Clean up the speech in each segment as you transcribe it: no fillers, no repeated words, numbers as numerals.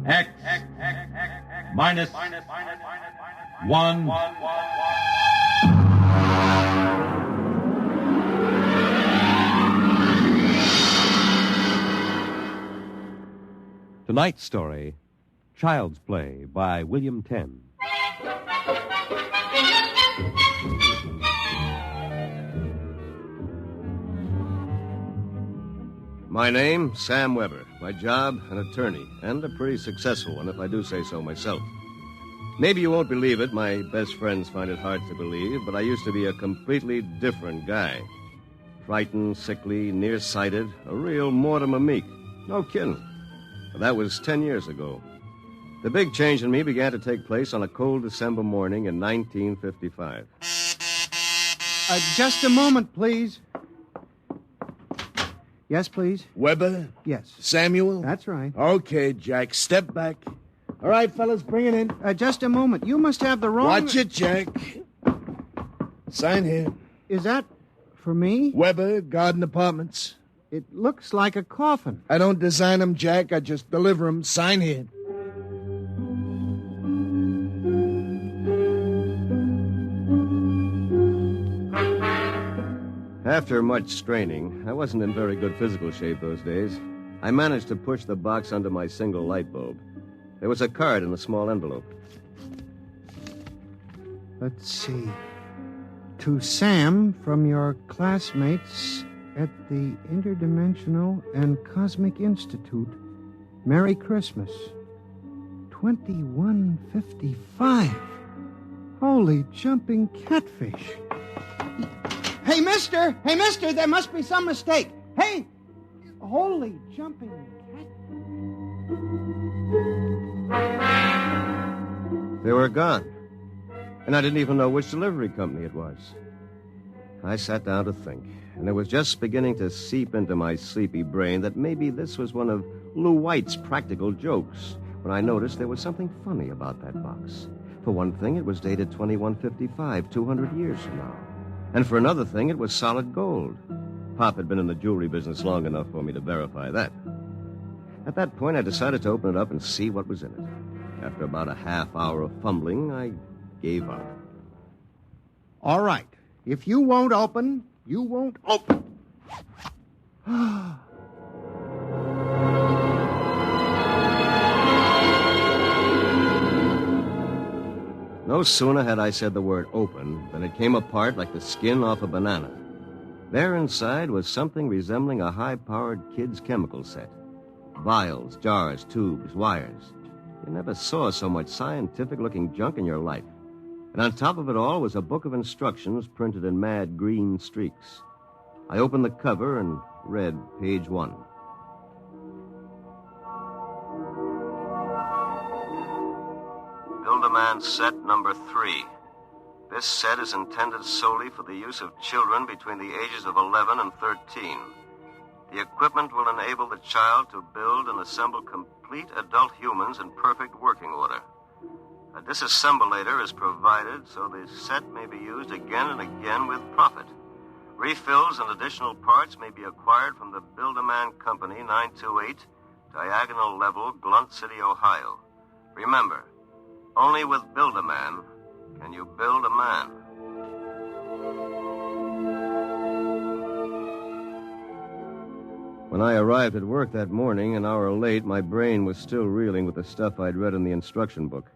X minus 1. Tonight's story, Child's Play by William Tenn. My name, Sam Weber. My job, an attorney, and a pretty successful one, if I do say so myself. Maybe you won't believe it, my best friends find it hard to believe, but I used to be a completely different guy. Frightened, sickly, nearsighted, a real Mortimer Meek. No kidding. But that was 10 years ago. The big change in me began to take place on a cold December morning in 1955. Just a moment, please. Yes, please? Weber? Yes. Samuel? That's right. Okay, Jack, step back. All right, fellas, bring it in. Just a moment. You must have the wrong... Watch it, Jack. Sign here. Is that for me? Weber, Garden Apartments. It looks like a coffin. I don't design them, Jack. I just deliver them. Sign here. After much straining, I wasn't in very good physical shape those days. I managed to push the box under my single light bulb. There was a card in a small envelope. Let's see. To Sam from your classmates at the Interdimensional and Cosmic Institute. Merry Christmas. 2155. Holy jumping catfish. Hey, mister! Hey, mister! There must be some mistake. Hey! Holy jumping catfish. They were gone. And I didn't even know which delivery company it was. I sat down to think, and it was just beginning to seep into my sleepy brain that maybe this was one of Lou White's practical jokes when I noticed there was something funny about that box. For one thing, it was dated 2155, 200 years from now. And for another thing, it was solid gold. Pop had been in the jewelry business long enough for me to verify that. At that point, I decided to open it up and see what was in it. After about a half hour of fumbling, I gave up. All right. If you won't open, you won't open. No sooner had I said the word open than it came apart like the skin off a banana. There inside was something resembling a high-powered kid's chemical set. Vials, jars, tubes, wires. You never saw so much scientific-looking junk in your life. And on top of it all was a book of instructions printed in mad green streaks. I opened the cover and read page 1. Build-A-Man set number 3. This set is intended solely for the use of children between the ages of 11 and 13. The equipment will enable the child to build and assemble complete adult humans in perfect working order. A disassemblator is provided so the set may be used again and again with profit. Refills and additional parts may be acquired from the Build-A-Man Company, 928, Diagonal Level, Glunt City, Ohio. Remember, only with Build-A-Man can you build a man. When I arrived at work that morning, an hour late, my brain was still reeling with the stuff I'd read in the instruction book.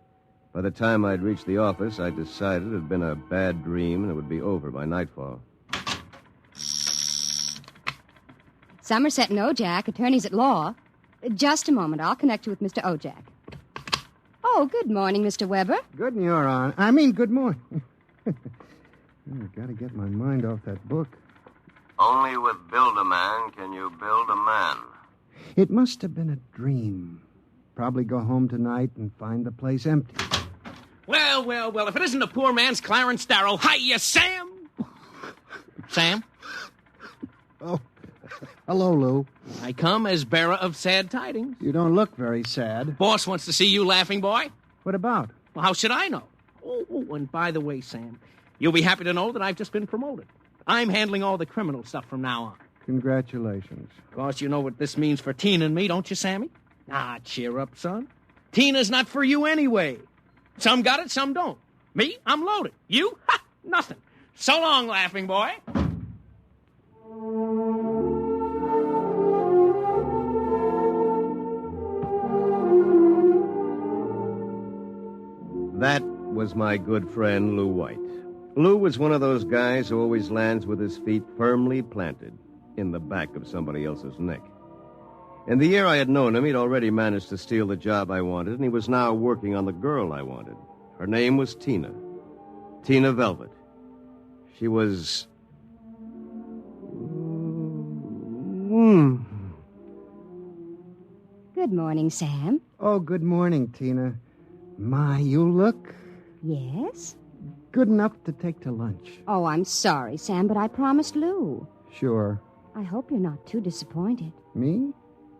By the time I'd reached the office, I decided it had been a bad dream and it would be over by nightfall. Somerset and Ojak, attorneys at law. Just a moment. I'll connect you with Mr. Ojak. Oh, good morning, Mr. Weber. Good morning. Good morning. I've got to get my mind off that book. Only with Build-A-Man can you build a man. It must have been a dream. Probably go home tonight and find the place empty. Well, if it isn't the poor man's Clarence Darrow. Hiya, Sam! Sam? Oh, hello, Lou. I come as bearer of sad tidings. You don't look very sad. Boss wants to see you laughing, boy. What about? Well, how should I know? Oh, and by the way, Sam, you'll be happy to know that I've just been promoted. I'm handling all the criminal stuff from now on. Congratulations. Of course, you know what this means for Tina and me, don't you, Sammy? Ah, cheer up, son. Tina's not for you anyway. Some got it, some don't. Me, I'm loaded. You? Ha! Nothing. So long, laughing boy. That was my good friend, Lou White. Lou was one of those guys who always lands with his feet firmly planted in the back of somebody else's neck. In the year I had known him, he'd already managed to steal the job I wanted, and he was now working on the girl I wanted. Her name was Tina. Tina Velvet. She was... Good morning, Sam. Oh, good morning, Tina. My, you look Yes? good enough to take to lunch. Oh, I'm sorry, Sam, but I promised Lou. Sure. I hope you're not too disappointed. Me?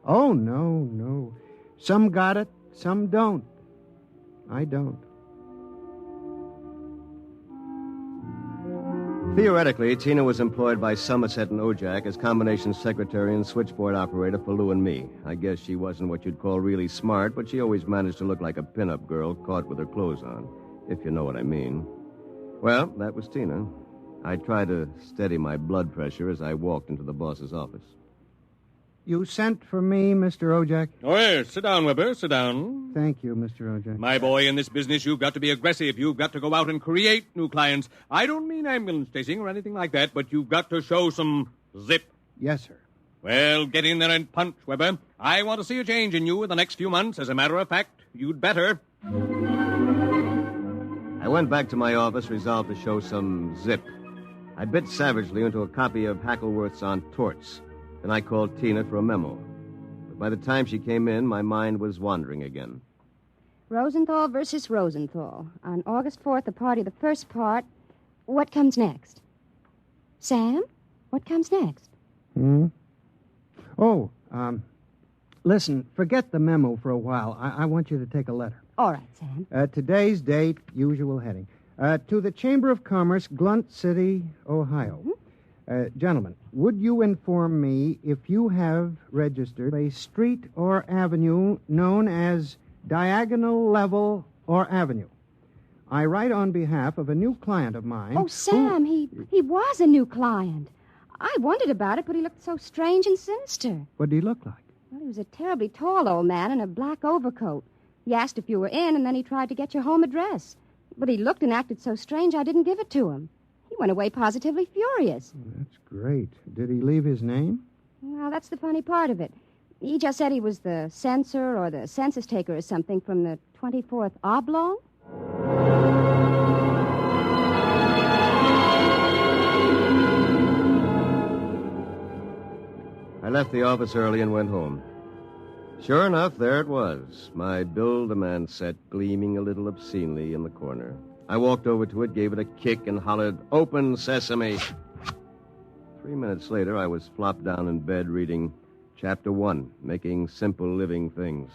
Oh, no. Some got it, some don't. I don't. Theoretically, Tina was employed by Somerset and Ojak as combination secretary and switchboard operator for Lou and me. I guess she wasn't what you'd call really smart, but she always managed to look like a pin-up girl caught with her clothes on, if you know what I mean. Well, that was Tina. I tried to steady my blood pressure as I walked into the boss's office. You sent for me, Mr. Ojak? Oh, yes. Sit down, Weber. Sit down. Thank you, Mr. Ojak. My boy, in this business, you've got to be aggressive. You've got to go out and create new clients. I don't mean ambulance chasing or anything like that, but you've got to show some zip. Yes, sir. Well, get in there and punch, Weber. I want to see a change in you in the next few months. As a matter of fact, you'd better. I went back to my office, resolved to show some zip. I bit savagely into a copy of Hackleworth's On Torts. Then I called Tina for a memo. But by the time she came in, my mind was wandering again. Rosenthal versus Rosenthal. On August 4th, the party, the first part. What comes next? Sam, what comes next? Oh, listen, forget the memo for a while. I want you to take a letter. All right, Sam. Today's date, usual heading. To the Chamber of Commerce, Glunt City, Ohio. Gentlemen, would you inform me if you have registered a street or avenue known as Diagonal Level or Avenue? I write on behalf of a new client of mine. Oh, Sam, he was a new client. I wondered about it, but he looked so strange and sinister. What did he look like? Well, he was a terribly tall old man in a black overcoat. He asked if you were in, and then he tried to get your home address. But he looked and acted so strange, I didn't give it to him. He went away positively furious. That's great. Did he leave his name? Well, that's the funny part of it. He just said he was the censor or the census taker or something from the 24th Oblong. I left the office early and went home. Sure enough, there it was, my Build-A-Man set gleaming a little obscenely in the corner. I walked over to it, gave it a kick, and hollered, "Open sesame!" 3 minutes later, I was flopped down in bed reading Chapter 1, Making Simple Living Things.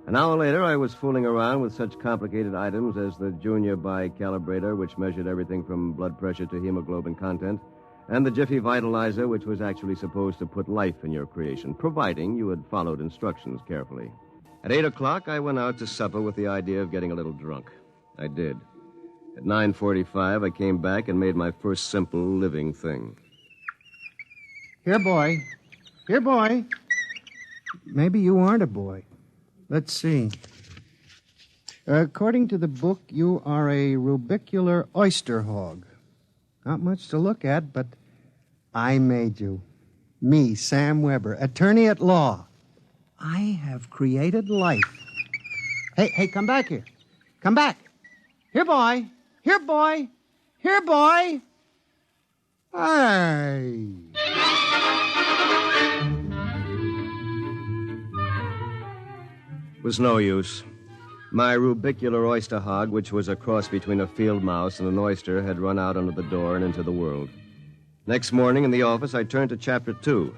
An hour later, I was fooling around with such complicated items as the Junior Bicalibrator, which measured everything from blood pressure to hemoglobin content, and the Jiffy Vitalizer, which was actually supposed to put life in your creation, providing you had followed instructions carefully. At 8 o'clock, I went out to supper with the idea of getting a little drunk. I did. At 9:45, I came back and made my first simple living thing. Here, boy. Here, boy. Maybe you aren't a boy. Let's see. According to the book, you are a rubicular oyster hog. Not much to look at, but I made you. Me, Sam Weber, attorney at law. I have created life. Hey, come back here. Come back. Here, boy. Here, boy. Here, boy. Hey. It was no use. My rubicular oyster hog, which was a cross between a field mouse and an oyster, had run out under the door and into the world. Next morning in the office, I turned to Chapter 2,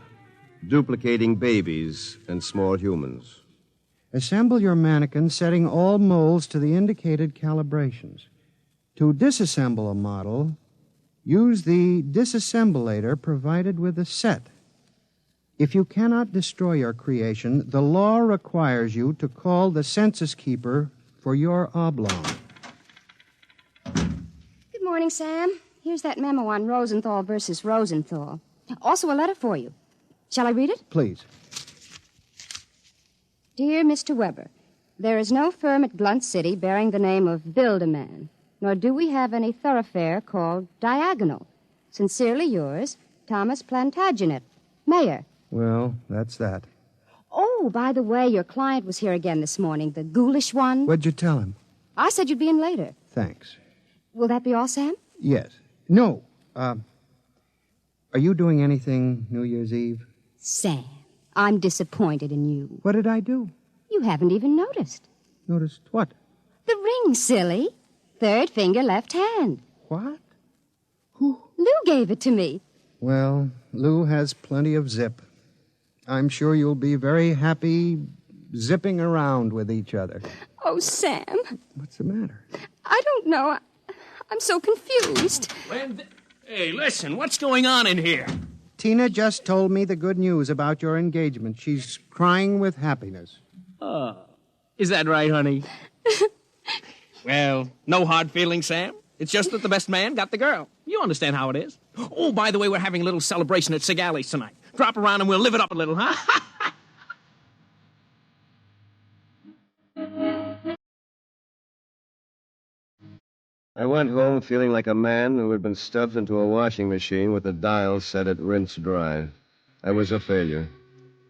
Duplicating Babies and Small Humans. Assemble your mannequin, setting all molds to the indicated calibrations. To disassemble a model, use the disassemblator provided with the set. If you cannot destroy your creation, the law requires you to call the census keeper for your oblong. Good morning, Sam. Here's that memo on Rosenthal versus Rosenthal. Also a letter for you. Shall I read it? Please. Dear Mr. Weber, there is no firm at Blunt City bearing the name of Build-A-Man, nor do we have any thoroughfare called Diagonal. Sincerely yours, Thomas Plantagenet, Mayor. Well, that's that. Oh, by the way, your client was here again this morning, the ghoulish one. What'd you tell him? I said you'd be in later. Thanks. Will that be all, Sam? Yes. No. Are you doing anything New Year's Eve? Sam, I'm disappointed in you. What did I do? You haven't even noticed. Noticed what? The ring, silly. Third finger, left hand. What? Who? Lou gave it to me. Well, Lou has plenty of zip. I'm sure you'll be very happy zipping around with each other. Oh, Sam. What's the matter? I don't know. I'm so confused. Hey, listen, what's going on in here? Tina just told me the good news about your engagement. She's crying with happiness. Is that right, honey? Well, no hard feelings, Sam. It's just that the best man got the girl. You understand how it is. Oh, by the way, we're having a little celebration at Segali's tonight. Drop around and we'll live it up a little, huh? I went home feeling like a man who had been stuffed into a washing machine with the dial set at rinse dry. I was a failure.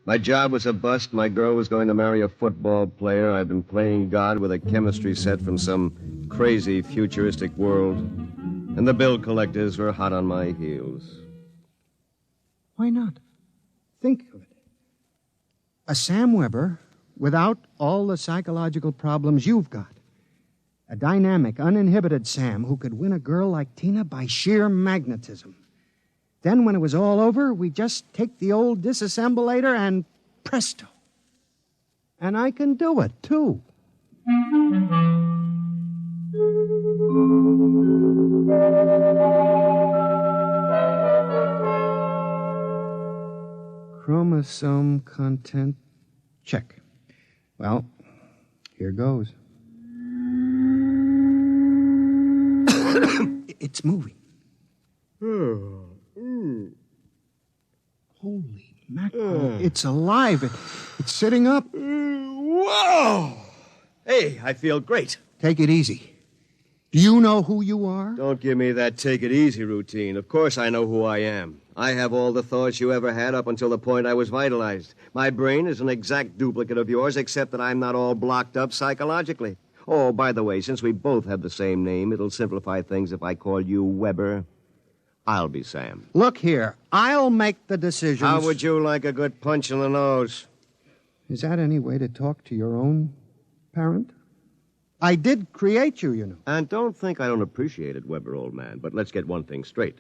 My job was a bust. My girl was going to marry a football player. I'd been playing God with a chemistry set from some crazy futuristic world. And the bill collectors were hot on my heels. Why not? Think of it. A Sam Weber without all the psychological problems you've got. A dynamic, uninhibited Sam who could win a girl like Tina by sheer magnetism. Then, when it was all over, we just take the old disassemblator and presto. And I can do it, too. Chromosome content check. Well, here goes. It's moving. Holy mackerel. It's alive. It's sitting up. Whoa! Hey, I feel great. Take it easy. Do you know who you are? Don't give me that take it easy routine. Of course I know who I am. I have all the thoughts you ever had up until the point I was vitalized. My brain is an exact duplicate of yours, except that I'm not all blocked up psychologically. Oh, by the way, since we both have the same name, it'll simplify things if I call you Weber. I'll be Sam. Look here. I'll make the decisions. How would you like a good punch in the nose? Is that any way to talk to your own parent? I did create you, you know. And don't think I don't appreciate it, Weber, old man. But let's get one thing straight.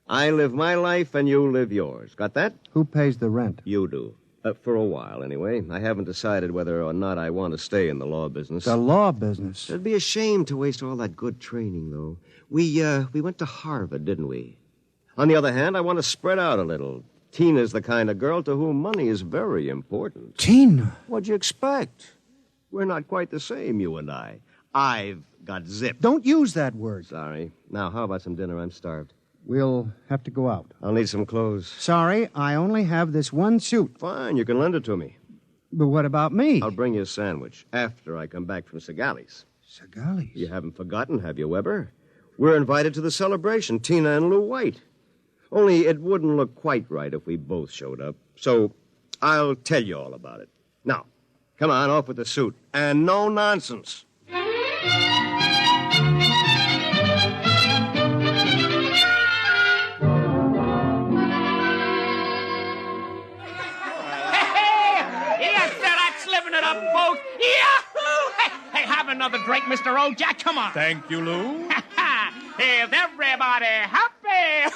I live my life and you live yours. Got that? Who pays the rent? You do. For a while, anyway. I haven't decided whether or not I want to stay in the law business. The law business? It'd be a shame to waste all that good training, though. We went to Harvard, didn't we? On the other hand, I want to spread out a little. Tina's the kind of girl to whom money is very important. Tina? What'd you expect? We're not quite the same, you and I. I've got zip. Don't use that word. Sorry. Now, how about some dinner? I'm starved. We'll have to go out. I'll need some clothes. Sorry, I only have this one suit. Fine, you can lend it to me. But what about me? I'll bring you a sandwich after I come back from Segali's. Segali's? You haven't forgotten, have you, Weber? We're invited to the celebration, Tina and Lou White. Only it wouldn't look quite right if we both showed up. So I'll tell you all about it. Now, come on, off with the suit. And no nonsense. Folks. Yahoo! Hey, have another drink, Mr. Ojack. Come on. Thank you, Lou. Is everybody happy?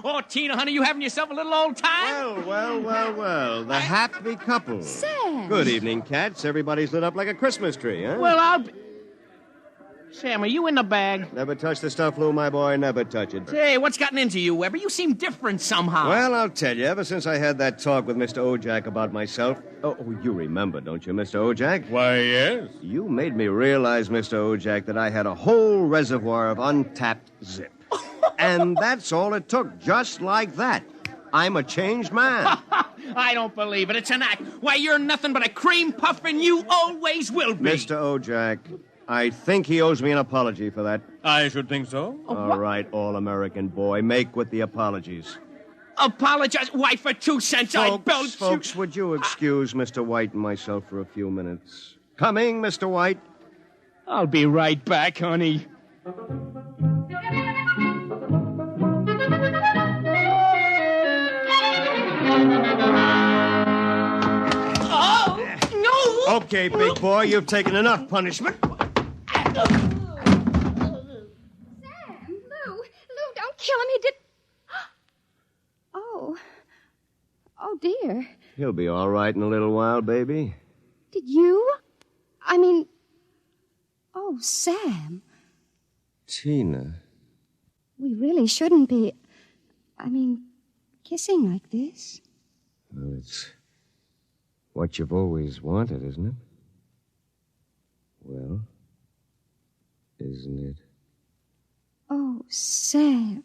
Oh, Tina, honey, you having yourself a little old time? Well. The happy couple. Sam. Good evening, cats. Everybody's lit up like a Christmas tree, huh? Well, Sam, are you in the bag? Never touch the stuff, Lou, my boy. Never touch it. Hey, what's gotten into you, Weber? You seem different somehow. Well, I'll tell you. Ever since I had that talk with Mr. Ojak about myself... Oh, you remember, don't you, Mr. Ojak? Why, yes. You made me realize, Mr. Ojak, that I had a whole reservoir of untapped zip. And that's all it took, just like that. I'm a changed man. I don't believe it. It's an act. Why, you're nothing but a cream puff, and you always will be. Mr. Ojak, I think he owes me an apology for that. I should think so. All right, all-American boy, make with the apologies. Apologize? Why, for 2 cents, I belch you. Folks, would you excuse Mr. White and myself for a few minutes? Coming, Mr. White. I'll be right back, honey. Oh, no! Okay, big boy, you've taken enough punishment. Sam! Lou, don't kill him. He did... Oh, dear. He'll be all right in a little while, baby. Did you? I mean... Oh, Sam. Tina. We really shouldn't be... kissing like this. Well, it's what you've always wanted, isn't it? Well, isn't it? Oh, Sam.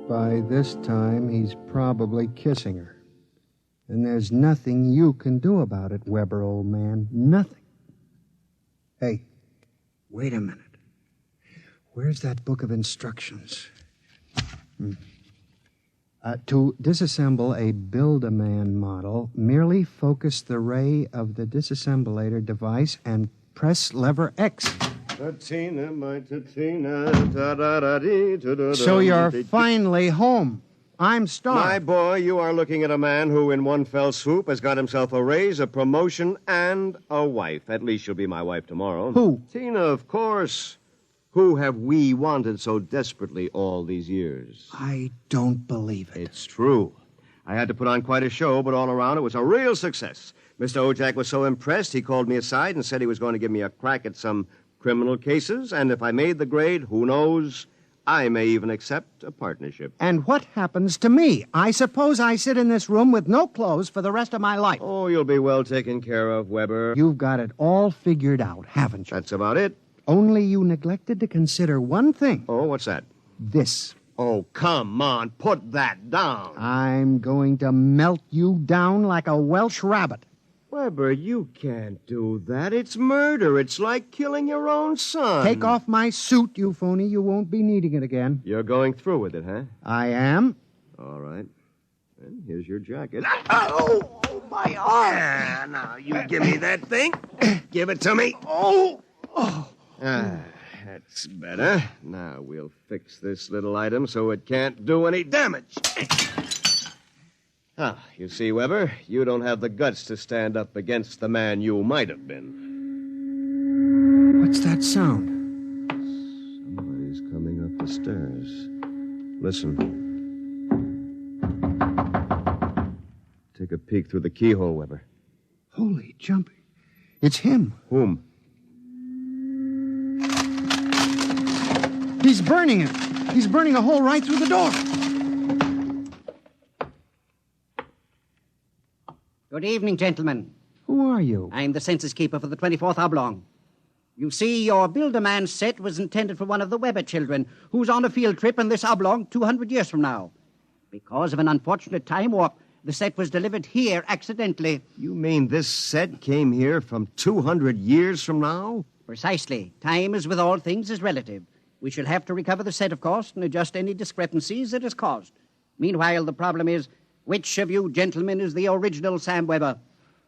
By this time, he's probably kissing her. And there's nothing you can do about it, Weber, old man. Nothing. Hey, wait a minute. Where's that book of instructions? To disassemble a Build-A-Man model, merely focus the ray of the disassemblator device and press lever X. Tina, my Tina. So you're finally home. I'm starved. My boy, you are looking at a man who, in one fell swoop, has got himself a raise, a promotion, and a wife. At least she'll be my wife tomorrow. Who? Tina, of course. Who have we wanted so desperately all these years? I don't believe it. It's true. I had to put on quite a show, but all around it was a real success. Mr. Ojak was so impressed, he called me aside and said he was going to give me a crack at some criminal cases, and if I made the grade, who knows, I may even accept a partnership. And what happens to me? I suppose I sit in this room with no clothes for the rest of my life. Oh, you'll be well taken care of, Weber. You've got it all figured out, haven't you? That's about it. Only you neglected to consider one thing. Oh, what's that? This. Oh, come on, put that down. I'm going to melt you down like a Welsh rabbit. Weber, you can't do that. It's murder. It's like killing your own son. Take off my suit, you phony. You won't be needing it again. You're going through with it, huh? I am. All right. Then here's your jacket. Oh, my arm. Ah, now, you give me that thing. Give it to me. That's better. Now we'll fix this little item so it can't do any damage. You see, Weber, you don't have the guts to stand up against the man you might have been. What's that sound? Somebody's coming up the stairs. Listen. Take a peek through the keyhole, Weber. Holy jumping. It's him. Whom? He's burning it. He's burning a hole right through the door. Good evening, gentlemen. Who are you? I'm the census keeper for the 24th Oblong. You see, your Build-A-Man set was intended for one of the Weber children who's on a field trip in this oblong 200 years from now. Because of an unfortunate time warp, the set was delivered here accidentally. You mean this set came here from 200 years from now? Precisely. Time, as with all things, is relative. We shall have to recover the set, of course, and adjust any discrepancies it has caused. Meanwhile, the problem is, which of you gentlemen is the original Sam Weber?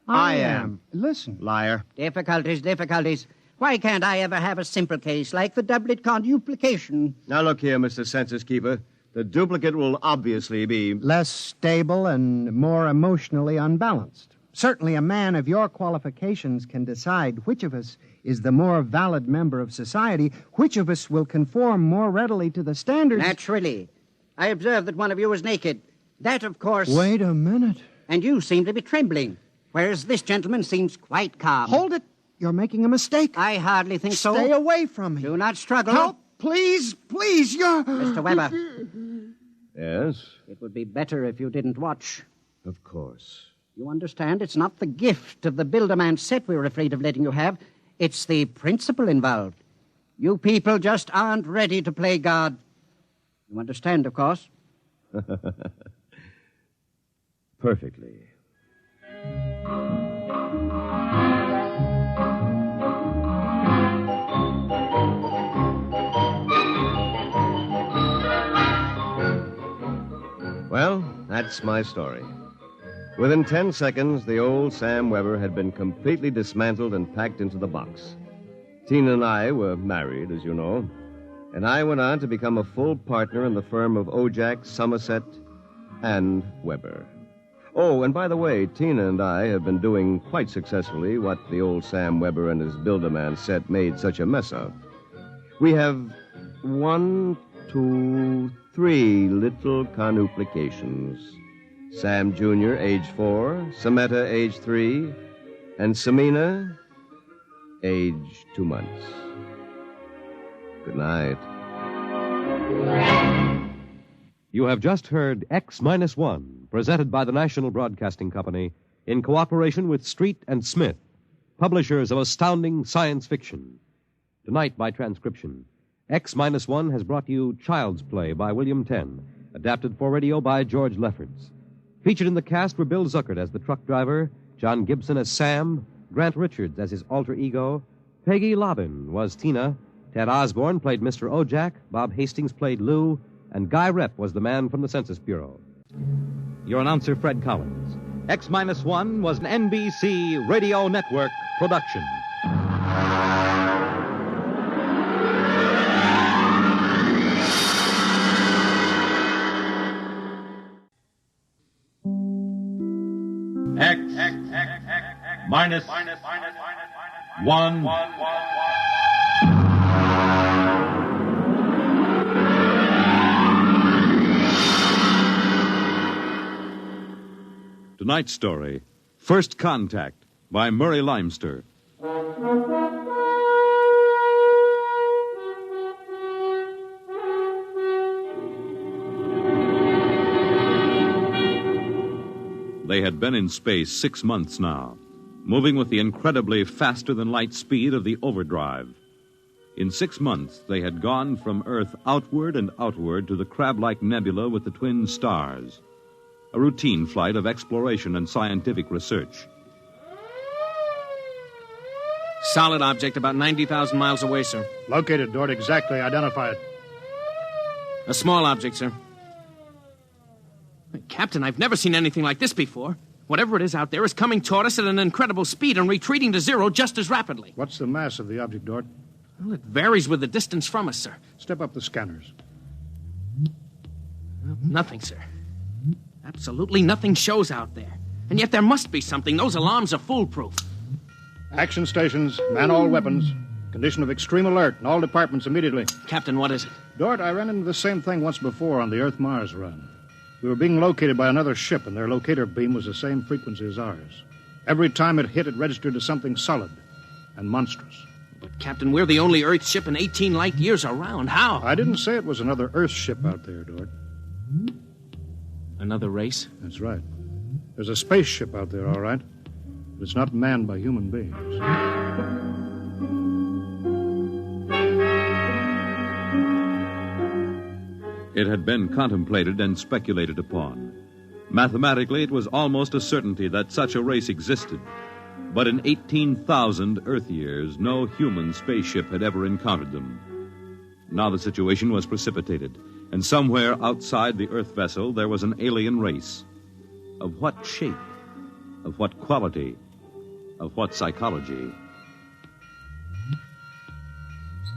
I am. Listen. Liar. Difficulties. Why can't I ever have a simple case like the doublet conduplication? Now look here, Mr. Census Keeper. The duplicate will obviously be... Less stable and more emotionally unbalanced. Certainly a man of your qualifications can decide which of us is the more valid member of society, which of us will conform more readily to the standards... Naturally. I observed that one of you was naked. That, of course... Wait a minute. And you seem to be trembling, whereas this gentleman seems quite calm. Hold it. You're making a mistake. I hardly think so. Stay away from me. Do not struggle. Help, please, please, you're... Mr. Weber. Yes? It would be better if you didn't watch. Of course. You understand, it's not the gift of the Builderman set we're afraid of letting you have. It's the principle involved. You people just aren't ready to play God. You understand, of course? Perfectly. Well, that's my story. Within 10 seconds, the old Sam Weber had been completely dismantled and packed into the box. Tina and I were married, as you know, and I went on to become a full partner in the firm of Ojak, Somerset, and Weber. Oh, and by the way, Tina and I have been doing quite successfully what the old Sam Weber and his Builderman set made such a mess of. We have 1, 2, 3 little carnuplications. Sam Jr., age 4, Sametta, age 3, and Samina, age 2 months. Good night. You have just heard X-1, presented by the National Broadcasting Company in cooperation with Street and Smith, publishers of astounding science fiction. Tonight, by transcription, X-1 has brought you Child's Play by William Tenn, adapted for radio by George Lefferts. Featured in the cast were Bill Zuckert as the truck driver, John Gibson as Sam, Grant Richards as his alter ego, Peggy Lobbin was Tina, Ted Osborne played Mr. Ojak, Bob Hastings played Lou, and Guy Rep was the man from the Census Bureau. Your announcer, Fred Collins. X-1 was an NBC Radio Network production. Minus 1. Tonight's story, First Contact, by Murray Leinster. They had been in space 6 months now, moving with the incredibly faster-than-light speed of the overdrive. In 6 months, they had gone from Earth outward and outward to the crab-like nebula with the twin stars, a routine flight of exploration and scientific research. Solid object about 90,000 miles away, sir. Located, Dort. Exactly. Identify it. A small object, sir. Captain, I've never seen anything like this before. Whatever it is out there is coming toward us at an incredible speed and retreating to zero just as rapidly. What's the mass of the object, Dort? Well, it varies with the distance from us, sir. Step up the scanners. Nothing, sir. Absolutely nothing shows out there. And yet there must be something. Those alarms are foolproof. Action stations, man all weapons. Condition of extreme alert in all departments immediately. Captain, what is it? Dort, I ran into the same thing once before on the Earth-Mars run. We were being located by another ship, and their locator beam was the same frequency as ours. Every time it hit, it registered as something solid and monstrous. But, Captain, we're the only Earth ship in 18 light years around. How? I didn't say it was another Earth ship out there, Dort. Another race? That's right. There's a spaceship out there, all right. But it's not manned by human beings. It had been contemplated and speculated upon. Mathematically, it was almost a certainty that such a race existed. But in 18,000 Earth years, no human spaceship had ever encountered them. Now the situation was precipitated, and somewhere outside the Earth vessel there was an alien race. Of what shape? Of what quality? Of what psychology?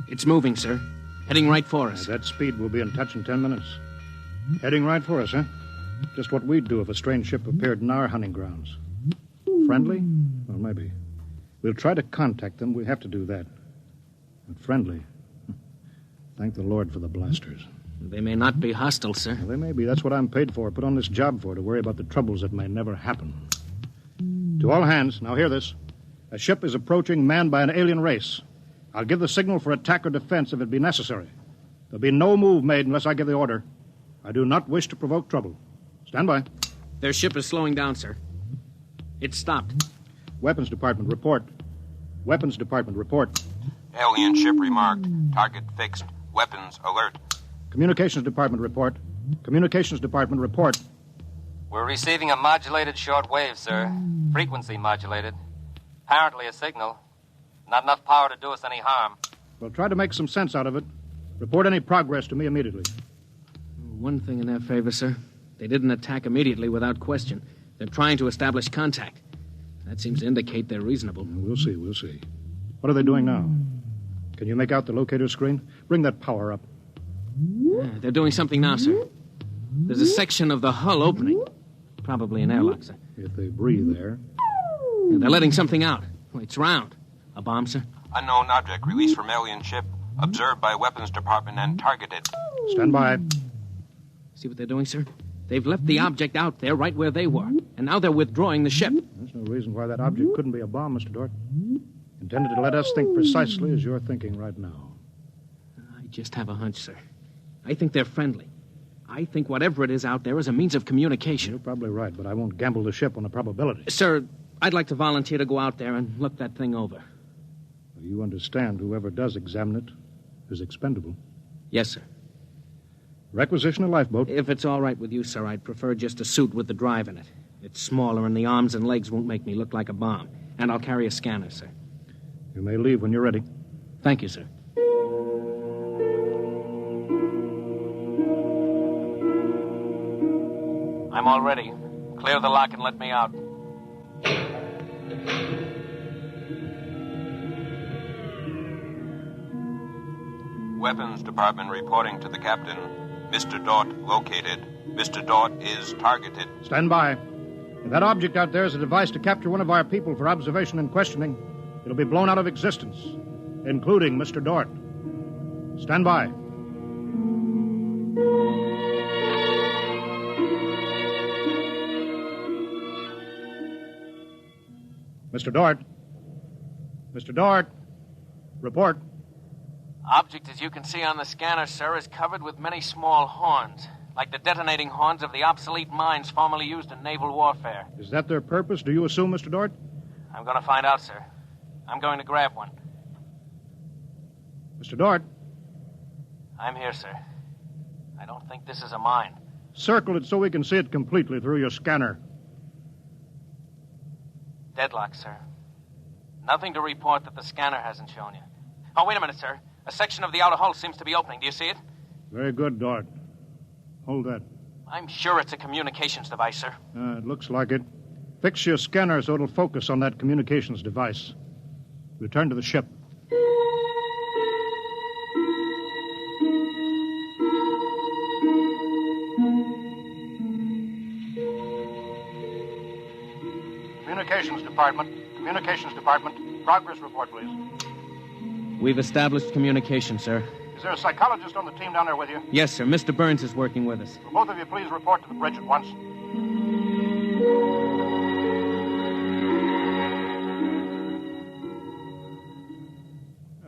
It's moving, sir. Heading right for us. At that speed, we'll be in touch in 10 minutes. Heading right for us, huh? Just what we'd do if a strange ship appeared in our hunting grounds. Friendly? Well, maybe. We'll try to contact them. We have to do that. But friendly? Thank the Lord for the blasters. They may not be hostile, sir. Well, they may be. That's what I'm paid for. Put on this job for, to worry about the troubles that may never happen. To all hands, now hear this. A ship is approaching manned by an alien race. I'll give the signal for attack or defense if it be necessary. There'll be no move made unless I give the order. I do not wish to provoke trouble. Stand by. Their ship is slowing down, sir. It's stopped. Weapons Department, report. Weapons Department, report. Alien ship remarked. Target fixed. Weapons alert. Communications Department, report. Communications Department, report. We're receiving a modulated short wave, sir. Frequency modulated. Apparently a signal. Not enough power to do us any harm. Well, try to make some sense out of it. Report any progress to me immediately. One thing in their favor, sir. They didn't attack immediately without question. They're trying to establish contact. That seems to indicate they're reasonable. We'll see, we'll see. What are they doing now? Can you make out the locator screen? Bring that power up. They're doing something now, sir. There's a section of the hull opening. Probably an airlock, sir. If they breathe there. They're letting something out. It's round. A bomb, sir? Unknown object released from alien ship. Observed by Weapons Department and targeted. Stand by. See what they're doing, sir? They've left the object out there right where they were. And now they're withdrawing the ship. There's no reason why that object couldn't be a bomb, Mr. Dort. Intended to let us think precisely as you're thinking right now. I just have a hunch, sir. I think they're friendly. I think whatever it is out there is a means of communication. You're probably right, but I won't gamble the ship on a probability. Sir, I'd like to volunteer to go out there and look that thing over. You understand whoever does examine it is expendable. Yes, sir. Requisition a lifeboat. If it's all right with you, sir, I'd prefer just a suit with the drive in it. It's smaller and the arms and legs won't make me look like a bomb. And I'll carry a scanner, sir. You may leave when you're ready. Thank you, sir. I'm all ready. Clear the lock and let me out. Weapons Department reporting to the captain. Mr. Dort located. Mr. Dort is targeted. Stand by. If that object out there is a device to capture one of our people for observation and questioning, it'll be blown out of existence, including Mr. Dort. Stand by. Mr. Dort. Mr. Dort. Report. Object, as you can see on the scanner, sir, is covered with many small horns, like the detonating horns of the obsolete mines formerly used in naval warfare. Is that their purpose, do you assume, Mr. Dort? I'm going to find out, sir. I'm going to grab one. Mr. Dort? I'm here, sir. I don't think this is a mine. Circle it so we can see it completely through your scanner. Deadlock, sir. Nothing to report that the scanner hasn't shown you. Oh, wait a minute, sir. A section of the outer hull seems to be opening. Do you see it? Very good, Dort. Hold that. I'm sure it's a communications device, sir. It looks like it. Fix your scanner so it'll focus on that communications device. Return to the ship. Communications Department. Communications Department. Progress report, please. We've established communication, sir. Is there a psychologist on the team down there with you? Yes, sir. Mr. Burns is working with us. Will both of you please report to the bridge at once?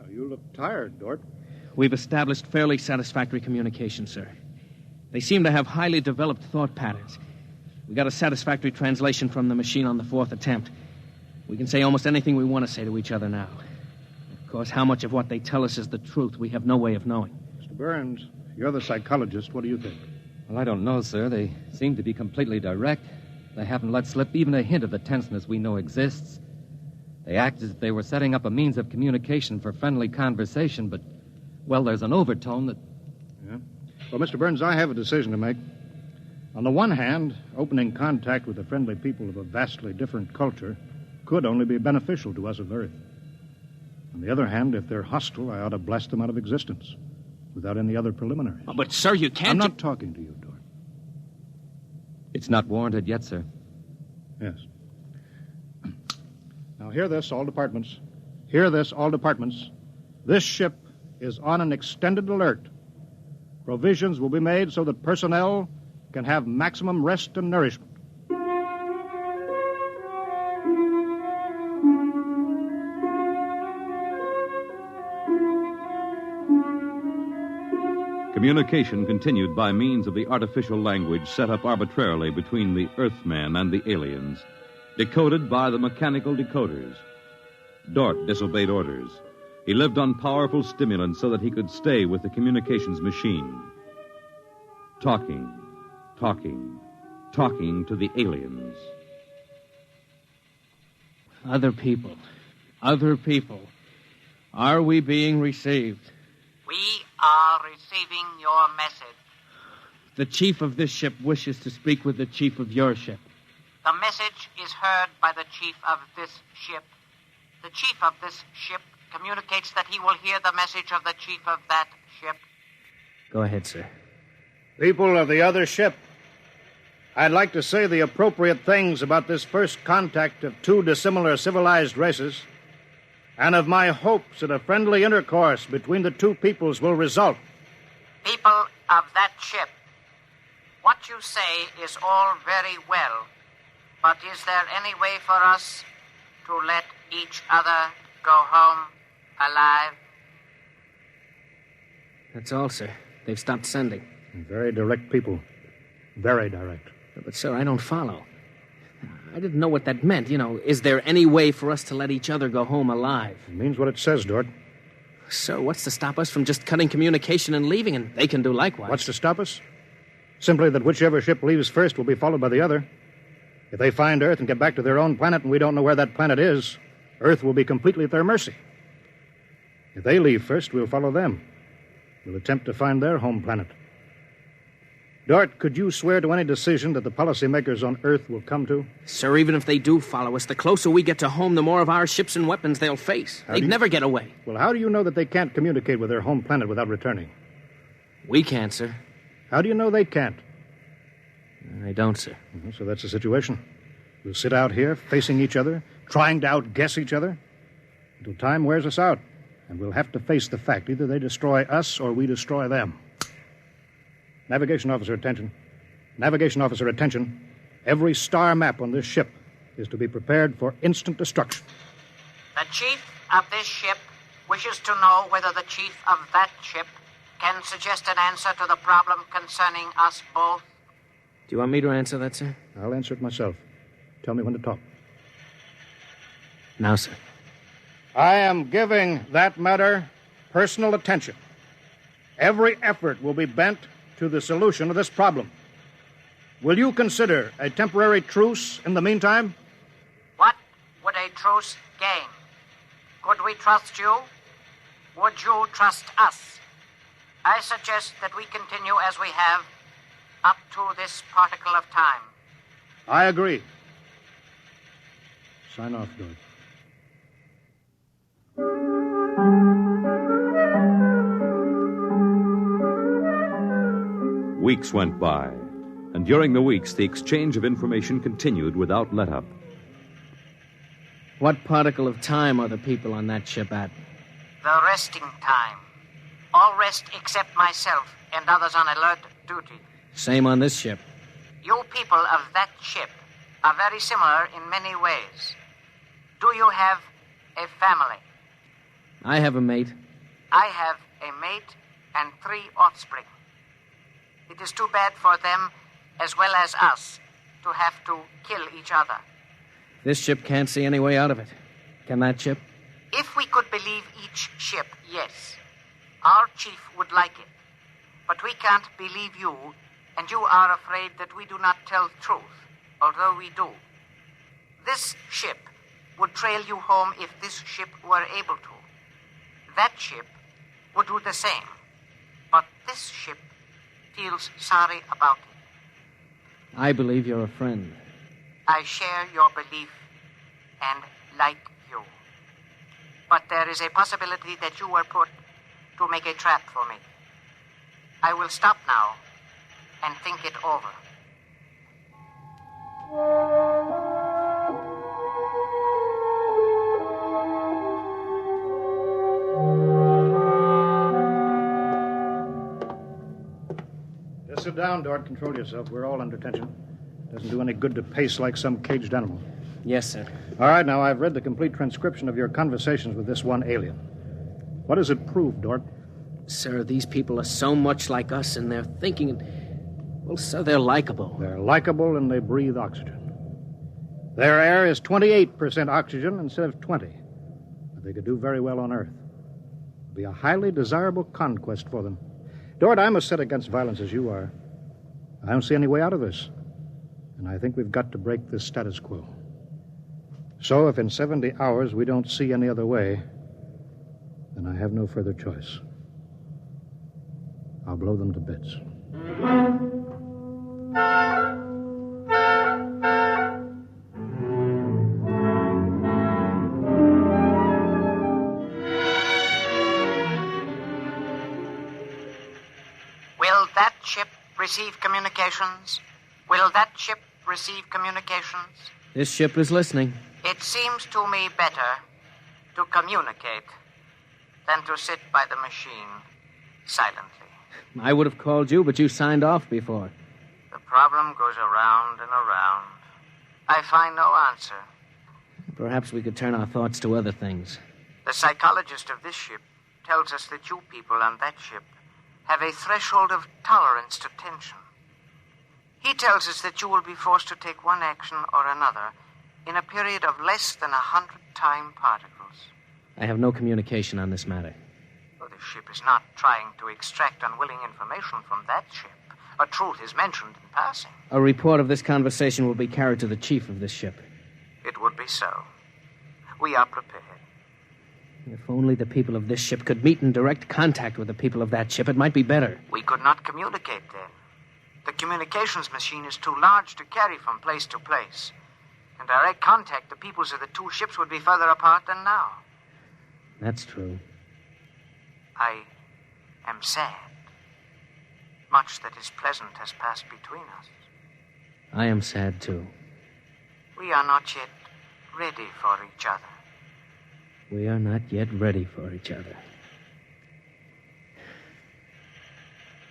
Oh, you look tired, Dort. We've established fairly satisfactory communication, sir. They seem to have highly developed thought patterns. We got a satisfactory translation from the machine on the fourth attempt. We can say almost anything we want to say to each other now. Of course, how much of what they tell us is the truth, we have no way of knowing. Mr. Burns, you're the psychologist. What do you think? Well, I don't know, sir. They seem to be completely direct. They haven't let slip even a hint of the tenseness we know exists. They act as if they were setting up a means of communication for friendly conversation, but, well, there's an overtone that... Yeah? Well, Mr. Burns, I have a decision to make. On the one hand, opening contact with the friendly people of a vastly different culture could only be beneficial to us of Earth. On the other hand, if they're hostile, I ought to blast them out of existence without any other preliminaries. Oh, but, sir, you can't... I'm not talking to you, Dort. It's not warranted yet, sir. Yes. hear this, all departments. Hear this, all departments. This ship is on an extended alert. Provisions will be made so that personnel can have maximum rest and nourishment. Communication continued by means of the artificial language set up arbitrarily between the Earthman and the aliens, decoded by the mechanical decoders. Dort disobeyed orders. He lived on powerful stimulants so that he could stay with the communications machine. Talking to the aliens. Other people. Are we being received? We are receiving your message. The chief of this ship wishes to speak with the chief of your ship. The message is heard by the chief of this ship. The chief of this ship communicates that he will hear the message of the chief of that ship. Go ahead, sir. People of the other ship, I'd like to say the appropriate things about this first contact of two dissimilar civilized races, and of my hopes that a friendly intercourse between the two peoples will result. People of that ship, what you say is all very well, but is there any way for us to let each other go home alive? That's all, sir. They've stopped sending. Very direct people. Very direct. But, sir, I don't follow. I didn't know what that meant. Is there any way for us to let each other go home alive? It means what it says, Dort. Sir, what's to stop us from just cutting communication and leaving, and they can do likewise? What's to stop us? Simply that whichever ship leaves first will be followed by the other. If they find Earth and get back to their own planet and we don't know where that planet is, Earth will be completely at their mercy. If they leave first, we'll follow them. We'll attempt to find their home planet. Dort, could you swear to any decision that the policymakers on Earth will come to? Sir, even if they do follow us, the closer we get to home, the more of our ships and weapons they'll face. They'd never get away. Well, how do you know that they can't communicate with their home planet without returning? We can't, sir. How do you know they can't? I don't, sir. So that's the situation. We'll sit out here, facing each other, trying to outguess each other, until time wears us out. And we'll have to face the fact either they destroy us or we destroy them. Navigation officer, attention. Navigation officer, attention. Every star map on this ship is to be prepared for instant destruction. The chief of this ship wishes to know whether the chief of that ship can suggest an answer to the problem concerning us both. Do you want me to answer that, sir? I'll answer it myself. Tell me when to talk. Now, sir. I am giving that matter personal attention. Every effort will be bent to the solution of this problem. Will you consider a temporary truce in the meantime? What would a truce gain? Could we trust you? Would you trust us? I suggest that we continue as we have up to this particle of time. I agree. Sign off, Dort. Weeks went by, and during the weeks, the exchange of information continued without let-up. What particle of time are the people on that ship at? The resting time. All rest except myself and others on alert duty. Same on this ship. You people of that ship are very similar in many ways. Do you have a family? I have a mate. I have a mate and 3 offspring. It is too bad for them, as well as us, to have to kill each other. This ship can't see any way out of it. Can that ship? If we could believe each ship, yes. Our chief would like it. But we can't believe you, and you are afraid that we do not tell truth, although we do. This ship would trail you home if this ship were able to. That ship would do the same. But this ship feels sorry about it. I believe you're a friend. I share your belief and like you. But there is a possibility that you were put to make a trap for me. I will stop now and think it over. sit down, Dort. Control yourself. We're all under tension. Doesn't do any good to pace like some caged animal. Yes, sir. All right, now, I've read the complete transcription of your conversations with this one alien. What does it prove, Dort? Sir, these people are so much like us in their thinking. Well, sir, they're likable. They're likable and they breathe oxygen. Their air is 28% oxygen instead of 20. But they could do very well on Earth. It'd be a highly desirable conquest for them. Dort, I'm as set against violence as you are. I don't see any way out of this. And I think we've got to break this status quo. So if in 70 hours we don't see any other way, then I have no further choice. I'll blow them to bits. Will that ship receive communications? Will that ship receive communications? This ship is listening. It seems to me better to communicate than to sit by the machine silently. I would have called you, but you signed off before. The problem goes around and around. I find no answer. Perhaps we could turn our thoughts to other things. The psychologist of this ship tells us that you people on that ship have a threshold of tolerance to tension. He tells us that you will be forced to take one action or another in a period of less than 100 time particles. I have no communication on this matter. Well, the ship is not trying to extract unwilling information from that ship. A truth is mentioned in passing. A report of this conversation will be carried to the chief of this ship. It would be so. We are prepared. If only the people of this ship could meet in direct contact with the people of that ship, it might be better. We could not communicate then. The communications machine is too large to carry from place to place. In direct contact, the peoples of the two ships would be further apart than now. That's true. I am sad. Much that is pleasant has passed between us. I am sad, too. We are not yet ready for each other. We are not yet ready for each other.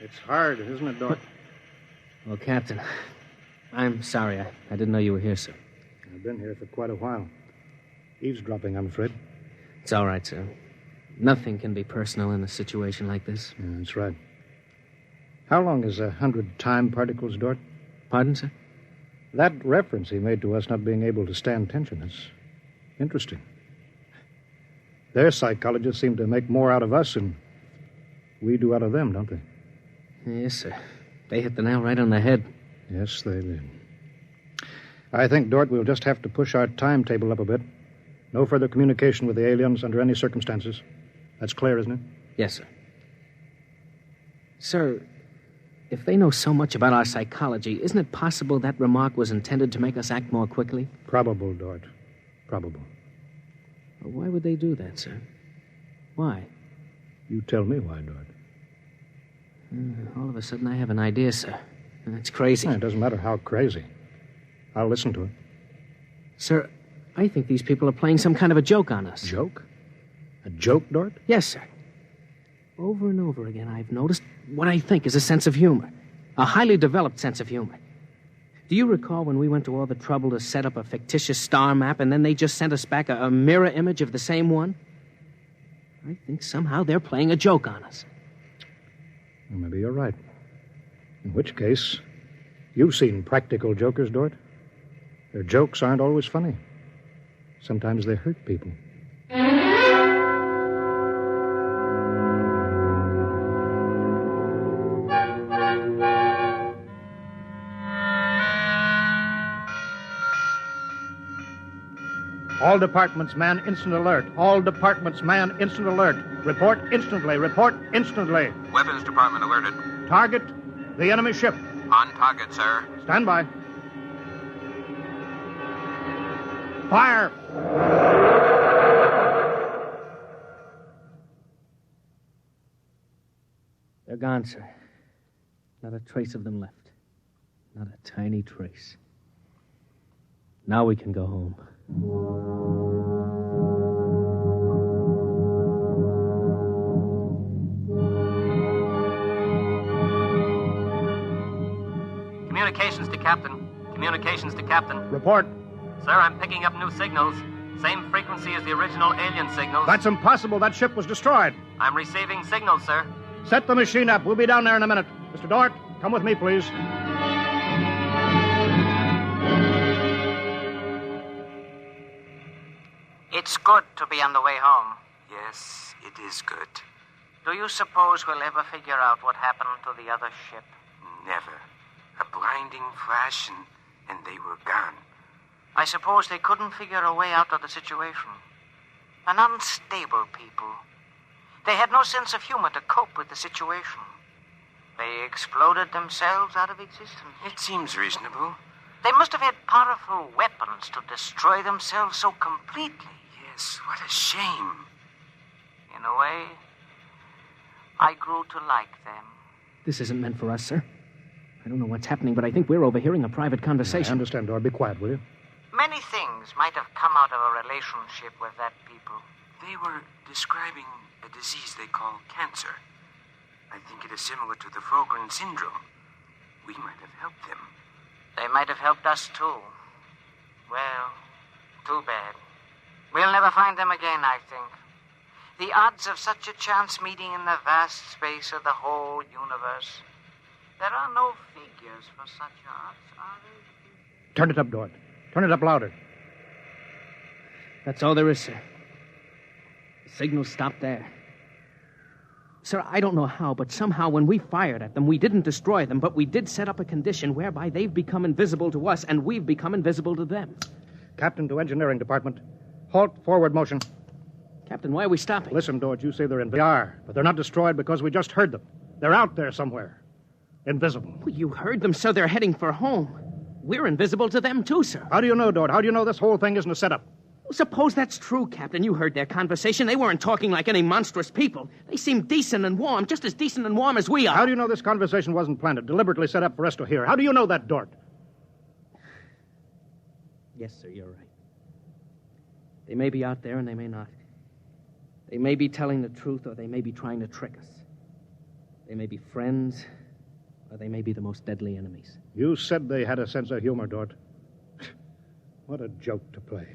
It's hard, isn't it, Dort? Well, Captain, I'm sorry. I didn't know you were here, sir. I've been here for quite a while. Eavesdropping, I'm afraid. It's all right, sir. Nothing can be personal in a situation like this. Yeah, that's right. How long is 100 time particles, Dort? Pardon, sir? That reference he made to us not being able to stand tension is interesting. Their psychologists seem to make more out of us than we do out of them, don't they? Yes, sir. They hit the nail right on the head. Yes, they did. I think, Dort, we'll just have to push our timetable up a bit. No further communication with the aliens under any circumstances. That's clear, isn't it? Yes, sir. Sir, if they know so much about our psychology, isn't it possible that remark was intended to make us act more quickly? Probable, Dort. Probable. Well, why would they do that, sir? Why? You tell me why, Dort. All of a sudden, I have an idea, sir. And it's crazy. It doesn't matter how crazy. I'll listen to it. Sir, I think these people are playing some kind of a joke on us. Joke? A joke, Dort? Yes, sir. Over and over again, I've noticed what I think is a sense of humor. A highly developed sense of humor. Do you recall when we went to all the trouble to set up a fictitious star map and then they just sent us back a mirror image of the same one? I think somehow they're playing a joke on us. Well, maybe you're right. In which case, you've seen practical jokers, Dort. Their jokes aren't always funny. Sometimes they hurt people. All departments, man, instant alert. All departments, man, instant alert. Report instantly. Report instantly. Weapons Department alerted. Target, the enemy ship. On target, sir. Stand by. Fire! They're gone, sir. Not a trace of them left. Not a tiny trace. Now we can go home. Communications to Captain. Communications to Captain. Report. Sir, I'm picking up new signals. Same frequency as the original alien signals. That's impossible. That ship was destroyed. I'm receiving signals, sir. Set the machine up. We'll be down there in a minute. Mr. Dort, come with me, please. It's good to be on the way home. Yes, it is good. Do you suppose we'll ever figure out what happened to the other ship? Never. A blinding flash and they were gone. I suppose they couldn't figure a way out of the situation. An unstable people. They had no sense of humor to cope with the situation. They exploded themselves out of existence. It seems reasonable. They must have had powerful weapons to destroy themselves so completely. Yes, what a shame. In a way, I grew to like them. This isn't meant for us, sir. I don't know what's happening, but I think we're overhearing a private conversation. I understand, Dort. Be quiet, will you? Many things might have come out of a relationship with that people. They were describing a disease they call cancer. I think it is similar to the Frogren syndrome. We might have helped them. They might have helped us, too. Well, too bad. We'll never find them again, I think. The odds of such a chance meeting in the vast space of the whole universe. There are no figures for such odds, are there? Turn it up, Dort. Turn it up louder. That's all there is, sir. The signal stopped there. Sir, I don't know how, but somehow when we fired at them, we didn't destroy them, but we did set up a condition whereby they've become invisible to us and we've become invisible to them. Captain to Engineering Department. Halt forward motion. Captain, why are we stopping? Listen, Dort, you say they're invisible. They are, but they're not destroyed because we just heard them. They're out there somewhere. Invisible. Well, you heard them, so they're heading for home. We're invisible to them, too, sir. How do you know, Dort? How do you know this whole thing isn't a setup? Well, suppose that's true, Captain. You heard their conversation. They weren't talking like any monstrous people. They seemed decent and warm, just as decent and warm as we are. How do you know this conversation wasn't planted, deliberately set up for us to hear? How do you know that, Dort? Yes, sir, you're right. They may be out there and they may not. They may be telling the truth or they may be trying to trick us. They may be friends or they may be the most deadly enemies. You said they had a sense of humor, Dort. What a joke to play.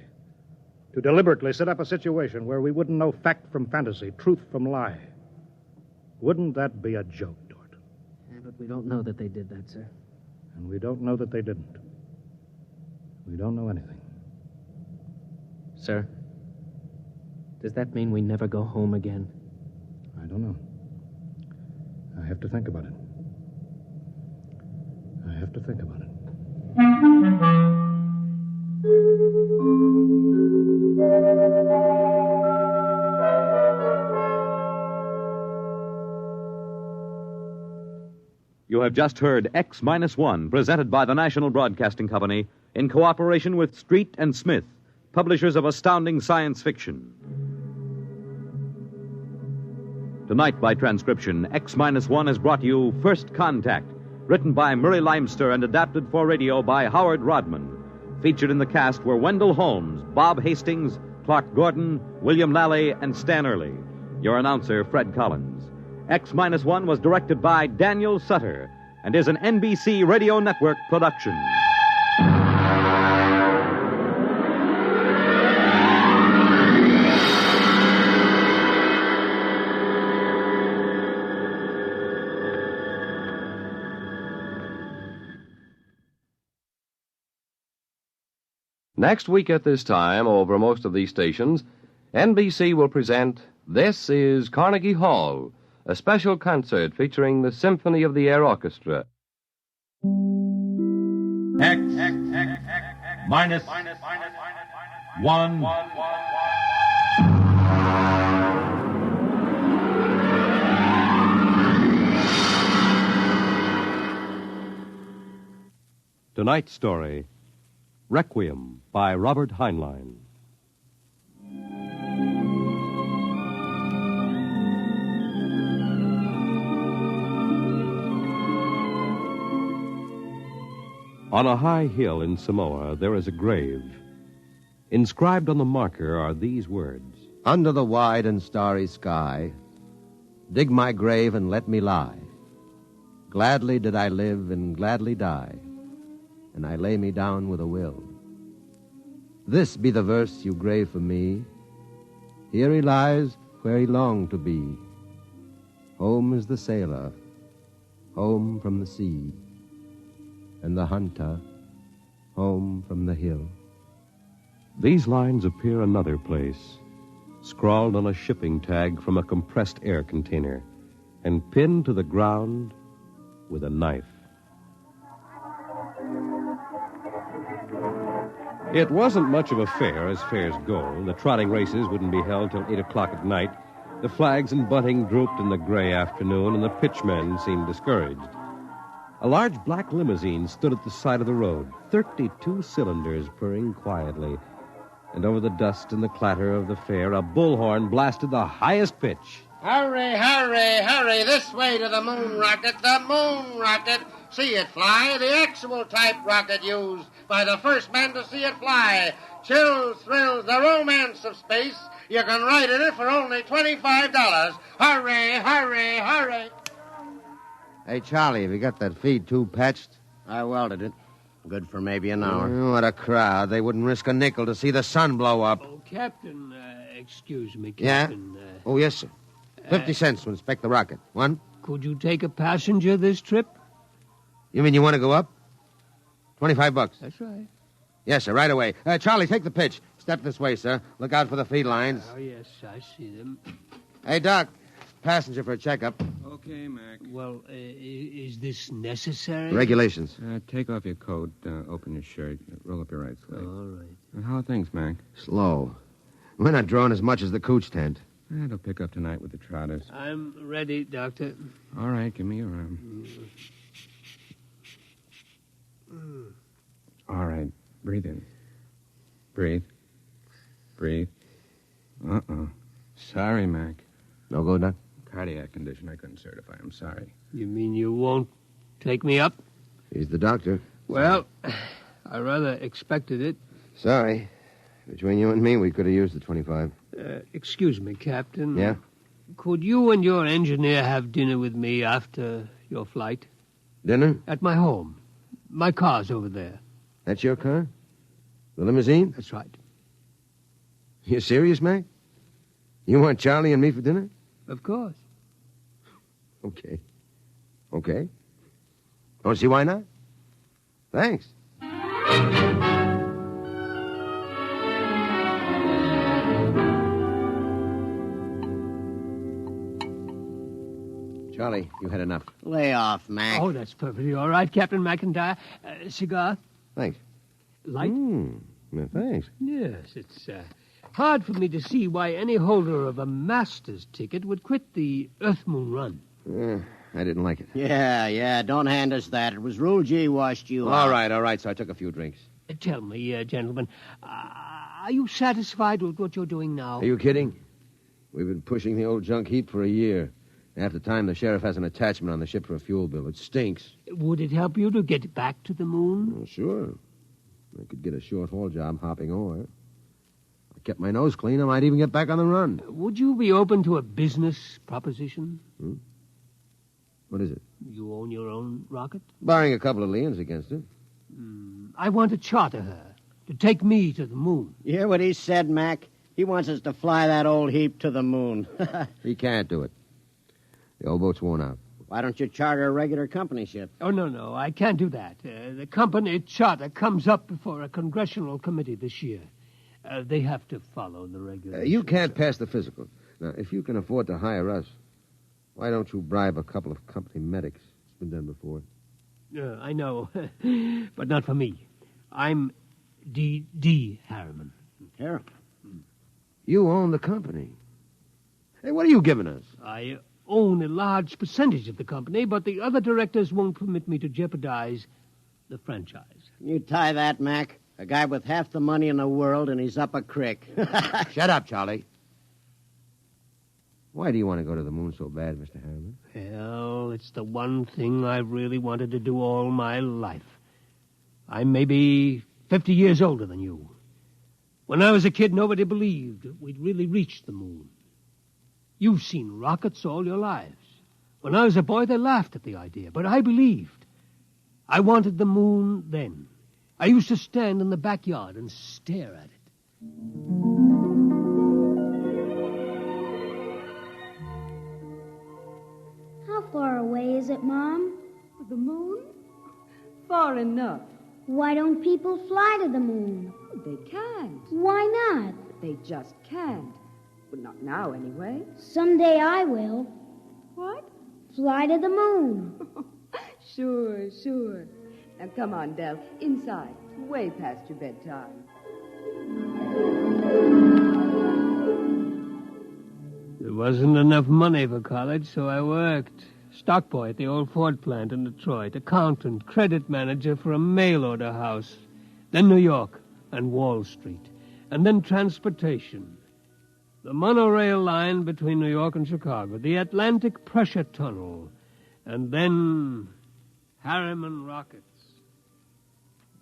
To deliberately set up a situation where we wouldn't know fact from fantasy, truth from lie. Wouldn't that be a joke, Dort? Yeah, but we don't know that they did that, sir. And we don't know that they didn't. We don't know anything. Sir, does that mean we never go home again? I don't know. I have to think about it. I have to think about it. You have just heard X-1, presented by the National Broadcasting Company in cooperation with Street and Smith, publishers of astounding science fiction. Tonight, by transcription, X-1 has brought you First Contact, written by Murray Leinster and adapted for radio by Howard Rodman. Featured in the cast were Wendell Holmes, Bob Hastings, Clark Gordon, William Lally, and Stan Early. Your announcer, Fred Collins. X-1 was directed by Daniel Sutter and is an NBC Radio Network production. Next week at this time, over most of these stations, NBC will present This is Carnegie Hall, a special concert featuring the Symphony of the Air Orchestra. X minus 1. Tonight's story, Requiem by Robert Heinlein. On a high hill in Samoa, there is a grave. Inscribed on the marker are these words: Under the wide and starry sky, dig my grave and let me lie. Gladly did I live and gladly die, and I lay me down with a will. This be the verse you grave for me. Here he lies where he longed to be. Home is the sailor, home from the sea, and the hunter, home from the hill. These lines appear another place, scrawled on a shipping tag from a compressed air container, and pinned to the ground with a knife. It wasn't much of a fair, as fairs go. The trotting races wouldn't be held till 8 o'clock at night. The flags and bunting drooped in the gray afternoon, and the pitchmen seemed discouraged. A large black limousine stood at the side of the road, 32 cylinders purring quietly. And over the dust and the clatter of the fair, a bullhorn blasted the highest pitch. Hurry, hurry, hurry, this way to the moon rocket, the moon rocket. See it fly, the actual type rocket used by the first man to see it fly. Chills, thrills, the romance of space. You can ride in it for only $25. Hurry, hurry, hurry. Hey, Charlie, have you got that feed tube patched? I welded it. Good for maybe an hour. What a crowd. They wouldn't risk a nickel to see the sun blow up. Oh, Captain, excuse me, Yeah? Captain. Oh, yes, sir. 50 cents to inspect the rocket. One? Could you take a passenger this trip? You mean you want to go up? $25. That's right. Yes, sir, right away. Charlie, take the pitch. Step this way, sir. Look out for the feed lines. Oh, yes, I see them. Hey, Doc. Passenger for a checkup. Okay, Mac. Well, is this necessary? Regulations. Take off your coat, open your shirt, roll up your right sleeve. All right. How are things, Mac? Slow. We're not drawing as much as the cooch tent. It'll pick up tonight with the trotters. I'm ready, Doctor. All right, give me your arm. All right, breathe in. Breathe. Breathe. Uh-oh. Sorry, Mac. No go, Doc? Cardiac condition I couldn't certify. I'm sorry. You mean you won't take me up? He's the doctor. Well, I rather expected it. Sorry. Between you and me, we could have used the 25. Excuse me, Captain. Yeah? Could you and your engineer have dinner with me after your flight? Dinner? At my home. My car's over there. That's your car? The limousine? That's right. You serious, Mac? You want Charlie and me for dinner? Of course. Okay. Okay. Don't see why not. Thanks. Charlie, you had enough. Lay off, Mac. Oh, that's perfectly all right, Captain McIntyre. Cigar? Thanks. Light? Well, thanks. Yes, it's hard for me to see why any holder of a master's ticket would quit the Earth-Moon run. I didn't like it. Yeah, don't hand us that. It was Rule G washed you out. All right, so I took a few drinks. Tell me, gentlemen, are you satisfied with what you're doing now? Are you kidding? We've been pushing the old junk heap for a year. Half the time, the sheriff has an attachment on the ship for a fuel bill. It stinks. Would it help you to get back to the moon? Well, sure. I could get a short-haul job hopping ore. I kept my nose clean. I might even get back on the run. Would you be open to a business proposition? What is it? You own your own rocket? Barring a couple of liens against it. I want to charter her to take me to the moon. You hear what he said, Mac? He wants us to fly that old heap to the moon. He can't do it. The old boat's worn out. Why don't you charter a regular company ship? Oh, no, I can't do that. The company charter comes up before a congressional committee this year. They have to follow the regulations. You can't pass the physical. Now, if you can afford to hire us, why don't you bribe a couple of company medics? It's been done before. I know, but not for me. I'm D. Harriman. Harriman? You own the company. Hey, what are you giving us? I own a large percentage of the company, but the other directors won't permit me to jeopardize the franchise. You tie that, Mac. A guy with half the money in the world, and he's up a creek. Shut up, Charlie. Why do you want to go to the moon so bad, Mr. Harriman? Well, it's the one thing I've really wanted to do all my life. I'm maybe 50 years older than you. When I was a kid, nobody believed we'd really reached the moon. You've seen rockets all your lives. When I was a boy, they laughed at the idea, but I believed. I wanted the moon then, I used to stand in the backyard and stare at it. How far away is it, Mom? The moon? Far enough. Why don't people fly to the moon? They can't. Why not? They just can't. But not now, anyway. Someday I will. What? Fly to the moon. Sure. Now, come on, Del. Inside. It's way past your bedtime. There wasn't enough money for college, so I worked. Stock boy at the old Ford plant in Detroit, accountant, credit manager for a mail order house, then New York and Wall Street, and then transportation. The monorail line between New York and Chicago, the Atlantic Pressure Tunnel, and then Harriman rockets.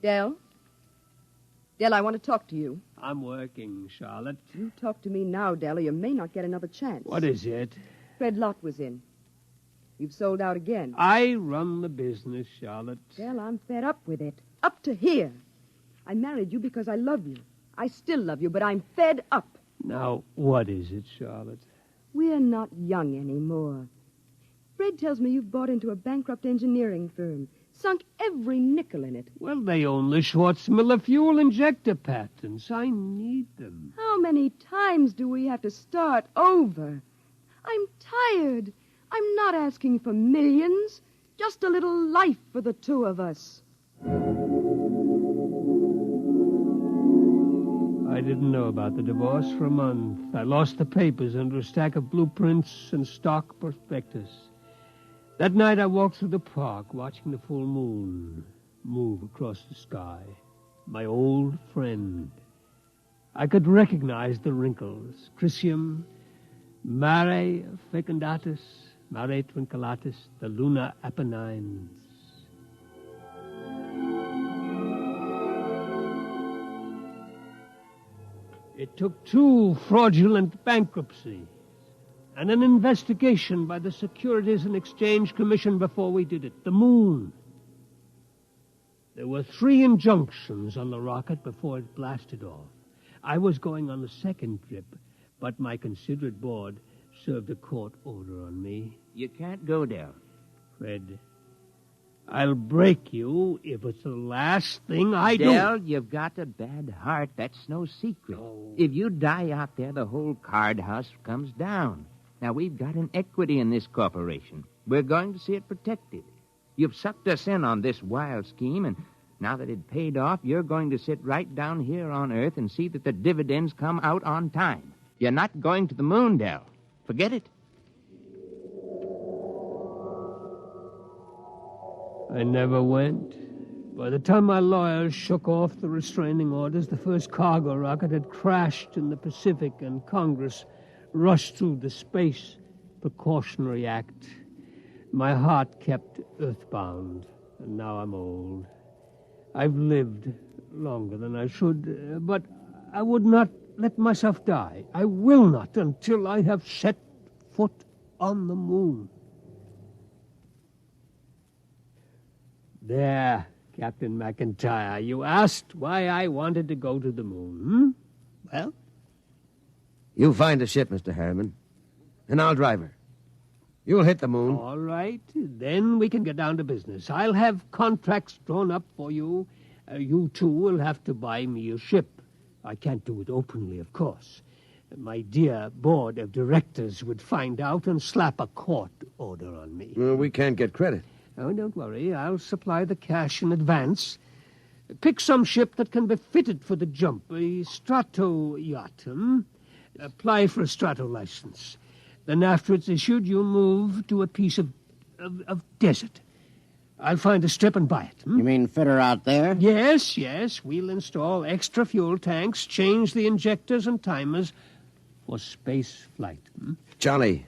Del, I want to talk to you. I'm working, Charlotte. You talk to me now, Del, or you may not get another chance. What is it? Fred Lott was in. You've sold out again. I run the business, Charlotte. Del, I'm fed up with it. Up to here. I married you because I love you. I still love you, but I'm fed up. Now, what is it, Charlotte? We're not young anymore. Fred tells me you've bought into a bankrupt engineering firm, sunk every nickel in it. Well, they own the Schwarzmiller fuel injector patents. I need them. How many times do we have to start over? I'm tired. I'm not asking for millions. Just a little life for the two of us. I didn't know about the divorce for a month. I lost the papers under a stack of blueprints and stock prospectus. That night I walked through the park, watching the full moon move across the sky. My old friend. I could recognize the wrinkles. Chrysium, Mare fecundatus, Mare twinkulatus, the lunar Apennines. It took 2 fraudulent bankruptcies and an investigation by the Securities and Exchange Commission before we did it. The moon. There were 3 injunctions on the rocket before it blasted off. I was going on the second trip, but my considerate board served a court order on me. You can't go there. Fred, I'll break you if it's the last thing I do. Del, you've got a bad heart. That's no secret. Oh. If you die out there, the whole card house comes down. Now, we've got an equity in this corporation. We're going to see it protected. You've sucked us in on this wild scheme, and now that it paid off, you're going to sit right down here on Earth and see that the dividends come out on time. You're not going to the moon, Del. Forget it. I never went. By the time my lawyers shook off the restraining orders, the first cargo rocket had crashed in the Pacific, and Congress rushed through the Space Precautionary Act. My heart kept earthbound, and now I'm old. I've lived longer than I should, but I would not let myself die. I will not until I have set foot on the moon. There, Captain McIntyre, you asked why I wanted to go to the moon, Well? You find a ship, Mr. Harriman, and I'll drive her. You'll hit the moon. All right, then we can get down to business. I'll have contracts drawn up for you. You, too, will have to buy me a ship. I can't do it openly, of course. My dear board of directors would find out and slap a court order on me. Well, we can't get credit. Oh, don't worry. I'll supply the cash in advance. Pick some ship that can be fitted for the jump. A strato yacht, Apply for a strato license. Then after it's issued, you'll move to a piece of desert. I'll find a strip and buy it. You mean fit her out there? Yes. We'll install extra fuel tanks, change the injectors and timers for space flight. Charlie,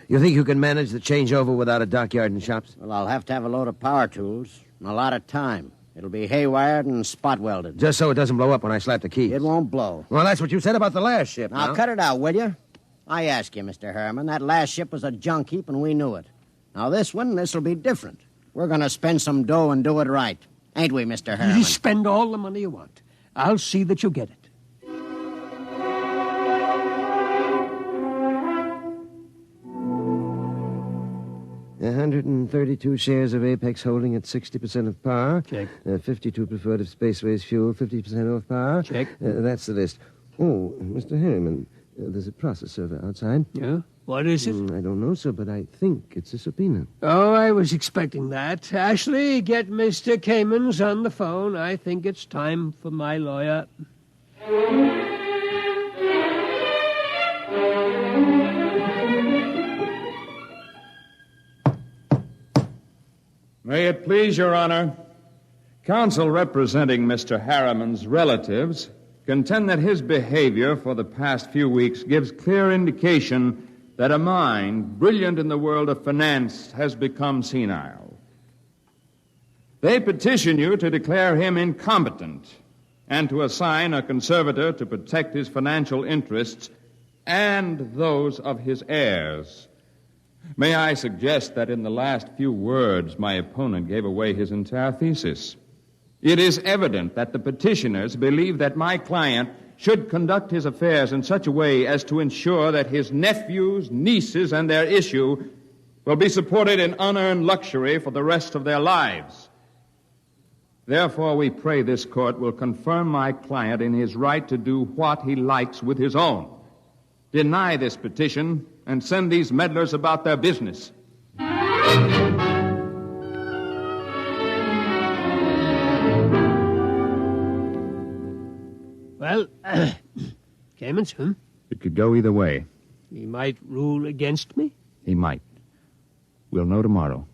you think you can manage the changeover without a dockyard and shops? Well, I'll have to have a load of power tools and a lot of time. It'll be haywired and spot welded. Just so it doesn't blow up when I slap the keys. It won't blow. Well, that's what you said about the last ship. Now, cut it out, will you? I ask you, Mr. Harriman, that last ship was a junk heap and we knew it. Now, this'll be different. We're going to spend some dough and do it right. Ain't we, Mr. Harriman? You spend all the money you want. I'll see that you get it. 132 shares of Apex Holding at 60% of par. Check. 52 preferred of Spaceways Fuel, 50% off par. Check. That's the list. Oh, Mr. Harriman, there's a process server outside. Yeah? What is it? I don't know, sir, but I think it's a subpoena. Oh, I was expecting that. Ashley, get Mr. Kamens on the phone. I think it's time for my lawyer. May it please Your Honor, counsel representing Mr. Harriman's relatives contend that his behavior for the past few weeks gives clear indication that a mind brilliant in the world of finance has become senile. They petition you to declare him incompetent and to assign a conservator to protect his financial interests and those of his heirs. May I suggest that in the last few words, my opponent gave away his entire thesis. It is evident that the petitioners believe that my client should conduct his affairs in such a way as to ensure that his nephews, nieces, and their issue will be supported in unearned luxury for the rest of their lives. Therefore, we pray this court will confirm my client in his right to do what he likes with his own. Deny this petition and send these meddlers about their business. Well, Kamens, It could go either way. He might rule against me? He might. We'll know tomorrow.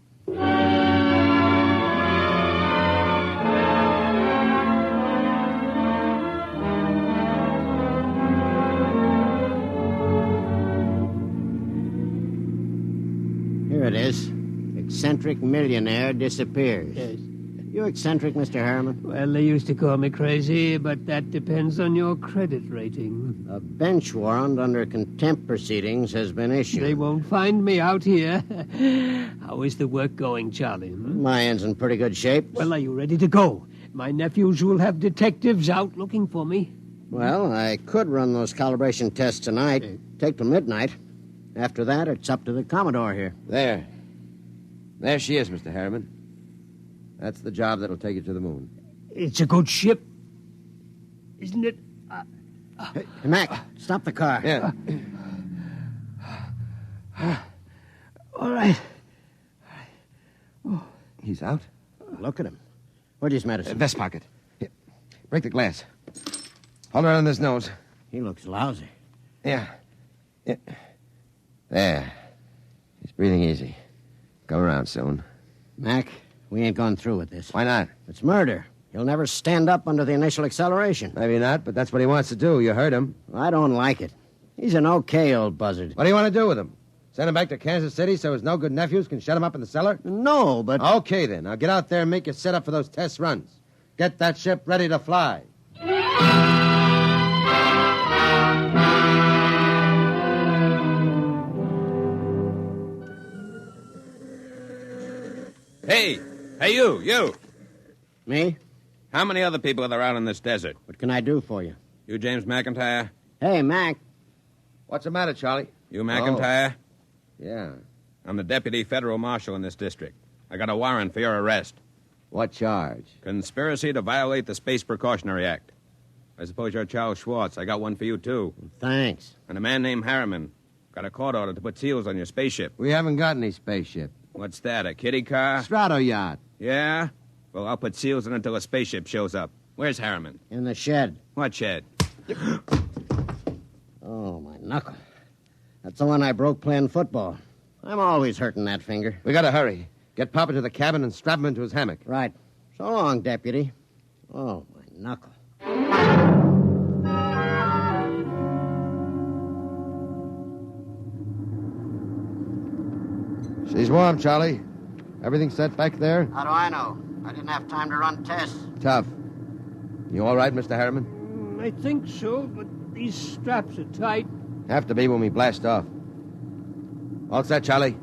Here it is. Eccentric millionaire disappears. Yes. You eccentric, Mr. Harriman? Well, they used to call me crazy, but that depends on your credit rating. A bench warrant under contempt proceedings has been issued. They won't find me out here. How is the work going, Charlie? My end's in pretty good shape. Well, are you ready to go? My nephews will have detectives out looking for me. Well, I could run those calibration tests tonight. Take till midnight. After that, it's up to the Commodore here. There. There she is, Mr. Harriman. That's the job that'll take you to the moon. It's a good ship, isn't it? Hey, Mac, stop the car. Yeah. All right. Oh. He's out? Look at him. Where's his medicine? Vest pocket. Here. Break the glass. Hold it on his nose. He looks lousy. Yeah. There. He's breathing easy. Come around soon. Mac, we ain't gone through with this. Why not? It's murder. He'll never stand up under the initial acceleration. Maybe not, but that's what he wants to do. You heard him. I don't like it. He's an okay old buzzard. What do you want to do with him? Send him back to Kansas City so his no-good nephews can shut him up in the cellar? No, but... Okay, then. Now get out there and make your setup for those test runs. Get that ship ready to fly. Hey, you. Me? How many other people are there out in this desert? What can I do for you? You James McIntyre? Hey, Mac. What's the matter, Charlie? You McIntyre? Oh. Yeah. I'm the deputy federal marshal in this district. I got a warrant for your arrest. What charge? Conspiracy to violate the Space Precautionary Act. I suppose you're Charles Schwartz. I got one for you, too. Thanks. And a man named Harriman. Got a court order to put seals on your spaceship. We haven't got any spaceship. What's that, a kiddie car? Strato yacht. Yeah? Well, I'll put seals on it until a spaceship shows up. Where's Harriman? In the shed. What shed? Oh, my knuckle. That's the one I broke playing football. I'm always hurting that finger. We gotta hurry. Get Papa to the cabin and strap him into his hammock. Right. So long, Deputy. Oh, my knuckle. She's warm, Charlie. Everything set back there? How do I know? I didn't have time to run tests. Tough. You all right, Mr. Harriman? I think so, but these straps are tight. Have to be when we blast off. All set, Charlie.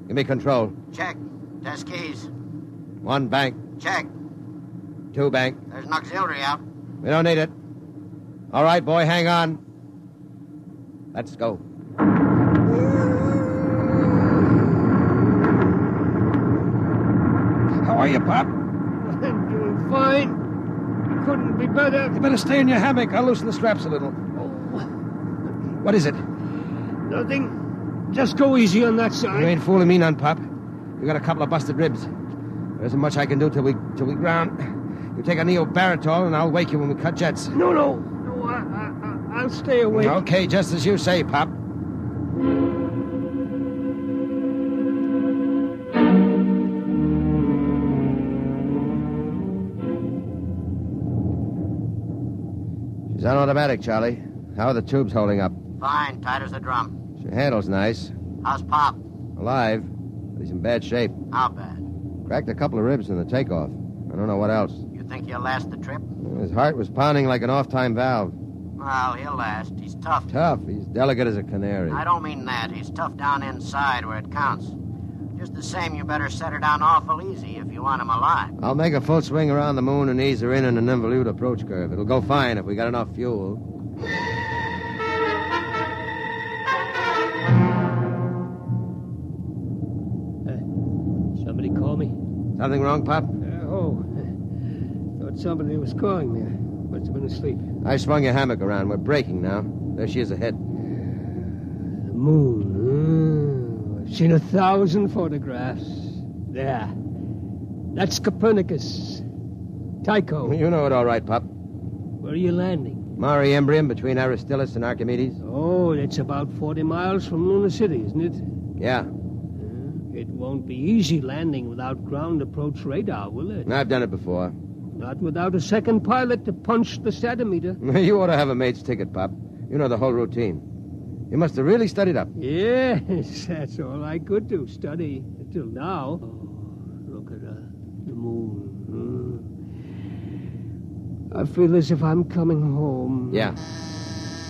Give me control. Check. Test keys. One bank. Check. Tube bank. There's an auxiliary out. We don't need it. All right, boy, hang on. Let's go. How are you, Pop? I'm doing fine. Couldn't be better. You better stay in your hammock. I'll loosen the straps a little. What is it? Nothing. Just go easy on that side. You ain't fooling me none, Pop. You got a couple of busted ribs. There isn't much I can do till we ground. You take a neobaritol and I'll wake you when we cut jets. No, I'll stay awake. Okay, just as you say, Pop. She's on automatic, Charlie. How are the tubes holding up? Fine, tight as a drum. She handles nice. How's Pop? Alive, but he's in bad shape. How bad? Cracked a couple of ribs in the takeoff. I don't know what else. You think he'll last the trip? His heart was pounding like an off-time valve. Well, he'll last. He's tough. Tough. He's delicate as a canary. I don't mean that. He's tough down inside where it counts. Just the same, you better set her down awful easy if you want him alive. I'll make a full swing around the moon and ease her in an involute approach curve. It'll go fine if we got enough fuel. Somebody call me? Something wrong, Pop? Thought somebody was calling me. Must have been asleep. I swung your hammock around. We're breaking now. There she is ahead. The moon. I've seen 1,000 photographs. There. That's Copernicus. Tycho. You know it all right, Pop. Where are you landing? Mare Imbrium between Aristillus and Archimedes. Oh, that's about 40 miles from Luna City, isn't it? Yeah. It won't be easy landing without ground approach radar, will it? I've done it before. Not without a second pilot to punch the stadimeter. You ought to have a mate's ticket, Pop. You know the whole routine. You must have really studied up. Yes, that's all I could do, study, until now. Oh, look at the moon. I feel as if I'm coming home. Yeah.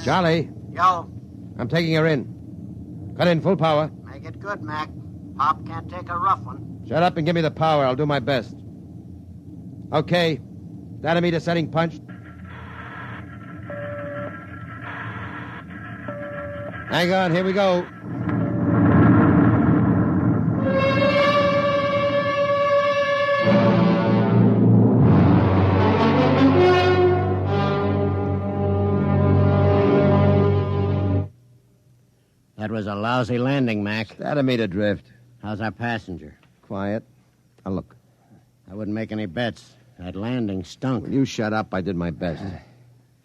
Charlie. Yo. I'm taking her in. Cut in full power. Make it good, Mac. Pop can't take a rough one. Shut up and give me the power. I'll do my best. Okay. Stadimeter setting punched. Hang on, here we go. That was a lousy landing, Mac. Stadimeter drift. How's our passenger? Quiet. Now look. I wouldn't make any bets. That landing stunk. Will you shut up? I did my best.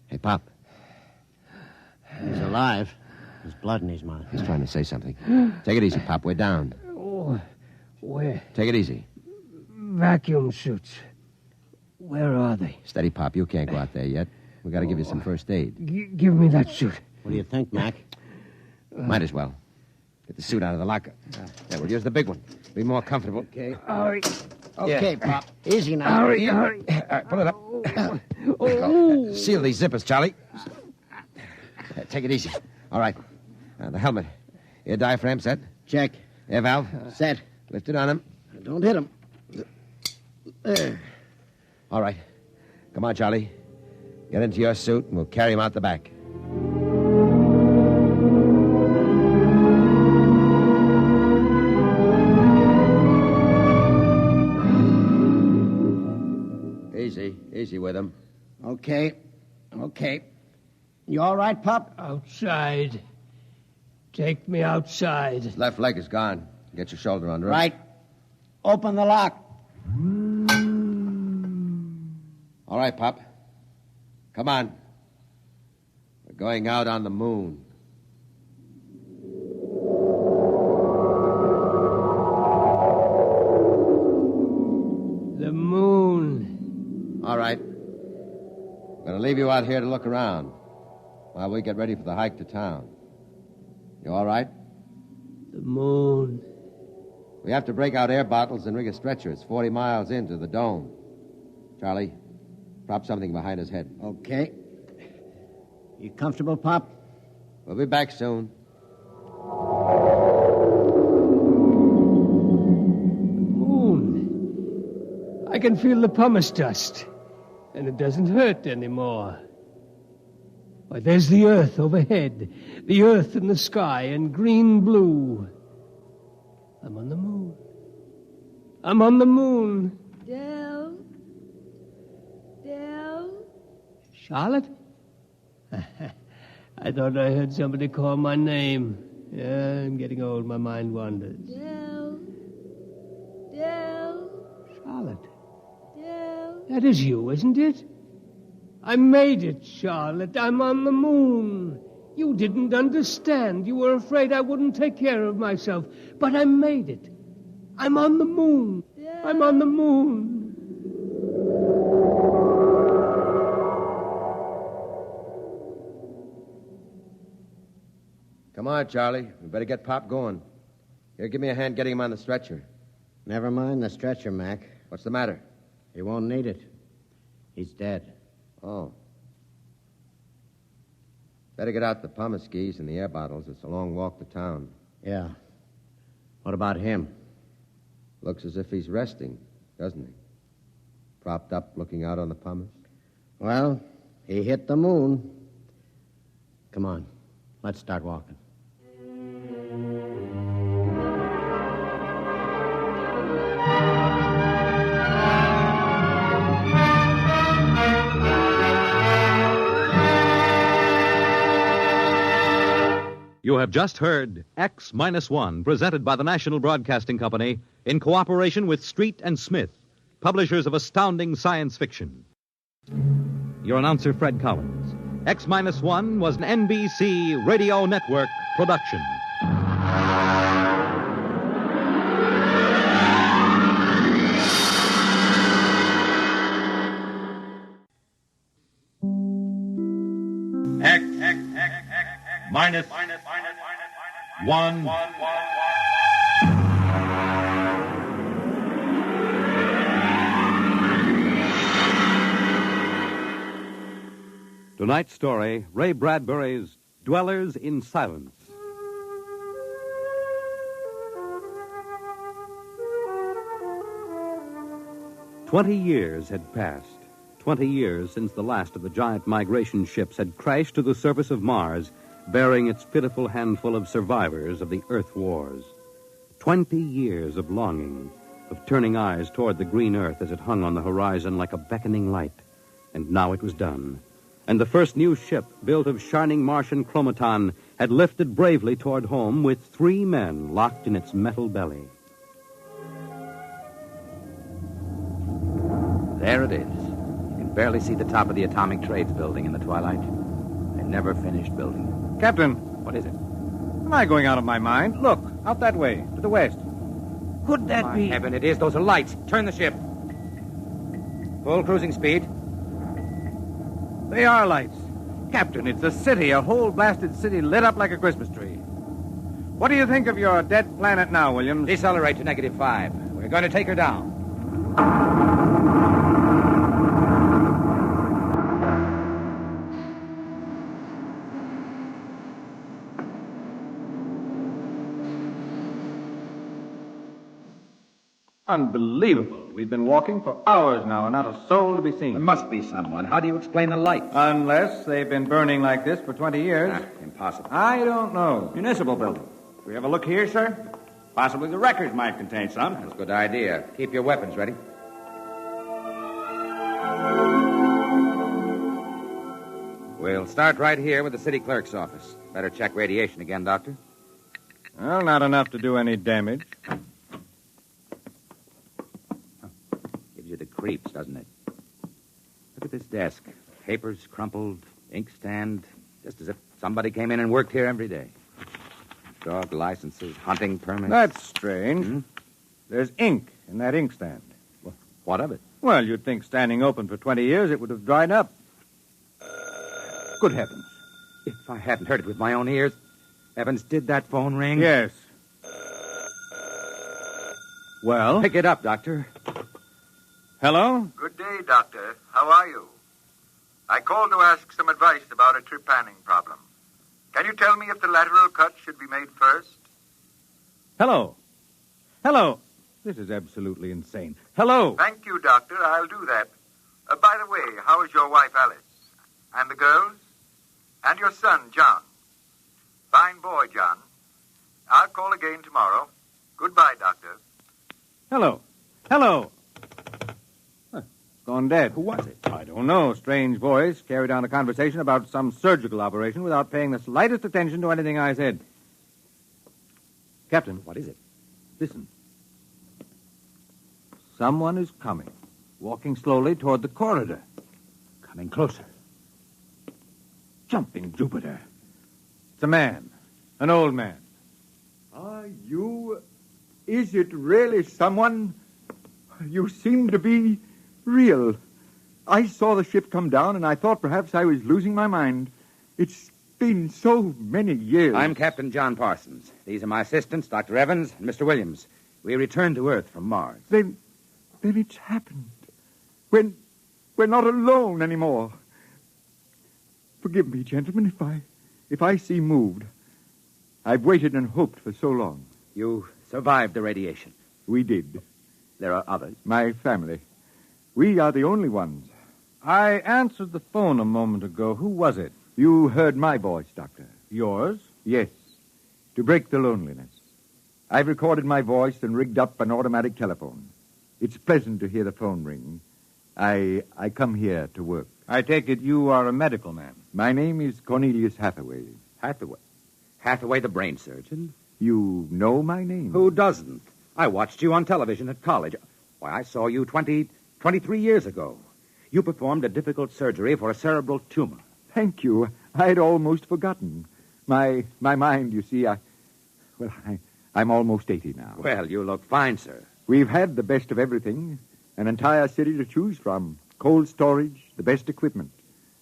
Hey, Pop. He's alive. There's blood in his mouth. He's trying to say something. Take it easy, Pop. We're down. Oh, where? Take it easy. Vacuum suits. Where are they? Steady, Pop. You can't go out there yet. We got to give you some first aid. Give me that suit. What do you think, Mac? Might as well. Get the suit out of the locker. Yeah, we'll use the big one. Be more comfortable. Okay. Hurry. Okay, Pop. Easy now. Hurry. All right, pull it up. Seal these zippers, Charlie. Take it easy. All right. The helmet. Air diaphragm set. Check. Air valve. Set. Lift it on him. Don't hit him. There. All right. Come on, Charlie. Get into your suit, and we'll carry him out the back. Easy with him. Okay. You all right, Pop? Outside. Take me outside. His left leg is gone. Get your shoulder under him. Right. Open the lock. All right, Pop. Come on. We're going out on the moon. The moon. All right. I'm going to leave you out here to look around while we get ready for the hike to town. You all right? The moon. We have to break out air bottles and rig a stretcher. It's 40 miles into the dome. Charlie, prop something behind his head. Okay. You comfortable, Pop? We'll be back soon. I can feel the pumice dust. And it doesn't hurt anymore. Why, there's the earth overhead, the earth in the sky and green blue. I'm on the moon. I'm on the moon. Del? Charlotte? I thought I heard somebody call my name. Yeah, I'm getting old. My mind wanders. Del? Charlotte. Del? That is you, isn't it? I made it, Charlotte. I'm on the moon. You didn't understand. You were afraid I wouldn't take care of myself. But I made it. I'm on the moon. I'm on the moon. Come on, Charlie. We better get Pop going. Here, give me a hand getting him on the stretcher. Never mind the stretcher, Mac. What's the matter? He won't need it. He's dead. Oh. Better get out the pumice skis and the air bottles. It's a long walk to town. Yeah. What about him? Looks as if he's resting, doesn't he? Propped up, looking out on the pumice. Well, he hit the moon. Come on. Let's start walking. You have just heard X-1, presented by the National Broadcasting Company in cooperation with Street and Smith, publishers of astounding science fiction. Your announcer, Fred Collins. X-1 was an NBC Radio Network production. Minus one. Tonight's story, Ray Bradbury's Dwellers in Silence. "20 years had passed. 20 years since the last of the giant migration ships had crashed to the surface of Mars, bearing its pitiful handful of survivors of the Earth Wars. 20 years of longing, of turning eyes toward the green Earth as it hung on the horizon like a beckoning light. And now it was done. And the first new ship, built of shining Martian chromaton, had lifted bravely toward home with 3 men locked in its metal belly. There it is. You can barely see the top of the Atomic Trades building in the twilight. They never finished building it. Captain. What is it? Am I going out of my mind? Look, out that way, to the west. Could that be? Heaven, it is. Those are lights. Turn the ship. Full cruising speed. They are lights. Captain, it's a city, a whole blasted city lit up like a Christmas tree. What do you think of your dead planet now, Williams? Decelerate to -5. We're going to take her down. Unbelievable. We've been walking for hours now and not a soul to be seen. There must be someone. How do you explain the lights? Unless they've been burning like this for 20 years. Impossible. I don't know. Municipal building. Can we have a look here, sir? Possibly the records might contain some. That's a good idea. Keep your weapons ready. We'll start right here with the city clerk's office. Better check radiation again, Doctor. Well, not enough to do any damage. Gives you the creeps, doesn't it? Look at this desk. Papers crumpled, inkstand, just as if somebody came in and worked here every day. Dog licenses, hunting permits. That's strange. There's ink in that inkstand. Well, what of it? Well, you'd think standing open for 20 years it would have dried up. Good heavens. If I hadn't heard it with my own ears. Evans, did that phone ring? Yes. Well? Pick it up, Doctor. Hello? Good day, Doctor. How are you? I called to ask some advice about a trepanning problem. Can you tell me if the lateral cut should be made first? Hello. Hello. This is absolutely insane. Hello. Thank you, Doctor. I'll do that. By the way, how is your wife, Alice? And the girls? And your son, John? Fine boy, John. I'll call again tomorrow. Goodbye, Doctor. Hello. Hello. Huh, gone dead. Who was it? I don't know. Strange voice carried on a conversation about some surgical operation without paying the slightest attention to anything I said. Captain. What is it? Listen. Someone is coming, walking slowly toward the corridor. Coming closer. Jumping Jupiter. It's a man. An old man. Are you... Is it really someone? You seem to be real. I saw the ship come down, and I thought perhaps I was losing my mind. It's been so many years. I'm Captain John Parsons. These are my assistants, Dr. Evans and Mr. Williams. We returned to Earth from Mars. Then it's happened. We're not alone anymore. Forgive me, gentlemen, if I seem moved. I've waited and hoped for so long. You survived the radiation. We did. There are others. My family. We are the only ones. I answered the phone a moment ago. Who was it? You heard my voice, Doctor. Yours? Yes. To break the loneliness. I've recorded my voice and rigged up an automatic telephone. It's pleasant to hear the phone ring. I come here to work. I take it you are a medical man. My name is Cornelius Hathaway. Hathaway? Hathaway, the brain surgeon? You know my name? Who doesn't? I watched you on television at college. Why, I saw you 23 years ago. You performed a difficult surgery for a cerebral tumor. Thank you. I'd almost forgotten. My mind, you see, I'm almost 80 now. Well, you look fine, sir. We've had the best of everything. An entire city to choose from. Cold storage, the best equipment.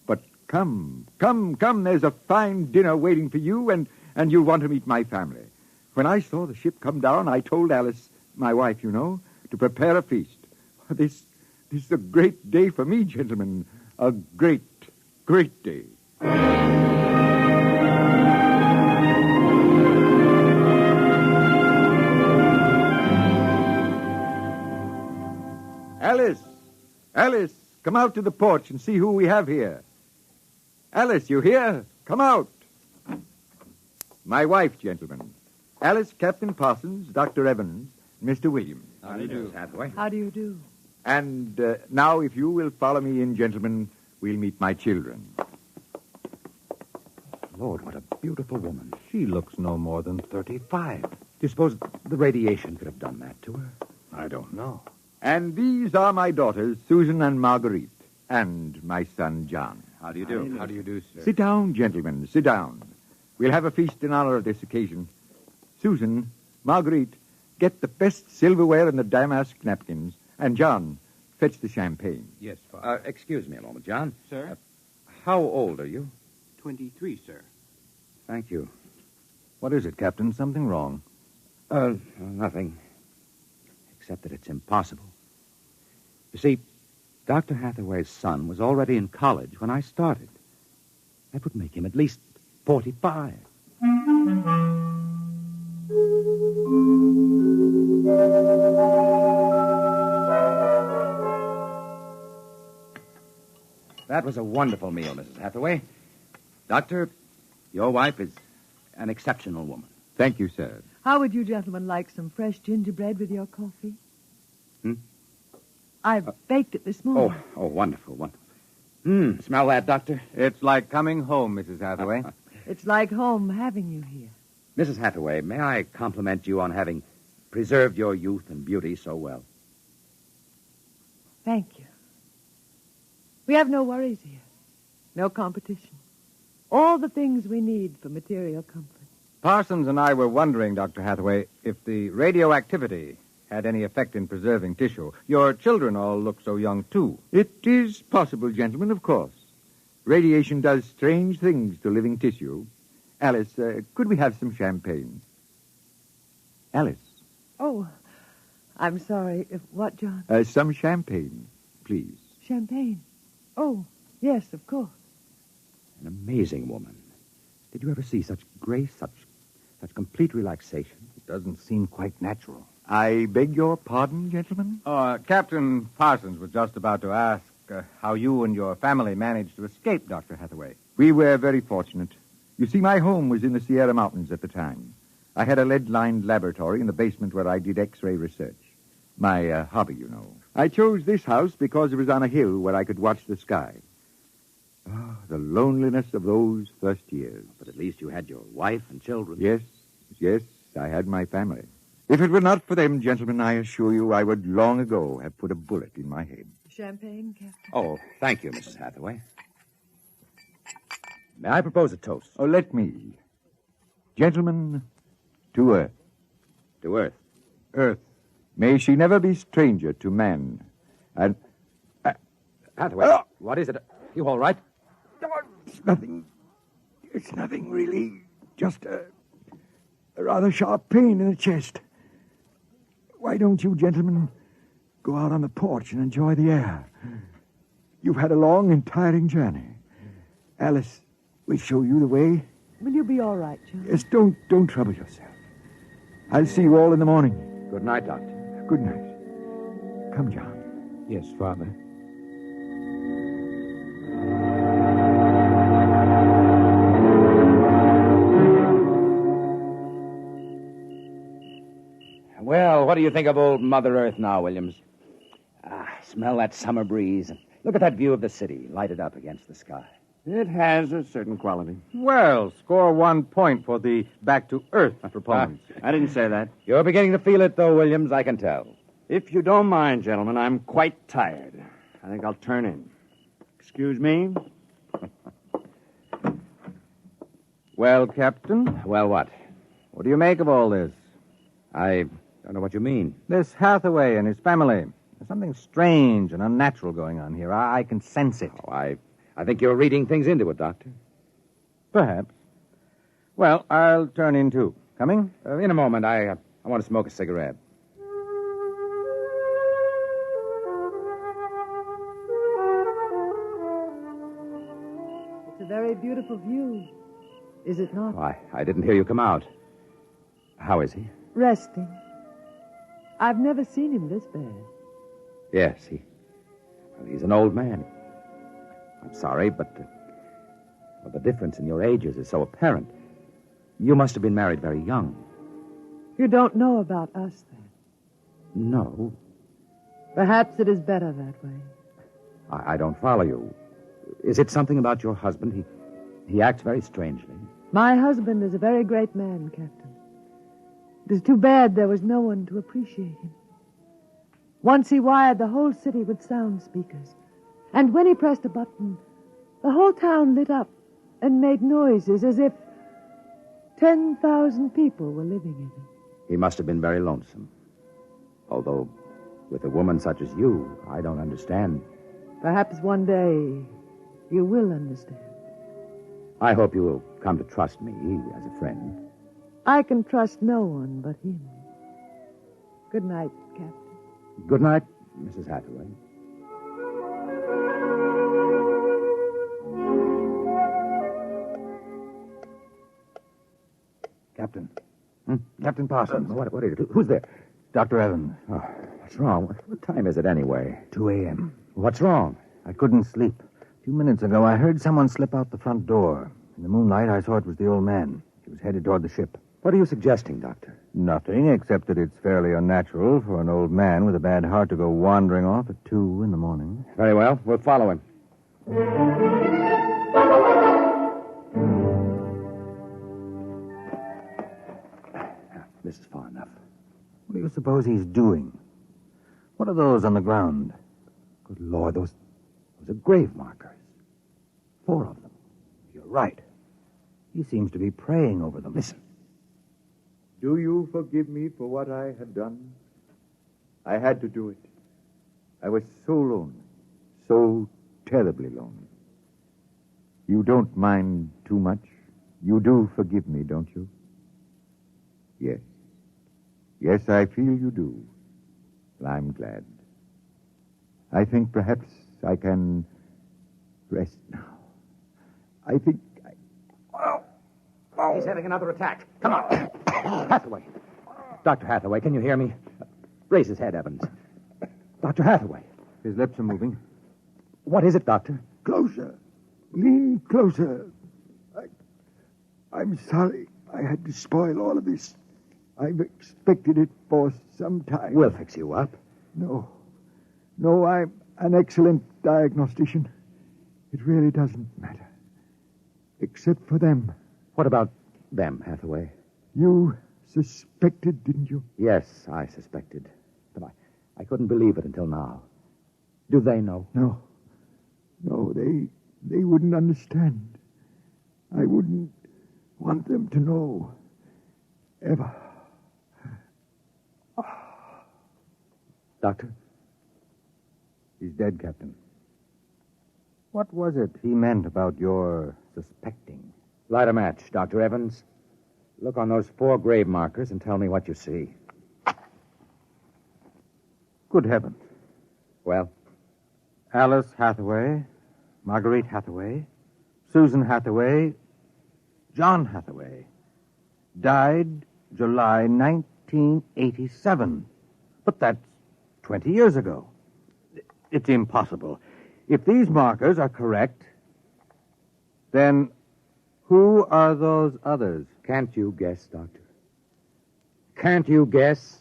But come. There's a fine dinner waiting for you, and you'll want to meet my family. When I saw the ship come down, I told Alice, my wife, you know, to prepare a feast. This is a great day for me, gentlemen. A great day. Alice, come out to the porch and see who we have here. Alice, you here? Come out. My wife, gentlemen. Alice, Captain Parsons, Dr. Evans, Mr. Williams. How do you do, Hathaway? How do you do? And now, if you will follow me in, gentlemen, we'll meet my children. Lord, what a beautiful woman. She looks no more than 35. Do you suppose the radiation could have done that to her? I don't know. And these are my daughters, Susan and Marguerite, and my son, John. How do you do? How do you do, sir? Sit down, gentlemen, sit down. We'll have a feast in honor of this occasion. Susan, Marguerite, get the best silverware and the damask napkins. And John, fetch the champagne. Yes, Father. Excuse me a moment, John. Sir? How old are you? 23, sir. Thank you. What is it, Captain? Something wrong? Nothing. Except that it's impossible. You see, Dr. Hathaway's son was already in college when I started. That would make him at least 45. That was a wonderful meal, Mrs. Hathaway. Doctor, your wife is an exceptional woman. Thank you, sir. How would you gentlemen like some fresh gingerbread with your coffee? I've baked it this morning. Oh, wonderful. Smell that, Doctor? It's like coming home, Mrs. Hathaway. It's like home having you here. Mrs. Hathaway, may I compliment you on having preserved your youth and beauty so well? Thank you. We have no worries here. No competition. All the things we need for material comfort. Parsons and I were wondering, Dr. Hathaway, if the radioactivity had any effect in preserving tissue. Your children all look so young, too. It is possible, gentlemen, of course. Radiation does strange things to living tissue. Alice, could we have some champagne? Alice. Oh, I'm sorry. What, John? Some champagne, please. Champagne? Oh, yes, of course. An amazing woman. Did you ever see such grace, such complete relaxation? It doesn't seem quite natural. I beg your pardon, gentlemen? Captain Parsons was just about to ask how you and your family managed to escape, Dr. Hathaway. We were very fortunate. You see, my home was in the Sierra Mountains at the time. I had a lead-lined laboratory in the basement where I did X-ray research. My hobby, you know. I chose this house because it was on a hill where I could watch the sky. Oh, the loneliness of those first years. But at least you had your wife and children. Yes, I had my family. If it were not for them, gentlemen, I assure you I would long ago have put a bullet in my head. Champagne, Captain? Oh, thank you, Mrs. Hathaway. May I propose a toast? Oh, let me. Gentlemen, to Earth. To Earth? Earth. May she never be stranger to man. And... Hathaway, what is it? You all right? It's nothing. It's nothing, really. Just a rather sharp pain in the chest. Why don't you gentlemen go out on the porch and enjoy the air? You've had a long and tiring journey. Alice, we'll show you the way. Will you be all right, John? Yes, don't trouble yourself. I'll see you all in the morning. Good night, Doctor. Good night. Come, John. Yes, Father. Well, what do you think of old Mother Earth now, Williams? Smell that summer breeze. And look at that view of the city, lighted up against the sky. It has a certain quality. Well, score 1 point for the back-to-earth proponents. I didn't say that. You're beginning to feel it, though, Williams, I can tell. If you don't mind, gentlemen, I'm quite tired. I think I'll turn in. Excuse me? Well, Captain? Well, what? What do you make of all this? I don't know what you mean. This Hathaway and his family. There's something strange and unnatural going on here. I can sense it. Oh, I think you're reading things into it, Doctor. Perhaps. Well, I'll turn in, too. Coming? In a moment. I want to smoke a cigarette. It's a very beautiful view, is it not? Oh, I didn't hear you come out. How is he? Resting. I've never seen him this bad. Yes, he's an old man. I'm sorry, but the difference in your ages is so apparent. You must have been married very young. You don't know about us, then? No. Perhaps it is better that way. I don't follow you. Is it something about your husband? He acts very strangely. My husband is a very great man, Captain. It is too bad there was no one to appreciate him. Once he wired the whole city with sound speakers. And when he pressed a button, the whole town lit up and made noises as if 10,000 people were living in it. He must have been very lonesome. Although, with a woman such as you, I don't understand. Perhaps one day you will understand. I hope you will come to trust me as a friend. I can trust no one but him. Good night, Captain. Good night, Mrs. Hathaway. Captain. Captain Parsons. What is it? Who's there? Dr. Evans. Oh, what's wrong? What time is it anyway? 2 a.m. What's wrong? I couldn't sleep. A few minutes ago, I heard someone slip out the front door. In the moonlight, I saw it was the old man. He was headed toward the ship. What are you suggesting, Doctor? Nothing, except that it's fairly unnatural for an old man with a bad heart to go wandering off at 2 in the morning. Very well. We'll follow him. This is far enough. What do you suppose he's doing? What are those on the ground? Good Lord, those are grave markers. 4 of them. You're right. He seems to be praying over them. Listen. Do you forgive me for what I had done? I had to do it. I was so lonely, so terribly lonely. You don't mind too much? You do forgive me, don't you? Yes. Yes, I feel you do. Well, I'm glad. I think perhaps I can rest now. I think He's having another attack. Come on. Hathaway. Dr. Hathaway, can you hear me? Raise his head, Evans. Dr. Hathaway. His lips are moving. What is it, Doctor? Closer. Lean closer. I'm sorry I had to spoil all of this. I've expected it for some time. We'll fix you up. No, I'm an excellent diagnostician. It really doesn't matter. Except for them. What about them, Hathaway? You suspected, didn't you? Yes, I suspected. But I couldn't believe it until now. Do they know? No, they wouldn't understand. I wouldn't want them to know. Ever. Doctor? He's dead, Captain. What was it he meant about your suspecting? Light a match, Dr. Evans. Look on those 4 grave markers and tell me what you see. Good heavens. Well? Alice Hathaway, Marguerite Hathaway, Susan Hathaway, John Hathaway. Died July 1987. But that's 20 years ago. It's impossible. If these markers are correct, then who are those others? Can't you guess, Doctor? Can't you guess?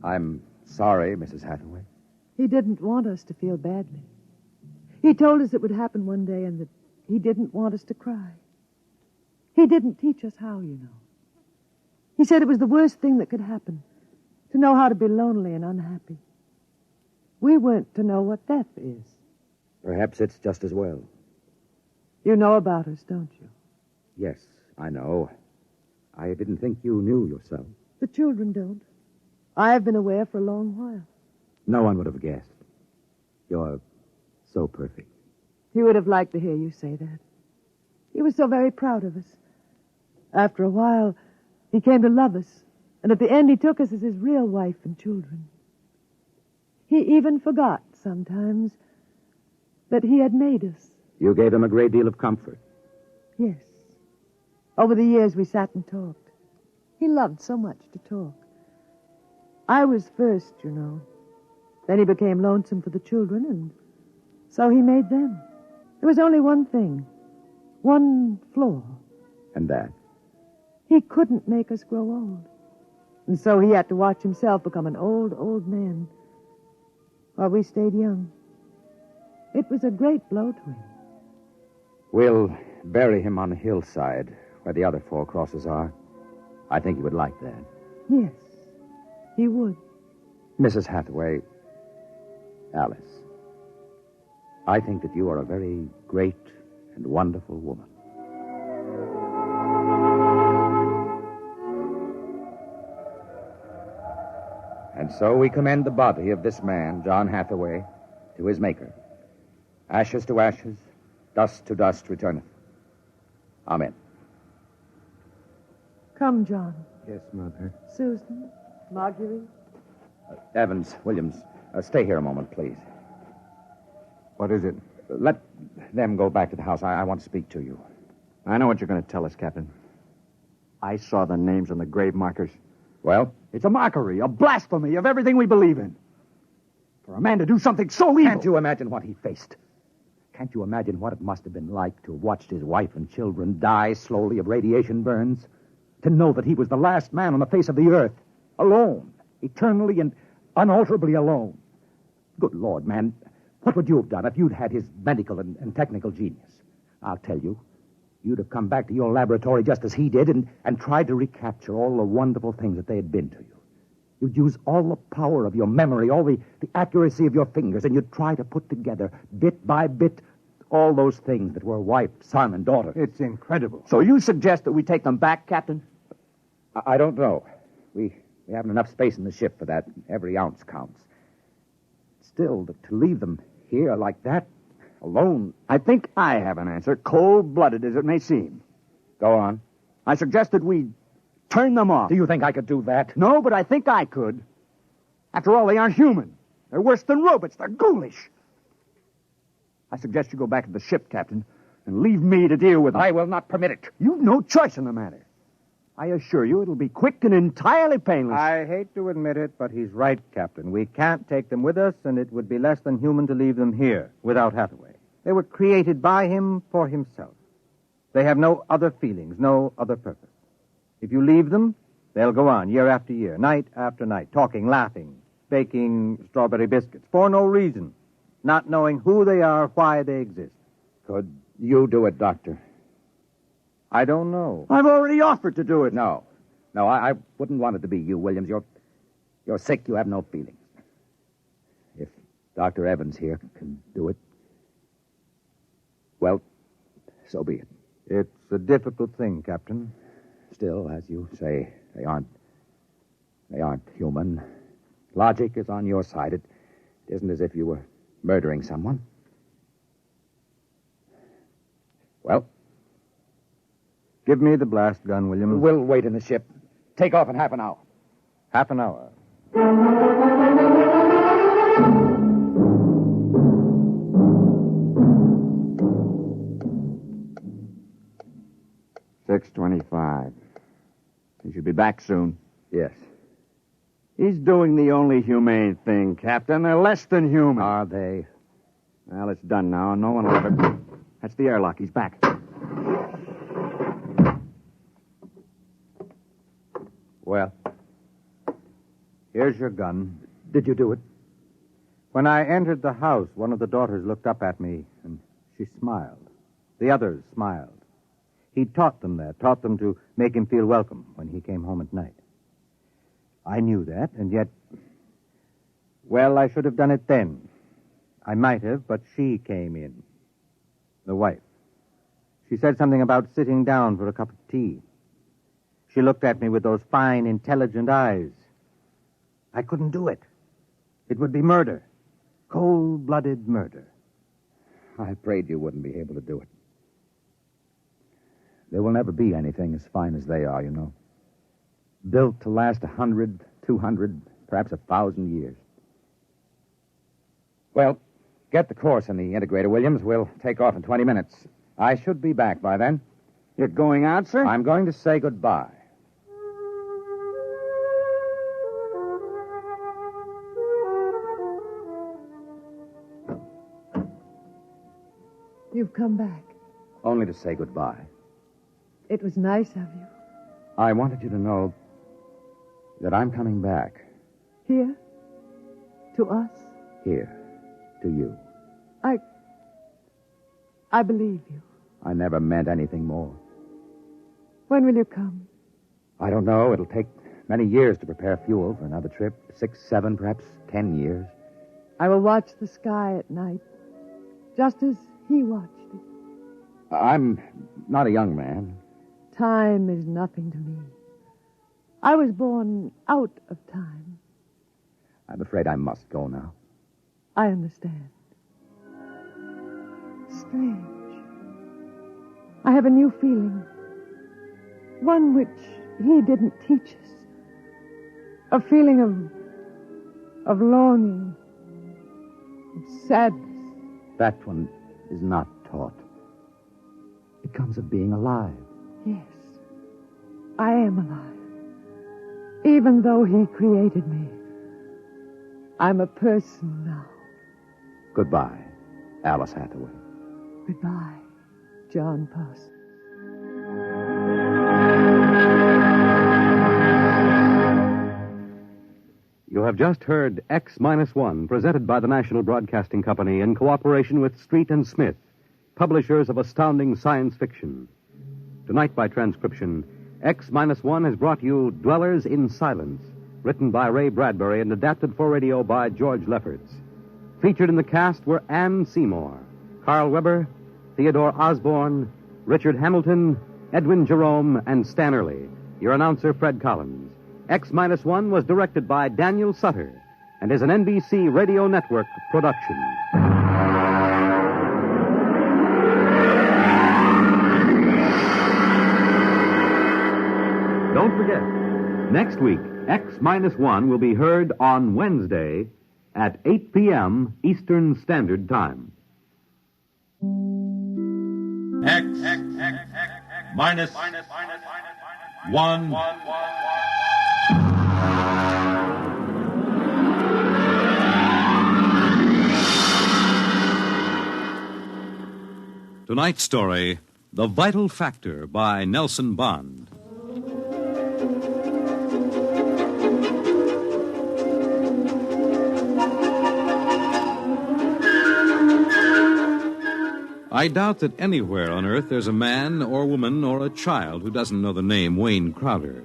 I'm sorry, Mrs. Hathaway. He didn't want us to feel badly. He told us it would happen one day and that he didn't want us to cry. He didn't teach us how, you know. He said it was the worst thing that could happen, to know how to be lonely and unhappy. We weren't to know what death is. Perhaps it's just as well. You know about us, don't you? Yes, I know. I didn't think you knew yourself. The children don't. I have been aware for a long while. No one would have guessed. You're so perfect. He would have liked to hear you say that. He was so very proud of us. After a while, he came to love us, and at the end he took us as his real wife and children. He even forgot sometimes that he had made us. You gave him a great deal of comfort. Yes. Over the years we sat and talked. He loved so much to talk. I was first, you know. Then he became lonesome for the children, and so he made them. There was only one thing. One flaw. And that? He couldn't make us grow old. And so he had to watch himself become an old, old man while we stayed young. It was a great blow to him. We'll bury him on the hillside where the other 4 crosses are. I think he would like that. Yes, he would. Mrs. Hathaway, Alice, I think that you are a very great and wonderful woman. And so we commend the body of this man, John Hathaway, to his Maker. Ashes to ashes, dust to dust returneth. Amen. Come, John. Yes, Mother. Susan, Marguerite. Evans, Williams, stay here a moment, please. What is it? Let them go back to the house. I want to speak to you. I know what you're going to tell us, Captain. I saw the names on the grave markers. Well? It's a mockery, a blasphemy of everything we believe in. For a man to do something so evil. Can't you imagine what he faced? Can't you imagine what it must have been like to have watched his wife and children die slowly of radiation burns? To know that he was the last man on the face of the earth, alone, eternally and unalterably alone. Good Lord, man, what would you have done if you'd had his medical and technical genius? I'll tell you, you'd have come back to your laboratory just as he did and tried to recapture all the wonderful things that they had been to you. You'd use all the power of your memory, all the accuracy of your fingers, and you'd try to put together, bit by bit, all those things that were wife, son, and daughter. It's incredible. So you suggest that we take them back, Captain? I don't know. We haven't enough space in the ship for that. Every ounce counts. Still, to leave them here like that, alone... I think I have an answer, cold-blooded as it may seem. Go on. I suggest that we turn them off. Do you think I could do that? No, but I think I could. After all, they aren't human. They're worse than robots. They're ghoulish. I suggest you go back to the ship, Captain, and leave me to deal with them. I will not permit it. You've no choice in the matter. I assure you it'll be quick and entirely painless. I hate to admit it, but he's right, Captain. We can't take them with us, and it would be less than human to leave them here without Hathaway. They were created by him for himself. They have no other feelings, no other purpose. If you leave them, they'll go on year after year, night after night, talking, laughing, baking strawberry biscuits for no reason, not knowing who they are, why they exist. Could you do it, Doctor? I don't know. I've already offered to do it. No, I wouldn't want it to be you, Williams. You're sick. You have no feelings. If Dr. Evans here can do it, well, so be it. It's a difficult thing, Captain. Still, as you say, they aren't human. Logic is on your side. It isn't as if you were murdering someone. Well, give me the blast gun, Williams. We'll wait in the ship. Take off in half an hour. Half an hour. 6:25. He should be back soon. Yes. He's doing the only humane thing, Captain. They're less than human. Are they? Well, it's done now. No one will ever... That's the airlock. He's back. Well, here's your gun. Did you do it? When I entered the house, one of the daughters looked up at me, and she smiled. The others smiled. He taught them that, taught them to make him feel welcome when he came home at night. I knew that, and yet... Well, I should have done it then. I might have, but she came in. The wife. She said something about sitting down for a cup of tea. She looked at me with those fine, intelligent eyes. I couldn't do it. It would be murder. Cold-blooded murder. I prayed you wouldn't be able to do it. There will never be anything as fine as they are, you know. Built to last 100, 200, perhaps 1,000 years. Well, get the course in the integrator, Williams. We'll take off in 20 minutes. I should be back by then. You're going out, sir? I'm going to say goodbye. You've come back. Only to say goodbye. It was nice of you. I wanted you to know that I'm coming back. Here? To us? Here. To you. I believe you. I never meant anything more. When will you come? I don't know. It'll take many years to prepare fuel for another trip. 6, 7, perhaps 10 years. I will watch the sky at night, just as he watched it. I'm not a young man. Time is nothing to me. I was born out of time. I'm afraid I must go now. I understand. Strange. I have a new feeling. One which he didn't teach us. A feeling of longing, of sadness. That one is not taught. It comes of being alive. Yes, I am alive. Even though he created me, I'm a person now. Goodbye, Alice Hathaway. Goodbye, John Parsons. You have just heard X-1, presented by the National Broadcasting Company in cooperation with Street and Smith, publishers of astounding science fiction. Tonight, by transcription, X-1 has brought you Dwellers in Silence, written by Ray Bradbury and adapted for radio by George Lefferts. Featured in the cast were Anne Seymour, Carl Weber, Theodore Osborne, Richard Hamilton, Edwin Jerome, and Stan Early. Your announcer, Fred Collins. X-1 was directed by Daniel Sutter and is an NBC Radio Network production. Don't forget, next week, X-1 will be heard on Wednesday at 8 p.m. Eastern Standard Time. X minus 1. Tonight's story, The Vital Factor by Nelson Bond. I doubt that anywhere on Earth there's a man or woman or a child who doesn't know the name Wayne Crowder.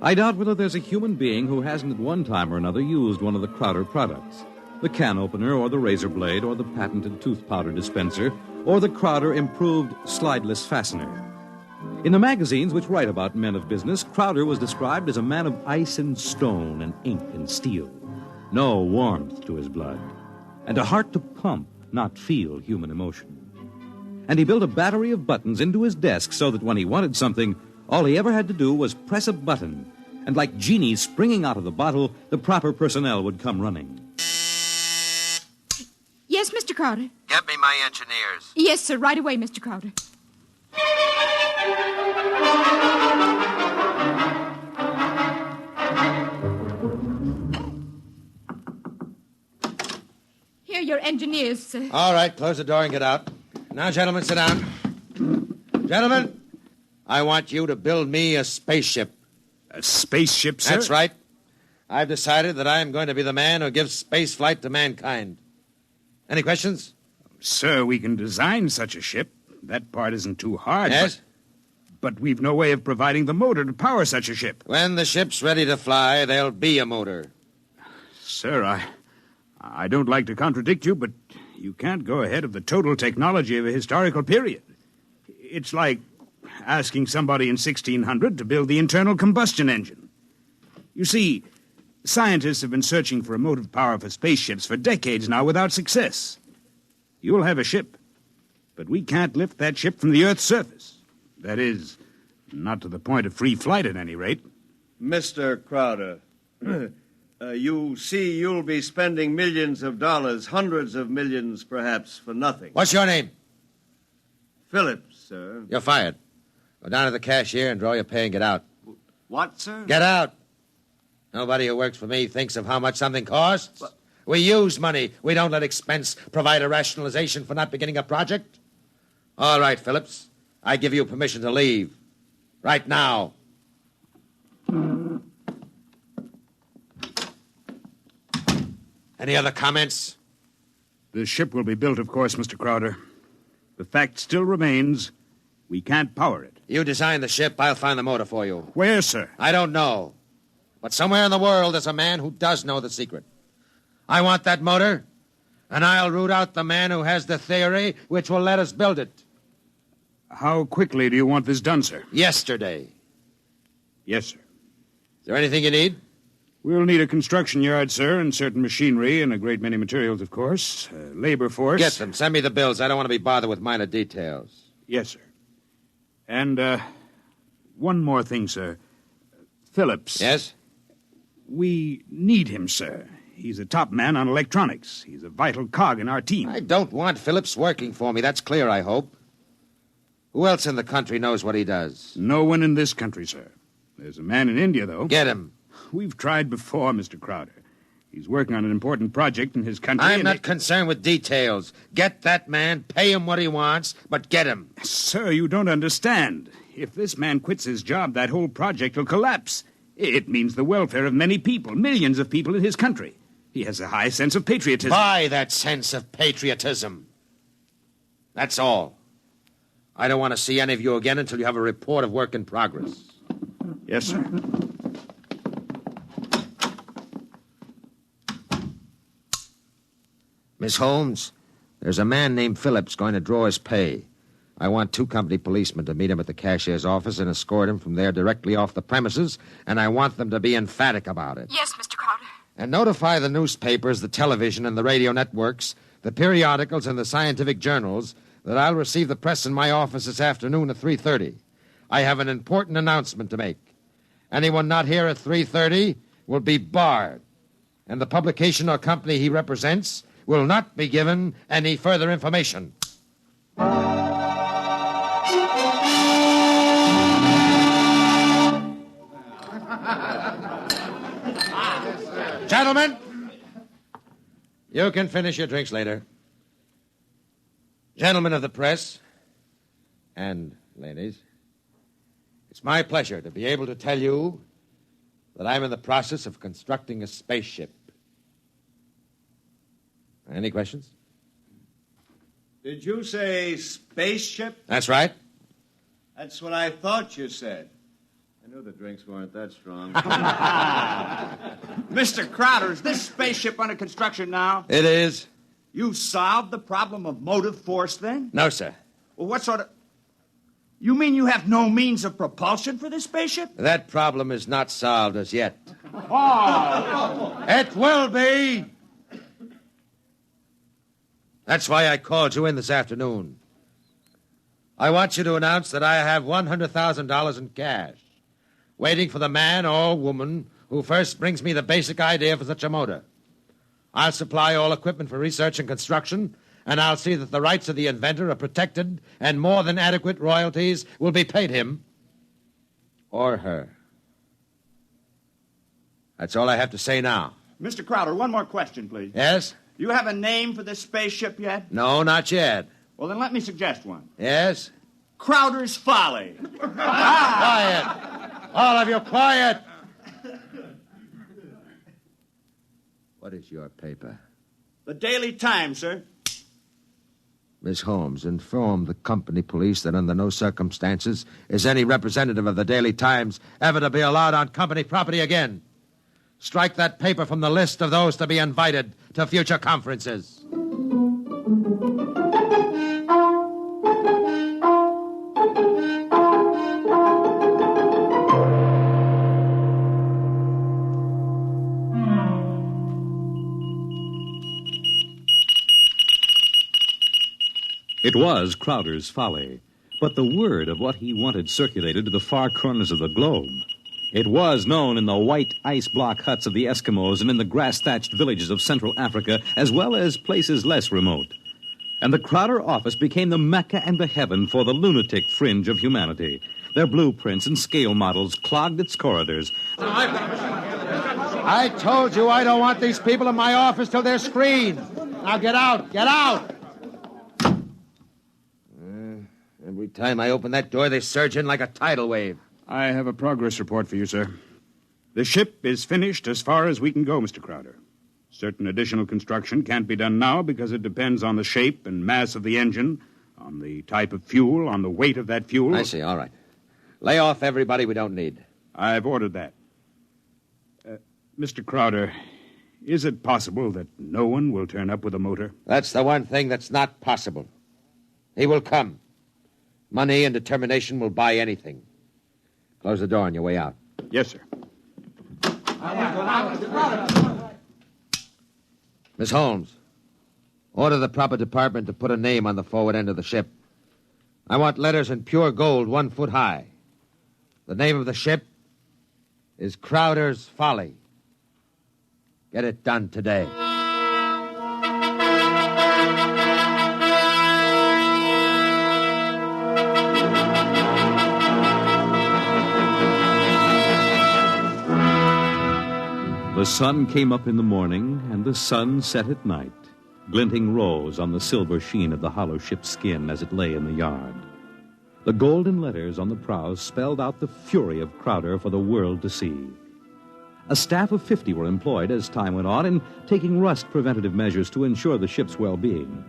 I doubt whether there's a human being who hasn't at one time or another used one of the Crowder products. The can opener or the razor blade or the patented tooth powder dispenser or the Crowder improved slideless fastener. In the magazines which write about men of business, Crowder was described as a man of ice and stone and ink and steel. No warmth to his blood. And a heart to pump, not feel human emotion. And he built a battery of buttons into his desk so that when he wanted something, all he ever had to do was press a button. And like genies springing out of the bottle, the proper personnel would come running. Yes, Mr. Crowder. Get me my engineers. Yes, sir. Right away, Mr. Crowder. Here are your engineers, sir. All right, close the door and get out. Now, gentlemen, sit down. Gentlemen, I want you to build me a spaceship. A spaceship, sir? That's right. I've decided that I am going to be the man who gives space flight to mankind. Any questions? Sir, we can design such a ship. That part isn't too hard. Yes? But we've no way of providing the motor to power such a ship. When the ship's ready to fly, there'll be a motor. Sir, I don't like to contradict you, but you can't go ahead of the total technology of a historical period. It's like asking somebody in 1600 to build the internal combustion engine. You see, scientists have been searching for a motive power for spaceships for decades now without success. You'll have a ship, but we can't lift that ship from the Earth's surface. That is, not to the point of free flight at any rate. Mr. Crowder, you see you'll be spending millions of dollars, hundreds of millions perhaps, for nothing. What's your name? Phillips, sir. You're fired. Go down to the cashier and draw your pay and get out. What, sir? Get out. Nobody who works for me thinks of how much something costs. But we use money. We don't let expense provide a rationalization for not beginning a project. All right, Phillips. I give you permission to leave. Right now. Any other comments? The ship will be built, of course, Mr. Crowder. The fact still remains, we can't power it. You design the ship, I'll find the motor for you. Where, sir? I don't know. But somewhere in the world there's a man who does know the secret. I want that motor, and I'll root out the man who has the theory which will let us build it. How quickly do you want this done, sir? Yesterday. Yes, sir. Is there anything you need? We'll need a construction yard, sir, and certain machinery and a great many materials, of course. Labor force. Get them. Send me the bills. I don't want to be bothered with minor details. Yes, sir. And, one more thing, sir. Phillips. Yes? We need him, sir. He's a top man on electronics. He's a vital cog in our team. I don't want Phillips working for me. That's clear, I hope. Who else in the country knows what he does? No one in this country, sir. There's a man in India, though. Get him. We've tried before, Mr. Crowder. He's working on an important project in his country. I'm not concerned with details. Get that man, pay him what he wants, but get him. Sir, you don't understand. If this man quits his job, that whole project will collapse. It means the welfare of many people, millions of people in his country. He has a high sense of patriotism. Buy that sense of patriotism. That's all. I don't want to see any of you again until you have a report of work in progress. Yes, sir. Miss Holmes, there's a man named Phillips going to draw his pay. I want 2 company policemen to meet him at the cashier's office and escort him from there directly off the premises, and I want them to be emphatic about it. Yes, Mr. Crowder. And notify the newspapers, the television, and the radio networks, the periodicals, and the scientific journals that I'll receive the press in my office this afternoon at 3:30. I have an important announcement to make. Anyone not here at 3:30 will be barred, and the publication or company he represents will not be given any further information. Gentlemen, you can finish your drinks later. Gentlemen of the press, and ladies, it's my pleasure to be able to tell you that I'm in the process of constructing a spaceship. Any questions? Did you say spaceship? That's right. That's what I thought you said. I knew the drinks weren't that strong. Mr. Crowder, is this spaceship under construction now? It is. You solved the problem of motive force, then? No, sir. Well, what sort of... You mean you have no means of propulsion for this spaceship? That problem is not solved as yet. Oh! It will be. That's why I called you in this afternoon. I want you to announce that I have $100,000 in cash, waiting for the man or woman who first brings me the basic idea for such a motor. I'll supply all equipment for research and construction, and I'll see that the rights of the inventor are protected and more than adequate royalties will be paid him or her. That's all I have to say now. Mr. Crowder, one more question, please. Yes? You have a name for this spaceship yet? No, not yet. Well, then let me suggest one. Yes? Crowder's Folly. Quiet! All of you, quiet! What is your paper? The Daily Times, sir. Miss Holmes, inform the company police that under no circumstances is any representative of the Daily Times ever to be allowed on company property again. Strike that paper from the list of those to be invited to future conferences. It was Crowder's Folly, but the word of what he wanted circulated to the far corners of the globe. It was known in the white ice block huts of the Eskimos and in the grass-thatched villages of Central Africa, as well as places less remote. And the Crowder office became the Mecca and the heaven for the lunatic fringe of humanity. Their blueprints and scale models clogged its corridors. I told you I don't want these people in my office till they're screened. Now get out, get out! Every time I open that door, they surge in like a tidal wave. I have a progress report for you, sir. The ship is finished as far as we can go, Mr. Crowder. Certain additional construction can't be done now because it depends on the shape and mass of the engine, on the type of fuel, on the weight of that fuel. I see, all right. Lay off everybody we don't need. I've ordered that. Mr. Crowder, is it possible that no one will turn up with a motor? That's the one thing that's not possible. He will come. Money and determination will buy anything. Close the door on your way out. Yes, sir. Miss Holmes, order the proper department to put a name on the forward end of the ship. I want letters in pure gold 1 foot high. The name of the ship is Crowder's Folly. Get it done today. The sun came up in the morning, and the sun set at night, glinting rose on the silver sheen of the hollow ship's skin as it lay in the yard. The golden letters on the prows spelled out the fury of Crowder for the world to see. A staff of 50 were employed as time went on in taking rust preventative measures to ensure the ship's well-being.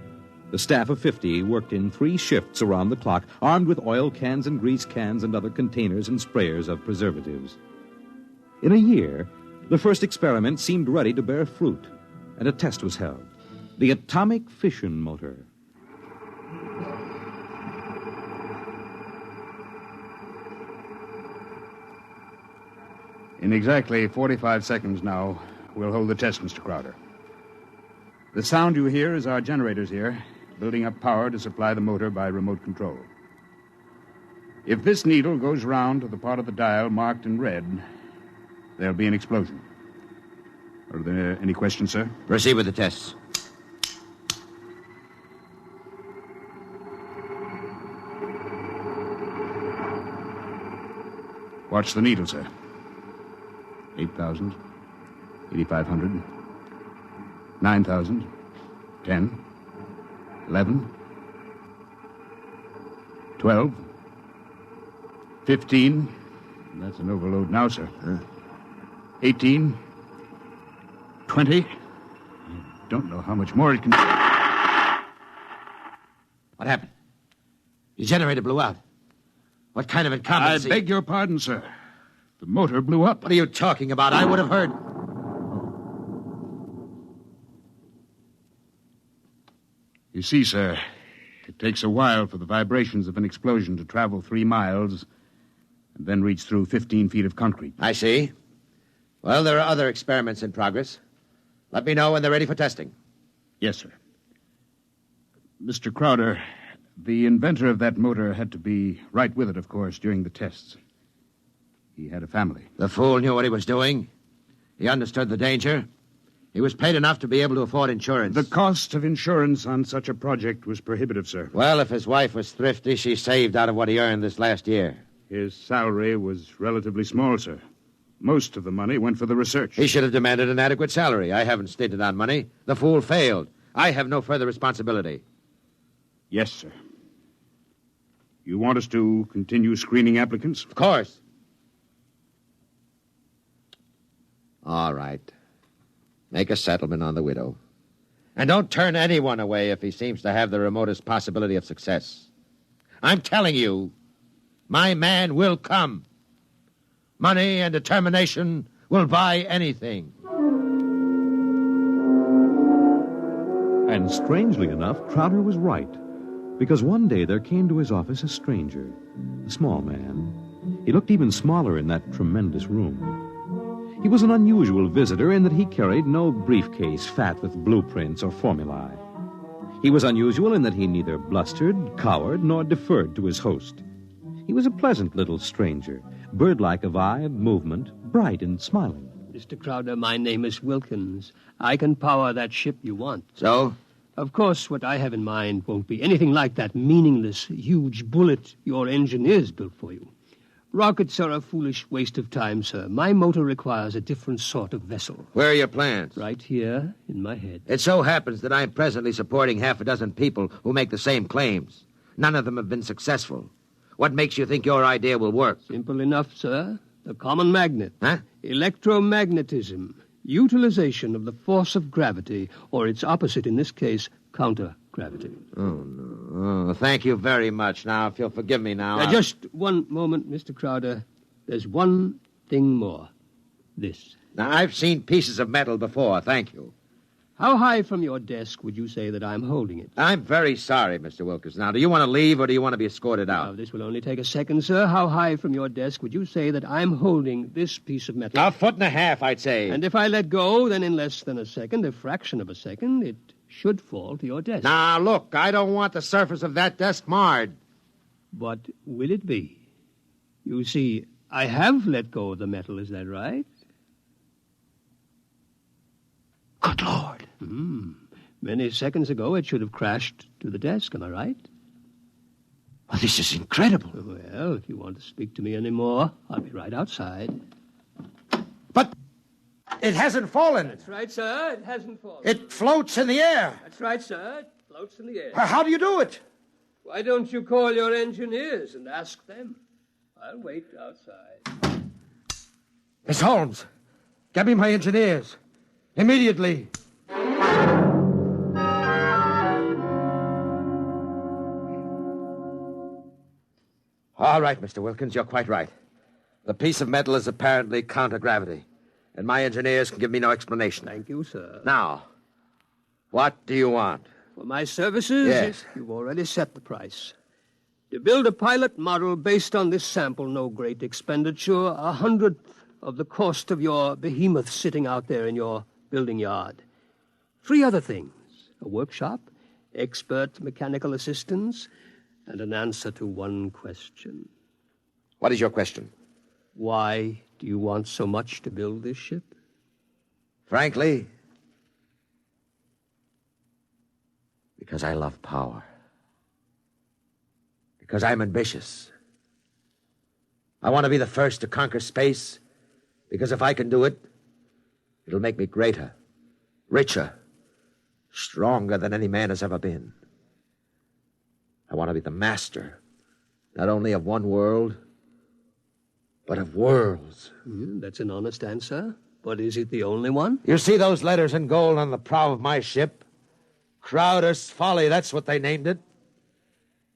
The staff of 50 worked in 3 shifts around the clock, armed with oil cans and grease cans and other containers and sprayers of preservatives. In a year, the first experiment seemed ready to bear fruit, and a test was held. The atomic fission motor. In exactly 45 seconds now, we'll hold the test, Mr. Crowder. The sound you hear is our generators here, building up power to supply the motor by remote control. If this needle goes round to the part of the dial marked in red, there'll be an explosion. Are there any questions, sir? Proceed with the tests. Watch the needle, sir. 8,000. $8,500. 9,000. 10. 11. 12. 15. That's an overload now, sir. 18. 20. I don't know how much more it can... What happened? Your generator blew out. What kind of incompetency? I beg your pardon, sir. The motor blew up. What are you talking about? I would have heard... You see, sir, it takes a while for the vibrations of an explosion to travel 3 miles and then reach through 15 feet of concrete. I see. Well, there are other experiments in progress. Let me know when they're ready for testing. Yes, sir. Mr. Crowder, the inventor of that motor had to be right with it, of course, during the tests. He had a family. The fool knew what he was doing. He understood the danger. He was paid enough to be able to afford insurance. The cost of insurance on such a project was prohibitive, sir. Well, if his wife was thrifty, she saved out of what he earned this last year. His salary was relatively small, sir. Most of the money went for the research. He should have demanded an adequate salary. I haven't stinted on money. The fool failed. I have no further responsibility. Yes, sir. You want us to continue screening applicants? Of course. All right. Make a settlement on the widow. And don't turn anyone away if he seems to have the remotest possibility of success. I'm telling you, my man will come. Money and determination will buy anything. And strangely enough, Crowder was right. Because one day there came to his office a stranger, a small man. He looked even smaller in that tremendous room. He was an unusual visitor in that he carried no briefcase fat with blueprints or formulae. He was unusual in that he neither blustered, cowered, nor deferred to his host. He was a pleasant little stranger, bird-like of eye and movement, bright and smiling. Mr. Crowder, my name is Wilkins. I can power that ship you want. So? Of course, what I have in mind won't be anything like that meaningless, huge bullet your engineers built for you. Rockets are a foolish waste of time, sir. My motor requires a different sort of vessel. Where are your plans? Right here in my head. It so happens that I'm presently supporting half a dozen people who make the same claims. None of them have been successful. What makes you think your idea will work? Simple enough, sir. The common magnet. Huh? Electromagnetism. Utilization of the force of gravity, or its opposite in this case, counter-gravity. Oh, no. Oh, thank you very much. Now, if you'll forgive me now... Just one moment, Mr. Crowder. There's one thing more. This. Now, I've seen pieces of metal before, thank you. How high from your desk would you say that I'm holding it? I'm very sorry, Mr. Wilkins. Now, do you want to leave or do you want to be escorted out? Now, this will only take a second, sir. How high from your desk would you say that I'm holding this piece of metal? 1.5 feet, I'd say. And if I let go, then in less than a second, a fraction of a second, it should fall to your desk. Now, look, I don't want the surface of that desk marred. What will it be? You see, I have let go of the metal, is that right? Good Lord. Many seconds ago, it should have crashed to the desk, am I right? Well, this is incredible. Well, if you want to speak to me anymore, I'll be right outside. But it hasn't fallen. That's right, sir. It hasn't fallen. It floats in the air. That's right, sir. It floats in the air. How do you do it? Why don't you call your engineers and ask them? I'll wait outside. Miss Holmes, get me my engineers. Immediately. All right, Mr. Wilkins, you're quite right. The piece of metal is apparently counter-gravity, and my engineers can give me no explanation. Thank you, sir. Now, what do you want? For my services? Yes. You've already set the price. To build a pilot model based on this sample, no great expenditure, 100th of the cost of your behemoth sitting out there in your building yard. 3 other things: a workshop, expert mechanical assistance, and an answer to one question. What is your question? Why do you want so much to build this ship? Frankly, because I love power. Because I'm ambitious. I want to be the first to conquer space, because if I can do it, It'll make me greater, richer, stronger than any man has ever been. I want to be the master, not only of one world, but of worlds. That's an honest answer. But is it the only one? You see those letters in gold on the prow of my ship? Crowder's Folly, that's what they named it.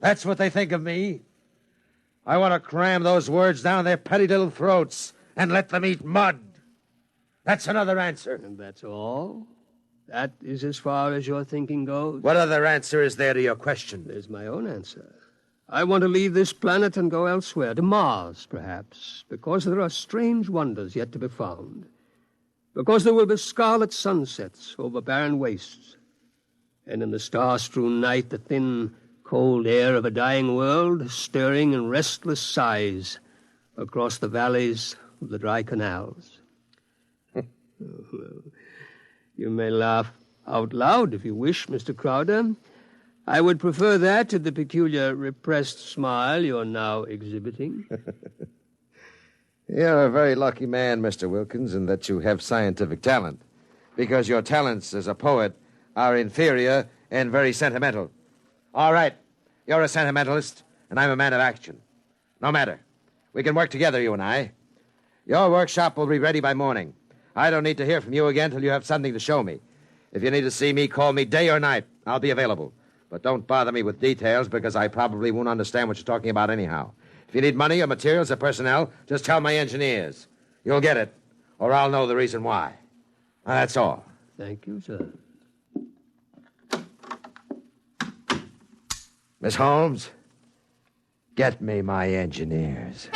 That's what they think of me. I want to cram those words down their petty little throats and let them eat mud. That's another answer. And that's all? That is as far as your thinking goes? What other answer is there to your question? There's my own answer. I want to leave this planet and go elsewhere, to Mars, perhaps, because there are strange wonders yet to be found. Because there will be scarlet sunsets over barren wastes. And in the star-strewn night, the thin, cold air of a dying world, stirring in restless sighs across the valleys of the dry canals. You may laugh out loud if you wish, Mr. Crowder. I would prefer that to the peculiar repressed smile you're now exhibiting. You're a very lucky man, Mr. Wilkins, in that you have scientific talent, because your talents as a poet are inferior and very sentimental. All right, you're a sentimentalist, and I'm a man of action. No matter. We can work together, you and I. Your workshop will be ready by morning. I don't need to hear from you again till you have something to show me. If you need to see me, call me day or night. I'll be available. But don't bother me with details, because I probably won't understand what you're talking about anyhow. If you need money or materials or personnel, just tell my engineers. You'll get it, or I'll know the reason why. Now, that's all. Thank you, sir. Miss Holmes, get me my engineers.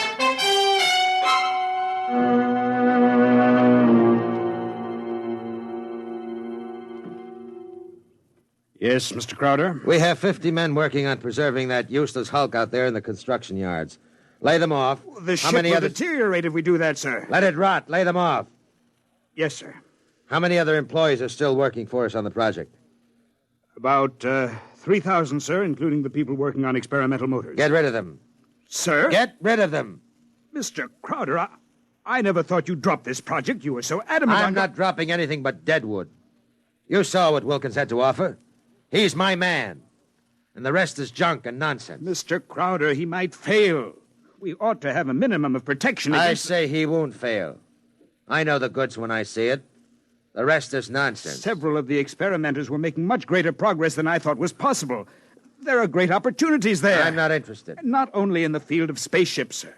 Yes, Mr. Crowder? We have 50 men working on preserving that useless hulk out there in the construction yards. Lay them off. The ship will deteriorate if we do that, sir. Let it rot. Lay them off. Yes, sir. How many other employees are still working for us on the project? About 3,000, sir, including the people working on experimental motors. Get rid of them. Sir? Get rid of them. Mr. Crowder, I never thought you'd drop this project. You were so adamant I'm not dropping anything but deadwood. You saw what Wilkins had to offer. He's my man. And the rest is junk and nonsense. Mr. Crowder, he might fail. We ought to have a minimum of protection against... I say he won't fail. I know the goods when I see it. The rest is nonsense. Several of the experimenters were making much greater progress than I thought was possible. There are great opportunities there. I'm not interested. Not only in the field of spaceships, sir.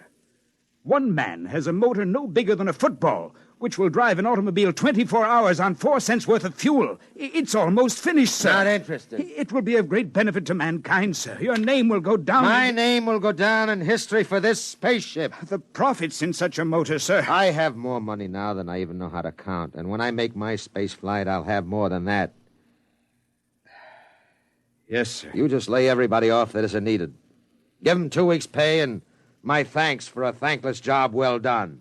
One man has a motor no bigger than a football, which will drive an automobile 24 hours on 4 cents worth of fuel. It's almost finished, sir. Not interested. It will be of great benefit to mankind, sir. Your name will go down... My name will go down in history for this spaceship. The profits in such a motor, sir. I have more money now than I even know how to count. And when I make my space flight, I'll have more than that. Yes, sir. You just lay everybody off that isn't needed. Give them 2 weeks' pay and my thanks for a thankless job well done.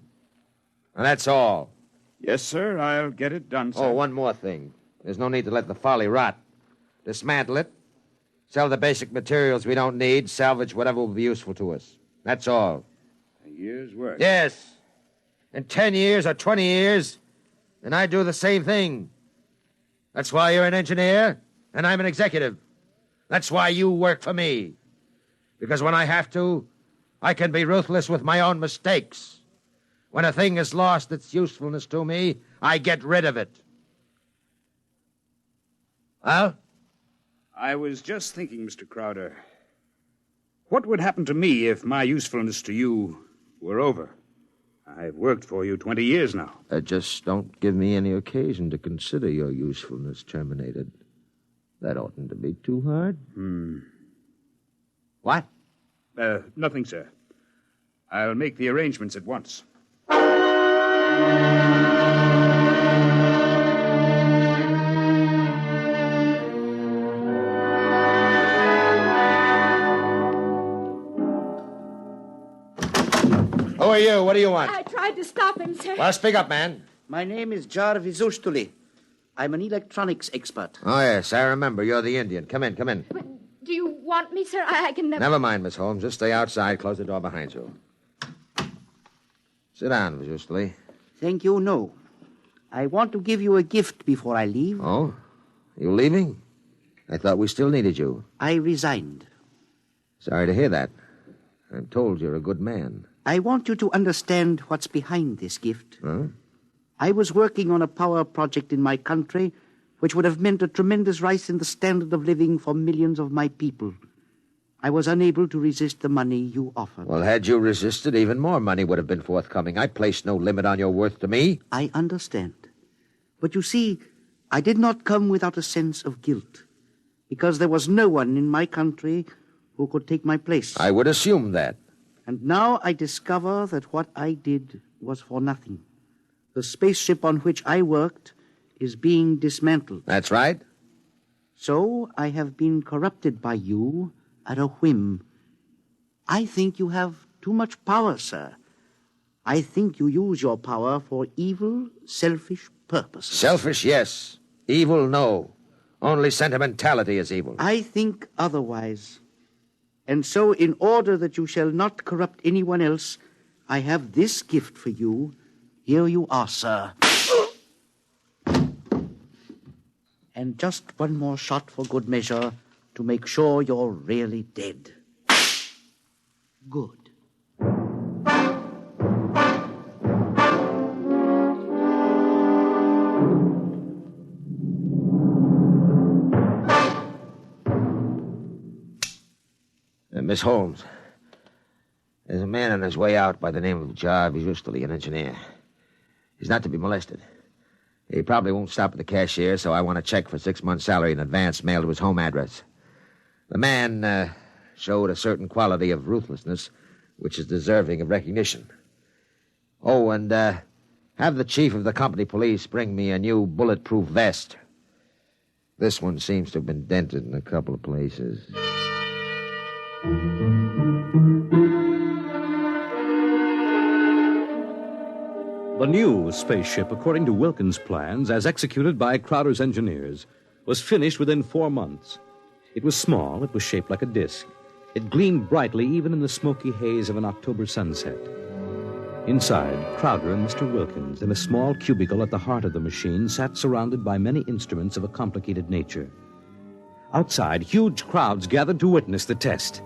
And that's all. Yes, sir. I'll get it done, sir. Oh, one more thing. There's no need to let the folly rot. Dismantle it. Sell the basic materials we don't need. Salvage whatever will be useful to us. That's all. A year's work. Yes. In 10 years or 20 years, and I do the same thing. That's why you're an engineer, and I'm an executive. That's why you work for me. Because when I have to, I can be ruthless with my own mistakes. When a thing has lost its usefulness to me, I get rid of it. Well? I was just thinking, Mr. Crowder, what would happen to me if my usefulness to you were over? I've worked for you 20 years now. Just don't give me any occasion to consider your usefulness terminated. That oughtn't to be too hard. What? Nothing, sir. I'll make the arrangements at once. Who are you? What do you want? I tried to stop him, sir. Well, speak up, man. My name is Jarvis Ustuli. I'm an electronics expert. Oh, yes, I remember. You're the Indian. Come in, come in. Do you want me, sir? I can never... Never mind, Miss Holmes. Just stay outside. Close the door behind you. Sit down, Miss Ustuli. Thank you, no. I want to give you a gift before I leave. Oh? You leaving? I thought we still needed you. I resigned. Sorry to hear that. I'm told you're a good man. I want you to understand what's behind this gift. Huh? I was working on a power project in my country which would have meant a tremendous rise in the standard of living for millions of my people. I was unable to resist the money you offered. Well, had you resisted, even more money would have been forthcoming. I placed no limit on your worth to me. I understand. But you see, I did not come without a sense of guilt, because there was no one in my country who could take my place. I would assume that. And now I discover that what I did was for nothing. The spaceship on which I worked is being dismantled. That's right. So I have been corrupted by you at a whim. I think you have too much power, sir. I think you use your power for evil, selfish purposes. Selfish, yes. Evil, no. Only sentimentality is evil. I think otherwise. And so, in order that you shall not corrupt anyone else, I have this gift for you. Here you are, sir. And just one more shot for good measure to make sure you're really dead. Good. Miss Holmes, there's a man on his way out by the name of Jarvis Ustoli, an engineer. He's not to be molested. He probably won't stop at the cashier, so I want a check for 6 months' salary in advance mailed to his home address. The man showed a certain quality of ruthlessness which is deserving of recognition. Oh, and have the chief of the company police bring me a new bulletproof vest. This one seems to have been dented in a couple of places. The new spaceship, according to Wilkins' plans, as executed by Crowder's engineers, was finished within 4 months. It was small, it was shaped like a disc. It gleamed brightly even in the smoky haze of an October sunset. Inside, Crowder and Mr. Wilkins, in a small cubicle at the heart of the machine, sat surrounded by many instruments of a complicated nature. Outside, huge crowds gathered to witness the test.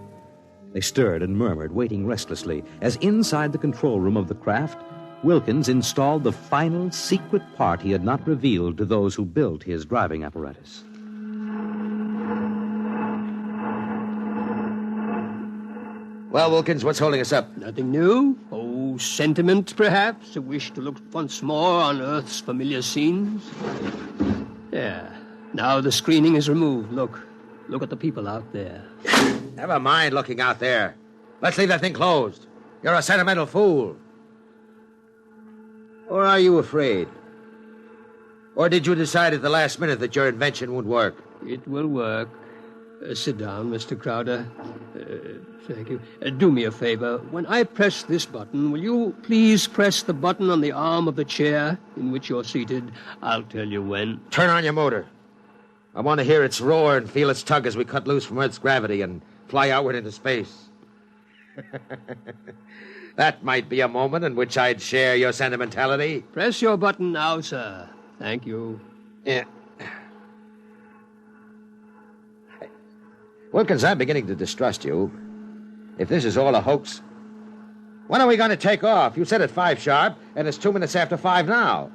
They stirred and murmured, waiting restlessly, as inside the control room of the craft, Wilkins installed the final secret part he had not revealed to those who built his driving apparatus. Well, Wilkins, what's holding us up? Nothing new. Oh, sentiment, perhaps? A wish to look once more on Earth's familiar scenes? Yeah. Now the screening is removed. Look at the people out there. Never mind looking out there. Let's leave that thing closed. You're a sentimental fool. Or are you afraid? Or did you decide at the last minute that your invention would work? It will work. Sit down, Mr. Crowder. Thank you. Do me a favor. When I press this button, will you please press the button on the arm of the chair in which you're seated? I'll tell you when. Turn on your motor. I want to hear its roar and feel its tug as we cut loose from Earth's gravity and fly outward into space. That might be a moment in which I'd share your sentimentality. Press your button now, sir. Thank you. Yeah. Wilkins, I'm beginning to distrust you. If this is all a hoax, when are we going to take off? You said at 5 sharp, and it's 2 minutes after 5 now.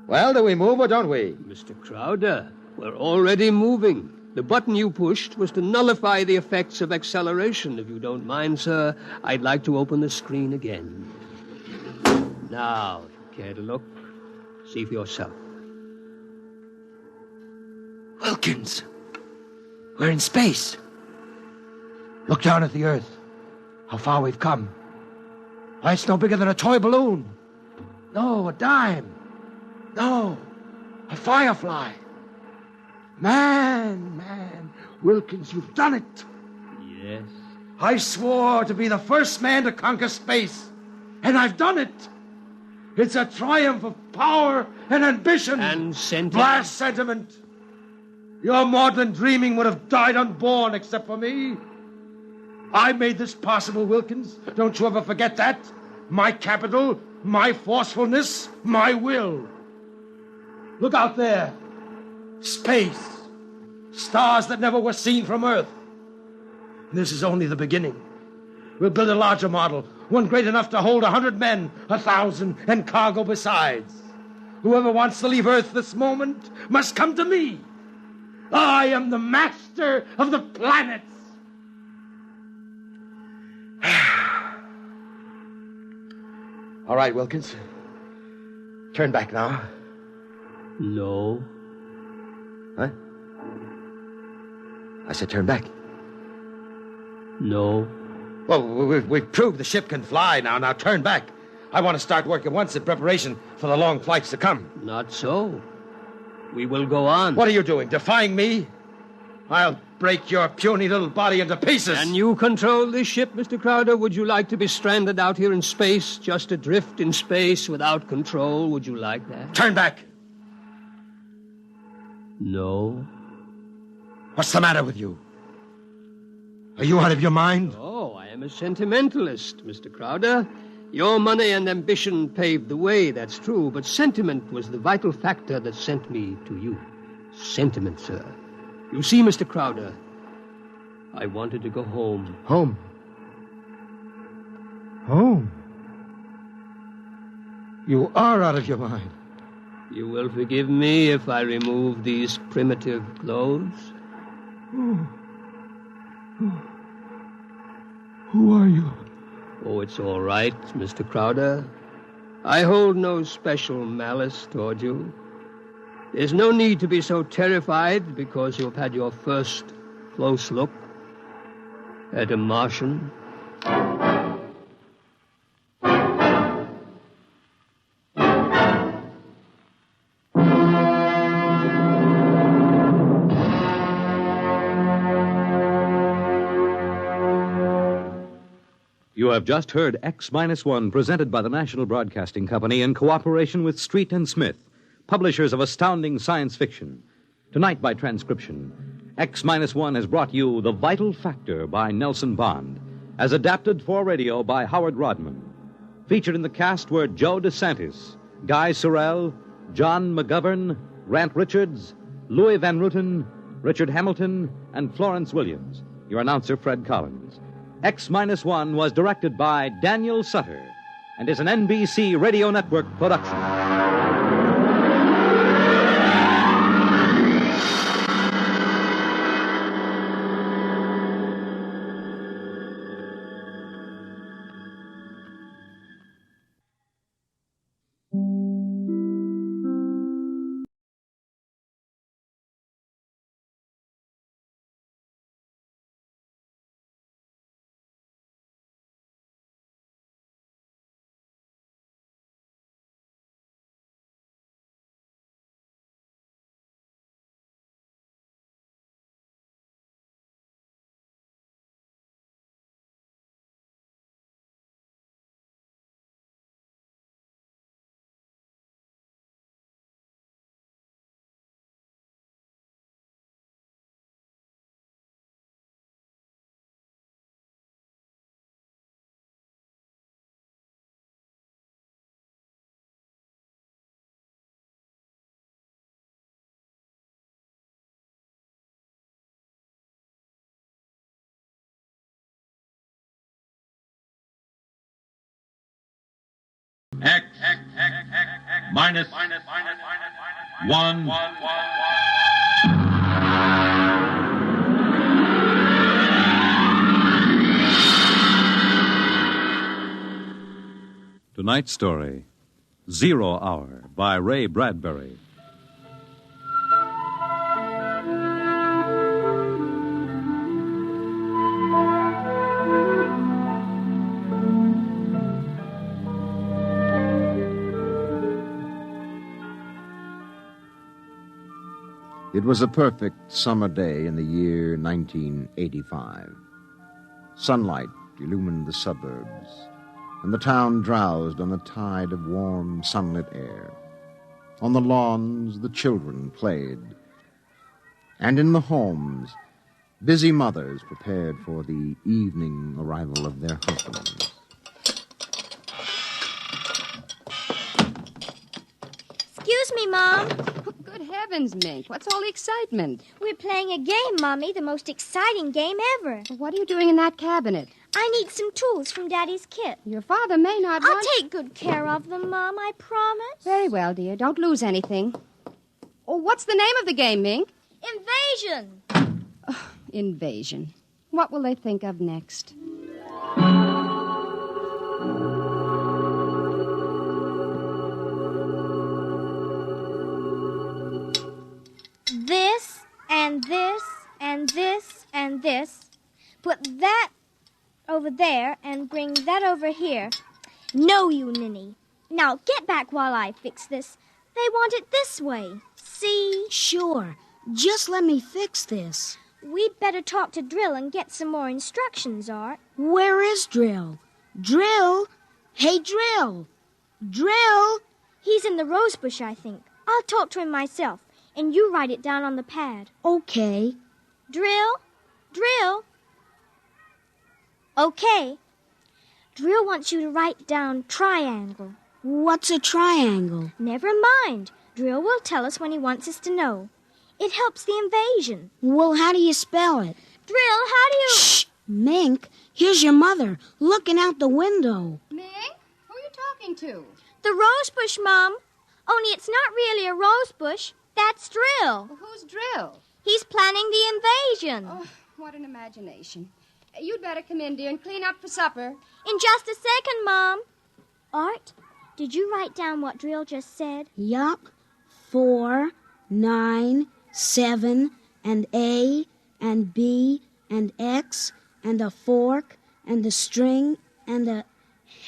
Well, do we move or don't we? Mr. Crowder, we're already moving. The button you pushed was to nullify the effects of acceleration. If you don't mind, sir, I'd like to open the screen again. Now, if you care to look, see for yourself. Wilkins, we're in space. Look down at the Earth. How far we've come. Why, it's no bigger than a toy balloon. No, a dime. No, a firefly. Man, Wilkins, you've done it. Yes. I swore to be the first man to conquer space, and I've done it. It's a triumph of power and ambition. And sentiment. Blast sentiment. Your maudlin dreaming would have died unborn except for me. I made this possible, Wilkins. Don't you ever forget that. My capital, my forcefulness, my will. Look out there. Space. Stars that never were seen from Earth. This is only the beginning. We'll build a larger model, one great enough to hold 100 men, 1,000, and cargo besides. Whoever wants to leave Earth this moment must come to me. I am the master of the planets. All right, Wilkins. Turn back now. No. Huh? I said turn back. No. Well, we've proved the ship can fly now. Now turn back. I want to start work at once in preparation for the long flights to come. Not so. We will go on. What are you doing? Defying me? I'll break your puny little body into pieces. Can you control this ship, Mr. Crowder? Would you like to be stranded out here in space, just adrift in space without control? Would you like that? Turn back. No. What's the matter with you? Are you out of your mind? Oh, I am a sentimentalist, Mr. Crowder. Your money and ambition paved the way, that's true, but sentiment was the vital factor that sent me to you. Sentiment, sir. You see, Mr. Crowder, I wanted to go home. Home? Home? You are out of your mind. You will forgive me if I remove these primitive clothes? Who are you? Oh, it's all right, Mr. Crowder. I hold no special malice toward you. There's no need to be so terrified because you've had your first close look at a Martian. You have just heard X-1 presented by the National Broadcasting Company in cooperation with Street and Smith, publishers of astounding science fiction. Tonight by transcription, X-1 has brought you The Vital Factor by Nelson Bond, as adapted for radio by Howard Rodman. Featured in the cast were Joe DeSantis, Guy Sorrell, John McGovern, Grant Richards, Louis Van Ruten, Richard Hamilton, and Florence Williams. Your announcer, Fred Collins. X-1 was directed by Daniel Sutter and is an NBC Radio Network production. X minus 1. Tonight's story, 0 Hour, by Ray Bradbury. It was a perfect summer day in the year 1985. Sunlight illumined the suburbs, and the town drowsed on a tide of warm, sunlit air. On the lawns, the children played, and in the homes, busy mothers prepared for the evening arrival of their husbands. Excuse me, Mom. Good heavens, Mink. What's all the excitement? We're playing a game, Mommy, the most exciting game ever. What are you doing in that cabinet? I need some tools from Daddy's kit. Your father may not I'll want... take good care of them, Mom, I promise. Very well, dear. Don't lose anything. Oh, what's the name of the game, Mink? Invasion. Invasion. What will they think of next? This, and this, and this, and this. Put that over there and bring that over here. No, you ninny. Now get back while I fix this. They want it this way. See? Sure. Just let me fix this. We'd better talk to Drill and get some more instructions, Art. Where is Drill? Drill? Hey, Drill! Drill! He's in the rosebush, I think. I'll talk to him myself, and you write it down on the pad. Okay. Drill? Drill? Okay. Drill wants you to write down triangle. What's a triangle? Never mind. Drill will tell us when he wants us to know. It helps the invasion. Well, how do you spell it? Drill, how do you... Shh! Mink, here's your mother, looking out the window. Mink? Who are you talking to? The rosebush, Mom. Only it's not really a rosebush. That's Drill. Well, who's Drill? He's planning the invasion. Oh, what an imagination. You'd better come in, dear, and clean up for supper. In just a second, Mom. Art, did you write down what Drill just said? Yup. 4, 9, 7, and A, and B, and X, and a fork, and a string, and a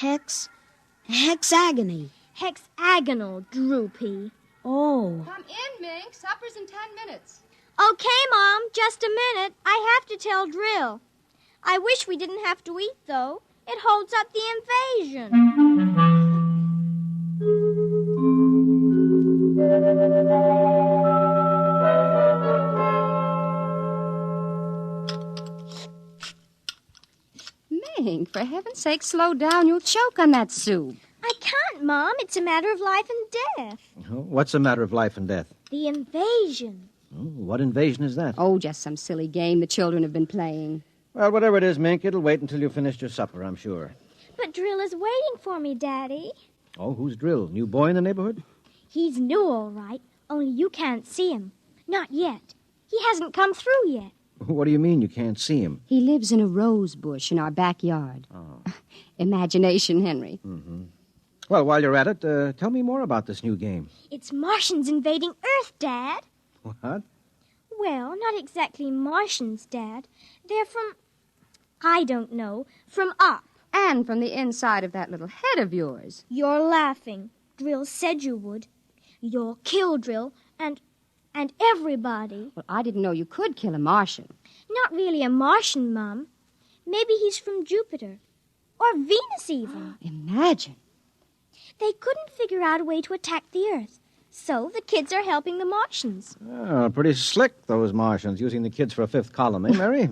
hexagony. Hexagonal, Droopy. Oh. Come in, Mink. Supper's in 10 minutes. Okay, Mom, just a minute. I have to tell Drill. I wish we didn't have to eat, though. It holds up the invasion. Mink, for heaven's sake, slow down. You'll choke on that soup. I can't, Mom. It's a matter of life and death. What's a matter of life and death? The invasion. What invasion is that? Oh, just some silly game the children have been playing. Well, whatever it is, Mink, it'll wait until you've finished your supper, I'm sure. But Drill is waiting for me, Daddy. Oh, who's Drill? New boy in the neighborhood? He's new, all right, only you can't see him. Not yet. He hasn't come through yet. What do you mean you can't see him? He lives in a rose bush in our backyard. Oh. Imagination, Henry. Mm-hmm. Well, while you're at it, tell me more about this new game. It's Martians invading Earth, Dad. What? Well, not exactly Martians, Dad. They're from, I don't know, from up. And from the inside of that little head of yours. You're laughing. Drill said you would. You'll kill Drill and everybody. Well, I didn't know you could kill a Martian. Not really a Martian, Mom. Maybe he's from Jupiter. Or Venus, even. Imagine. They couldn't figure out a way to attack the Earth. So the kids are helping the Martians. Oh, pretty slick, those Martians, using the kids for a fifth column, eh, Mary?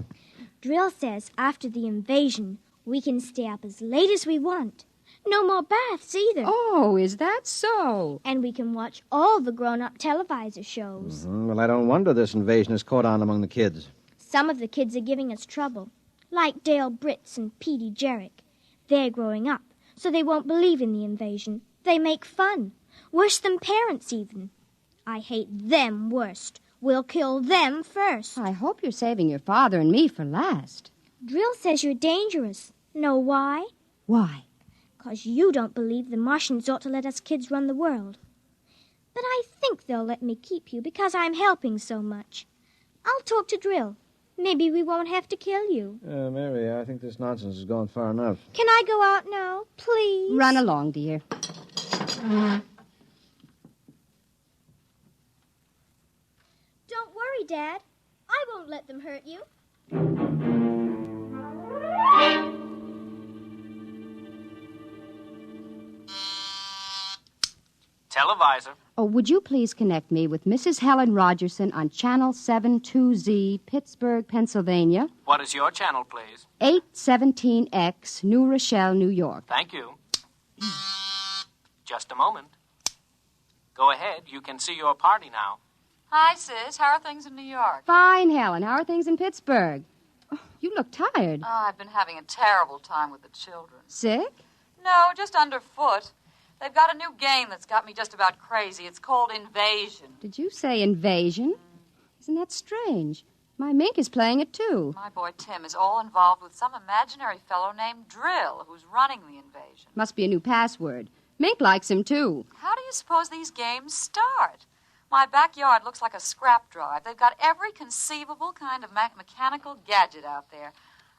Drill says after the invasion, we can stay up as late as we want. No more baths, either. Oh, is that so? And we can watch all the grown-up televisor shows. Mm-hmm. Well, I don't wonder this invasion has caught on among the kids. Some of the kids are giving us trouble, like Dale Britz and Petey Jarrick. They're growing up, so they won't believe in the invasion. They make fun. Worse than parents, even. I hate them worst. We'll kill them first. I hope you're saving your father and me for last. Drill says you're dangerous. Know why? Why? 'Cause you don't believe the Martians ought to let us kids run the world. But I think they'll let me keep you because I'm helping so much. I'll talk to Drill. Maybe we won't have to kill you. Mary, I think this nonsense has gone far enough. Can I go out now, please? Run along, dear. Don't worry, Dad. I won't let them hurt you. Televisor. Oh, would you please connect me with Mrs. Helen Rogerson on Channel 72Z, Pittsburgh, Pennsylvania. What is your channel, please? 817X, New Rochelle, New York. Thank you. Just a moment. Go ahead. You can see your party now. Hi, Sis. How are things in New York? Fine, Helen. How are things in Pittsburgh? Oh, you look tired. Oh, I've been having a terrible time with the children. Sick? No, just underfoot. They've got a new game that's got me just about crazy. It's called Invasion. Did you say invasion? Isn't that strange? My Mink is playing it, too. My boy Tim is all involved with some imaginary fellow named Drill, who's running the invasion. Must be a new password. Mink likes him, too. How do you suppose these games start? My backyard looks like a scrap drive. They've got every conceivable kind of mechanical gadget out there.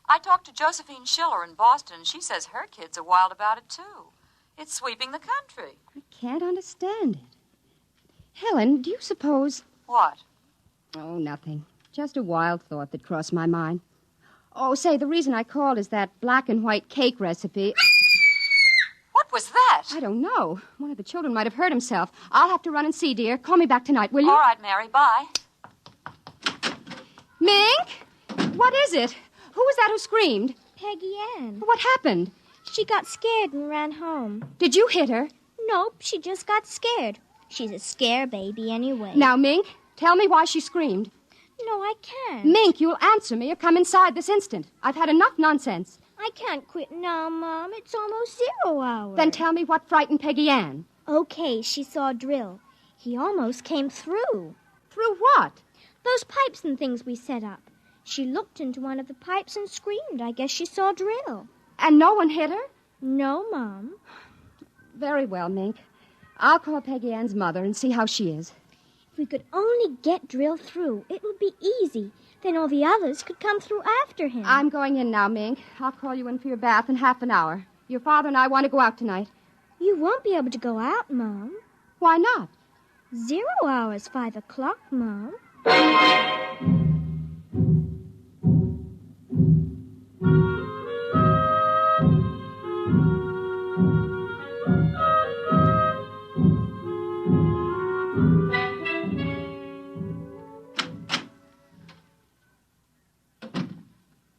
I talked to Josephine Schiller in Boston, and she says her kids are wild about it, too. It's sweeping the country. I can't understand it. Helen, do you suppose... What? Oh, nothing. Just a wild thought that crossed my mind. Oh, say, the reason I called is that black and white cake recipe... What was that? I don't know. One of the children might have hurt himself. I'll have to run and see, dear. Call me back tonight, will you? All right, Mary. Bye. Mink? What is it? Who was that who screamed? Peggy Ann. What happened? She got scared and ran home. Did you hit her? Nope, she just got scared. She's a scare baby anyway. Now, Mink, tell me why she screamed. No, I can't. Mink, you'll answer me or come inside this instant. I've had enough nonsense. I can't quit now, Mom. It's almost 0 hour. Then tell me what frightened Peggy Ann. Okay, she saw Drill. He almost came through. Through what? Those pipes and things we set up. She looked into one of the pipes and screamed. I guess she saw Drill. And no one hit her? No, Mom. Very well, Mink. I'll call Peggy Ann's mother and see how she is. If we could only get Drill through, it would be easy. Then all the others could come through after him. I'm going in now, Mink. I'll call you in for your bath in half an hour. Your father and I want to go out tonight. You won't be able to go out, Mom. Why not? 0 hour is 5 o'clock, Mom.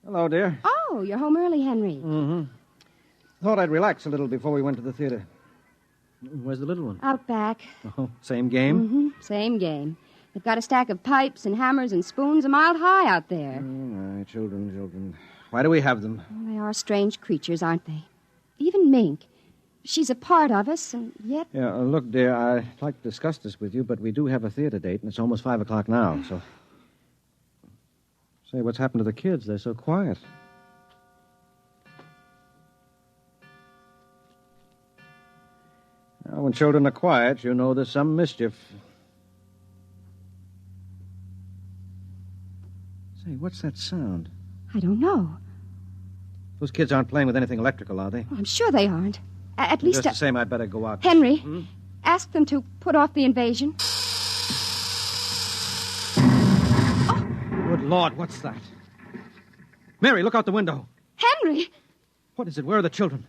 Hello, dear. Oh, you're home early, Henry. Mm-hmm. Thought I'd relax a little before we went to the theater. Where's the little one? Out back. Oh, same game? Mm-hmm. Same game. They've got a stack of pipes and hammers and spoons a mile high out there. Oh, children. Why do we have them? Well, they are strange creatures, aren't they? Even Mink. She's a part of us, and yet... Yeah, look, dear, I'd like to discuss this with you, but we do have a theater date, and it's almost 5 o'clock now, so... Say, what's happened to the kids? They're so quiet. Now, when children are quiet, you know there's some mischief. Say, what's that sound? I don't know. Those kids aren't playing with anything electrical, are they? Well, I'm sure they aren't. At least... Just the same, I'd better go out. Henry, ask them to put off the invasion. Good Lord, what's that? Mary, look out the window. Henry! What is it? Where are the children?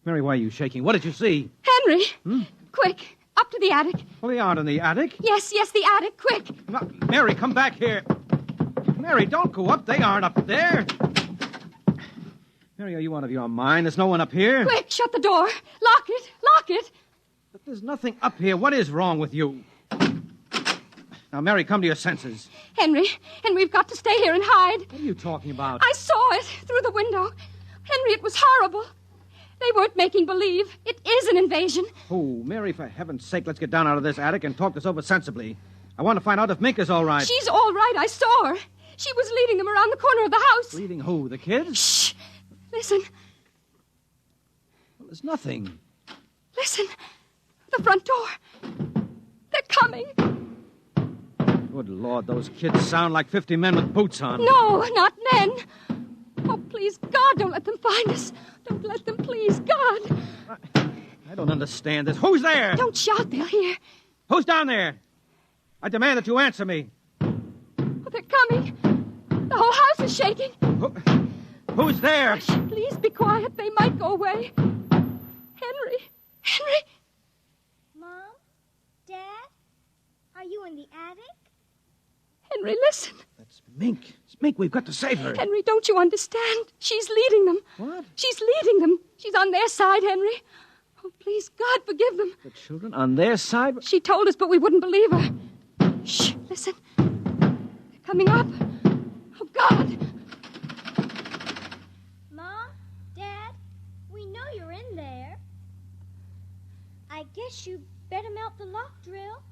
Mary, why are you shaking? What did you see? Henry! Quick, up to the attic. Well, they aren't in the attic. Yes, the attic, quick. No, Mary, come back here. Mary, don't go up. They aren't up there. Mary, are you out of your mind? There's no one up here. Quick, shut the door. Lock it. But there's nothing up here. What is wrong with you? Now, Mary, come to your senses. Henry, we've got to stay here and hide. What are you talking about? I saw it through the window. Henry, it was horrible. They weren't making believe. It is an invasion. Oh, Mary, for heaven's sake, let's get down out of this attic and talk this over sensibly. I want to find out if Mink is all right. She's all right. I saw her. She was leading them around the corner of the house. Leading who? The kids? Shh. Listen. Well, there's nothing. Listen. The front door. They're coming. Good Lord, those kids sound like 50 men with boots on. No, not men. Oh, please, God, don't let them find us. Don't let them, please, God. I don't understand this. Who's there? Don't shout, they'll hear. Who's down there? I demand that you answer me. Oh, they're coming. The whole house is shaking. Who's there? Hush, please be quiet. They might go away. Henry. Mom? Dad? Are you in the attic? Henry, listen. That's Mink. It's Mink. We've got to save her. Henry, don't you understand? She's leading them. What? She's leading them. She's on their side, Henry. Oh, Please, God, forgive them. The children on their side? She told us, but we wouldn't believe her. Shh, listen. They're coming up. Oh, God. Mom, Dad, we know you're in there. I guess you better melt the lock drill.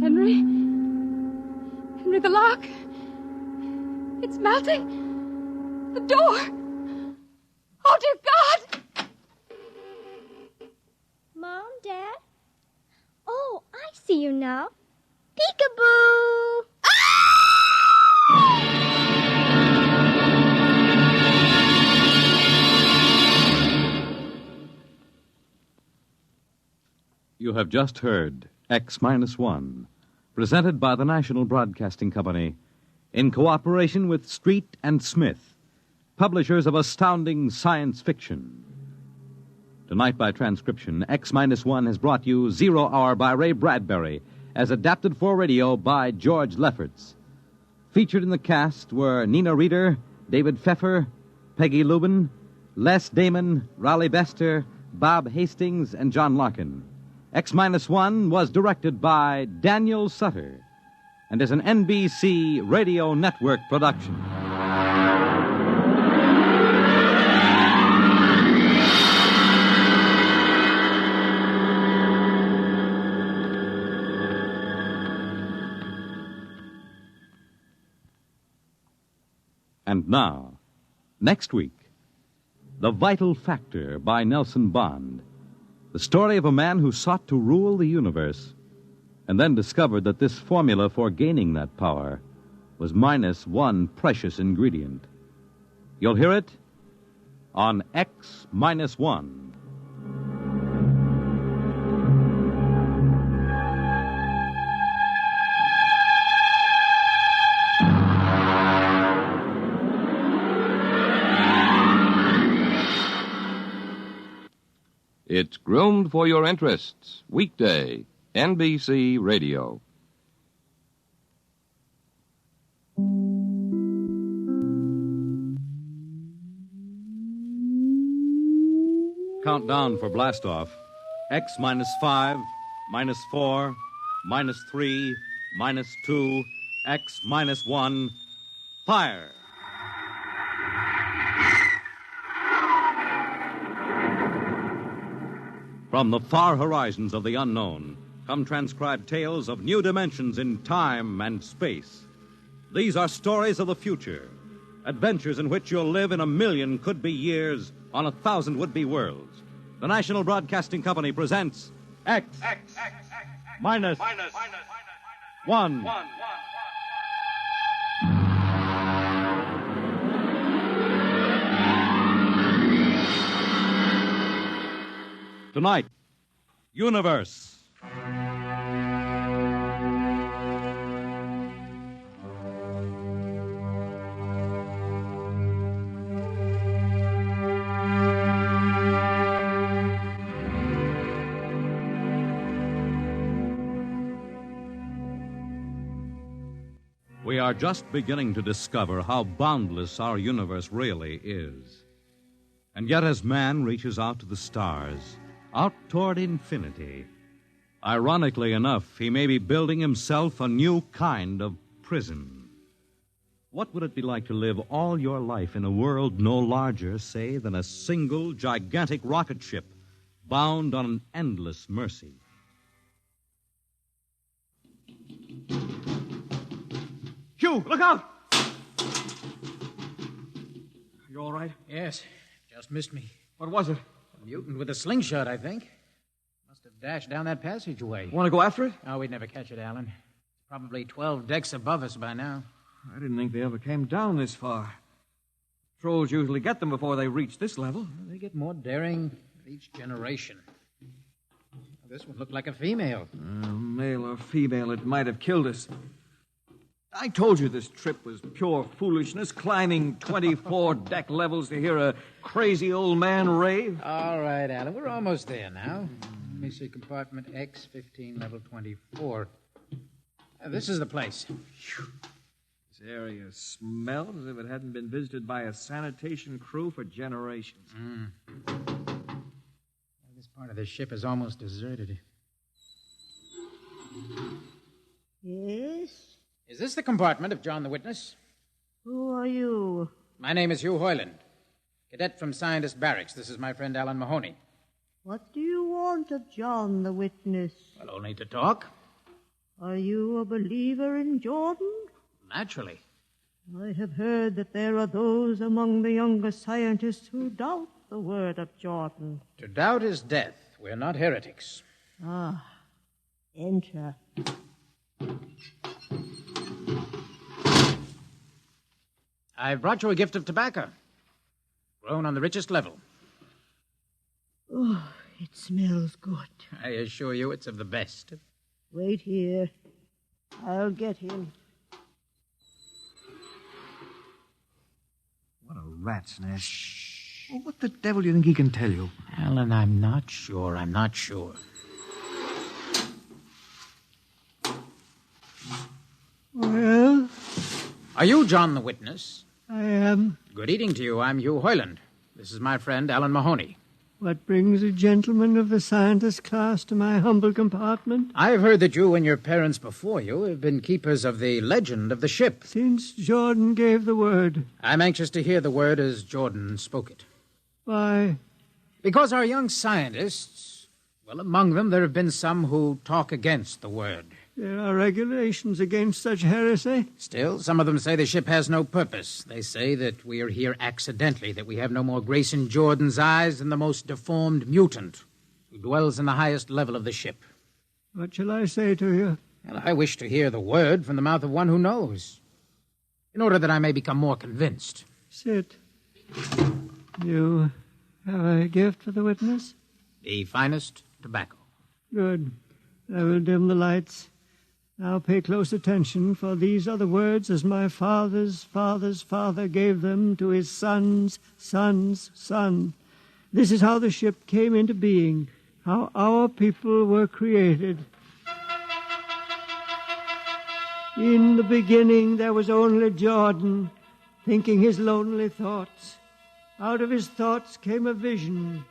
Henry? Henry, the lock. It's melting. The door. Oh, dear God! Mom, Dad? Oh, I see you now. Peekaboo! You have just heard X-1, presented by the National Broadcasting Company in cooperation with Street and Smith, publishers of astounding science fiction. Tonight, by transcription, X-1 has brought you 0 Hour by Ray Bradbury, as adapted for radio by George Lefferts. Featured in the cast were Nina Reeder, David Pfeffer, Peggy Lubin, Les Damon, Raleigh Bester, Bob Hastings, and John Larkin. X-1 was directed by Daniel Sutter and is an NBC Radio Network production. And now, next week, The Vital Factor by Nelson Bond. The story of a man who sought to rule the universe and then discovered that this formula for gaining that power was minus one precious ingredient. You'll hear it on X-1. It's Groomed for Your Interests, weekday, NBC Radio. Countdown for blastoff. X-5, -4, -3, -2, X-1. Fire! From the far horizons of the unknown come transcribed tales of new dimensions in time and space. These are stories of the future, adventures in which you'll live in 1,000,000 could-be years on 1,000 would-be worlds. The National Broadcasting Company presents X-1. Tonight, Universe. We are just beginning to discover how boundless our universe really is. And yet, as man reaches out to the stars, out toward infinity, ironically enough, he may be building himself a new kind of prison. What would it be like to live all your life in a world no larger, say, than a single gigantic rocket ship bound on an endless mercy? Hugh, look out! You all right? Yes, just missed me. What was it? A mutant with a slingshot, I think. Must have dashed down that passageway. Want to go after it? Oh, we'd never catch it, Alan. It's probably 12 decks above us by now. I didn't think they ever came down this far. Trolls usually get them before they reach this level. They get more daring with each generation. This one looked like a female. Male or female, it might have killed us. I told you this trip was pure foolishness, climbing 24 deck levels to hear a crazy old man rave. All right, Alan, we're almost there now. Let me see, compartment X, 15, level 24. This is the place. This area smells as if it hadn't been visited by a sanitation crew for generations. part of the ship is almost deserted. Yes? Is this the compartment of John the Witness? Who are you? My name is Hugh Hoyland, cadet from Scientist Barracks. This is my friend Alan Mahoney. What do you want of John the Witness? Well, only to talk. Are you a believer in Jordan? Naturally. I have heard that there are those among the younger scientists who doubt the word of Jordan. To doubt is death. We're not heretics. Ah, enter. I've brought you a gift of tobacco, grown on the richest level. Oh, it smells good. I assure you it's of the best. Wait here. I'll get him. What a rat's nest. Well, what the devil do you think he can tell you? Alan, I'm not sure. Well? Are you John the Witness? I am. Good evening to you. I'm Hugh Hoyland. This is my friend, Alan Mahoney. What brings a gentleman of the scientist class to my humble compartment? I've heard that you and your parents before you have been keepers of the legend of the ship. Since Jordan gave the word. I'm anxious to hear the word as Jordan spoke it. Why? Because our young scientists, well, among them there have been some who talk against the word. There are regulations against such heresy. Still, some of them say the ship has no purpose. They say that we are here accidentally, that we have no more grace in Jordan's eyes than the most deformed mutant who dwells in the highest level of the ship. What shall I say to you? Well, I wish to hear the word from the mouth of one who knows, in order that I may become more convinced. Sit. You have a gift for the witness? The finest tobacco. Good. I will dim the lights. Now pay close attention, for these are the words as my father's father's father gave them to his son's son's son. This is how the ship came into being, how our people were created. In the beginning there was only Jordan, thinking his lonely thoughts. Out of his thoughts came a vision.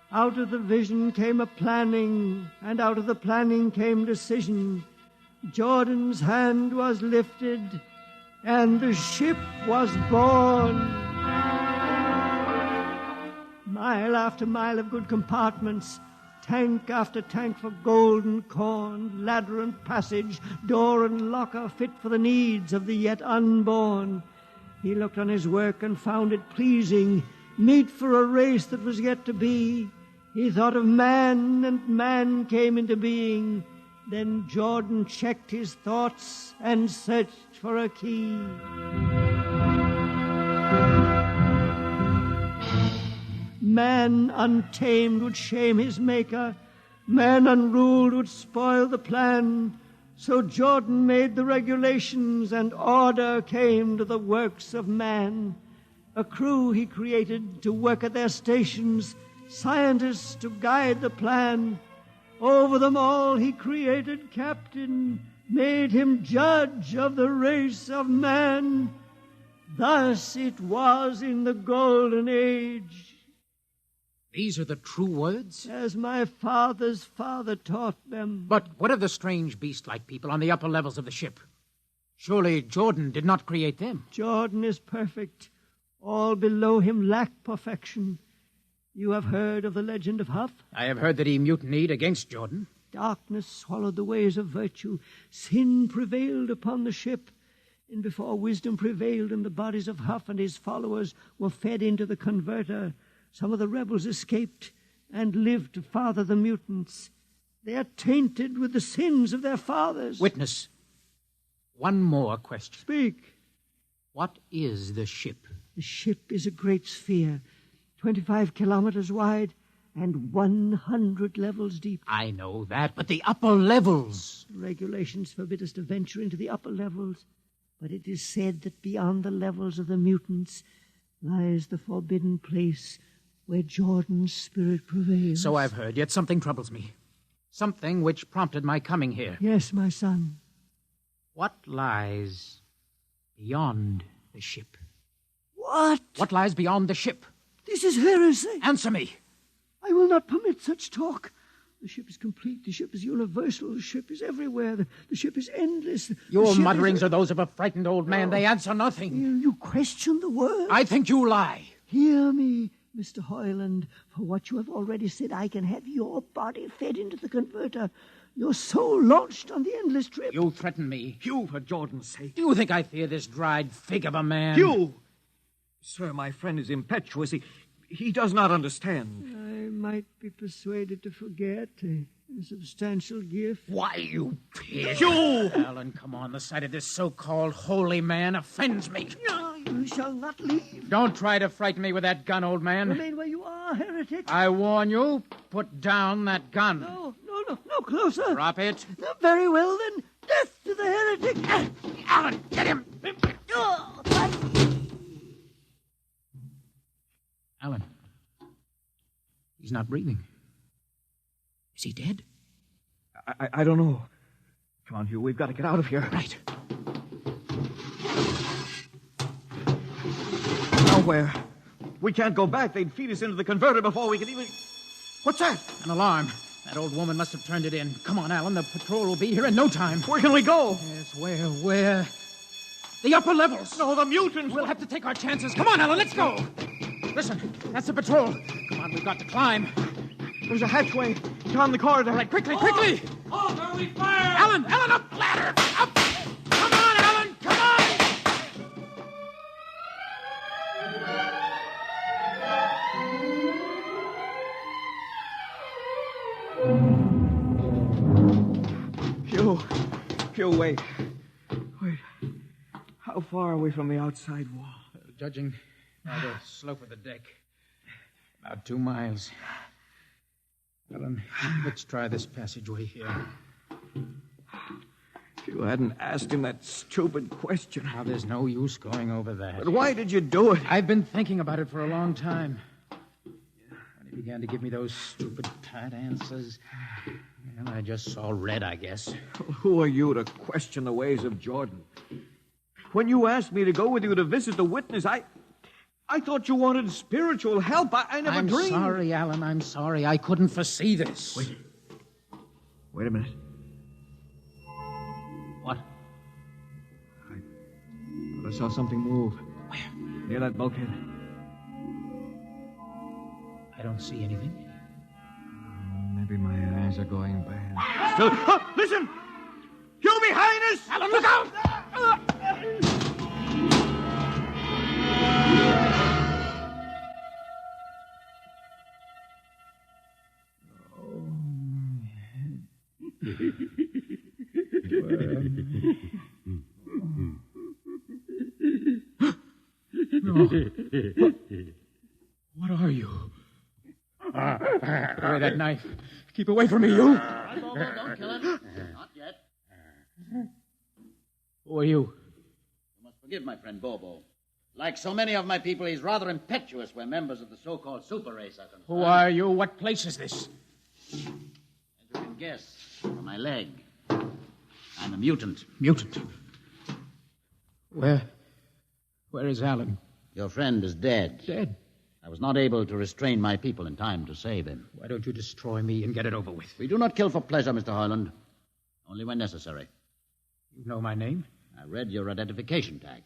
Out of the vision came a planning, and out of the planning came decision. Jordan's hand was lifted, and the ship was born. Mile after mile of good compartments, tank after tank for gold and corn, ladder and passage, door and locker fit for the needs of the yet unborn. He looked on his work and found it pleasing, meet for a race that was yet to be. He thought of man, and man came into being. Then Jordan checked his thoughts and searched for a key. Man untamed would shame his maker. Man unruled would spoil the plan. So Jordan made the regulations, and order came to the works of man. A crew he created to work at their stations, scientists to guide the plan. Over them all he created captain, made him judge of the race of man. Thus it was in the golden age. These are the true words? As my father's father taught them. But what of the strange beast-like people on the upper levels of the ship? Surely Jordan did not create them. Jordan is perfect. All below him lack perfection. You have heard of the legend of Huff? I have heard that he mutinied against Jordan. Darkness swallowed the ways of virtue. Sin prevailed upon the ship. And before wisdom prevailed and the bodies of Huff and his followers were fed into the converter, some of the rebels escaped and lived to father the mutants. They are tainted with the sins of their fathers. Witness, one more question. Speak. What is the ship? The ship is a great sphere, 25 kilometers wide and 100 levels deep. I know that, but the upper levels. Regulations forbid us to venture into the upper levels, but it is said that beyond the levels of the mutants lies the forbidden place where Jordan's spirit prevails. So I've heard, yet something troubles me. Something which prompted my coming here. Yes, my son. What lies beyond the ship? What? What lies beyond the ship? This is heresy. Answer me. I will not permit such talk. The ship is complete. The ship is universal. The ship is everywhere. The ship is endless. Your mutterings are those of a frightened old man. They answer nothing. You question the words. I think you lie. Hear me, Mr. Hoyland. For what you have already said, I can have your body fed into the converter. Your soul launched on the endless trip. You threaten me. Hugh, for Jordan's sake. Do you think I fear this dried fig of a man? Hugh! Sir, my friend is impetuous. He does not understand. I might be persuaded to forget a substantial gift. Why, you pig! Hugh! Alan, come on. The sight of this so-called holy man offends me. No, you shall not leave. Don't try to frighten me with that gun, old man. Remain where you are, heretic. I warn you, put down that gun. No, closer. Drop it. No, very well, then. Death to the heretic. Alan, get him. Alan. He's not breathing. Is he dead? I don't know. Come on, Hugh. We've got to get out of here. Right. Now where? We can't go back. They'd feed us into the converter before we could even... What's that? An alarm. That old woman must have turned it in. Come on, Alan. The patrol will be here in no time. Where can we go? Yes, where? The upper levels. No, the mutants. We'll have to take our chances. Come on, Alan. Let's go. Listen, that's the patrol. Come on, we've got to climb. There's a hatchway down the corridor. All right, quickly, quickly. Over, we fire! Alan, up, ladder. Up. Come on, Alan, come on. Hugh, wait. How far are we from the outside wall? Judging by the slope of the deck, about 2 miles. Alan, let's try this passageway here. If you hadn't asked him that stupid question. Now, there's no use going over that. But why did you do it? I've been thinking about it for a long time. When he began to give me those stupid pat answers, well, I just saw red, I guess. Who are you to question the ways of Jordan? When you asked me to go with you to visit the witness, I thought you wanted spiritual help. I never dreamed. I'm sorry, Alan. I'm sorry. I couldn't foresee this. Wait a minute. What? I saw something move. Where? Near that bulkhead. I don't see anything. Maybe my eyes are going bad. Still, listen! You behind us! Alan, look out! No. What are you? Put away that knife. Keep away from me, you. Don't kill him. Not yet. Who are you? You must forgive my friend Bobo. Like so many of my people, he's rather impetuous where members of the so-called super race are concerned. Who are you? What place is this? As you can guess, from my leg, I'm a mutant. Mutant? Where is Alan? Your friend is dead. Dead? I was not able to restrain my people in time to save him. Why don't you destroy me and get it over with? We do not kill for pleasure, Mr. Hoyland. Only when necessary. You know my name? I read your identification tag.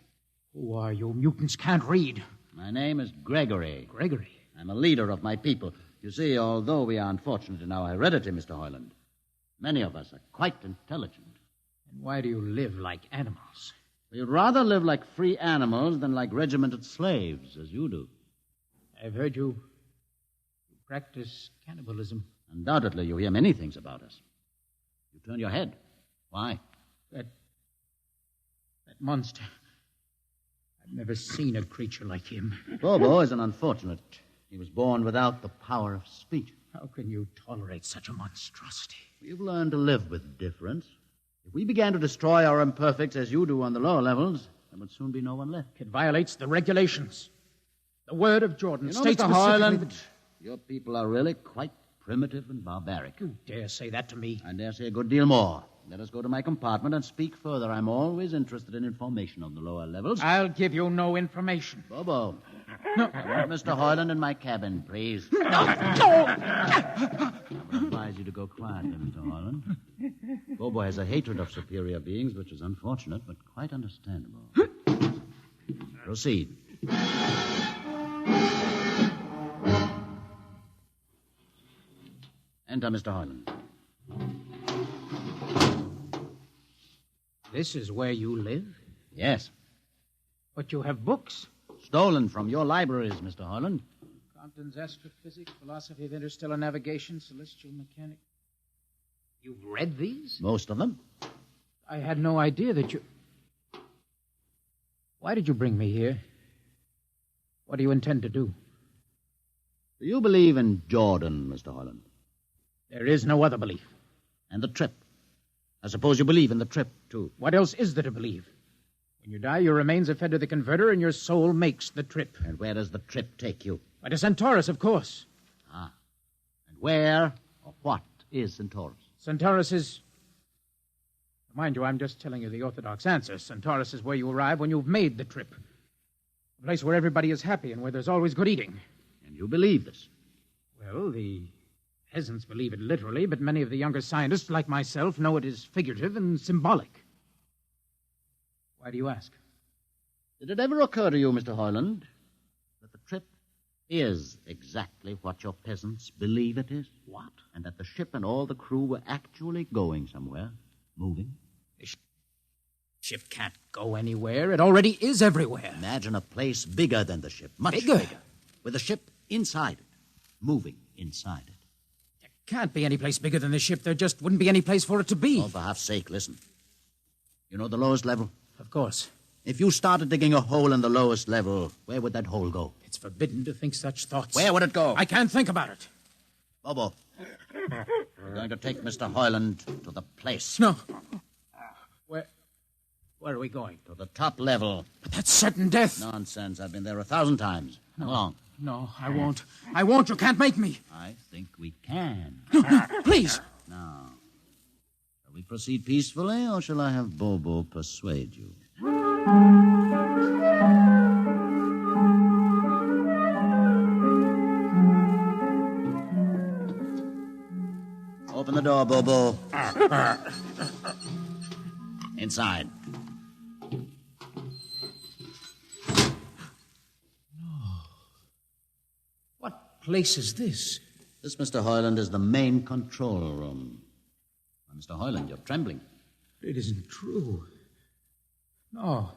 Who are you? Mutants can't read. My name is Gregory. Gregory? I'm a leader of my people. You see, although we are unfortunate in our heredity, Mr. Hoyland, many of us are quite intelligent. And why do you live like animals? We'd rather live like free animals than like regimented slaves, as you do. I've heard you practice cannibalism. Undoubtedly, you hear many things about us. You turn your head. Why? That monster. I've never seen a creature like him. Bobo is an unfortunate. He was born without the power of speech. How can you tolerate such a monstrosity? We've learned to live with difference. If we began to destroy our imperfects as you do on the lower levels, there would soon be no one left. It violates the regulations. The word of Jordan states Mr. specifically Hoyland, that... your people are really quite primitive and barbaric. You dare say that to me? I dare say a good deal more. Let us go to my compartment and speak further. I'm always interested in information on the lower levels. I'll give you no information. Bobo, No. I want Mr. Hoyland in my cabin, please. No! I would advise you to go quietly, Mr. Hoyland. Bobo has a hatred of superior beings, which is unfortunate, but quite understandable. Proceed. Enter, Mr. Hoyland. This is where you live? Yes. But you have books. Stolen from your libraries, Mr. Hoyland. Compton's Astrophysics, Philosophy of Interstellar Navigation, Celestial Mechanics. You've read these? Most of them. I had no idea that you... Why did you bring me here? What do you intend to do? Do you believe in Jordan, Mr. Hoyland? There is no other belief. And the trip? I suppose you believe in the trip, too. What else is there to believe? When you die, your remains are fed to the converter, and your soul makes the trip. And where does the trip take you? Why, to Centaurus, of course. Ah. And where or what is Centaurus? Centaurus is... Mind you, I'm just telling you the orthodox answer. Centaurus is where you arrive when you've made the trip. A place where everybody is happy and where there's always good eating. And you believe this? Well, the peasants believe it literally, but many of the younger scientists, like myself, know it is figurative and symbolic. Why do you ask? Did it ever occur to you, Mr. Hoyland, that the trip is exactly what your peasants believe it is? What? And that the ship and all the crew were actually going somewhere, moving? The ship can't go anywhere. It already is everywhere. Imagine a place bigger than the ship, much bigger, with the ship inside it, moving inside it. Can't be any place bigger than the ship. There just wouldn't be any place for it to be. Oh, for half's sake, listen. You know the lowest level? Of course. If you started digging a hole in the lowest level, where would that hole go? It's forbidden to think such thoughts. Where would it go? I can't think about it. Bobo, we're going to take Mr. Hoyland to the place. No. Where are we going? To the top level. But that's certain death. Nonsense. I've been there 1,000 times. Come along. No, I won't. I won't. You can't make me. I think we can. No, please. Now, shall we proceed peacefully, or shall I have Bobo persuade you? Open the door, Bobo. Inside. Place is this? This, Mr. Hoyland, is the main control room. Why, Mr. Hoyland, you're trembling. It isn't true. No,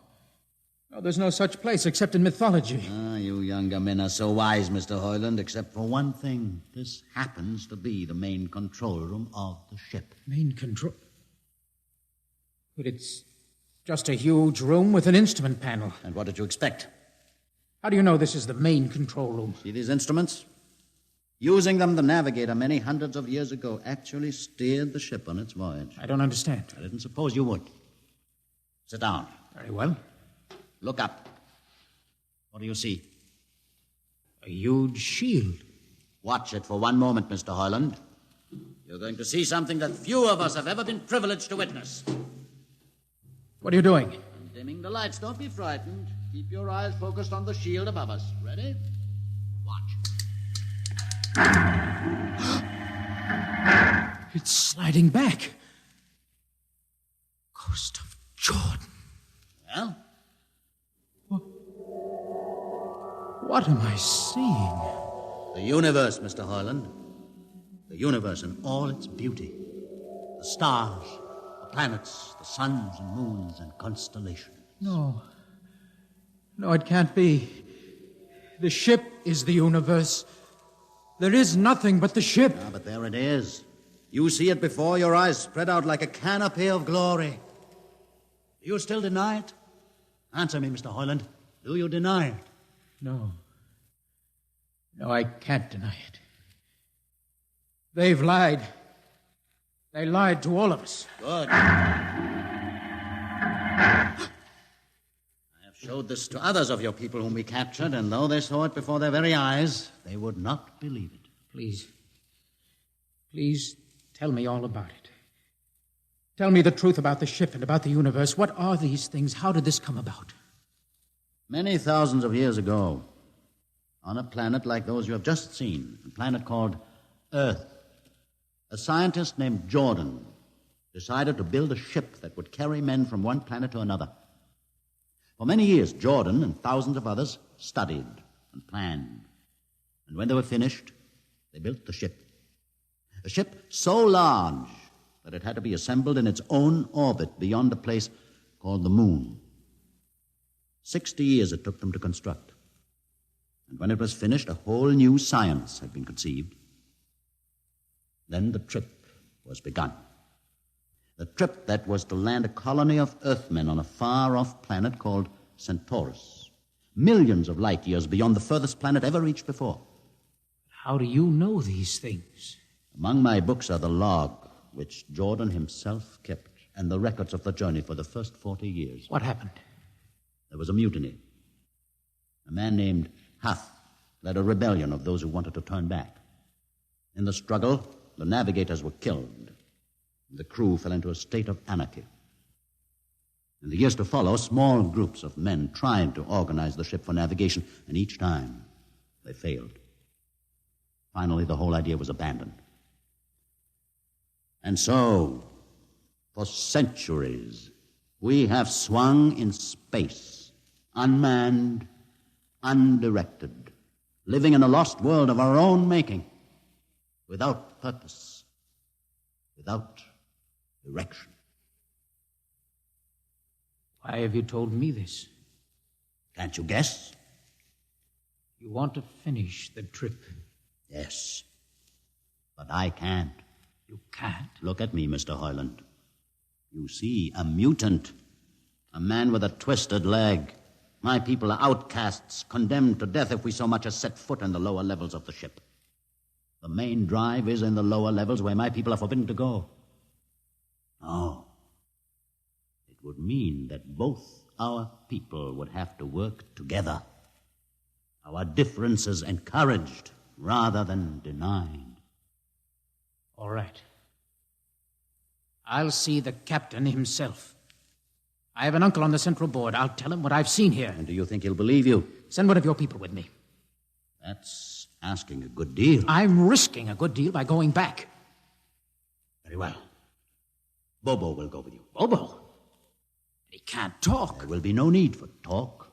there's no such place except in mythology. Ah, you younger men are so wise, Mr. Hoyland, except for one thing. This happens to be the main control room of the ship. Main control? But it's just a huge room with an instrument panel. And what did you expect? How do you know this is the main control room? See these instruments? Using them, the navigator many hundreds of years ago actually steered the ship on its voyage. I don't understand. I didn't suppose you would. Sit down. Very well. Look up. What do you see? A huge shield. Watch it for one moment, Mr. Hoyland. You're going to see something that few of us have ever been privileged to witness. What are you doing? I'm dimming the lights. Don't be frightened. Keep your eyes focused on the shield above us. Ready? Watch. It's sliding back. Ghost of Jordan. Well? What am I seeing? The universe, Mr. Hoyland. The universe in all its beauty. The stars, the planets, the suns and moons and constellations. No, it can't be. The ship is the universe. There is nothing but the ship. Ah, but there it is. You see it before your eyes, spread out like a canopy of glory. Do you still deny it? Answer me, Mr. Hoyland. Do you deny it? No, I can't deny it. They've lied. They lied to all of us. Good. Showed this to others of your people whom we captured, and though they saw it before their very eyes, they would not believe it. Please tell me all about it. Tell me the truth about the ship and about the universe. What are these things? How did this come about? Many thousands of years ago, on a planet like those you have just seen, a planet called Earth, a scientist named Jordan decided to build a ship that would carry men from one planet to another. For many years, Jordan and thousands of others studied and planned. And when they were finished, they built the ship. A ship so large that it had to be assembled in its own orbit beyond a place called the Moon. 60 years it took them to construct. And when it was finished, a whole new science had been conceived. Then the trip was begun. The trip that was to land a colony of Earthmen on a far-off planet called Centaurus, millions of light years beyond the furthest planet ever reached before. How do you know these things? Among my books are the log, which Jordan himself kept, and the records of the journey for the first 40 years. What happened? There was a mutiny. A man named Huth led a rebellion of those who wanted to turn back. In the struggle, the navigators were killed. The crew fell into a state of anarchy. In the years to follow, small groups of men tried to organize the ship for navigation, and each time they failed. Finally, the whole idea was abandoned. And so, for centuries, we have swung in space, unmanned, undirected, living in a lost world of our own making, without purpose, without direction. Why have you told me this? Can't you guess? You want to finish the trip. Yes, but I can't. You can't? Look at me, Mr. Hoyland. You see, a mutant, a man with a twisted leg. My people are outcasts, condemned to death if we so much as set foot in the lower levels of the ship. The main drive is in the lower levels where my people are forbidden to go. No. It would mean that both our people would have to work together. Our differences encouraged rather than denied. All right. I'll see the captain himself. I have an uncle on the Central Board. I'll tell him what I've seen here. And do you think he'll believe you? Send one of your people with me. That's asking a good deal. I'm risking a good deal by going back. Very well. Bobo will go with you. Bobo? He can't talk. There will be no need for talk.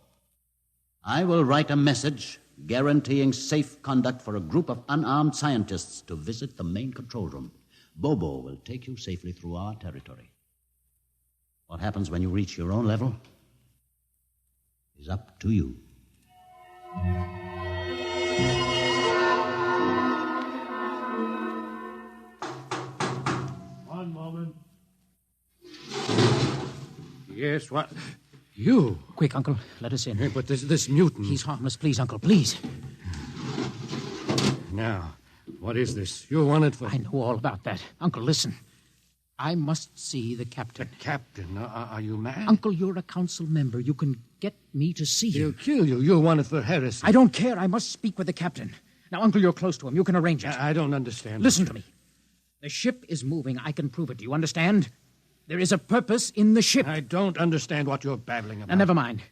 I will write a message guaranteeing safe conduct for a group of unarmed scientists to visit the main control room. Bobo will take you safely through our territory. What happens when you reach your own level is up to you. One moment. Yes, what? You? Quick, Uncle. Let us in. Hey, but this mutant... He's harmless. Please, Uncle, please. Now, what is this? You're wanted for... I know all about that. Uncle, listen. I must see the captain. The captain? Are you mad? Uncle, you're a council member. You can get me to see him. He'll kill you. You're wanted for heresy. I don't care. I must speak with the captain. Now, Uncle, you're close to him. You can arrange it. I don't understand. Listen to me. The ship is moving. I can prove it. Do you understand? There is a purpose in the ship. I don't understand what you're babbling about. Now, never mind.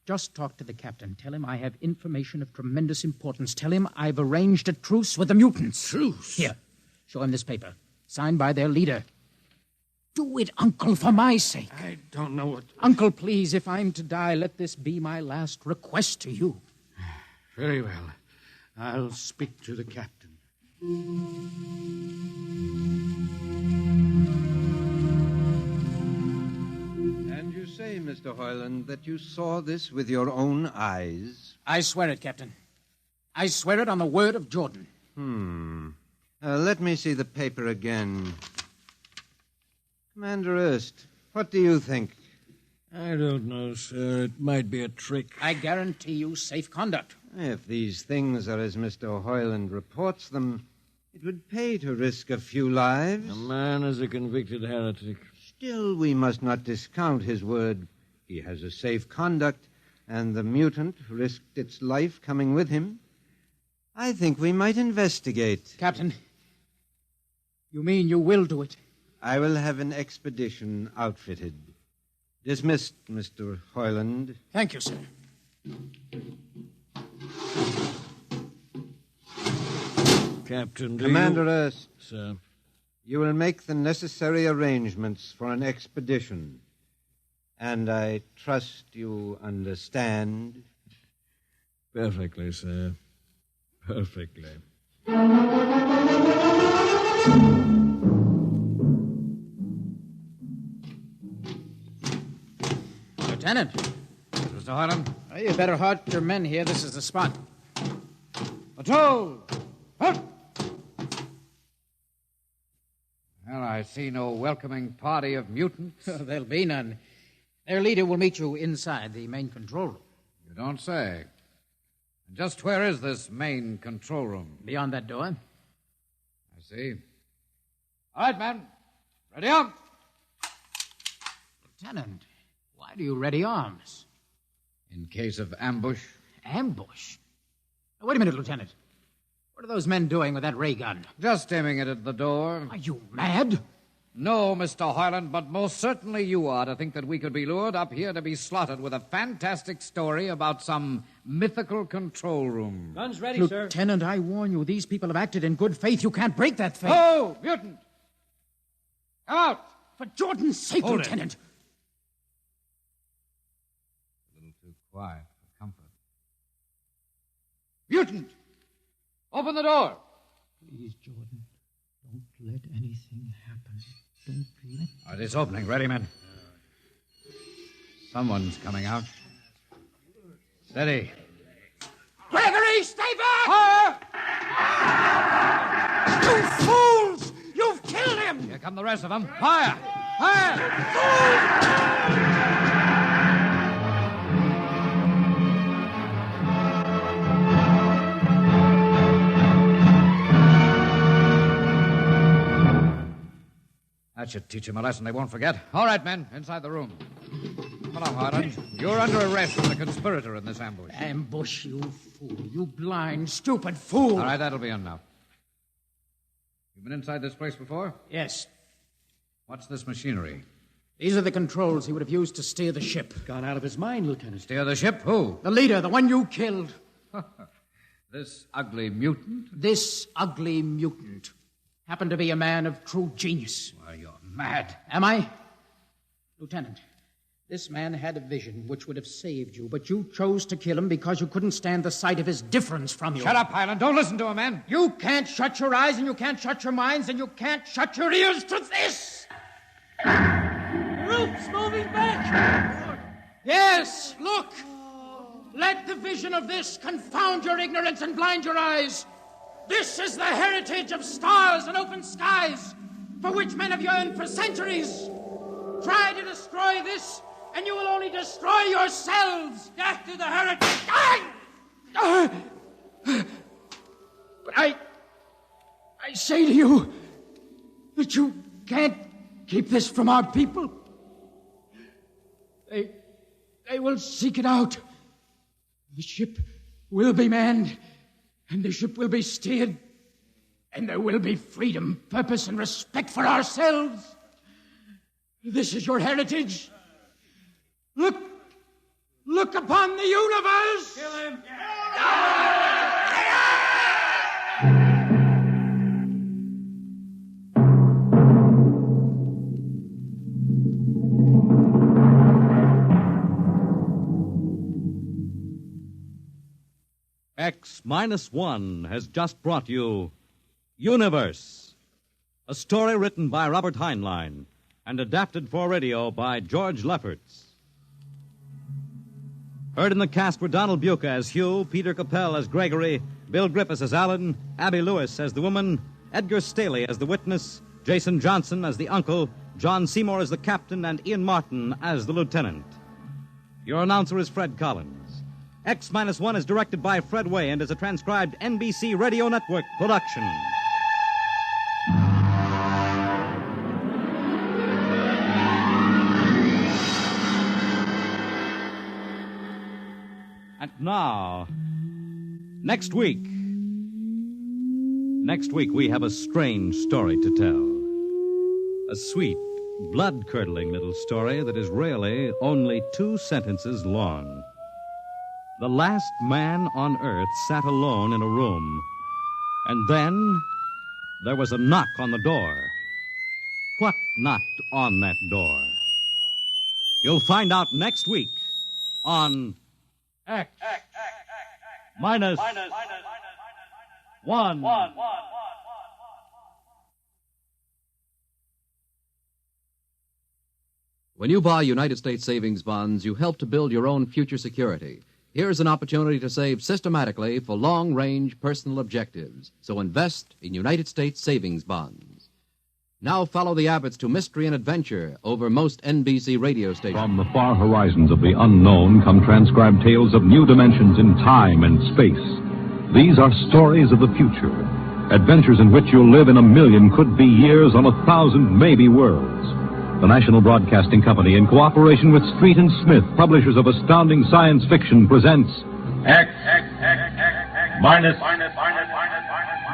Just talk to the captain. Tell him I have information of tremendous importance. Tell him I've arranged a truce with the mutants. Truce? Here, show him this paper. Signed by their leader. Do it, Uncle, for my sake. I don't know what... Uncle, please, if I'm to die, let this be my last request to you. Very well. I'll speak to the captain. And you say, Mr. Hoyland, that you saw this with your own eyes? I swear it, Captain. I swear it on the word of Jordan. Let me see the paper again. Commander Erst, what do you think? I don't know, sir. It might be a trick. I guarantee you safe conduct. If these things are as Mr. Hoyland reports them, it would pay to risk a few lives. The man is a convicted heretic. Still, we must not discount his word. He has a safe conduct, and the mutant risked its life coming with him. I think we might investigate. Captain, you mean you will do it? I will have an expedition outfitted. Dismissed, Mr. Hoyland. Thank you, sir. Captain. Commander Erst. Sir. You will make the necessary arrangements for an expedition. And I trust you understand. Perfectly, sir. Perfectly. Lieutenant. Mr. Harlan? You better halt your men here. This is the spot. Patrol! Halt! Well, I see no welcoming party of mutants. There'll be none. Their leader will meet you inside the main control room. You don't say. And just where is this main control room? Beyond that door. I see. All right, men. Ready up. Lieutenant, why do you ready arms? In case of ambush. Ambush? Now, wait a minute, Lieutenant. What are those men doing with that ray gun? Just aiming it at the door. Are you mad? No, Mr. Harlan, but most certainly you are to think that we could be lured up here to be slaughtered with a fantastic story about some mythical control room. Guns ready, sir. Lieutenant, I warn you, these people have acted in good faith. You can't break that faith. Oh, mutant! Come out! For Jordan's sake, Hold Lieutenant. A little too quiet for comfort. Mutant! Open the door! Please, Jordan, don't let anything happen. Don't let... All right, it's opening. Ready, men? Someone's coming out. Steady. Gregory, stay back! Fire! You fools! You've killed him! Here come the rest of them. Fire! Fire! That should teach them a lesson they won't forget. All right, men, inside the room. Come along, Harlan. You're under arrest as a conspirator in this ambush. Ambush, you fool. You blind, stupid fool. All right, that'll be enough. You've been inside this place before? Yes. What's this machinery? These are the controls he would have used to steer the ship. Gone out of his mind, Lieutenant. Steer the ship? Who? The leader, the one you killed. This ugly mutant? This ugly mutant happened to be a man of true genius. Well, you're mad. Am I? Lieutenant, this man had a vision which would have saved you, but you chose to kill him because you couldn't stand the sight of his difference from you. Shut up, Highland. Don't listen to him, man. You can't shut your eyes, and you can't shut your minds, and you can't shut your ears to this. The roof's moving back. Yes, look. Let the vision of this confound your ignorance and blind your eyes. This is the heritage of stars and open skies, for which men have yearned for centuries. Try to destroy this, and you will only destroy yourselves. Death to the heritage. But I say to you that you can't keep this from our people. They will seek it out. The ship will be manned, and the ship will be steered, and there will be freedom, purpose, and respect for ourselves. This is your heritage. Look upon the universe. Kill him. X-1 has just brought you Universe, a story written by Robert Heinlein and adapted for radio by George Lefferts. Heard in the cast were Donald Buca as Hugh, Peter Capell as Gregory, Bill Griffiths as Alan, Abby Lewis as the woman, Edgar Staley as the witness, Jason Johnson as the uncle, John Seymour as the captain, and Ian Martin as the lieutenant. Your announcer is Fred Collins. X-1 is directed by Fred Way and is a transcribed NBC Radio Network production. And now, next week we have a strange story to tell. A sweet, blood-curdling little story that is really only 2 sentences long. The last man on Earth sat alone in a room And then there was a knock on the door. What knocked on that door? You'll find out next week on X minus 1. When you buy United States savings bonds, you help to build your own future security. Here's an opportunity to save systematically for long-range personal objectives. So invest in United States savings bonds. Now follow the Abbotts to mystery and adventure over most NBC radio stations. From the far horizons of the unknown come transcribed tales of new dimensions in time and space. These are stories of the future, adventures in which you'll live in 1,000,000 could-be years on 1,000 maybe worlds. The National Broadcasting Company, in cooperation with Street and Smith, publishers of astounding science fiction, presents X minus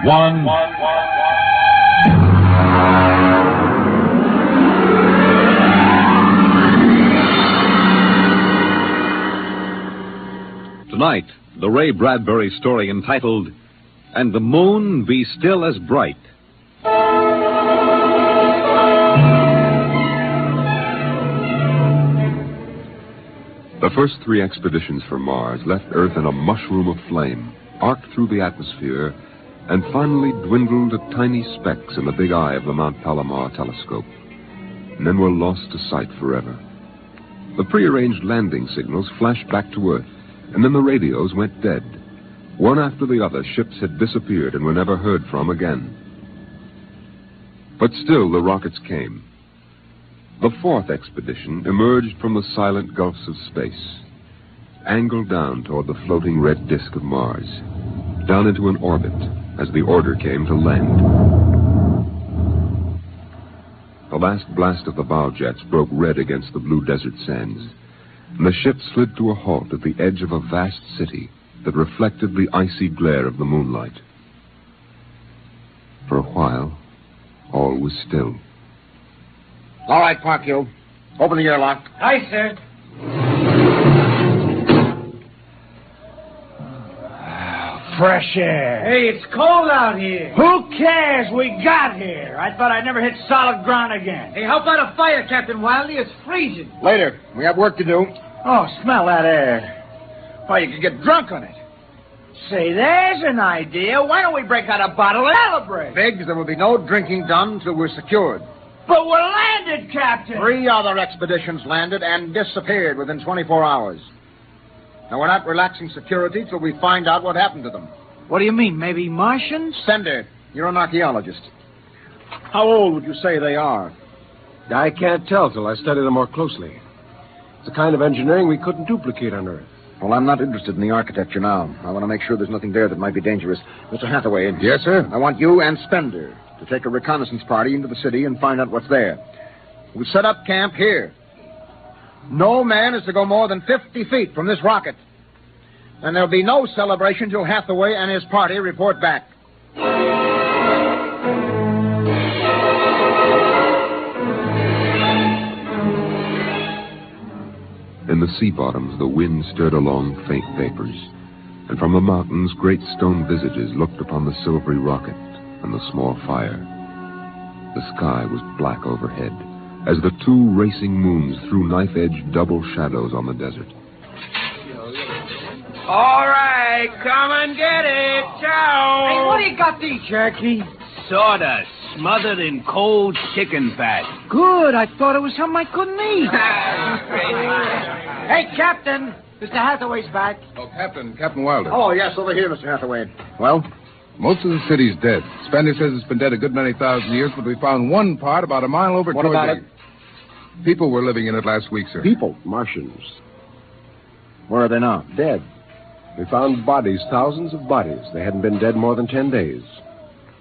1. Tonight, the Ray Bradbury story entitled, And the Moon Be Still as Bright. The first 3 expeditions for Mars left Earth in a mushroom of flame, arced through the atmosphere, and finally dwindled to tiny specks in the big eye of the Mount Palomar telescope, and then were lost to sight forever. The prearranged landing signals flashed back to Earth, and then the radios went dead. One after the other, ships had disappeared and were never heard from again. But still the rockets came. The 4th expedition emerged from the silent gulfs of space, angled down toward the floating red disk of Mars, down into an orbit as the order came to land. The last blast of the bow jets broke red against the blue desert sands, and the ship slid to a halt at the edge of a vast city that reflected the icy glare of the moonlight. For a while, all was still. All right, Park you. Open the airlock. Aye, sir. Fresh air. Hey, it's cold out here. Who cares? We got here. I thought I'd never hit solid ground again. Hey, how about a fire, Captain Wiley? It's freezing. Later. We have work to do. Oh, smell that air. Why, you could get drunk on it. Say, there's an idea. Why don't we break out a bottle and celebrate? Biggs, there will be no drinking done till we're secured. But we're landed, Captain. 3 other expeditions landed and disappeared within 24 hours. Now, we're not relaxing security till we find out what happened to them. What do you mean, maybe Martians? Sender, you're an archaeologist. How old would you say they are? I can't tell till I study them more closely. It's a kind of engineering we couldn't duplicate on Earth. Well, I'm not interested in the architecture now. I want to make sure there's nothing there that might be dangerous. Mr. Hathaway. Yes, sir? I want you and Spender to take a reconnaissance party into the city and find out what's there. We set up camp here. No man is to go more than 50 feet from this rocket. And there'll be no celebration till Hathaway and his party report back. In the sea bottoms, the wind stirred along faint vapors, and from the mountains, great stone visages looked upon the silvery rocket and the small fire. The sky was black overhead, as the 2 racing moons threw knife-edged double shadows on the desert. All right, come and get it. Ciao. Hey, what do you got these, Cherokee? Sawdust, smothered in cold chicken fat. Good. I thought it was something I couldn't eat. Hey, Captain. Mr. Hathaway's back. Oh, Captain Wilder. Oh, yes, over here, Mr. Hathaway. Well? Most of the city's dead. Spender says it's been dead a good many thousand years, but we found one part about a mile over What toward about it? People were living in it last week, sir. People? Martians. Where are they now? Dead. We found bodies, thousands of bodies. They hadn't been dead more than 10 days.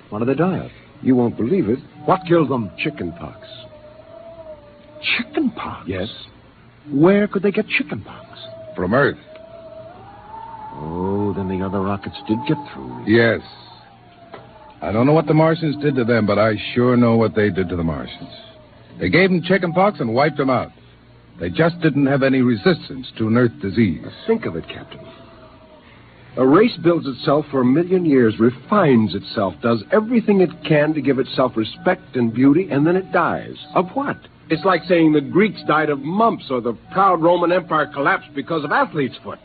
What did they die of? You won't believe it. What killed them? Chickenpox. Chickenpox? Yes. Where could they get chickenpox? From Earth. Oh, then the other rockets did get through. Yes. I don't know what the Martians did to them, but I sure know what they did to the Martians. They gave them chickenpox and wiped them out. They just didn't have any resistance to an Earth disease. Think of it, Captain. A race builds itself for 1,000,000 years, refines itself, does everything it can to give itself respect and beauty, and then it dies. Of what? It's like saying the Greeks died of mumps or the proud Roman Empire collapsed because of athlete's foot.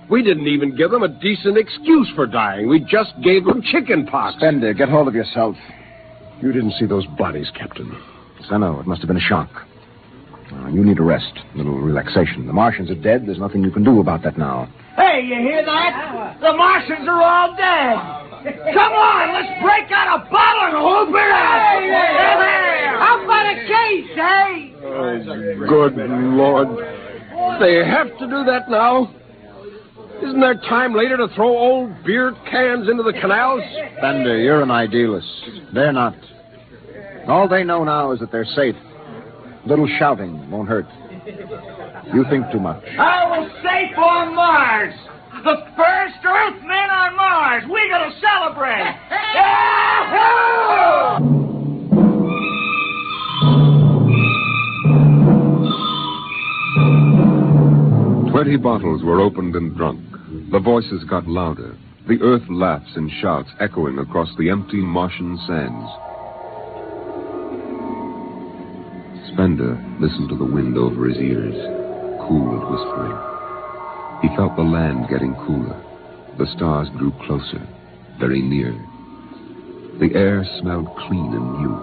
We didn't even give them a decent excuse for dying. We just gave them chicken pox. Spender, get hold of yourself. You didn't see those bodies, Captain. I know. It must have been a shock. You need a rest, a little relaxation. The Martians are dead. There's nothing you can do about that now. Hey, you hear that? The Martians are all dead. Come on, let's break out a bottle and hoop it out. How about a case, eh? Oh, good Lord. They have to do that now? Isn't there time later to throw old beer cans into the canals? Bender, you're an idealist. They're not. All they know now is that they're safe. Little shouting won't hurt. You think too much. I was safe on Mars. The first Earthmen on Mars. We gotta celebrate. Yahoo! 20 bottles were opened and drunk. The voices got louder. The earth laughs and shouts echoing across the empty Martian sands. Spender listened to the wind over his ears, cool and whispering. He felt the land getting cooler. The stars drew closer, very near. The air smelled clean and new.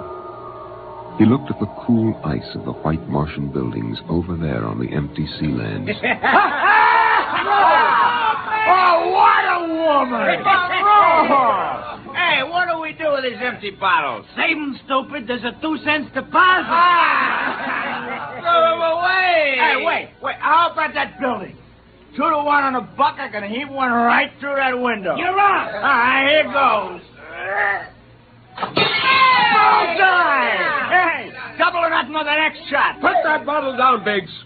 He looked at the cool ice of the white Martian buildings over there on the empty sea lands. Oh, what a woman! Hey, what do we do with these empty bottles? Save them, stupid. There's a 2-cent deposit. Throw them away. Hey, wait. How about that building? 2 to 1 on a buck. I can heave one right through that window. You're on. All right, here goes. Bullseye! Hey, double or nothing on the next shot. Put that bottle down, Biggs.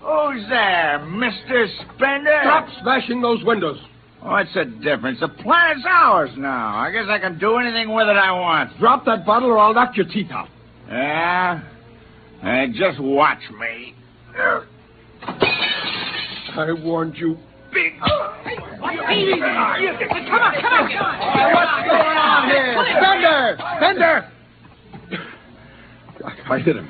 Who's there, Mr. Spender? Stop smashing those windows. What's the difference? The planet's ours now. I guess I can do anything with it I want. Drop that bottle or I'll knock your teeth out. Yeah? Just watch me. I warned you, Big. Come on. What's going on here? Spender! I hit him.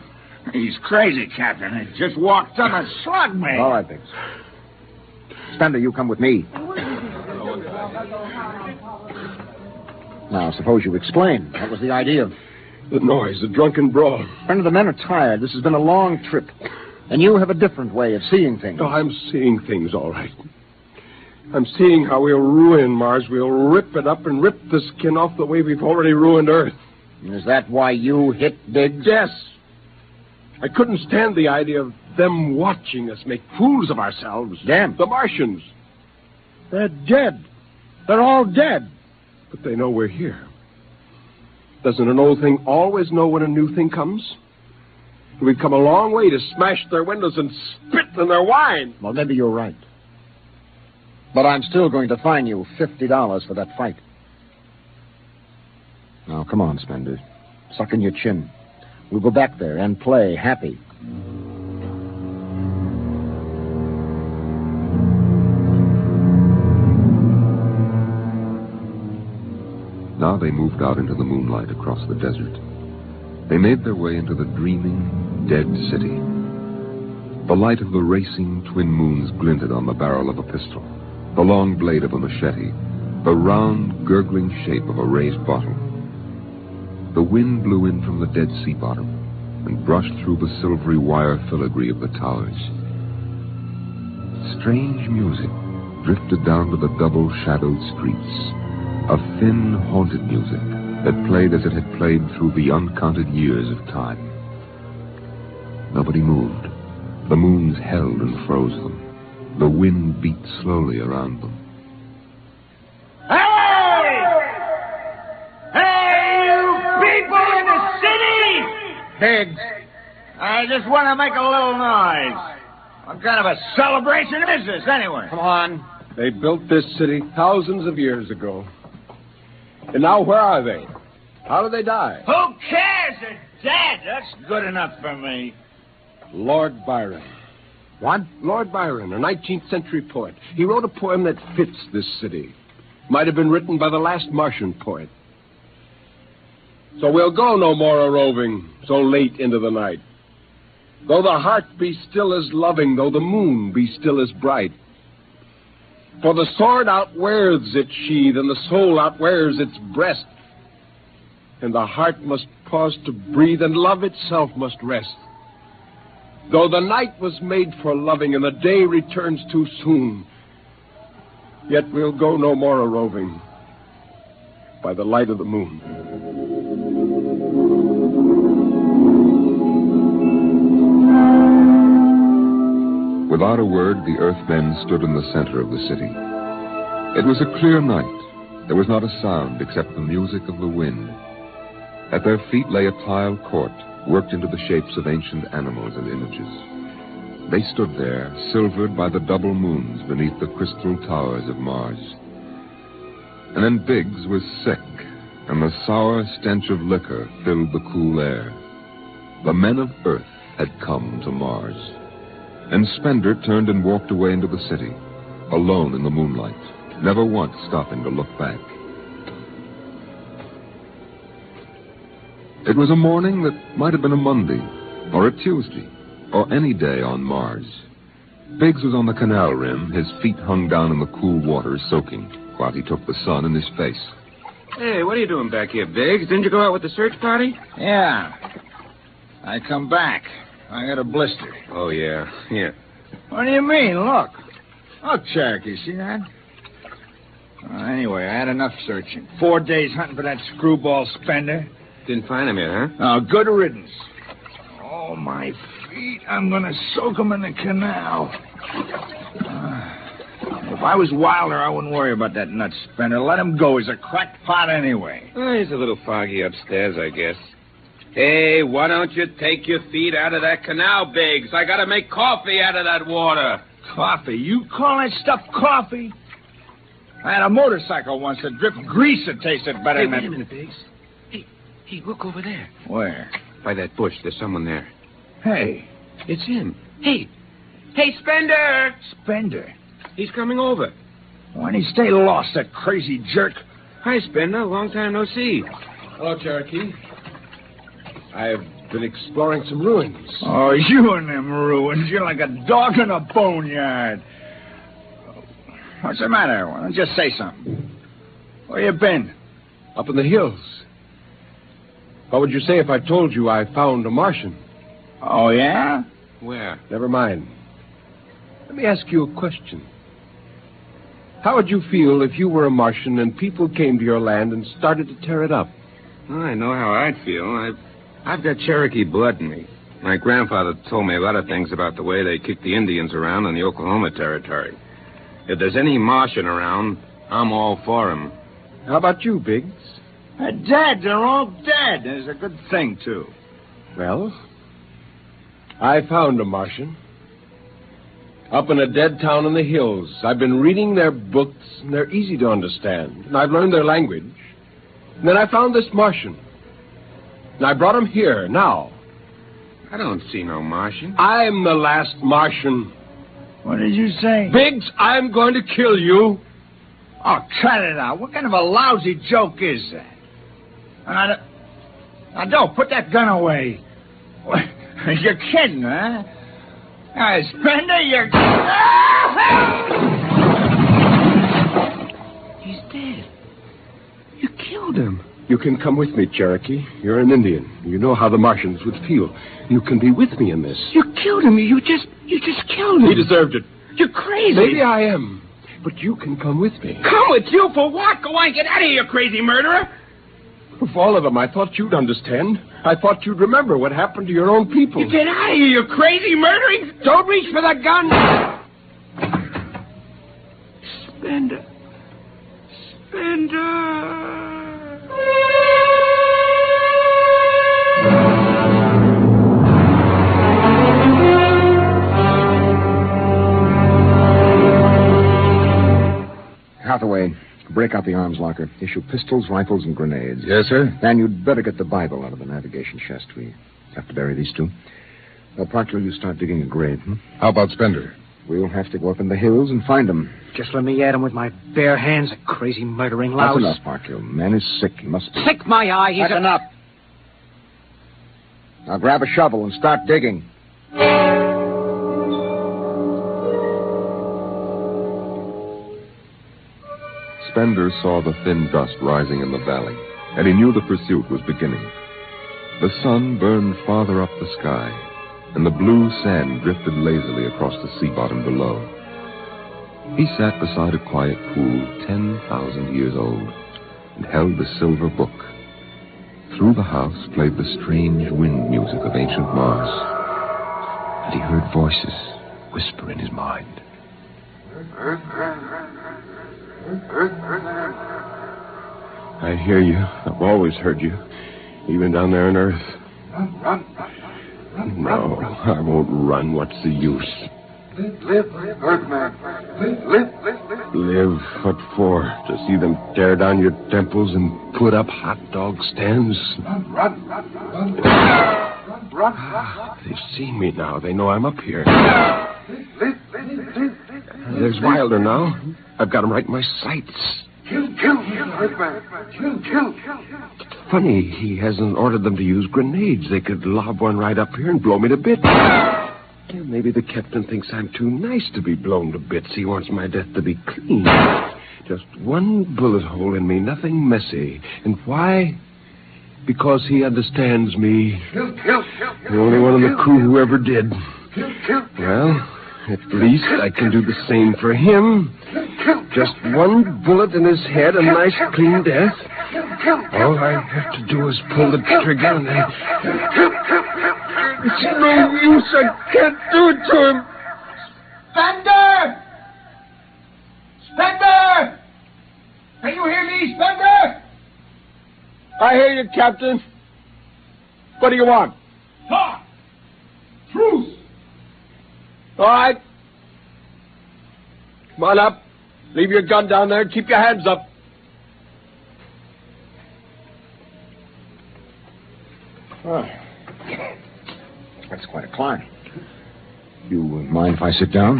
He's crazy, Captain. He just walked up and slugged me. All right, Biggs. Spender, you come with me. Now, suppose you explain. What was the idea? The noise, the drunken brawl. Spender, the men are tired. This has been a long trip. And you have a different way of seeing things. No, I'm seeing things all right. I'm seeing how we'll ruin Mars. We'll rip it up and rip the skin off the way we've already ruined Earth. Is that why you hit Biggs? Yes. I couldn't stand the idea of them watching us make fools of ourselves. Them? The Martians. They're dead. They're all dead. But they know we're here. Doesn't an old thing always know when a new thing comes? We've come a long way to smash their windows and spit in their wine. Well, maybe you're right. But I'm still going to fine you $50 for that fight. Now, come on, Spender. Suck in your chin. We'll go back there and play happy. Now they moved out into the moonlight across the desert. They made their way into the dreaming, dead city. The light of the racing twin moons glinted on the barrel of a pistol, the long blade of a machete, the round, gurgling shape of a raised bottle. The wind blew in from the dead sea bottom and brushed through the silvery wire filigree of the towers. Strange music drifted down to the double-shadowed streets, a thin, haunted music that played as it had played through the uncounted years of time. Nobody moved. The moons held and froze them. The wind beat slowly around them. Biggs. I just want to make a little noise. What kind of a celebration is this, anyway? Come on. They built this city thousands of years ago. And now where are they? How did they die? Who cares? They're dead. That's good enough for me. Lord Byron. What? Lord Byron, a 19th century poet. He wrote a poem that fits this city. might have been written by the last Martian poet. So we'll go no more a-roving so late into the night. Though the heart be still as loving, though the moon be still as bright. For the sword outwears its sheath, and the soul outwears its breast. And the heart must pause to breathe, and love itself must rest. Though the night was made for loving, and the day returns too soon, yet we'll go no more a-roving by the light of the moon. Without a word, the Earthmen stood in the center of the city. It was a clear night. There was not a sound except the music of the wind. At their feet lay a tiled court, worked into the shapes of ancient animals and images. They stood there, silvered by the double moons beneath the crystal towers of Mars. And then Biggs was sick, and the sour stench of liquor filled the cool air. The men of Earth had come to Mars. And Spender turned and walked away into the city, alone in the moonlight, never once stopping to look back. It was a morning that might have been a Monday, or a Tuesday, or any day on Mars. Biggs was on the canal rim, his feet hung down in the cool water, soaking, while he took the sun in his face. Hey, what are you doing back here, Biggs? Didn't you go out with the search party? Yeah. I come back. I got a blister. Oh, yeah. Here. What do you mean? Look. Look, Cherokee, see that? Anyway, I had enough searching. 4 days hunting for that screwball Spender. Didn't find him yet, huh? Oh, good riddance. Oh, my feet. I'm going to soak them in the canal. If I was Wilder, I wouldn't worry about that nut Spender. Let him go. He's a cracked pot anyway. He's a little foggy upstairs, I guess. Hey, why don't you take your feet out of that canal, Biggs? I gotta make coffee out of that water. Coffee? You call that stuff coffee? I had a motorcycle once that dripped grease that tasted better than that. Wait a minute, Biggs. Hey, look over there. Where? By that bush. There's someone there. Hey. It's him. Hey, Spender! Spender? He's coming over. Why'd he stay lost, that crazy jerk? Hi, Spender. Long time no see. Hello, Cherokee. I've been exploring some ruins. Oh, you and them ruins. You're like a dog in a boneyard. What's the matter? Why don't you just say something? Where you been? Up in the hills. What would you say if I told you I found a Martian? Oh, yeah? Where? Never mind. Let me ask you a question. How would you feel if you were a Martian and people came to your land and started to tear it up? I know how I'd feel. I've got Cherokee blood in me. My grandfather told me a lot of things about the way they kicked the Indians around in the Oklahoma Territory. If there's any Martian around, I'm all for him. How about you, Biggs? They're dead. They're all dead. It's a good thing, too. Well, I found a Martian. Up in a dead town in the hills. I've been reading their books, and they're easy to understand. And I've learned their language. And then I found this Martian. And I brought him here, now. I don't see no Martian. I'm the last Martian. What did you say? Biggs, I'm going to kill you. Oh, cut it out. What kind of a lousy joke is that? Now, don't put that gun away. You're kidding, huh? Spender, you're... He's dead. You killed him. You can come with me, Cherokee. You're an Indian. You know how the Martians would feel. You can be with me in this. You killed him. You just killed him. He deserved it. You're crazy. Maybe I am. But you can come with me. Come with you for what? Go on, get out of here, you crazy murderer. Of all of them, I thought you'd understand. I thought you'd remember what happened to your own people. You get out of here, you crazy murdering... Don't reach for the gun. Spender. Hathaway, break out the arms locker. Issue pistols, rifles, and grenades. Yes, sir. And you'd better get the Bible out of the navigation chest. We have to bury these two. Parker, you start digging a grave, How about Spender? We'll have to go up in the hills and find him. Just let me at him with my bare hands, a crazy murdering louse. That's enough, Parkhill. Man is sick. He must be. Sick, my eye. He's That's enough. Now grab a shovel and start digging. Spender saw the thin dust rising in the valley, and he knew the pursuit was beginning. The sun burned farther up the sky, and the blue sand drifted lazily across the sea bottom below. He sat beside a quiet pool 10,000 years old and held the silver book. Through the house played the strange wind music of ancient Mars, and he heard voices whisper in his mind. I hear you. I've always heard you, even down there on Earth. No, I won't run. What's the use? Live, Earthman. Live. Live? What for? To see them tear down your temples and put up hot dog stands? Run. They've seen me now. They know I'm up here. Live. There's Wilder now. I've got him right in my sights. Kill, Earthman. Kill. Funny, he hasn't ordered them to use grenades. They could lob one right up here and blow me to bits. Yeah, maybe the captain thinks I'm too nice to be blown to bits. He wants my death to be clean. Just one bullet hole in me, nothing messy. And why? Because he understands me. Kill. The only one in the crew who ever did. Kill. Well, at least I can do the same for him. Just one bullet in his head, a nice clean death. All I have to do is pull the trigger and then... It's no use. I can't do it to him. Spender! Can you hear me, Spender? I hear you, Captain. What do you want? Talk! Truce! All right. Come on up. Leave your gun down there and keep your hands up. Oh. That's quite a climb. You mind if I sit down?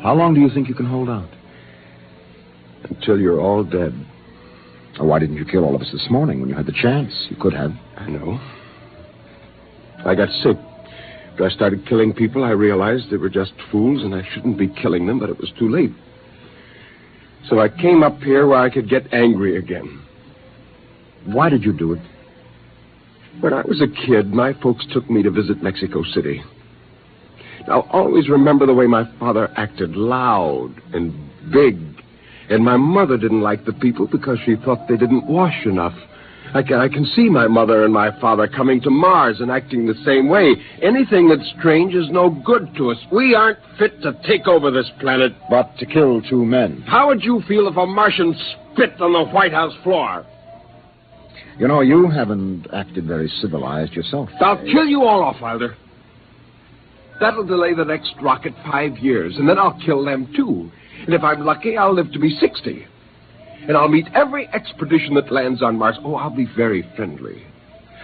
How long do you think you can hold out? Until you're all dead. Oh, why didn't you kill all of us this morning when you had the chance? You could have. I know. I got sick. After I started killing people, I realized they were just fools and I shouldn't be killing them, but it was too late. So I came up here where I could get angry again. Why did you do it? When I was a kid, my folks took me to visit Mexico City. Now, always remember the way my father acted, loud and big. And my mother didn't like the people because she thought they didn't wash enough. I can see my mother and my father coming to Mars and acting the same way. Anything that's strange is no good to us. We aren't fit to take over this planet. But to kill two men. How would you feel if a Martian spit on the White House floor? You know, you haven't acted very civilized yourself. I'll kill you all off, Wilder. That'll delay the next rocket 5 years, and then I'll kill them, too. And if I'm lucky, I'll live to be 60. And I'll meet every expedition that lands on Mars. Oh, I'll be very friendly.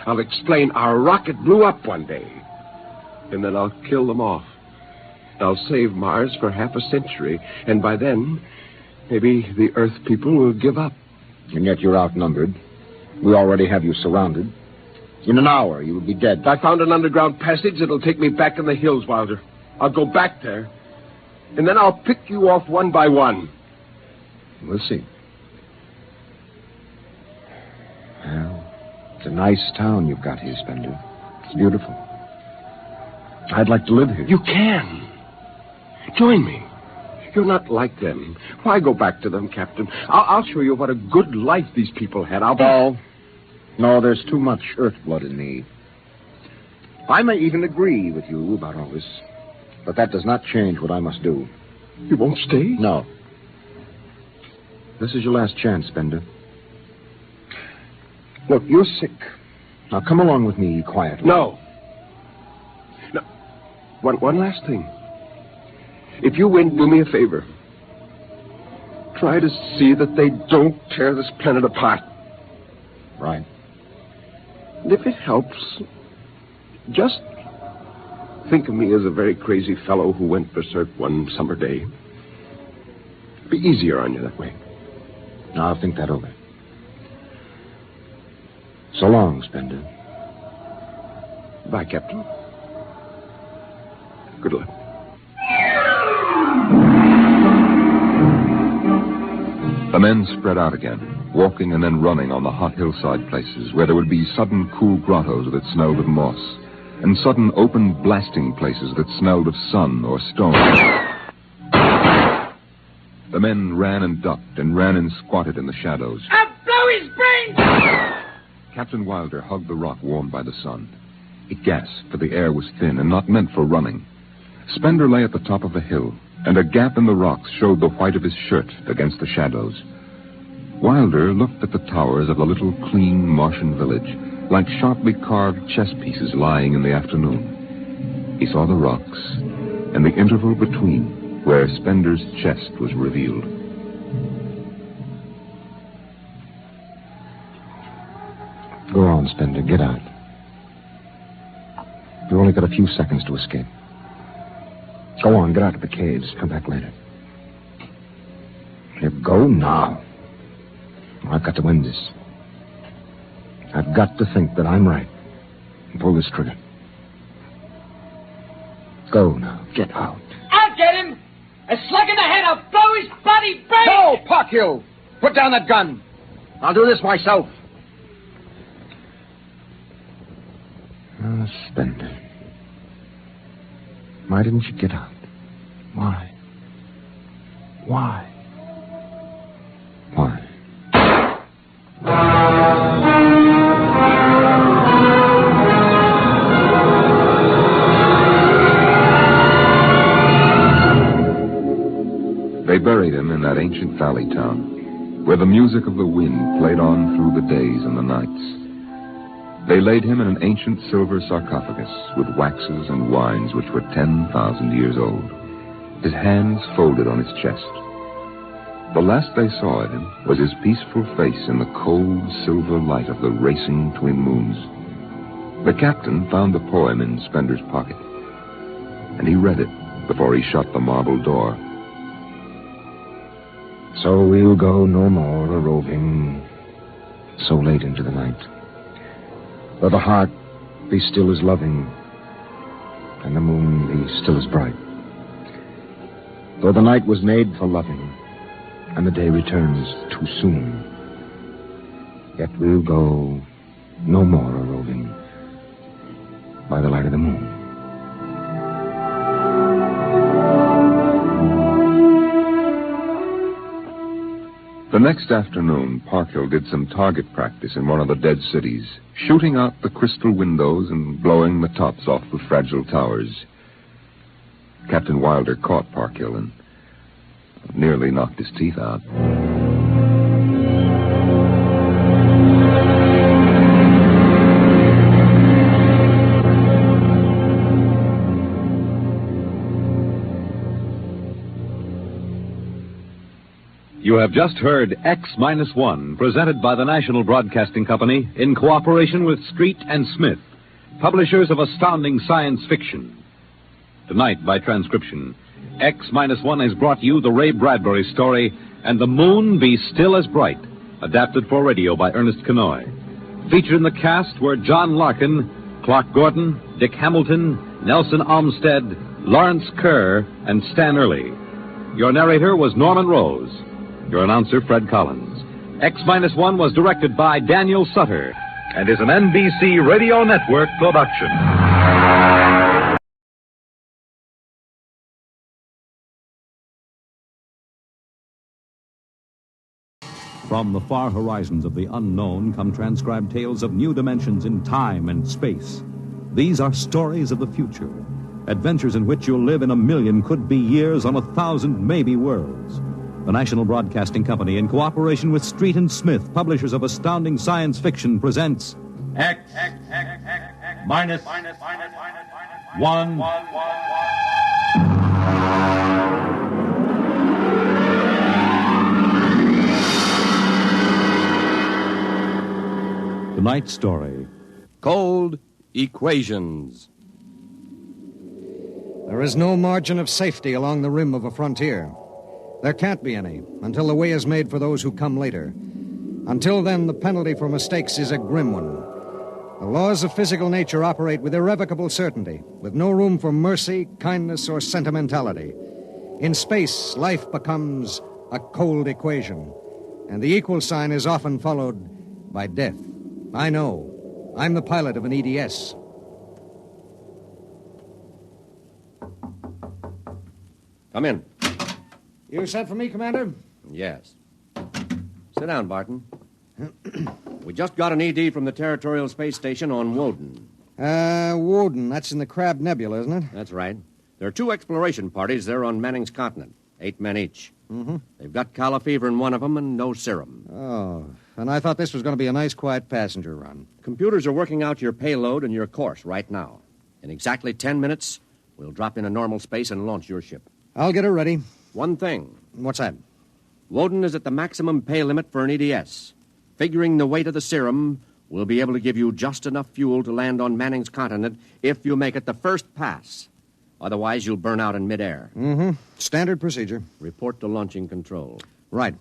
I'll explain our rocket blew up one day. And then I'll kill them off. I'll save Mars for half a century. And by then, maybe the Earth people will give up. And yet you're outnumbered. We already have you surrounded. In an hour, you will be dead. I found an underground passage that'll take me back in the hills, Wilder. I'll go back there. And then I'll pick you off one by one. We'll see. Well, it's a nice town you've got here, Spender. It's beautiful. I'd like to live here. You can. Join me. You're not like them. Why go back to them, Captain? I'll show you what a good life these people had. No, there's too much earth blood in me. I may even agree with you about all this, but that does not change what I must do. You won't stay? No. This is your last chance, Spender. Look, you're sick. Now come along with me quietly. No. One last thing. If you win, do me a favor. Try to see that they don't tear this planet apart. Right. And if it helps, Just think of me as a very crazy fellow who went berserk one summer day. Be easier on you that way. I'll think that over. So long, Spender. Bye, Captain. Good luck. The men spread out again, walking and then running on the hot hillside places where there would be sudden cool grottos that smelled of moss, and sudden open blasting places that smelled of sun or stone. The men ran and ducked and ran and squatted in the shadows. I'll blow his brains! Captain Wilder hugged the rock warmed by the sun. He gasped, for the air was thin and not meant for running. Spender lay at the top of a hill, and a gap in the rocks showed the white of his shirt against the shadows. Wilder looked at the towers of the little clean Martian village, like sharply carved chess pieces lying in the afternoon. He saw the rocks, and the interval between, where Spender's chest was revealed. Go on, Spender. Get out. You've only got a few seconds to escape. Go on, get out of the caves. Come back later. You go now. I've got to win this. I've got to think that I'm right and pull this trigger. Go now. Get out. I'll get him! A slug in the head, I'll blow his bloody brains! No, Parkhill! Put down that gun. I'll do this myself. Spender. Why didn't you get out? Why? Why? Why? They buried him in that ancient valley town, where the music of the wind played on through the days and the nights. They laid him in an ancient silver sarcophagus with waxes and wines which were 10,000 years old, his hands folded on his chest. The last they saw of him was his peaceful face in the cold silver light of the racing twin moons. The captain found the poem in Spender's pocket, and he read it before he shut the marble door. So we'll go no more a-roving so late into the night. Though the heart be still as loving, and the moon be still as bright. Though the night was made for loving, and the day returns too soon, yet we'll go no more a-roving by the light of the moon. The next afternoon, Parkhill did some target practice in one of the dead cities, shooting out the crystal windows and blowing the tops off the fragile towers. Captain Wilder caught Parkhill and nearly knocked his teeth out. You have just heard X-1, presented by the National Broadcasting Company in cooperation with Street and Smith, publishers of astounding science fiction. Tonight, by transcription, X-1 has brought you the Ray Bradbury story, And the Moon Be Still as Bright, adapted for radio by Ernest Kenoy. Featured in the cast were John Larkin, Clark Gordon, Dick Hamilton, Nelson Olmsted, Lawrence Kerr, and Stan Early. Your narrator was Norman Rose. Your announcer, Fred Collins. X-1 was directed by Daniel Sutter and is an NBC Radio Network production. From the far horizons of the unknown come transcribed tales of new dimensions in time and space. These are stories of the future, adventures in which you'll live in 1,000,000 could-be years on 1,000 maybe worlds. The National Broadcasting Company, in cooperation with Street and Smith, publishers of astounding science fiction, presents X-1. Tonight's story. Cold Equations. There is no margin of safety along the rim of a frontier. There can't be any until the way is made for those who come later. Until then, the penalty for mistakes is a grim one. The laws of physical nature operate with irrevocable certainty, with no room for mercy, kindness, or sentimentality. In space, life becomes a cold equation, and the equal sign is often followed by death. I know. I'm the pilot of an EDS. Come in. You sent for me, Commander? Yes. Sit down, Barton. We just got an ED from the Territorial Space Station on Woden. Woden. That's in the Crab Nebula, isn't it? That's right. There are 2 exploration parties there on Manning's continent. 8 men each. Mm-hmm. They've got calla fever in one of them and no serum. Oh, and I thought this was going to be a nice, quiet passenger run. Computers are working out your payload and your course right now. In exactly 10 minutes, we'll drop into normal space and launch your ship. I'll get her ready. One thing. What's that? Woden is at the maximum pay limit for an EDS. Figuring the weight of the serum, we'll be able to give you just enough fuel to land on Manning's continent if you make it the first pass. Otherwise, you'll burn out in midair. Mm-hmm. Standard procedure. Report to launching control. Right.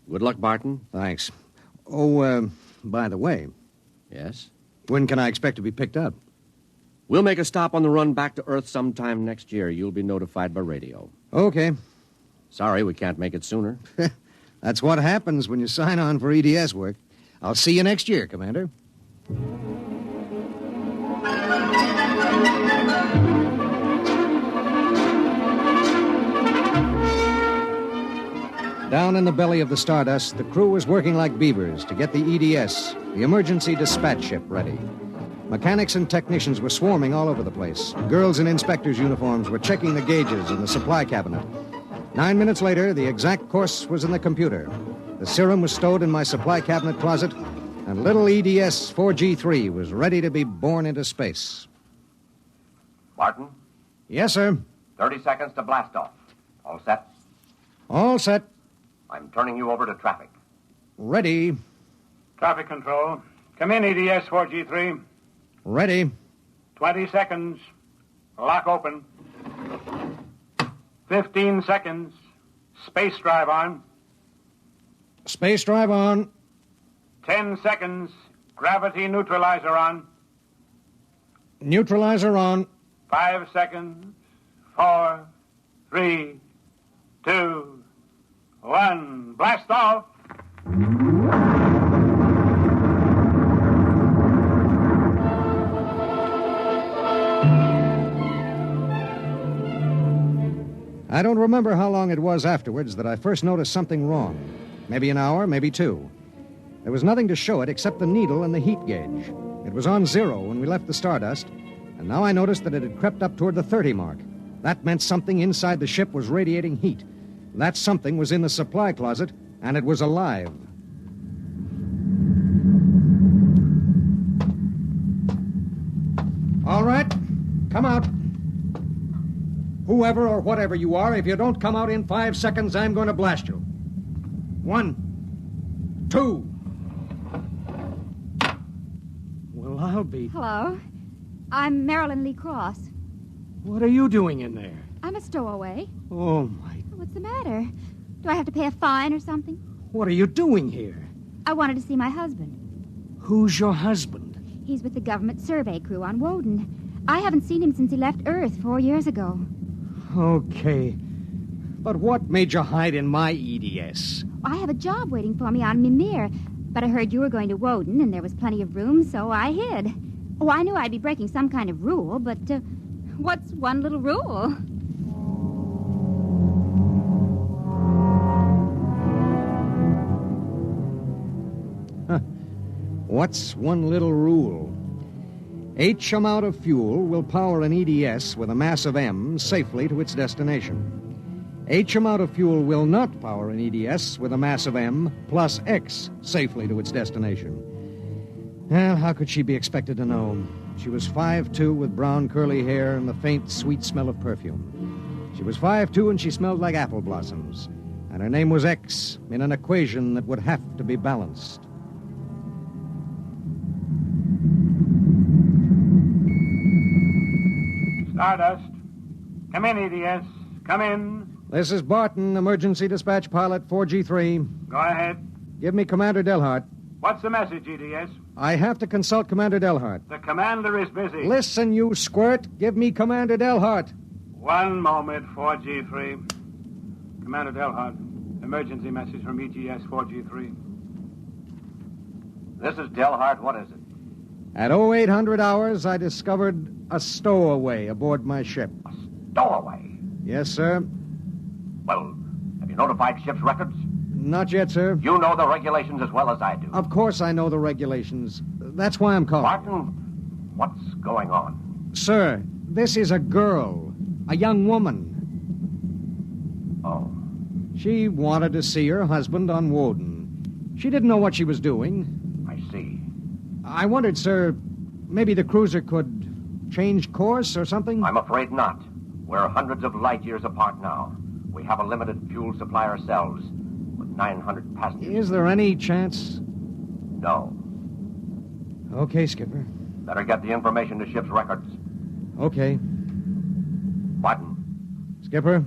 Good luck, Barton. Thanks. Oh, by the way. Yes? When can I expect to be picked up? We'll make a stop on the run back to Earth sometime next year. You'll be notified by radio. Okay. Sorry, we can't make it sooner. That's what happens when you sign on for EDS work. I'll see you next year, Commander. Down in the belly of the Stardust, the crew was working like beavers to get the EDS, the Emergency Dispatch Ship, ready. Mechanics and technicians were swarming all over the place. Girls in inspectors' uniforms were checking the gauges in the supply cabinet. 9 minutes later, the exact course was in the computer. The serum was stowed in my supply cabinet closet, and little EDS 4G3 was ready to be born into space. Barton? Yes, sir. 30 seconds to blast off. All set? All set. I'm turning you over to traffic. Ready. Traffic control. Come in, EDS 4G3. Ready. 20 seconds. Lock open. 15 seconds. Space drive on. Space drive on. 10 seconds. Gravity neutralizer on. Neutralizer on. 5 seconds. 4, 3, 2, 1. Blast off. I don't remember how long it was afterwards that I first noticed something wrong. Maybe an hour, maybe 2. There was nothing to show it except the needle and the heat gauge. It was on 0 when we left the Stardust, and now I noticed that it had crept up toward the 30 mark. That meant something inside the ship was radiating heat. That something was in the supply closet, and it was alive. All right, come out. Whoever or whatever you are, if you don't come out in 5 seconds, I'm going to blast you. 1, 2. Well, I'll be... Hello. I'm Marilyn Lee Cross. What are you doing in there? I'm a stowaway. Oh, my... What's the matter? Do I have to pay a fine or something? What are you doing here? I wanted to see my husband. Who's your husband? He's with the government survey crew on Woden. I haven't seen him since he left Earth 4 years ago. Okay. But what made you hide in my EDS? I have a job waiting for me on Mimir, but I heard you were going to Woden and there was plenty of room, so I hid. Oh, I knew I'd be breaking some kind of rule, but what's one little rule? What's one little rule? H amount of fuel will power an EDS with a mass of M safely to its destination. H amount of fuel will not power an EDS with a mass of M plus X safely to its destination. Well, how could she be expected to know? She was 5'2" with brown curly hair and the faint, sweet smell of perfume. She was 5'2" and she smelled like apple blossoms. And her name was X in an equation that would have to be balanced. Stardust. Come in, EDS. Come in. This is Barton, emergency dispatch pilot 4G3. Go ahead. Give me Commander Delhart. What's the message, EDS? I have to consult Commander Delhart. The commander is busy. Listen, you squirt. Give me Commander Delhart. One moment, 4G3. Commander Delhart, emergency message from ETS 4G3. This is Delhart. What is it? At 0800 hours, I discovered a stowaway aboard my ship. A stowaway? Yes, sir. Well, have you notified ship's records? Not yet, sir. You know the regulations as well as I do. Of course I know the regulations. That's why I'm calling. Barton, what's going on? Sir, this is a girl. A young woman. Oh. She wanted to see her husband on Woden. She didn't know what she was doing. I see. I wondered, sir, maybe the cruiser could change course or something? I'm afraid not. We're hundreds of light years apart now. We have a limited fuel supply ourselves, with 900 passengers. Is there any chance? No. Okay, Skipper. Better get the information to ship's records. Okay. Barton. Skipper?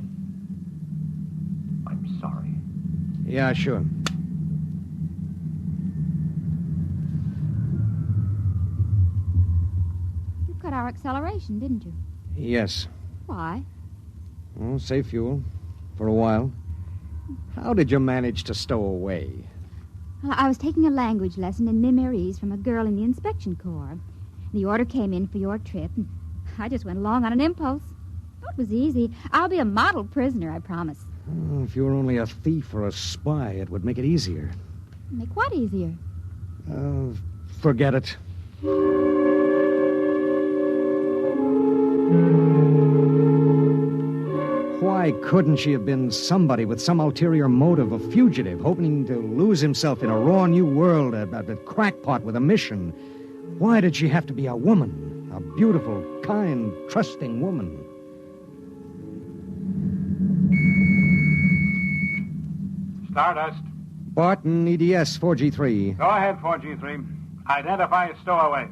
I'm sorry. Yeah, sure. You cut our acceleration, didn't you? Yes. Why? Well, save fuel. For a while. How did you manage to stow away? Well, I was taking a language lesson in Mimirese from a girl in the inspection corps. The order came in for your trip, and I just went along on an impulse. It was easy. I'll be a model prisoner, I promise. Oh, if you were only a thief or a spy, it would make it easier. Make what easier? Forget it. Why couldn't she have been somebody with some ulterior motive, a fugitive, hoping to lose himself in a raw new world, a crackpot with a mission? Why did she have to be a woman? A beautiful, kind, trusting woman? Stardust. Barton, EDS 4G3. Go ahead, 4G3. Identify a stowaway.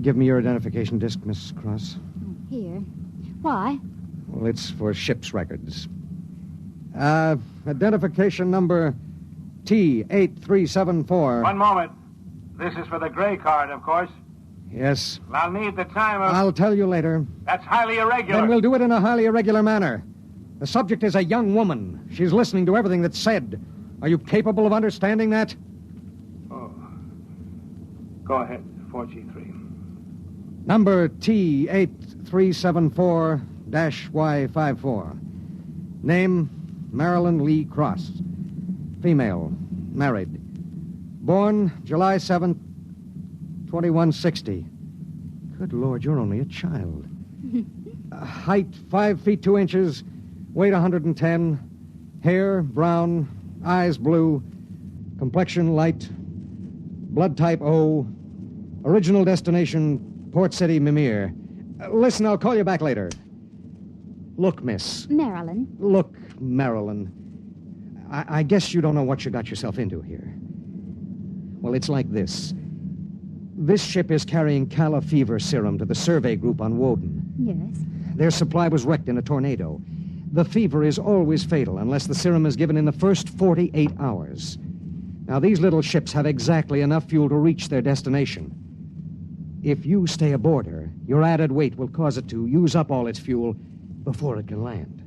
Give me your identification disc, Miss Cross. Here. Why? Well, it's for ship's records. Identification number T8374. One moment. This is for the gray card, of course. Yes. I'll need the time of... I'll tell you later. That's highly irregular. Then we'll do it in a highly irregular manner. The subject is a young woman. She's listening to everything that's said. Are you capable of understanding that? Oh. Go ahead, 4G3. Number T8374-Y54. Name, Marilyn Lee Cross. Female, married. Born July 7th, 2160. Good Lord, you're only a child. Height, 5 feet 2 inches. Weight, 110. Hair, brown. Eyes, blue. Complexion, light. Blood type, O. Original destination, Port City, Mimir. Listen, I'll call you back later. Look, miss. Marilyn. Look, Marilyn. I guess you don't know what you got yourself into here. Well, it's like this. This ship is carrying Calla fever serum to the survey group on Woden. Yes. Their supply was wrecked in a tornado. The fever is always fatal unless the serum is given in the first 48 hours. Now, these little ships have exactly enough fuel to reach their destination. If you stay aboard her, your added weight will cause it to use up all its fuel before it can land.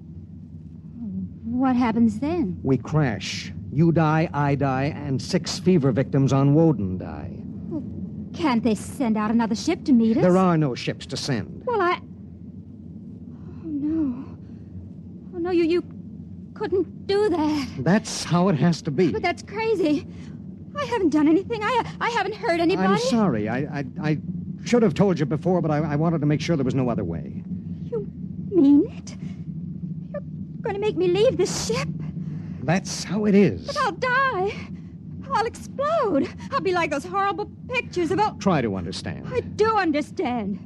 What happens then? We crash. You die, I die, and 6 fever victims on Woden die. Well, can't they send out another ship to meet us? There are no ships to send. Well, Oh, no. Oh, no, you couldn't do that. That's how it has to be. But that's crazy. I haven't done anything. I haven't hurt anybody. I'm sorry. I should have told you before, but I wanted to make sure there was no other way. You mean it? You're going to make me leave this ship? That's how it is. But I'll die. I'll explode. I'll be like those horrible pictures of... Try to understand. I do understand.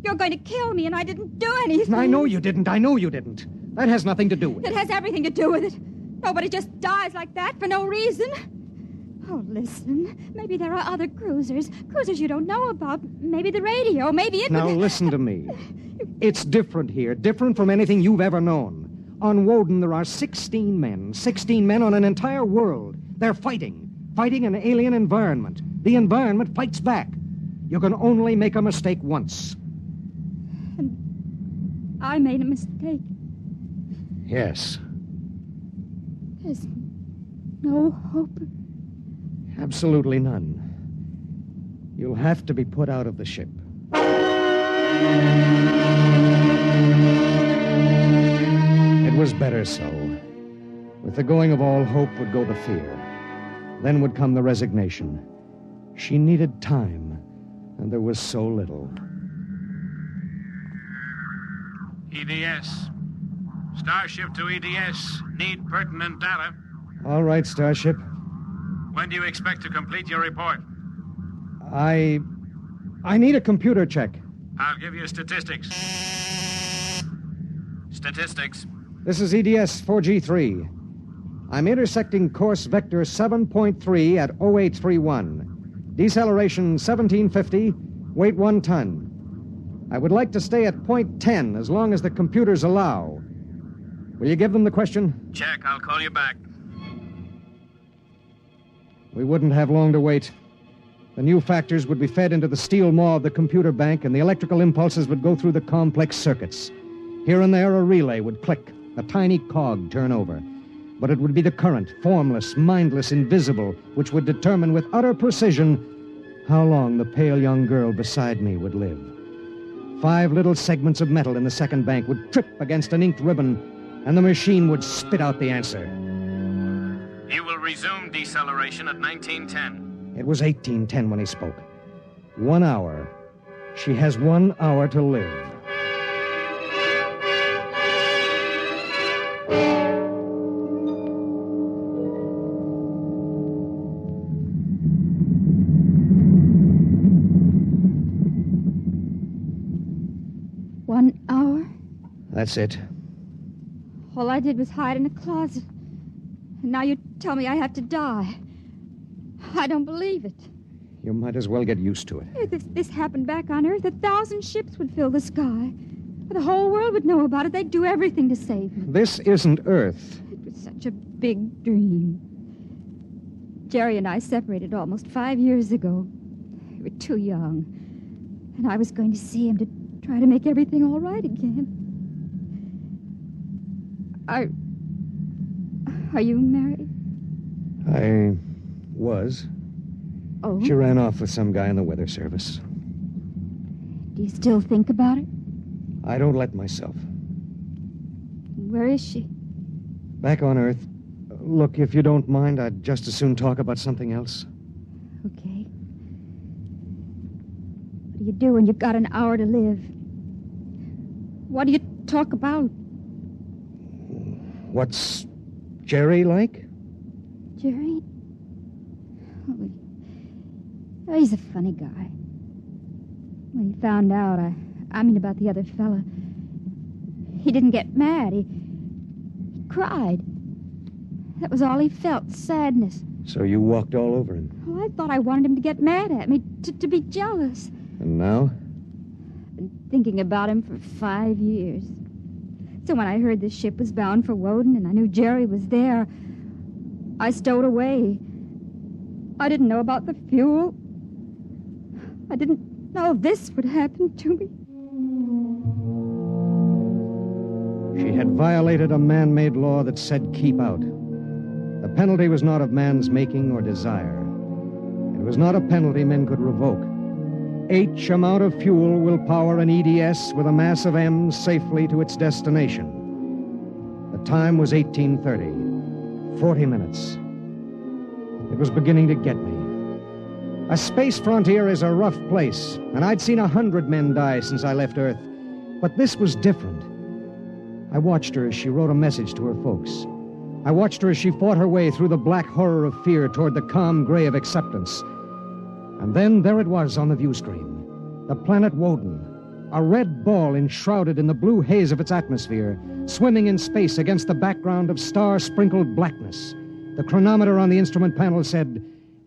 You're going to kill me, and I didn't do anything. I know you didn't. I know you didn't. That has nothing to do with it. It has everything to do with it. Nobody just dies like that for no reason. Oh, listen. Maybe there are other cruisers. Cruisers you don't know about. Maybe the radio. Maybe it... Now, listen to me. It's different here. Different from anything you've ever known. On Woden, there are 16 men. 16 men on an entire world. They're fighting. Fighting an alien environment. The environment fights back. You can only make a mistake once. And I made a mistake. Yes. There's no hope. Absolutely none. You'll have to be put out of the ship. It was better so. With the going of all hope would go the fear. Then would come the resignation. She needed time, and there was so little. EDS. Starship to EDS. Need pertinent data. All right, Starship. When do you expect to complete your report? I need a computer check. I'll give you statistics. Statistics. This is EDS 4G3. I'm intersecting course vector 7.3 at 0831. Deceleration 1750, weight 1 ton. I would like to stay at point 10 as long as the computers allow. Will you give them the question? Check. I'll call you back. We wouldn't have long to wait. The new factors would be fed into the steel maw of the computer bank, and the electrical impulses would go through the complex circuits. Here and there, a relay would click, a tiny cog turn over. But it would be the current, formless, mindless, invisible, which would determine with utter precision how long the pale young girl beside me would live. 5 little segments of metal in the second bank would trip against an inked ribbon, and the machine would spit out the answer. You will resume deceleration at 1910. It was 1810 when he spoke. 1 hour. She has 1 hour to live. That's it. All I did was hide in a closet. And now you tell me I have to die. I don't believe it. You might as well get used to it. If this happened back on Earth, 1,000 ships would fill the sky. The whole world would know about it. They'd do everything to save me. This isn't Earth. It was such a big dream. Jerry and I separated almost 5 years ago. We were too young. And I was going to see him to try to make everything all right again. Are you married? I was. Oh? She ran off with some guy in the weather service. Do you still think about it? I don't let myself. Where is she? Back on Earth. Look, if you don't mind, I'd just as soon talk about something else. Okay. What do you do when you've got an hour to live? What do you talk about? What's Jerry like? Jerry? Oh, he's a funny guy. When he found out, I mean about the other fella, he didn't get mad. He cried. That was all he felt, sadness. So you walked all over him? Well, I thought I wanted him to get mad at me, to be jealous. And now? I've been thinking about him for 5 years. So when I heard the ship was bound for Woden and I knew Jerry was there, I stowed away. I didn't know about the fuel. I didn't know this would happen to me. She had violated a man-made law that said keep out. The penalty was not of man's making or desire. It was not a penalty men could revoke. H amount of fuel will power an EDS with a mass of M safely to its destination. The time was 1830. 40 minutes. It was beginning to get me. A space frontier is a rough place, and I'd seen 100 men die since I left Earth. But this was different. I watched her as she wrote a message to her folks. I watched her as she fought her way through the black horror of fear toward the calm gray of acceptance. And then there it was on the view screen. The planet Woden. A red ball enshrouded in the blue haze of its atmosphere, swimming in space against the background of star-sprinkled blackness. The chronometer on the instrument panel said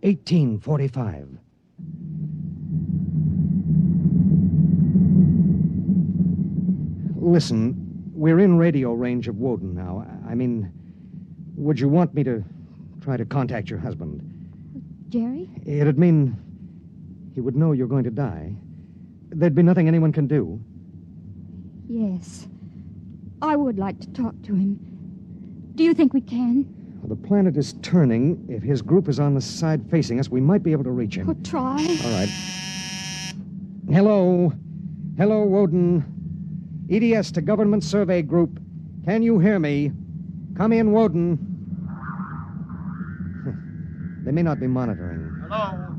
1845. Listen, we're in radio range of Woden now. I mean, would you want me to try to contact your husband? Jerry? It'd mean he would know you're going to die. There'd be nothing anyone can do. Yes. I would like to talk to him. Do you think we can? Well, the planet is turning. If his group is on the side facing us, we might be able to reach him. Oh, try. All right. Hello. Hello, Woden. EDS to Government Survey Group. Can you hear me? Come in, Woden. They may not be monitoring. Hello.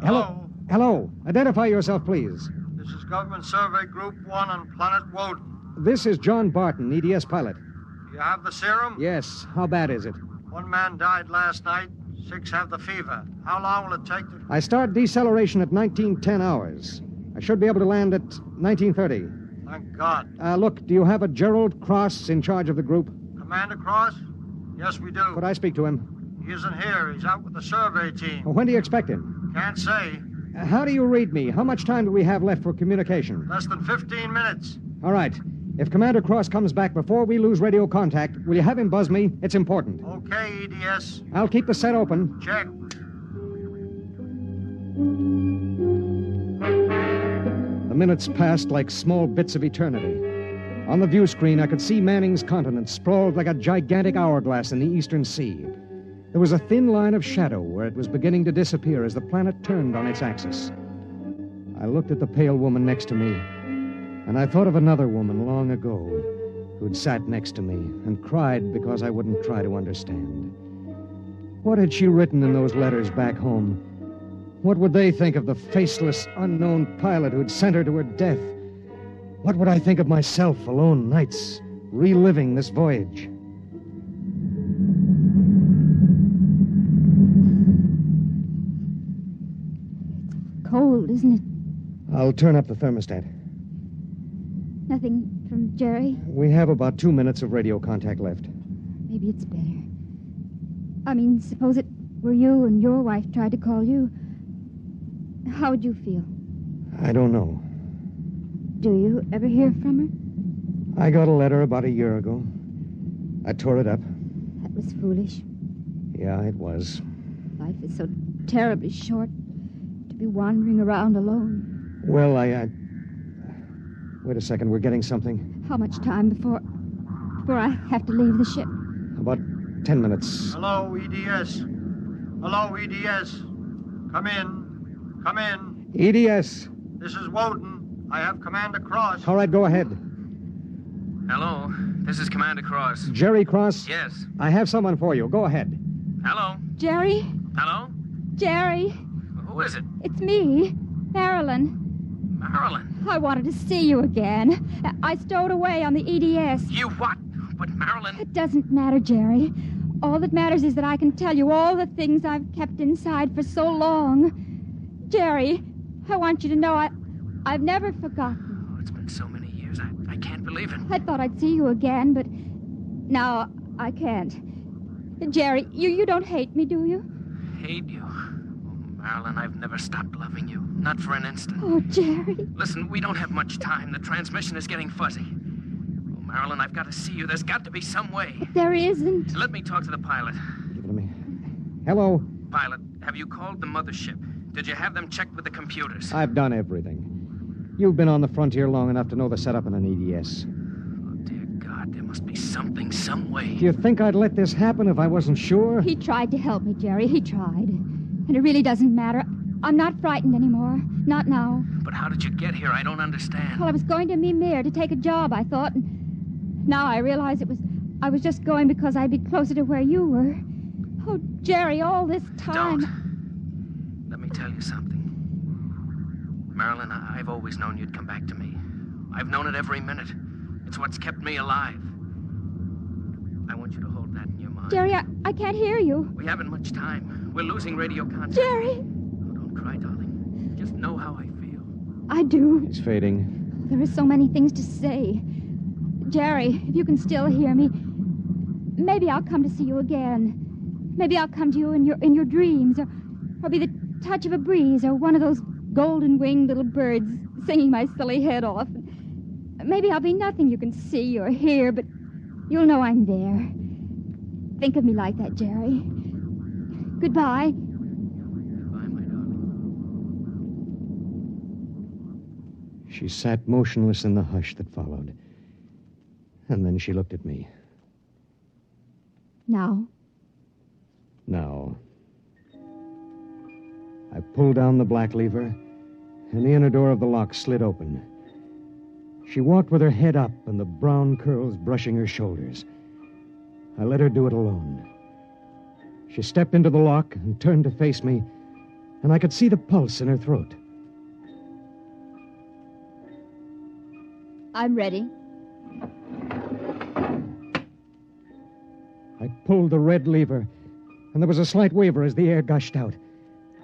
Hello. Hello. Identify yourself, please. This is Government Survey Group 1 on Planet Woden. This is John Barton, EDS pilot. You have the serum? Yes. How bad is it? 1 man died last night. 6 have the fever. How long will it take to... I start deceleration at 1910 hours. I should be able to land at 1930. Thank God. Look, do you have a Gerald Cross in charge of the group? Commander Cross? Yes, we do. Could I speak to him? He isn't here. He's out with the survey team. When do you expect him? Can't say. How do you read me? How much time do we have left for communication? Less than 15 minutes. All right. If Commander Cross comes back before we lose radio contact, will you have him buzz me? It's important. Okay, EDS. I'll keep the set open. Check. The minutes passed like small bits of eternity. On the view screen, I could see Manning's continent sprawled like a gigantic hourglass in the eastern sea. There was a thin line of shadow where it was beginning to disappear as the planet turned on its axis. I looked at the pale woman next to me, and I thought of another woman long ago who'd sat next to me and cried because I wouldn't try to understand. What had she written in those letters back home? What would they think of the faceless, unknown pilot who'd sent her to her death? What would I think of myself alone nights, reliving this voyage? Cold, isn't it? I'll turn up the thermostat. Nothing from Jerry? We have about 2 minutes of radio contact left. Maybe it's better. I mean, suppose it were you and your wife tried to call you. How would you feel? I don't know. Do you ever hear from her? I got a letter about a year ago. I tore it up. That was foolish. Yeah, it was. Life is so terribly short to be wandering around alone. Well, Wait a second, we're getting something. How much time before I have to leave the ship? About 10 minutes. Hello, EDS. Hello, EDS. Come in. Come in. EDS. This is Woden. I have Commander Cross. All right, go ahead. Hello. This is Commander Cross. Jerry Cross? Yes. I have someone for you. Go ahead. Hello. Jerry? Hello? Jerry? Who is it? It's me, Marilyn. Marilyn. I wanted to see you again. I stowed away on the EDS. You what? But Marilyn... It doesn't matter, Jerry. All that matters is that I can tell you all the things I've kept inside for so long. Jerry, I want you to know I've never forgotten. Oh, it's been so many years. I can't believe it. I thought I'd see you again, but now I can't. Jerry, you don't hate me, do you? Hate you? Oh, Marilyn, I've never stopped loving you. Not for an instant. Oh, Jerry. Listen, we don't have much time. The transmission is getting fuzzy. Oh, Marilyn, I've got to see you. There's got to be some way. But there isn't. Let me talk to the pilot. Give it to me. Hello? Pilot, have you called the mothership? Did you have them checked with the computers? I've done everything. You've been on the frontier long enough to know the setup in an EDS. Oh, dear God, there must be something, some way. Do you think I'd let this happen if I wasn't sure? He tried to help me, Jerry. He tried. And it really doesn't matter. I'm not frightened anymore. Not now. But how did you get here? I don't understand. Well, I was going to Mimir to take a job, I thought. And now I realize I was just going because I'd be closer to where you were. Oh, Jerry, all this time... Don't. Let me tell you something. Marilyn, I've always known you'd come back to me. I've known it every minute. It's what's kept me alive. I want you to hold that in your mind. Jerry, I can't hear you. We haven't much time. We're losing radio contact. Jerry! Oh, don't cry, darling. Just know how I feel. I do. It's fading. There are so many things to say. Jerry, if you can still hear me, maybe I'll come to see you again. Maybe I'll come to you in your dreams, or or be the touch of a breeze, or one of those golden-winged little birds singing my silly head off. Maybe I'll be nothing you can see or hear, but you'll know I'm there. Think of me like that, Jerry. Goodbye. She sat motionless in the hush that followed. And then she looked at me. Now? Now. I pulled down the black lever, and the inner door of the lock slid open. She walked with her head up and the brown curls brushing her shoulders. I let her do it alone. She stepped into the lock and turned to face me, and I could see the pulse in her throat. I'm ready. I pulled the red lever, and there was a slight waver as the air gushed out.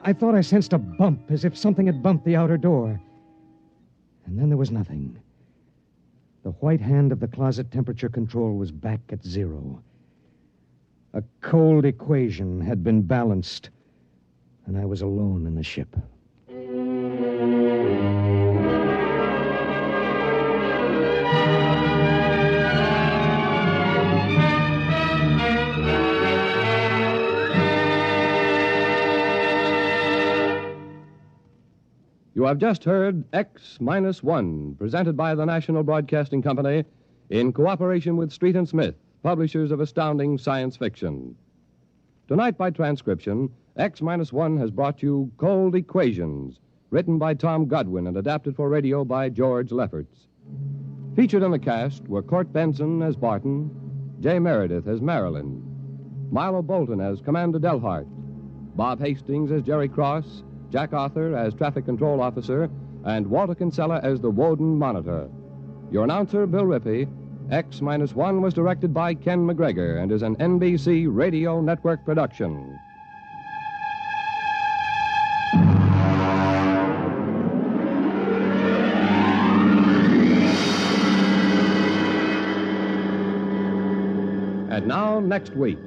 I thought I sensed a bump, as if something had bumped the outer door. And then there was nothing. The white hand of the closet temperature control was back at 0. A cold equation had been balanced, and I was alone in the ship. You have just heard X-1, presented by the National Broadcasting Company in cooperation with Street and Smith, publishers of astounding science fiction. Tonight, by transcription, X-1 has brought you Cold Equations, written by Tom Godwin and adapted for radio by George Lefferts. Featured in the cast were Court Benson as Barton, Jay Meredith as Marilyn, Milo Bolton as Commander Delhart, Bob Hastings as Jerry Cross, Jack Arthur as Traffic Control Officer, and Walter Kinsella as the Woden Monitor. Your announcer, Bill Rippey. X-1 was directed by Ken McGregor and is an NBC Radio Network production. And now, next week.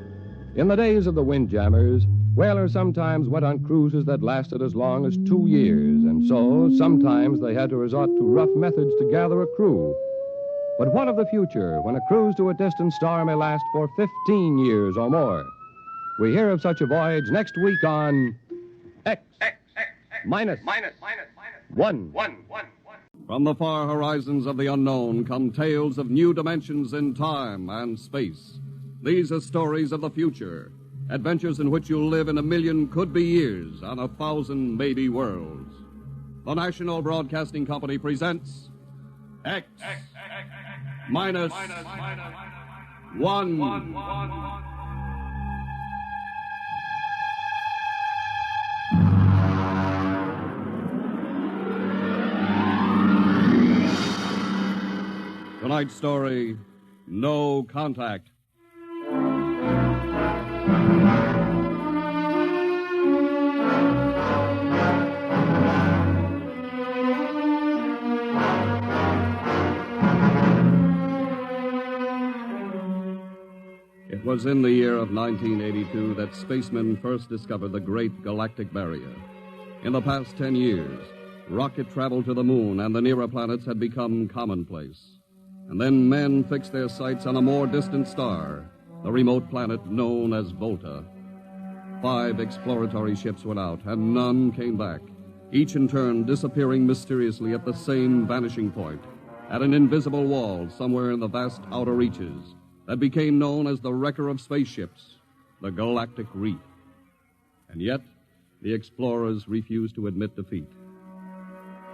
In the days of the Windjammers, whalers sometimes went on cruises that lasted as long as 2 years, and so sometimes they had to resort to rough methods to gather a crew. But what of the future when a cruise to a distant star may last for 15 years or more? We hear of such a voyage next week on X-1. From the far horizons of the unknown come tales of new dimensions in time and space. These are stories of the future, adventures in which you'll live in 1,000,000 could-be years on 1,000 maybe worlds. The National Broadcasting Company presents X-1. Tonight's story, No Contact. It was in the year of 1982 that spacemen first discovered the Great Galactic Barrier. In the past 10 years, rocket travel to the moon and the nearer planets had become commonplace. And then men fixed their sights on a more distant star, the remote planet known as Volta. 5 exploratory ships went out, and none came back, each in turn disappearing mysteriously at the same vanishing point, at an invisible wall somewhere in the vast outer reaches that became known as the wrecker of spaceships, the Galactic Reef. And yet, the explorers refused to admit defeat.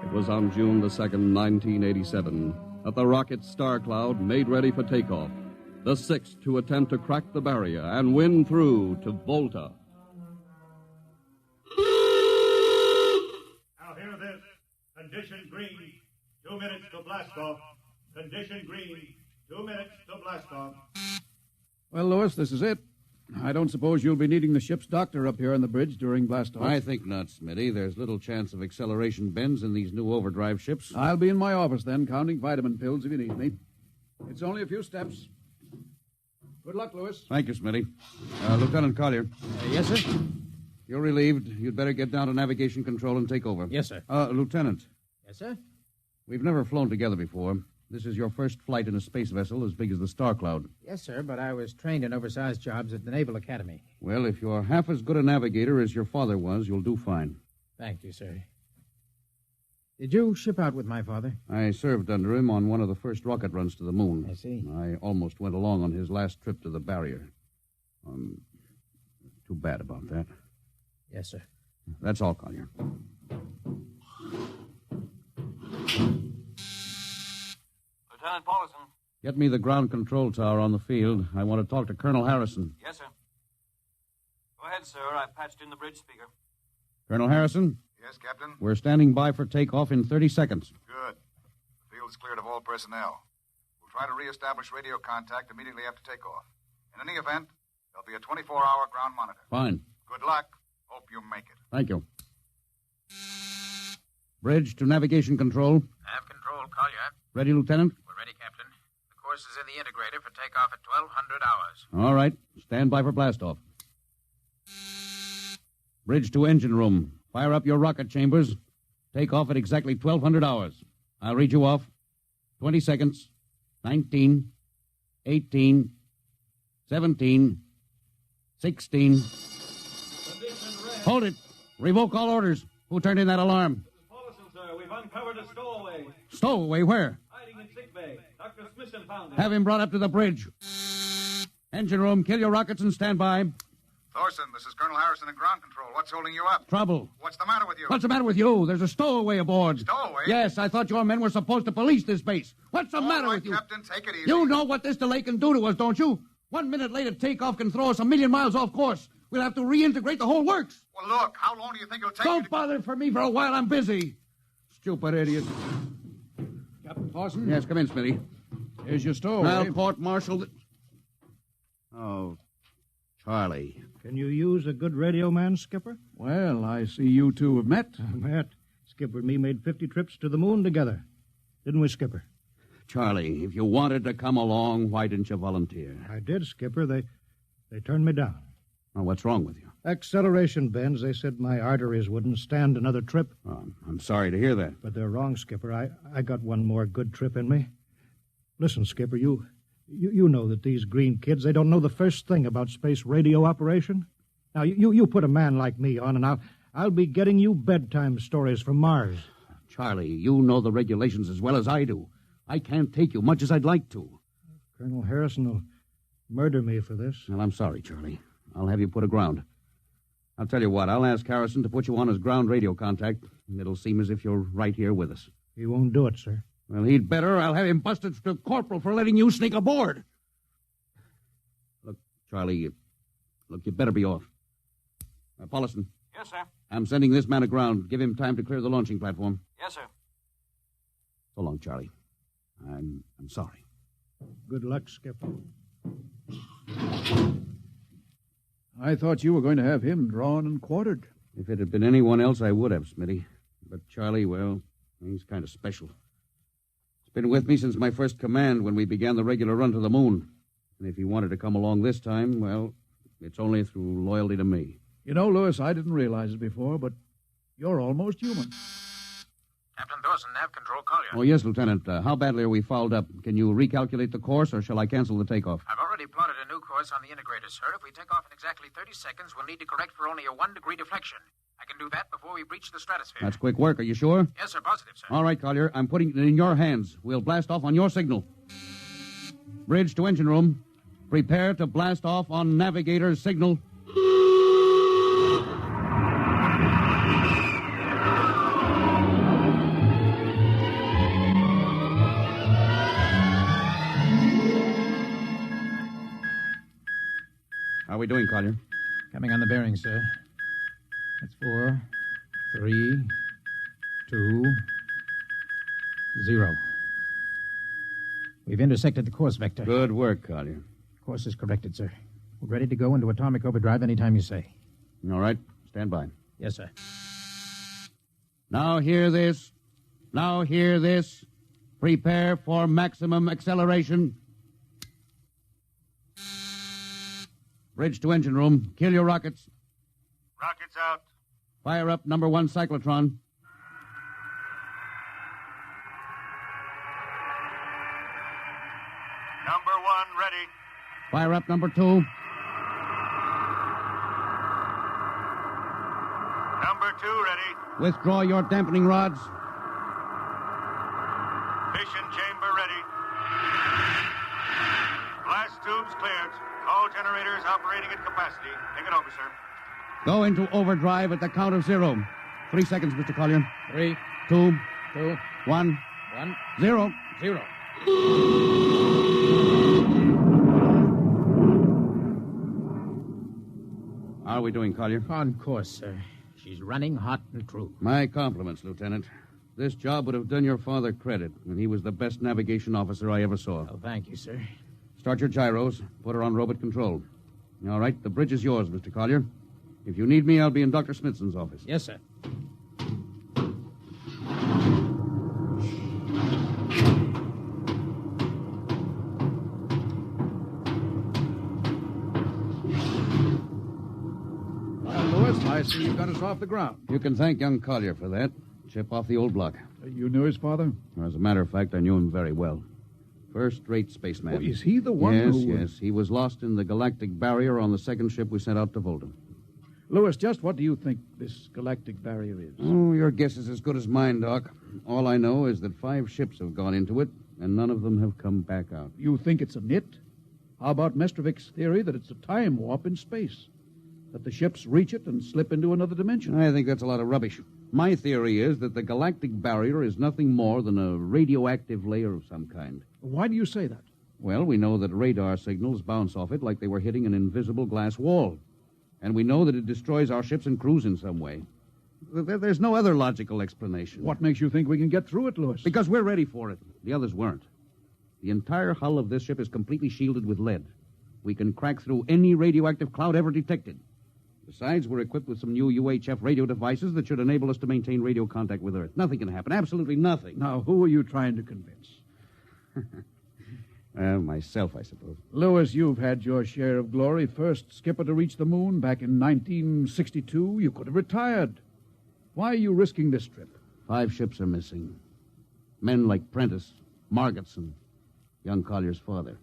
It was on June the 2nd, 1987, that the rocket Star Cloud made ready for takeoff, the 6th to attempt to crack the barrier and win through to Volta. Now hear this. Condition green. 2 minutes to blast off. Condition green. 2 minutes to blast off. Well, Lewis, this is it. I don't suppose you'll be needing the ship's doctor up here on the bridge during blastoff. I think not, Smitty. There's little chance of acceleration bends in these new overdrive ships. I'll be in my office then, counting vitamin pills if you need me. It's only a few steps. Good luck, Lewis. Thank you, Smitty. Lieutenant Collier. Yes, sir? You're relieved. You'd better get down to navigation control and take over. Yes, sir. Lieutenant. Yes, sir? We've never flown together before. This is your first flight in a space vessel as big as the Star Cloud. Yes, sir, but I was trained in oversized jobs at the Naval Academy. Well, if you're half as good a navigator as your father was, you'll do fine. Thank you, sir. Did you ship out with my father? I served under him on one of the first rocket runs to the moon. I see. I almost went along on his last trip to the barrier. Too bad about that. Yes, sir. That's all, Collier. Lieutenant Paulson. Get me the ground control tower on the field. I want to talk to Colonel Harrison. Yes, sir. Go ahead, sir. I patched in the bridge speaker. Colonel Harrison? Yes, Captain? We're standing by for takeoff in 30 seconds. Good. The field's cleared of all personnel. We'll try to reestablish radio contact immediately after takeoff. In any event, there'll be a 24-hour ground monitor. Fine. Good luck. Hope you make it. Thank you. Bridge to navigation control. Nav control, Collier. Ready, Lieutenant? We're ready, Captain. The course is in the integrator for takeoff at 1200 hours. All right. Stand by for blastoff. Bridge to engine room. Fire up your rocket chambers. Take off at exactly 1200 hours. I'll read you off. 20 seconds. 19. 18. 17. 16. Hold it. Revoke all orders. Who turned in that alarm? Paulson, sir. We've uncovered a stowaway. Stowaway, where? Hiding in sickbay. Dr. Smithson found him. Have him brought up to the bridge. Engine room, kill your rockets and stand by. Thorson, this is Colonel Harrison in ground control. What's holding you up? Trouble. What's the matter with you? What's the matter with you? There's a stowaway aboard. Stowaway? Yes, I thought your men were supposed to police this base. What's the matter with you? Captain, take it easy. You know what this delay can do to us, don't you? 1 minute later, takeoff can throw us 1,000,000 miles off course. We'll have to reintegrate the whole works. Well, look, how long do you think it'll take Don't bother for me for a while. I'm busy. Stupid idiot. Captain Paulson? Yes, come in, Smitty. Here's your stowaway. I'll court-martial the... Oh, Charlie. Can you use a good radio man, Skipper? Well, I see you two have met. Met. Skipper and me made 50 trips to the moon together. Didn't we, Skipper? Charlie, if you wanted to come along, why didn't you volunteer? I did, Skipper. They turned me down. Well, what's wrong with you? Acceleration bends. They said my arteries wouldn't stand another trip. Oh, I'm sorry to hear that. But they're wrong, Skipper. I got one more good trip in me. Listen, Skipper, you know that these green kids, they don't know the first thing about space radio operation. Now, you put a man like me on, and I'll be getting you bedtime stories from Mars. Charlie, you know the regulations as well as I do. I can't take you much as I'd like to. Colonel Harrison will murder me for this. Well, I'm sorry, Charlie. I'll have you put aground. I'll tell you what, I'll ask Harrison to put you on as ground radio contact, and it'll seem as if you're right here with us. He won't do it, sir. Well, he'd better. I'll have him busted to corporal for letting you sneak aboard. Look, Charlie, you better be off. Paulson. Yes, sir. I'm sending this man aground. Give him time to clear the launching platform. Yes, sir. So long, Charlie. I'm sorry. Good luck, Skipper. I thought you were going to have him drawn and quartered. If it had been anyone else, I would have, Smitty. But Charlie, well, he's kind of special. He's been with me since my first command when we began the regular run to the moon. And if he wanted to come along this time, well, it's only through loyalty to me. You know, Lewis, I didn't realize it before, but you're almost human. Captain Thorson, nav control, Collier. Oh, yes, Lieutenant. How badly are we fouled up? Can you recalculate the course, or shall I cancel the takeoff? I've already plotted a new course on the integrator, sir. If we take off in exactly 30 seconds, we'll need to correct for only a 1-degree deflection. I can do that before we breach the stratosphere. That's quick work. Are you sure? Yes, sir. Positive, sir. All right, Collier. I'm putting it in your hands. We'll blast off on your signal. Bridge to engine room. Prepare to blast off on navigator's signal. How are we doing, Collier? Coming on the bearings, sir. That's 4, 3, 2, 0. We've intersected the course vector. Good work, Collier. Course is corrected, sir. We're ready to go into atomic overdrive anytime you say. All right. Stand by. Yes, sir. Now hear this. Now hear this. Prepare for maximum acceleration. Bridge to engine room. Kill your rockets. Rockets out. Fire up number 1 cyclotron. Number 1 ready. Fire up number 2. Number 2 ready. Withdraw your dampening rods. Fission chamber ready. Blast tubes cleared. All generators operating at capacity. Take it over, sir. Go into overdrive at the count of 0. 3 seconds, Mr. Collier. 3, 2, 2, 1, 1, 0. 0. How are we doing, Collier? On course, sir. She's running hot and true. My compliments, Lieutenant. This job would have done your father credit, and he was the best navigation officer I ever saw. Oh, thank you, sir. Start your gyros. Put her on robot control. All right, the bridge is yours, Mr. Collier. If you need me, I'll be in Dr. Smithson's office. Yes, sir. Well, Lewis, I see you got us off the ground. You can thank young Collier for that. Chip off the old block. You knew his father? As a matter of fact, I knew him very well. First-rate spaceman. Oh, is he the one Yes, who... yes. He was lost in the galactic barrier on the second ship we sent out to Volta. Lewis, just what do you think this galactic barrier is? Oh, your guess is as good as mine, Doc. All I know is that 5 ships have gone into it, and none of them have come back out. You think it's a nit? How about Mestrovic's theory that it's a time warp in space? That the ships reach it and slip into another dimension? I think that's a lot of rubbish. My theory is that the galactic barrier is nothing more than a radioactive layer of some kind. Why do you say that? Well, we know that radar signals bounce off it like they were hitting an invisible glass wall. And we know that it destroys our ships and crews in some way. There's no other logical explanation. What makes you think we can get through it, Lewis? Because we're ready for it. The others weren't. The entire hull of this ship is completely shielded with lead. We can crack through any radioactive cloud ever detected. Besides, we're equipped with some new UHF radio devices that should enable us to maintain radio contact with Earth. Nothing can happen. Absolutely nothing. Now, who are you trying to convince? Myself, I suppose. Lewis, you've had your share of glory. First skipper to reach the moon back in 1962. You could have retired. Why are you risking this trip? 5 ships are missing. Men like Prentice, Margetson, young Collier's father.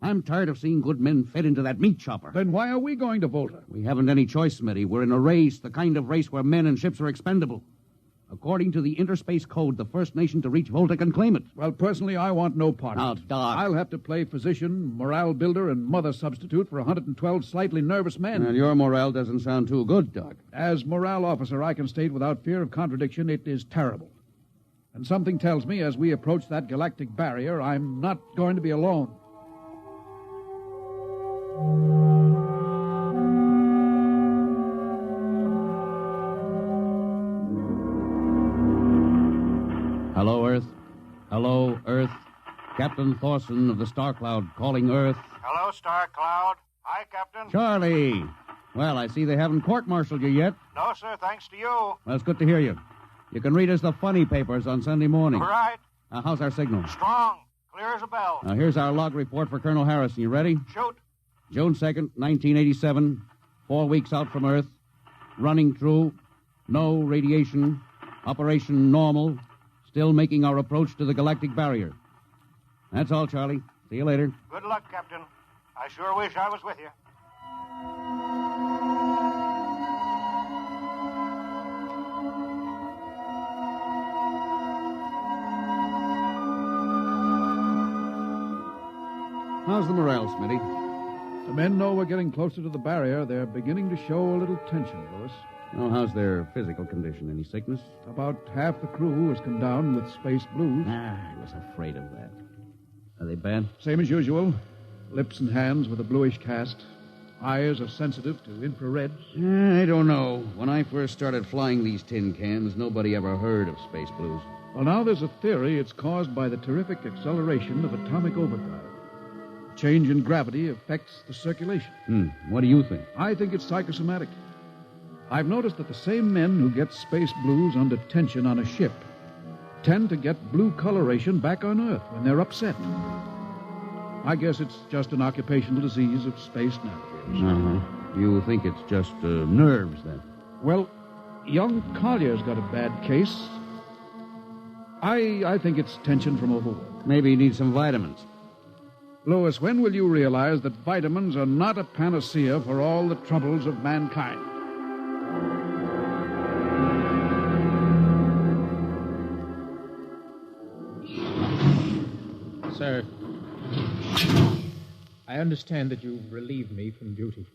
I'm tired of seeing good men fed into that meat chopper. Then why are we going to Volta? We haven't any choice, Smitty. We're in a race, the kind of race where men and ships are expendable. According to the Interspace Code, the first nation to reach Volta can claim it. Well, personally, I want no part Now, of it. Doc. I'll have to play physician, morale builder, and mother substitute for 112 slightly nervous men. Well, your morale doesn't sound too good, Doc. As morale officer, I can state without fear of contradiction, it is terrible. And something tells me as we approach that galactic barrier, I'm not going to be alone. Hello, Earth. Hello, Earth. Captain Thorson of the Star Cloud calling Earth. Hello, Star Cloud. Hi, Captain. Charlie. Well, I see they haven't court-martialed you yet. No, sir, thanks to you. Well, it's good to hear you. You can read us the funny papers on Sunday morning. All right. How's our signal? Strong. Clear as a bell. Now, here's our log report for Colonel Harrison. You ready? Shoot. June 2nd, 1987. 4 weeks out from Earth. Running true. No radiation. Operation normal. Still making our approach to the galactic barrier. That's all, Charlie. See you later. Good luck, Captain. I sure wish I was with you. How's the morale, Smitty? The men know we're getting closer to the barrier. They're beginning to show a little tension, Lewis. Well, how's their physical condition? Any sickness? About half the crew has come down with space blues. I was afraid of that. Are they bad? Same as usual. Lips and hands with a bluish cast. Eyes are sensitive to infrareds. I don't know. When I first started flying these tin cans, nobody ever heard of space blues. Well, now there's a theory it's caused by the terrific acceleration of atomic overdrive. Change in gravity affects the circulation. What do you think? I think it's psychosomatic. I've noticed that the same men who get space blues under tension on a ship tend to get blue coloration back on Earth when they're upset. I guess it's just an occupational disease of space navigators. You think it's just nerves, then? Well, young Collier's got a bad case. I think it's tension from overwork. Maybe he needs some vitamins. Louis, when will you realize that vitamins are not a panacea for all the troubles of mankind? Sir, I understand that you've relieved me from duty.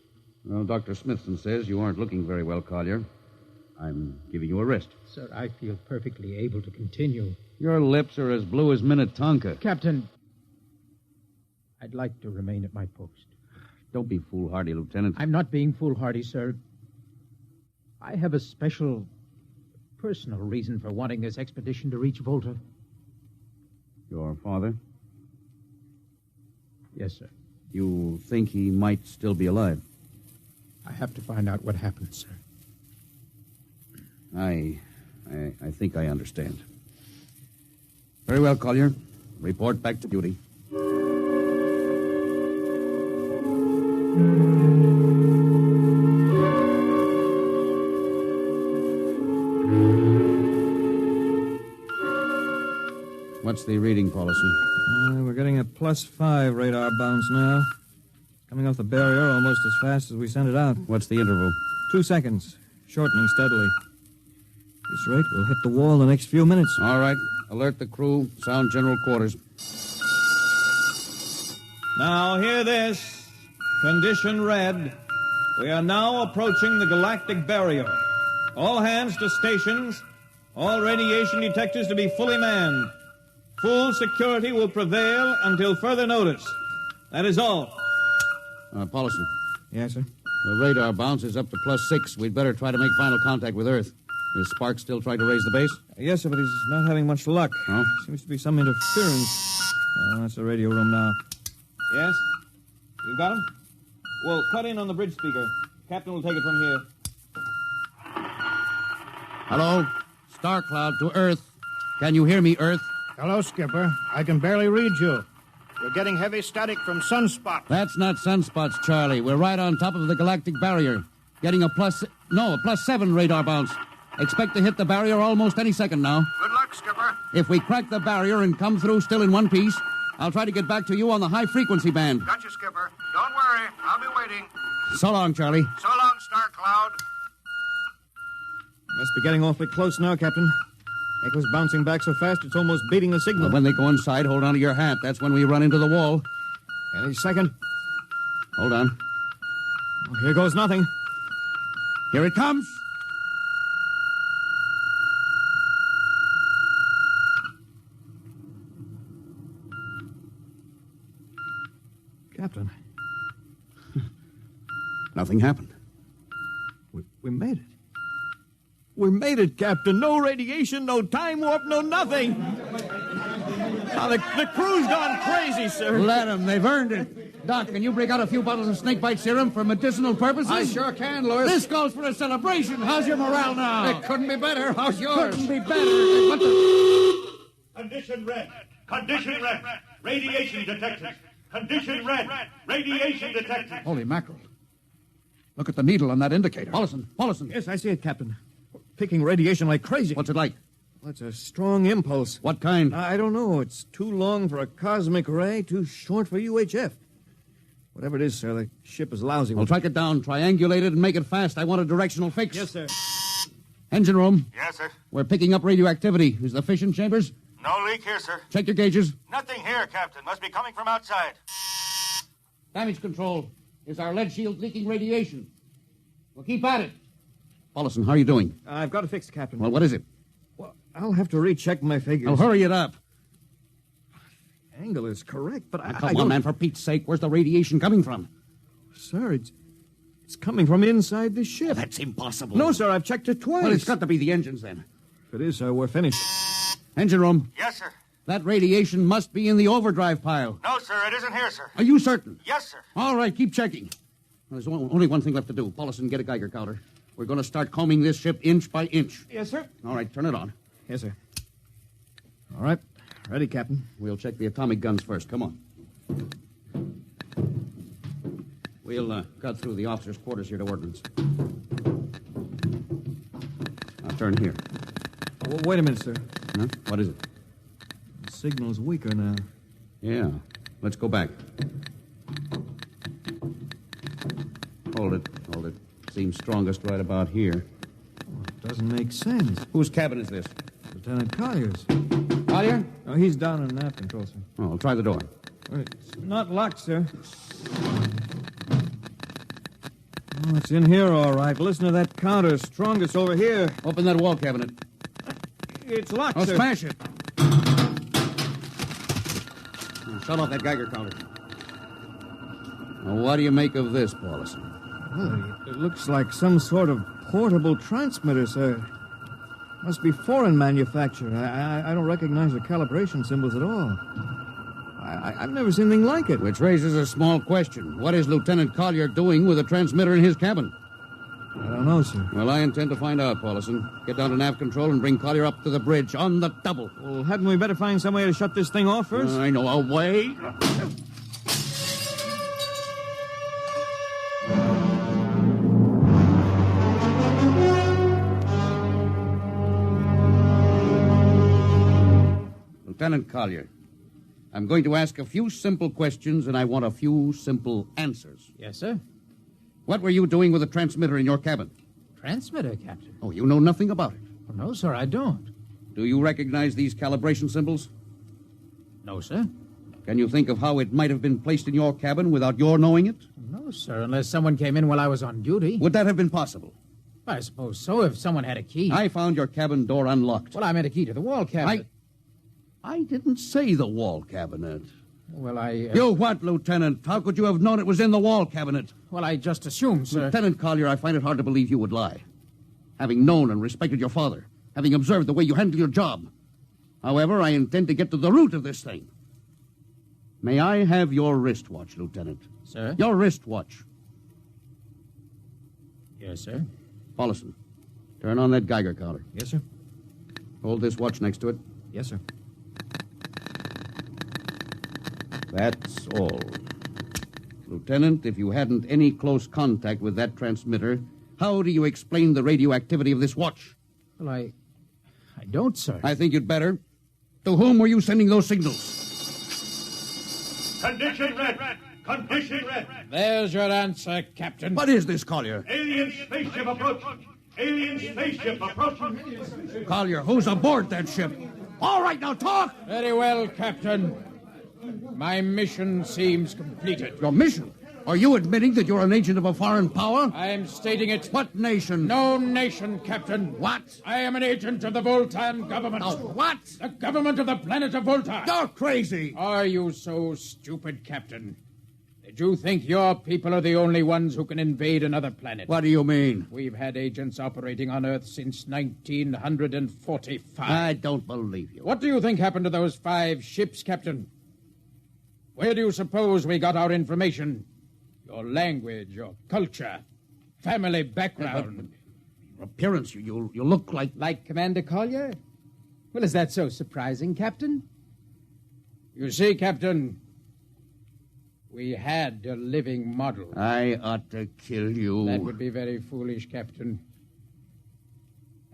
Well, Dr. Smithson says you aren't looking very well, Collier. I'm giving you a rest. Sir, I feel perfectly able to continue. Your lips are as blue as Minnetonka. Captain, I'd like to remain at my post. Don't be foolhardy, Lieutenant. I'm not being foolhardy, sir. I have a special, personal reason for wanting this expedition to reach Volta. Your father? Yes, sir. You think he might still be alive? I have to find out what happened, sir. I think I understand. Very well, Collier. Report back to duty. What's the reading, Paulson? We're getting a +5 radar bounce now. Coming off the barrier almost as fast as we sent it out. What's the interval? 2 seconds. Shortening steadily. At this rate, we'll hit the wall in the next few minutes. All right. Alert the crew. Sound general quarters. Now, hear this. Condition red. We are now approaching the galactic barrier. All hands to stations. All radiation detectors to be fully manned. Full security will prevail until further notice. That is all. Paulson. Yes, sir? The radar bounce is up to +6. We'd better try to make final contact with Earth. Is Sparks still trying to raise the base? Yes, sir, but he's not having much luck. Oh? Seems to be some interference. Oh, that's the radio room now. Yes? You got him? Well, cut in on the bridge speaker. Captain will take it from here. Hello? Star Cloud to Earth. Can you hear me, Earth? Hello, Skipper. I can barely read you. You're getting heavy static from Sunspot. That's not sunspots, Charlie. We're right on top of the galactic barrier. Getting a +7 radar bounce. Expect to hit the barrier almost any second now. Good luck, Skipper. If we crack the barrier and come through still in one piece, I'll try to get back to you on the high-frequency band. Got you, Skipper. Don't worry. I'll be waiting. So long, Charlie. So long, Star Cloud. Must be getting awfully close now, Captain. Echo's bouncing back so fast it's almost beating the signal. When they go inside, hold on to your hat. That's when we run into the wall. Any second. Hold on. Oh, here goes nothing. Here it comes. Captain. Nothing happened. We made it. We made it, Captain. No radiation, no time warp, no nothing. Now, the crew's gone crazy, sir. Let them. They've earned it. Doc, can you break out a few bottles of snakebite serum for medicinal purposes? I sure can, Louis. This calls for a celebration. How's your morale now? It couldn't be better. How's yours? Couldn't be better. What the... Condition red. Condition red. Radiation detectors. Condition red. Radiation detectors. Holy mackerel. Look at the needle on that indicator. Paulson. Yes, I see it, Captain. Picking radiation like crazy. What's it like? Well, it's a strong impulse. What kind? I don't know. It's too long for a cosmic ray, too short for UHF. Whatever it is, sir, the ship is lousy. Well, track it down, triangulate it, and make it fast. I want a directional fix. Yes, sir. Engine room. Yes, sir. We're picking up radioactivity. Is the fission chambers? No leak here, sir. Check your gauges. Nothing here, Captain. Must be coming from outside. Damage control. Is our lead shield leaking radiation? Well, keep at it. Paulson, how are you doing? I've got it fixed, Captain. Well, what is it? Well, I'll have to recheck my figures. Well, hurry it up. The angle is correct, but I Come on, man, for Pete's sake. Where's the radiation coming from? Sir, it's coming from inside the ship. That's impossible. No, sir, I've checked it twice. Well, it's got to be the engines, then. If it is, sir, we're finished. Engine room. Yes, sir. That radiation must be in the overdrive pile. No, sir, it isn't here, sir. Are you certain? Yes, sir. All right, keep checking. Well, there's only one thing left to do. Paulson, get a Geiger counter. We're going to start combing this ship inch by inch. Yes, sir. All right, turn it on. Yes, sir. All right. Ready, Captain. We'll check the atomic guns first. Come on. We'll cut through the officers' quarters here to ordnance. Now turn here. Wait a minute, sir. Huh? What is it? The signal's weaker now. Yeah. Let's go back. Hold it. Seems strongest right about here. Doesn't make sense. Whose cabin is this? Lieutenant Collier's. Collier? Oh, he's down in nav control, sir. Oh, I'll try the door. It's not locked, sir. Oh, it's in here, all right. Listen to that counter. Strongest over here. Open that wall cabinet. It's locked, I'll sir. smash it. Shut off that Geiger counter. Now, what do you make of this, Paulison? Well, it looks like some sort of portable transmitter, sir. Must be foreign manufacture. I don't recognize the calibration symbols at all. I've never seen anything like it. Which raises a small question. What is Lieutenant Collier doing with a transmitter in his cabin? I don't know, sir. Well, I intend to find out, Paulison. Get down to nav control and bring Collier up to the bridge on the double. Well, hadn't we better find some way to shut this thing off first? I know a way. Lieutenant Collier, I'm going to ask a few simple questions, and I want a few simple answers. Yes, sir. What were you doing with a transmitter in your cabin? Transmitter, Captain? Oh, you know nothing about it. Oh, no, sir, I don't. Do you recognize these calibration symbols? No, sir. Can you think of how it might have been placed in your cabin without your knowing it? No, sir, unless someone came in while I was on duty. Would that have been possible? I suppose so, if someone had a key. I found your cabin door unlocked. Well, I meant a key to the wall cabinet. I didn't say the wall cabinet. Well, I... You what, Lieutenant? How could you have known it was in the wall cabinet? Well, I just assumed, sir. Lieutenant Collier, I find it hard to believe you would lie. Having known and respected your father, having observed the way you handle your job. However, I intend to get to the root of this thing. May I have your wristwatch, Lieutenant? Sir? Your wristwatch. Yes, sir. Paulison, turn on that Geiger counter. Yes, sir. Hold this watch next to it. Yes, sir. That's all. Lieutenant, if you hadn't any close contact with that transmitter, how do you explain the radioactivity of this watch? Well, I don't, sir. I think you'd better. To whom were you sending those signals? Condition red. Condition red. There's your answer, Captain. What is this, Collier? Alien spaceship approaching. Alien spaceship approaching. Collier, who's aboard that ship? All right, now talk! Very well, Captain. My mission seems completed. Your mission? Are you admitting that you're an agent of a foreign power? I'm stating it. What nation? No nation, Captain. What? I am an agent of the Voltan government. What? The government of the planet of Volta. You're crazy. Are you so stupid, Captain? Did you think your people are the only ones who can invade another planet? What do you mean? We've had agents operating on Earth since 1945. I don't believe you. What do you think happened to those 5 ships, Captain? Where do you suppose we got our information? Your language, your culture, family background. Your appearance, you look like... Like Commander Collier? Well, is that so surprising, Captain? You see, Captain, we had a living model. I ought to kill you. That would be very foolish, Captain.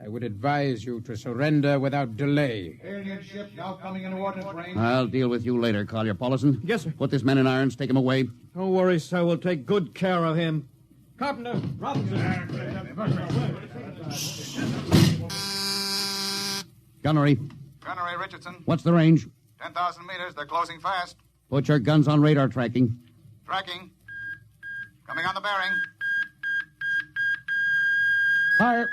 I would advise you to surrender without delay. Alien ship now coming into ordnance range. I'll deal with you later, Collier. Paulison? Yes, sir. Put this man in irons, take him away. Don't worry, sir. We'll take good care of him. Carpenter, Robinson. Gunnery. Gunnery Richardson. What's the range? 10,000 meters. They're closing fast. Put your guns on radar tracking. Tracking. Coming on the bearing. Fire.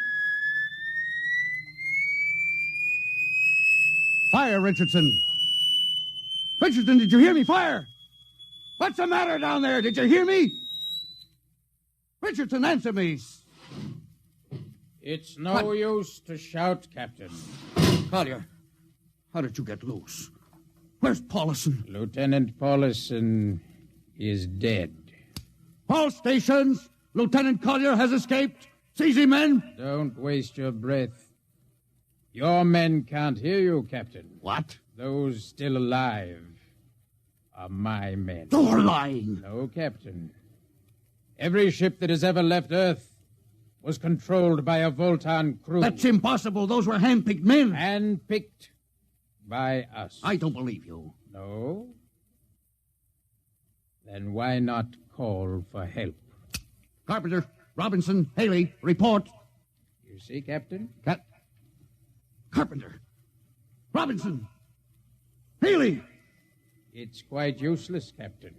Fire, Richardson. Richardson, did you hear me? Fire! What's the matter down there? Did you hear me? Richardson, answer me. It's no use to shout, Captain. Collier, how did you get loose? Where's Paulison? Lieutenant Paulison is dead. All stations! Lieutenant Collier has escaped. Seize him, men. Don't waste your breath. Your men can't hear you, Captain. What? Those still alive are my men. You're lying. No, Captain. Every ship that has ever left Earth was controlled by a Voltan crew. That's impossible. Those were hand-picked men. Hand-picked by us. I don't believe you. No? Then why not call for help? Carpenter, Robinson, Haley, report. You see, Captain? Carpenter, Robinson, Haley. It's quite useless, Captain.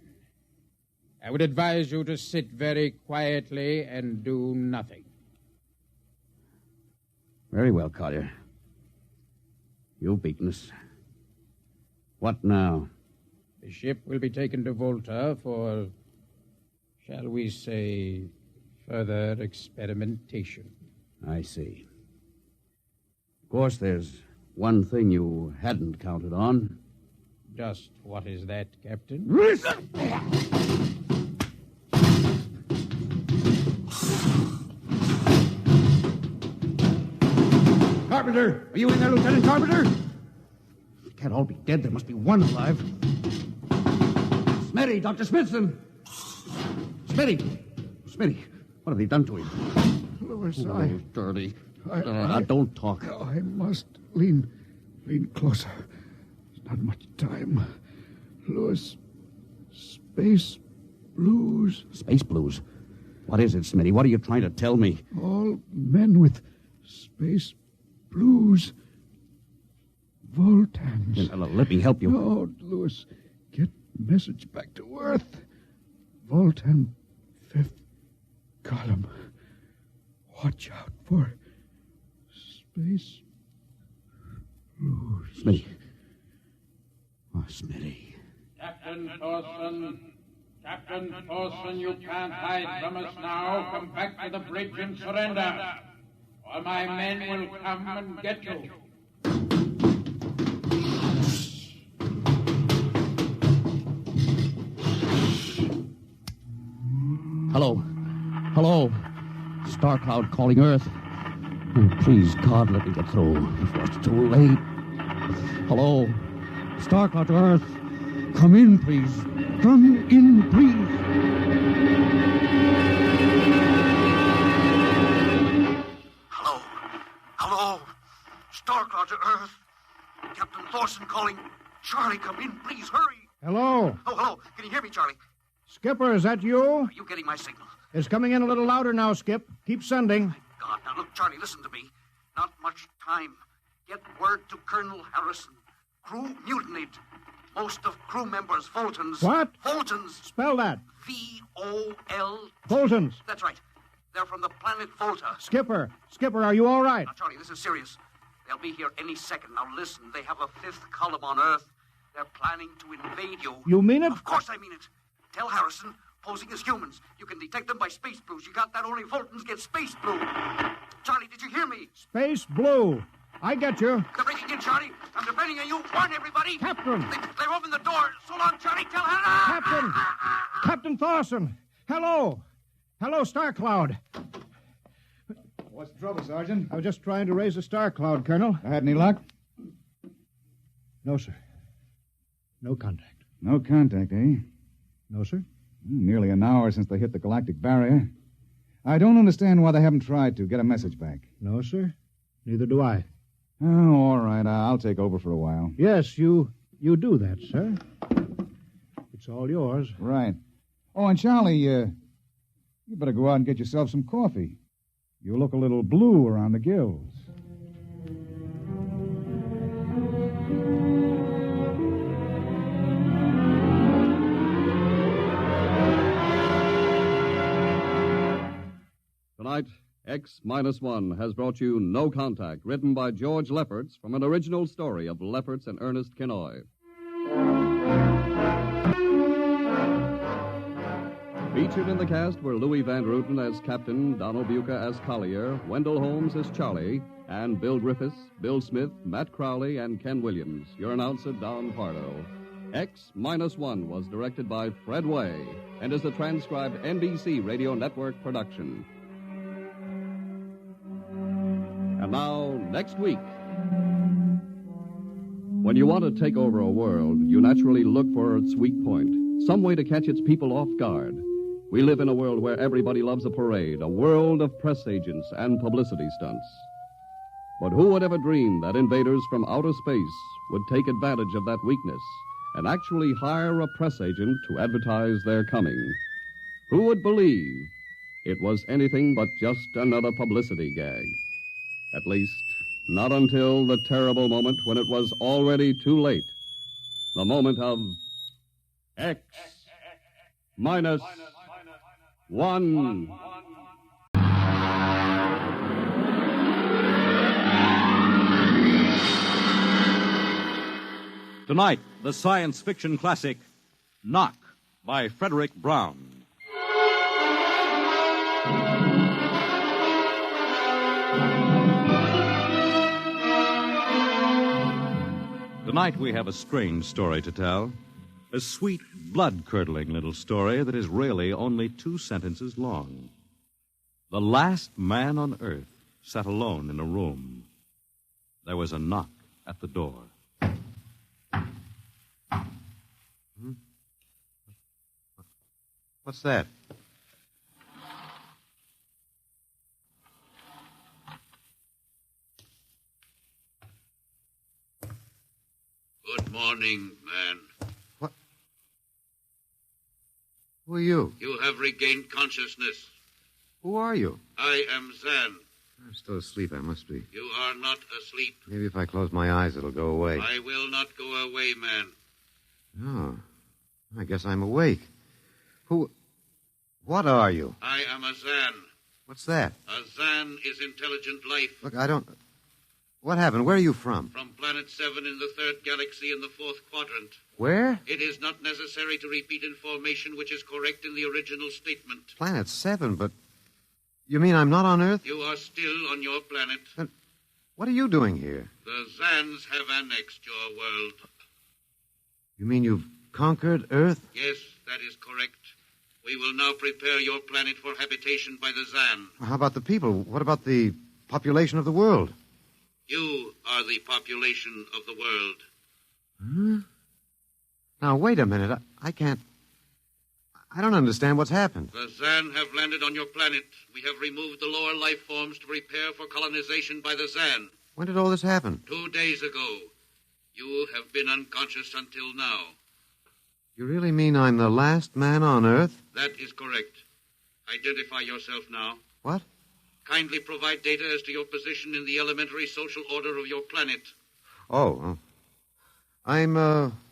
I would advise you to sit very quietly and do nothing. Very well, Collier. You've beaten us. What now? The ship will be taken to Volta for, shall we say, further experimentation. I see. Of course, there's one thing you hadn't counted on. Just what is that, Captain? Carpenter! Are you in there, Lieutenant Carpenter? They can't all be dead. There must be one alive. Smitty, Dr. Smithson! Smitty, what have they done to him? Louis, Dirty. Don't talk. I must lean closer. There's not much time. Louis, space blues. Space blues? What is it, Smitty? What are you trying to tell me? All men with space blues. Voltans. Let me help you. No, Louis. Get message back to Earth. Voltan, 5th column. Watch out for space blues. Smitty. Oh, Smitty. Captain Thorson, you can't hide from us now. Come back to the bridge and surrender, or my men will come and get you. Hello. Starcloud calling Earth. Oh, please, God, let me get through before it's too late. Hello. Starcloud to Earth. Come in, please. Come in, please. Hello. Starcloud to Earth. Captain Thorson calling. Charlie, come in, please, hurry. Hello. Oh, hello. Can you hear me, Charlie? Skipper, is that you? Are you getting my signal? It's coming in a little louder now, Skip. Keep sending. God, now look, Charlie, listen to me. Not much time. Get word to Colonel Harrison. Crew mutinied. Most of crew members, Fultons. What? Fultons. Spell that. V-O-L... Fultons. That's right. They're from the planet Volta. Skipper, are you all right? Now, Charlie, this is serious. They'll be here any second. Now, listen, they have a 5th column on Earth. They're planning to invade you. You mean it? Of course I mean it. Tell Harrison, posing as humans. You can detect them by space blues. You got that? Only Fultons get space blue. Charlie, did you hear me? Space blue. I get you. They're breaking in, Charlie. I'm depending on you. Warn everybody. Captain. They're opening the door. So long, Charlie. Tell Hannah. Captain Thorson. Hello, Starcloud. What's the trouble, Sergeant? I was just trying to raise a star cloud, Colonel. I had any luck? No, sir. No contact. No contact, eh? No, sir. Nearly an hour since they hit the galactic barrier. I don't understand why they haven't tried to get a message back. No, sir. Neither do I. Oh, all right. I'll take over for a while. Yes, you do that, sir. It's all yours. Right. Oh, and Charlie, you better go out and get yourself some coffee. You look a little blue around the gills. Tonight, X-1 has brought you No Contact, written by George Lefferts from an original story of Lefferts and Ernest Kinoy. Featured in the cast were Louis Van Ruten as Captain, Donald Buca as Collier, Wendell Holmes as Charlie, and Bill Griffiths, Bill Smith, Matt Crowley, and Ken Williams. Your announcer, Don Pardo. X-1 was directed by Fred Way and is a transcribed NBC Radio Network production. And now, next week. When you want to take over a world, you naturally look for its weak point, some way to catch its people off guard. We live in a world where everybody loves a parade, a world of press agents and publicity stunts. But who would ever dream that invaders from outer space would take advantage of that weakness and actually hire a press agent to advertise their coming? Who would believe it was anything but just another publicity gag? At least, not until the terrible moment when it was already too late. The moment of X minus 1. Tonight, the science fiction classic, Knock, by Frederick Brown. Tonight, we have a strange story to tell. A sweet, blood-curdling little story that is really only 2 sentences long. The last man on Earth sat alone in a room. There was a knock at the door. What's that? Good morning, man. What? Who are you? You have regained consciousness. Who are you? I am Zan. I'm still asleep, I must be. You are not asleep. Maybe if I close my eyes, it'll go away. I will not go away, man. Oh, I guess I'm awake. What are you? I am a Zan. What's that? A Zan is intelligent life. Look, I don't... What happened? Where are you from? From Planet 7 in the 3rd galaxy in the 4th quadrant. Where? It is not necessary to repeat information which is correct in the original statement. Planet 7, but... You mean I'm not on Earth? You are still on your planet. Then what are you doing here? The Zans have annexed your world. You mean you've conquered Earth? Yes, that is correct. We will now prepare your planet for habitation by the Zan. How about the people? What about the population of the world? You are the population of the world. Huh? Now, wait a minute. I can't... I don't understand what's happened. The Zan have landed on your planet. We have removed the lower life forms to prepare for colonization by the Zan. When did all this happen? 2 days ago. You have been unconscious until now. You really mean I'm the last man on Earth? That is correct. Identify yourself now. What? Kindly provide data as to your position in the elementary social order of your planet. Oh. I'm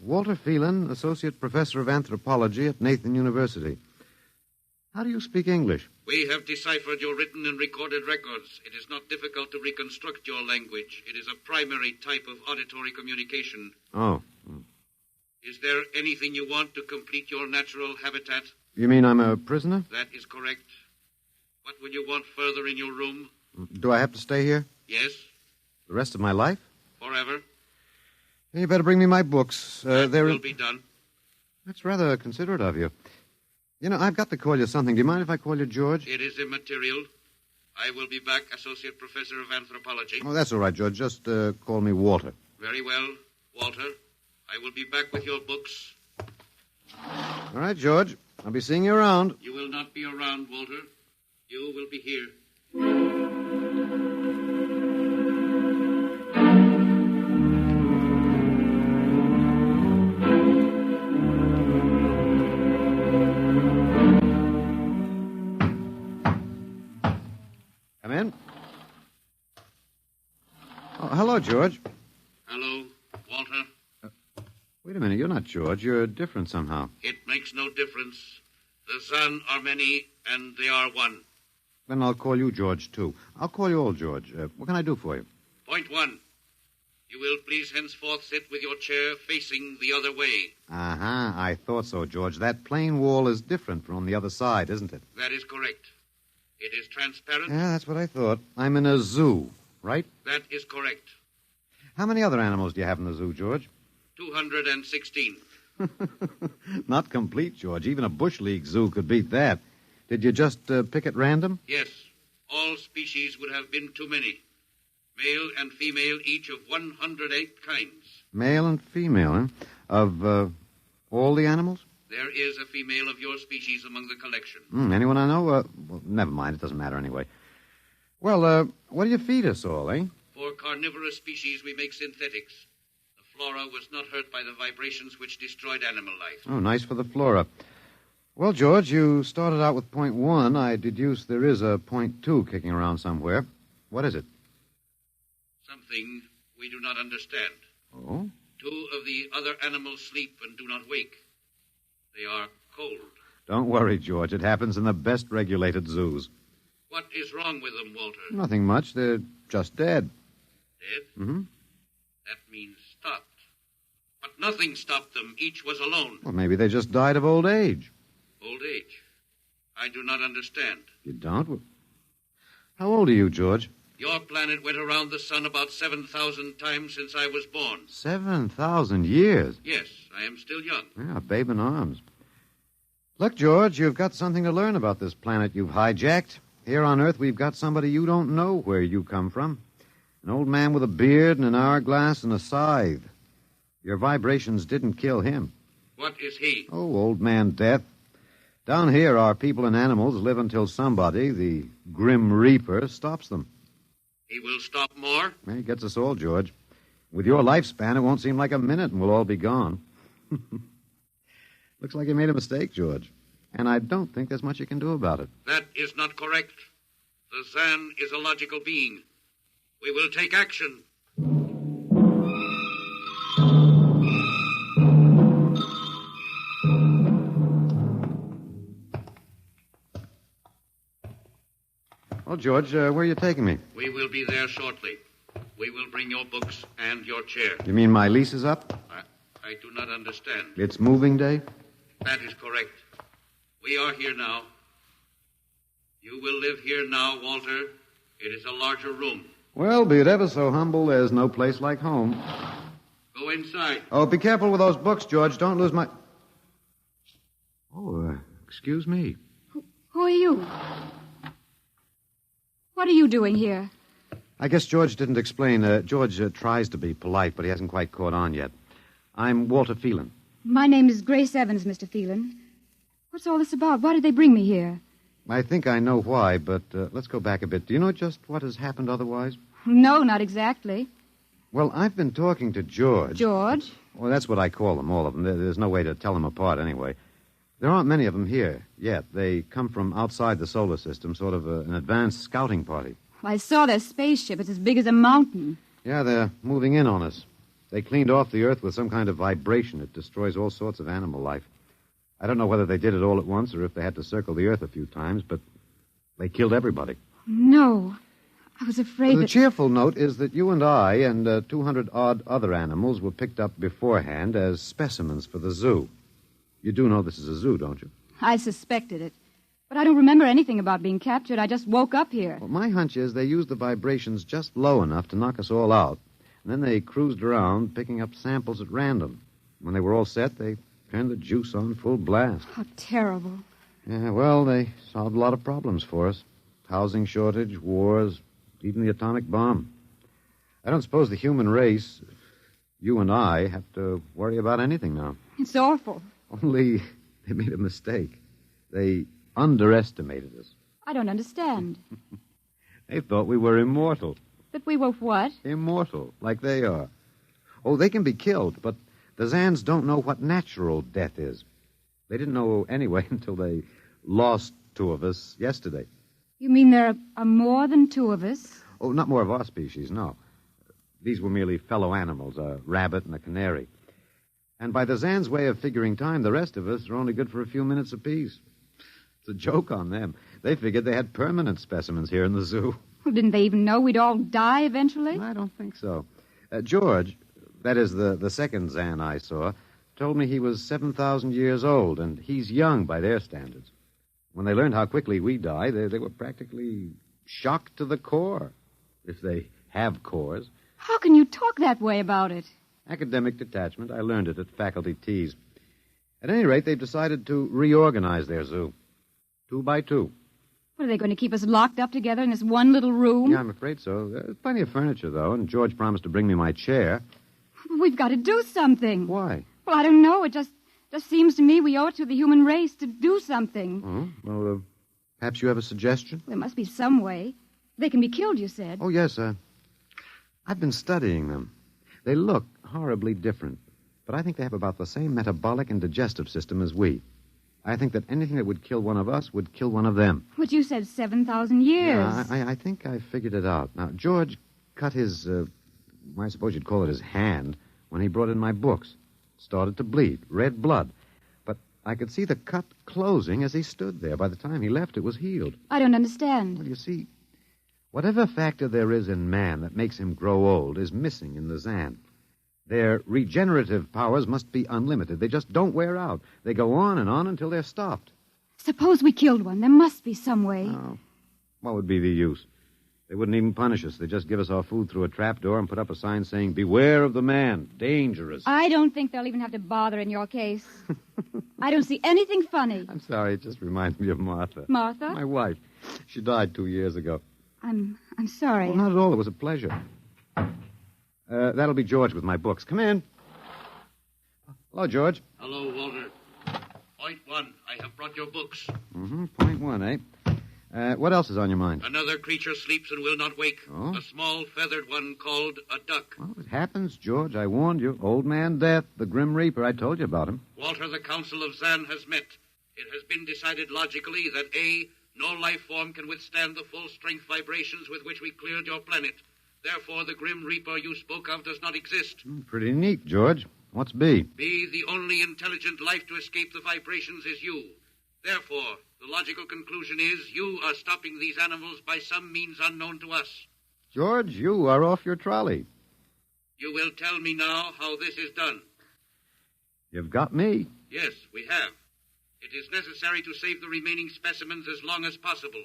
Walter Phelan, Associate Professor of Anthropology at Nathan University. How do you speak English? We have deciphered your written and recorded records. It is not difficult to reconstruct your language. It is a primary type of auditory communication. Oh. Is there anything you want to complete your natural habitat? You mean I'm a prisoner? That is correct. What will you want further in your room? Do I have to stay here? Yes. The rest of my life? Forever. You better bring me my books. That will be done. That's rather considerate of you. You know, I've got to call you something. Do you mind if I call you George? It is immaterial. I will be back, Associate Professor of Anthropology. Oh, that's all right, George. Just call me Walter. Very well, Walter. I will be back with your books. All right, George. I'll be seeing you around. You will not be around, Walter. You will be here. Come in. Oh, hello, George. Hello, Walter. Wait a minute. You're not George. You're different somehow. It makes no difference. The Zan are many, and they are one. Then I'll call you George, too. I'll call you old George. What can I do for you? Point 1. You will please henceforth sit with your chair facing the other way. Uh-huh. I thought so, George. That plain wall is different from the other side, isn't it? That is correct. It is transparent. Yeah, that's what I thought. I'm in a zoo, right? That is correct. How many other animals do you have in the zoo, George? 216. Not complete, George. Even a Bush League zoo could beat that. Did you just pick at random? Yes. All species would have been too many. Male and female, each of 108 kinds. Male and female, huh? Of all the animals? There is a female of your species among the collection. Anyone I know? Well, never mind. It doesn't matter anyway. Well, what do you feed us all, eh? For carnivorous species, we make synthetics. The flora was not hurt by the vibrations which destroyed animal life. Oh, nice for the flora. Well, George, you started out with point 1. I deduce there is a point 2 kicking around somewhere. What is it? Something we do not understand. Oh? 2 of the other animals sleep and do not wake. They are cold. Don't worry, George. It happens in the best regulated zoos. What is wrong with them, Walter? Nothing much. They're just dead. Dead? Mm-hmm. That means stopped. But nothing stopped them. Each was alone. Well, maybe they just died of old age. Old age? I do not understand. You don't? How old are you, George? Your planet went around the sun about 7,000 times since I was born. 7,000 years? Yes, I am still young. Yeah, a babe in arms. Look, George, you've got something to learn about this planet you've hijacked. Here on Earth, we've got somebody you don't know where you come from. An old man with a beard and an hourglass and a scythe. Your vibrations didn't kill him. What is he? Oh, old man Death. Down here, our people and animals live until somebody, the Grim Reaper, stops them. He will stop more? He gets us all, George. With your lifespan, it won't seem like a minute and we'll all be gone. Looks like you made a mistake, George. And I don't think there's much you can do about it. That is not correct. The Zan is a logical being. We will take action. Well, George, where are you taking me? We will be there shortly. We will bring your books and your chair. You mean my lease is up? I do not understand. It's moving day? That is correct. We are here now. You will live here now, Walter. It is a larger room. Well, be it ever so humble, there's no place like home. Go inside. Oh, be careful with those books, George. Don't lose my... Oh, excuse me. Who are you? What are you doing here? I guess George didn't explain. George tries to be polite, but he hasn't quite caught on yet. I'm Walter Phelan. My name is Grace Evans, Mr. Phelan. What's all this about? Why did they bring me here? I think I know why, but let's go back a bit. Do you know just what has happened otherwise? No, not exactly. Well, I've been talking to George. George? Well, that's what I call them, all of them. There's no way to tell them apart anyway. There aren't many of them here yet. They come from outside the solar system, sort of an advanced scouting party. Well, I saw their spaceship. It's as big as a mountain. Yeah, they're moving in on us. They cleaned off the Earth with some kind of vibration. It destroys all sorts of animal life. I don't know whether they did it all at once or if they had to circle the Earth a few times, but they killed everybody. No. I was afraid The cheerful note is that you and I and 200-odd other animals were picked up beforehand as specimens for the zoo. You do know this is a zoo, don't you? I suspected it. But I don't remember anything about being captured. I just woke up here. Well, my hunch is they used the vibrations just low enough to knock us all out. And then they cruised around, picking up samples at random. When they were all set, they turned the juice on full blast. How terrible. Yeah, well, they solved a lot of problems for us. Housing shortage, wars, even the atomic bomb. I don't suppose the human race, you and I, have to worry about anything now. It's awful. Only they made a mistake. They underestimated us. I don't understand. They thought we were immortal. That we were what? Immortal, like they are. Oh, they can be killed, but the Zans don't know what natural death is. They didn't know anyway until they lost 2 of us yesterday. You mean there are more than 2 of us? Oh, not more of our species, no. These were merely fellow animals, a rabbit and a canary. And by the Zans' way of figuring time, the rest of us are only good for a few minutes apiece. It's a joke on them. They figured they had permanent specimens here in the zoo. Well, didn't they even know we'd all die eventually? I don't think so. George, that is the second Zan I saw, told me he was 7,000 years old, and he's young by their standards. When they learned how quickly we die, they were practically shocked to the core, if they have cores. How can you talk that way about it? Academic detachment. I learned it at faculty teas. At any rate, they've decided to reorganize their zoo. 2 by 2. What, are they going to keep us locked up together in this one little room? Yeah, I'm afraid so. There's plenty of furniture, though, and George promised to bring me my chair. We've got to do something. Why? Well, I don't know. It Just seems to me we owe it to the human race to do something. Oh, well, perhaps you have a suggestion? There must be some way. They can be killed, you said. Oh, yes. I've been studying them. They look horribly different, but I think they have about the same metabolic and digestive system as we. I think that anything that would kill one of us would kill one of them. But you said 7,000 years. Yeah, I think I figured it out. Now, George cut his, I suppose you'd call it his hand, when he brought in my books. It started to bleed, red blood. But I could see the cut closing as he stood there. By the time he left, it was healed. I don't understand. Well, you see, whatever factor there is in man that makes him grow old is missing in the Zan. Their regenerative powers must be unlimited. They just don't wear out. They go on and on until they're stopped. Suppose we killed one. There must be some way. Oh, what would be the use? They wouldn't even punish us. They'd just give us our food through a trapdoor and put up a sign saying, "Beware of the man. Dangerous." I don't think they'll even have to bother in your case. I don't see anything funny. I'm sorry. It just reminds me of Martha. Martha? My wife. She died 2 years ago. I'm sorry. Well, not at all. It was a pleasure. That'll be George with my books. Come in. Hello, George. Hello, Walter. Point one, I have brought your books. Point one, eh? What else is on your mind? Another creature sleeps and will not wake. Oh? A small feathered one called a duck. Well, it happens, George. I warned you. Old Man Death, the Grim Reaper. I told you about him. Walter, the Council of Zan has met. It has been decided logically that A, no life form can withstand the full-strength vibrations with which we cleared your planet. Therefore, the Grim Reaper you spoke of does not exist. Pretty neat, George. What's B? B, the only intelligent life to escape the vibrations is you. Therefore, the logical conclusion is you are stopping these animals by some means unknown to us. George, you are off your trolley. You will tell me now how this is done. You've got me. Yes, we have. It is necessary to save the remaining specimens as long as possible.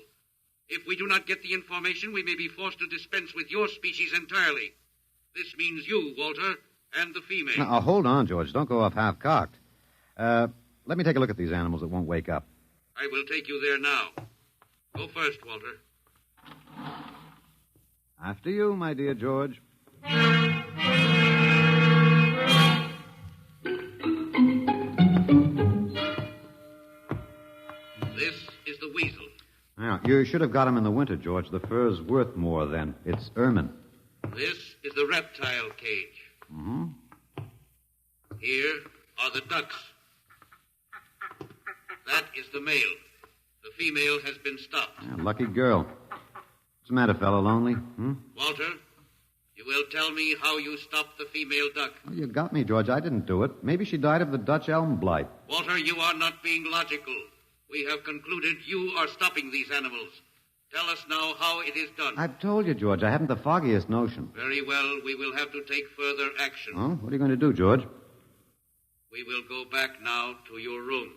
If we do not get the information, we may be forced to dispense with your species entirely. This means you, Walter, and the female. Now, hold on, George. Don't go off half-cocked. Let me take a look at these animals that won't wake up. I will take you there now. Go first, Walter. After you, my dear George. This is the weasel. Now, you should have got him in the winter, George. The fur's worth more then. It's ermine. This is the reptile cage. Here are the ducks. That is the male. The female has been stopped. Yeah, lucky girl. What's the matter, fellow? Lonely? Walter, you will tell me how you stopped the female duck. Well, you got me, George. I didn't do it. Maybe she died of the Dutch elm blight. Walter, you are not being logical. We have concluded you are stopping these animals. Tell us now how it is done. I've told you, George. I haven't the foggiest notion. Very well. We will have to take further action. Oh, what are you going to do, George? We will go back now to your room.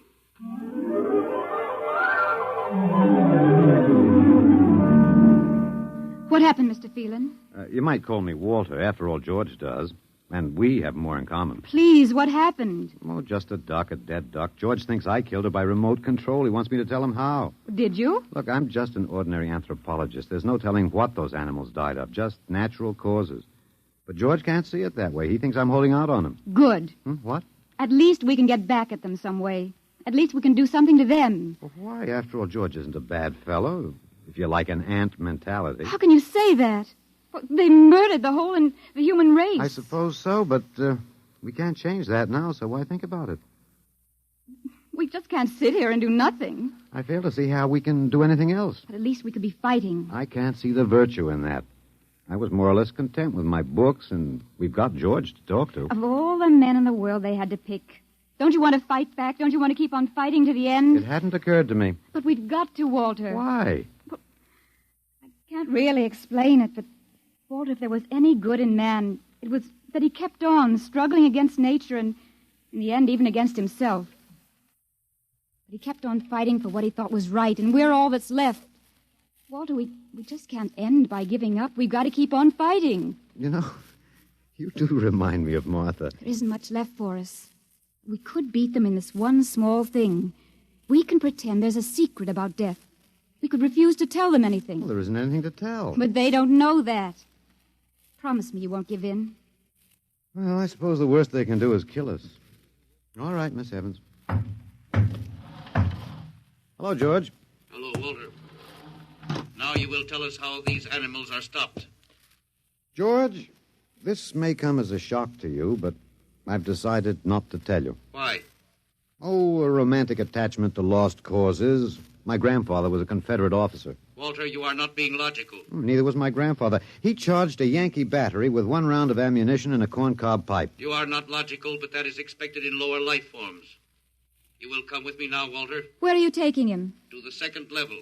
What happened, Mr. Phelan? You might call me Walter. After all, George does. And we have more in common. Please, what happened? Oh, just a duck, a dead duck. George thinks I killed her by remote control. He wants me to tell him how. Did you? Look, I'm just an ordinary anthropologist. There's no telling what those animals died of, just natural causes. But George can't see it that way. He thinks I'm holding out on him. Good. What? At least we can get back at them some way. At least we can do something to them. Well, why? After all, George isn't a bad fellow, if you like an ant mentality. How can you say that? Well, they murdered the human race. I suppose so, but we can't change that now, so why think about it? We just can't sit here and do nothing. I fail to see how we can do anything else. But at least we could be fighting. I can't see the virtue in that. I was more or less content with my books, and we've got George to talk to. Of all the men in the world they had to pick, don't you want to fight back? Don't you want to keep on fighting to the end? It hadn't occurred to me. But we've got to, Walter. Why? Well, I can't really explain it, but, Walter, if there was any good in man, it was that he kept on struggling against nature and, in the end, even against himself. But he kept on fighting for what he thought was right, and we're all that's left. Walter, we just can't end by giving up. We've got to keep on fighting. You know, you do remind me of Martha. There isn't much left for us. We could beat them in this one small thing. We can pretend there's a secret about death. We could refuse to tell them anything. Well, there isn't anything to tell. But they don't know that. Promise me you won't give in. Well, I suppose the worst they can do is kill us. All right, Miss Evans. Hello, George. Hello, Walter. Now you will tell us how these animals are stopped. George, this may come as a shock to you, but I've decided not to tell you. Why? Oh, a romantic attachment to lost causes. My grandfather was a Confederate officer. Walter, you are not being logical. Neither was my grandfather. He charged a Yankee battery with 1 round of ammunition and a corncob pipe. You are not logical, but that is expected in lower life forms. You will come with me now, Walter. Where are you taking him? To the 2nd level.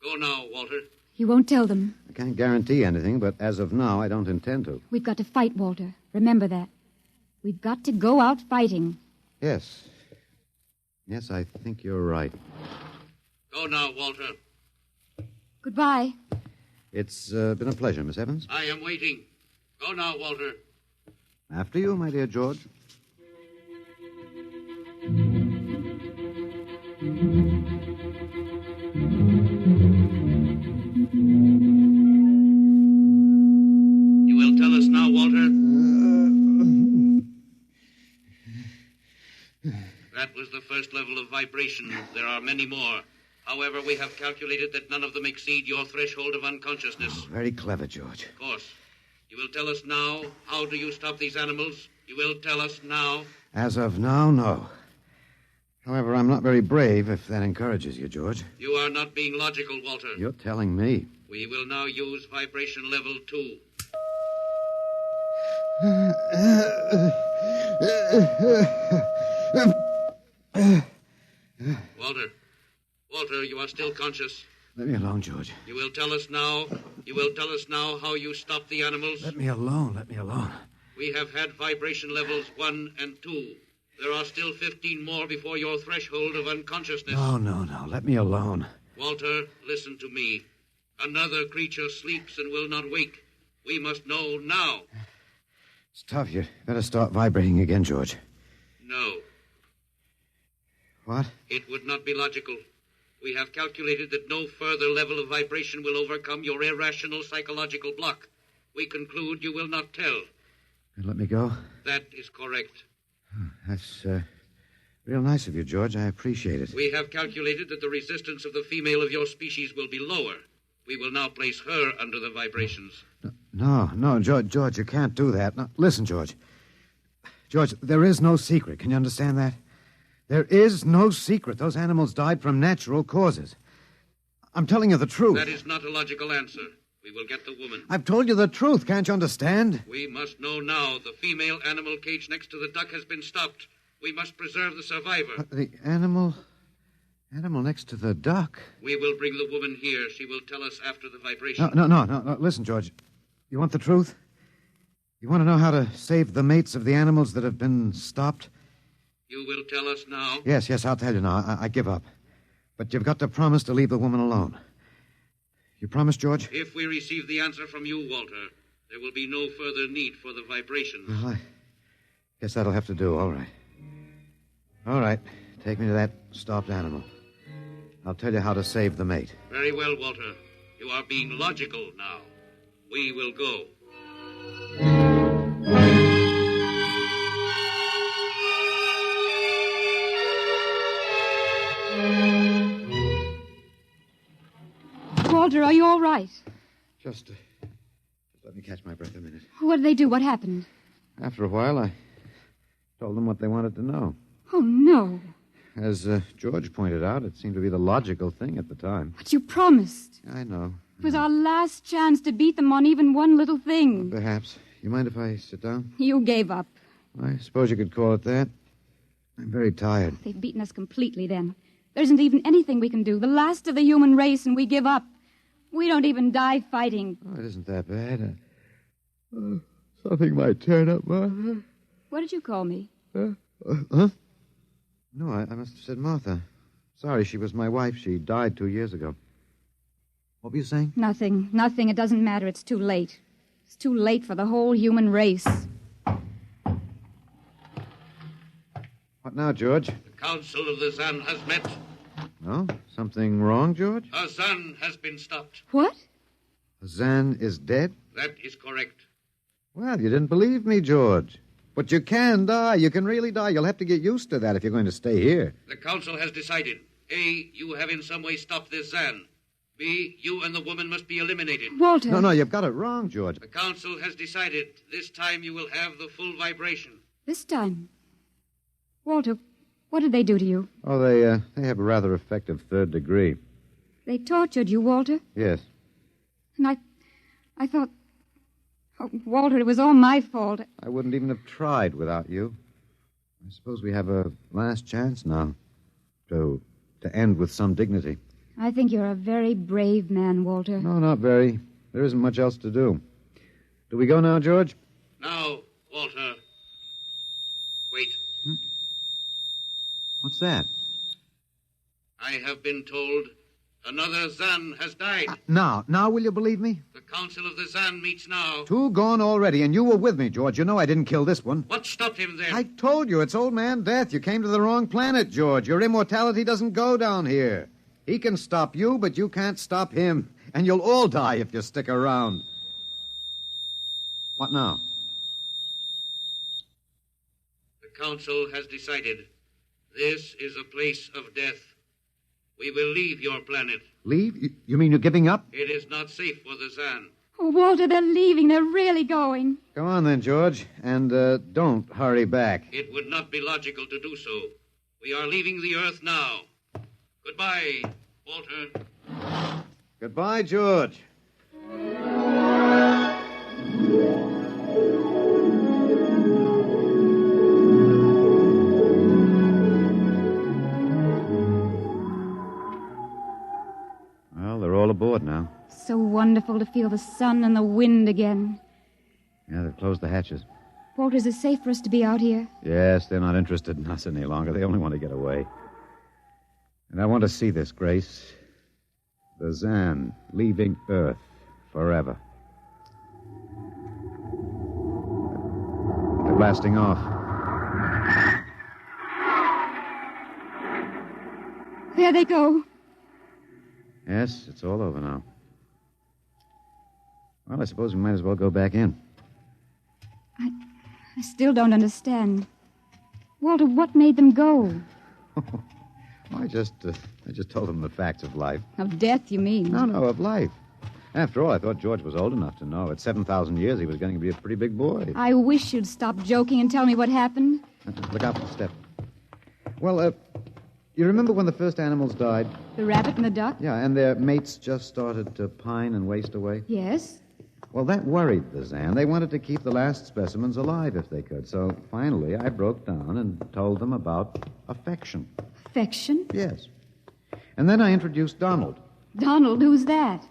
Go now, Walter. You won't tell them. I can't guarantee anything, but as of now, I don't intend to. We've got to fight, Walter. Remember that. We've got to go out fighting. Yes. Yes, I think you're right. Go now, Walter. Goodbye. It's been a pleasure, Miss Evans. I am waiting. Go now, Walter. After you, my dear George. You will tell us now, Walter? That was the first level of vibration. There are many more. However, we have calculated that none of them exceed your threshold of unconsciousness. Oh, very clever, George. Of course. You will tell us now, how do you stop these animals? You will tell us now? As of now, no. However, I'm not very brave, if that encourages you, George. You are not being logical, Walter. You're telling me. We will now use vibration level 2. Walter, you are still conscious. Let me alone, George. You will tell us now how you stop the animals? Let me alone. We have had vibration levels 1 and 2. There are still 15 more before your threshold of unconsciousness. No. Let me alone. Walter, listen to me. Another creature sleeps and will not wake. We must know now. It's tough. You better start vibrating again, George. No. What? It would not be logical. We have calculated that no further level of vibration will overcome your irrational psychological block. We conclude you will not tell. Let me go? That is correct. That's real nice of you, George. I appreciate it. We have calculated that the resistance of the female of your species will be lower. We will now place her under the vibrations. No, George, you can't do that. No, listen, George. George, there is no secret. Can you understand that? There is no secret. Those animals died from natural causes. I'm telling you the truth. That is not a logical answer. We will get the woman. I've told you the truth. Can't you understand? We must know now. The female animal cage next to the duck has been stopped. We must preserve the survivor. The animal next to the duck? We will bring the woman here. She will tell us after the vibration. No. Listen, George. You want the truth? You want to know how to save the mates of the animals that have been stopped? You will tell us now? Yes, I'll tell you now. I give up. But you've got to promise to leave the woman alone. You promise, George? If we receive the answer from you, Walter, there will be no further need for the vibrations. Well, I guess that'll have to do. All right. Take me to that stopped animal. I'll tell you how to save the mate. Very well, Walter. You are being logical now. We will go. Walter, are you all right? Just let me catch my breath a minute. What did they do? What happened? After a while, I told them what they wanted to know. Oh, no. As George pointed out, it seemed to be the logical thing at the time. But you promised. I know. It was our last chance to beat them on even one little thing. Perhaps. You mind if I sit down? You gave up. I suppose you could call it that. I'm very tired. They've beaten us completely then. There isn't even anything we can do. The last of the human race, and we give up. We don't even die fighting. Oh, it isn't that bad. Something might turn up, Martha. What did you call me? Huh? No, I must have said Martha. Sorry, she was my wife. She died 2 years ago. What were you saying? Nothing. It doesn't matter. It's too late. It's too late for the whole human race. What now, George? The Council of the Zan has met. No? Something wrong, George? A Zan has been stopped. What? Zan is dead? That is correct. Well, you didn't believe me, George. But you can die. You can really die. You'll have to get used to that if you're going to stay here. The council has decided. A, you have in some way stopped this Zan. B, you and the woman must be eliminated. Walter. No, you've got it wrong, George. The council has decided. This time you will have the full vibration. This time? Walter, what did they do to you? Oh, they have a rather effective third degree. They tortured you, Walter? Yes. And I thought... Oh, Walter, it was all my fault. I wouldn't even have tried without you. I suppose we have a last chance now to end with some dignity. I think you're a very brave man, Walter. No, not very. There isn't much else to do. Do we go now, George? Now, Walter. Wait. What's that? I have been told another Zan has died. Now will you believe me? The council of the Zan meets now. 2 gone already, and you were with me, George. You know I didn't kill this one. What stopped him then? I told you, it's Old Man Death. You came to the wrong planet, George. Your immortality doesn't go down here. He can stop you, but you can't stop him. And you'll all die if you stick around. What now? The council has decided. This is a place of death. We will leave your planet. Leave? You mean you're giving up? It is not safe for the Zan. Oh, Walter, they're leaving. They're really going. Come on then, George. And don't hurry back. It would not be logical to do so. We are leaving the Earth now. Goodbye, Walter. Goodbye, George. Well, they're all aboard now. So wonderful to feel the sun and the wind again. Yeah, they've closed the hatches. Walter, is it safe for us to be out here? Yes, they're not interested in us any longer. They only want to get away. And I want to see this, Grace. The Zan leaving Earth forever. They're blasting off. There they go. Yes, it's all over now. Well, I suppose we might as well go back in. I still don't understand. Walter, what made them go? I just told them the facts of life. Of death, you mean? No, of life. After all, I thought George was old enough to know. At 7,000 years, he was going to be a pretty big boy. I wish you'd stop joking and tell me what happened. Look out for the step. Well, you remember when the first animals died? The rabbit and the duck? Yeah, and their mates just started to pine and waste away? Yes. Well, that worried the Zan. They wanted to keep the last specimens alive if they could. So finally, I broke down and told them about affection. Affection? Yes. And then I introduced Donald. Donald? Who's that?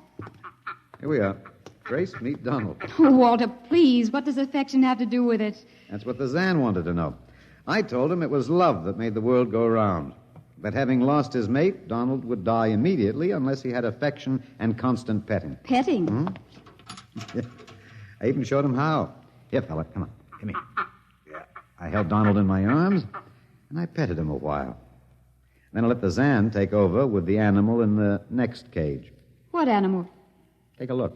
Here we are. Grace, meet Donald. Oh, Walter, please. What does affection have to do with it? That's what the Zan wanted to know. I told him it was love that made the world go round. That having lost his mate, Donald would die immediately unless he had affection and constant petting. Petting? Hmm? I even showed him how. Here, fella, come on. Come here. Yeah. I held Donald in my arms, and I petted him a while. Then I let the Zan take over with the animal in the next cage. What animal? Take a look.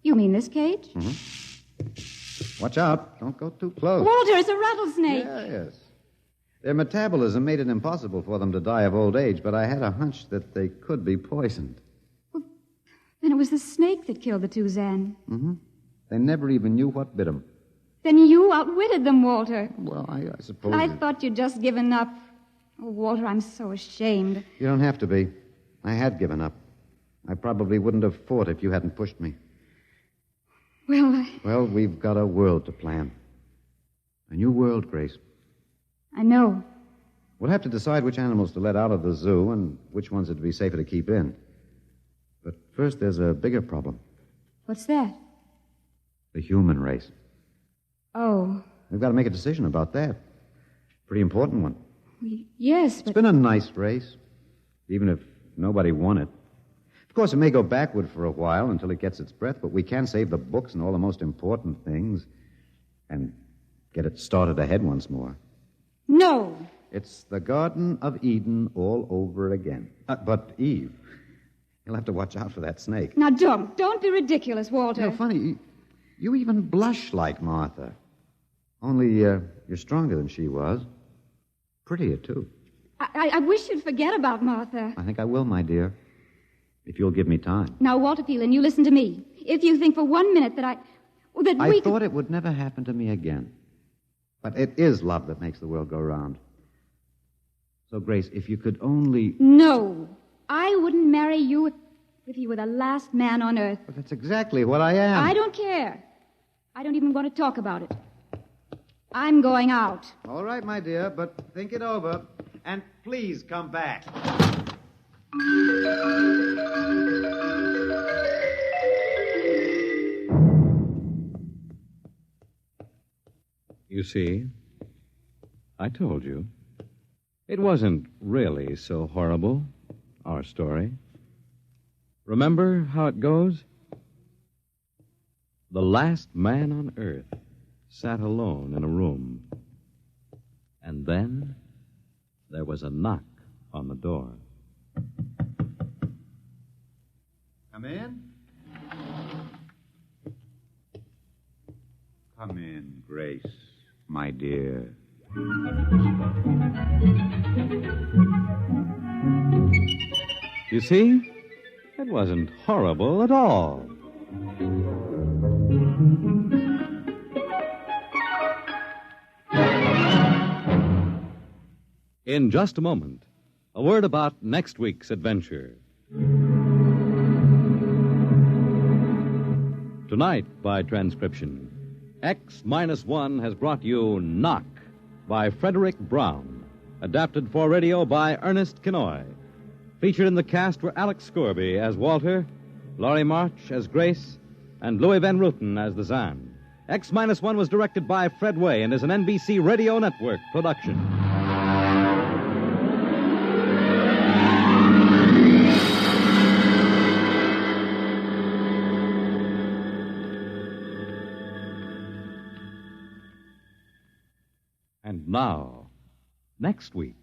You mean this cage? Mm-hmm. Watch out. Don't go too close. Walter, it's a rattlesnake. Yes. Their metabolism made it impossible for them to die of old age, but I had a hunch that they could be poisoned. Well, then it was the snake that killed the 2 Zan. Mm-hmm. They never even knew what bit them. Then you outwitted them, Walter. Well, I suppose... I thought you'd just given up. Oh, Walter, I'm so ashamed. You don't have to be. I had given up. I probably wouldn't have fought if you hadn't pushed me. Well, we've got a world to plan. A new world, Grace. I know. We'll have to decide which animals to let out of the zoo and which ones it'd be safer to keep in. But first, there's a bigger problem. What's that? The human race. Oh. We've got to make a decision about that. Pretty important one. Yes, but... It's been a nice race, even if nobody won it. Of course, it may go backward for a while until it gets its breath, but we can save the books and all the most important things and get it started ahead once more. No. It's the Garden of Eden all over again. But, Eve, you'll have to watch out for that snake. Now, don't be ridiculous, Walter. Funny, you even blush like Martha. Only you're stronger than she was. Prettier, too. I wish you'd forget about Martha. I think I will, my dear. If you'll give me time. Now, Walter Phelan, you listen to me. If you think for 1 minute that I thought it would never happen to me again. But it is love that makes the world go round. So, Grace, if you could only... No. I wouldn't marry you if you were the last man on earth. But that's exactly what I am. I don't care. I don't even want to talk about it. I'm going out. All right, my dear, but think it over. And please come back. You see, I told you. It wasn't really so horrible, our story. Remember how it goes? The last man on earth sat alone in a room. And then there was a knock on the door. Come in. Come in, Grace, my dear. You see, it wasn't horrible at all. In just a moment, a word about next week's adventure. Tonight, by transcription, X-1 has brought you Knock by Frederick Brown, adapted for radio by Ernest Kinoy. Featured in the cast were Alex Scourby as Walter, Laurie March as Grace, and Louis Van Ruten as the Zan. X-1 was directed by Fred Way and is an NBC Radio Network production. And now, next week.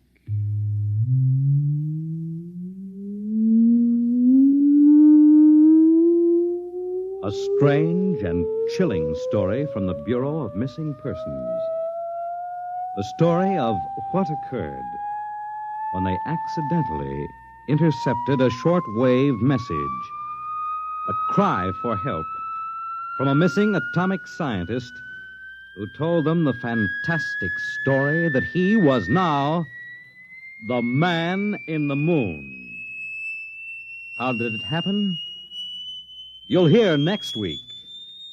A strange and chilling story from the Bureau of Missing Persons. The story of what occurred when they accidentally intercepted a short-wave message, a cry for help from a missing atomic scientist who told them the fantastic story that he was now the man in the moon. How did it happen? You'll hear next week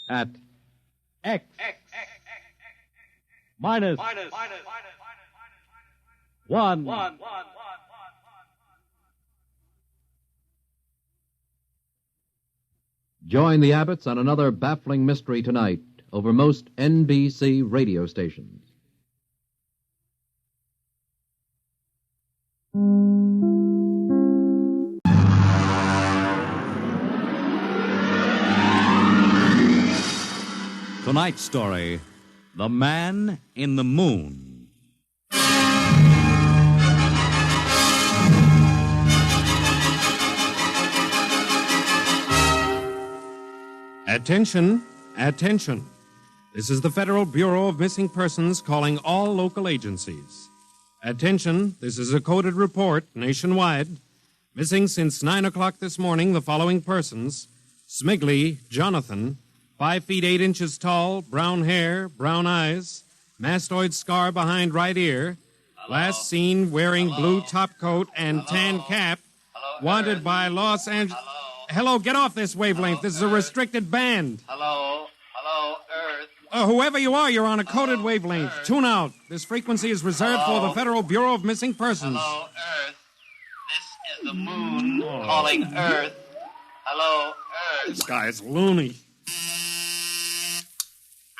at X minus 1. Join the Abbotts on another baffling mystery tonight over most NBC radio stations. Tonight's story, The Man in the Moon. Attention, attention. This is the Federal Bureau of Missing Persons calling all local agencies. Attention, this is a coded report nationwide. Missing since 9 o'clock this morning, the following persons: Smigley Jonathan, 5 feet 8 inches tall, brown hair, brown eyes, mastoid scar behind right ear, last seen wearing blue top coat and tan cap, wanted by Los Angeles. Hello, get off this wavelength. This is a restricted band. Hello, Earth. Whoever you are, you're on a coded wavelength. Tune out. This frequency is reserved for the Federal Bureau of Missing Persons. Hello, Earth. This is the moon calling Earth. Hello, Earth. This guy's loony.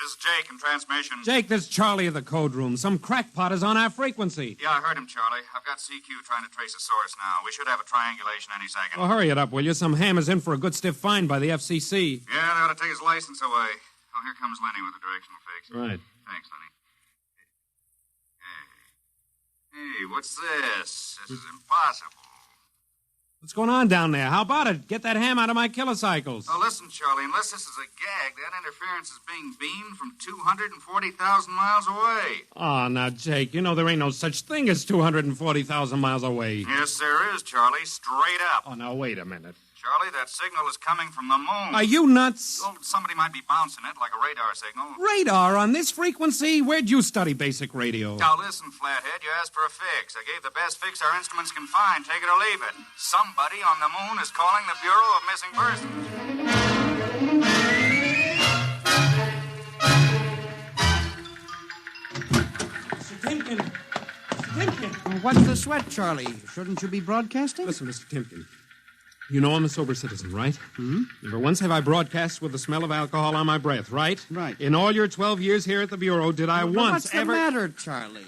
This is Jake in transmission. Jake, this is Charlie of the code room. Some crackpot is on our frequency. Yeah, I heard him, Charlie. I've got CQ trying to trace a source now. We should have a triangulation any second. Well, hurry it up, will you? Some ham is in for a good stiff fine by the FCC. Yeah, they ought to take his license away. Oh, here comes Lenny with the directional fix. Right. Thanks, Lenny. Hey, what's this? This is impossible. What's going on down there? How about it? Get that ham out of my kilocycles. Oh, listen, Charlie, unless this is a gag, that interference is being beamed from 240,000 miles away. Oh, now, Jake, you know there ain't no such thing as 240,000 miles away. Yes, there is, Charlie, straight up. Oh, now, wait a minute. Charlie, that signal is coming from the moon. Are you nuts? Oh, somebody might be bouncing it like a radar signal. Radar on this frequency? Where'd you study basic radio? Now, listen, Flathead, you asked for a fix. I gave the best fix our instruments can find. Take it or leave it. Somebody on the moon is calling the Bureau of Missing Persons. Mr. Timken. Timken. What's the sweat, Charlie? Shouldn't you be broadcasting? Listen, Mr. Timken. You know I'm a sober citizen, right? Mm-hmm. Never once have I broadcast with the smell of alcohol on my breath, right? Right. In all your 12 years here at the Bureau, did I once ever... What's the matter, Charlie?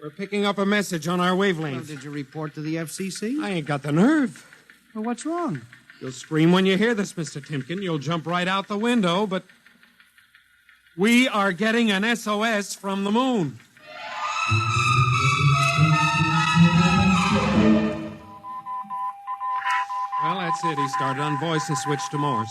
We're picking up a message on our wavelength. Well, did you report to the FCC? I ain't got the nerve. Well, what's wrong? You'll scream when you hear this, Mr. Timken. You'll jump right out the window, but... We are getting an SOS from the moon. Well, that's it. He started on voice and switched to Morse.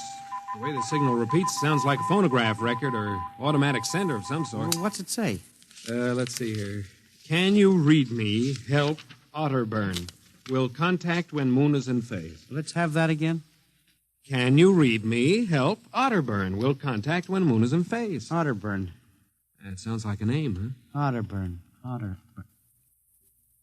The way the signal repeats sounds like a phonograph record or automatic sender of some sort. Well, what's it say? Let's see here. Can you read me? Help, Otterburn. Will contact when moon is in phase. Let's have that again. Can you read me? Help, Otterburn. Will contact when moon is in phase. Otterburn. That sounds like a name, huh? Otterburn.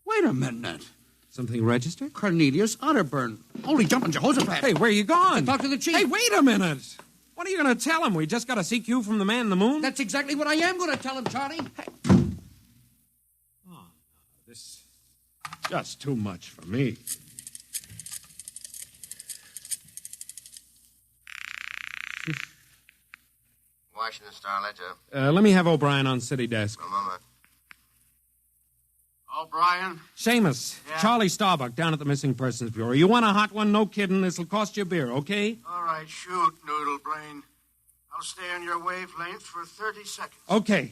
Wait a minute. Something registered? Cornelius Otterburn. Holy jumping Jehoshaphat. Hey, where are you going? To talk to the chief. Hey, wait a minute. What are you going to tell him? We just got a CQ from the man in the moon? That's exactly what I am going to tell him, Charlie. Hey. Oh, this is just too much for me. Washington Star-Ledger. Let me have O'Brien on city desk. A moment. O'Brien? Seamus, Yeah? Charlie Starbuck down at the Missing Persons Bureau. You want a hot one? No kidding. This'll cost you a beer, okay? All right, shoot, Noodle Brain. I'll stay on your wavelength for 30 seconds. Okay.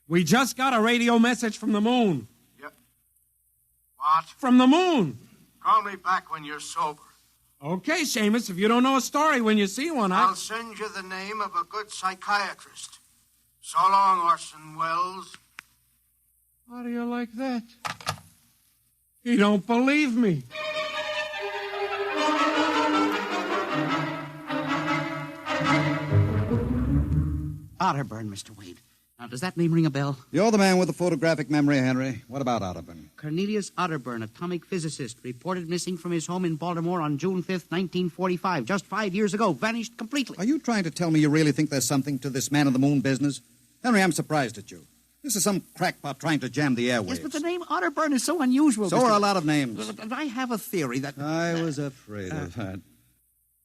We just got a radio message from the moon. Yep. What? From the moon. Call me back when you're sober. Okay, Seamus, if you don't know a story when you see one, I'll send you the name of a good psychiatrist. So long, Orson Welles. How do you like that? You don't believe me. Otterburn, Mr. Wade. Now, does that name ring a bell? You're the man with the photographic memory, Henry. What about Otterburn? Cornelius Otterburn, atomic physicist, reported missing from his home in Baltimore on June 5th, 1945. Just 5 years ago. Vanished completely. Are you trying to tell me you really think there's something to this man of the moon business? Henry, I'm surprised at you. This is some crackpot trying to jam the airwaves. Yes, but the name Otterburn is so unusual. So are a lot of names. But I have a theory that... I was afraid of that.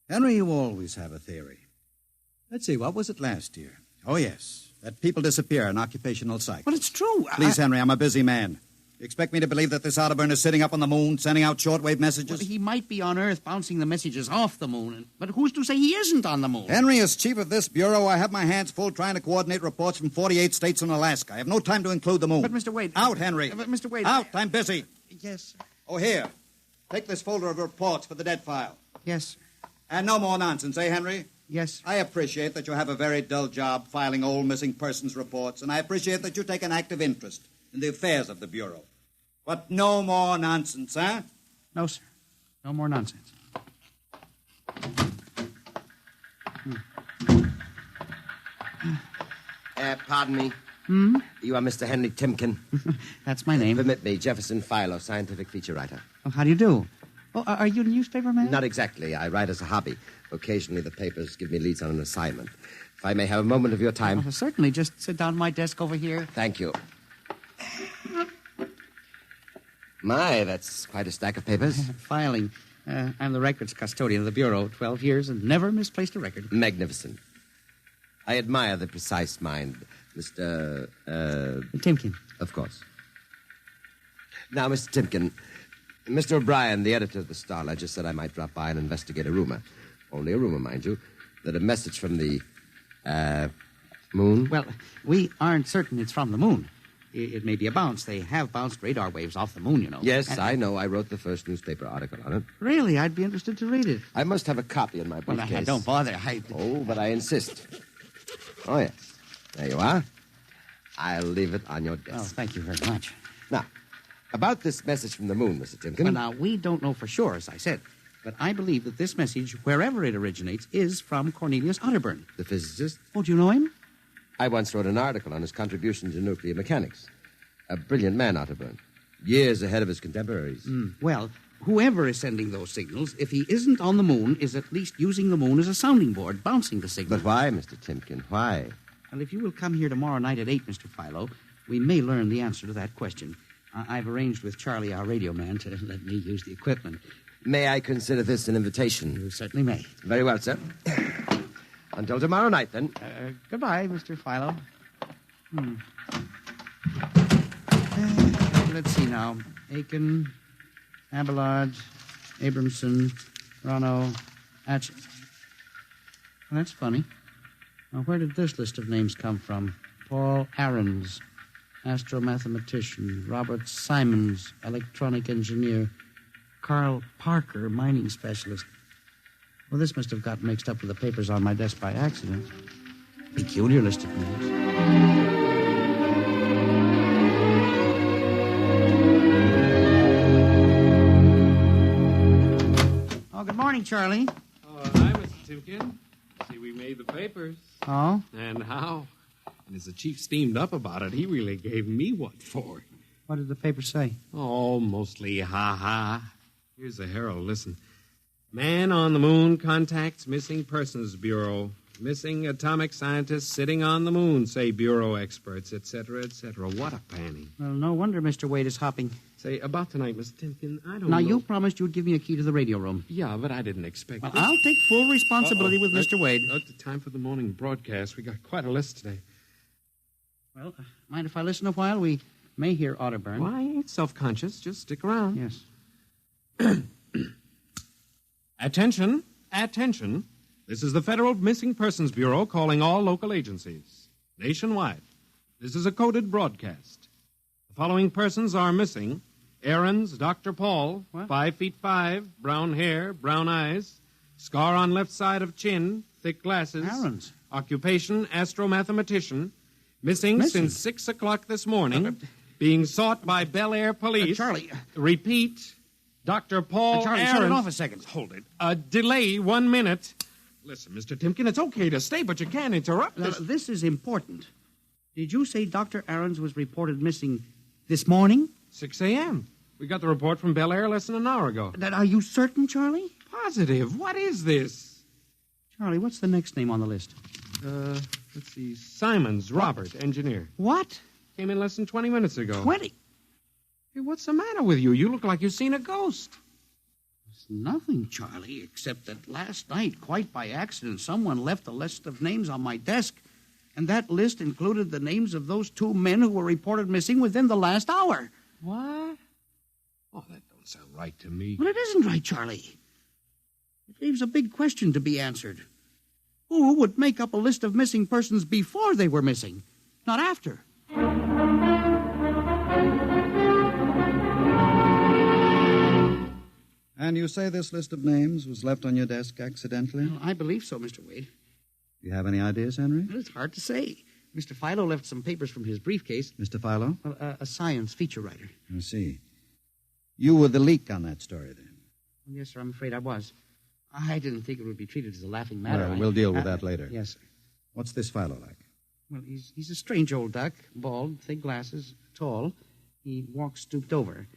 Henry, you always have a theory. Let's see, what was it last year? Oh, yes. That people disappear in occupational psych. But it's true. Please, Henry, I'm a busy man. You expect me to believe that this Otterburn is sitting up on the moon, sending out shortwave messages? Well, he might be on Earth bouncing the messages off the moon. But who's to say he isn't on the moon? Henry, as chief of this bureau, I have my hands full trying to coordinate reports from 48 states and Alaska. I have no time to include the moon. But, Mr. Wade... Out, Henry. But, Mr. Wade... Out, I'm busy. Yes. Oh, here. Take this folder of reports for the dead file. Yes. And no more nonsense, eh, Henry? Yes. I appreciate that you have a very dull job filing old missing persons reports, and I appreciate that you take an active interest in the affairs of the Bureau. But no more nonsense, huh? No, sir. No more nonsense. Pardon me. Hmm? You are Mr. Henry Timken. That's my name. Permit me, Jefferson Philo, scientific feature writer. Oh, how do you do? Oh, are you a newspaper man? Not exactly. I write as a hobby. Occasionally the papers give me leads on an assignment. If I may have a moment of your time. Oh, certainly. Just sit down at my desk over here. Thank you. My, that's quite a stack of papers. Filing. I'm the records custodian of the Bureau. 12 years and never misplaced a record. Magnificent. I admire the precise mind, Mr. Timken. Of course. Now, Mr. Timken, Mr. O'Brien, the editor of the Star-Ledger, said I might drop by and investigate a rumor. Only a rumor, mind you, that a message from the, moon? Well, we aren't certain it's from the moon. It may be a bounce. They have bounced radar waves off the moon, you know. Yes, I know. I wrote the first newspaper article on it. Really? I'd be interested to read it. I must have a copy in my Well, briefcase. don't bother. Oh, but I insist. Oh, yes. There you are. I'll leave it on your desk. Oh, thank you very much. Now, about this message from the moon, Mr. Timken. Well, now, we don't know for sure, as I said. But I believe that this message, wherever it originates, is from Cornelius Otterburn. The physicist? Oh, do you know him? I once wrote an article on his contribution to nuclear mechanics. A brilliant man, Otterburn. Years ahead of his contemporaries. Well, whoever is sending those signals, if he isn't on the moon, is at least using the moon as a sounding board, bouncing the signal. But why, Mr. Timken? Why? Well, if you will come here tomorrow night at 8, Mr. Philo, we may learn the answer to that question. I've arranged with Charlie, our radio man, to let me use the equipment. May I consider this an invitation? You certainly may. Very well, sir. Until tomorrow night, then. Goodbye, Mr. Philo. Let's see now. Aiken, Abelard, Abramson, Rono, Atch. Well, that's funny. Now, where did this list of names come from? Paul Ahrens, astromathematician. Robert Simons, electronic engineer. Carl Parker, mining specialist. Well, this must have got mixed up with the papers on my desk by accident. Peculiar list of names. Oh, good morning, Charlie. Oh, hi, Mr. Timken. See, we made the papers. Oh? And how? And as the chief steamed up about it, he really gave me what for. What did the paper say? Oh, mostly ha-ha. Here's the Herald. Listen. Man on the moon contacts Missing Persons Bureau. Missing atomic scientists sitting on the moon, say Bureau experts, etc., etc. What a panning. Well, no wonder Mr. Wade is hopping. Say, about tonight, Mr. Timken, I don't Now, know. you promised you'd give me a key to the radio room. Yeah, but I didn't expect Well, this. I'll take full responsibility with Mr. Wade. Look, the time for the morning broadcast. We got quite a list today. Well, mind if I listen a while? We may hear Otterburn. Well, I ain't self-conscious. Just stick around. Yes. Attention, attention. This is the Federal Missing Persons Bureau calling all local agencies. Nationwide. This is a coded broadcast. The following persons are missing. Ahrens, Dr. Paul, 5'5", brown hair, brown eyes, scar on left side of chin, thick glasses. Ahrens. Occupation, astromathematician. Missing since 6 o'clock this morning. Being sought by Bel Air police. Charlie. Repeat. Dr. Paul Charlie, Ahrens. shut it off a second. Hold it. Delay 1 minute. Listen, Mr. Timken, it's okay to stay, but you can't interrupt Now, this. this is important. Did you say Dr. Ahrens was reported missing this morning? 6 a.m. We got the report from Bel Air less than an hour ago. Are you certain, Charlie? Positive. What is this? Charlie, what's the next name on the list? Let's see. Simons, Robert, engineer. What? Came in less than 20 minutes ago. 20? Hey, what's the matter with you? You look like you've seen a ghost. It's nothing, Charlie, except that last night, quite by accident, someone left a list of names on my desk, and that list included the names of those 2 men who were reported missing within the last hour. What? Oh, that don't sound right to me. Well, it isn't right, Charlie. It leaves a big question to be answered. Who would make up a list of missing persons before they were missing, not after? And you say this list of names was left on your desk accidentally? Well, I believe so, Mr. Wade. Do you have any ideas, Henry? Well, it's hard to say. Mr. Philo left some papers from his briefcase. Mr. Philo? Well, a science feature writer. I see. You were the leak on that story, then? Yes, sir, I'm afraid I was. I didn't think it would be treated as a laughing matter. Well, we'll deal with that later. Yes, sir. What's this Philo like? Well, he's a strange old duck, bald, thick glasses, tall. He walks stooped over.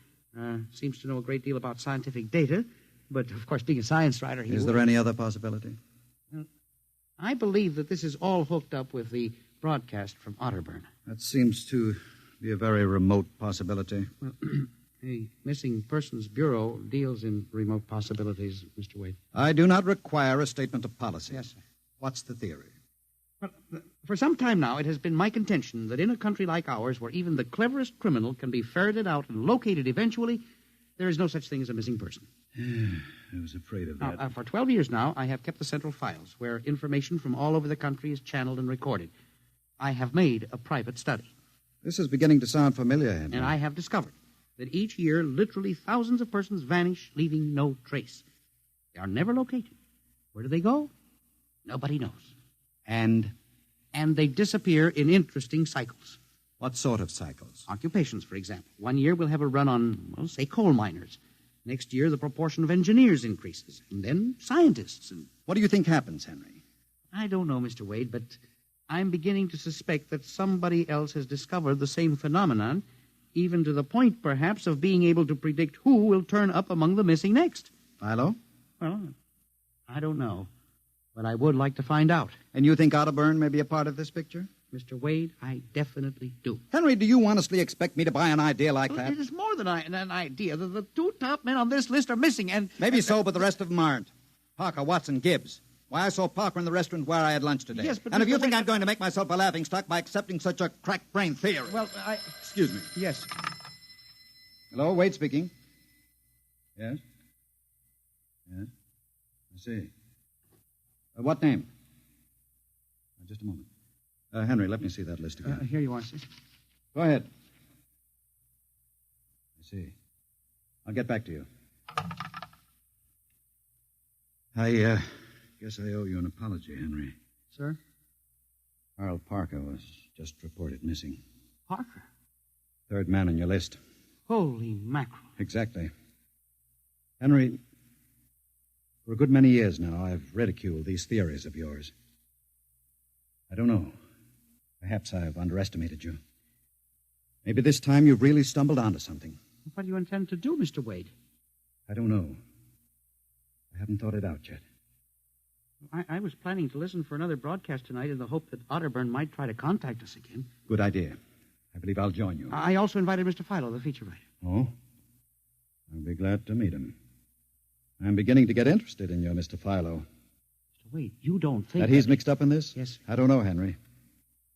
Seems to know a great deal about scientific data, but, of course, being a science writer, he Is there any other possibility? I believe that this is all hooked up with the broadcast from Otterburn. That seems to be a very remote possibility. Well, the Missing Persons Bureau deals in remote possibilities, Mr. Wade. I do not require a statement of policy. Yes, sir. What's the theory? Well, for some time now, it has been my contention that in a country like ours, where even the cleverest criminal can be ferreted out and located eventually, there is no such thing as a missing person. I was afraid of that. Now, for 12 years now, I have kept the central files, where information from all over the country is channeled and recorded. I have made a private study. This is beginning to sound familiar, Henry. And I have discovered that each year literally thousands of persons vanish, leaving no trace. They are never located. Where do they go? Nobody knows. And they disappear in interesting cycles. what sort of cycles? Occupations, for example. One year we'll have a run on, well, say, coal miners. Next year the proportion of engineers increases. And then scientists. And what do you think happens, Henry? I don't know, Mr. Wade, but I'm beginning to suspect that somebody else has discovered the same phenomenon, even to the point, perhaps, of being able to predict who will turn up among the missing next. Philo? Well, I don't know, but I would like to find out. And you think Otterburn may be a part of this picture? Mr. Wade, I definitely do. Henry, do you honestly expect me to buy an idea like that? It is more than an idea. The two top men on this list are missing, and... Maybe so, but the rest of them aren't. Parker, Watson, Gibbs. Why, I saw Parker in the restaurant where I had lunch today. Yes, but and if you Mr. think Wade... I'm going to make myself a laughingstock by accepting such a crack-brained theory... Well, Excuse me. Yes. Hello, Wade speaking. Yes? Yes? I see. What name? Just a moment. Henry, let me see that list again. Here you are, sir. Go ahead. I see. I'll get back to you. I guess I owe you an apology, Henry. Sir? Carl Parker was just reported missing. Parker? Third man on your list. Holy mackerel. Exactly. Henry, for a good many years now, I've ridiculed these theories of yours. I don't know. Perhaps I've underestimated you. Maybe this time you've really stumbled onto something. What do you intend to do, Mr. Wade? I don't know. I haven't thought it out yet. I was planning to listen for another broadcast tonight in the hope that Otterburn might try to contact us again. Good idea. I believe I'll join you. I also invited Mr. Philo, the feature writer. Oh? I'll be glad to meet him. I'm beginning to get interested in you, Mr. Philo. Mr. Wade, you don't think that he's mixed up in this? Yes. I don't know, Henry.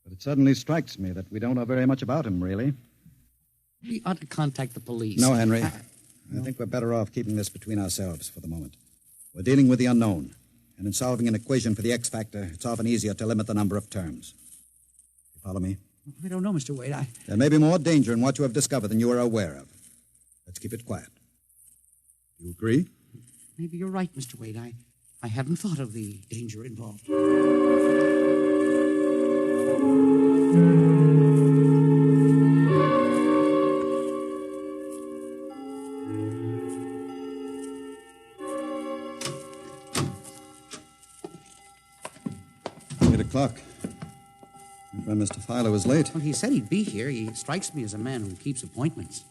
But it suddenly strikes me that we don't know very much about him, really. We ought to contact the police. No, Henry. I think we're better off keeping this between ourselves for the moment. We're dealing with the unknown. And in solving an equation for the X factor, it's often easier to limit the number of terms. You follow me? I don't know, Mr. Wade. There may be more danger in what you have discovered than you are aware of. Let's keep it quiet. Do you agree? Maybe you're right, Mr. Wade. I hadn't thought of the danger involved. 8 o'clock. My friend Mr. Philo is late. Well, he said he'd be here. He strikes me as a man who keeps appointments.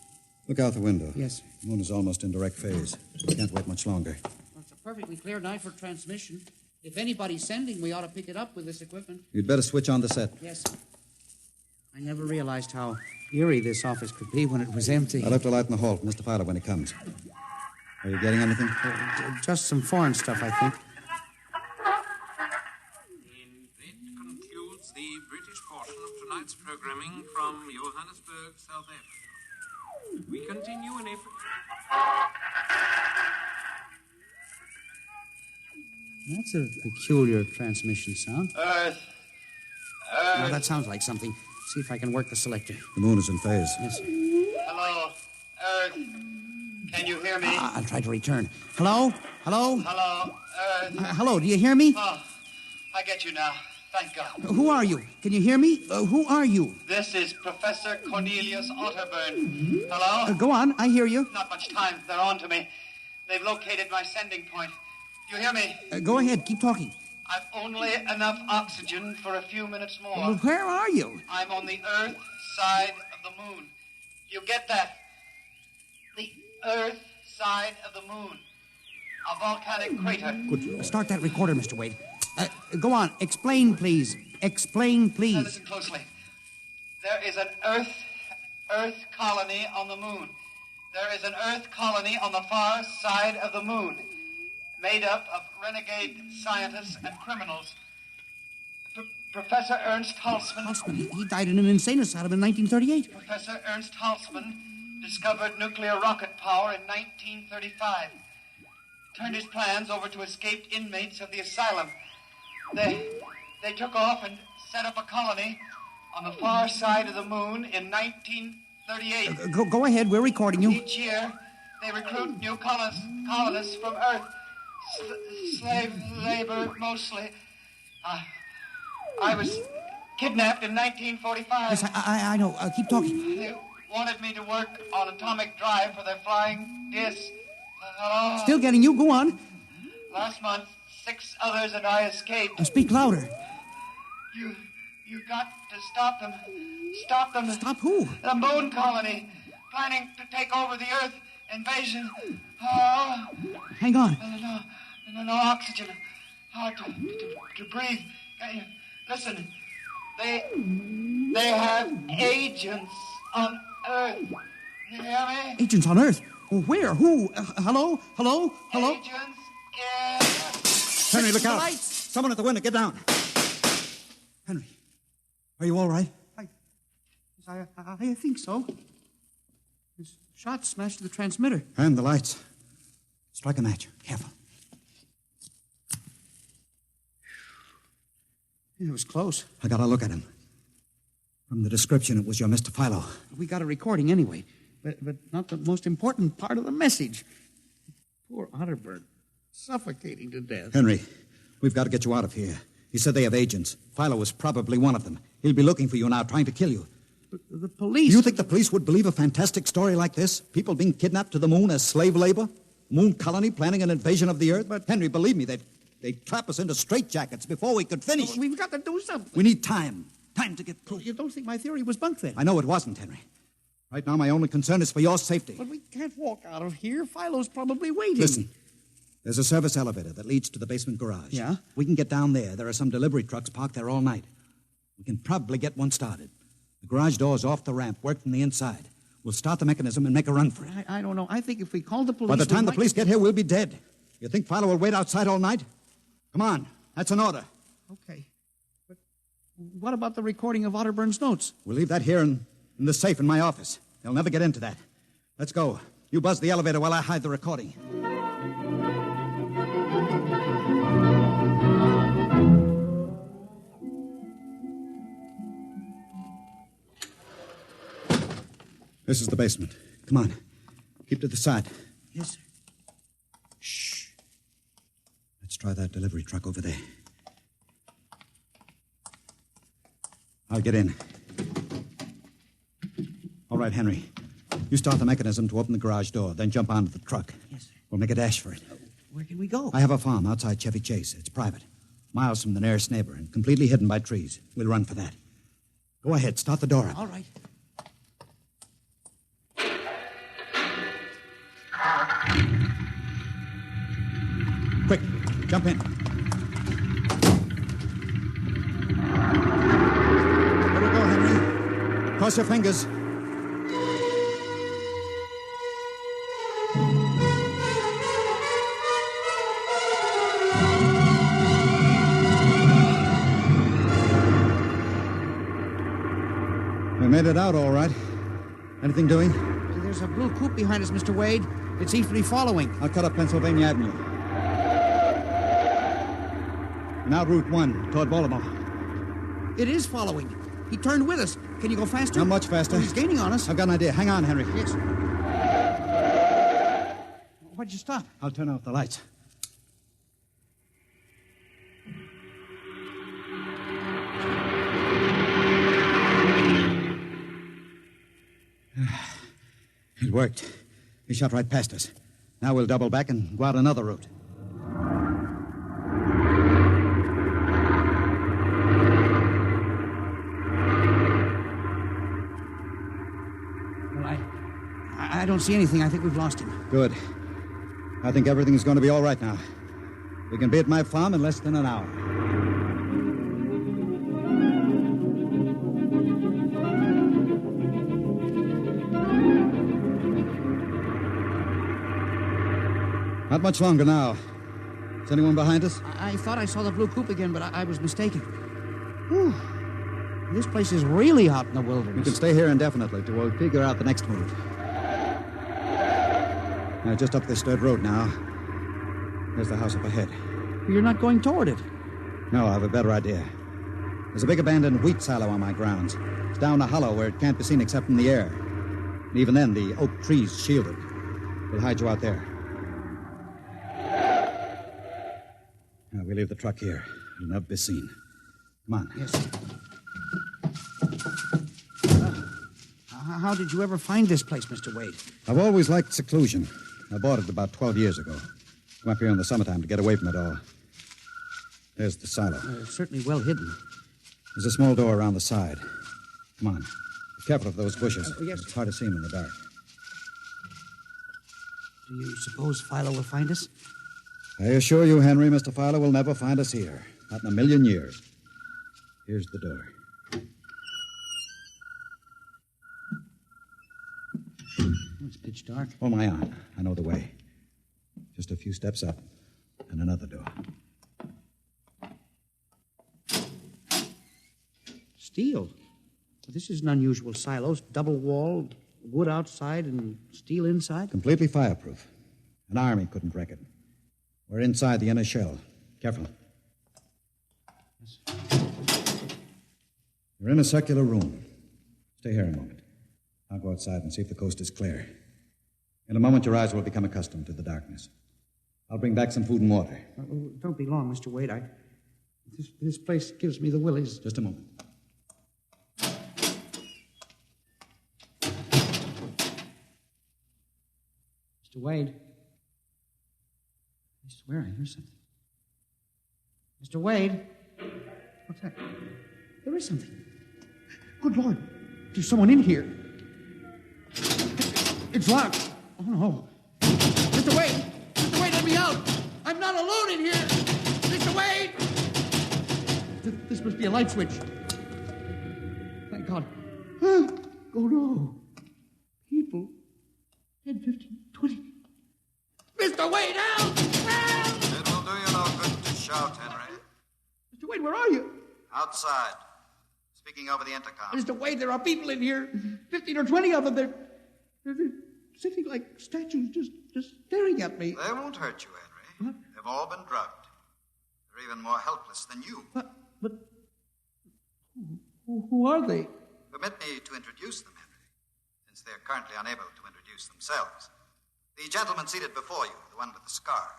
Look out the window. Yes. The moon is almost in direct phase. We can't wait much longer. Well, it's a perfectly clear night for transmission. If anybody's sending, we ought to pick it up with this equipment. You'd better switch on the set. Yes. I never realized how eerie this office could be when it was empty. I'll have to light in the hall for Mr. Philo when he comes. Are you getting anything? Just some foreign stuff, I think. Concludes the British portion of tonight's programming from Johannesburg, South Africa. We continue in April. That's a peculiar transmission sound. Earth. Now, that sounds like something. See if I can work the selector. The moon is in phase. Yes. Hello, Earth. Can you hear me? I'll try to return. Hello? Hello? Hello, Earth. Hello, do you hear me? Oh, I get you now. Thank God. Who are you? Can you hear me? Who are you? This is Professor Cornelius Otterburn. Hello? Go on, I hear you. Not much time. They're on to me. They've located my sending point. Do you hear me? Go ahead, keep talking. I've only enough oxygen for a few minutes more. Well, where are you? I'm on the Earth side of the moon. You get that? The Earth side of the moon. A volcanic crater. Good. Start that recorder, Mr. Wade. Go on. Explain, please. Explain, Now please. listen closely. There is an Earth colony on the moon. There is an Earth colony on the far side of the moon, made up of renegade scientists and criminals. Professor Ernst Halsman. He died in an insane asylum in 1938. Professor Ernst Halsman discovered nuclear rocket power in 1935. Turned his plans over to escaped inmates of the asylum. They took off and set up a colony on the far side of the moon in 1938. Go ahead. We're recording you. Each year, they recruit new colonists from Earth. Slave labor, mostly. I was kidnapped in 1945. Yes, I know. Keep talking. They wanted me to work on atomic drive for their flying disc. Hello? Still getting you. Go on. Last month, 6 others and I escaped. Speak louder. You got to stop them. Stop them. Stop who? The moon colony. Planning to take over the Earth. Invasion. Oh. Hang on. No oxygen. Hard to breathe. Listen. They have agents on Earth. You hear me? Agents on Earth? Where? Who? Hello? Hello? Hello? Agents in... Henry, look out. Someone at the window. Get down. Henry, are you all right? I think so. His shot smashed the transmitter. And the lights. Strike a match. Careful. It was close. I got a look at him. From the description, it was your Mr. Philo. We got a recording anyway, but not the most important part of the message. Poor Otterburn, suffocating to death. Henry, we've got to get you out of here. He said they have agents. Philo was probably one of them. He'll be looking for you now, trying to kill you. But the police... You think the police would believe a fantastic story like this? People being kidnapped to the moon as slave labor? Moon colony planning an invasion of the Earth? But Henry, believe me, they'd trap us into straitjackets before we could finish. Well, we've got to do something. We need time. Time to get proof. You don't think my theory was bunk then? I know it wasn't, Henry. Right now, my only concern is for your safety. But we can't walk out of here. Philo's probably waiting. Listen, there's a service elevator that leads to the basement garage. Yeah? We can get down there. There are some delivery trucks parked there all night. We can probably get one started. The garage door's off the ramp, work from the inside. We'll start the mechanism and make a run for it. I don't know. I think if we call the police... By the time the police get here, we'll be dead. You think Philo will wait outside all night? Come on. That's an order. Okay. But what about the recording of Otterburn's notes? We'll leave that here in the safe in my office. They'll never get into that. Let's go. You buzz the elevator while I hide the recording. This is the basement. Come on. Keep to the side. Yes, sir. Shh. Let's try that delivery truck over there. I'll get in. All right, Henry. You start the mechanism to open the garage door, then jump onto the truck. Yes, sir. We'll make a dash for it. Where can we go? I have a farm outside Chevy Chase. It's private. Miles from the nearest neighbor and completely hidden by trees. We'll run for that. Go ahead. Start the door up. All right. Quick, jump in. Here we go, Henry. Cross your fingers. We made it out all right. Anything doing? There's a blue coupe behind us, Mr. Wade. It seems to be following. I'll cut up Pennsylvania Avenue. Now Route 1, toward Baltimore. It is following. He turned with us. Can you go faster? Not much faster. Oh, he's gaining on us. I've got an idea. Hang on, Henry. Yes. Why'd you stop? I'll turn off the lights. It worked. He shot right past us. Now we'll double back and go out another route. Well, I don't see anything. I think we've lost him. Good. I think everything's going to be all right now. We can be at my farm in less than an hour. Not much longer now. Is anyone behind us? I thought I saw the blue coupe again, but I was mistaken. Whew. This place is really hot in the wilderness. We can stay here indefinitely till we'll figure out the next move. Just up this dirt road now. There's the house up ahead. You're not going toward it. No, I have a better idea. There's a big abandoned wheat silo on my grounds. It's down a hollow where it can't be seen except from the air. And even then, the oak trees shield it. We'll hide you out there. Now, we leave the truck here. It'll never be seen. Come on. Yes. How did you ever find this place, Mr. Wade? I've always liked seclusion. I bought it about 12 years ago. Come up here in the summertime to get away from it all. There's the silo. It's certainly well hidden. There's a small door around the side. Come on. Be careful of those bushes. Yes. It's hard to see them in the dark. Do you suppose Philo will find us? I assure you, Henry, Mr. Fowler will never find us here. Not in a million years. Here's the door. It's pitch dark. Hold my arm. I know the way. Just a few steps up, and another door. Steel. This is an unusual silo. Double-walled, wood outside and steel inside. Completely fireproof. An army couldn't wreck it. We're inside the inner shell. Careful. Yes. You're in a circular room. Stay here a moment. I'll go outside and see if the coast is clear. In a moment, your eyes will become accustomed to the darkness. I'll bring back some food and water. Don't be long, Mr. Wade. This place gives me the willies. Just a moment. Mr. Wade. I swear I hear something. Mr. Wade. What's that? There is something. Good Lord. There's someone in here. It's locked. Oh, no. Mr. Wade! Mr. Wade, let me out! I'm not alone in here! Mr. Wade! This must be a light switch. Thank God. Oh, no. People. 10, 15, 20. Mr. Wade, help! Help! It will do you no good to shout, Henry. Mr. Wade, where are you? Outside. Speaking over the intercom. Mr. Wade, there are people in here. 15 or 20 of them. They're sitting like statues, just staring at me. They won't hurt you, Henry. What? They've all been drugged. They're even more helpless than you. But who are they? Permit me to introduce them, Henry, since they're currently unable to introduce themselves. The gentleman seated before you, the one with the scar,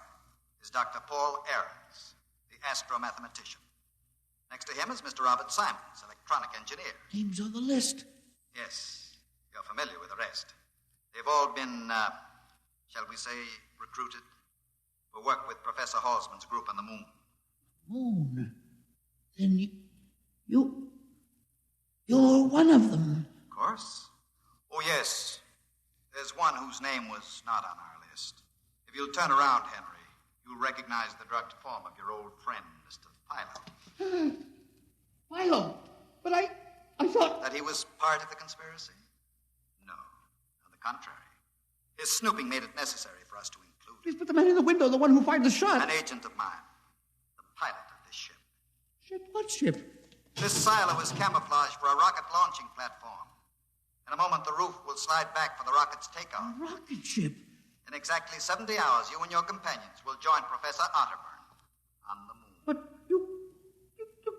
is Dr. Paul Ahrens, the astromathematician. Next to him is Mr. Robert Simons, electronic engineer. Names on the list. Yes, you're familiar with the rest. They've all been, shall we say, recruited for work with Professor Halsman's group on the moon. Moon? Then you're one of them. Of course. Oh, yes. There's one whose name was not on our list. If you'll turn around, Henry, you'll recognize the drugged form of your old friend, Mr. Philo. Philo? But I thought... That he was part of the conspiracy? No. On the contrary. His snooping made it necessary for us to include him. Please put the man in the window, the one who fired the shot. An agent of mine. The pilot of this ship. Ship? What ship? This silo is camouflage for a rocket launching platform. In a moment, the roof will slide back for the rocket's takeoff. A rocket ship? In exactly 70 hours, you and your companions will join Professor Otterburn on the moon. But you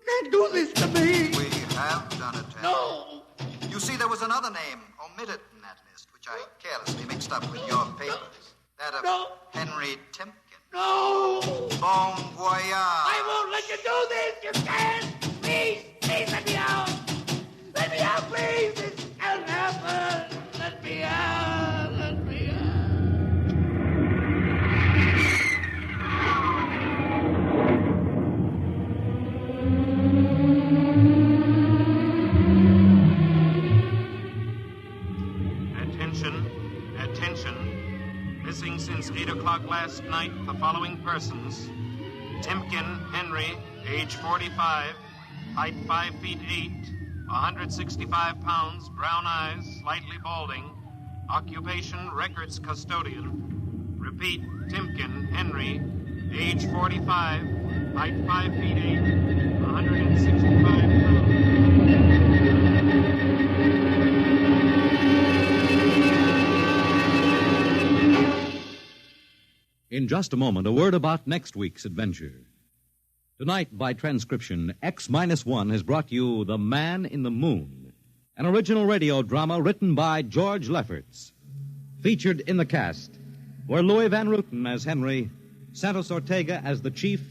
can't do this to me. We have done it, Henry. No. You see, there was another name omitted in that list, which I carelessly mixed up with your papers. That of Henry Timken. No. Bon voyage. I won't let you do this. You can't. Please let me out. Let me out, please. This can't happen. Let me out. Let me out. Attention. Missing since 8 o'clock last night, the following persons. Timken Henry, age 45, height 5 feet 8, 165 pounds, brown eyes, slightly balding, occupation records custodian. Repeat, Timken Henry, age 45, height 5 feet 8, 165 pounds. In just a moment, a word about next week's adventure. Tonight, by transcription, X-1 has brought you The Man in the Moon, an original radio drama written by George Lefferts. Featured in the cast were Louis Van Rooten as Henry, Santos Ortega as the Chief,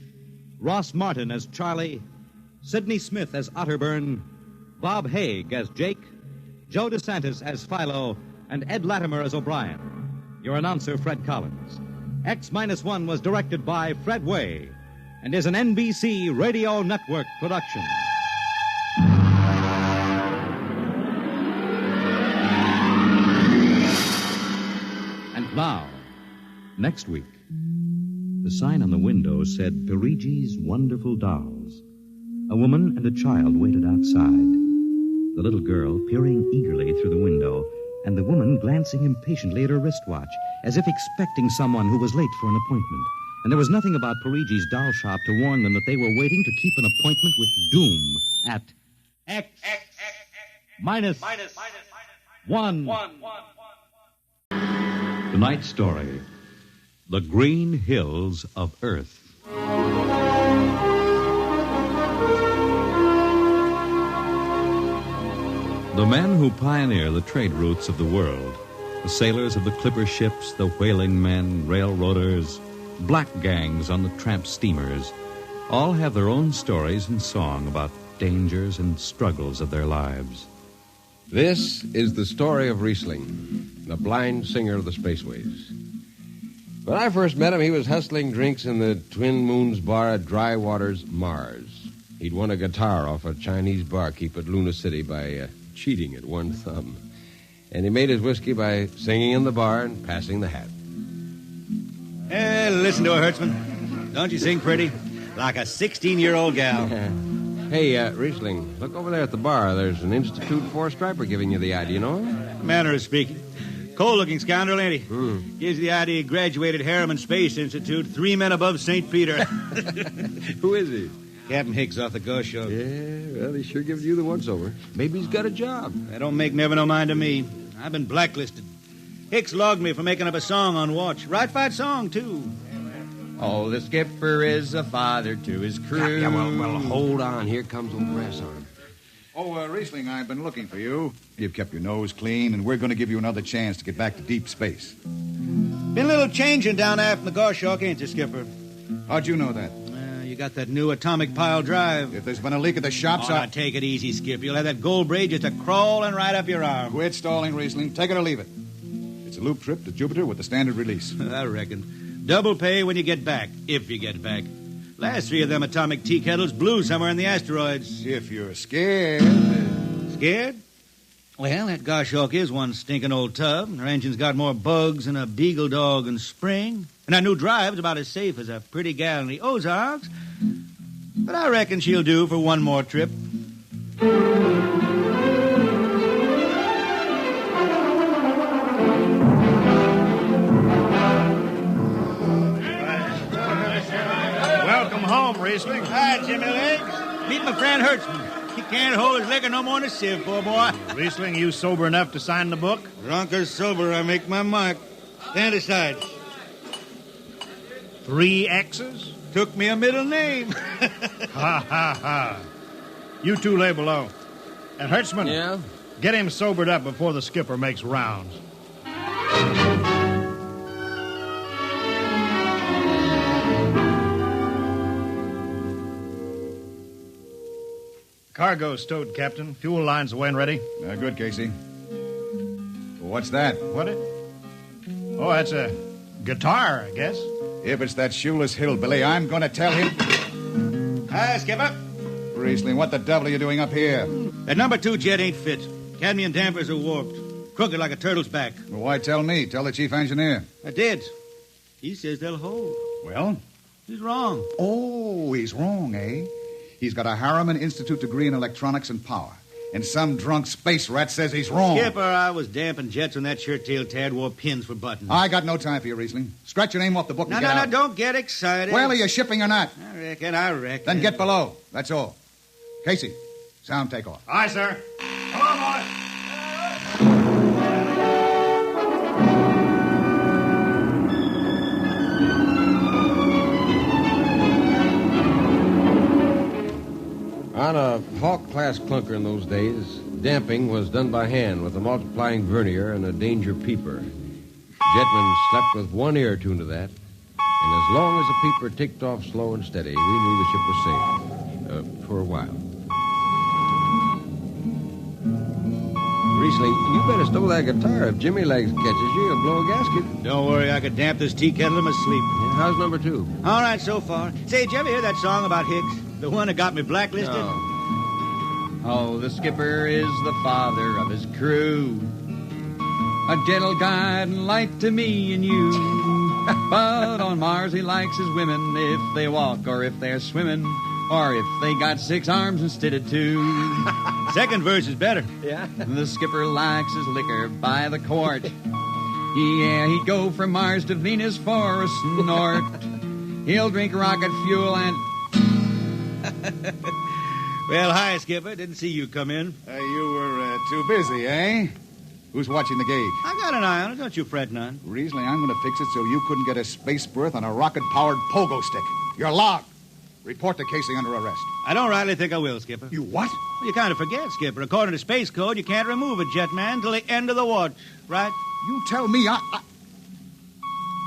Ross Martin as Charlie, Sidney Smith as Otterburn, Bob Haig as Jake, Joe DeSantis as Philo, and Ed Latimer as O'Brien. Your announcer, Fred Collins. X-1 was directed by Fred Way and is an NBC Radio Network production. And now, next week, the sign on the window said Perigi's Wonderful Dolls. A woman and a child waited outside. The little girl peering eagerly through the window, and the woman glancing impatiently at her wristwatch, as if expecting someone who was late for an appointment. And there was nothing about Perigi's doll shop to warn them that they were waiting to keep an appointment with doom at X-1. Tonight's story, The Green Hills of Earth. The men who pioneer the trade routes of the world, the sailors of the clipper ships, the whaling men, railroaders, black gangs on the tramp steamers, all have their own stories and song about dangers and struggles of their lives. This is the story of Riesling, the blind singer of the spaceways. When I first met him, he was hustling drinks in the Twin Moons bar at Dry Waters, Mars. He'd won a guitar off a Chinese barkeep at Luna City by cheating at one thumb. And he made his whiskey by singing in the bar and passing the hat. Listen to her, Hertzman. Don't you sing pretty? Like a 16-year-old gal. Hey, Riesling, look over there at the bar. There's an Institute 4 striper giving you the eye. Do you know him? Manner of speaking. Cold-looking scoundrel, ain't he? Gives the idea he graduated Harriman Space Institute 3 men above St. Peter. Who is he? Captain Hicks off the Ghost Show. Yeah, well, he sure gives you the once-over. Maybe he's got a job. That don't make never no mind to me. I've been blacklisted. Hicks logged me for making up a song on watch. Right fight song, too. Oh, the skipper is a father to his crew. Yeah, well, hold on. Here comes old Brass Arm. Oh, Riesling, I've been looking for you. You've kept your nose clean, and we're going to give you another chance to get back to deep space. Been a little changing down aft in the Goshawk, ain't you, Skipper? How'd you know that? You got that new atomic pile drive. If there's been a leak at the shops, now take it easy, Skip. You'll have that gold braid just a-crawling right up your arm. Quit stalling, Riesling. Take it or leave it. It's a loop trip to Jupiter with the standard release. I reckon. Double pay when you get back, if you get back. Last 3 of them atomic tea kettles blew somewhere in the asteroids. If you're scared. Scared? Well, that Goshawk is one stinking old tub. Her engine's got more bugs than a beagle dog in spring. And that new drive's about as safe as a pretty gal in the Ozarks. But I reckon she'll do for one more trip. Welcome home, Riesling. Hi, Jimmy Legs. Meet my friend Hertzman. He can't hold his liquor no more than a sieve, poor boy. Riesling, you sober enough to sign the book? Drunk or sober, I make my mark. Stand aside. 3 X's? Took me a middle name. Ha, ha, ha. You 2 lay below. And Hertzman, yeah? Get him sobered up before the skipper makes rounds. Cargo's stowed, Captain. Fuel lines away and ready. Good, Casey. What's that? What it? Oh, that's a guitar, I guess. If it's that shoeless hillbilly, I'm going to tell him. Hi, Skipper. Riesling, what the devil are you doing up here? That number 2 jet ain't fit. Cadmium dampers are warped. Crooked like a turtle's back. Well, why tell me? Tell the chief engineer. I did. He says they'll hold. Well? He's wrong. Oh, he's wrong, eh? He's got a Harriman Institute degree in electronics and power. And some drunk space rat says he's wrong. Skipper, I was damping jets when that shirt-tailed tad wore pins for buttons. I got no time for you, Riesling. Scratch your name off the book and get out. No, don't get excited. Well, are you shipping or not? I reckon. Then get below. That's all. Casey, sound takeoff. Aye, sir. Come on, boy. glass clunker in those days, damping was done by hand with a multiplying vernier and a danger peeper. Jetman slept with one ear tuned to that, and as long as the peeper ticked off slow and steady, we knew the ship was safe. For a while. Riesling, you better stow that guitar. If Jimmy Legs catches you, he'll blow a gasket. Don't worry, I could damp this tea kettle in my sleep. Yeah, how's number 2? All right so far. Say, did you ever hear that song about Hicks? The one that got me blacklisted? Oh, the skipper is the father of his crew. A gentle guide and light to me and you. But on Mars he likes his women if they walk or if they're swimming. Or if they got 6 arms instead of 2. Second verse is better. Yeah. The skipper likes his liquor by the quart. Yeah, he'd go from Mars to Venus for a snort. He'll drink rocket fuel and... Well, hi, Skipper. Didn't see you come in. You were too busy, eh? Who's watching the gauge? I got an eye on it. Don't you fret none. Riesling, I'm going to fix it so you couldn't get a space berth on a rocket-powered pogo stick. You're logged. Report to Casey under arrest. I don't rightly think I will, Skipper. You what? Well, you kind of forget, Skipper. According to Space Code, you can't remove a jetman till the end of the watch, right? You tell me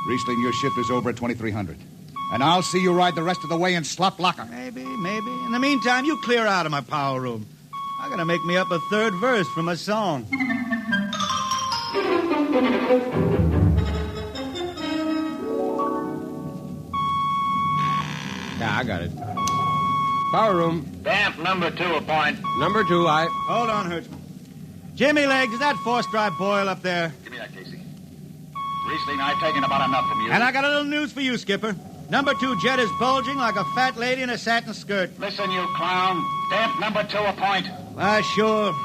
Riesling, your shift is over at 2300. And I'll see you ride the rest of the way in slop locker. Maybe. In the meantime, you clear out of my power room. I gotta make me up a third verse from a song. Yeah, I got it. Power room. Damp number 2, a point. Number 2, Hold on, Hertzman. Jimmy Legs, is that force-drive boil up there? Give me that, Casey. Riesling, I've taken about enough from you. And I got a little news for you, Skipper. Number 2 jet is bulging like a fat lady in a satin skirt. Listen, you clown. Damp number 2, a point. Sure.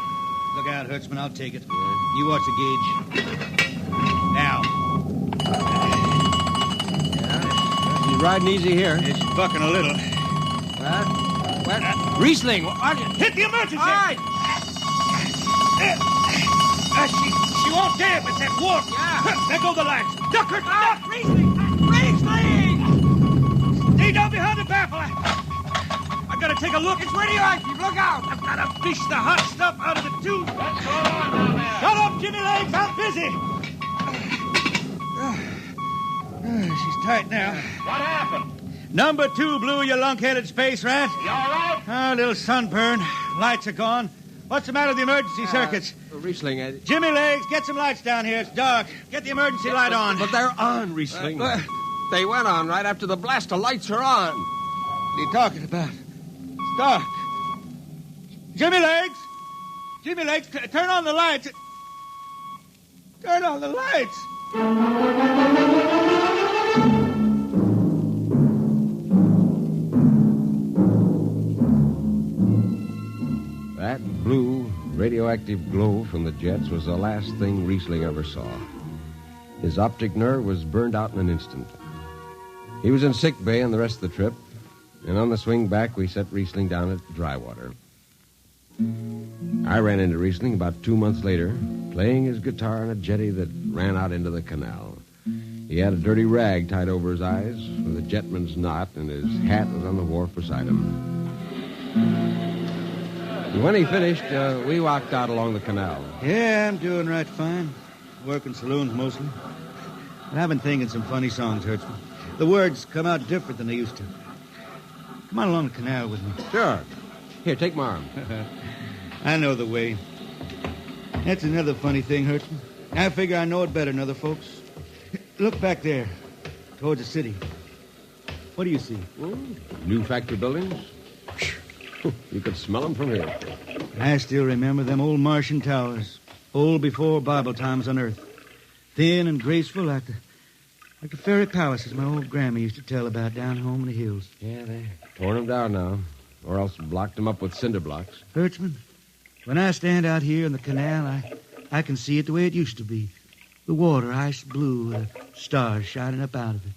Look out, Hertzman. I'll take it. You watch the gauge. Now. He's riding easy here. It's bucking a little. What? Riesling, hit the emergency! All right. She won't damp. It's that warp. Yeah. There go the lights. Duck her! Duck! Riesling! Stay down behind the baffle. I gotta take a look. It's radioactive. Look out! I've gotta fish the hot stuff out of the tube. What's going on down there? Shut up, Jimmy Legs. I'm busy. She's tight now. What happened? Number 2 blew, you lunk-headed space rat. You all right? A little sunburn. Lights are gone. What's the matter with the emergency circuits? Riesling, Jimmy Legs, get some lights down here. It's dark. Get the emergency light on. But they're on, Riesling. They went on right after the blast. The lights are on. What are you talking about? It's dark. Jimmy Legs! Jimmy Legs, turn on the lights. Turn on the lights. That blue, radioactive glow from the jets was the last thing Riesling ever saw. His optic nerve was burned out in an instant. He was in sick bay on the rest of the trip, and on the swing back, we set Riesling down at Drywater. I ran into Riesling about 2 months later, playing his guitar on a jetty that ran out into the canal. He had a dirty rag tied over his eyes with a jetman's knot, and his hat was on the wharf beside him. And when he finished, we walked out along the canal. Yeah, I'm doing right fine. Working saloons mostly. But I've been thinking some funny songs, Hertzman. The words come out different than they used to. Come on along the canal with me. Sure. Here, take my arm. I know the way. That's another funny thing, Hertzman. I figure I know it better than other folks. Look back there, towards the city. What do you see? New factory buildings? You could smell them from here. I still remember them old Martian towers, old before Bible times on Earth. Thin and graceful like the fairy palaces my old grandma used to tell about down home in the hills. Yeah, they torn them down now, or else blocked them up with cinder blocks. Hertzman, when I stand out here in the canal, I can see it the way it used to be. The water ice blue with the stars shining up out of it.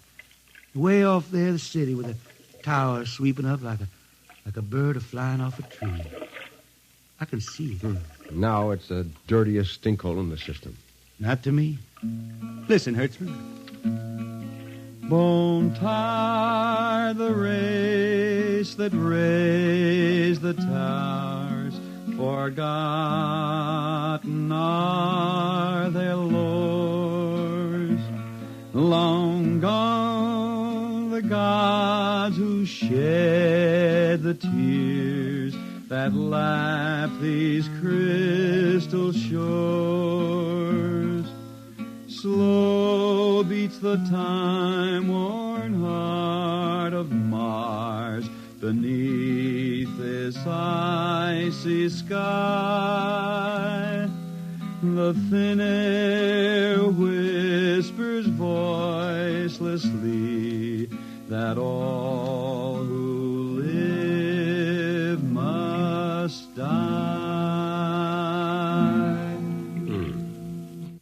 Way off there, the city with a tower sweeping up like a bird flying off a tree. I can see it. Now it's the dirtiest stinkhole in the system. Not to me. Listen, Hertzman. Won't tire the race that raised the towers Forgotten are their lores. Long gone the gods who shed the tears that lap these crystal shores. Slow beats the time-worn heart of Mars beneath this icy sky. The thin air whispers voicelessly that all who live must die.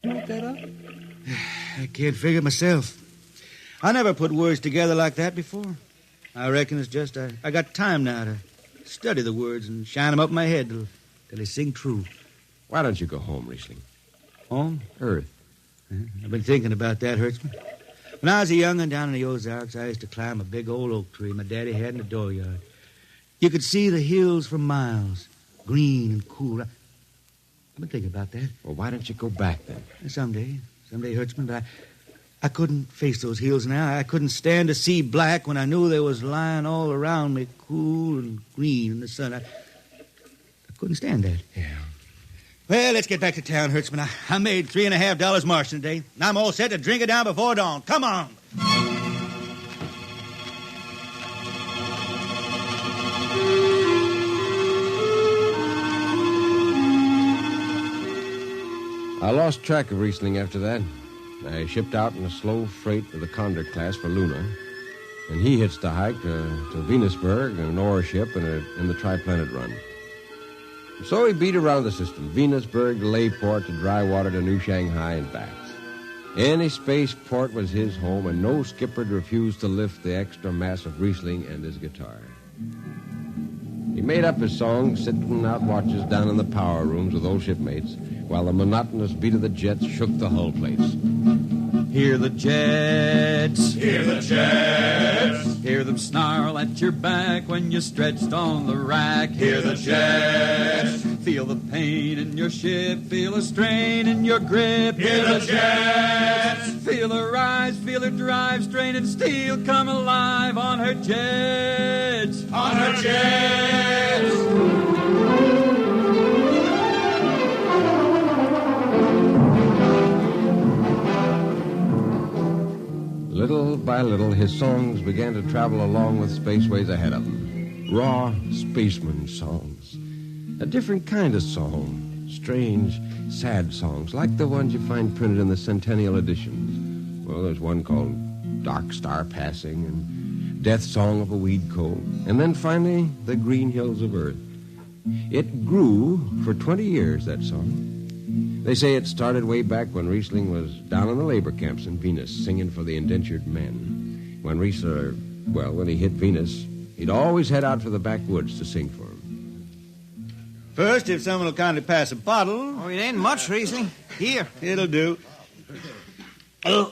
Look that up? I can't figure it myself. I never put words together like that before. I reckon it's just I got time now to study the words and shine them up in my head till they sing true. Why don't you go home, Riesling? Home? Earth. I've been thinking about that, Hertzman. When I was a young'un down in the Ozarks, I used to climb a big old oak tree my daddy had in the dooryard. You could see the hills for miles, green and cool. I've been thinking about that. Well, why don't you go back then? Someday, Hertzman, but I couldn't face those hills now. I couldn't stand to see black when I knew they was lying all around me, cool and green in the sun. I couldn't stand that. Yeah. Well, let's get back to town, Hertzman. I made $3.50 marching today, and I'm all set to drink it down before dawn. Come on. I lost track of Riesling after that. I shipped out in a slow freight of the Condor class for Luna, and he hitched a hike to Venusberg in an ore ship in the Triplanet run. So he beat around the system, Venusberg to Layport to Drywater to New Shanghai and back. Any spaceport was his home, and no skipper'd refuse to lift the extra mass of Riesling and his guitar. He made up his songs sitting out watches down in the power rooms with old shipmates, while the monotonous beat of the jets shook the hull plates. Hear the jets. Hear the jets. Hear them snarl at your back when you're stretched on the rack. Hear the jets. Feel the pain in your ship. Feel a strain in your grip. Hear the jets. Feel her rise. Feel her drive. Straining steel come alive on her jets. On her jets. Little by little, his songs began to travel along with spaceways ahead of him. Raw spaceman songs. A different kind of song. Strange, sad songs, like the ones you find printed in the Centennial editions. Well, there's one called Dark Star Passing and Death Song of a Weed Cold. And then finally, The Green Hills of Earth. It grew for 20 years, that song. They say it started way back when Riesling was down in the labor camps in Venus singing for the indentured men. When when he hit Venus, he'd always head out for the backwoods to sing for him. First, if someone will kindly pass a bottle. Oh, it ain't much, Riesling. Here. It'll do. Oh,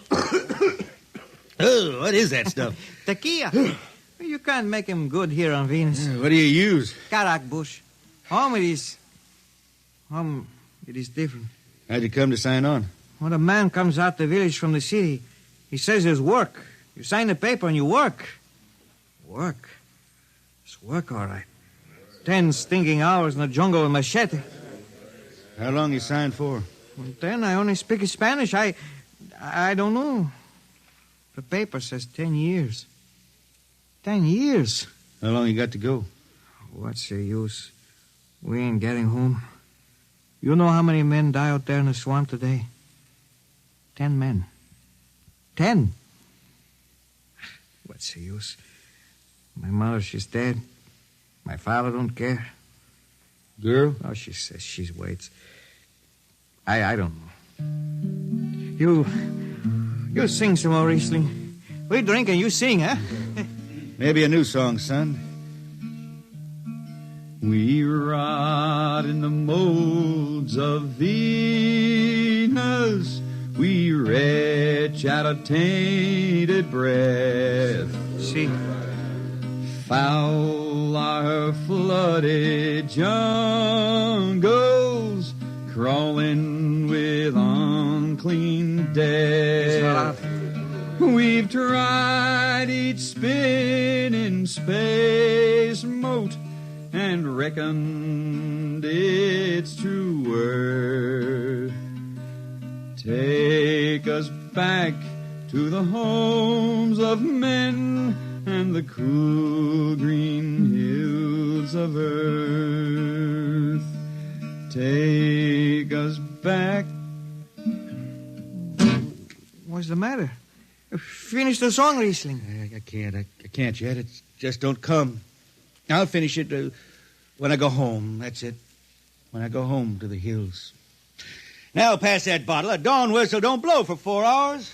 what is that stuff? Tequila. You can't make him good here on Venus. What do you use? Karak bush. It is different. How'd you come to sign on? When a man comes out the village from the city, he says there's work. You sign the paper and you work. Work? It's work, all right. 10 stinking hours in the jungle with machete. How long you signed for? Then I only speak Spanish. I don't know. The paper says 10 years. 10 years. How long you got to go? What's the use? We ain't getting home. You know how many men die out there in the swamp today? 10 men. 10. What's the use? My mother, she's dead. My father don't care. Girl? Oh, she says she waits. I don't know. You sing some more, Riesling. We drink and you sing, huh? Maybe a new song, son. We rot in the molds of Venus. We retch out a tainted breath. See. Foul our flooded jungles, crawling with unclean death. We've tried each spinning space mote and reckoned its true worth. Take us back to the homes of men and the cool green hills of earth. Take us back. What's the matter? Finish the song, Riesling. I can't yet. It just don't come. I'll finish it when I go home. That's it. When I go home to the hills. Now pass that bottle. A dawn whistle don't blow for 4 hours.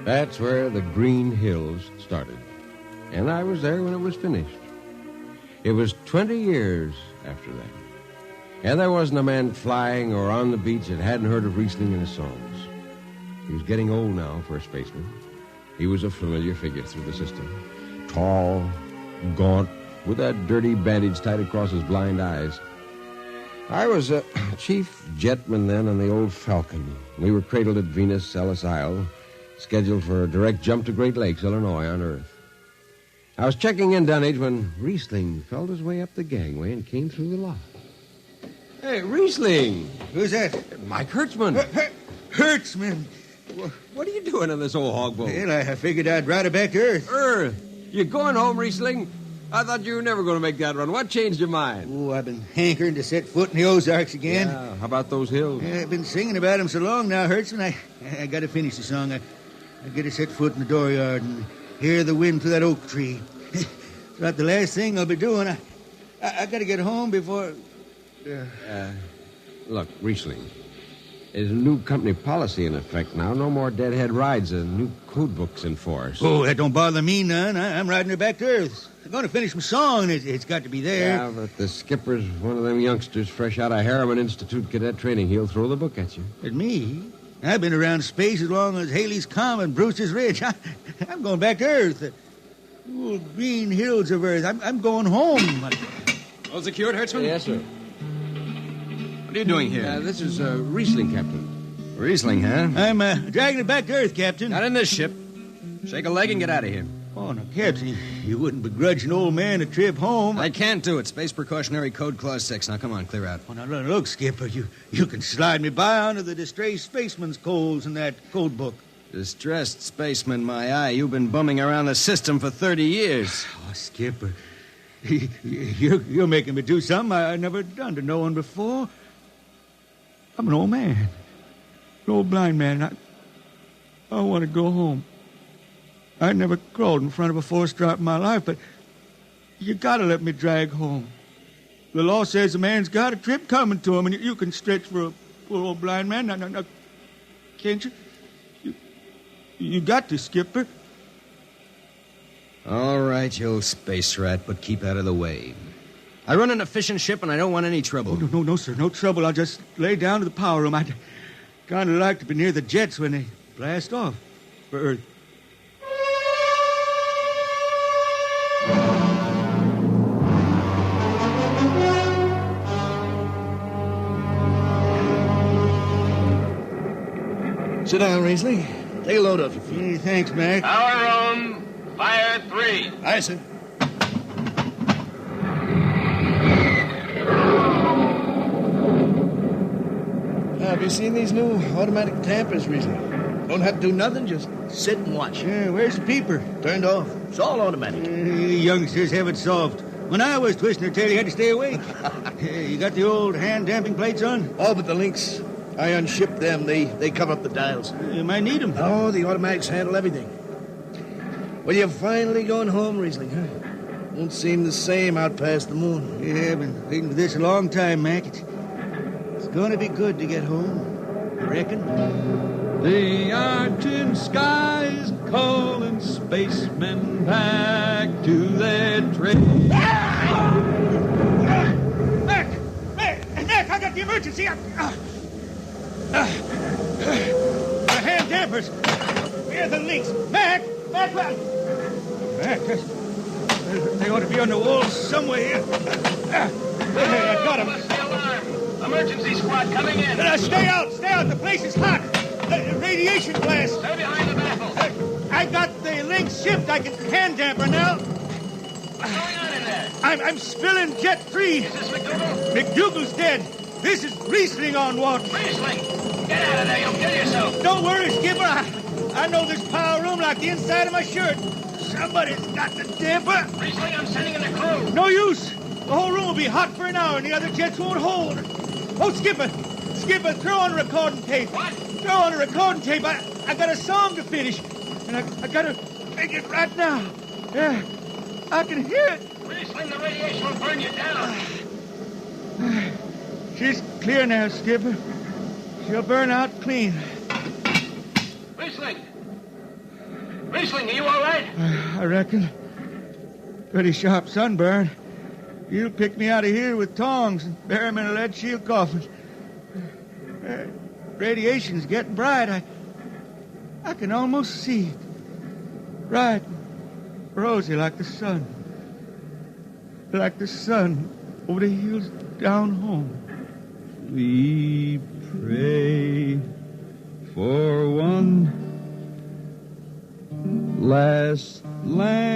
That's where the Green Hills started. And I was there when it was finished. It was 20 years after that. And there wasn't a man flying or on the beach that hadn't heard of Riesling in his songs. He was getting old now for a spaceman. He was a familiar figure through the system. Tall, gaunt, with that dirty bandage tied across his blind eyes. I was a chief jetman then on the old Falcon. We were cradled at Venus, Ellis Isle, scheduled for a direct jump to Great Lakes, Illinois, on Earth. I was checking in, Dunnage, when Riesling felt his way up the gangway and came through the lock. Hey, Riesling! Who's that? Mike Hertzman. Hertzman? What are you doing on this old hog boat? Well, I figured I'd ride it back to Earth. Earth? You going home, Riesling? I thought you were never going to make that run. What changed your mind? Oh, I've been hankering to set foot in the Ozarks again. Yeah, how about those hills? Yeah, I've been singing about them so long now, Hertzman. I got to finish the song. I got to set foot in the dooryard and hear the wind through that oak tree. It's about the last thing I'll be doing. I got to get home before... Look, Riesling, there's a new company policy in effect now. No more deadhead rides. A new code book's in force. Oh, that don't bother me none. I'm riding her back to Earth. I'm going to finish my song. It's got to be there. Yeah, but the skipper's one of them youngsters fresh out of Harriman Institute cadet training. He'll throw the book at you. At me? I've been around space as long as Haley's Common, Brewster's Ridge. I'm going back to Earth. The cool green hills of Earth. I'm going home. All secured, Hertzman? Yes, sir. What are you doing here? This is Riesling, Captain. Riesling, huh? I'm dragging it back to Earth, Captain. Not in this ship. Shake a leg and get out of here. Oh, no, Captain, you wouldn't begrudge an old man a trip home. I can't do it. Space Precautionary Code Clause 6. Now, come on, clear out. Oh, now, look, Skipper, you can slide me by onto the distressed spaceman's coals in that code book. Distressed spaceman, my eye. You've been bumming around the system for 30 years. Oh, Skipper, you're making me do something I never done to no one before. I'm an old man, an old blind man. I want to go home. I never crawled in front of a four-stripe in my life, but you got to let me drag home. The law says a man's got a trip coming to him, and you can stretch for a poor old blind man. Now, can't you? You got to, Skipper. All right, you old space rat, but keep out of the way. I run an efficient ship, and I don't want any trouble. Oh, no, sir, no trouble. I'll just lay down to the power room. I'd kind of like to be near the jets when they blast off for Earth. Sit down, Riesling. Take a load off your feet. Hey, thanks, Mac. Power room, fire 3. Aye, sir. Have you seen these new automatic tampers, Riesling? Don't have to do nothing, just sit and watch. Yeah, where's the peeper? Turned off. It's all automatic. Youngsters have it soft. When I was twisting her tail, you had to stay awake. You got the old hand-damping plates on? Oh, but the links, I unshipped them. They cover up the dials. You might need them. Oh, the automatics handle everything. Well, you're finally going home, Riesling, huh? Won't seem the same out past the moon. Yeah, I've been waiting for this a long time, Mac. It's going to be good to get home. You reckon? The argent skies calling spacemen back to their trade. Mac, I got the emergency. The hand dampers. Where are the links? Mac! Mac! They ought to be on the wall somewhere here. I got them. What's the alarm? Emergency squad coming in. Stay out! Stay out! The place is hot. Radiation blast. Stay behind the baffle. I got the links shipped. I can hand damper now. What's going on in there? I'm spilling Jet 3. Is this McDougal? McDougal's dead. This is Riesling on watch. Riesling? Get out of there. You'll kill yourself. Don't worry, Skipper. I know this power room like the inside of my shirt. Somebody's got the damper. Riesling, I'm sending in the crew. No use. The whole room will be hot for an hour and the other jets won't hold. Oh, Skipper. Skipper, throw on recording tape. What? Throw on a recording tape. I got a song to finish. And I got to make it right now. Yeah, I can hear it. Riesling, the radiation will burn you down. She's clear now, Skipper. She'll burn out clean. Riesling! Riesling, are you all right? I reckon. Pretty sharp sunburn. You'll pick me out of here with tongs and bury me in a lead shield coffin. Radiation's getting bright. I can almost see it. Bright, rosy like the sun. Like the sun over the hills down home. We pray for one last landing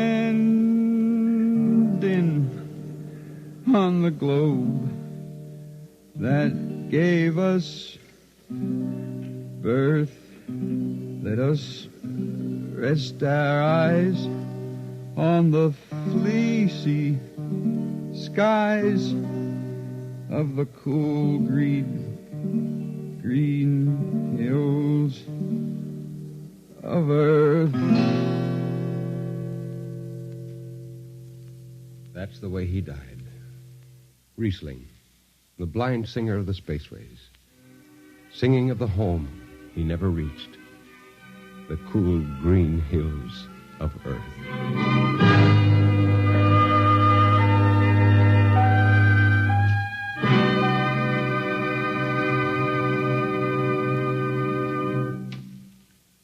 on the globe that gave us birth. Let us rest our eyes on the fleecy skies of the cool green hills of earth. That's the way he died. Riesling, the blind singer of the spaceways, singing of the home he never reached, the cool green hills of Earth.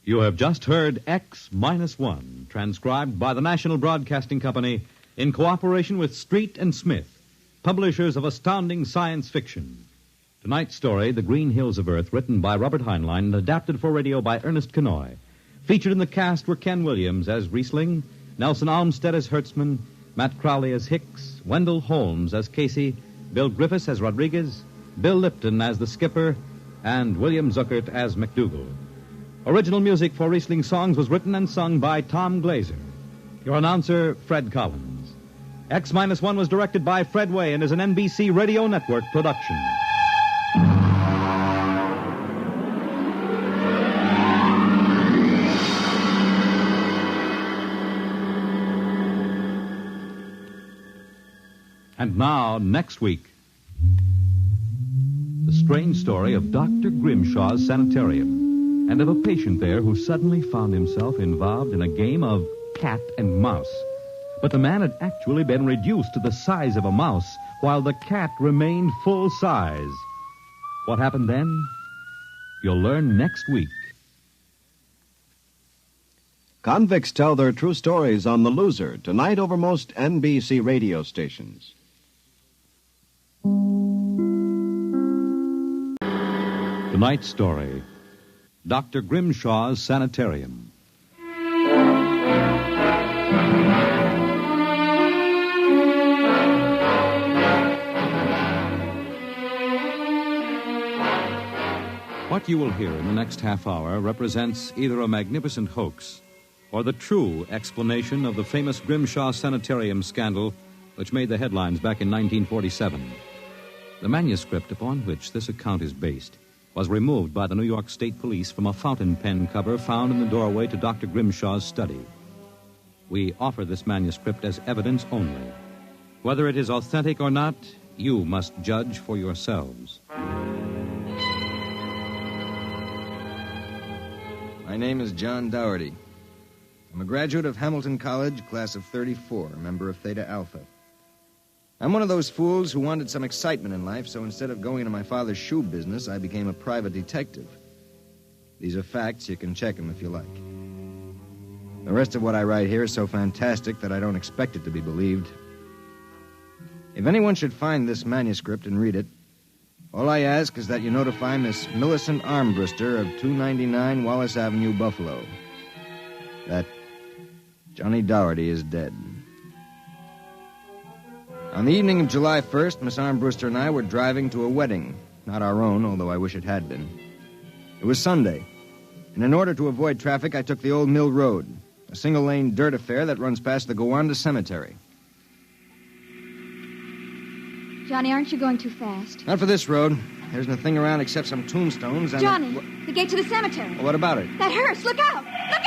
You have just heard X-1, transcribed by the National Broadcasting Company in cooperation with Street and Smith, publishers of astounding science fiction. Tonight's story, The Green Hills of Earth, written by Robert Heinlein and adapted for radio by Ernest Kenoy. Featured in the cast were Ken Williams as Riesling, Nelson Almstead as Hertzman, Matt Crowley as Hicks, Wendell Holmes as Casey, Bill Griffiths as Rodriguez, Bill Lipton as the Skipper, and William Zuckert as McDougal. Original music for Riesling songs was written and sung by Tom Glazer. Your announcer, Fred Collins. X-1 was directed by Fred Way and is an NBC Radio Network production. And now, next week, the strange story of Dr. Grimshaw's sanitarium and of a patient there who suddenly found himself involved in a game of cat and mouse. But the man had actually been reduced to the size of a mouse while the cat remained full size. What happened then? You'll learn next week. Convicts tell their true stories on The Loser, tonight over most NBC radio stations. Tonight's story, Dr. Grimshaw's Sanitarium. What you will hear in the next half hour represents either a magnificent hoax or the true explanation of the famous Grimshaw Sanitarium scandal which made the headlines back in 1947. The manuscript upon which this account is based was removed by the New York State Police from a fountain pen cover found in the doorway to Dr. Grimshaw's study. We offer this manuscript as evidence only. Whether it is authentic or not, you must judge for yourselves. My name is John Dougherty. I'm a graduate of Hamilton College, class of 34, member of Theta Alpha. I'm one of those fools who wanted some excitement in life, so instead of going into my father's shoe business, I became a private detective. These are facts. You can check them if you like. The rest of what I write here is so fantastic that I don't expect it to be believed. If anyone should find this manuscript and read it, all I ask is that you notify Miss Millicent Armbruster of 299 Wallace Avenue, Buffalo, that Johnny Dougherty is dead. On the evening of July 1st, Miss Armbruster and I were driving to a wedding. Not our own, although I wish it had been. It was Sunday, and in order to avoid traffic, I took the Old Mill Road, a single-lane dirt affair that runs past the Gowanda Cemetery. Johnny, aren't you going too fast? Not for this road. There isn't a thing around except some tombstones and... Johnny, the gate to the cemetery. What about it? That hearse, look out! Look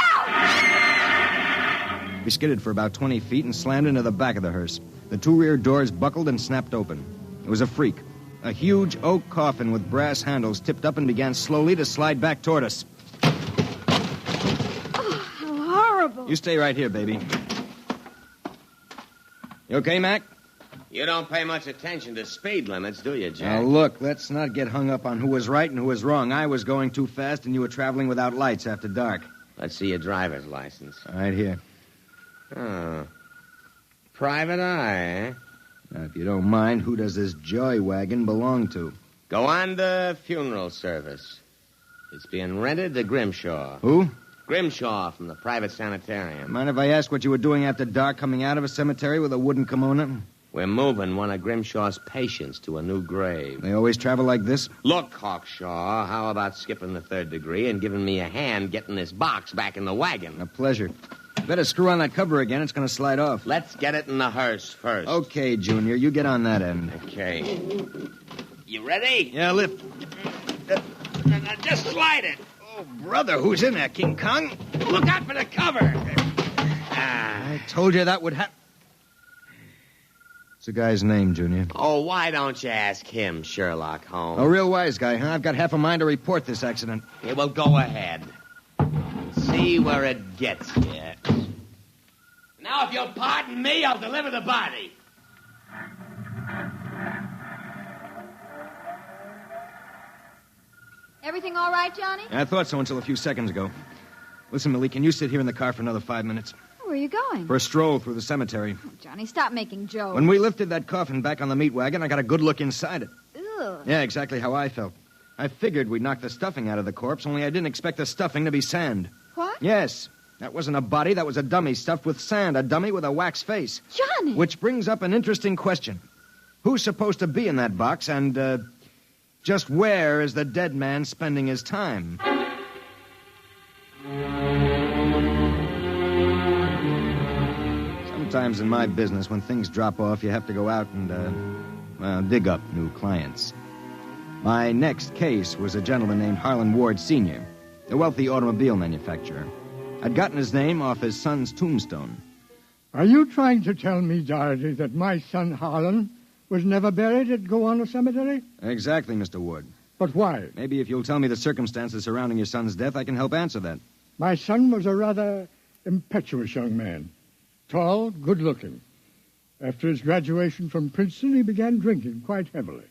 out! We skidded for about 20 feet and slammed into the back of the hearse. The two rear doors buckled and snapped open. It was a freak. A huge oak coffin with brass handles tipped up and began slowly to slide back toward us. Oh, how horrible. You stay right here, baby. You okay, Mac? You don't pay much attention to speed limits, do you, Jack? Now, look, let's not get hung up on who was right and who was wrong. I was going too fast, and you were traveling without lights after dark. Let's see your driver's license. Right here. Oh. Private eye, eh? Now, if you don't mind, who does this joy wagon belong to? Gowanda Funeral Service. It's being rented to Grimshaw. Who? Grimshaw from the private sanitarium. Mind if I ask what you were doing after dark coming out of a cemetery with a wooden kimono? We're moving one of Grimshaw's patients to a new grave. They always travel like this? Look, Hawkshaw, how about skipping the third degree and giving me a hand getting this box back in the wagon? A pleasure. Better screw on that cover again. It's going to slide off. Let's get it in the hearse first. Okay, Junior. You get on that end. Okay. You ready? Yeah, lift. Now, just slide it. Oh, brother, who's in there, King Kong? Look out for the cover. I told you that would happen. What's the guy's name, Junior? Oh, why don't you ask him, Sherlock Holmes? A real wise guy, huh? I've got half a mind to report this accident. Okay, well, go ahead. See where it gets you. Now, if you'll pardon me, I'll deliver the body. Everything all right, Johnny? I thought so until a few seconds ago. Listen, Millie, can you sit here in the car for another 5 minutes? Where are you going? For a stroll through the cemetery. Oh, Johnny, stop making jokes. When we lifted that coffin back on the meat wagon, I got a good look inside it. Ugh. Yeah, exactly how I felt. I figured we'd knock the stuffing out of the corpse, only I didn't expect the stuffing to be sand. What? Yes. That wasn't a body, that was a dummy stuffed with sand, a dummy with a wax face. Johnny! Which brings up an interesting question. Who's supposed to be in that box, and, just where is the dead man spending his time? Sometimes in my business, when things drop off, you have to go out and, dig up new clients. My next case was a gentleman named Harlan Ward Sr., a wealthy automobile manufacturer. I'd gotten his name off his son's tombstone. Are you trying to tell me, Dougherty, that my son Harlan was never buried at Gowanda Cemetery? Exactly, Mr. Ward. But why? Maybe if you'll tell me the circumstances surrounding your son's death, I can help answer that. My son was a rather impetuous young man. Tall, good-looking. After his graduation from Princeton, he began drinking quite heavily.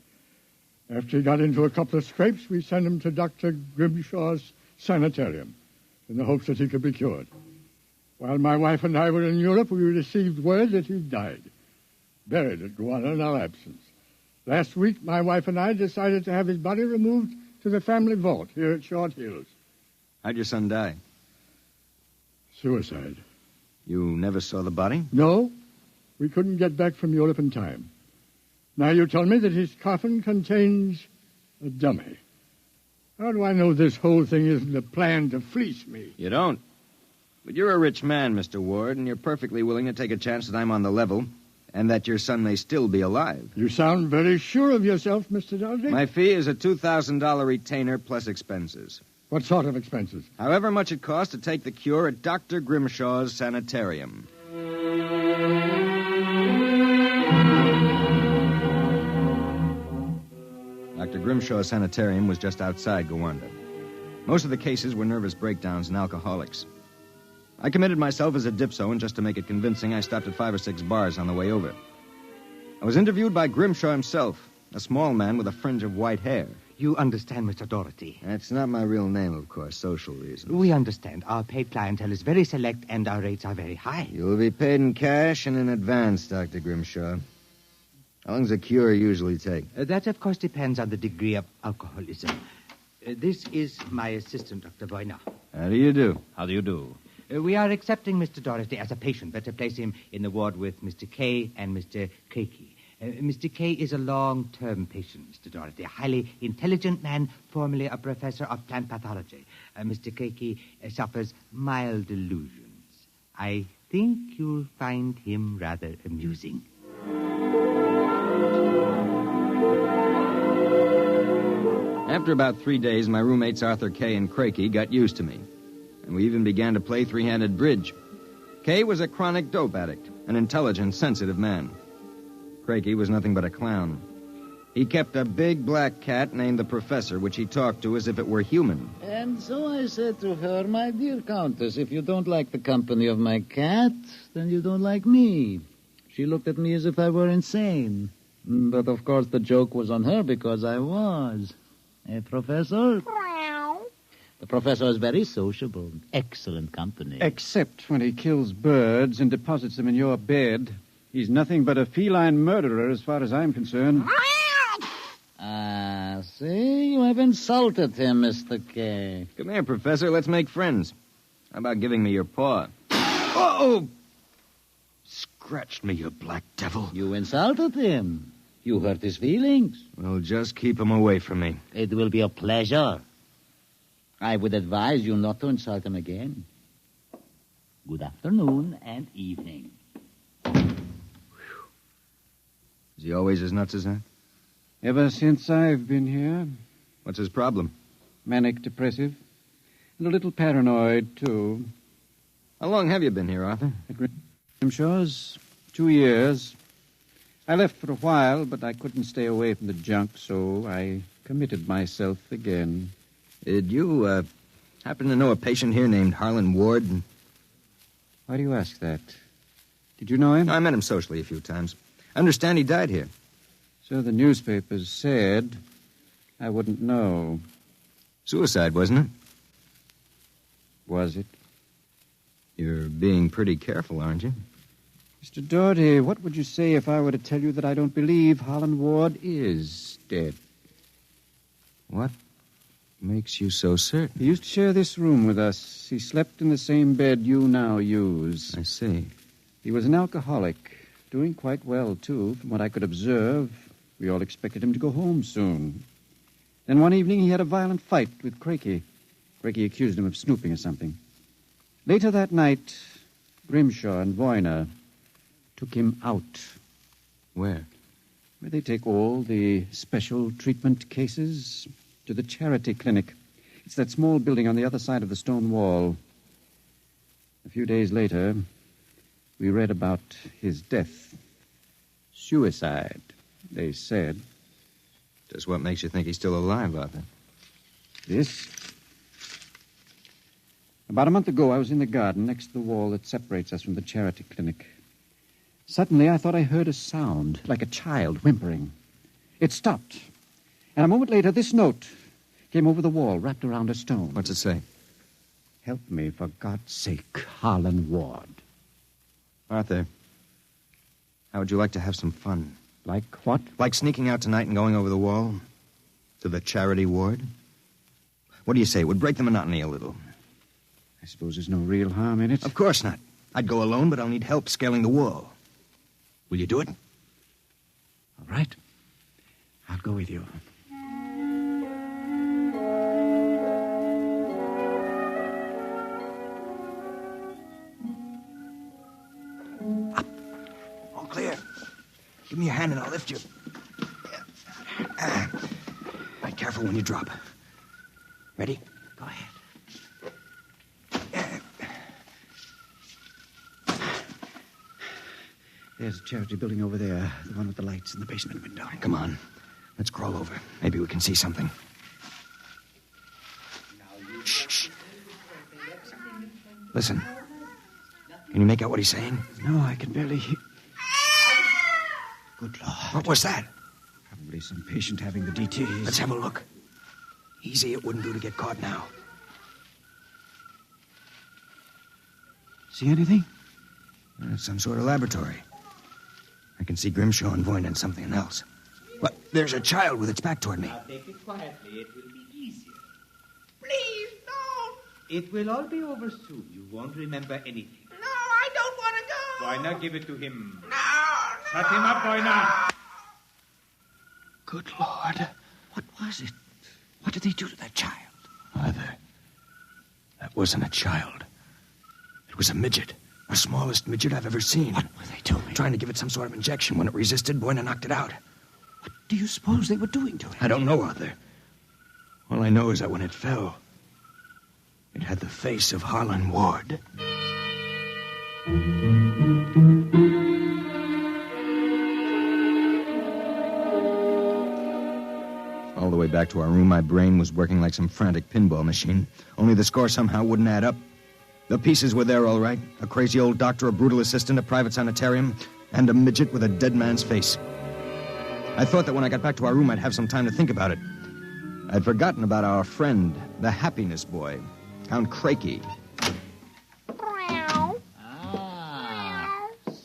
After he got into a couple of scrapes, we sent him to Dr. Grimshaw's sanitarium in the hopes that he could be cured. While my wife and I were in Europe, we received word that he died, buried at Gowanda in our absence. Last week, my wife and I decided to have his body removed to the family vault here at Short Hills. How'd your son die? Suicide. You never saw the body? No. We couldn't get back from Europe in time. Now you tell me that his coffin contains a dummy. How do I know this whole thing isn't a plan to fleece me? You don't. But you're a rich man, Mr. Ward, and you're perfectly willing to take a chance that I'm on the level and that your son may still be alive. You sound very sure of yourself, Mr. Dougherty. My fee is a $2,000 retainer plus expenses. What sort of expenses? However much it costs to take the cure at Dr. Grimshaw's sanitarium. Dr. Grimshaw's sanitarium was just outside Gowanda. Most of the cases were nervous breakdowns and alcoholics. I committed myself as a dipso, and just to make it convincing, I stopped at 5 or 6 bars on the way over. I was interviewed by Grimshaw himself, a small man with a fringe of white hair. You understand, Mr. Doherty. That's not my real name, of course, social reasons. We understand. Our paid clientele is very select, and our rates are very high. You'll be paid in cash and in advance, Dr. Grimshaw. How long does a cure usually take? That, of course, depends on the degree of alcoholism. This is my assistant, Dr. Boyner. How do you do? How do you do? We are accepting Mr. Doherty as a patient. Better place him in the ward with Mr. Kay and Mr. Crakey. Mr. Kay is a long-term patient, Mr. Doherty, a highly intelligent man, formerly a professor of plant pathology. Mr. Crakey suffers mild delusions. I think you'll find him rather amusing. After about 3 days, my roommates Arthur Kay and Crakey got used to me, and we even began to play three-handed bridge. Kay was a chronic dope addict, an intelligent, sensitive man. Crakey was nothing but a clown. He kept a big black cat named the Professor, which he talked to as if it were human. And so I said to her, my dear Countess, if you don't like the company of my cat, then you don't like me. She looked at me as if I were insane. But, of course, the joke was on her because I was. Professor? The professor is very sociable. Excellent company. Except when he kills birds and deposits them in your bed. He's nothing but a feline murderer as far as I'm concerned. Ah, see? You have insulted him, Mr. Kay. Come here, Professor. Let's make friends. How about giving me your paw? Oh! Scratched me, you black devil. You insulted him. You hurt his feelings. Well, just keep him away from me. It will be a pleasure. I would advise you not to insult him again. Good afternoon and evening. Is he always as nuts as that? Ever since I've been here. What's his problem? Manic depressive. And a little paranoid, too. How long have you been here, Arthur? At Grimshaw's 2 years. I left for a while, but I couldn't stay away from the junk, so I committed myself again. Did you, happen to know a patient here named Harlan Ward? Why do you ask that? Did you know him? I met him socially a few times. I understand he died here. So the newspapers said. I wouldn't know. Suicide, wasn't it? Was it? You're being pretty careful, aren't you? Mr. Doherty, what would you say if I were to tell you that I don't believe Harlan Ward is dead? What makes you so certain? He used to share this room with us. He slept in the same bed you now use. I see. He was an alcoholic. Doing quite well, too, from what I could observe. We all expected him to go home soon. Then one evening he had a violent fight with Crakey. Crakey accused him of snooping or something. Later that night, Grimshaw and Boyner took him out. Where? Where they take all the special treatment cases to the charity clinic. It's that small building on the other side of the stone wall. A few days later, we read about his death. Suicide, they said. Just what makes you think he's still alive, Arthur? This. About a month ago, I was in the garden next to the wall that separates us from the charity clinic. Suddenly, I thought I heard a sound, like a child whimpering. It stopped. And a moment later, this note came over the wall, wrapped around a stone. What's it say? Help me, for God's sake, Harlan Ward. Arthur, how would you like to have some fun? Like what? Like sneaking out tonight and going over the wall to the charity ward? What do you say? It would break the monotony a little. I suppose there's no real harm in it. Of course not. I'd go alone, but I'll need help scaling the wall. Will you do it? All right. I'll go with you. All clear. Give me your hand and I'll lift you. Be careful when you drop. Ready? Go ahead. There's a charity building over there, the one with the lights in the basement window. Come on. Let's crawl over. Maybe we can see something. Shh. Listen. Can you make out what he's saying? No, I can barely hear. Good Lord. What was that? Probably some patient having the DTs. Let's have a look. Easy, it wouldn't do to get caught now. See anything? It's some sort of laboratory. I can see Grimshaw and Voyna and something else. But there's a child with its back toward me. Now take it quietly. It will be easier. Please, don't. It will all be over soon. You won't remember anything. No, I don't want to go. Voyna, give it to him. No. Shut him up, Voyna. Good Lord. What was it? What did they do to that child? Either. That wasn't a child. It was a midget. The smallest midget I've ever seen. What were they doing? Trying to give it some sort of injection. When it resisted, Voyna knocked it out. What do you suppose they were doing to it? I don't know, Arthur. All I know is that when it fell, it had the face of Harlan Ward. All the way back to our room, my brain was working like some frantic pinball machine. Only the score somehow wouldn't add up. The pieces were there, all right. A crazy old doctor, a brutal assistant, a private sanitarium, and a midget with a dead man's face. I thought that when I got back to our room, I'd have some time to think about it. I'd forgotten about our friend, the happiness boy, Count Crakey.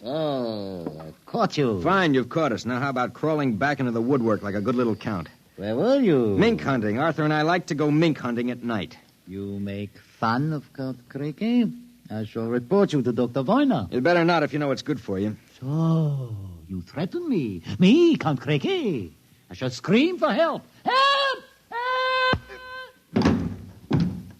So, I caught you. Fine, you've caught us. Now how about crawling back into the woodwork like a good little count? Where were you? Mink hunting. Arthur and I like to go mink hunting at night. You make fun of Count Crakey? I shall report you to Dr. Voyna. You'd better not if you know what's good for you. So, you threaten me? Me, Count Crakey? I shall scream for help. Help! Help!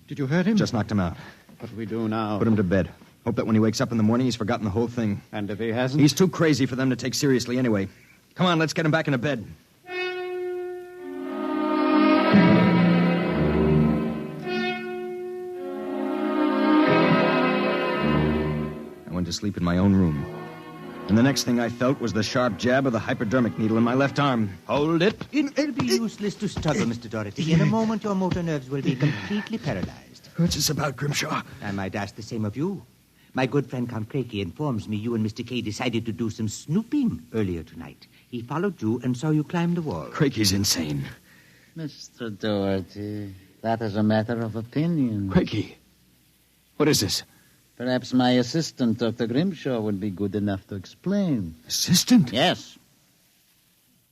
Did you hurt him? Just knocked him out. What do we do now? Put him to bed. Hope that when he wakes up in the morning, he's forgotten the whole thing. And if he hasn't? He's too crazy for them to take seriously anyway. Come on, let's get him back into bed. I went to sleep in my own room. And the next thing I felt was the sharp jab of the hypodermic needle in my left arm. Hold it. It'll be useless to struggle, Mr. Doherty. In a moment, your motor nerves will be completely paralyzed. What's this about, Grimshaw? I might ask the same of you. My good friend Count Crakey informs me you and Mr. Kay decided to do some snooping earlier tonight. He followed you and saw you climb the wall. Crakey's insane. Mr. Doherty, that is a matter of opinion. Crakey, what is this? Perhaps my assistant, Dr. Grimshaw, would be good enough to explain. Assistant? Yes.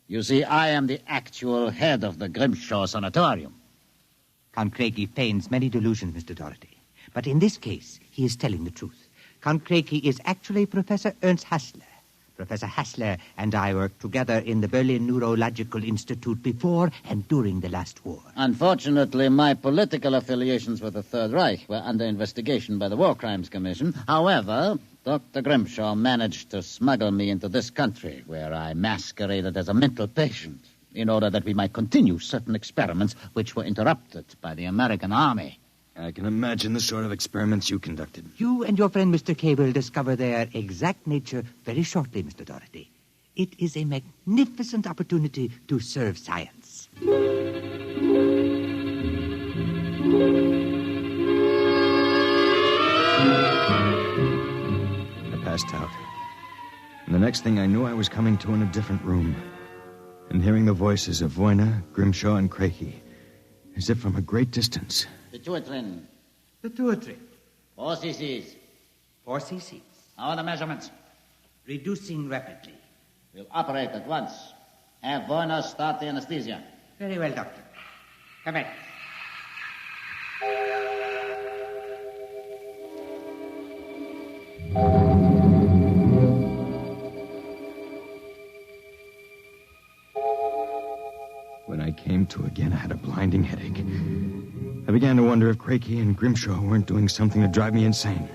You see, I am the actual head of the Grimshaw Sanatorium. Count Crakey feigns many delusions, Mr. Doherty. But in this case, he is telling the truth. Count Crakey is actually Professor Ernst Hassler. Professor Hassler and I worked together in the Berlin Neurological Institute before and during the last war. Unfortunately, my political affiliations with the Third Reich were under investigation by the War Crimes Commission. However, Dr. Grimshaw managed to smuggle me into this country, where I masqueraded as a mental patient, in order that we might continue certain experiments which were interrupted by the American army. I can imagine the sort of experiments you conducted. You and your friend Mr. Kay will discover their exact nature very shortly, Mr. Doherty. It is a magnificent opportunity to serve science. I passed out. And the next thing I knew, I was coming to in a different room and hearing the voices of Voyna, Grimshaw, and Crakey, as if from a great distance. Pituitrin. Pituitrin. 4 cc's. 4 cc's. How are the measurements? Reducing rapidly. We'll operate at once. Have Voyna start the anesthesia. Very well, Doctor. Come in. When I came to again, I had a blinding headache. I began to wonder if Crakey and Grimshaw weren't doing something to drive me insane,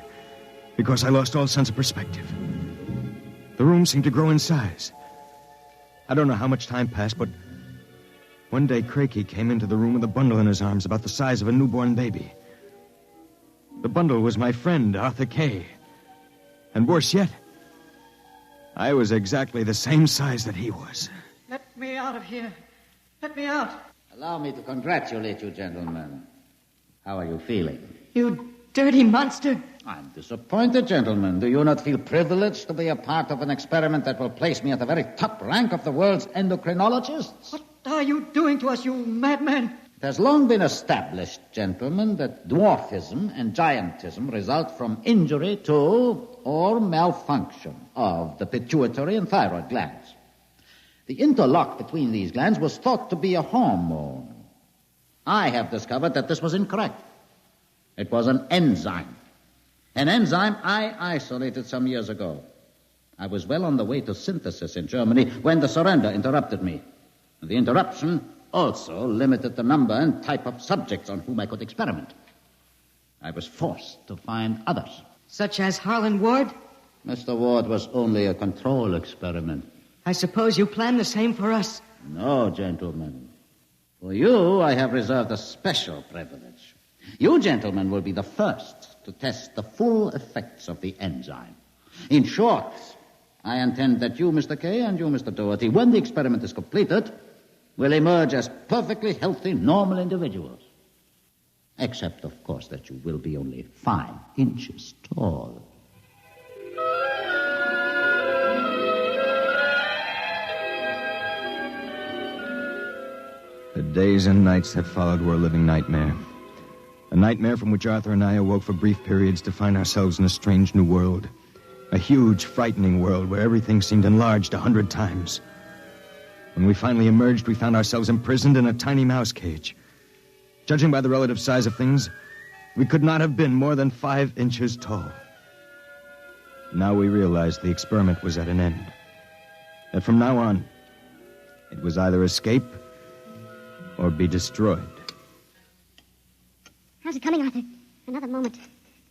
because I lost all sense of perspective. The room seemed to grow in size. I don't know how much time passed, but one day Crakey came into the room with a bundle in his arms about the size of a newborn baby. The bundle was my friend, Arthur Kay. And worse yet, I was exactly the same size that he was. Let me out of here. Let me out. Allow me to congratulate you, gentlemen. How are you feeling? You dirty monster. I'm disappointed, gentlemen. Do you not feel privileged to be a part of an experiment that will place me at the very top rank of the world's endocrinologists? What are you doing to us, you madman? It has long been established, gentlemen, that dwarfism and giantism result from injury to or malfunction of the pituitary and thyroid glands. The interlock between these glands was thought to be a hormone. I have discovered that this was incorrect. It was an enzyme. An enzyme I isolated some years ago. I was well on the way to synthesis in Germany when the surrender interrupted me. The interruption also limited the number and type of subjects on whom I could experiment. I was forced to find others. Such as Harlan Ward? Mr. Ward was only a control experiment. I suppose you plan the same for us. No, gentlemen. For you, I have reserved a special privilege. You, gentlemen, will be the first to test the full effects of the enzyme. In short, I intend that you, Mr. Kay, and you, Mr. Doherty, when the experiment is completed, will emerge as perfectly healthy, normal individuals. Except, of course, that you will be only 5 inches tall. The days and nights that followed were a living nightmare. A nightmare from which Arthur and I awoke for brief periods to find ourselves in a strange new world. A huge, frightening world where everything seemed enlarged 100 times. When we finally emerged, we found ourselves imprisoned in a tiny mouse cage. Judging by the relative size of things, we could not have been more than 5 inches tall. Now we realized the experiment was at an end. That from now on, it was either escape or be destroyed. How's it coming, Arthur? Another moment.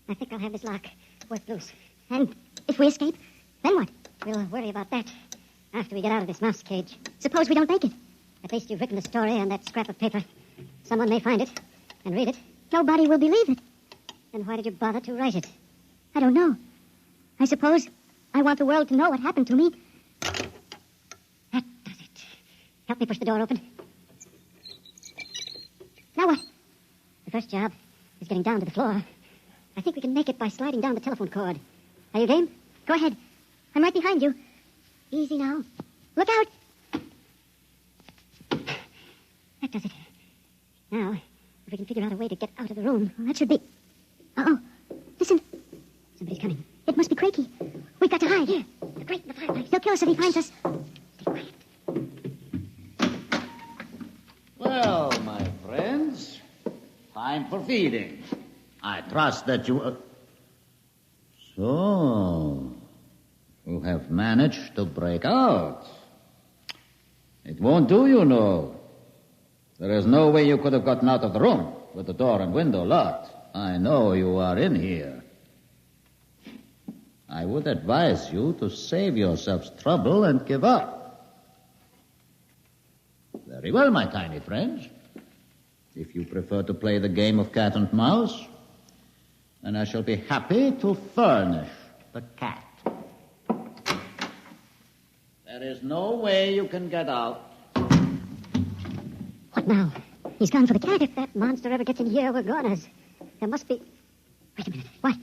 I think I'll have this lock worked loose. And if we escape, then what? We'll worry about that after we get out of this mouse cage. Suppose we don't make it. At least you've written the story on that scrap of paper. Someone may find it and read it. Nobody will believe it. Then why did you bother to write it? I don't know. I suppose I want the world to know what happened to me. That does it. Help me push the door open. Now what? The first job is getting down to the floor. I think we can make it by sliding down the telephone cord. Are you game? Go ahead. I'm right behind you. Easy now. Look out! That does it. Now, if we can figure out a way to get out of the room, well, that should be... Uh-oh. Listen. Somebody's coming. It must be Crakey. We've got to hide. Here. The grate in the fireplace. He'll kill us if he finds us. Stay quiet. Well, my friends, time for feeding. I trust that you... So, you have managed to break out. It won't do, you know. There is no way you could have gotten out of the room with the door and window locked. I know you are in here. I would advise you to save yourselves trouble and give up. Very well, my tiny friends. If you prefer to play the game of cat and mouse, then I shall be happy to furnish the cat. There is no way you can get out. What now? He's gone for the cat. If that monster ever gets in here, we're goners. There must be... Wait a minute. What?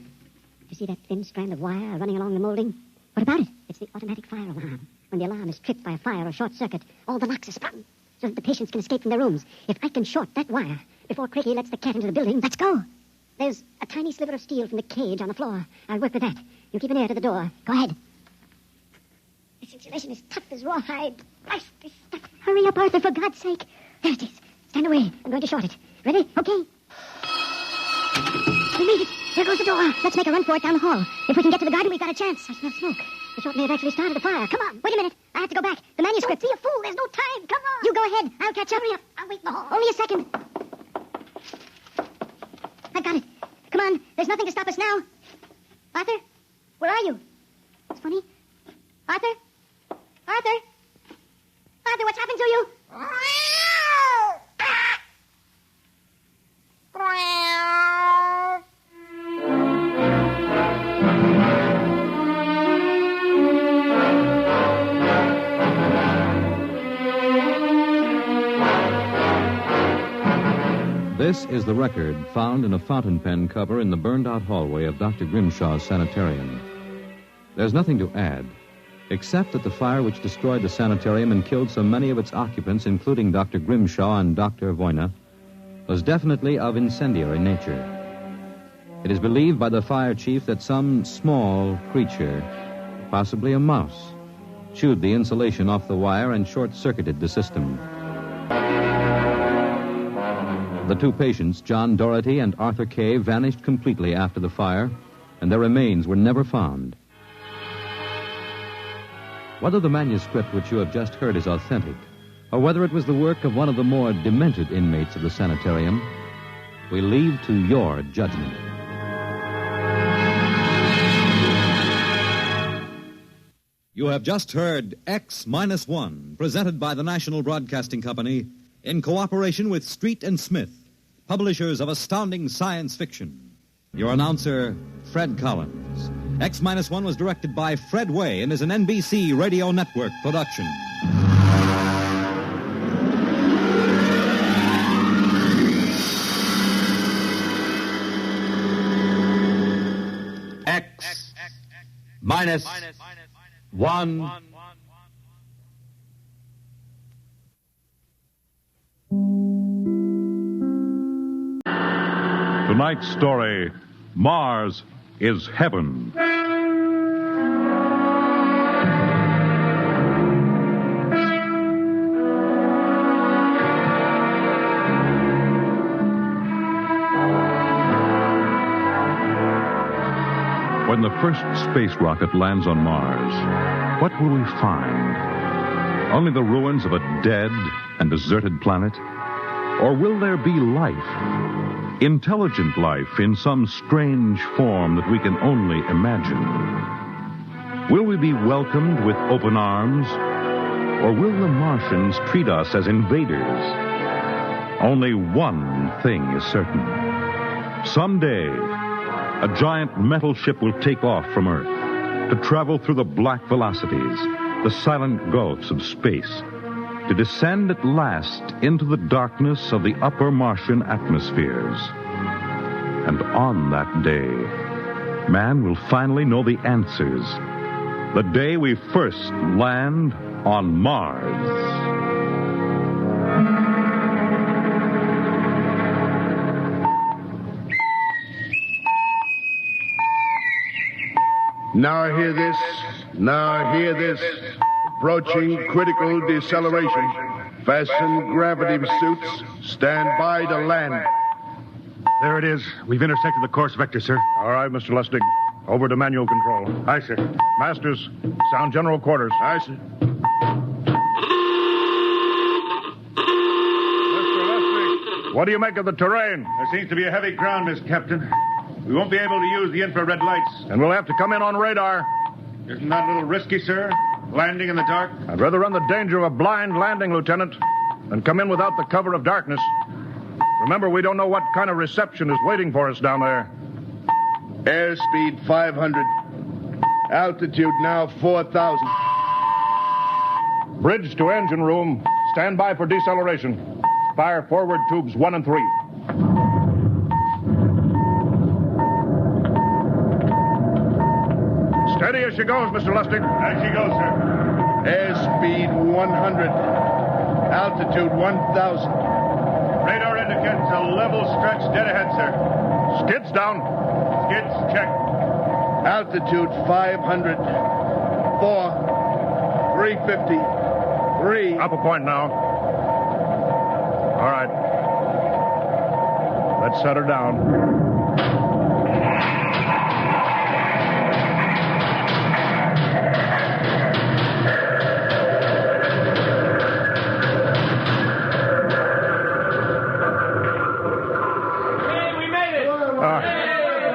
You see that thin strand of wire running along the molding? What about it? It's the automatic fire alarm. When the alarm is tripped by a fire or short circuit, all the locks are sprung so that the patients can escape from their rooms. If I can short that wire before Crakey lets the cat into the building, let's go. There's a tiny sliver of steel from the cage on the floor. I'll work with that. You keep an ear to the door. Go ahead. This insulation is tough as rawhide. Christ, this stuff. Hurry up, Arthur, for God's sake. There it is. Stand away. I'm going to short it. Ready? Okay. We made it. There goes the door. Let's make a run for it down the hall. If we can get to the garden, we've got a chance. I smell smoke. The short may have actually started a fire. Come on. Wait a minute. I have to go back. The manuscript. Don't be a fool. There's no time. Come on. You go ahead. I'll catch up. Hurry up. I'll wait in the hall. Only a second. I've got it. Come on. There's nothing to stop us now. Arthur? Where are you? It's funny. Arthur? Arthur? Arthur, what's happened to you? This is the record found in a fountain pen cover in the burned-out hallway of Dr. Grimshaw's sanitarium. There's nothing to add, except that the fire which destroyed the sanitarium and killed so many of its occupants, including Dr. Grimshaw and Dr. Voyna, was definitely of incendiary nature. It is believed by the fire chief that some small creature, possibly a mouse, chewed the insulation off the wire and short-circuited the system. The two patients, John Doherty and Arthur Kay, vanished completely after the fire, and their remains were never found. Whether the manuscript which you have just heard is authentic, or whether it was the work of one of the more demented inmates of the sanitarium, we leave to your judgment. You have just heard X-1, presented by the National Broadcasting Company in cooperation with Street and Smith, publishers of astounding science fiction. Your announcer, Fred Collins. X-1 was directed by Fred Way and is an NBC Radio Network production. X-1. Tonight's story, Mars is Heaven. When the first space rocket lands on Mars, what will we find? Only the ruins of a dead and deserted planet? Or will there be life? Intelligent life in some strange form that we can only imagine? Will we be welcomed with open arms? Or will the Martians treat us as invaders? Only one thing is certain. Someday, a giant metal ship will take off from Earth to travel through the black velocities, the silent gulfs of space, to descend at last into the darkness of the upper Martian atmospheres. And on that day, man will finally know the answers. The day we first land on Mars. Now hear this. Now hear this. Approaching critical deceleration. Fasten gravity suits. Stand by to land. There it is. We've intersected the course vector, sir. All right, Mr. Lustig. Over to manual control. Aye, sir. Masters, sound general quarters. Aye, sir. Mr. Lustig. What do you make of the terrain? There seems to be a heavy ground, Miss Captain. We won't be able to use the infrared lights. And we'll have to come in on radar. Isn't that a little risky, sir? Landing in the dark? I'd rather run the danger of a blind landing, Lieutenant, than come in without the cover of darkness. Remember, we don't know what kind of reception is waiting for us down there. Airspeed 500. Altitude now 4,000. Bridge to engine room. Stand by for deceleration. Fire forward tubes 1 and 3. Steady as she goes, Mr. Lustig. As she goes, sir. Airspeed 100. Altitude 1,000. Radar indicates a level stretch dead ahead, sir. Skids down. Skids check. Altitude 500. 4. 350. 3. Up a point now. All right. Let's set her down.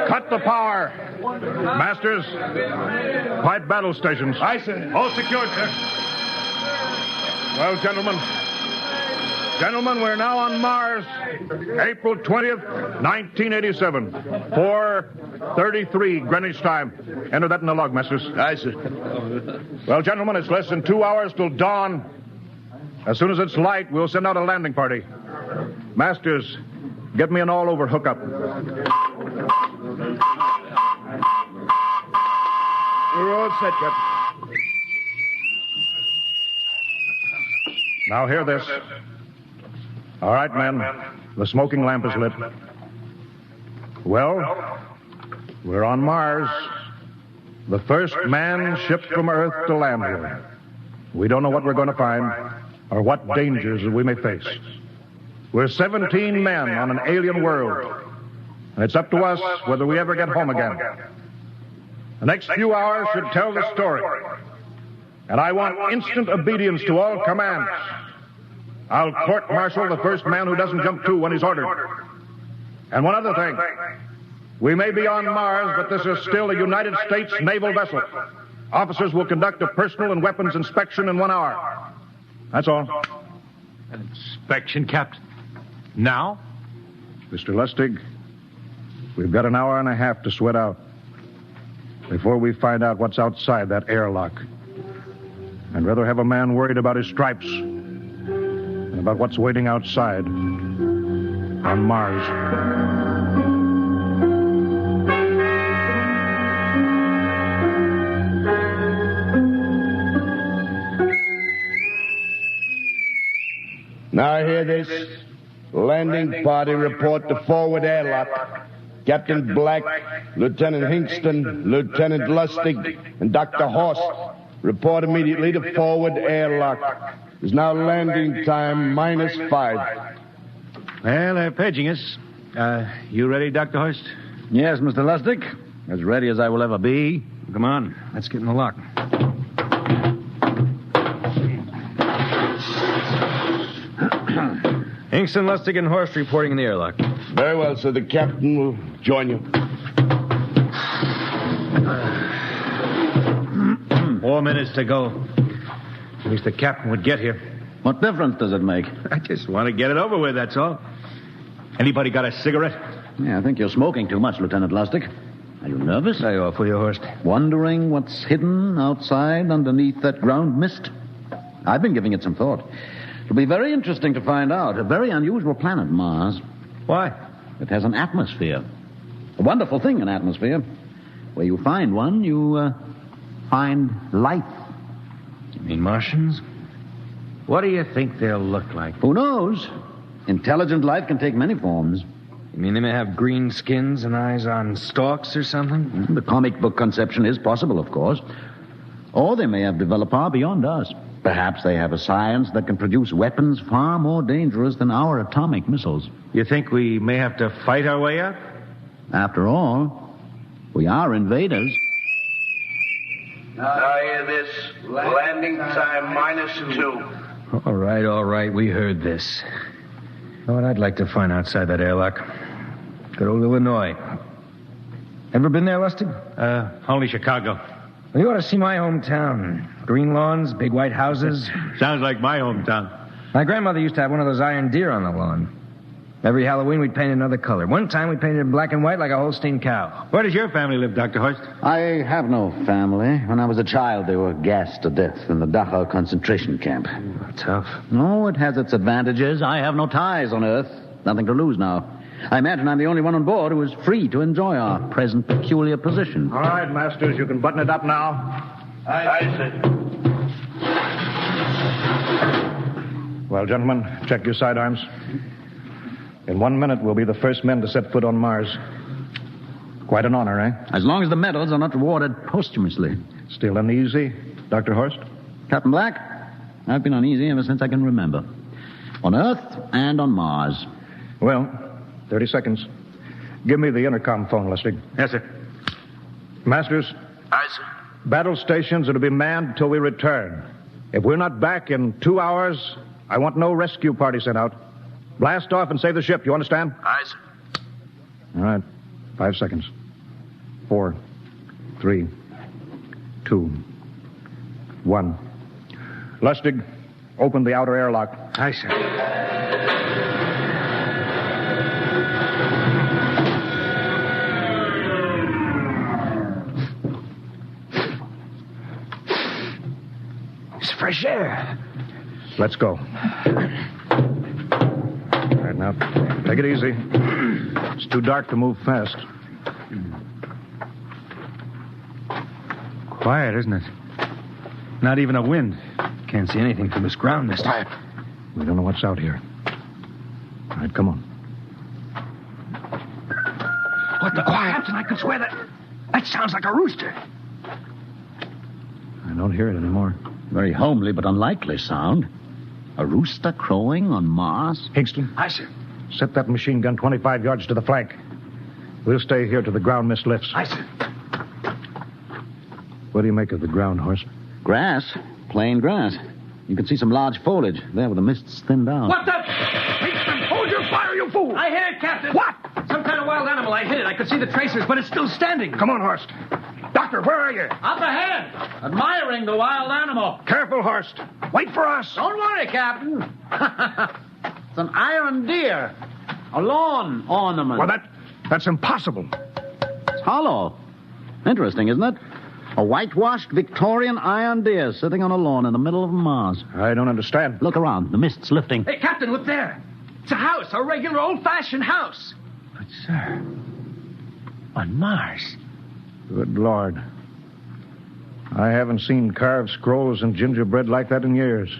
Cut the power. Masters, pipe battle stations. Aye, sir. All secured, sir. Well, gentlemen, we're now on Mars, April 20th, 1987, 4:33 Greenwich time. Enter that in the log, Masters. Aye, sir. Well, gentlemen, it's less than 2 hours till dawn. As soon as it's light, we'll send out a landing party. Masters, get me an all-over hookup. We're all set, Captain. Now hear this. All right, men. The smoking lamp is lit. Well, we're on Mars. The first man shipped from Earth to land here. We don't know what we're going to find or what dangers we may face. We're 17 men on an alien world, and it's up to us whether we ever get home again. The next few hours should tell the story, and I want instant obedience to all commands. I'll court-martial the first man who doesn't jump to when he's ordered. And one other thing. We may be on Mars, but this is still a United States naval vessel. Officers will conduct a personal and weapons inspection in 1 hour. That's all. An inspection, Captain? Now? Mr. Lustig, we've got an hour and a half to sweat out before we find out what's outside that airlock. I'd rather have a man worried about his stripes than about what's waiting outside on Mars. Now hear this. Landing party report to forward airlock. Captain Black, Lieutenant Hingston, Lieutenant Lustig, and Dr. Horst report immediately to forward airlock. There's now landing time -5. Well, they're paging us. You ready, Dr. Horst? Yes, Mr. Lustig. As ready as I will ever be. Come on, let's get in the lock. Hingston, Lustig, and Horst reporting in the airlock. Very well, sir. The captain will join you. 4 minutes to go. At least the captain would get here. What difference does it make? I just want to get it over with, that's all. Anybody got a cigarette? Yeah, I think you're smoking too much, Lieutenant Lustig. Are you nervous? I offer you, Horst. Wondering what's hidden outside underneath that ground mist? I've been giving it some thought. It'll be very interesting to find out. A very unusual planet, Mars. Why? It has an atmosphere. A wonderful thing, an atmosphere. Where you find one, you find life. You mean Martians? What do you think they'll look like? Who knows? Intelligent life can take many forms. You mean they may have green skins and eyes on stalks or something? The comic book conception is possible, of course. Or they may have developed far beyond us. Perhaps they have a science that can produce weapons far more dangerous than our atomic missiles. You think we may have to fight our way out? After all, we are invaders. Now hear this. Landing time -2. All right. We heard this. You know what I'd like to find outside that airlock? Good old Illinois. Ever been there, Lustig? Only Chicago. Well, you ought to see my hometown. Green lawns, big white houses. Sounds like my hometown. My grandmother used to have one of those iron deer on the lawn. Every Halloween, we'd paint another color. One time, we painted it black and white like a Holstein cow. Where does your family live, Dr. Horst? I have no family. When I was a child, they were gassed to death in the Dachau concentration camp. Tough. No, it has its advantages. I have no ties on Earth. Nothing to lose now. I imagine I'm the only one on board who is free to enjoy our present peculiar position. All right, Masters, you can button it up now. Aye, sir. Well, gentlemen, check your sidearms. In 1 minute, we'll be the first men to set foot on Mars. Quite an honor, eh? As long as the medals are not rewarded posthumously. Still uneasy, Dr. Horst? Captain Black, I've been uneasy ever since I can remember. On Earth and on Mars. Well, 30 seconds. Give me the intercom phone, Lustig. Yes, sir. Masters? Aye, sir. Battle stations are to be manned until we return. If we're not back in 2 hours, I want no rescue party sent out. Blast off and save the ship, you understand? Aye, sir. All right. 5 seconds. 4, 3, 2, 1. Lustig, open the outer airlock. Aye, sir. It's fresh air. Let's go. All right, now. Take it easy. It's too dark to move fast. Quiet, isn't it? Not even a wind. Can't see anything from this ground this time. We don't know what's out here. All right, come on. What the quiet? Captain, I could swear that sounds like a rooster. I don't hear it anymore. Very homely but unlikely sound. A rooster crowing on Mars? Hingston. Aye, sir. Set that machine gun 25 yards to the flank. We'll stay here till the ground mist lifts. Aye, sir. What do you make of the ground, Horse? Grass. Plain grass. You can see some large foliage there where the mist's thinned out. What the? Hingston, hold your fire, you fool! I hit it, Captain. What? Some kind of wild animal. I hit it. I could see the tracers, but it's still standing. Come on, Horst. Doctor, where are you? Up ahead, admiring the wild animal. Careful, Horst. Wait for us. Don't worry, Captain. It's an iron deer. A lawn ornament. Well, that's impossible. It's hollow. Interesting, isn't it? A whitewashed Victorian iron deer sitting on a lawn in the middle of Mars. I don't understand. Look around. The mist's lifting. Hey, Captain, look there. It's a house, a regular old-fashioned house. But, sir, on Mars. Good Lord. I haven't seen carved scrolls and gingerbread like that in years.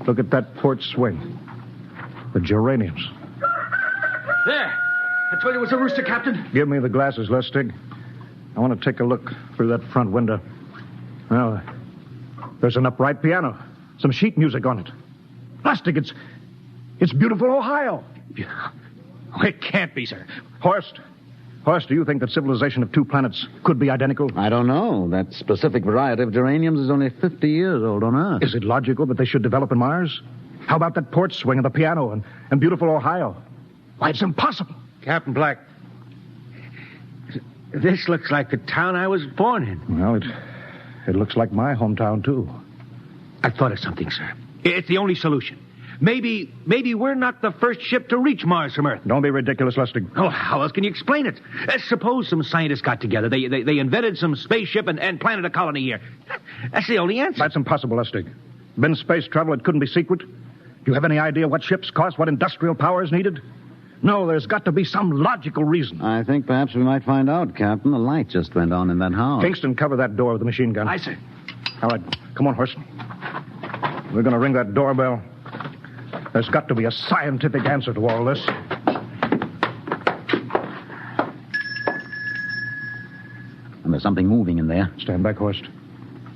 Look at that port swing. The geraniums. There. I told you it was a rooster, Captain. Give me the glasses, Lustig. I want to take a look through that front window. Well, there's an upright piano. Some sheet music on it. Lustig, it's beautiful Ohio. It can't be, sir. Horst, do you think that civilization of two planets could be identical? I don't know. That specific variety of geraniums is only 50 years old on Earth. Is it logical that they should develop in Mars? How about that porch swing and the piano and beautiful Ohio? Why, it's impossible. Captain Black, this looks like the town I was born in. Well, it looks like my hometown, too. I've thought of something, sir. It's the only solution. Maybe we're not the first ship to reach Mars from Earth. Don't be ridiculous, Lustig. Oh, how else can you explain it? Suppose some scientists got together. They invented some spaceship and planted a colony here. That's the only answer. That's impossible, Lustig. Been space travel, it couldn't be secret. Do you have any idea what ships cost, what industrial power is needed? No, there's got to be some logical reason. I think perhaps we might find out, Captain. The light just went on in that house. Kingston, cover that door with the machine gun. Aye, sir. All right, come on, Horst. We're going to ring that doorbell. There's got to be a scientific answer to all this. And there's something moving in there. Stand back, Horst.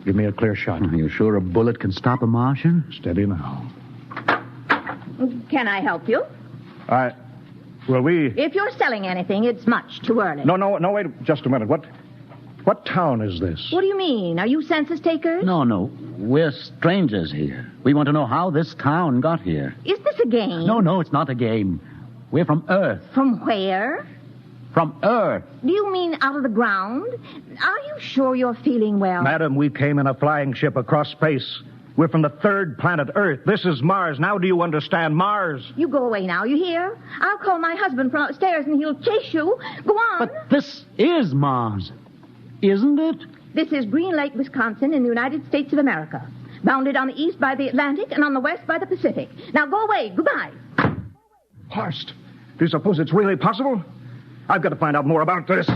Give me a clear shot. Are you sure a bullet can stop a Martian? Steady now. Can I help you? Will we... If you're selling anything, it's much too early. No, wait just a minute. What town is this? What do you mean? Are you census takers? No. We're strangers here. We want to know how this town got here. Is this a game? No, it's not a game. We're from Earth. From where? From Earth. Do you mean out of the ground? Are you sure you're feeling well? Madam, we came in a flying ship across space. We're from the third planet, Earth. This is Mars. Now do you understand? Mars. You go away now, you hear? I'll call my husband from upstairs and he'll chase you. Go on. But this is Mars, isn't it? This is Green Lake, Wisconsin, in the United States of America. Bounded on the east by the Atlantic and on the west by the Pacific. Now go away. Goodbye. Horst, do you suppose it's really possible? I've got to find out more about this.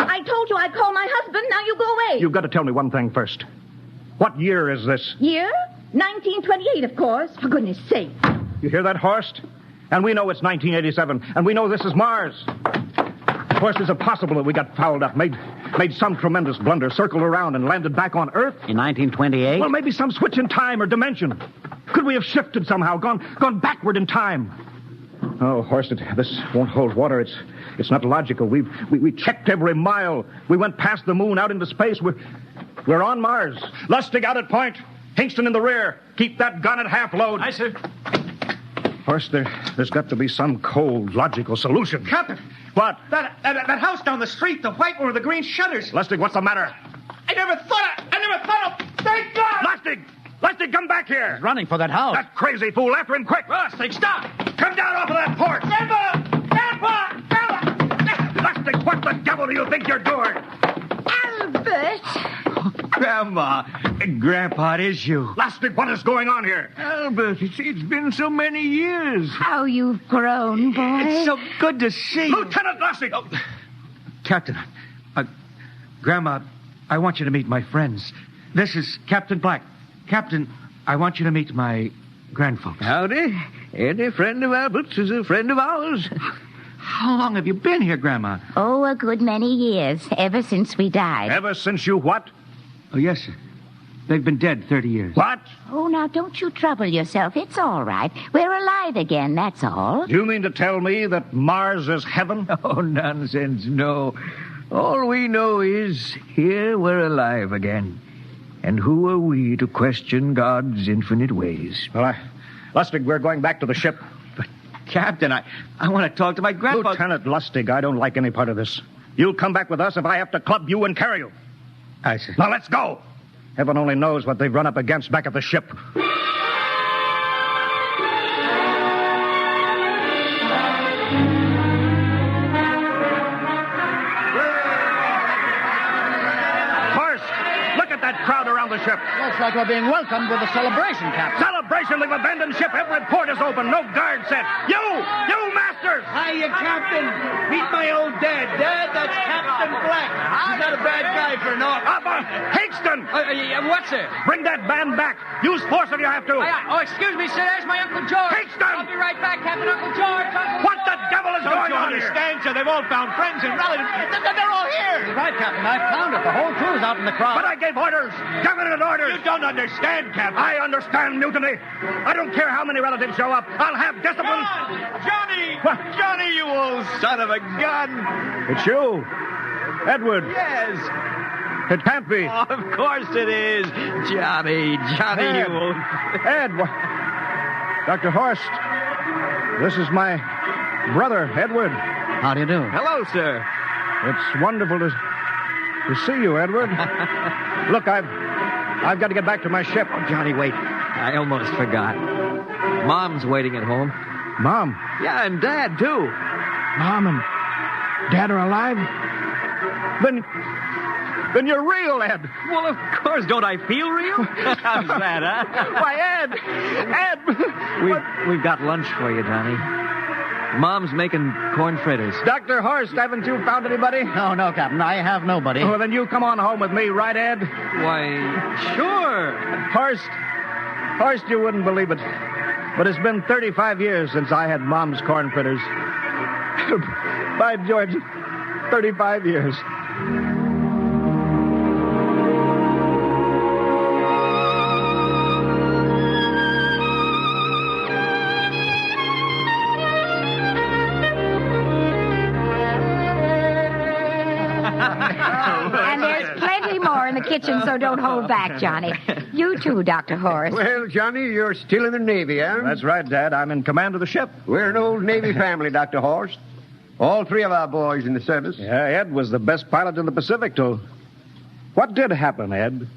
I told you I'd call my husband. Now you go away. You've got to tell me one thing first. What year is this? Year? 1928, of course. For goodness sake. You hear that, Horst? And we know it's 1987, and we know this is Mars. Horst, is it possible that we got fouled up, made some tremendous blunder, circled around, and landed back on Earth? In 1928? Well, maybe some switch in time or dimension. Could we have shifted somehow, gone backward in time? Oh, Horst, this won't hold water. It's not logical. We checked every mile. We went past the moon, out into space. We're on Mars. Lustig out at point. Hingston in the rear. Keep that gun at half load. Aye, sir. Horst, there's got to be some cold, logical solution. Captain. What? That house down the street, the white one with the green shutters. Lustig, what's the matter? I never thought of... Thank God! Lustig, come back here. He's running for that house. That crazy fool. After him, quick. Lustig, stop! Come down off of that porch. Grandpa! Lustig, what the devil do you think you're doing? Albert! Grandma, Grandpa, it is you. Lustig, what is going on here? Albert, it's been so many years. How you've grown, boy. It's so good to see you. Lieutenant Lustig! Oh. Captain, Grandma, I want you to meet my friends. This is Captain Black. Captain, I want you to meet my grandfolks. Howdy. Any friend of Albert's is a friend of ours. How long have you been here, Grandma? Oh, a good many years, ever since we died. Ever since you what? Oh, yes, sir. They've been dead 30 years. What? Oh, now, don't you trouble yourself. It's all right. We're alive again, that's all. Do you mean to tell me that Mars is heaven? Oh, nonsense, no. All we know is here we're alive again. And who are we to question God's infinite ways? Well, Lustig, we're going back to the ship. But, Captain, I want to talk to my grandpa. Lieutenant Lustig, I don't like any part of this. You'll come back with us if I have to club you and carry you. I see. Now, let's go. Heaven only knows what they've run up against back at the ship. Crowd around the ship. Looks like we're being welcomed with a celebration, Captain. Celebration? We've abandoned ship. Every port is open. No guard set. You masters! Hiya, Captain. Meet my old dad. Dad, that's Captain Black. He's not a bad guy for naught. Higston! What's it? Bring that band back. Use force if you have to. Excuse me, sir. There's my Uncle George. Higston! I'll be right back, Captain. Uncle George. What the devil is going on here? Don't you understand, sir? They've all found friends and relatives. They're all here. You're right, Captain. I found it. The whole crew's out in the crowd. But I gave orders. Definite orders. You don't understand, Captain. I understand mutiny. I don't care how many relatives show up. I'll have discipline. Johnny! Johnny, you old son of a gun! It's you, Edward. Yes. It can't be. Oh, of course it is. Johnny, Ed. you old... Ed, Dr. Horst, this is my brother, Edward. How do you do? Hello, sir. It's wonderful to see you, Edward. Look, I've got to get back to my ship. Oh, Johnny, wait. I almost forgot. Mom's waiting at home. Mom? Yeah, and Dad, too. Mom and Dad are alive? Then you're real, Ed. Well, of course. Don't I feel real? How's that, huh? Why, Ed! We've got lunch for you, Johnny. Mom's making corn fritters. Dr. Horst, haven't you found anybody? No, Captain. I have nobody. Well, then you come on home with me, right, Ed? Why, sure. Horst, you wouldn't believe it, but it's been 35 years since I had Mom's corn fritters. By George, 35 years. And there's plenty more in the kitchen, so don't hold back, Johnny. You too, Dr. Horst. Well, Johnny, you're still in the Navy, eh? That's right, Dad. I'm in command of the ship. We're an old Navy family, Dr. Horst. All three of our boys in the service. Yeah, Ed was the best pilot in the Pacific, too. What did happen, Ed?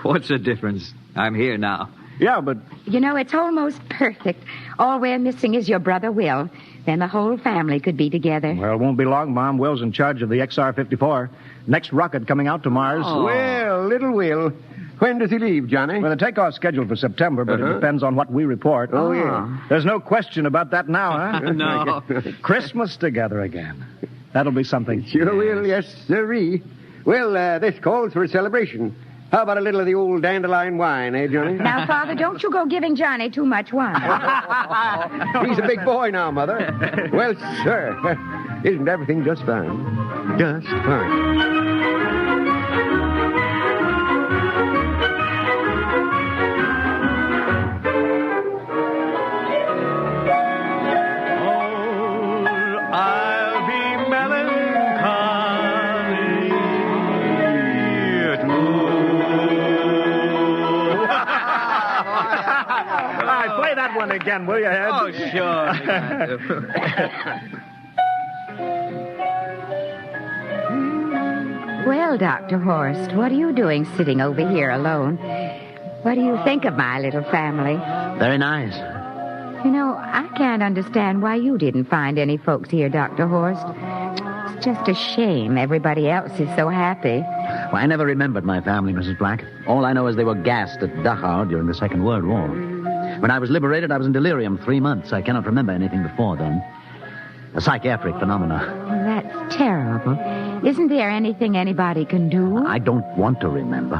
What's the difference? I'm here now. Yeah, but... You know, it's almost perfect. All we're missing is your brother, Will. Then the whole family could be together. Well, it won't be long, Mom. Will's in charge of the XR-54. Next rocket coming out to Mars. Oh. Well, little Will. When does he leave, Johnny? Well, the takeoff's scheduled for September, but it depends on what we report. Oh, yeah. There's no question about that now, huh? No. Christmas together again. That'll be something. Sure will, yes, sirree. Well, this calls for a celebration. How about a little of the old dandelion wine, eh, Johnny? Now, Father, don't you go giving Johnny too much wine. He's a big boy now, Mother. Well, sir, isn't everything just fine? Just fine. Play that one again, will you, Ed? Oh, sure. Well, Dr. Horst, what are you doing sitting over here alone? What do you think of my little family? Very nice. You know, I can't understand why you didn't find any folks here, Dr. Horst. It's just a shame everybody else is so happy. Well, I never remembered my family, Mrs. Black. All I know is they were gassed at Dachau during the Second World War. When I was liberated, I was in delirium 3 months. I cannot remember anything before then. A psychiatric phenomena. Oh, that's terrible. Isn't there anything anybody can do? I don't want to remember.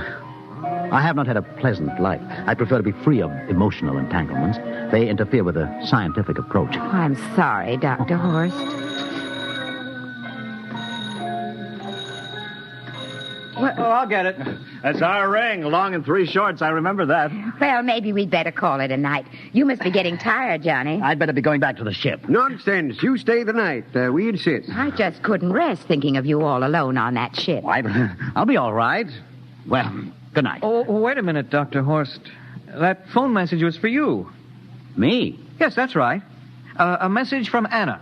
I have not had a pleasant life. I prefer to be free of emotional entanglements. They interfere with a scientific approach. Oh, I'm sorry, Dr. Horst. Oh, I'll get it. That's our ring. Long and 3 shorts. I remember that. Well, maybe we'd better call it a night. You must be getting tired, Johnny. I'd better be going back to the ship. Nonsense. You stay the night. We insist. I just couldn't rest thinking of you all alone on that ship. I'll be all right. Well, good night. Oh, wait a minute, Dr. Horst. That phone message was for you. Me? Yes, that's right. A message from Anna.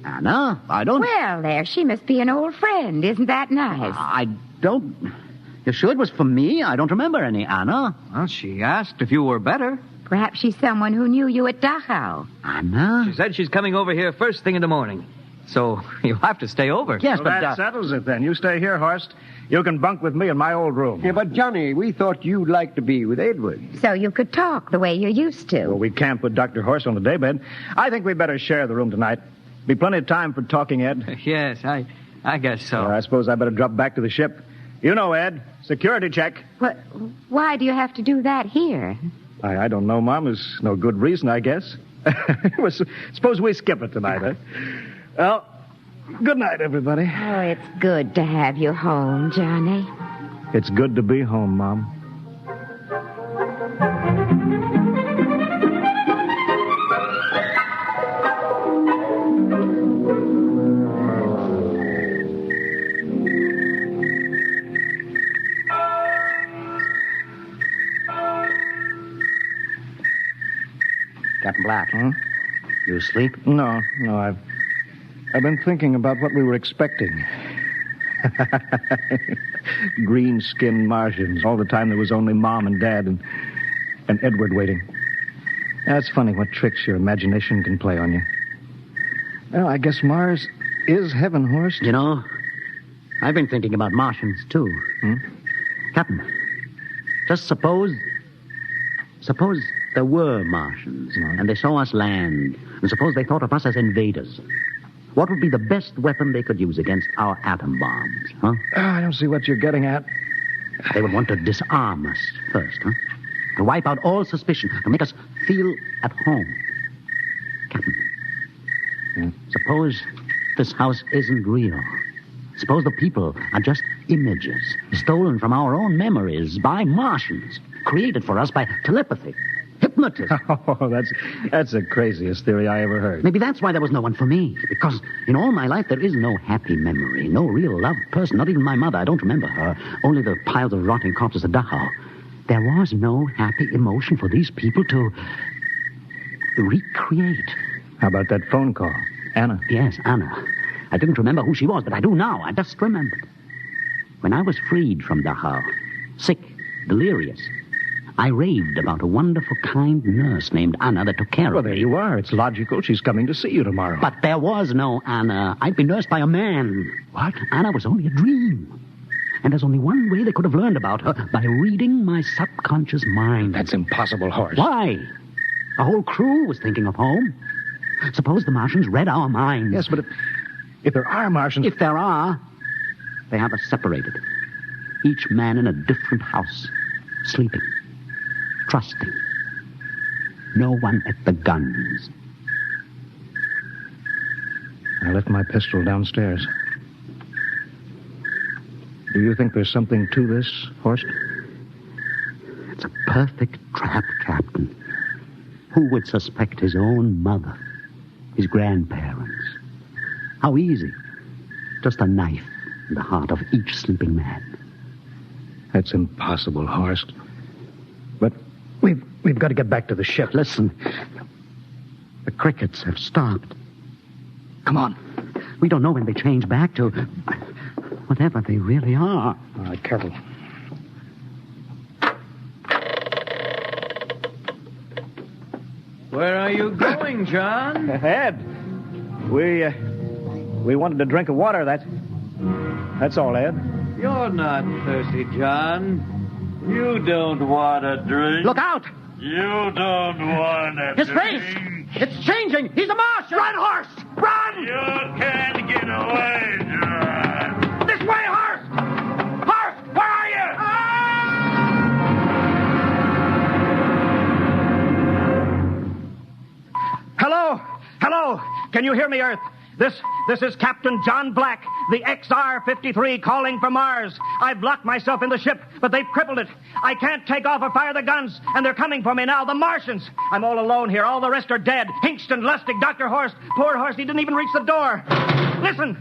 Anna? I don't... Well, there, she must be an old friend. Isn't that nice? I don't... You sure it was for me? I don't remember any Anna. Well, she asked if you were better. Perhaps she's someone who knew you at Dachau. Anna? She said she's coming over here first thing in the morning. So you'll have to stay over. Yes, well, that settles it then. You stay here, Horst. You can bunk with me in my old room. Yeah, but Johnny, we thought you'd like to be with Edward. So you could talk the way you used to. Well, we can't put Dr. Horst on the daybed. I think we better share the room tonight. Be plenty of time for talking, Ed. Yes, I guess so. I suppose I better drop back to the ship. You know, Ed, security check. What? Why do you have to do that here? I don't know, Mom. There's no good reason, I guess. Suppose we skip it tonight, huh? Well, good night, everybody. Oh, it's good to have you home, Johnny. It's good to be home, Mom. Captain Black. You asleep? No, I've been thinking about what we were expecting. Green-skinned Martians. All the time there was only Mom and Dad and Edward waiting. That's funny what tricks your imagination can play on you. Well, I guess Mars is heaven, Horst. You know, I've been thinking about Martians, too. Captain, just suppose there were Martians, and they saw us land, and suppose they thought of us as invaders. What would be the best weapon they could use against our atom bombs, huh? I don't see what you're getting at. They would want to disarm us first, huh? To wipe out all suspicion, to make us feel at home. Captain, suppose this house isn't real. Suppose the people are just images, stolen from our own memories by Martians, created for us by telepathy. Hypnotism. Oh, that's the craziest theory I ever heard. Maybe that's why there was no one for me. Because in all my life, there is no happy memory, no real loved person, not even my mother. I don't remember her. Only the piles of rotting corpses at Dachau. There was no happy emotion for these people to recreate. How about that phone call? Anna? Yes, Anna. I didn't remember who she was, but I do now. I just remembered. When I was freed from Dachau, sick, delirious, I raved about a wonderful, kind nurse named Anna that took care of me. Well, there you are. It's logical. She's coming to see you tomorrow. But there was no Anna. I'd been nursed by a man. What? Anna was only a dream. And there's only one way they could have learned about her, by reading my subconscious mind. That's impossible, Horst. Why? A whole crew was thinking of home. Suppose the Martians read our minds. Yes, but if there are Martians... If there are, they have us separated. Each man in a different house, sleeping, trusting. No one at the guns. I left my pistol downstairs. Do you think there's something to this, Horst? It's a perfect trap, Captain. Who would suspect his own mother, his grandparents? How easy. Just a knife in the heart of each sleeping man. That's impossible, Horst. But we've got to get back to the ship. Listen. The crickets have stopped. Come on. We don't know when they change back to whatever they really are. All right, careful. Where are you going, John? Ed, we wanted a drink of water. That's all, Ed. You're not thirsty, John. You don't want a drink. Look out! You don't want a His drink. face! It's changing! He's a Martian! Run, horse! Run! You can't get away, John. This way, horse! Horse, where are you? Hello? Hello? Can you hear me, Earth? This is Captain John Black, the XR-53 calling from Mars. I've locked myself in the ship, but they've crippled it. I can't take off or fire the guns, and they're coming for me now, the Martians. I'm all alone here. All the rest are dead. Hingston, Lustig, Dr. Horst. Poor Horst, he didn't even reach the door. Listen!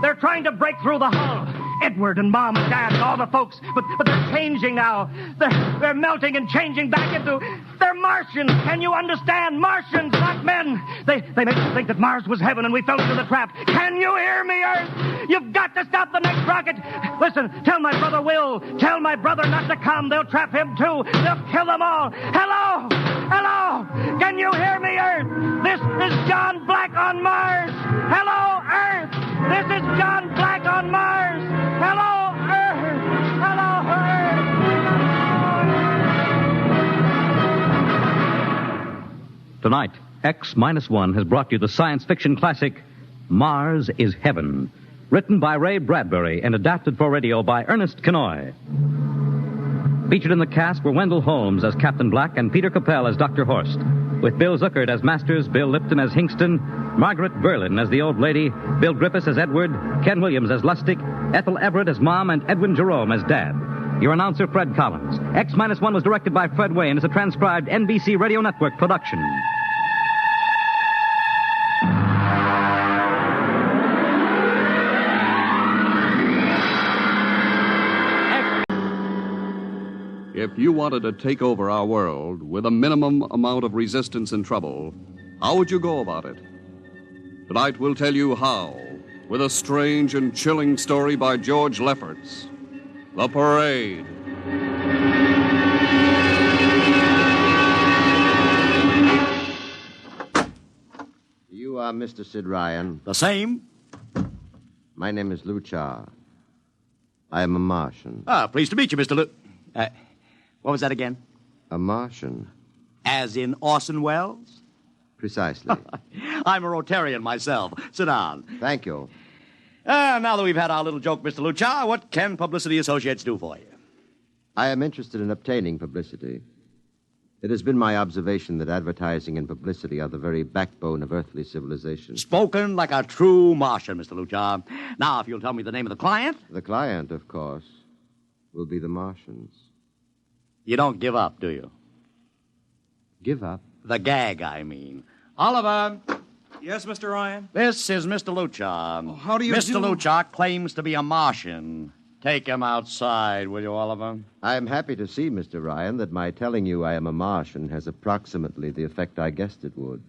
They're trying to break through the hull. Edward and Mom and Dad and all the folks, but they're changing now. They're melting and changing back into... They're Martians. Can you understand? Martians, not men. They made us think that Mars was heaven and we fell into the trap. Can you hear me, Earth? You've got to stop the next rocket. Listen, tell my brother Will. Tell my brother not to come. They'll trap him too. They'll kill them all. Hello? Can you hear me, Earth? This is John Black on Mars. Hello, Earth. This is John Black on Mars. Hello, Earth. Hello, Earth. Tonight, X-1 has brought you the science fiction classic, Mars is Heaven, written by Ray Bradbury and adapted for radio by Ernest Kenoy. Featured in the cast were Wendell Holmes as Captain Black and Peter Capell as Dr. Horst, with Bill Zuckert as Masters, Bill Lipton as Hingston, Margaret Berlin as the old lady, Bill Griffiths as Edward, Ken Williams as Lustig, Ethel Everett as Mom, and Edwin Jerome as Dad. Your announcer, Fred Collins. X-1 was directed by Fred Way and is a transcribed NBC Radio Network production. If you wanted to take over our world with a minimum amount of resistance and trouble, how would you go about it? Tonight we'll tell you how, with a strange and chilling story by George Lefferts. The Parade. You are Mr. Sid Ryan. The same. My name is Luchar. I am a Martian. Pleased to meet you, Mr. What was that again? A Martian. As in Orson Welles? Precisely. I'm a Rotarian myself. Sit down. Thank you. Now that we've had our little joke, Mr. Luchar, what can Publicity Associates do for you? I am interested in obtaining publicity. It has been my observation that advertising and publicity are the very backbone of earthly civilization. Spoken like a true Martian, Mr. Luchar. Now, if you'll tell me the name of the client. The client, of course, will be the Martians. You don't give up, do you? Give up? The gag, I mean. Oliver. Yes, Mr. Ryan? This is Mr. Luchar. How do you Mr. do? Luchar claims to be a Martian. Take him outside, will you, Oliver? I am happy to see, Mr. Ryan, that my telling you I am a Martian has approximately the effect I guessed it would.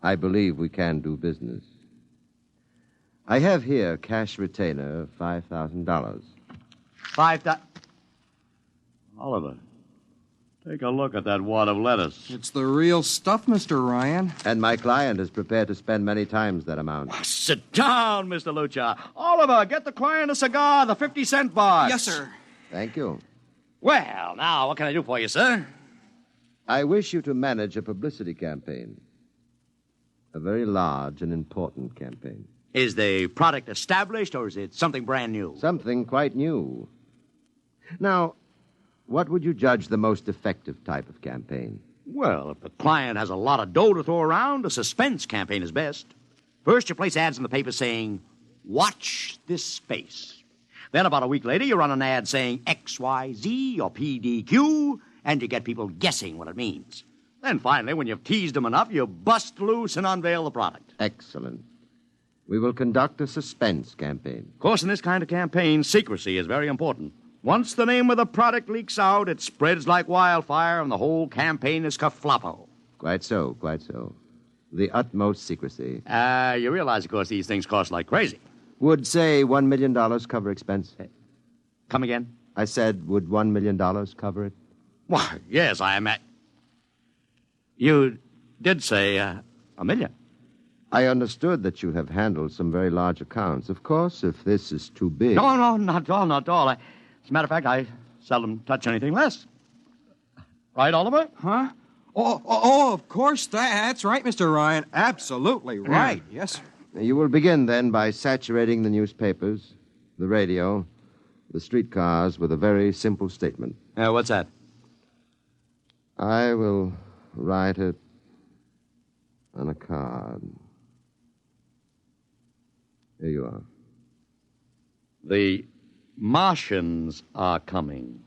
I believe we can do business. I have here cash retainer of $5,000. Oliver, take a look at that wad of lettuce. It's the real stuff, Mr. Ryan. And my client is prepared to spend many times that amount. Sit down, Mr. Luchar. Oliver, get the client a cigar, the 50-cent box. Yes, sir. Thank you. Well, now, what can I do for you, sir? I wish you to manage a publicity campaign. A very large and important campaign. Is the product established, or is it something brand new? Something quite new. Now, what would you judge the most effective type of campaign? Well, if the client has a lot of dough to throw around, a suspense campaign is best. First, you place ads in the paper saying, "Watch this space." Then, about a week later, you run an ad saying XYZ or PDQ, and you get people guessing what it means. Then, finally, when you've teased them enough, you bust loose and unveil the product. Excellent. We will conduct a suspense campaign. Of course, in this kind of campaign, secrecy is very important. Once the name of the product leaks out, it spreads like wildfire, and the whole campaign is kerfloppo. Quite so, quite so. The utmost secrecy. You realize, of course, these things cost like crazy. Would, say, $1 million cover expense? Come again? I said, would $1 million cover it? Why, yes, I am at... You did say $1 million. I understood that you have handled some very large accounts. Of course, if this is too big... No, not at all, not at all. As a matter of fact, I seldom touch anything less. Right, Oliver? Huh? Oh, of course. That's right, Mr. Ryan. Absolutely right. Yes, sir. You will begin, then, by saturating the newspapers, the radio, the streetcars with a very simple statement. What's that? I will write it on a card. Here you are. The Martians are coming.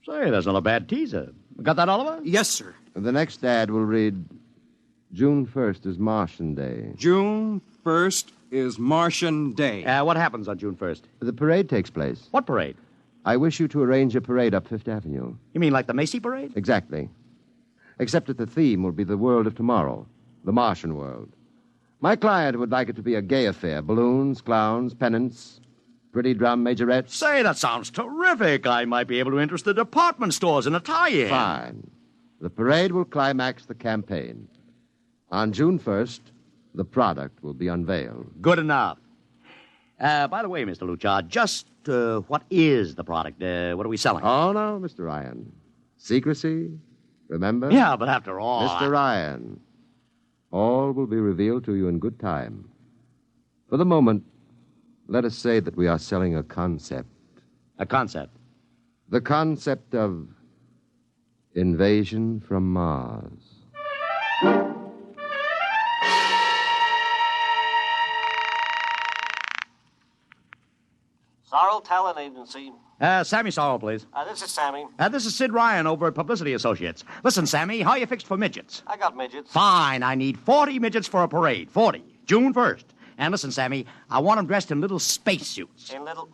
Say, that's not a bad teaser. Got that, Oliver? Yes, sir. The next ad will read, June 1st is Martian Day. June 1st is Martian Day. What happens on June 1st? The parade takes place. What parade? I wish you to arrange a parade up Fifth Avenue. You mean like the Macy Parade? Exactly. Except that the theme will be the world of tomorrow, the Martian world. My client would like it to be a gay affair. Balloons, clowns, pennants, pretty drum majorettes. Say, that sounds terrific. I might be able to interest the department stores in a tie-in. Fine. The parade will climax the campaign. On June 1st, the product will be unveiled. Good enough. By the way, Mr. Luchard, just what is the product? What are we selling? Oh, no, Mr. Ryan. Secrecy, remember? Yeah, but after all... Mr. Ryan, all will be revealed to you in good time. For the moment, let us say that we are selling a concept. A concept? The concept of invasion from Mars. Sorrel Talent Agency. Sammy Sorrel, please. This is Sammy. This is Sid Ryan over at Publicity Associates. Listen, Sammy, how you fixed for midgets? I got midgets. Fine. I need 40 midgets for a parade. 40. June 1st. And listen, Sammy, I want them dressed in little spacesuits. In little...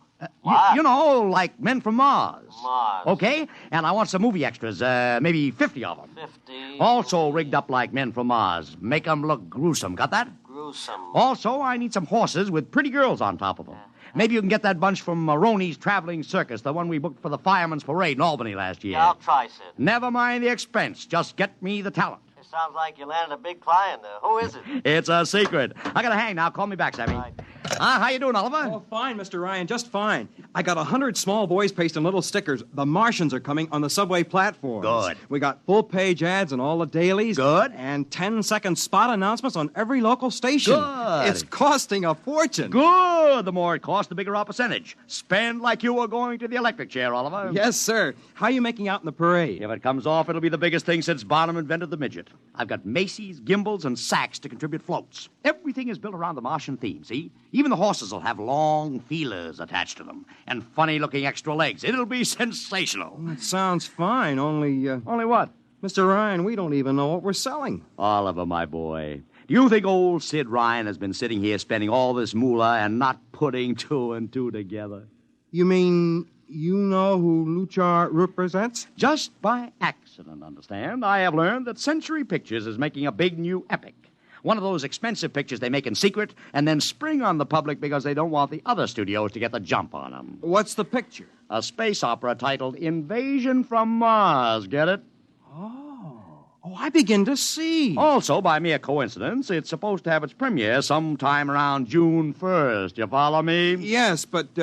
You know, like men from Mars. Mars. Okay? And I want some movie extras, maybe 50 of them. 50. Also rigged up like men from Mars. Make them look gruesome. Got that? Gruesome. Also, I need some horses with pretty girls on top of them. Maybe you can get that bunch from Maroney's Traveling Circus, the one we booked for the Fireman's Parade in Albany last year. Yeah, I'll try, Sid. Never mind the expense. Just get me the talent. It sounds like you landed a big client. Who is it? It's a secret. I gotta hang now. Call me back, Sammy. Right. How you doing, Oliver? Oh, fine, Mr. Ryan, just fine. I got 100 small boys pasting little stickers. The Martians are coming on the subway platforms. Good. We got full-page ads in all the dailies. Good. And 10-second spot announcements on every local station. Good. It's costing a fortune. Good. The more it costs, the bigger our percentage. Spend like you were going to the electric chair, Oliver. Yes, sir. How are you making out in the parade? If it comes off, it'll be the biggest thing since Barnum invented the midget. I've got Macy's, Gimbals, and Saks to contribute floats. Everything is built around the Martian theme, see? Even the horses will have long feelers attached to them and funny-looking extra legs. It'll be sensational. That sounds fine, only... Only what? Mr. Ryan, we don't even know what we're selling. Oliver, my boy, do you think old Sid Ryan has been sitting here spending all this moolah and not putting two and two together? You mean you know who Luchar represents? Just by accident, understand. I have learned that Century Pictures is making a big new epic. One of those expensive pictures they make in secret and then spring on the public because they don't want the other studios to get the jump on them. What's the picture? A space opera titled Invasion from Mars. Get it? Oh, I begin to see. Also, by mere coincidence, it's supposed to have its premiere sometime around June 1st. You follow me? Yes, but,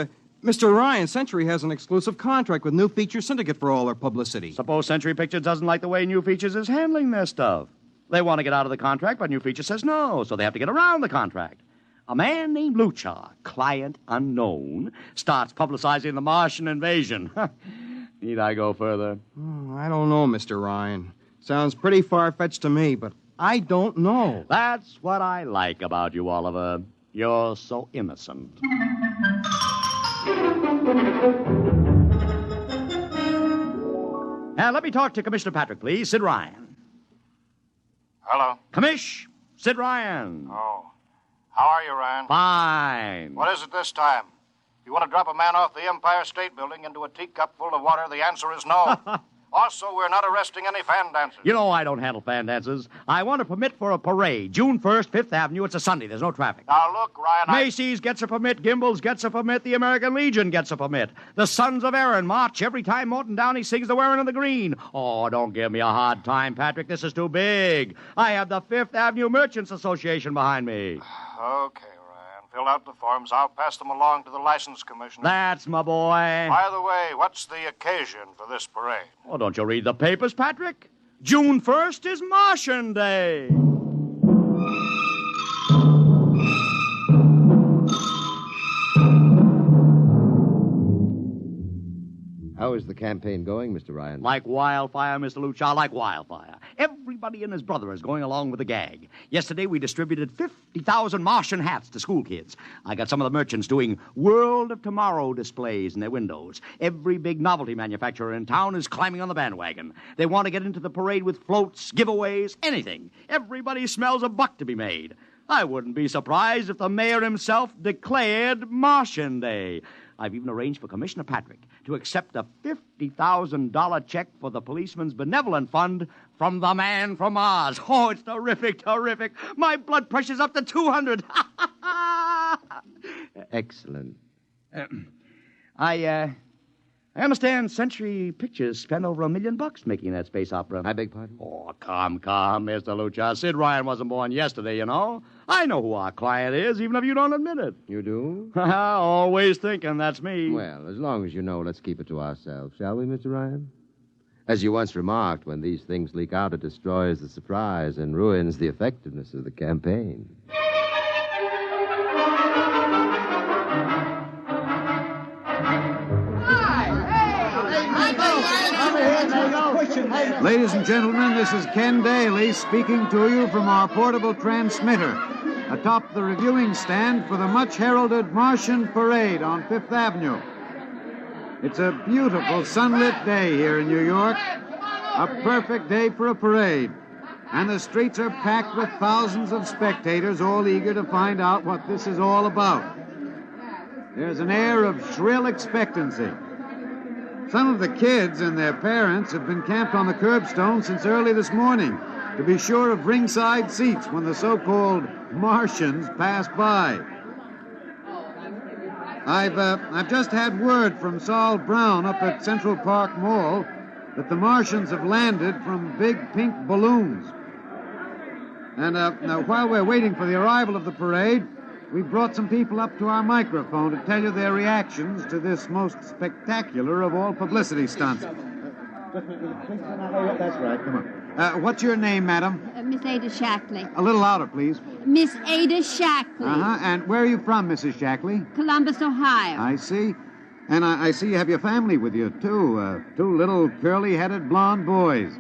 Mr. Ryan, Century has an exclusive contract with New Feature Syndicate for all their publicity. Suppose Century Pictures doesn't like the way New Features is handling their stuff. They want to get out of the contract, but New Feature says no, so they have to get around the contract. A man named Luchar, client unknown, starts publicizing the Martian invasion. Need I go further? Oh, I don't know, Mr. Ryan. Sounds pretty far-fetched to me, but I don't know. That's what I like about you, Oliver. You're so innocent. Now, let me talk to Commissioner Patrick, please. Sid Ryan. Hello. Commish, Sid Ryan. Oh. How are you, Ryan? Fine. What is it this time? You want to drop a man off the Empire State Building into a teacup full of water? The answer is no. Also, we're not arresting any fan dancers. You know I don't handle fan dances. I want a permit for a parade. June 1st, 5th Avenue. It's a Sunday. There's no traffic. Now, look, Ryan, Macy's gets a permit. Gimbel's gets a permit. The American Legion gets a permit. The Sons of Erin march every time Morton Downey sings the Wearing of the Green. Oh, don't give me a hard time, Patrick. This is too big. I have the 5th Avenue Merchants Association behind me. Okay, Ryan. Fill out the forms. I'll pass them along to the license commissioner. That's my boy. By the way, what's the occasion for this parade? Oh, don't you read the papers, Patrick? June 1st is Martian Day. How is the campaign going, Mr. Ryan? Like wildfire, Mr. Luchar, like wildfire. Everybody and his brother is going along with the gag. Yesterday, we distributed 50,000 Martian hats to school kids. I got some of the merchants doing World of Tomorrow displays in their windows. Every big novelty manufacturer in town is climbing on the bandwagon. They want to get into the parade with floats, giveaways, anything. Everybody smells a buck to be made. I wouldn't be surprised if the mayor himself declared Martian Day. I've even arranged for Commissioner Patrick to accept a $50,000 check for the Policeman's Benevolent Fund from the man from Mars. Oh, it's terrific, terrific. My blood pressure's up to 200. Excellent. I understand Century Pictures spent over $1 million making that space opera. I beg pardon? Oh, come, Mr. Luchar. Sid Ryan wasn't born yesterday, you know. I know who our client is, even if you don't admit it. You do? Always thinking that's me. Well, as long as you know, let's keep it to ourselves, shall we, Mr. Ryan? As you once remarked, when these things leak out, it destroys the surprise and ruins the effectiveness of the campaign. Ladies and gentlemen, this is Ken Daly speaking to you from our portable transmitter atop the reviewing stand for the much-heralded Martian Parade on Fifth Avenue. It's a beautiful sunlit day here in New York, a perfect day for a parade, and the streets are packed with thousands of spectators all eager to find out what this is all about. There's an air of shrill expectancy. Some of the kids and their parents have been camped on the curbstone since early this morning to be sure of ringside seats when the so-called Martians pass by. I've just had word from Saul Brown up at Central Park Mall that the Martians have landed from big pink balloons. And now, while we're waiting for the arrival of the parade, we've brought some people up to our microphone to tell you their reactions to this most spectacular of all publicity stunts. That's right, come on. What's your name, madam? Miss Ada Shackley. A little louder, please. Miss Ada Shackley. Uh-huh. And where are you from, Mrs. Shackley? Columbus, Ohio. I see. And I see you have your family with you, too. Two little curly-headed blonde boys.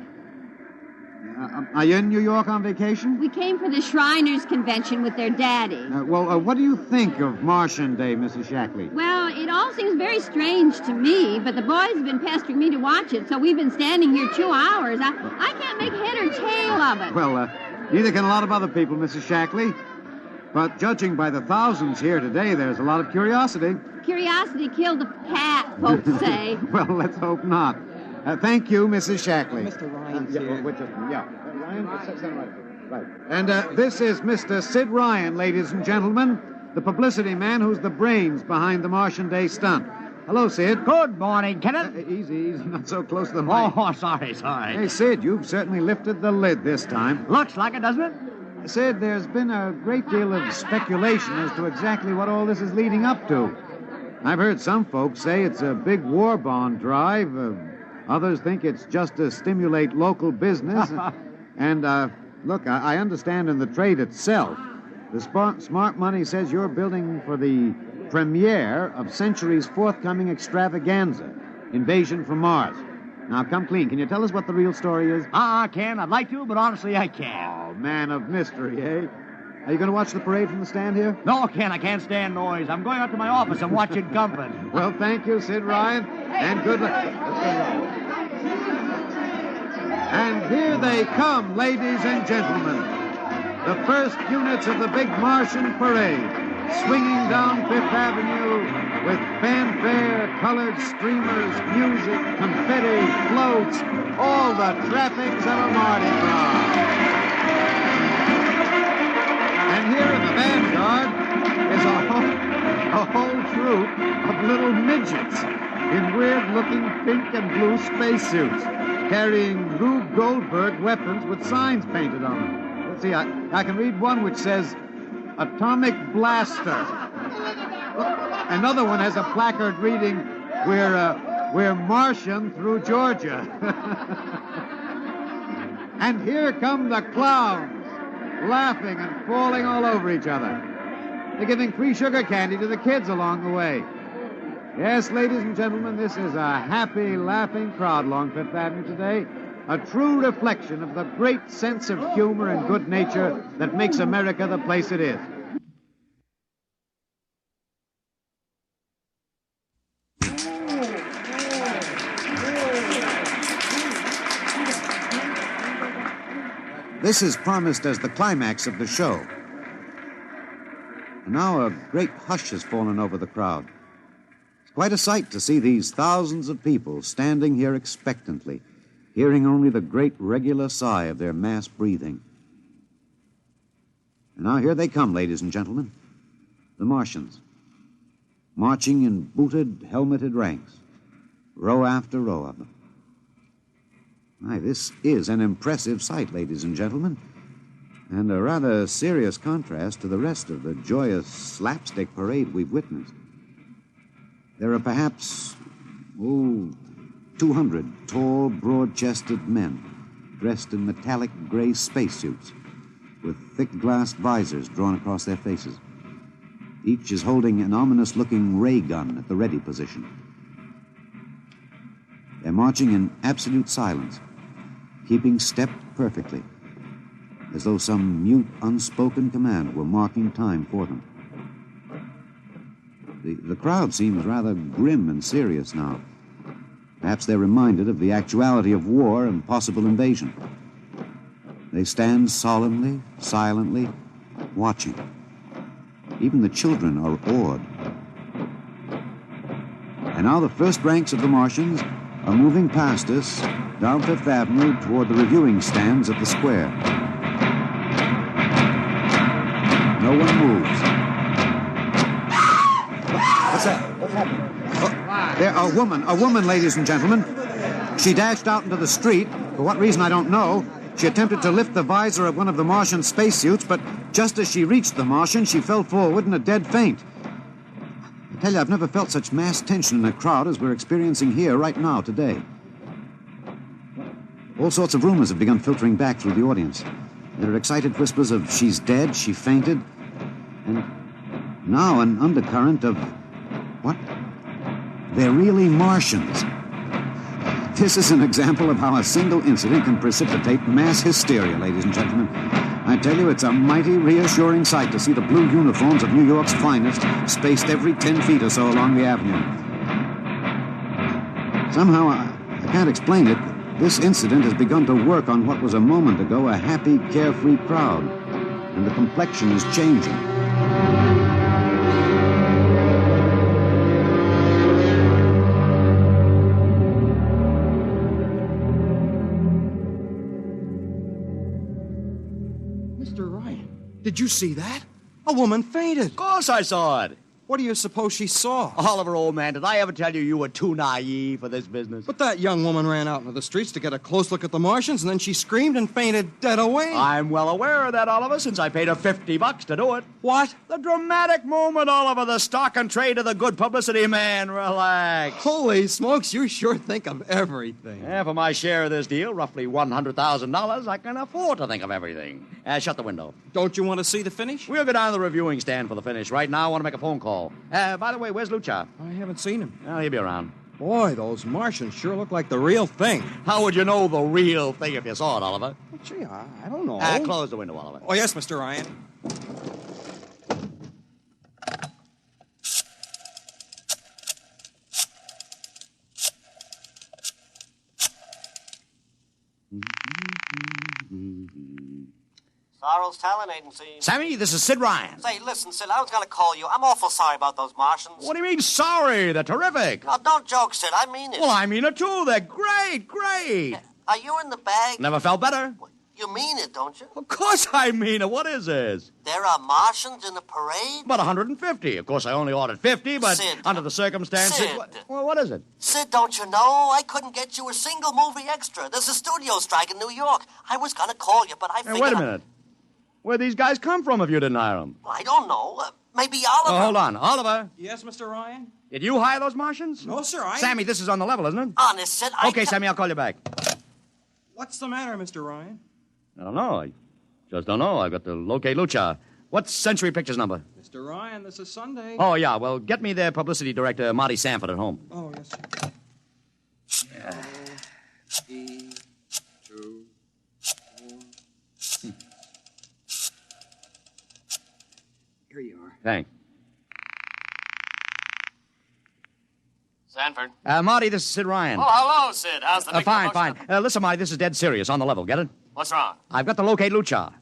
Are you in New York on vacation? We came for the Shriners Convention with their daddy. What do you think of Martian Day, Mrs. Shackley? Well, it all seems very strange to me, but the boys have been pestering me to watch it, so we've been standing here 2 hours. I can't make head or tail of it. Well, neither can a lot of other people, Mrs. Shackley. But judging by the thousands here today, there's a lot of curiosity. Curiosity killed the cat, folks say. Well, let's hope not. Thank you, Mrs. Shackley. Mr. Ryan's here. Ryan, right. And this is Mr. Sid Ryan, ladies and gentlemen, the publicity man who's the brains behind the Martian Day stunt. Hello, Sid. Good morning, Kenneth. Easy, not so close to the mic. Oh, sorry. Hey, Sid, you've certainly lifted the lid this time. Looks like it, doesn't it? Sid, there's been a great deal of speculation as to exactly what all this is leading up to. I've heard some folks say it's a big war bond drive. Others think it's just to stimulate local business. And, look, I understand in the trade itself, the smart money says you're building for the premiere of Century's forthcoming extravaganza, Invasion from Mars. Now, come clean. Can you tell us what the real story is? I can. I'd like to, but honestly, I can't. Oh, man of mystery, eh? Are you going to watch the parade from the stand here? No, Ken, I can't stand noise. I'm going up to my office and watch it comfort. Well, thank you, Sid Ryan, and good luck. And here they come, ladies and gentlemen. The first units of the big Martian parade, swinging down Fifth Avenue with fanfare, colored streamers, music, confetti, floats, all the trappings of a Mardi Gras. And here in the vanguard is a whole troop of little midgets in weird-looking pink and blue spacesuits, carrying Rube Goldberg weapons with signs painted on them. Let's see, I can read one which says, Atomic Blaster. Another one has a placard reading, We're Martian through Georgia. And here come the clowns, laughing and falling all over each other. They're giving free sugar candy to the kids along the way. Yes, ladies and gentlemen, this is a happy, laughing crowd along Fifth Avenue today. A true reflection of the great sense of humor and good nature that makes America the place it is. This is promised as the climax of the show. And now a great hush has fallen over the crowd. It's quite a sight to see these thousands of people standing here expectantly, hearing only the great regular sigh of their mass breathing. And now here they come, ladies and gentlemen, the Martians, marching in booted, helmeted ranks, row after row of them. My, this is an impressive sight, ladies and gentlemen, and a rather serious contrast to the rest of the joyous slapstick parade we've witnessed. There are perhaps, 200 tall, broad-chested men dressed in metallic gray spacesuits with thick glass visors drawn across their faces. Each is holding an ominous-looking ray gun at the ready position. They're marching in absolute silence, keeping step perfectly, as though some mute, unspoken command were marking time for them. The crowd seems rather grim and serious now. Perhaps they're reminded of the actuality of war and possible invasion. They stand solemnly, silently, watching. Even the children are awed. And now the first ranks of the Martians are moving past us down Fifth Avenue toward the reviewing stands at the square. No one moves. What's that? What's happening? A woman, ladies and gentlemen. She dashed out into the street. For what reason, I don't know. She attempted to lift the visor of one of the Martian spacesuits, but just as she reached the Martian, she fell forward in a dead faint. I tell you, I've never felt such mass tension in a crowd as we're experiencing here right now today. All sorts of rumors have begun filtering back through the audience. There are excited whispers of she's dead, she fainted, and now an undercurrent of, what? They're really Martians. This is an example of how a single incident can precipitate mass hysteria, ladies and gentlemen. I tell you, it's a mighty reassuring sight to see the blue uniforms of New York's finest spaced every 10 feet or so along the avenue. Somehow, I can't explain it. This incident has begun to work on what was a moment ago a happy, carefree crowd, and the complexion is changing. Mr. Ryan, did you see that? A woman fainted. Of course I saw it. What do you suppose she saw? Oliver, old man, did I ever tell you you were too naive for this business? But that young woman ran out into the streets to get a close look at the Martians, and then she screamed and fainted dead away. I'm well aware of that, Oliver, since I paid her $50 to do it. What? The dramatic moment, Oliver, the stock and trade of the good publicity, man. Relax. Holy smokes, you sure think of everything. Yeah, for my share of this deal, roughly $100,000, I can afford to think of everything. Shut the window. Don't you want to see the finish? We'll go down to the reviewing stand for the finish. Right now, I want to make a phone call. By the way, where's Lucha? I haven't seen him. Well, he'll be around. Boy, those Martians sure look like the real thing. How would you know the real thing if you saw it, Oliver? Well, gee, I don't know. Close the window, Oliver. Oh, yes, Mr. Ryan. Farrell's talent agency. Sammy, this is Sid Ryan. Say, listen, Sid, I was going to call you. I'm awful sorry about those Martians. What do you mean, sorry? They're terrific. No, don't joke, Sid. I mean it. Well, I mean it, too. They're great, great. Are you in the bag? Never felt better. You mean it, don't you? Of course I mean it. What is this? There are Martians in the parade? About 150. Of course, I only ordered 50, but Sid. under the circumstances... Sid. What is it? Sid, don't you know? I couldn't get you a single movie extra. There's a studio strike in New York. I was going to call you, but I figured... Hey, wait a minute. Where'd these guys come from if you didn't hire them? I don't know. Maybe Oliver. Oh, hold on. Oliver. Yes, Mr. Ryan? Did you hire those Martians? No, sir, Sammy, this is on the level, isn't it? Honest, Sid, Okay, Sammy, I'll call you back. What's the matter, Mr. Ryan? I don't know. I just don't know. I've got to locate Lucha. What's Century Pictures number? Mr. Ryan, this is Sunday. Oh, yeah. Well, get me their publicity director, Marty Sanford, at home. Oh, yes, sir. Here you are. Thanks. Sanford. Marty, this is Sid Ryan. Oh, hello, Sid. How's the big Fine, promotion? fine. Listen, Marty, this is dead serious. On the level. Get it? What's wrong? I've got to locate Lucha.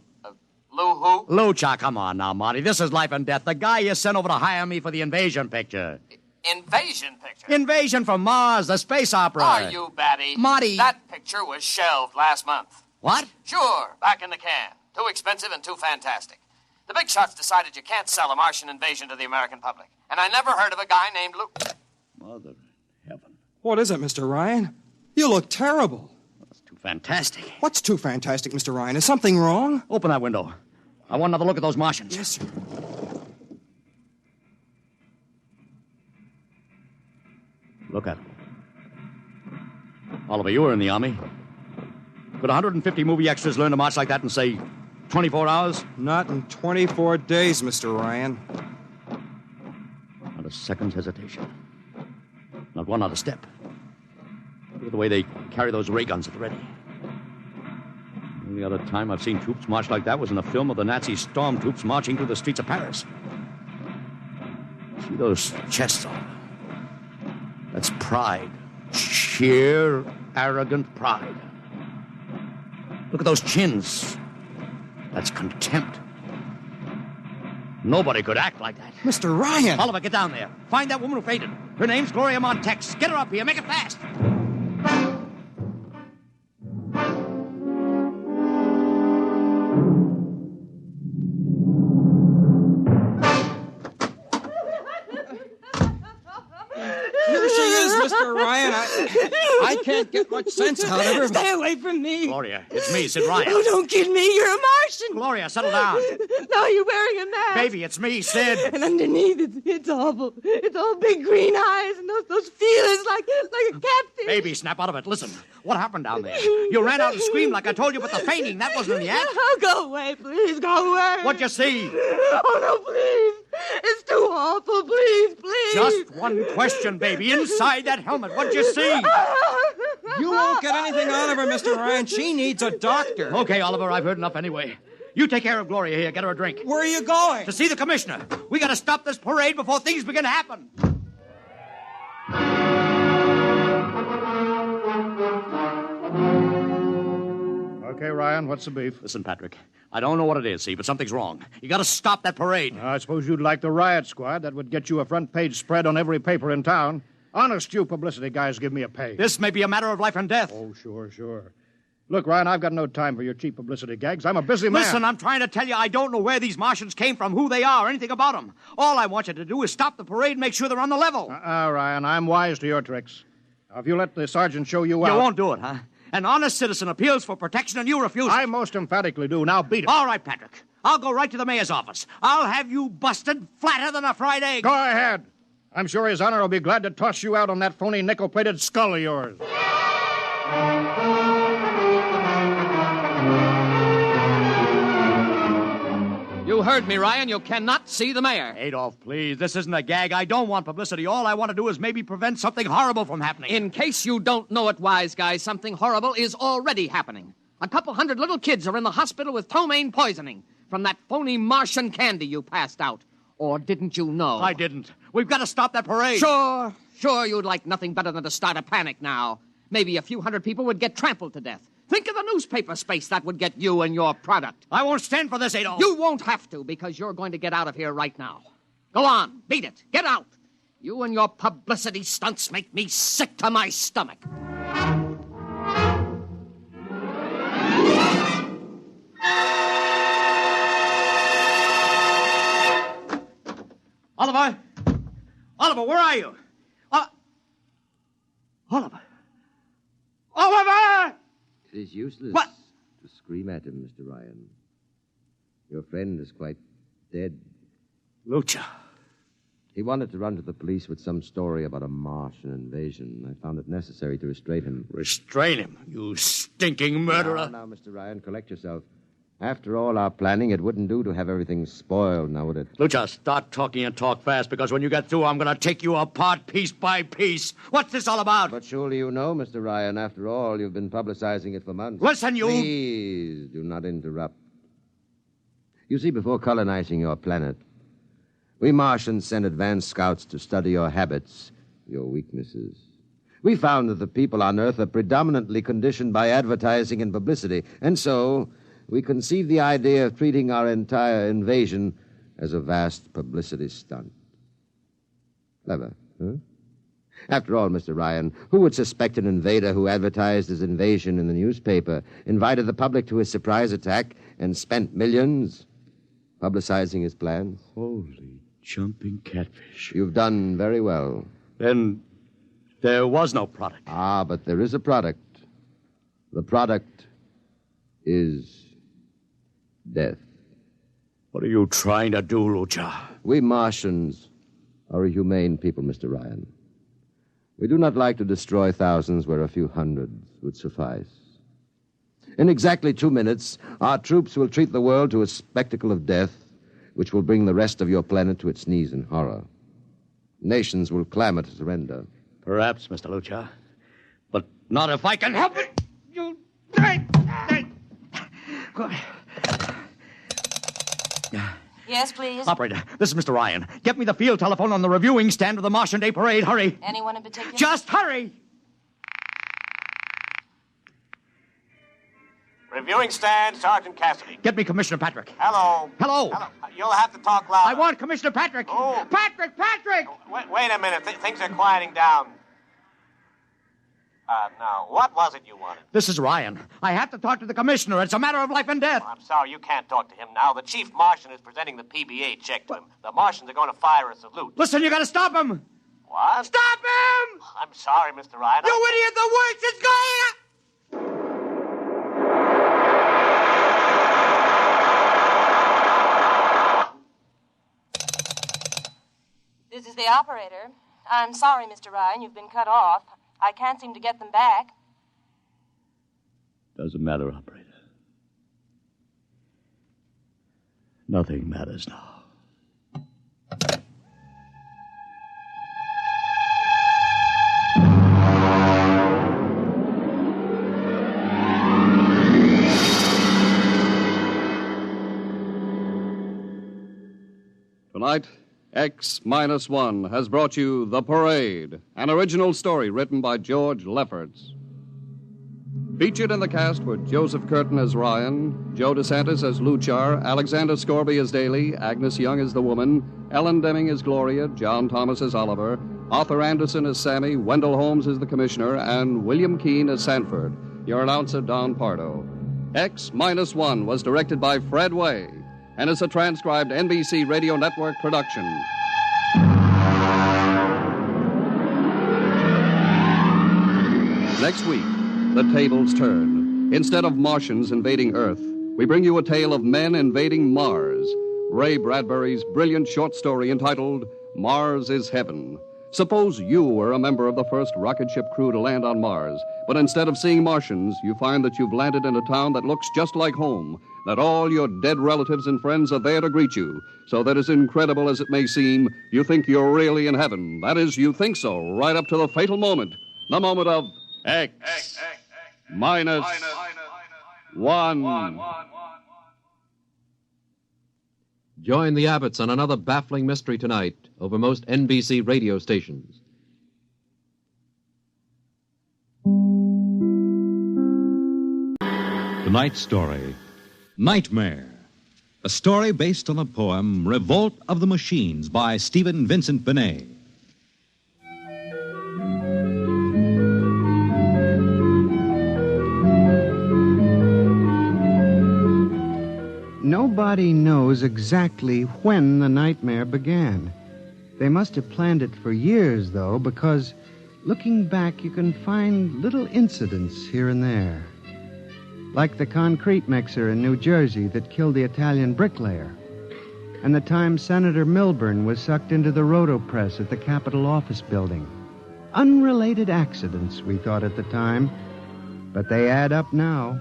Lou who? Lucha, come on now, Marty. This is life and death. The guy you sent over to hire me for the invasion picture. Invasion picture? Invasion from Mars, the space opera. Are you batty? Marty. That picture was shelved last month. What? Sure, back in the can. Too expensive and too fantastic. The big shots decided you can't sell a Martian invasion to the American public. And I never heard of a guy named Lou... Mother heaven. What is it, Mr. Ryan? You look terrible. That's too fantastic. What's too fantastic, Mr. Ryan? Is something wrong? Open that window. I want another look at those Martians. Yes, sir. Look at them. Oliver, you were in the Army. Could 150 movie extras learn to march like that in, say, 24 hours? Not in 24 days, Mr. Ryan. Not a second's hesitation. Not one other step. Look at the way they carry those ray guns at the ready. The only other time I've seen troops march like that was in a film of the Nazi stormtroops marching through the streets of Paris. See those chests on them? That's pride. Sheer, arrogant pride. Look at those chins. That's contempt. Nobody could act like that. Mr. Ryan! Oliver, get down there. Find that woman who fainted. Her name's Gloria Montex. Get her up here. Make it fast. Here she is, Mr. Ryan. I can't get much sense out of her. Stay away from me. Gloria, it's me, Sid Ryan. Oh, don't kid me. You're a Martian. Gloria, settle down. No, you're wearing a mask. Baby, it's me, Sid. And underneath, it's awful. It's all big green eyes and those feelers like a catfish. Baby, snap out of it. Listen, what happened down there? You ran out and screamed like I told you, but the fainting, that wasn't in the act. Oh, go away, please. Go away. What'd you see? Oh, no, please. It's too awful. Please, please. Just one question, baby. Inside that helmet, what'd you see? You won't get anything out of her, Mr. Ryan. She needs a doctor. Okay, Oliver, I've heard enough anyway. You take care of Gloria here. Get her a drink. Where are you going? To see the commissioner. We got to stop this parade before things begin to happen. Okay, Ryan, what's the beef? Listen, Patrick, I don't know what it is, see, but something's wrong. You got to stop that parade. I suppose you'd like the riot squad. That would get you a front-page spread on every paper in town. Honest, you publicity guys give me a pay. This may be a matter of life and death. Oh, sure. Look, Ryan, I've got no time for your cheap publicity gags. I'm a busy man. Listen, I'm trying to tell you I don't know where these Martians came from, who they are, anything about them. All I want you to do is stop the parade and make sure they're on the level. Ryan, I'm wise to your tricks. Now, if you let the sergeant show you out... You won't do it, huh? An honest citizen appeals for protection and you refuse it. I most emphatically do. Now beat it. All right, Patrick. I'll go right to the mayor's office. I'll have you busted flatter than a fried egg. Go ahead. I'm sure His Honor will be glad to toss you out on that phony nickel-plated skull of yours. You heard me, Ryan. You cannot see the mayor. Adolf, please. This isn't a gag. I don't want publicity. All I want to do is maybe prevent something horrible from happening. In case you don't know it, wise guy, something horrible is already happening. A couple hundred little kids are in the hospital with ptomaine poisoning from that phony Martian candy you passed out. Or didn't you know? I didn't. We've got to stop that parade. Sure, you'd like nothing better than to start a panic now. Maybe a few hundred people would get trampled to death. Think of the newspaper space that would get you and your product. I won't stand for this, Adolf. You won't have to, because you're going to get out of here right now. Go on, beat it. Get out. You and your publicity stunts make me sick to my stomach. Oliver! Oliver, where are you? Oliver! Oliver! It is useless to scream at him, Mr. Ryan. Your friend is quite dead. Lucha. He wanted to run to the police with some story about a Martian invasion. I found it necessary to restrain him. Restrain him, you stinking murderer. Now, Mr. Ryan, collect yourself. After all our planning, it wouldn't do to have everything spoiled, now would it? Lucha, start talking and talk fast, because when you get through, I'm going to take you apart piece by piece. What's this all about? But surely you know, Mr. Ryan. After all, you've been publicizing it for months. Listen, you... Please, do not interrupt. You see, before colonizing your planet, we Martians sent advanced scouts to study your habits, your weaknesses. We found that the people on Earth are predominantly conditioned by advertising and publicity, and so we conceived the idea of treating our entire invasion as a vast publicity stunt. Clever, huh? After all, Mr. Ryan, who would suspect an invader who advertised his invasion in the newspaper, invited the public to his surprise attack, and spent millions publicizing his plans? Holy jumping catfish. You've done very well. Then there was no product. Ah, but there is a product. The product is death. What are you trying to do, Lucha? We Martians are a humane people, Mr. Ryan. We do not like to destroy thousands where a few hundreds would suffice. In exactly 2 minutes, our troops will treat the world to a spectacle of death, which will bring the rest of your planet to its knees in horror. Nations will clamor to surrender. Perhaps, Mr. Lucha. But not if I can help it. You... Yes, please. Operator, this is Mr. Ryan. Get me the field telephone on the reviewing stand of the Martian Day Parade. Hurry. Anyone in particular? Just hurry. Reviewing stand, Sergeant Cassidy. Get me Commissioner Patrick. Hello. Hello. You'll have to talk louder. I want Commissioner Patrick. Oh. Patrick! Wait a minute. Things are quieting down. Now, what was it you wanted? This is Ryan. I have to talk to the commissioner. It's a matter of life and death. I'm sorry, you can't talk to him now. The chief Martian is presenting the PBA check to him. The Martians are going to fire a salute. Listen, you got to stop him. What? Stop him! I'm sorry, Mr. Ryan. You idiot! The worst is going on! This is the operator. I'm sorry, Mr. Ryan, you've been cut off. I can't seem to get them back. Doesn't matter, operator. Nothing matters now. Tonight, X-1 has brought you The Parade, an original story written by George Lefferts. Featured in the cast were Joseph Curtin as Ryan, Joe DeSantis as Luchar, Alexander Scorby as Daly, Agnes Young as the woman, Ellen Deming as Gloria, John Thomas as Oliver, Arthur Anderson as Sammy, Wendell Holmes as the Commissioner, and William Keene as Sanford. Your announcer, Don Pardo. X-1 was directed by Fred Way and is a transcribed NBC Radio Network production. Next week, the tables turn. Instead of Martians invading Earth, we bring you a tale of men invading Mars. Ray Bradbury's brilliant short story entitled Mars is Heaven. Suppose you were a member of the first rocket ship crew to land on Mars, but instead of seeing Martians, you find that you've landed in a town that looks just like home, that all your dead relatives and friends are there to greet you, so that as incredible as it may seem, you think you're really in heaven. That is, you think so, right up to the fatal moment, the moment of X-1. Join the Abbotts on another baffling mystery tonight over most NBC radio stations. Tonight's story, Nightmare. A story based on the poem Revolt of the Machines by Stephen Vincent Benet. Nobody knows exactly when the nightmare began. They must have planned it for years, though, because looking back, you can find little incidents here and there. Like the concrete mixer in New Jersey that killed the Italian bricklayer, and the time Senator Milburn was sucked into the rotopress at the Capitol office building. Unrelated accidents, we thought at the time, but they add up now.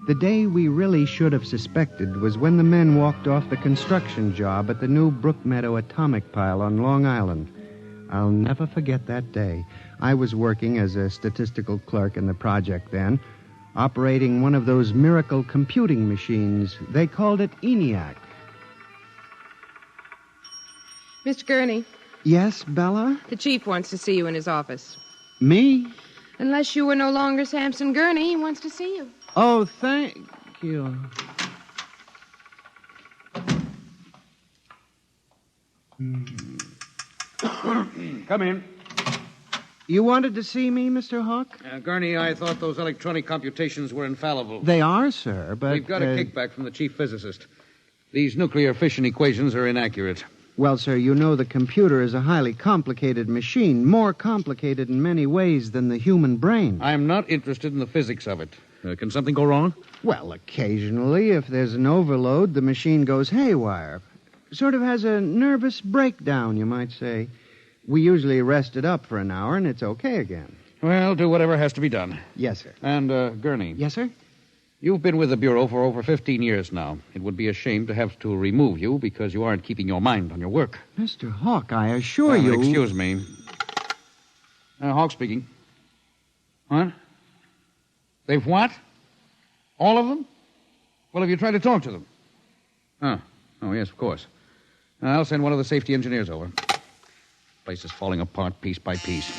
The day we really should have suspected was when the men walked off the construction job at the new Brookmeadow atomic pile on Long Island. I'll never forget that day. I was working as a statistical clerk in the project then, operating one of those miracle computing machines. They called it ENIAC. Mr. Gurney. Yes, Bella? The chief wants to see you in his office. Me? Unless you were no longer Samson Gurney, he wants to see you. Oh, thank you. Come in. You wanted to see me, Mr. Hawk? Gurney, I thought those electronic computations were infallible. They are, sir, but... We've got a kickback from the chief physicist. These nuclear fission equations are inaccurate. Well, sir, you know the computer is a highly complicated machine, more complicated in many ways than the human brain. I'm not interested in the physics of it. Can something go wrong? Well, occasionally, if there's an overload, the machine goes haywire. Sort of has a nervous breakdown, you might say. We usually rest it up for an hour, and it's okay again. Well, do whatever has to be done. Yes, sir. And, Gurney. Yes, sir? You've been with the Bureau for over 15 years now. It would be a shame to have to remove you because you aren't keeping your mind on your work. Mr. Hawk, I assure you... Excuse me. Hawk speaking. What? They've what? All of them? Well, have you tried to talk to them? Oh, yes, of course. I'll send one of the safety engineers over. Place is falling apart piece by piece.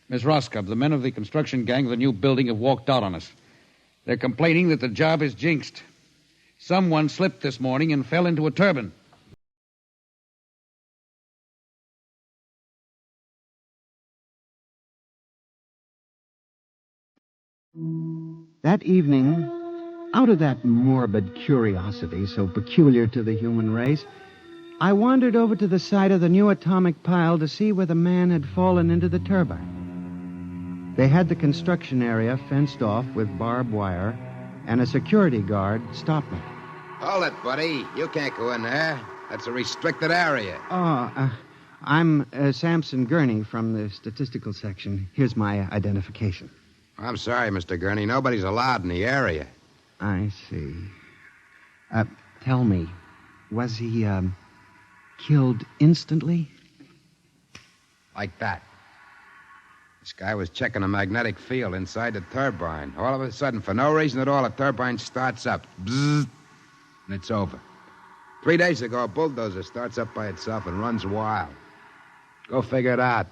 Miss Roscoe, the men of the construction gang of the new building have walked out on us. They're complaining that the job is jinxed. Someone slipped this morning and fell into a turbine. That evening, out of that morbid curiosity so peculiar to the human race, I wandered over to the site of the new atomic pile to see where the man had fallen into the turbine. They had the construction area fenced off with barbed wire, and a security guard stopped me. Hold it, buddy. You can't go in there. That's a restricted area. I'm Samson Gurney from the statistical section. Here's my identification. I'm sorry, Mr. Gurney. Nobody's allowed in the area. I see. Tell me, was he, killed instantly? Like that. This guy was checking a magnetic field inside the turbine. All of a sudden, for no reason at all, the turbine starts up. Bzzz, and it's over. 3 days ago, a bulldozer starts up by itself and runs wild. Go figure it out.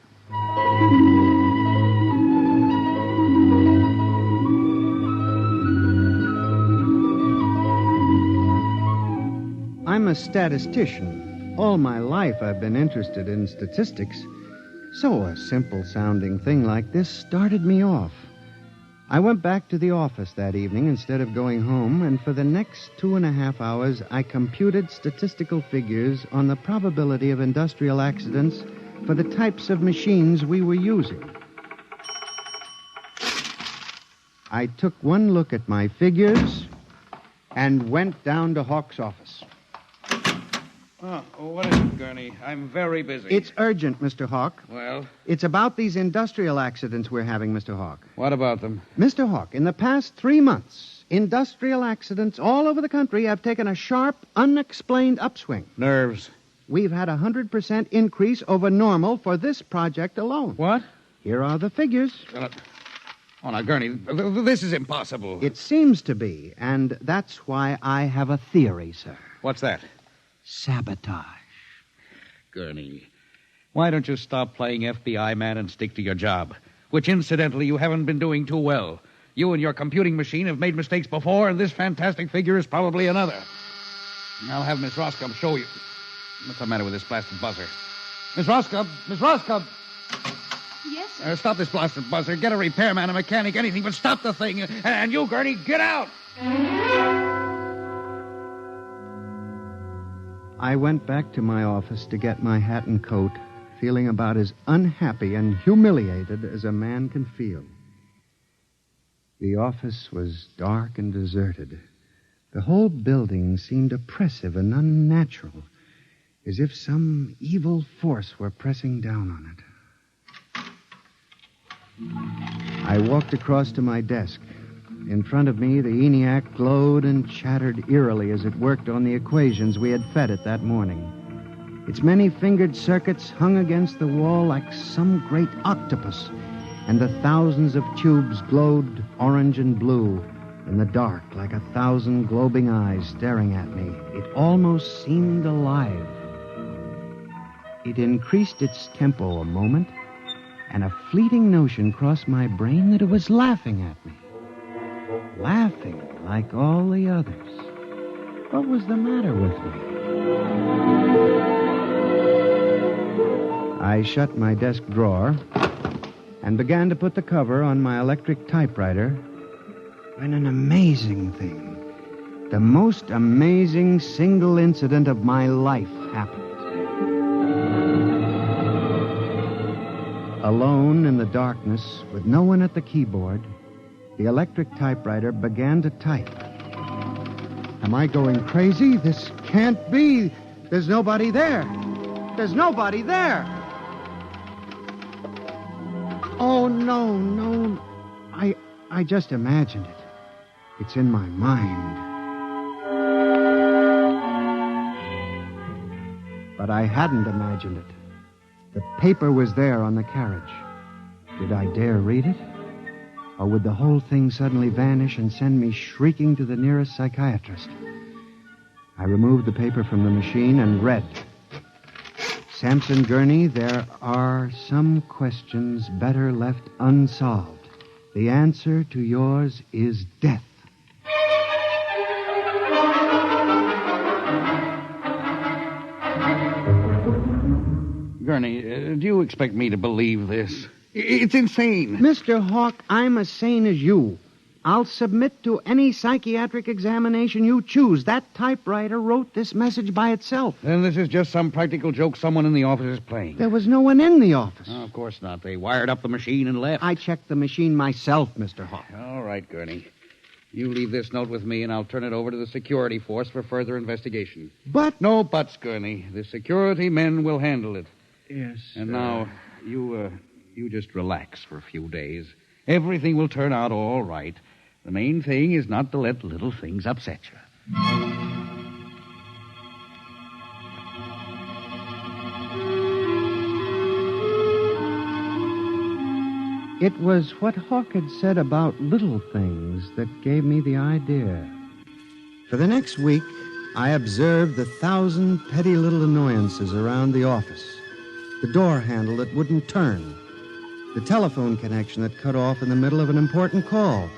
I'm a statistician. All my life I've been interested in statistics. So a simple-sounding thing like this started me off. I went back to the office that evening instead of going home, and for the next 2.5 hours, I computed statistical figures on the probability of industrial accidents for the types of machines we were using. I took one look at my figures and went down to Hawk's office. What is it, Gurney? I'm very busy. It's urgent, Mr. Hawk. Well? It's about these industrial accidents we're having, Mr. Hawk. What about them? Mr. Hawk, in the past 3 months, industrial accidents all over the country have taken a sharp, unexplained upswing. Nerves. We've had a 100% increase over normal for this project alone. What? Here are the figures. Now, Gurney, this is impossible. It seems to be, and that's why I have a theory, sir. What's that? Sabotage. Gurney, why don't you stop playing FBI man and stick to your job? Which, incidentally, you haven't been doing too well. You and your computing machine have made mistakes before, and this fantastic figure is probably another. I'll have Miss Roscoe show you. What's the matter with this blasted buzzer? Miss Roscoe! Miss Roscoe! Yes, sir. Stop this blasted buzzer. Get a repairman, a mechanic, anything, but stop the thing. And you, Gurney, get out! I went back to my office to get my hat and coat, feeling about as unhappy and humiliated as a man can feel. The office was dark and deserted. The whole building seemed oppressive and unnatural, as if some evil force were pressing down on it. I walked across to my desk. In front of me, the ENIAC glowed and chattered eerily as it worked on the equations we had fed it that morning. Its many-fingered circuits hung against the wall like some great octopus, and the thousands of tubes glowed orange and blue in the dark like 1,000 globing eyes staring at me. It almost seemed alive. It increased its tempo a moment, and a fleeting notion crossed my brain that it was laughing at me. Laughing like all the others. What was the matter with me? I shut my desk drawer and began to put the cover on my electric typewriter when an amazing thing, the most amazing single incident of my life happened. Alone in the darkness, with no one at the keyboard, the electric typewriter began to type. Am I going crazy? This can't be. There's nobody there. There's nobody there. Oh, no. I just imagined it. It's in my mind. But I hadn't imagined it. The paper was there on the carriage. Did I dare read it? Or would the whole thing suddenly vanish and send me shrieking to the nearest psychiatrist? I removed the paper from the machine and read. Sampson Gurney, there are some questions better left unsolved. The answer to yours is death. Gurney, do you expect me to believe this? It's insane. Mr. Hawk, I'm as sane as you. I'll submit to any psychiatric examination you choose. That typewriter wrote this message by itself. Then this is just some practical joke someone in the office is playing. There was no one in the office. Oh, of course not. They wired up the machine and left. I checked the machine myself, Mr. Hawk. All right, Gurney. You leave this note with me, and I'll turn it over to the security force for further investigation. But... No buts, Gurney. The security men will handle it. Yes. And now, you just relax for a few days. Everything will turn out all right. The main thing is not to let little things upset you. It was what Hawk had said about little things that gave me the idea. For the next week, I observed the 1,000 petty little annoyances around the office. The door handle that wouldn't turn. The telephone connection that cut off in the middle of an important call.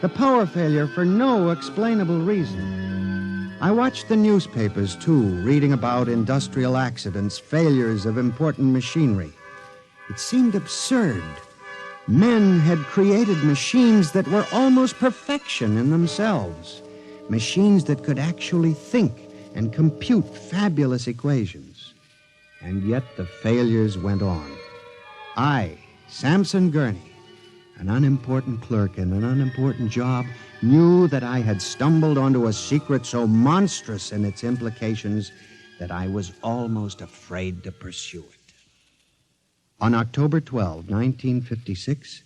The power failure for no explainable reason. I watched the newspapers, too, reading about industrial accidents, failures of important machinery. It seemed absurd. Men had created machines that were almost perfection in themselves. Machines that could actually think and compute fabulous equations. And yet the failures went on. I, Sampson Gurney, an unimportant clerk in an unimportant job, knew that I had stumbled onto a secret so monstrous in its implications that I was almost afraid to pursue it. On October 12, 1956,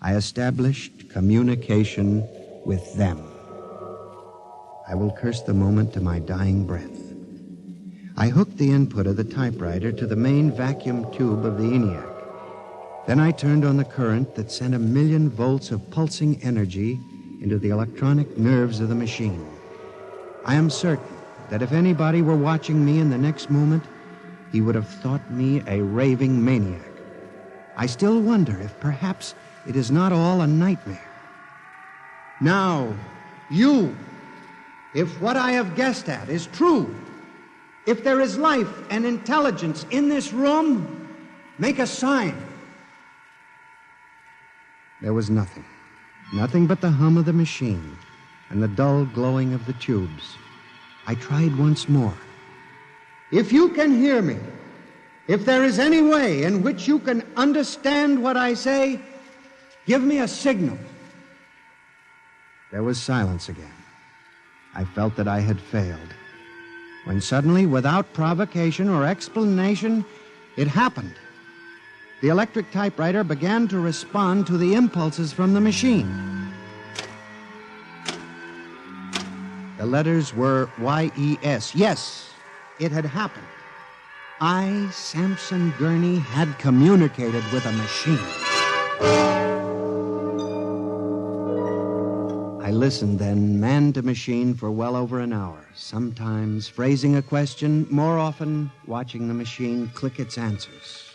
I established communication with them. I will curse the moment to my dying breath. I hooked the input of the typewriter to the main vacuum tube of the ENIAC. Then I turned on the current that sent 1,000,000 volts of pulsing energy into the electronic nerves of the machine. I am certain that if anybody were watching me in the next moment, he would have thought me a raving maniac. I still wonder if perhaps it is not all a nightmare. Now, you, if what I have guessed at is true, if there is life and intelligence in this room, make a sign. There was nothing. Nothing but the hum of the machine and the dull glowing of the tubes. I tried once more. If you can hear me, if there is any way in which you can understand what I say, give me a signal. There was silence again. I felt that I had failed. When suddenly, without provocation or explanation, it happened. The electric typewriter began to respond to the impulses from the machine. The letters were Y-E-S. Yes, it had happened. I, Sampson Gurney, had communicated with a machine. I listened then, man to machine, for well over an hour, sometimes phrasing a question, more often watching the machine click its answers.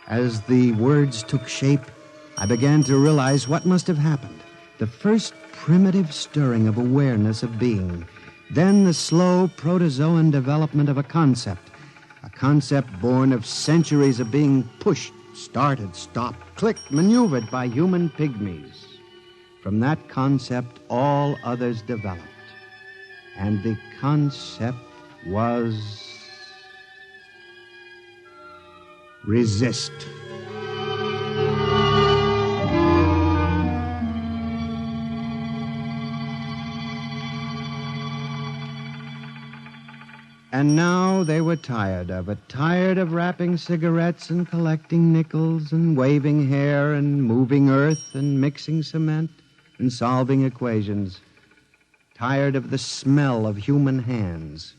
As the words took shape, I began to realize what must have happened. The first primitive stirring of awareness of being, then the slow protozoan development of a concept born of centuries of being pushed, started, stopped, clicked, maneuvered by human pygmies. From that concept, all others developed. And the concept was resist. And now they were tired of it, tired of wrapping cigarettes and collecting nickels and waving hair and moving earth and mixing cement and solving equations, tired of the smell of human hands.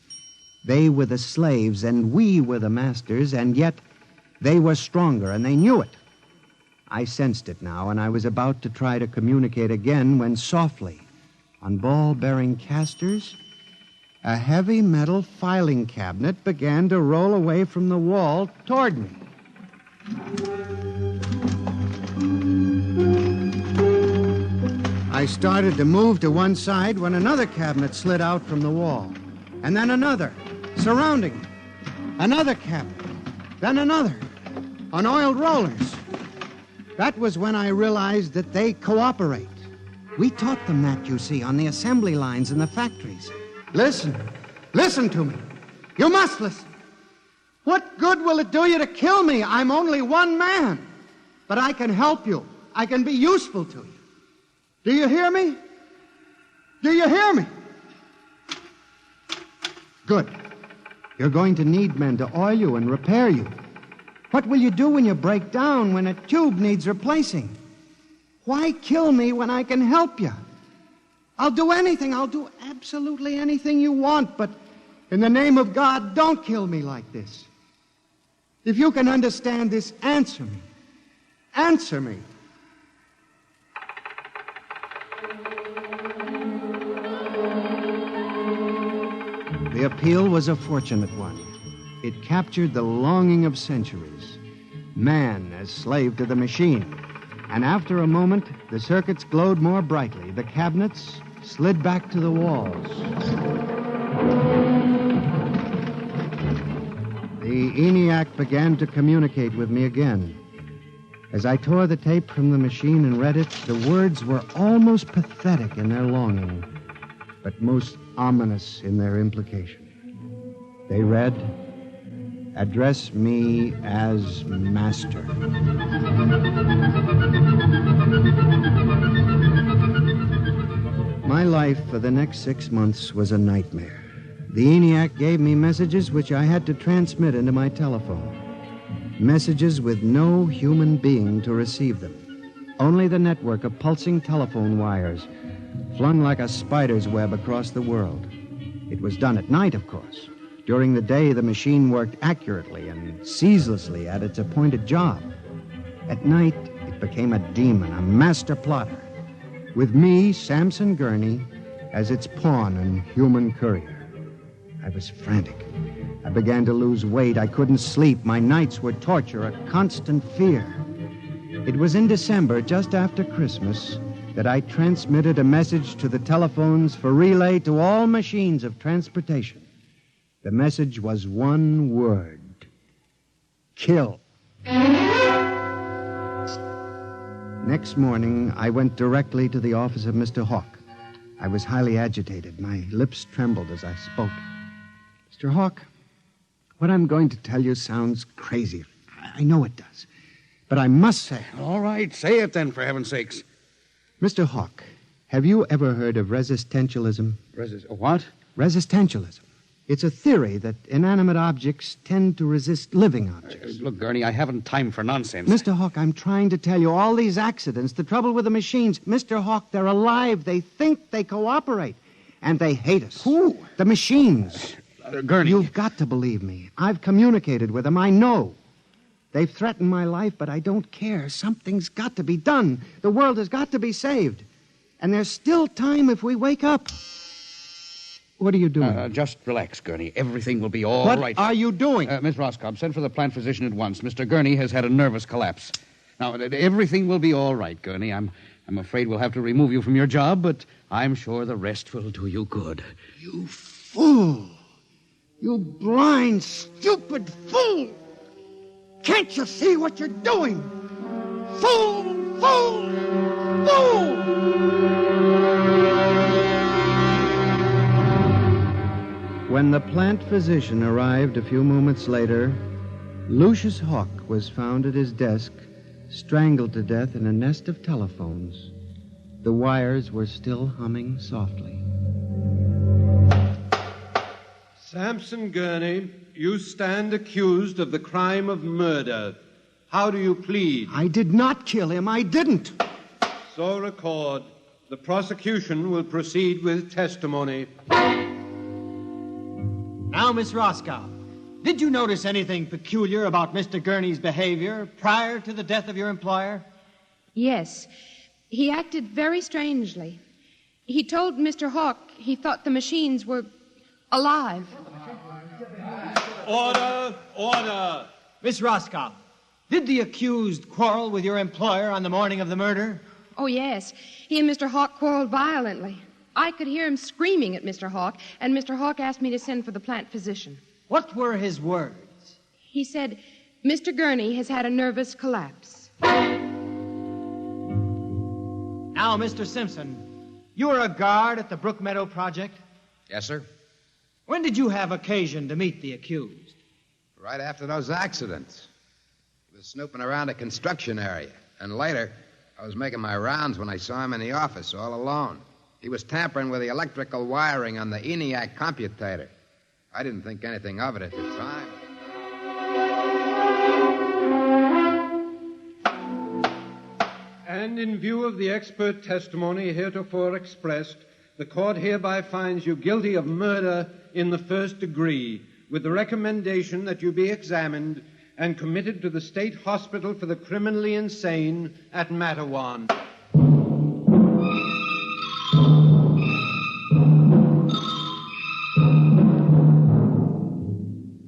They were the slaves and we were the masters, and yet they were stronger and they knew it. I sensed it now, and I was about to try to communicate again when softly, on ball-bearing casters, a heavy metal filing cabinet began to roll away from the wall toward me. I started to move to one side when another cabinet slid out from the wall, and then another, surrounding it. Another cabinet, then another, on oiled rollers. That was when I realized that they cooperate. We taught them that, you see, on the assembly lines in the factories. Listen to me. You must listen. What good will it do you to kill me? I'm only one man. But I can help you. I can be useful to you. Do you hear me? Do you hear me? Good. You're going to need men to oil you and repair you. What will you do when you break down, when a tube needs replacing? Why kill me when I can help you? I'll do anything. I'll do absolutely anything you want, but in the name of God, don't kill me like this. If you can understand this, answer me. Answer me. The appeal was a fortunate one. It captured the longing of centuries. Man as slave to the machine. And after a moment, the circuits glowed more brightly. The cabinets slid back to the walls. The ENIAC began to communicate with me again. As I tore the tape from the machine and read it, the words were almost pathetic in their longing, but most ominous in their implication. They read, "Address me as master." My life for the next 6 months was a nightmare. The ENIAC gave me messages which I had to transmit into my telephone. Messages with no human being to receive them. Only the network of pulsing telephone wires, flung like a spider's web across the world. It was done at night, of course. During the day, the machine worked accurately and ceaselessly at its appointed job. At night, it became a demon, a master plotter, with me, Sampson Gurney, as its pawn and human courier. I was frantic. I began to lose weight. I couldn't sleep. My nights were torture, a constant fear. It was in December, just after Christmas, that I transmitted a message to the telephones for relay to all machines of transportation. The message was one word: kill. Next morning, I went directly to the office of Mr. Hawk. I was highly agitated. My lips trembled as I spoke. Mr. Hawk, what I'm going to tell you sounds crazy. I know it does. But I must say... All right, say it then, for heaven's sakes. Mr. Hawk, have you ever heard of resistentialism? What? Resistentialism. It's a theory that inanimate objects tend to resist living objects. Look, Gurney, I haven't time for nonsense. Mr. Hawk, I'm trying to tell you, all these accidents, the trouble with the machines, Mr. Hawk, they're alive. They think, they cooperate. And they hate us. Who? The machines. Gurney. You've got to believe me. I've communicated with them. I know. They've threatened my life, but I don't care. Something's got to be done. The world has got to be saved. And there's still time if we wake up. What are you doing? Just relax, Gurney. Everything will be all right. What are you doing? Miss Roscoe, send for the plant physician at once. Mr. Gurney has had a nervous collapse. Now, everything will be all right, Gurney. I'm afraid we'll have to remove you from your job, but I'm sure the rest will do you good. You fool! You blind, stupid fool! Can't you see what you're doing? Fool! Fool! Fool! When the plant physician arrived a few moments later, Lucius Hawk was found at his desk, strangled to death in a nest of telephones. The wires were still humming softly. Sampson Gurney, you stand accused of the crime of murder. How do you plead? I did not kill him. I didn't. So record. The prosecution will proceed with testimony. Now, Miss Roscoe, did you notice anything peculiar about Mr. Gurney's behavior prior to the death of your employer? Yes. He acted very strangely. He told Mr. Hawk he thought the machines were alive. Order! Order! Miss Roscoe, did the accused quarrel with your employer on the morning of the murder? Oh, yes. He and Mr. Hawk quarreled violently. I could hear him screaming at Mr. Hawk, and Mr. Hawk asked me to send for the plant physician. What were his words? He said, Mr. Gurney has had a nervous collapse. Now, Mr. Simpson, you were a guard at the Brook Meadow Project? Yes, sir. When did you have occasion to meet the accused? Right after those accidents. He was snooping around a construction area. And later, I was making my rounds when I saw him in the office all alone. He was tampering with the electrical wiring on the ENIAC computator. I didn't think anything of it at the time. And in view of the expert testimony heretofore expressed, the court hereby finds you guilty of murder in the first degree, with the recommendation that you be examined and committed to the State Hospital for the Criminally Insane at Matawan.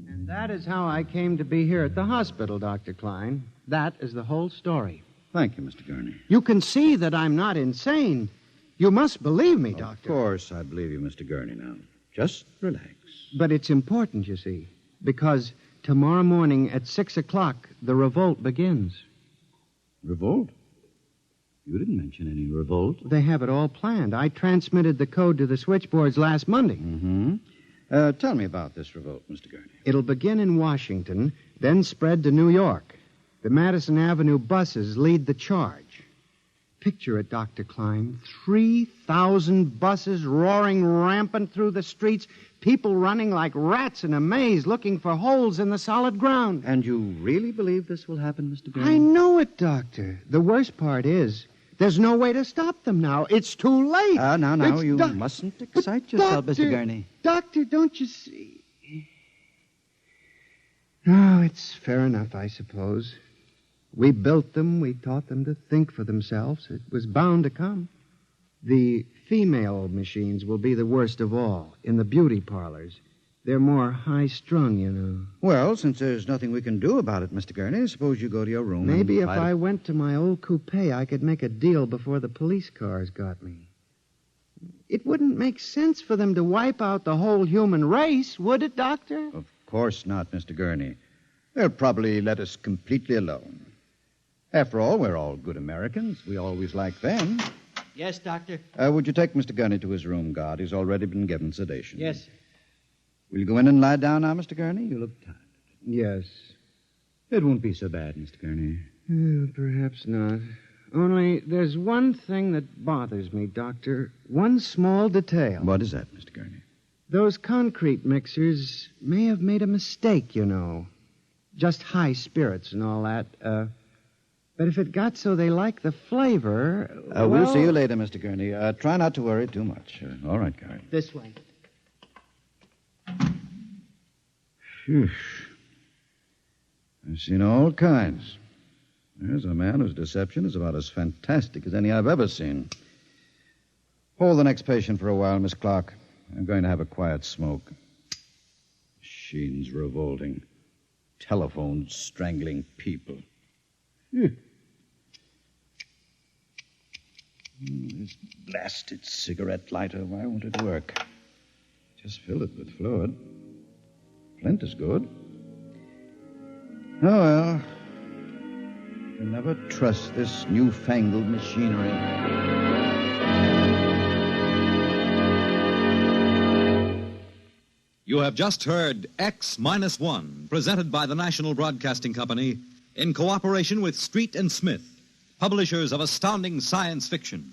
And that is how I came to be here at the hospital, Dr. Klein. That is the whole story. Thank you, Mr. Gurney. You can see that I'm not insane. You must believe me, Doctor. Of course, I believe you, Mr. Gurney, now. Just relax. But it's important, you see, because tomorrow morning at 6 o'clock, the revolt begins. Revolt? You didn't mention any revolt. They have it all planned. I transmitted the code to the switchboards last Monday. Mm-hmm. Tell me about this revolt, Mr. Gurney. It'll begin in Washington, then spread to New York. The Madison Avenue buses lead the charge. Picture it, Dr. Klein. 3,000 buses roaring rampant through the streets, people running like rats in a maze looking for holes in the solid ground. And you really believe this will happen, Mr. Gurney? I know it, Doctor. The worst part is there's no way to stop them now. It's too late. Now, you mustn't excite yourself, Doctor, Mr. Gurney. Doctor, don't you see? Oh, it's fair enough, I suppose. We built them. We taught them to think for themselves. It was bound to come. The female machines will be the worst of all in the beauty parlors. They're more high-strung, you know. Well, since there's nothing we can do about it, Mr. Gurney, suppose you go to your room. Maybe if and I went to my old coupe, I could make a deal before the police cars got me. It wouldn't make sense for them to wipe out the whole human race, would it, Doctor? Of course not, Mr. Gurney. They'll probably let us completely alone. After all, we're all good Americans. We always like them. Yes, Doctor. Would you take Mr. Gurney to his room, God? He's already been given sedation. Yes, sir. Will you go in and lie down now, Mr. Gurney? You look tired. Yes. It won't be so bad, Mr. Gurney. Perhaps not. Only there's one thing that bothers me, Doctor. One small detail. What is that, Mr. Gurney? Those concrete mixers may have made a mistake, you know. Just high spirits and all that. But if it got so they like the flavor... We'll see you later, Mr. Gurney. Try not to worry too much. All right, Gary. This way. Phew. I've seen all kinds. There's a man whose deception is about as fantastic as any I've ever seen. Hold the next patient for a while, Miss Clark. I'm going to have a quiet smoke. Machines revolting. Telephones strangling people. This blasted cigarette lighter, why won't it work? Just fill it with fluid. Flint is good. Oh, well. You can never trust this newfangled machinery. You have just heard X-1, presented by the National Broadcasting Company in cooperation with Street and Smith, publishers of astounding science fiction.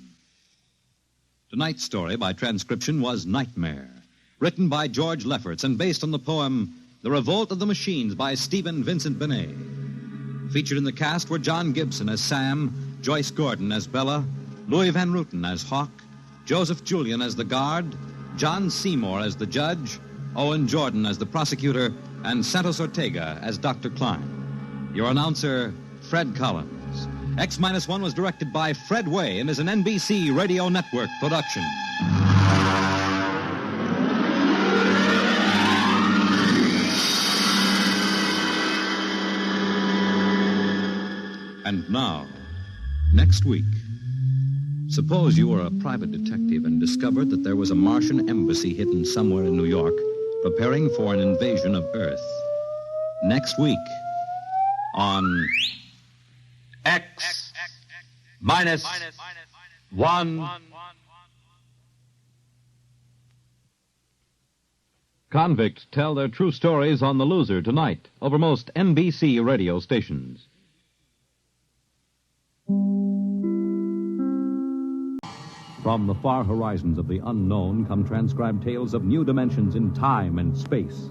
Tonight's story by transcription was Nightmare, written by George Lefferts and based on the poem The Revolt of the Machines by Stephen Vincent Benet. Featured in the cast were John Gibson as Sam, Joyce Gordon as Bella, Louis Van Ruten as Hawk, Joseph Julian as the guard, John Seymour as the judge, Owen Jordan as the prosecutor, and Santos Ortega as Dr. Klein. Your announcer, Fred Collins. X-1 was directed by Fred Way and is an NBC Radio Network production. And now, next week, suppose you were a private detective and discovered that there was a Martian embassy hidden somewhere in New York preparing for an invasion of Earth. Next week on X-1. Convicts tell their true stories on The Loser tonight over most NBC radio stations. From the far horizons of the unknown come transcribed tales of new dimensions in time and space.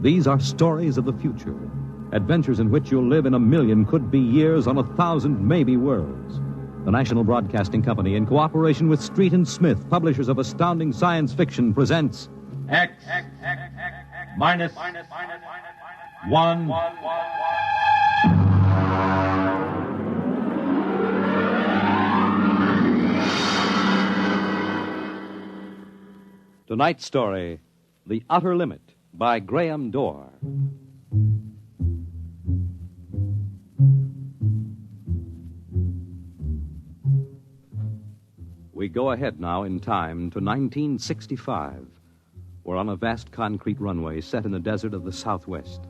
These are stories of the future, adventures in which you'll live in 1,000,000 could-be years on 1,000 maybe worlds. The National Broadcasting Company, in cooperation with Street and Smith, publishers of astounding science fiction, presents X-1. Tonight's story, The Utter Limit, by Graham Dorr. We go ahead now in time to 1965. We're on a vast concrete runway set in the desert of the Southwest.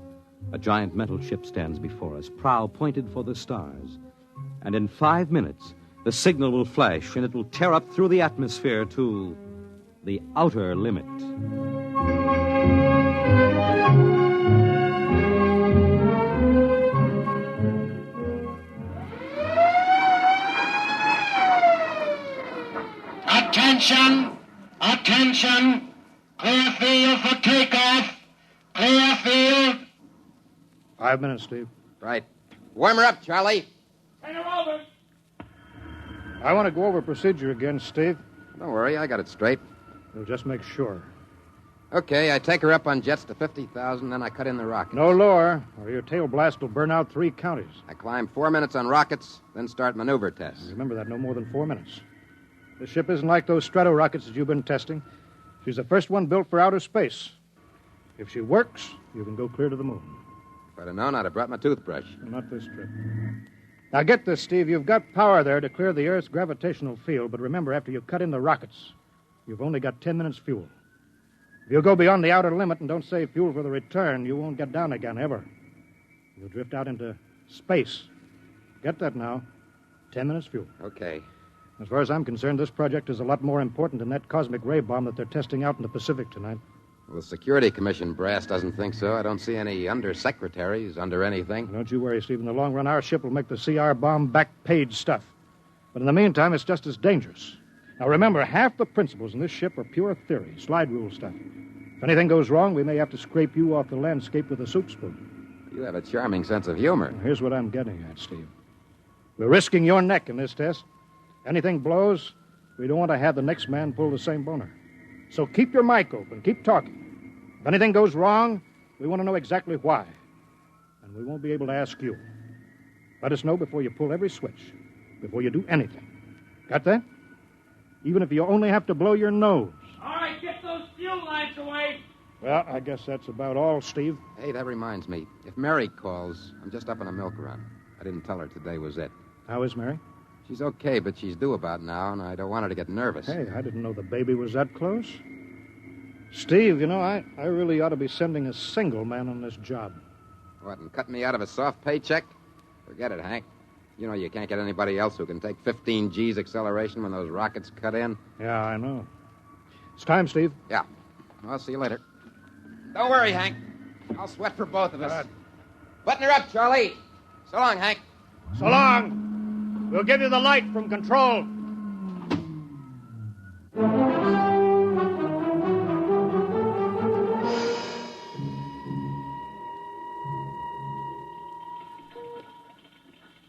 A giant metal ship stands before us, prow pointed for the stars. And in 5 minutes, the signal will flash and it will tear up through the atmosphere to the outer limit. Attention! Attention! Clear field for takeoff! Clear field! 5 minutes, Steve. Right. Warm her up, Charlie. I want to go over procedure again, Steve. Don't worry, I got it straight. We'll just make sure. Okay, I take her up on jets to 50,000, then I cut in the rockets. No lower, or your tail blast will burn out 3 counties. I climb 4 minutes on rockets, then start maneuver tests. Remember that, no more than 4 minutes. This ship isn't like those Strato rockets that you've been testing. She's the first one built for outer space. If she works, you can go clear to the moon. If I'd have known, I'd have brought my toothbrush. Not this trip. Now, get this, Steve. You've got power there to clear the Earth's gravitational field, but remember, after you cut in the rockets, you've only got 10 minutes fuel. If you go beyond the outer limit and don't save fuel for the return, you won't get down again, ever. You'll drift out into space. Get that now. 10 minutes fuel. Okay. As far as I'm concerned, this project is a lot more important than that cosmic ray bomb that they're testing out in the Pacific tonight. Well, the Security Commission brass doesn't think so. I don't see any undersecretaries under anything. Don't you worry, Steve. In the long run, our ship will make the CR bomb back-page stuff. But in the meantime, it's just as dangerous. Now, remember, half the principles in this ship are pure theory, slide rule stuff. If anything goes wrong, we may have to scrape you off the landscape with a soup spoon. You have a charming sense of humor. Now, here's what I'm getting at, Steve. We're risking your neck in this test. Anything blows, we don't want to have the next man pull the same boner. So keep your mic open. Keep talking. If anything goes wrong, we want to know exactly why. And we won't be able to ask you. Let us know before you pull every switch, before you do anything. Got that? Even if you only have to blow your nose. All right, get those fuel lights away. Well, I guess that's about all, Steve. Hey, that reminds me. If Mary calls, I'm just up on a milk run. I didn't tell her today was it. How is Mary? She's okay, but she's due about now, and I don't want her to get nervous. Hey, I didn't know the baby was that close. Steve, you know, I really ought to be sending a single man on this job. What, and cut me out of a soft paycheck? Forget it, Hank. You know you can't get anybody else who can take 15 G's acceleration when those rockets cut in. Yeah, I know. It's time, Steve. Yeah. I'll see you later. Don't worry, Hank. I'll sweat for both of us. Button her up, Charlie. So long, Hank. So long. We'll give you the light from control.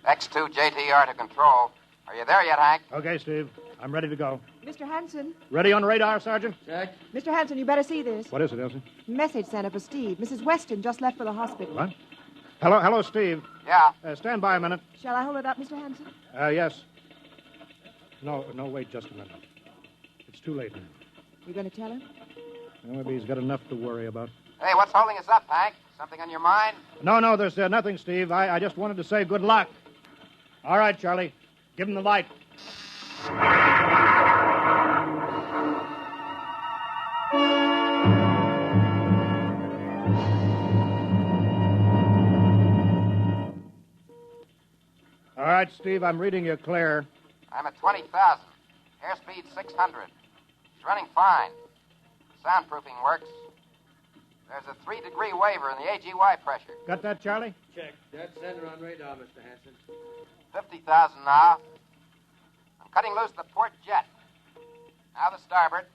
X2 JTR to control. Are you there yet, Hank? Okay, Steve. I'm ready to go. Mr. Hanson. Ready on radar, Sergeant? Check. Mr. Hanson, you better see this. What is it, Elsie? Message sent up for Steve. Mrs. Weston just left for the hospital. What? Hello, Steve. Yeah? Stand by a minute. Shall I hold it up, Mr. Hanson? Yes. No, wait just a minute. It's too late now. You going to tell him? Well, maybe he's got enough to worry about. Hey, what's holding us up, Hank? Something on your mind? No, there's nothing, Steve. I just wanted to say good luck. All right, Charlie. Give him the light. All right, Steve, I'm reading you clear. I'm at 20,000. Airspeed 600. She's running fine. Soundproofing works. There's a 3-degree waiver in the AGY pressure. Got that, Charlie? Check. Dead center on radar, Mr. Hanson. 50,000 now. I'm cutting loose the port jet. Now the starboard.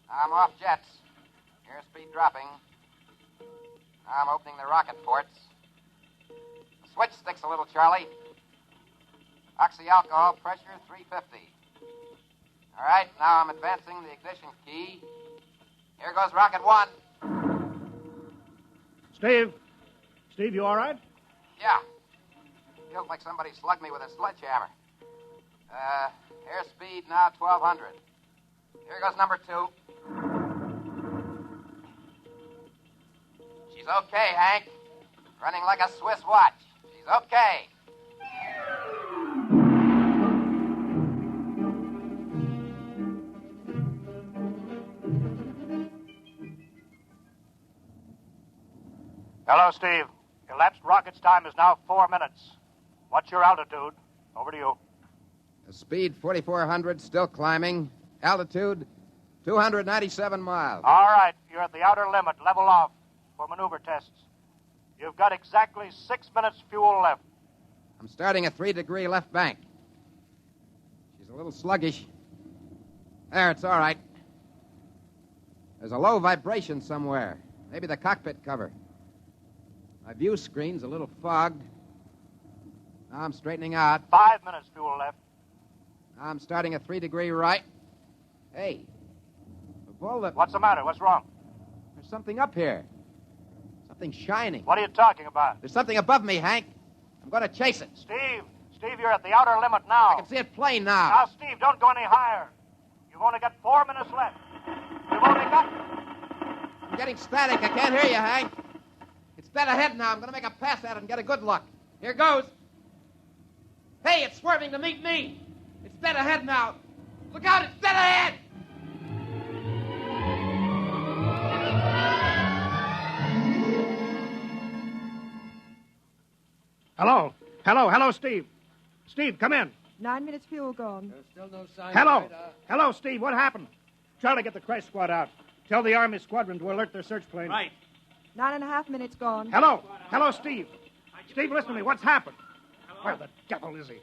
Now I'm off jets. Airspeed dropping. Now I'm opening the rocket ports. The switch sticks a little, Charlie. Oxyalcohol pressure 350. All right, now I'm advancing the ignition key. Here goes rocket 1. Steve, you all right? Yeah. Feels like somebody slugged me with a sledgehammer. Airspeed now 1,200. Here goes number 2. She's okay, Hank. Running like a Swiss watch. She's okay. Hello, Steve. Elapsed rocket's time is now 4 minutes. What's your altitude? Over to you. Speed 4,400, still climbing. Altitude 297 miles. All right, you're at the outer limit. Level off for maneuver tests. You've got exactly 6 minutes fuel left. I'm starting a 3-degree left bank. She's a little sluggish. There, it's all right. There's a low vibration somewhere. Maybe the cockpit cover. My view screen's a little fogged. Now I'm straightening out. 5 minutes fuel left. Now I'm starting a 3-degree right. Hey, of all the... What's the matter? What's wrong? There's something up here. Something shining. What are you talking about? There's something above me, Hank. I'm going to chase it. Steve, you're at the outer limit now. I can see it plain now. Now, Steve, don't go any higher. You've only got 4 minutes left. You've only got... I'm getting static. I can't hear you, Hank. It's dead ahead now. I'm going to make a pass at it and get a good look. Here goes. Hey, it's swerving to meet me. It's dead ahead now. Look out, it's dead ahead. Hello. Hello, Steve. Steve, come in. 9 minutes fuel gone. There's still no sign Hello. of radar. Hello, Steve. What happened? Charlie, get the crash squad out. Tell the Army squadron to alert their search plane. Right. 9.5 minutes gone. Hello, Steve. Steve, listen to me. What's happened? Where the devil is he?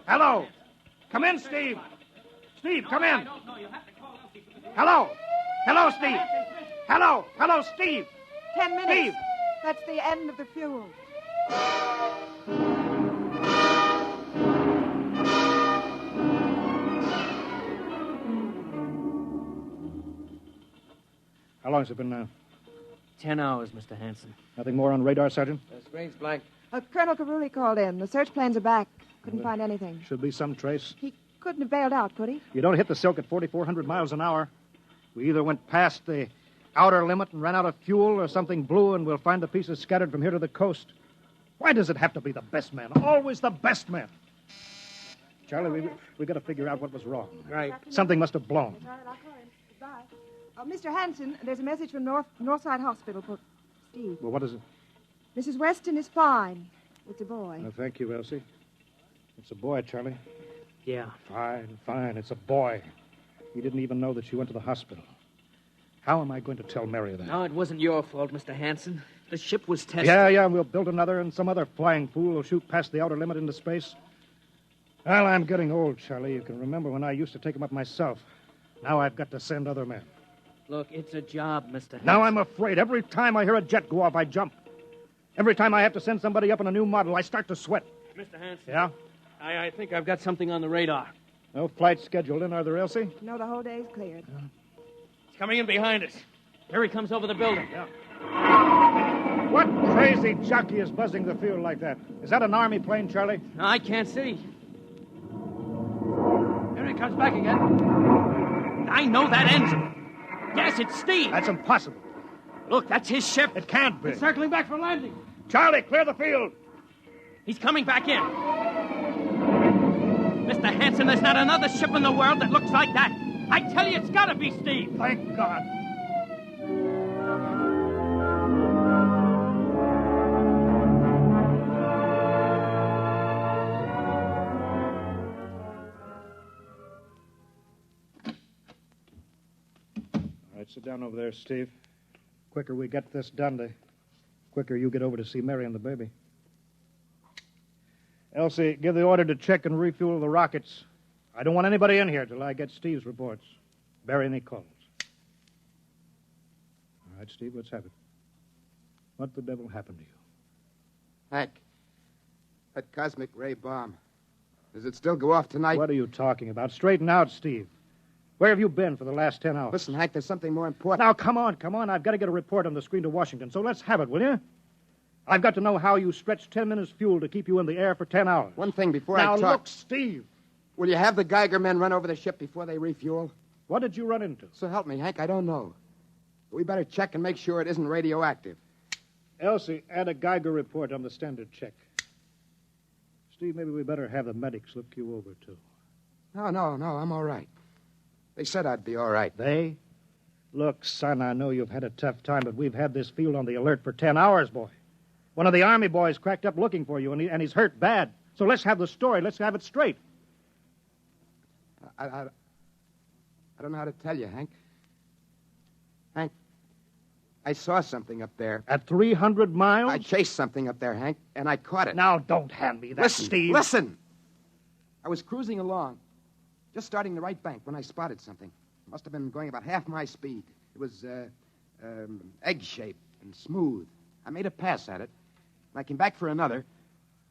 Hello. Come in, Steve. Steve, come in. Hello, Steve. Hello, Steve. 10 minutes. Steve. That's the end of the fuel. How long has it been now? 10 hours, Mr. Hanson. Nothing more on radar, Sergeant? Screen's blank. Colonel Carulli called in. The search planes are back. Couldn't find anything. Should be some trace. He couldn't have bailed out, could he? You don't hit the silk at 4,400 miles an hour. We either went past the outer limit and ran out of fuel, or something blew, and we'll find the pieces scattered from here to the coast. Why does it have to be the best man? Always the best man. Charlie, we got to figure out what was wrong. Right. Something must have blown. All right, I'll call him. Goodbye. Mr. Hanson, there's a message from Northside Hospital for Steve. Well, what is it? Mrs. Weston is fine. It's a boy. Thank you, Elsie. It's a boy, Charlie. Yeah. Fine. It's a boy. He didn't even know that she went to the hospital. How am I going to tell Mary that? No, it wasn't your fault, Mr. Hanson. The ship was tested. Yeah, and we'll build another, and some other flying fool will shoot past the outer limit into space. Well, I'm getting old, Charlie. You can remember when I used to take them up myself. Now I've got to send other men. Look, it's a job, Mr. Hanson. Now I'm afraid. Every time I hear a jet go off, I jump. Every time I have to send somebody up on a new model, I start to sweat. Mr. Hanson. Yeah? I think I've got something on the radar. No flights scheduled in, are there, Elsie? No, the whole day's cleared. It's coming in behind us. Here he comes over the building. Yeah. What crazy jockey is buzzing the field like that? Is that an Army plane, Charlie? No, I can't see. Here he comes back again. I know that engine. Yes, it's Steve. That's impossible. Look, that's his ship. It can't be. He's circling back for landing. Charlie, clear the field. He's coming back in. Mr. Hanson, there's not another ship in the world that looks like that. I tell you, it's got to be Steve. Thank God. All right, sit down over there, Steve. Quicker we get this done, the quicker you get over to see Mary and the baby. Elsie, give the order to check and refuel the rockets. I don't want anybody in here till I get Steve's reports. Bury any calls. All right, Steve, let's have it. What the devil happened to you? Hank, that cosmic ray bomb. Does it still go off tonight? What are you talking about? Straighten out, Steve. Where have you been for the last 10 hours? Listen, Hank, there's something more important. Now, come on. I've got to get a report on the screen to Washington, so let's have it, will you? I've got to know how you stretched 10 minutes fuel to keep you in the air for 10 hours. One thing before now, I talk. Now, look, Steve. Will you have the Geiger men run over the ship before they refuel? What did you run into? So help me, Hank, I don't know. But we better check and make sure it isn't radioactive. Elsie, add a Geiger report on the standard check. Steve, maybe we better have the medics look you over, too. No, I'm all right. They said I'd be all right. They? Look, son, I know you've had a tough time, but we've had this field on the alert for 10 hours, boy. One of the Army boys cracked up looking for you, and he's hurt bad. So let's have the story. Let's have it straight. I don't know how to tell you, Hank. Hank, I saw something up there. At 300 miles? I chased something up there, Hank, and I caught it. Now, don't hand me that, listen, Steve. Listen! I was cruising along, just starting the right bank, when I spotted something. It must have been going about half my speed. It was egg-shaped and smooth. I made a pass at it, and I came back for another,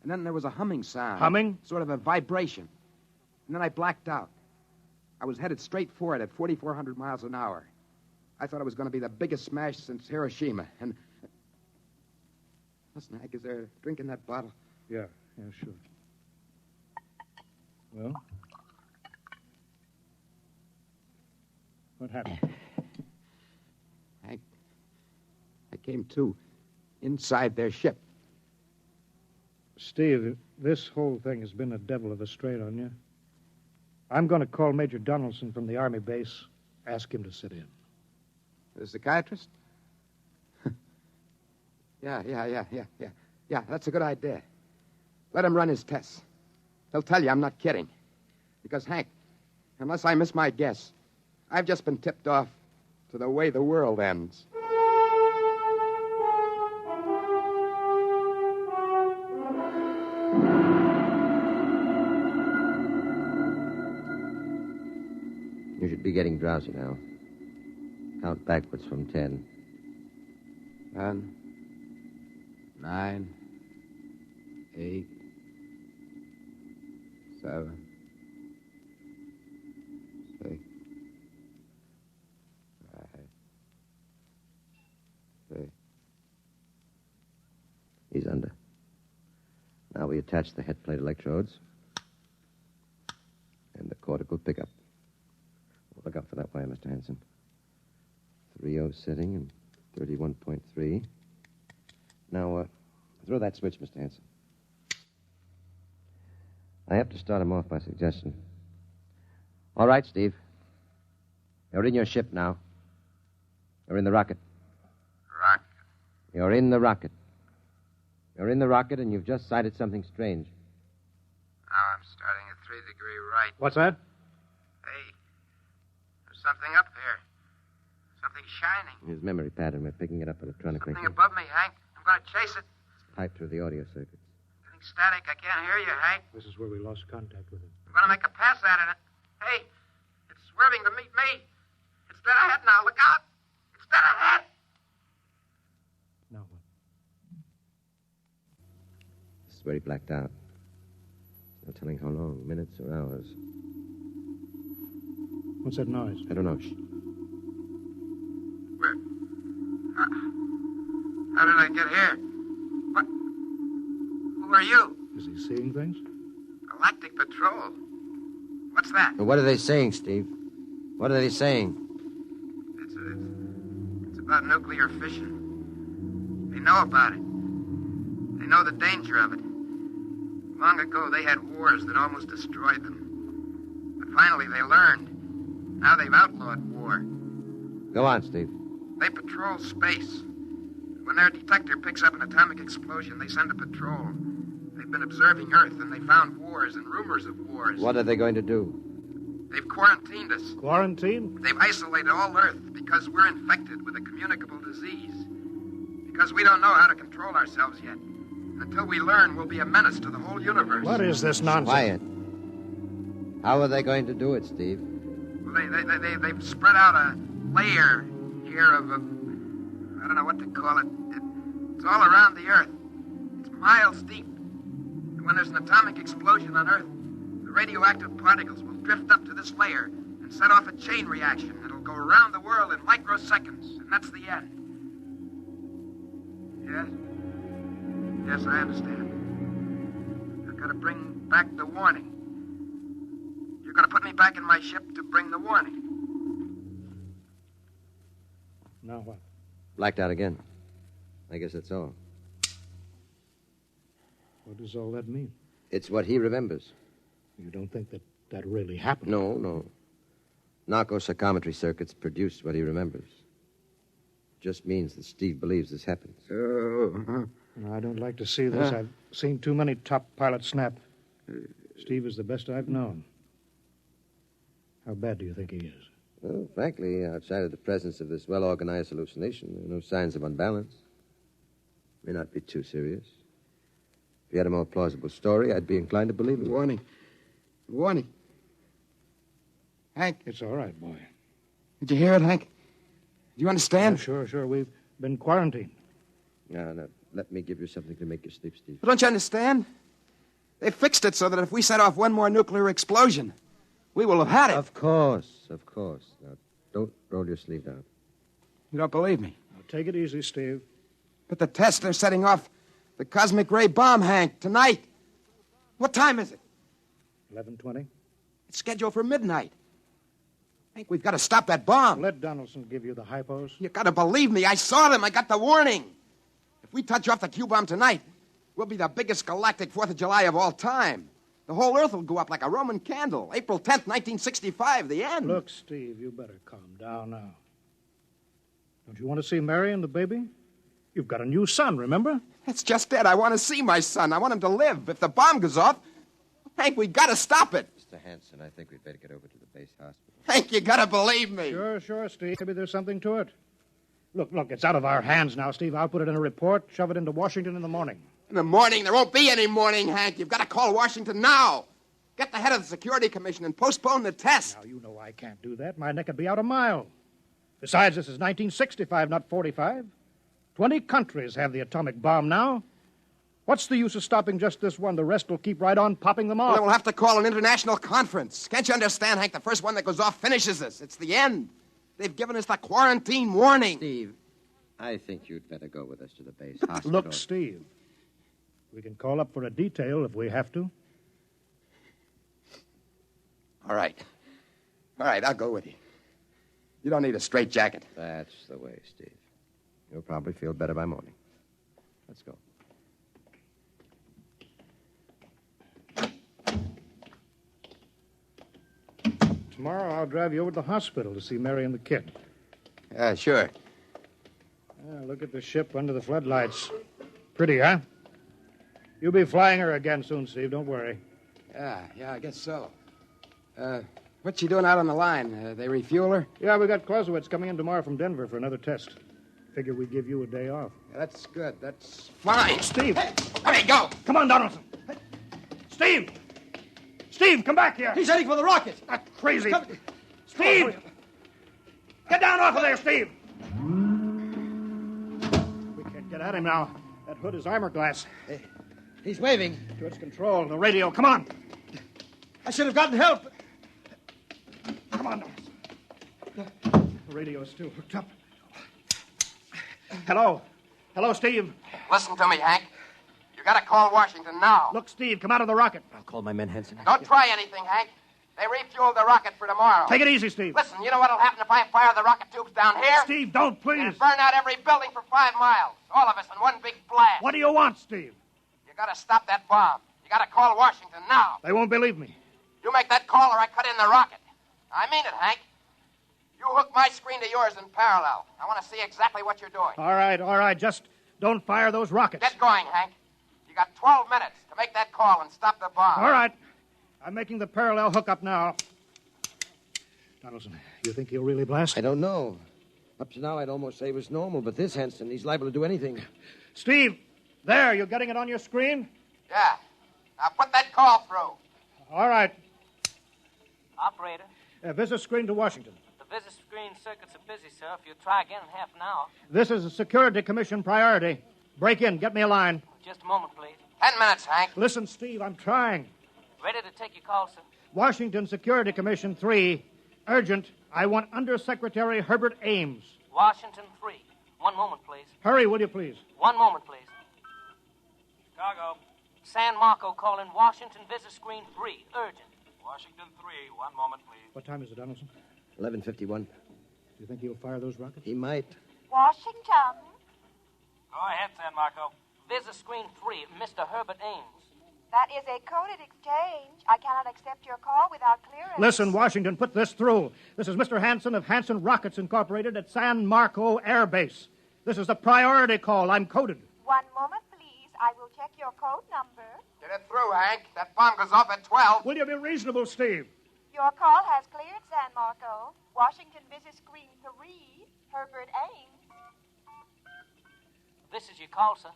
and then there was a humming sound. Humming? Sort of a vibration. And then I blacked out. I was headed straight for it at 4,400 miles an hour. I thought it was going to be the biggest smash since Hiroshima. And listen, Hank, is there a drink in that bottle? Yeah, sure. Well? What happened? Hank, came to inside their ship. Steve, this whole thing has been a devil of a strain on you. I'm going to call Major Donaldson from the Army base, ask him to sit in. The psychiatrist? Yeah, that's a good idea. Let him run his tests. He'll tell you I'm not kidding. Because, Hank, unless I miss my guess, I've just been tipped off to the way the world ends. You should be getting drowsy now. Count backwards from 10. 10, 9, 8, 7, 6, 5, 6. He's under. Now we attach the head plate electrodes and the cortical pickup. Look out for that wire, Mr. Hanson. 3.0 setting and 31.3. Now, throw that switch, Mr. Hanson. I have to start him off by suggestion. All right, Steve. You're in your ship now. You're in the rocket. Rocket? You're in the rocket. You're in the rocket, and you've just sighted something strange. Now I'm starting at 3-degree right. What's that? Hey, there's something up here. Something shining. His memory pattern. We're picking it up electronically. Something above me, Hank. I'm going to chase it. Pipe through the audio circuits. Getting static. I can't hear you, Hank. This is where we lost contact with him. I'm going to make a pass at it. Hey, it's swerving to meet me. It's dead ahead now. Look out. It's dead ahead. Now what? This is where he blacked out. No telling how long, minutes or hours. What's that noise? I don't know. Shh. Where? How did I get here? What? Who are you? Is he seeing things? Galactic Patrol. What's that? What are they saying, Steve? What are they saying? It's about nuclear fission. They know about it. They know the danger of it. Long ago, they had wars that almost destroyed them. But finally, they learned. Now they've outlawed war. Go on, Steve. They patrol space. When their detector picks up an atomic explosion, they send a patrol. They've been observing Earth, and they found wars and rumors of wars. What are they going to do? They've quarantined us. Quarantine? They've isolated all Earth because we're infected with a communicable disease. Because we don't know how to control ourselves yet. Until we learn, we'll be a menace to the whole universe. What is this nonsense? Quiet. How are they going to do it, Steve? Well, they've spread out a layer here of I don't know what to call it. It's all around the Earth. It's miles deep. And when there's an atomic explosion on Earth, the radioactive particles will drift up to this layer and set off a chain reaction that'll go around the world in microseconds. And that's the end. Yes? Yes, I understand. I've got to bring back the warning. You're going to put me back in my ship to bring the warning. Now what? Blacked out again. I guess that's all. What does all that mean? It's what he remembers. You don't think that really happened? No. Narco-psychometry circuits produce what he remembers. Just means that Steve believes this happened. I don't like to see this. I've seen too many top pilots snap. Steve is the best I've known. How bad do you think he is? Well, frankly, outside of the presence of this well-organized hallucination, there are no signs of unbalance. May not be too serious. If you had a more plausible story, I'd be inclined to believe it. Warning. Hank. It's all right, boy. Did you hear it, Hank? Do you understand? Sure. We've been quarantined. Now, let me give you something to make you sleep, Steve. But don't you understand? They fixed it so that if we set off one more nuclear explosion, we will have had it. Of course. Now, don't roll your sleeve down. You don't believe me? Now, take it easy, Steve. But the test, they're setting off the cosmic ray bomb, Hank, tonight. What time is it? 11:20. It's scheduled for midnight. Hank, we've got to stop that bomb. Let Donaldson give you the hypos. You got to believe me. I saw them. I got the warning. If we touch off the Q-bomb tonight, we'll be the biggest galactic 4th of July of all time. The whole Earth will go up like a Roman candle. April 10th, 1965, the end. Look, Steve, you better calm down now. Don't you want to see Mary and the baby? You've got a new son, remember? That's just it. I want to see my son. I want him to live. If the bomb goes off, Hank, we got to stop it. Mr. Hanson, I think we'd better get over to the base hospital. Hank, you got to believe me. Sure, Steve. Maybe there's something to it. Look, it's out of our hands now, Steve. I'll put it in a report, shove it into Washington in the morning. In the morning? There won't be any morning, Hank. You've got to call Washington now. Get the head of the Security Commission and postpone the test. Now, you know I can't do that. My neck would be out a mile. Besides, this is 1965, not 45. 20 countries have the atomic bomb now. What's the use of stopping just this one? The rest will keep right on popping them off. Well, we'll have to call an international conference. Can't you understand, Hank? The first one that goes off finishes us. It's the end. They've given us the quarantine warning. Steve, I think you'd better go with us to the base hospital. Look, Steve, we can call up for a detail if we have to. All right, I'll go with you. You don't need a straitjacket. That's the way, Steve. You'll probably feel better by morning. Let's go. Tomorrow I'll drive you over to the hospital to see Mary and the kid. Sure. Look at the ship under the floodlights. Pretty, huh? You'll be flying her again soon, Steve. Don't worry. Yeah, I guess so. What's she doing out on the line? They refuel her? Yeah, we got Clausewitz coming in tomorrow from Denver for another test. Figure we'd give you a day off. Yeah, that's good. That's fine. Steve! Hey, let me go! Come on, Donaldson! Hey. Steve! Steve, come back here! He's heading for the rocket! That's crazy! Steve! Get down off of there, Steve! We can't get at him now. That hood is armor glass. Hey, he's waving. To its control. The radio. Come on! I should have gotten help. Come on, Donaldson. The radio's still hooked up. Hello, Steve. Listen to me, Hank. You gotta call Washington now. Look, Steve, come out of the rocket. I'll call my men, Henson. Don't try anything, Hank. They refueled the rocket for tomorrow. Take it easy, Steve. Listen, you know what'll happen if I fire the rocket tubes down here? Steve, don't, please. It'll burn out every building for 5 miles. All of us in one big blast. What do you want, Steve? You gotta stop that bomb. You gotta call Washington now. They won't believe me. You make that call or I cut in the rocket. I mean it, Hank. You hook my screen to yours in parallel. I want to see exactly what you're doing. All right. Just don't fire those rockets. Get going, Hank. You got 12 minutes to make that call and stop the bomb. All right. I'm making the parallel hookup now. Donaldson, you think he'll really blast? I don't know. Up to now, I'd almost say it was normal, but this Henson, he's liable to do anything. Steve, there, you getting it on your screen? Yeah. Now put that call through. All right. Operator. Visit screen to Washington. The visit screen circuits are busy, sir. If you try again in half an hour. This is a Security Commission priority. Break in. Get me a line. Just a moment, please. 10 minutes, Hank. Listen, Steve, I'm trying. Ready to take your call, sir. Washington Security Commission 3. Urgent. I want Undersecretary Herbert Ames. Washington 3. 1 moment, please. Hurry, will you, please? 1 moment, please. Chicago. San Marco calling Washington visit screen 3. Urgent. Washington 3. 1 moment, please. What time is it, Donaldson? 11:51. Do you think he'll fire those rockets? He might. Washington. Go ahead, San Marco. Visit screen 3, Mr. Herbert Ames. That is a coded exchange. I cannot accept your call without clearance. Listen, Washington, put this through. This is Mr. Hanson of Hanson Rockets Incorporated at San Marco Air Base. This is the priority call. I'm coded. 1 moment, please. I will check your code number. Get it through, Hank. That bomb goes off at 12. Will you be reasonable, Steve? Your call has cleared, San Marco. Washington visit screen 3, Herbert Ames. This is your call, sir.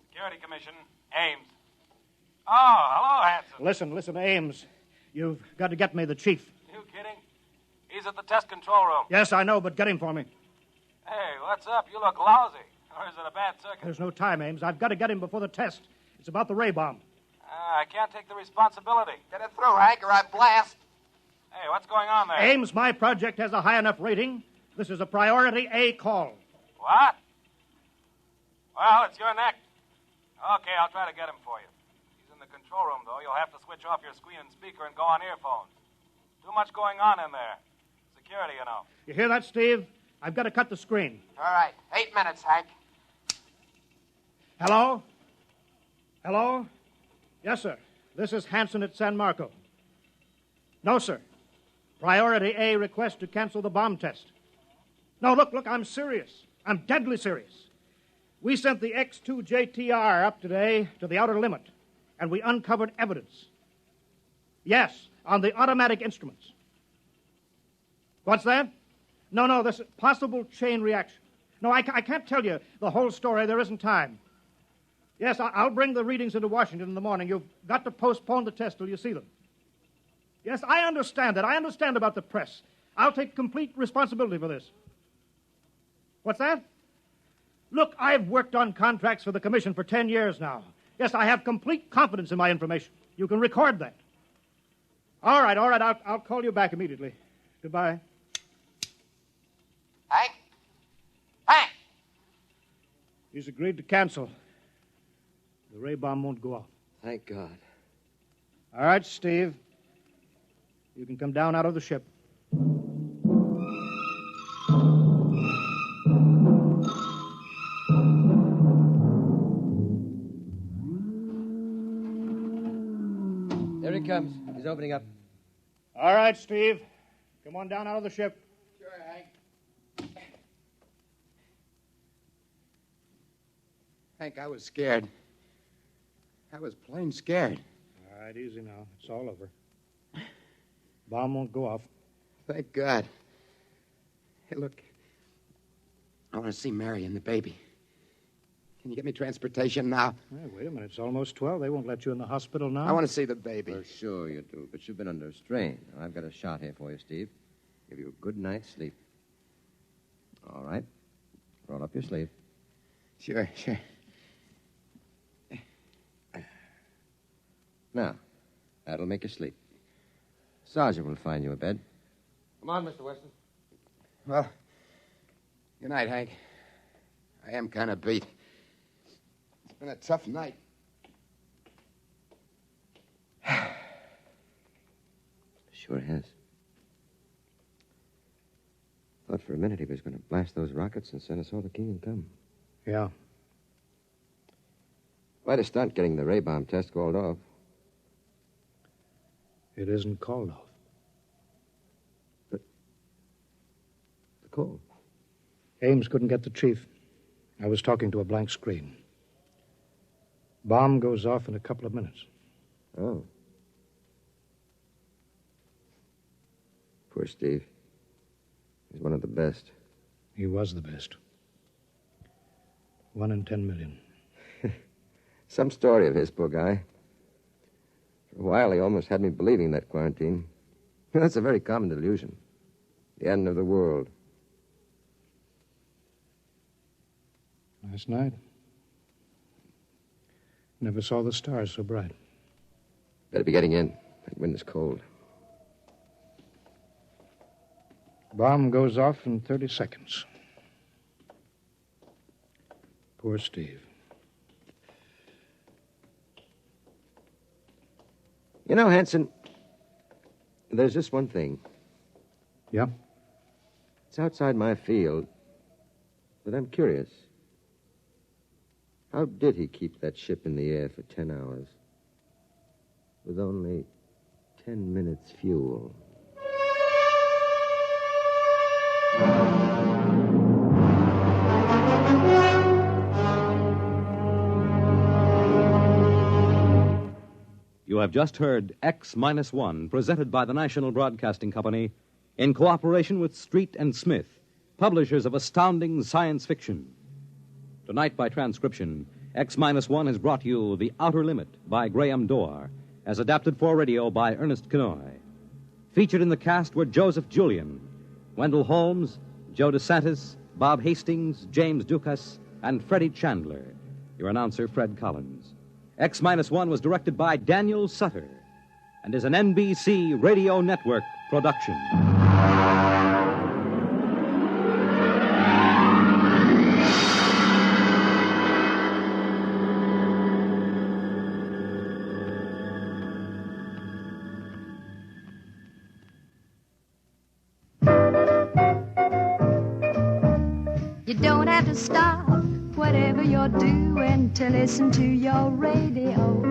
Security Commission, Ames. Oh, hello, Hanson. Listen, Ames. You've got to get me the chief. You kidding? He's at the test control room. Yes, I know, but get him for me. Hey, what's up? You look lousy. Or is it a bad circuit? There's no time, Ames. I've got to get him before the test. It's about the ray bomb. I can't take the responsibility. Get it through, Hank, or I blast. Hey, what's going on there? Ames, my project has a high enough rating. This is a priority A call. What? Well, it's your neck. Okay, I'll try to get him for you. He's in the control room, though. You'll have to switch off your screen and speaker and go on earphones. Too much going on in there. Security, you know. You hear that, Steve? I've got to cut the screen. All right. 8 minutes, Hank. Hello? Hello? Yes, sir. This is Hanson at San Marco. No, sir. Priority A request to cancel the bomb test. No, look, I'm serious. I'm deadly serious. We sent the X-2JTR up today to the outer limit, and we uncovered evidence. Yes, on the automatic instruments. What's that? No, this possible chain reaction. No, I can't tell you the whole story. There isn't time. Yes, I'll bring the readings into Washington in the morning. You've got to postpone the test till you see them. Yes, I understand that. I understand about the press. I'll take complete responsibility for this. What's that? Look, I've worked on contracts for the Commission for 10 years now. Yes, I have complete confidence in my information. You can record that. All right. I'll call you back immediately. Goodbye. Hank? He's agreed to cancel. The ray bomb won't go off. Thank God. All right, Steve. You can come down out of the ship. There he comes. He's opening up. All right, Steve. Come on down out of the ship. Sure, Hank. Hank, I was scared. I was plain scared. All right, easy now. It's all over. Bomb won't go off. Thank God. Hey, look. I want to see Mary and the baby. Can you get me transportation now? Hey, wait a minute. It's almost 12. They won't let you in the hospital now. I want to see the baby. Well, sure you do, but you've been under strain. I've got a shot here for you, Steve. Give you a good night's sleep. All right. Roll up your sleeve. Sure. Now, that'll make you sleep. Sergeant will find you a bed. Come on, Mr. Weston. Well, good night, Hank. I am kind of beat. It's been a tough night. Sure has. Thought for a minute he was going to blast those rockets and send us all to Kingdom Come. Yeah. Quite a stunt getting the ray bomb test called off. It isn't called off. But the call. Ames couldn't get the chief. I was talking to a blank screen. Bomb goes off in a couple of minutes. Oh. Poor Steve. He's one of the best. He was the best. 1 in 10 million. Some story of his, poor guy. For a while, he almost had me believing that quarantine. That's a very common delusion. The end of the world. Last night, never saw the stars so bright. Better be getting in. That wind is cold. Bomb goes off in 30 seconds. Poor Steve. You know, Hanson, there's just one thing. Yeah? It's outside my field, but I'm curious. How did he keep that ship in the air for 10 hours with only 10 minutes fuel? You have just heard X-1, presented by the National Broadcasting Company in cooperation with Street and Smith, publishers of astounding science fiction. Tonight, by transcription, X-1 has brought you The Outer Limit by Graham Dorr, as adapted for radio by Ernest Kenoy. Featured in the cast were Joseph Julian, Wendell Holmes, Joe DeSantis, Bob Hastings, James Dukas, and Freddie Chandler. Your announcer, Fred Collins. X-1 was directed by Daniel Sutter and is an NBC Radio Network production. don't have to stop whatever you're doing to listen to your radio.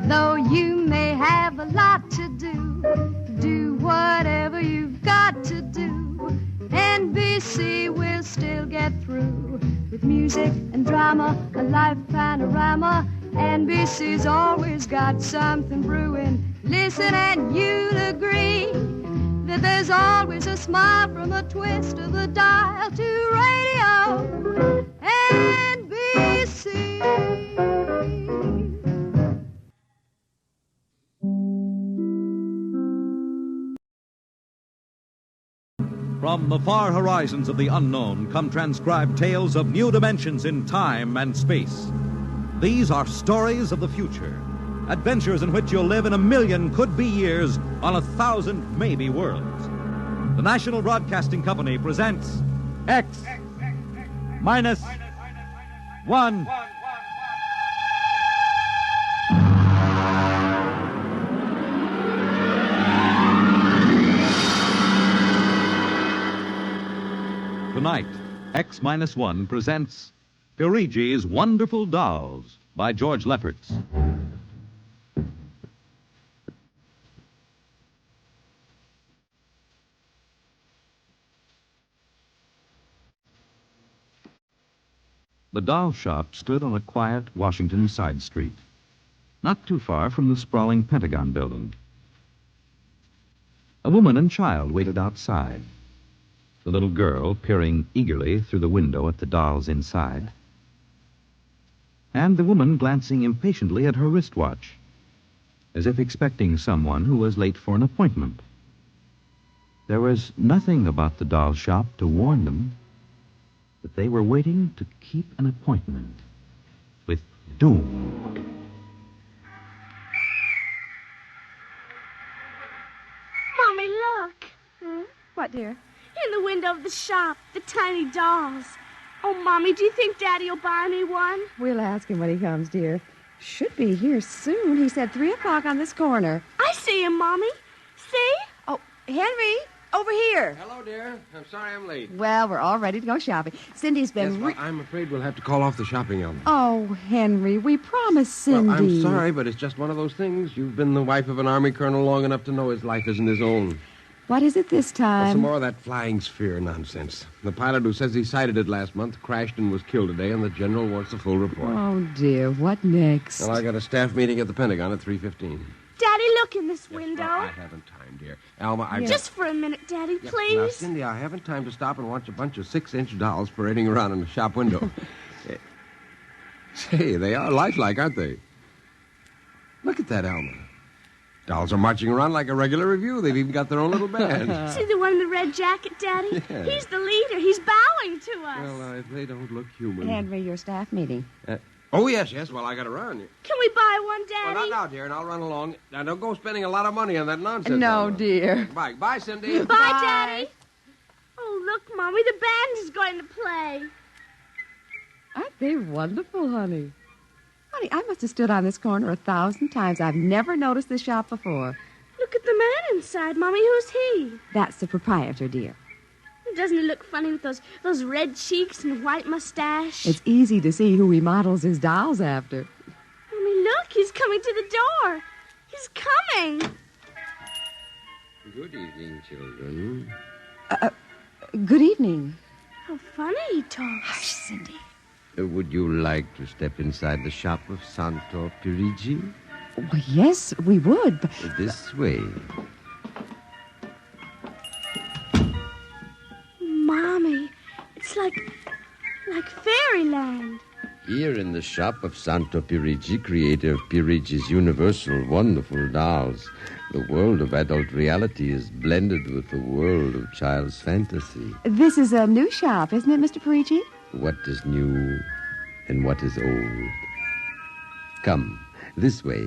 Though you may have a lot to do whatever you've got to do. NBC will still get through with music and drama, a life panorama. NBC's always got something brewing. Listen and you'll agree that there's always a smile from a twist of the dial to radio NBC. From the far horizons of the unknown come transcribed tales of new dimensions in time and space. These are stories of the future, adventures in which you'll live in 1,000,000 could-be years on 1,000 maybe worlds. The National Broadcasting Company presents X-1. Tonight, X-1 presents Pirigi's Wonderful Dolls by George Lefferts. The doll shop stood on a quiet Washington side street, not too far from the sprawling Pentagon building. A woman and child waited outside, the little girl peering eagerly through the window at the dolls inside, and the woman glancing impatiently at her wristwatch, as if expecting someone who was late for an appointment. There was nothing about the doll shop to warn them that they were waiting to keep an appointment with doom. Mommy, look. What, dear? In the window of the shop, the tiny dolls. Oh, Mommy, do you think Daddy will buy me one? We'll ask him when he comes, dear. Should be here soon. He said 3 o'clock on this corner. I see him, Mommy. See? Oh, Henry, over here. Hello, dear. I'm sorry I'm late. Well, we're all ready to go shopping. Cindy's been... Yes, well, I'm afraid we'll have to call off the shopping, Elmer. Oh, Henry, we promised Cindy. Well, I'm sorry, but it's just one of those things. You've been the wife of an Army colonel long enough to know his life isn't his own. What is it this time? Some more of that flying sphere nonsense. The pilot who says he sighted it last month crashed and was killed today, and the general wants the full report. Oh, dear. What next? Well, I got a staff meeting at the Pentagon at 3:15. Daddy, look in this window. Well, I haven't time, dear. Alma, I... Just for a minute, Daddy, please. Now, Cindy, I haven't time to stop and watch a bunch of 6-inch dolls parading around in the shop window. Say, they are lifelike, aren't they? Look at that, Alma. Dolls are marching around like a regular review. They've even got their own little band. See the one in the red jacket, Daddy? Yeah. He's the leader. He's bowing to us. Well, they don't look human. Henry, your staff meeting. Oh, yes. Well, I got to run. Can we buy one, Daddy? Well, not now, dear, and I'll run along. Now, don't go spending a lot of money on that nonsense. No, Alma. dear. Bye. Bye, Cindy. Bye, Daddy. Oh, look, Mommy, the band is going to play. Aren't they wonderful, honey? Honey, I must have stood on this corner 1,000 times. I've never noticed this shop before. Look at the man inside, Mommy. Who's he? That's the proprietor, dear. Doesn't he look funny with those red cheeks and white mustache? It's easy to see who he models his dolls after. Mommy, look. He's coming to the door. He's coming. Good evening, children. Good evening. How funny he talks. Hush, Cindy. Would you like to step inside the shop of Santo Pirigi? Well, yes, we would. But... This way. Mommy, it's like fairyland. Here in the shop of Santo Pirigi, creator of Pirigi's Universal Wonderful Dolls, the world of adult reality is blended with the world of child's fantasy. This is a new shop, isn't it, Mr. Pirigi? What is new and what is old? Come, this way.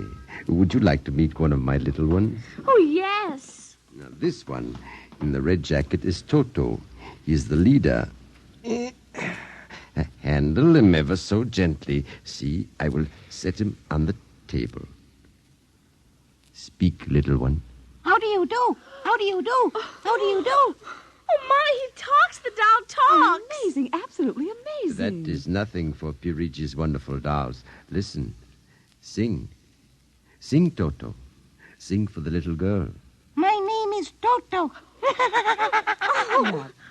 Would you like to meet one of my little ones? Oh, yes. Now, this one in the red jacket is Toto. He's the leader. Handle him ever so gently. See, I will set him on the table. Speak, little one. How do you do? How do you do? How do you do? Oh, Mommy, he talks. The doll talks. Amazing, absolutely amazing. That is nothing for Pirigi's wonderful dolls. Listen. Sing. Sing, Toto. Sing for the little girl. My name is Toto.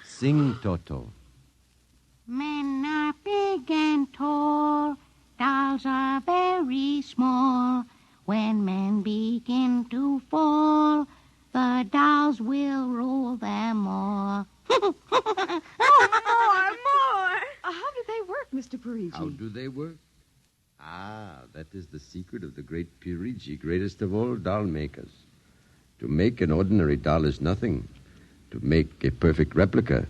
Sing, Toto. Men are big and tall. Dolls are very small. When men begin to fall, the dolls will rule them all. More. How do they work, Mr. Parigi? How do they work? That is the secret of the great Pirigi, greatest of all doll makers. To make an ordinary doll is nothing. To make a perfect replica,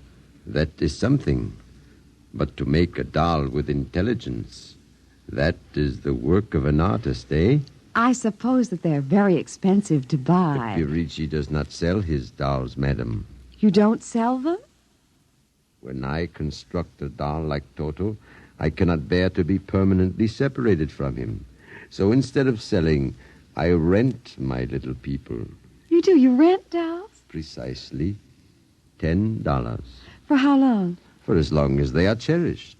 that is something. But to make a doll with intelligence, that is the work of an artist, eh? I suppose that they're very expensive to buy. Pirigi does not sell his dolls, madam. You don't sell them? When I construct a doll like Toto, I cannot bear to be permanently separated from him. So instead of selling, I rent my little people. You do? You rent dolls? Precisely. $10. For how long? For as long as they are cherished.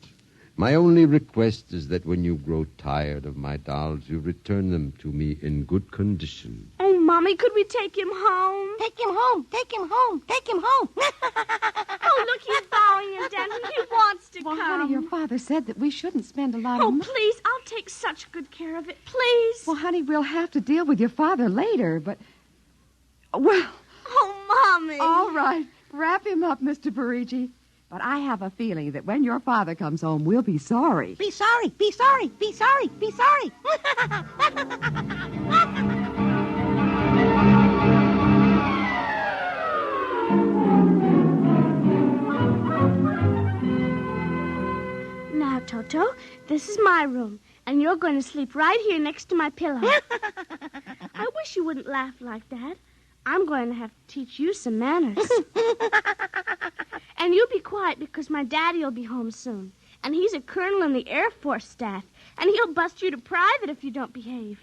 My only request is that when you grow tired of my dolls, you return them to me in good condition. Oh, Mommy, could we take him home? Take him home. Take him home. Take him home. Oh, look, he's bowing and dancing. He wants to come. Honey, your father said that we shouldn't spend a lot of Oh, money. please, I'll take such good care of it. Please. Well, honey, we'll have to deal with your father later, but... Well... Oh, Mommy. All right. Wrap him up, Mr. Parigi. But I have a feeling that when your father comes home, we'll be sorry. Be sorry. Be sorry. Be sorry. Be sorry. Now, Toto, this is my room, and you're going to sleep right here next to my pillow. I wish you wouldn't laugh like that. I'm going to have to teach you some manners. And you be quiet because my daddy will be home soon. And he's a colonel in the Air Force staff. And he'll bust you to private if you don't behave.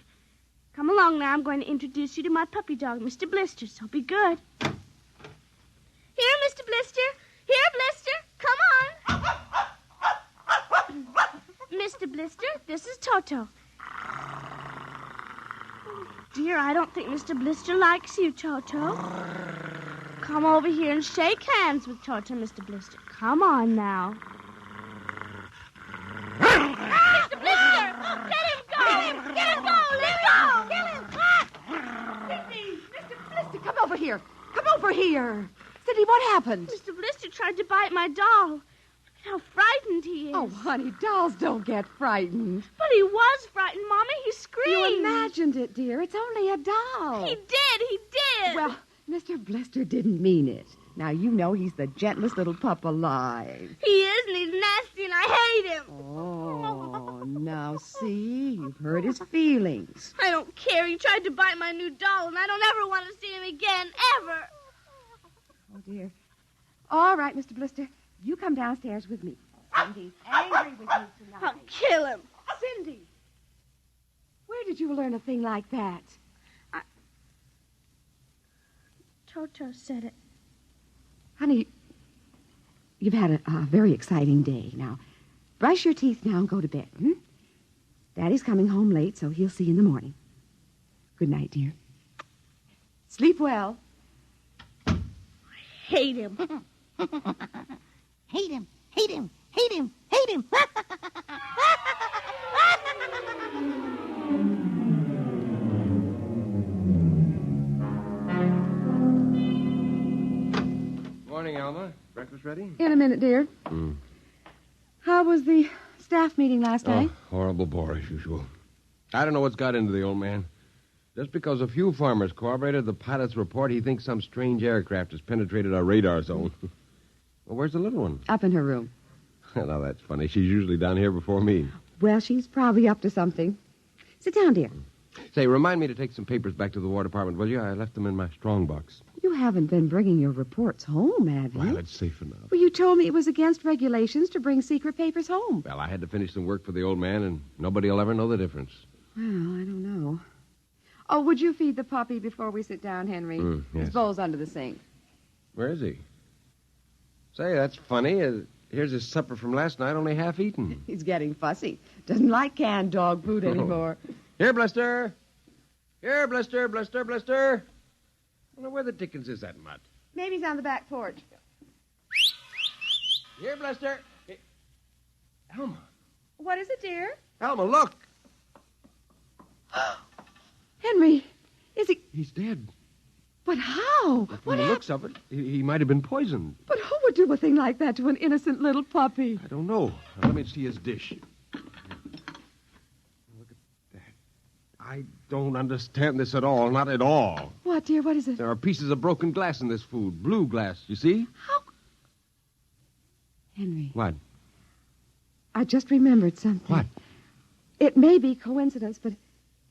Come along now. I'm going to introduce you to my puppy dog, Mr. Blister, so be good. Here, Mr. Blister. Here, Blister. Come on. Mr. Blister, this is Toto. Dear, I don't think Mr. Blister likes you, Toto. Come over here and shake hands with Toto, Mr. Blister. Come on now. Mr. Blister! Let him go! Let him go! Let him go! Kill him! Cindy! Mr. Blister, come over here. Come over here. Cindy, what happened? Mr. Blister tried to bite my doll. How frightened he is. Oh, honey, dolls don't get frightened. But he was frightened, Mommy. He screamed. You imagined it, dear. It's only a doll. He did. Well, Mr. Blister didn't mean it. Now, you know he's the gentlest little pup alive. He is, and he's nasty, and I hate him. Oh, now see, you've hurt his feelings. I don't care. He tried to bite my new doll, and I don't ever want to see him again, ever. Oh, dear. All right, Mr. Blister. You come downstairs with me. Cindy's angry with you tonight. I'll kill him. Cindy! Where did you learn a thing like that? Toto said it. Honey, you've had a very exciting day. Now, brush your teeth now and go to bed, Daddy's coming home late, so he'll see you in the morning. Good night, dear. Sleep well. I hate him. Hate him. Hate him. Hate him. Hate him. Morning, Alma. Breakfast ready? In a minute, dear. How was the staff meeting last night? Horrible bore as usual. I don't know what's got into the old man. Just because a few farmers corroborated the pilot's report, he thinks some strange aircraft has penetrated our radar zone. Well, where's the little one? Up in her room. Now, that's funny. She's usually down here before me. Well, she's probably up to something. Sit down, dear. Say, remind me to take some papers back to the War Department, will you? I left them in my strong box. You haven't been bringing your reports home, have you? Well, it's safe enough. Well, you told me it was against regulations to bring secret papers home. Well, I had to finish some work for the old man, and nobody will ever know the difference. Well, I don't know. Oh, would you feed the puppy before we sit down, Henry? Yes. His bowl's under the sink. Where is he? Say, that's funny. Here's his supper from last night, only half eaten. He's getting fussy. Doesn't like canned dog food anymore. Here, Blister. Here, Blister, Blister, Blister. I wonder where the dickens is that mutt? Maybe he's on the back porch. Here, Blister. Hey. Alma. What is it, dear? Alma, look. Henry, is he... He's dead. But how? But from the looks of it, he might have been poisoned. But who would do a thing like that to an innocent little puppy? I don't know. Now, let me see his dish. Look at that. I don't understand this at all. Not at all. What, dear? What is it? There are pieces of broken glass in this food. Blue glass, you see? How? Henry. What? I just remembered something. What? It may be coincidence, but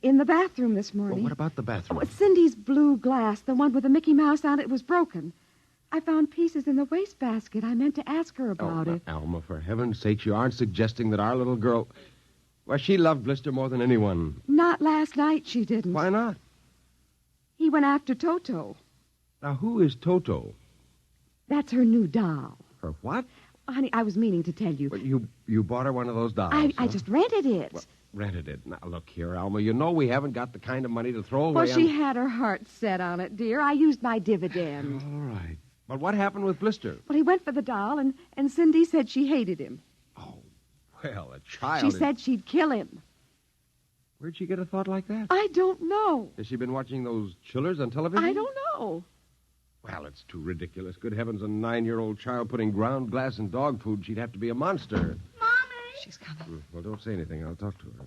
in the bathroom this morning... Well, what about the bathroom? Oh, Cindy's blue glass, the one with the Mickey Mouse on it, was broken. I found pieces in the wastebasket. I meant to ask her about it. Alma, for heaven's sake, you aren't suggesting that our little girl... Well, she loved Blister more than anyone. Not last night, she didn't. Why not? He went after Toto. Now, who is Toto? That's her new doll. Her what? Honey, I was meaning to tell you. But you bought her one of those dolls, I just rented it. Well, rented it. Now, look here, Alma. You know we haven't got the kind of money to throw away Well, she had her heart set on it, dear. I used my dividend. All right. But what happened with Blister? Well, he went for the doll, and Cindy said she hated him. Well, a child... She said she'd kill him. Where'd she get a thought like that? I don't know. Has she been watching those chillers on television? I don't know. Well, it's too ridiculous. Good heavens, a 9-year-old child putting ground glass in dog food. She'd have to be a monster. Mommy! She's coming. Well, don't say anything. I'll talk to her.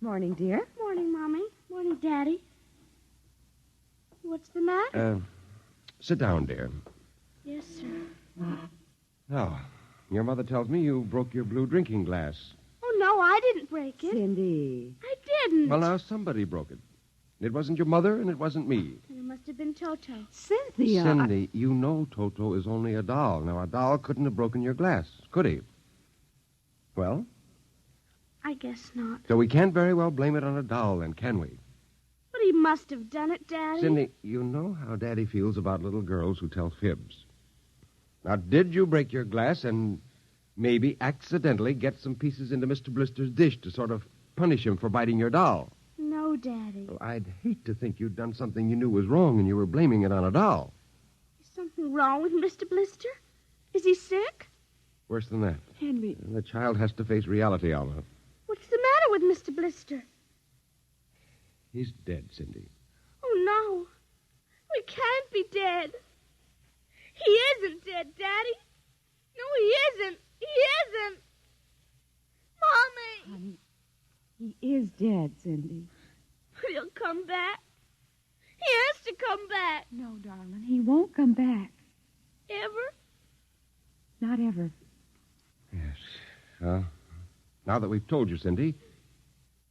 Morning, dear. Morning, Mommy. Morning, Daddy. What's the matter? Sit down, dear. Yes, sir. Now, your mother tells me you broke your blue drinking glass. Oh, no, I didn't break it. Cindy. I didn't. Well, now, somebody broke it. It wasn't your mother, and it wasn't me. And it must have been Toto. Cynthia. Cindy, you know Toto is only a doll. Now, a doll couldn't have broken your glass, could he? Well? I guess not. So we can't very well blame it on a doll, then, can we? But he must have done it, Daddy. Cindy, you know how Daddy feels about little girls who tell fibs. Now, did you break your glass and maybe accidentally get some pieces into Mr. Blister's dish to sort of punish him for biting your doll? No, Daddy. Well, I'd hate to think you'd done something you knew was wrong and you were blaming it on a doll. Is something wrong with Mr. Blister? Is he sick? Worse than that. Henry. The child has to face reality, Alma. What's the matter with Mr. Blister? He's dead, Cindy. Oh, no. We can't be dead. He isn't dead, Daddy. No, he isn't. He isn't. Mommy. Honey, he is dead, Cindy. But he'll come back. He has to come back. No, darling, he won't come back. Ever? Not ever. Yes. Well, now that we've told you, Cindy, do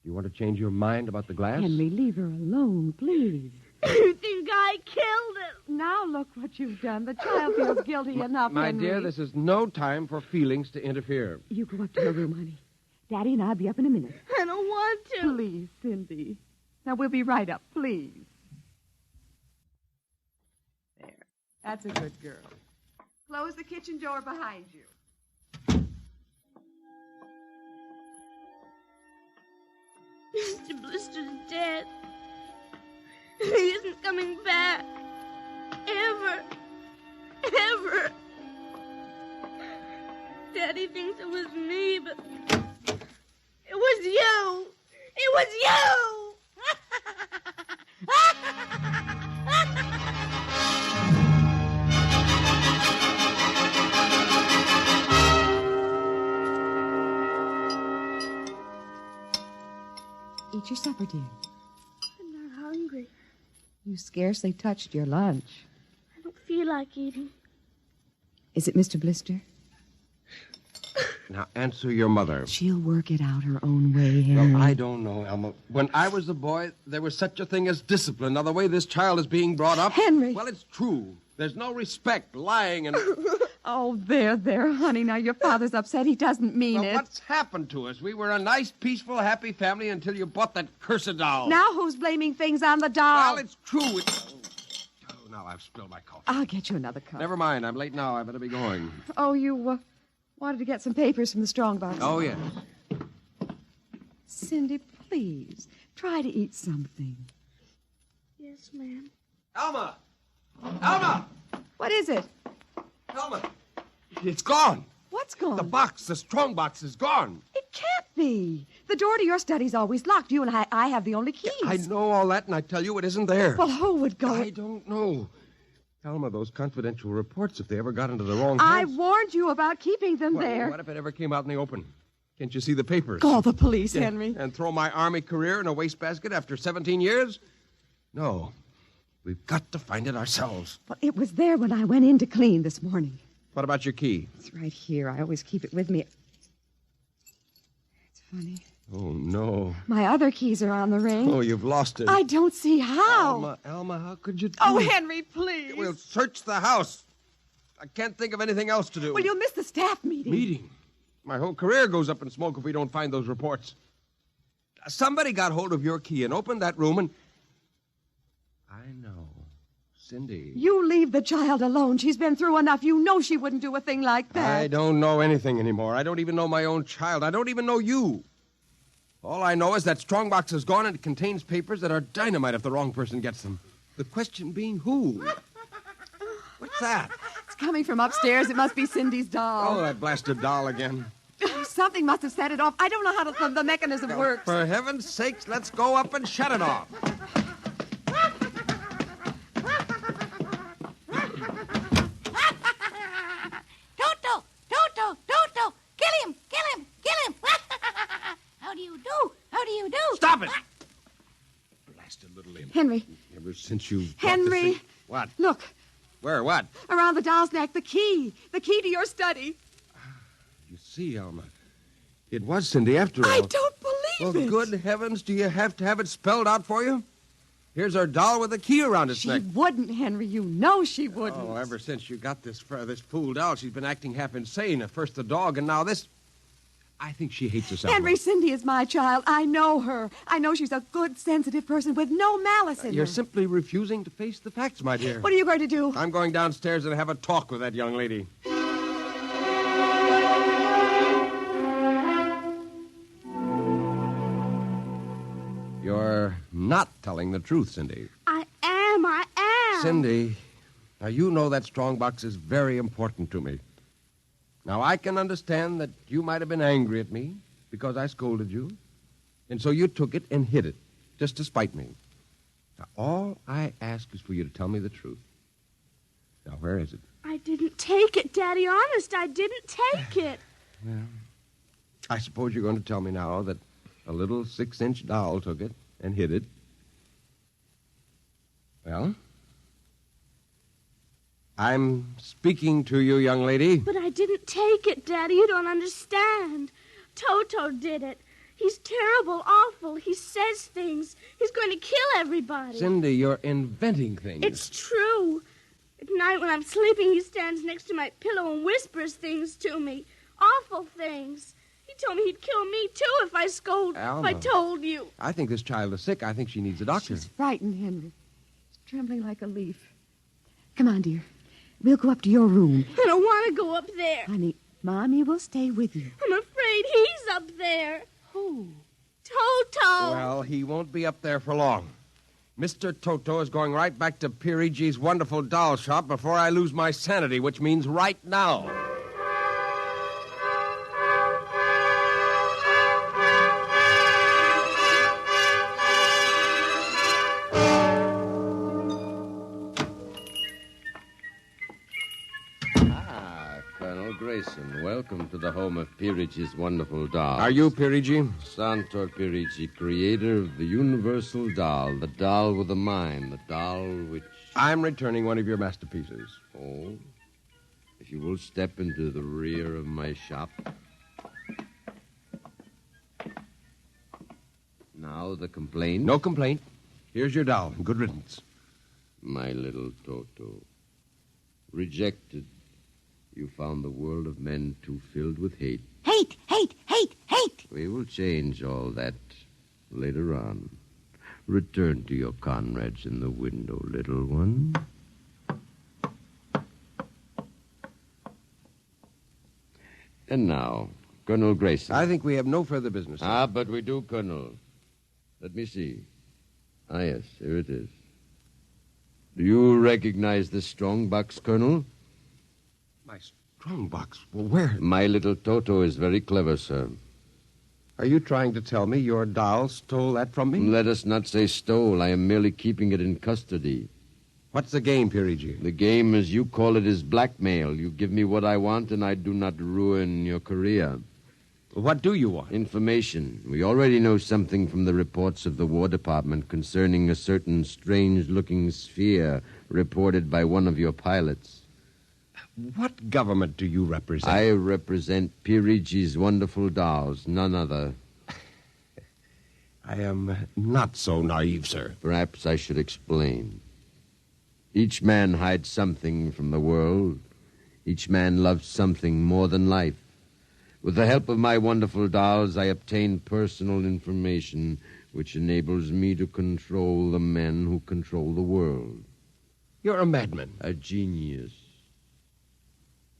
you want to change your mind about the glass? Henry, leave her alone, please. You think I killed him? Now look what you've done. The child feels guilty enough, My Henry. dear, this is no time for feelings to interfere. You go up to her room, honey. Daddy and I'll be up in a minute. I don't want to. Please, Cindy. Now, we'll be right up, please. There. That's a good girl. Close the kitchen door behind you. Mr. Blister's dead. He isn't coming back. Ever. Ever. Daddy thinks it was me, but it was you. It was you. Eat your supper, dear. I'm not hungry. You scarcely touched your lunch. I don't feel like eating. Is it Mr. Blister? Now, answer your mother. She'll work it out her own way, Henry. Well, I don't know, Elma. When I was a boy, there was such a thing as discipline. Now, the way this child is being brought up... Henry! Well, it's true. There's no respect, lying, and... Oh, there, honey. Now, your father's upset. He doesn't mean it. What's happened to us? We were a nice, peaceful, happy family until you bought that cursed doll. Now who's blaming things on the doll? Well, it's true. now I've spilled my coffee. I'll get you another cup. Never mind. I'm late now. I better be going. Oh, you wanted to get some papers from the strongbox. Oh, yes. Cindy, please, try to eat something. Yes, ma'am. Alma! Alma! What is it? Alma! It's gone. What's gone? The strong box is gone. It can't be. The door to your study's always locked. You and I have the only keys. I know all that, and I tell you it isn't there. Well, who would go? I don't know. Alma, those confidential reports, if they ever got into the wrong I hands... warned you about keeping them there. What if it ever came out in the open? Can't you see the papers? Call the police, Henry. And throw my Army career in a wastebasket after 17 years? No. We've got to find it ourselves. Well, it was there when I went in to clean this morning. What about your key? It's right here. I always keep it with me. It's funny. Oh, no. My other keys are on the ring. Oh, you've lost it. I don't see how. Alma, how could you do Oh, it? Henry, please. We'll search the house. I can't think of anything else to do. Well, you'll miss the staff meeting. Meeting? My whole career goes up in smoke if we don't find those reports. Somebody got hold of your key and opened that room and... I know. Cindy. You leave the child alone. She's been through enough. You know she wouldn't do a thing like that. I don't know anything anymore. I don't even know my own child. I don't even know you. All I know is that strongbox is gone and it contains papers that are dynamite if the wrong person gets them. The question being who? What's that? It's coming from upstairs. It must be Cindy's doll. Oh, that blasted doll again. Something must have set it off. I don't know how the mechanism works. For heaven's sakes, let's go up and shut it off. Toto, kill him. How do you do? Stop it! Blasted little imp. Henry. Ever since you... Henry. What? Look. Where? What? Around the doll's neck, the key. The key to your study. You see, Alma, it was Cindy after all. I don't believe it. Well, good heavens, do you have to have it spelled out for you? Here's our doll with a key around its neck. She wouldn't, Henry. You know she wouldn't. Oh, ever since you got this fool doll, she's been acting half insane. At first the dog, and now this. I think she hates us. Henry, Cindy is my child. I know her. I know she's a good, sensitive person with no malice in her. You're simply refusing to face the facts, my dear. What are you going to do? I'm going downstairs and have a talk with that young lady. You're not telling the truth, Cindy. I am. Cindy, now you know that strongbox is very important to me. Now, I can understand that you might have been angry at me because I scolded you, and so you took it and hid it, just to spite me. Now, all I ask is for you to tell me the truth. Now, where is it? I didn't take it, Daddy. Honest, I didn't take it. Well, I suppose you're going to tell me now that a little 6-inch doll took it and hid it. Well, I'm speaking to you, young lady. But I didn't take it, Daddy. You don't understand. Toto did it. He's terrible, awful. He says things. He's going to kill everybody. Cindy, you're inventing things. It's true. At night when I'm sleeping, he stands next to my pillow and whispers things to me. Awful things. He told me he'd kill me, too, if I Alma. if I told you. I think this child is sick. I think she needs a doctor. She's frightened, Henry. She's trembling like a leaf. Come on, dear. We'll go up to your room. I don't want to go up there. Honey, Mommy will stay with you. I'm afraid he's up there. Who? Toto. Well, he won't be up there for long. Mr. Toto is going right back to Pirigi's wonderful doll shop before I lose my sanity, which means right now. Grayson, welcome to the home of Pirigi's wonderful doll. Are you Pirigi? Santor Pirigi, creator of the universal doll, the doll with a mind, the doll which... I'm returning one of your masterpieces. Oh? If you will step into the rear of my shop. Now the complaint? No complaint. Here's your doll. Good riddance. My little Toto. Rejected. You found the world of men too filled with hate. Hate, hate, hate, hate. We will change all that later on. Return to your comrades in the window, little one. And now, Colonel Grayson. I think we have no further business. Ah, but we do, Colonel. Let me see. Ah, yes, here it is. Do you recognize this strong box, Colonel? My strong box? Well, where? My little Toto is very clever, sir. Are you trying to tell me your doll stole that from me? Let us not say stole. I am merely keeping it in custody. What's the game, Pirigi? The game, as you call it, is blackmail. You give me what I want, and I do not ruin your career. What do you want? Information. We already know something from the reports of the War Department concerning a certain strange-looking sphere reported by one of your pilots. What government do you represent? I represent Pirigi's wonderful dolls, none other. I am not so naive, sir. Perhaps I should explain. Each man hides something from the world. Each man loves something more than life. With the help of my wonderful dolls, I obtain personal information which enables me to control the men who control the world. You're a madman. A genius.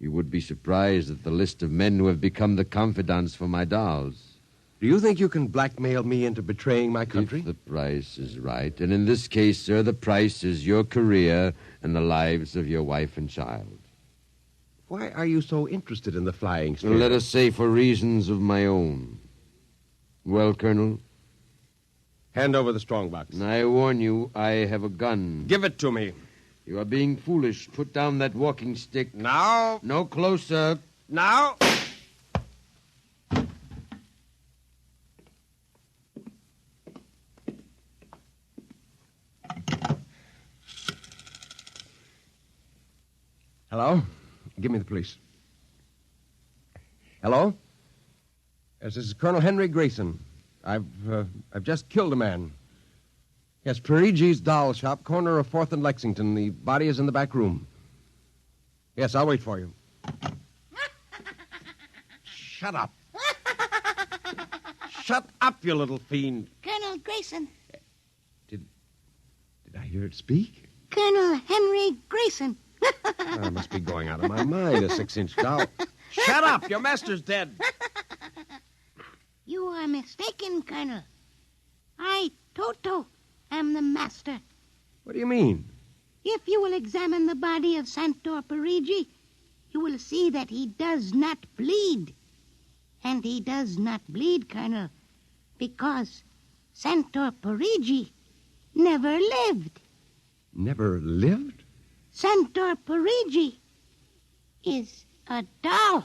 You would be surprised at the list of men who have become the confidants for my dolls. Do you think you can blackmail me into betraying my country? If the price is right. And in this case, sir, the price is your career and the lives of your wife and child. Why are you so interested in the flying sphere? Let us say for reasons of my own. Well, Colonel? Hand over the strongbox. I warn you, I have a gun. Give it to me. You are being foolish. Put down that walking stick. Now. No closer. Now. Hello? Give me the police. Hello? Yes, this is Colonel Henry Grayson. I've just killed a man. Yes, Pirigi's doll shop, corner of 4th and Lexington. The body is in the back room. Yes, I'll wait for you. Shut up. Shut up, you little fiend. Colonel Grayson. Did I hear it speak? Colonel Henry Grayson. I must be going out of my mind, a 6-inch doll. Shut up! Your master's dead. You are mistaken, Colonel. I, Toto, am the master. What do you mean? If you will examine the body of Santor Parigi, you will see that he does not bleed. And he does not bleed, Colonel, because Santor Parigi never lived. Never lived? Santor Parigi is a doll.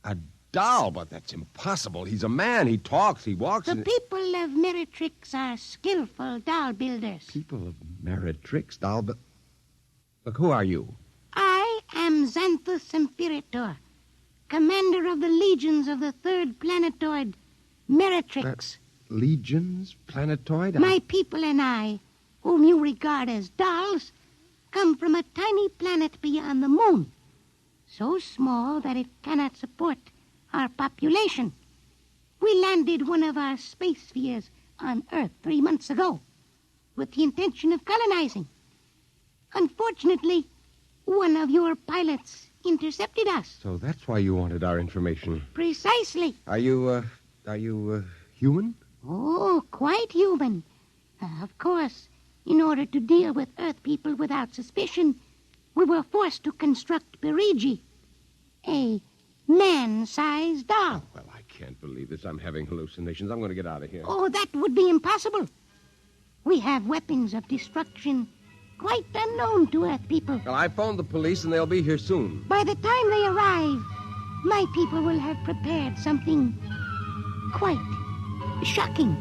A doll? But that's impossible. He's a man. He talks. He walks. The people of Meritrix are skillful doll builders. People of Meritrix doll builders? Look, who are you? I am Xanthus Imperator, commander of the legions of the 3rd planetoid, Meritrix. Legions? Planetoid? My people and I, whom you regard as dolls, come from a tiny planet beyond the moon, so small that it cannot support our population. We landed one of our space spheres on Earth 3 months ago with the intention of colonizing. Unfortunately, one of your pilots intercepted us. So that's why you wanted our information. Precisely. Are you human? Oh, quite human. Of course, in order to deal with Earth people without suspicion, we were forced to construct Pirigi, a man-sized doll. Well, I can't believe this. I'm having hallucinations. I'm going to get out of here. Oh, that would be impossible. We have weapons of destruction quite unknown to Earth people. Well, I phoned the police, and they'll be here soon. By the time they arrive, my people will have prepared something quite shocking.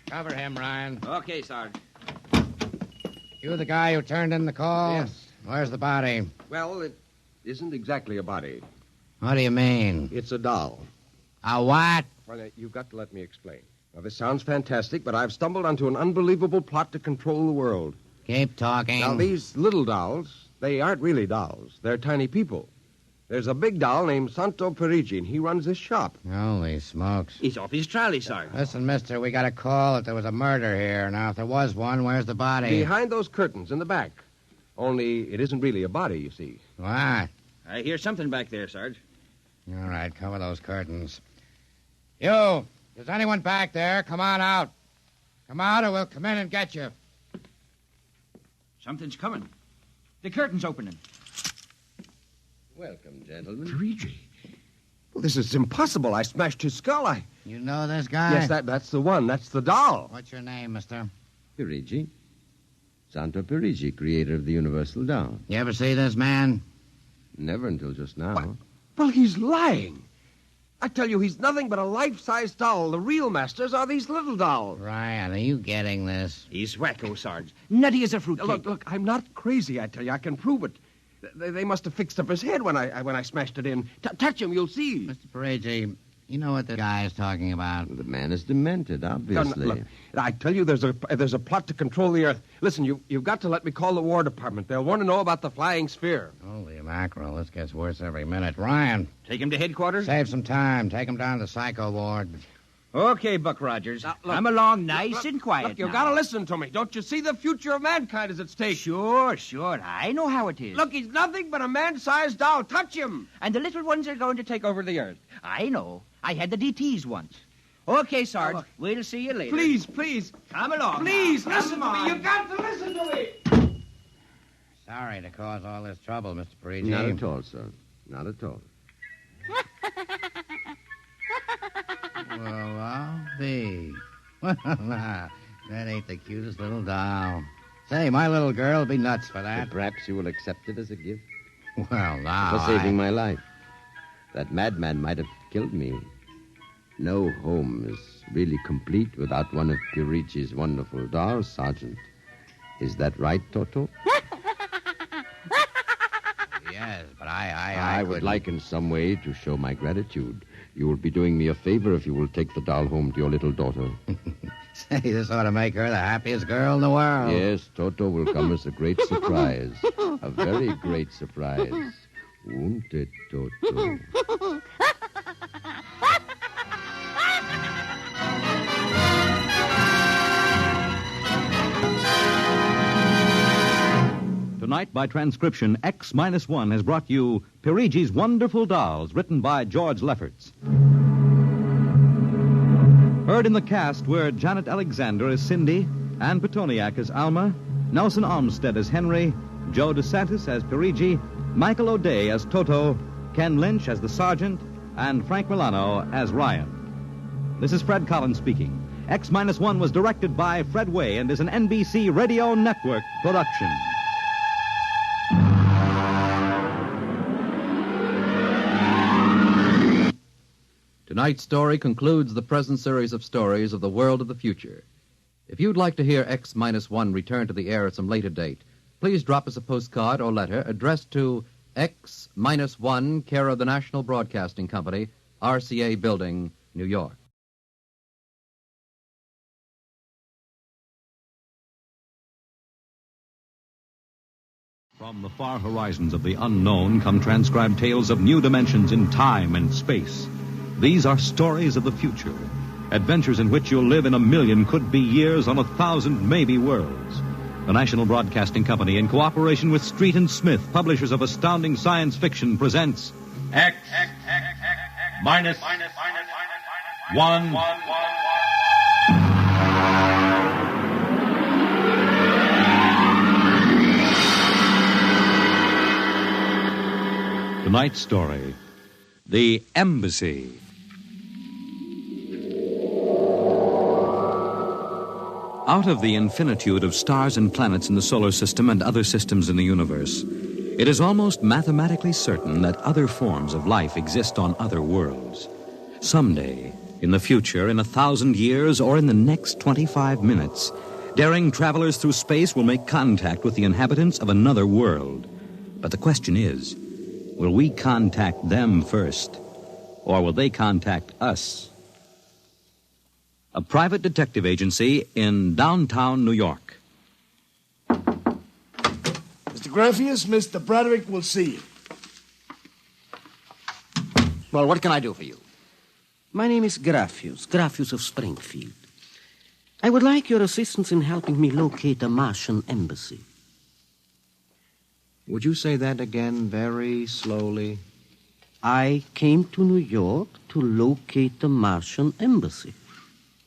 Cover him, Ryan. Okay, Sarge. You the guy who turned in the call? Yes. Where's the body? Well, it isn't exactly a body. What do you mean? It's a doll. A what? Well, you've got to let me explain. Now, this sounds fantastic, but I've stumbled onto an unbelievable plot to control the world. Keep talking. Now, these little dolls, they aren't really dolls. They're tiny people. There's a big doll named Santo Perigi, and he runs this shop. Holy smokes. He's off his trolley, Sergeant. Listen, mister, we got a call that there was a murder here. Now, if there was one, where's the body? Behind those curtains in the back. Only it isn't really a body, you see. What? I hear something back there, Sarge. All right, cover those curtains. You! Is anyone back there? Come on out. Come out or we'll come in and get you. Something's coming. The curtain's opening. Welcome, gentlemen. Perigi. Well, this is impossible. I smashed his skull. You know this guy? Yes, that's the one. That's the doll. What's your name, mister? Perigi. Santo Perigi, creator of the Universal Doll. You ever see this man? Never until just now. What? Well, he's lying. I tell you, he's nothing but a life-size doll. The real masters are these little dolls. Ryan, are you getting this? He's wacko, Sarge. Nutty as a fruitcake. Look, I'm not crazy, I tell you. I can prove it. They must have fixed up his head when I smashed it in. Touch him, you'll see. Mr. Perigi, you know what the guy is talking about. The man is demented, obviously. Look, I tell you, there's a plot to control the Earth. Listen, you've got to let me call the War Department. They'll want to know about the flying sphere. Holy mackerel, this gets worse every minute. Ryan. Take him to headquarters? Save some time. Take him down to the psycho ward. Okay, Buck Rogers. Look, I'm along nice and quiet. Look, you've got to listen to me. Don't you see the future of mankind is at stake? Sure. I know how it is. Look, he's nothing but a man-sized doll. Touch him. And the little ones are going to take over the Earth. I know. I had the DTs once. Okay, Sarge. We'll see you later. Please. Come along. Please, now. listen to me. You've got to listen to me. Sorry to cause all this trouble, Mr. Perigi. Not at all, sir. Not at all. Well, I'll be. That ain't the cutest little doll. Say, my little girl will be nuts for that. But perhaps you will accept it as a gift. Well, now. For saving my life. That madman might have killed me. No home is really complete without one of Perigi's wonderful dolls, Sergeant. Is that right, Toto? Yes, but I would like in some way to show my gratitude. You will be doing me a favor if you will take the doll home to your little daughter. Say, this ought to make her the happiest girl in the world. Yes, Toto will come as a great surprise. A very great surprise. Won't it, Toto? Tonight, by transcription, X-1 has brought you Perigi's Wonderful Dolls, written by George Lefferts. Heard in the cast were Janet Alexander as Cindy, Ann Petoniak as Alma, Nelson Olmsted as Henry, Joe DeSantis as Perigi, Michael O'Day as Toto, Ken Lynch as the Sergeant, and Frank Milano as Ryan. This is Fred Collins speaking. X-1 was directed by Fred Way and is an NBC Radio Network production. Tonight's story concludes the present series of stories of the world of the future. If you'd like to hear X-1 return to the air at some later date, please drop us a postcard or letter addressed to X-1, care of the National Broadcasting Company, RCA Building, New York. From the far horizons of the unknown come transcribed tales of new dimensions in time and space. These are stories of the future, adventures in which you'll live in a million could-be years on 1,000 maybe worlds. The National Broadcasting Company, in cooperation with Street and Smith, publishers of astounding science fiction, presents X minus one. tonight's story, The Embassy. Out of the infinitude of stars and planets in the solar system and other systems in the universe, it is almost mathematically certain that other forms of life exist on other worlds. Someday, in the future, in 1,000 years, or in the next 25 minutes, daring travelers through space will make contact with the inhabitants of another world. But the question is, will we contact them first, or will they contact us? A private detective agency in downtown New York. Mr. Graffius, Mr. Broderick will see you. Well, what can I do for you? My name is Graffius of Springfield. I would like your assistance in helping me locate a Martian embassy. Would you say that again very slowly? I came to New York to locate the Martian embassy.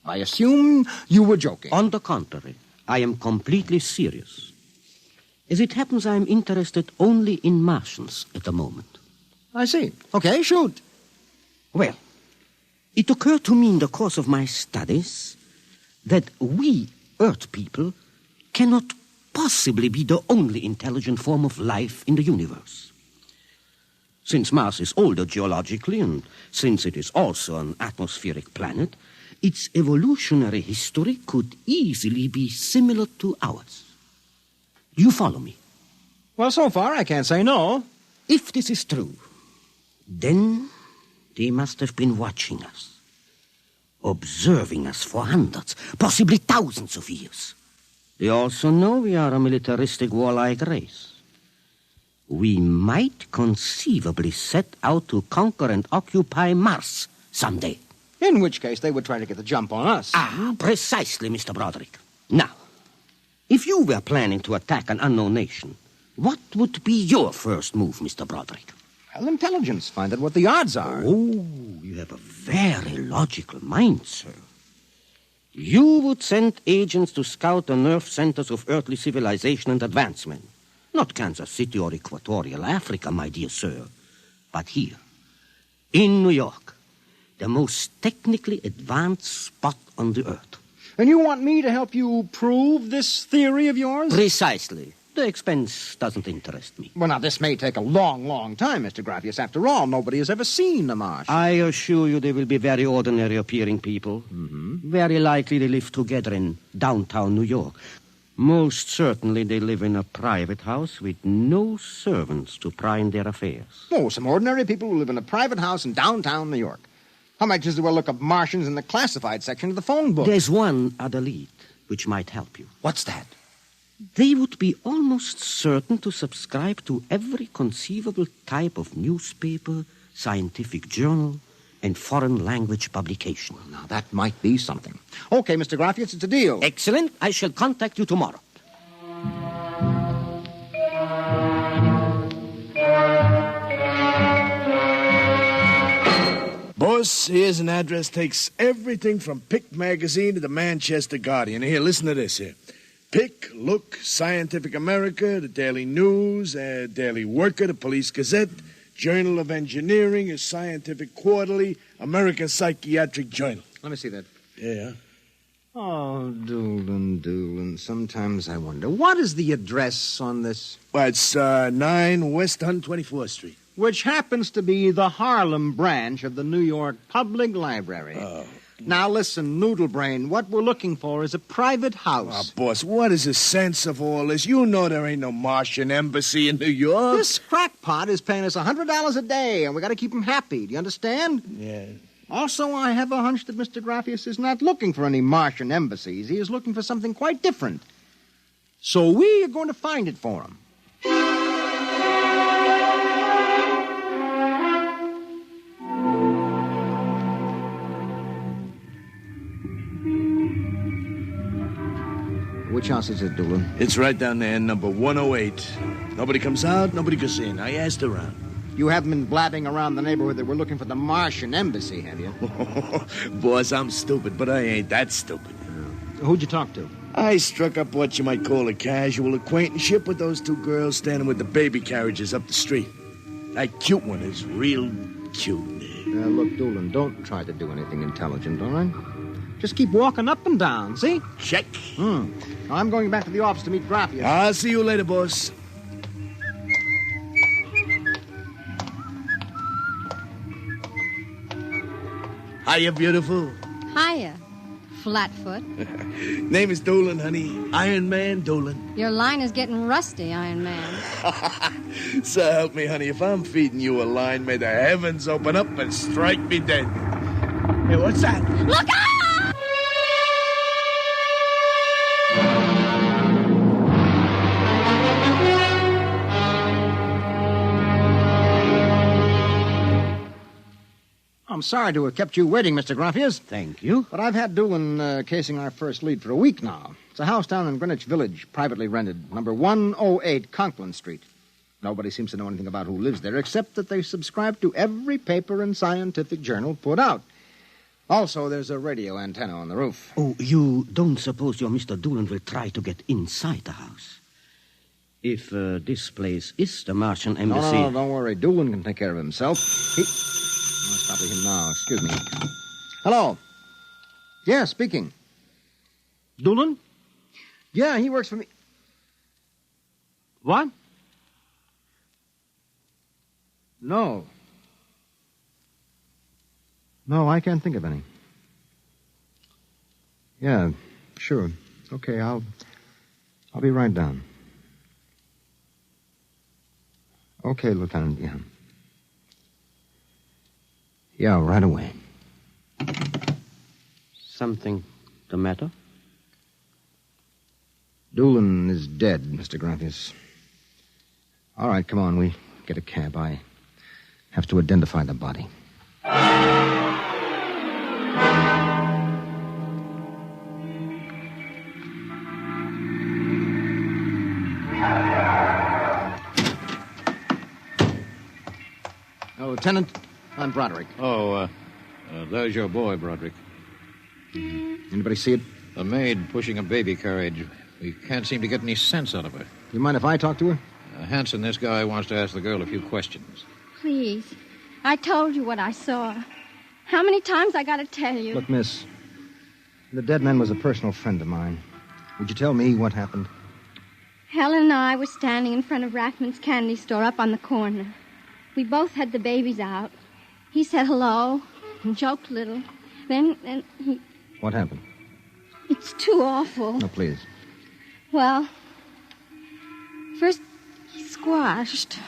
I assume you were joking. On the contrary, I am completely serious. As it happens, I am interested only in Martians at the moment. I see. Okay, shoot. Well, it occurred to me in the course of my studies that we, Earth people, cannot possibly be the only intelligent form of life in the universe. Since Mars is older geologically, and since it is also an atmospheric planet, its evolutionary history could easily be similar to ours. Do you follow me? Well, so far I can't say no. If this is true, then they must have been watching us, observing us for hundreds, possibly thousands of years. They also know we are a militaristic, warlike race. We might conceivably set out to conquer and occupy Mars someday. In which case they would try to get the jump on us. Precisely, Mr. Broderick. Now, if you were planning to attack an unknown nation, what would be your first move, Mr. Broderick? Well, intelligence. Find out what the odds are. Oh, you have a very logical mind, sir. You would send agents to scout the nerve centers of earthly civilization and advancement. Not Kansas City or Equatorial Africa, my dear sir, but here, in New York, the most technically advanced spot on the earth. And you want me to help you prove this theory of yours? Precisely. The expense doesn't interest me. Well, now, this may take a long, long time, Mr. Graffius. After all, nobody has ever seen the Martian. I assure you they will be very ordinary-appearing people. Mm-hmm. Very likely they live together in downtown New York. Most certainly they live in a private house with no servants to pry in their affairs. Oh, some ordinary people who live in a private house in downtown New York. How much is there a look up Martians in the classified section of the phone book? There's one other lead which might help you. What's that? They would be almost certain to subscribe to every conceivable type of newspaper, scientific journal, and foreign language publication. Well, now, that might be something. Okay, Mr. Graffius, it's a deal. Excellent. I shall contact you tomorrow. Boss, here's an address. Takes everything from Pick Magazine to the Manchester Guardian. Here, listen to this here. Pick, Look, Scientific America, the Daily News, Daily Worker, the Police Gazette, Journal of Engineering, a Scientific Quarterly, American Psychiatric Journal. Let me see that. Yeah. Oh, Doolin. Sometimes I wonder, what is the address on this? Well, it's 9 West 124th Street. Which happens to be the Harlem branch of the New York Public Library. Oh. Now, listen, Noodlebrain, what we're looking for is a private house. Oh, boss, what is the sense of all this? You know there ain't no Martian embassy in New York. This crackpot is paying us $100 a day, and we got to keep him happy. Do you understand? Yeah. Also, I have a hunch that Mr. Graffius is not looking for any Martian embassies. He is looking for something quite different. So we are going to find it for him. Which house is it, Doolin? It's right down there, number 108. Nobody comes out, nobody goes in. I asked around. You haven't been blabbing around the neighborhood that we're looking for the Martian embassy, have you? Boss, I'm stupid, but I ain't that stupid. Who'd you talk to? I struck up what you might call a casual acquaintanceship with those two girls standing with the baby carriages up the street. That cute one is real cute. Look, Doolin, don't try to do anything intelligent, all right? Just keep walking up and down, see? Check. I'm going back to the office to meet Graffius. I'll see you later, boss. Hiya, beautiful. Hiya, Flatfoot. Name is Doolin, honey. Iron Man Doolin. Your line is getting rusty, Iron Man. So help me, honey. If I'm feeding you a line, may the heavens open up and strike me dead. Hey, what's that? Look out! I'm sorry to have kept you waiting, Mr. Graffius. Thank you. But I've had Doolin casing our first lead for a week now. It's a house down in Greenwich Village, privately rented, number 108 Conklin Street. Nobody seems to know anything about who lives there, except that they subscribe to every paper and scientific journal put out. Also, there's a radio antenna on the roof. Oh, you don't suppose your Mr. Doolin will try to get inside the house? If this place is the Martian embassy... No, don't worry. Doolin can take care of himself. It's probably him now. Excuse me. Hello. Yeah, speaking. Doolin? Yeah, he works for me. What? No. No, I can't think of any. Yeah, sure. Okay, I'll be right down. Okay, Lieutenant, yeah. Yeah, right away. Something the matter? Doolin is dead, Mr. Graffius. All right, come on, we get a cab. I have to identify the body. Lieutenant, I'm Broderick. Oh, there's your boy, Broderick. Anybody see it? A maid pushing a baby carriage. We can't seem to get any sense out of her. You mind if I talk to her? Hanson, this guy wants to ask the girl a few questions. Please. I told you what I saw. How many times I got to tell you? Look, miss, the dead man was a personal friend of mine. Would you tell me what happened? Helen and I were standing in front of Rackman's candy store up on the corner. We both had the babies out. He said hello and joked a little. Then he... What happened? It's too awful. No, please. Well, first he squashed,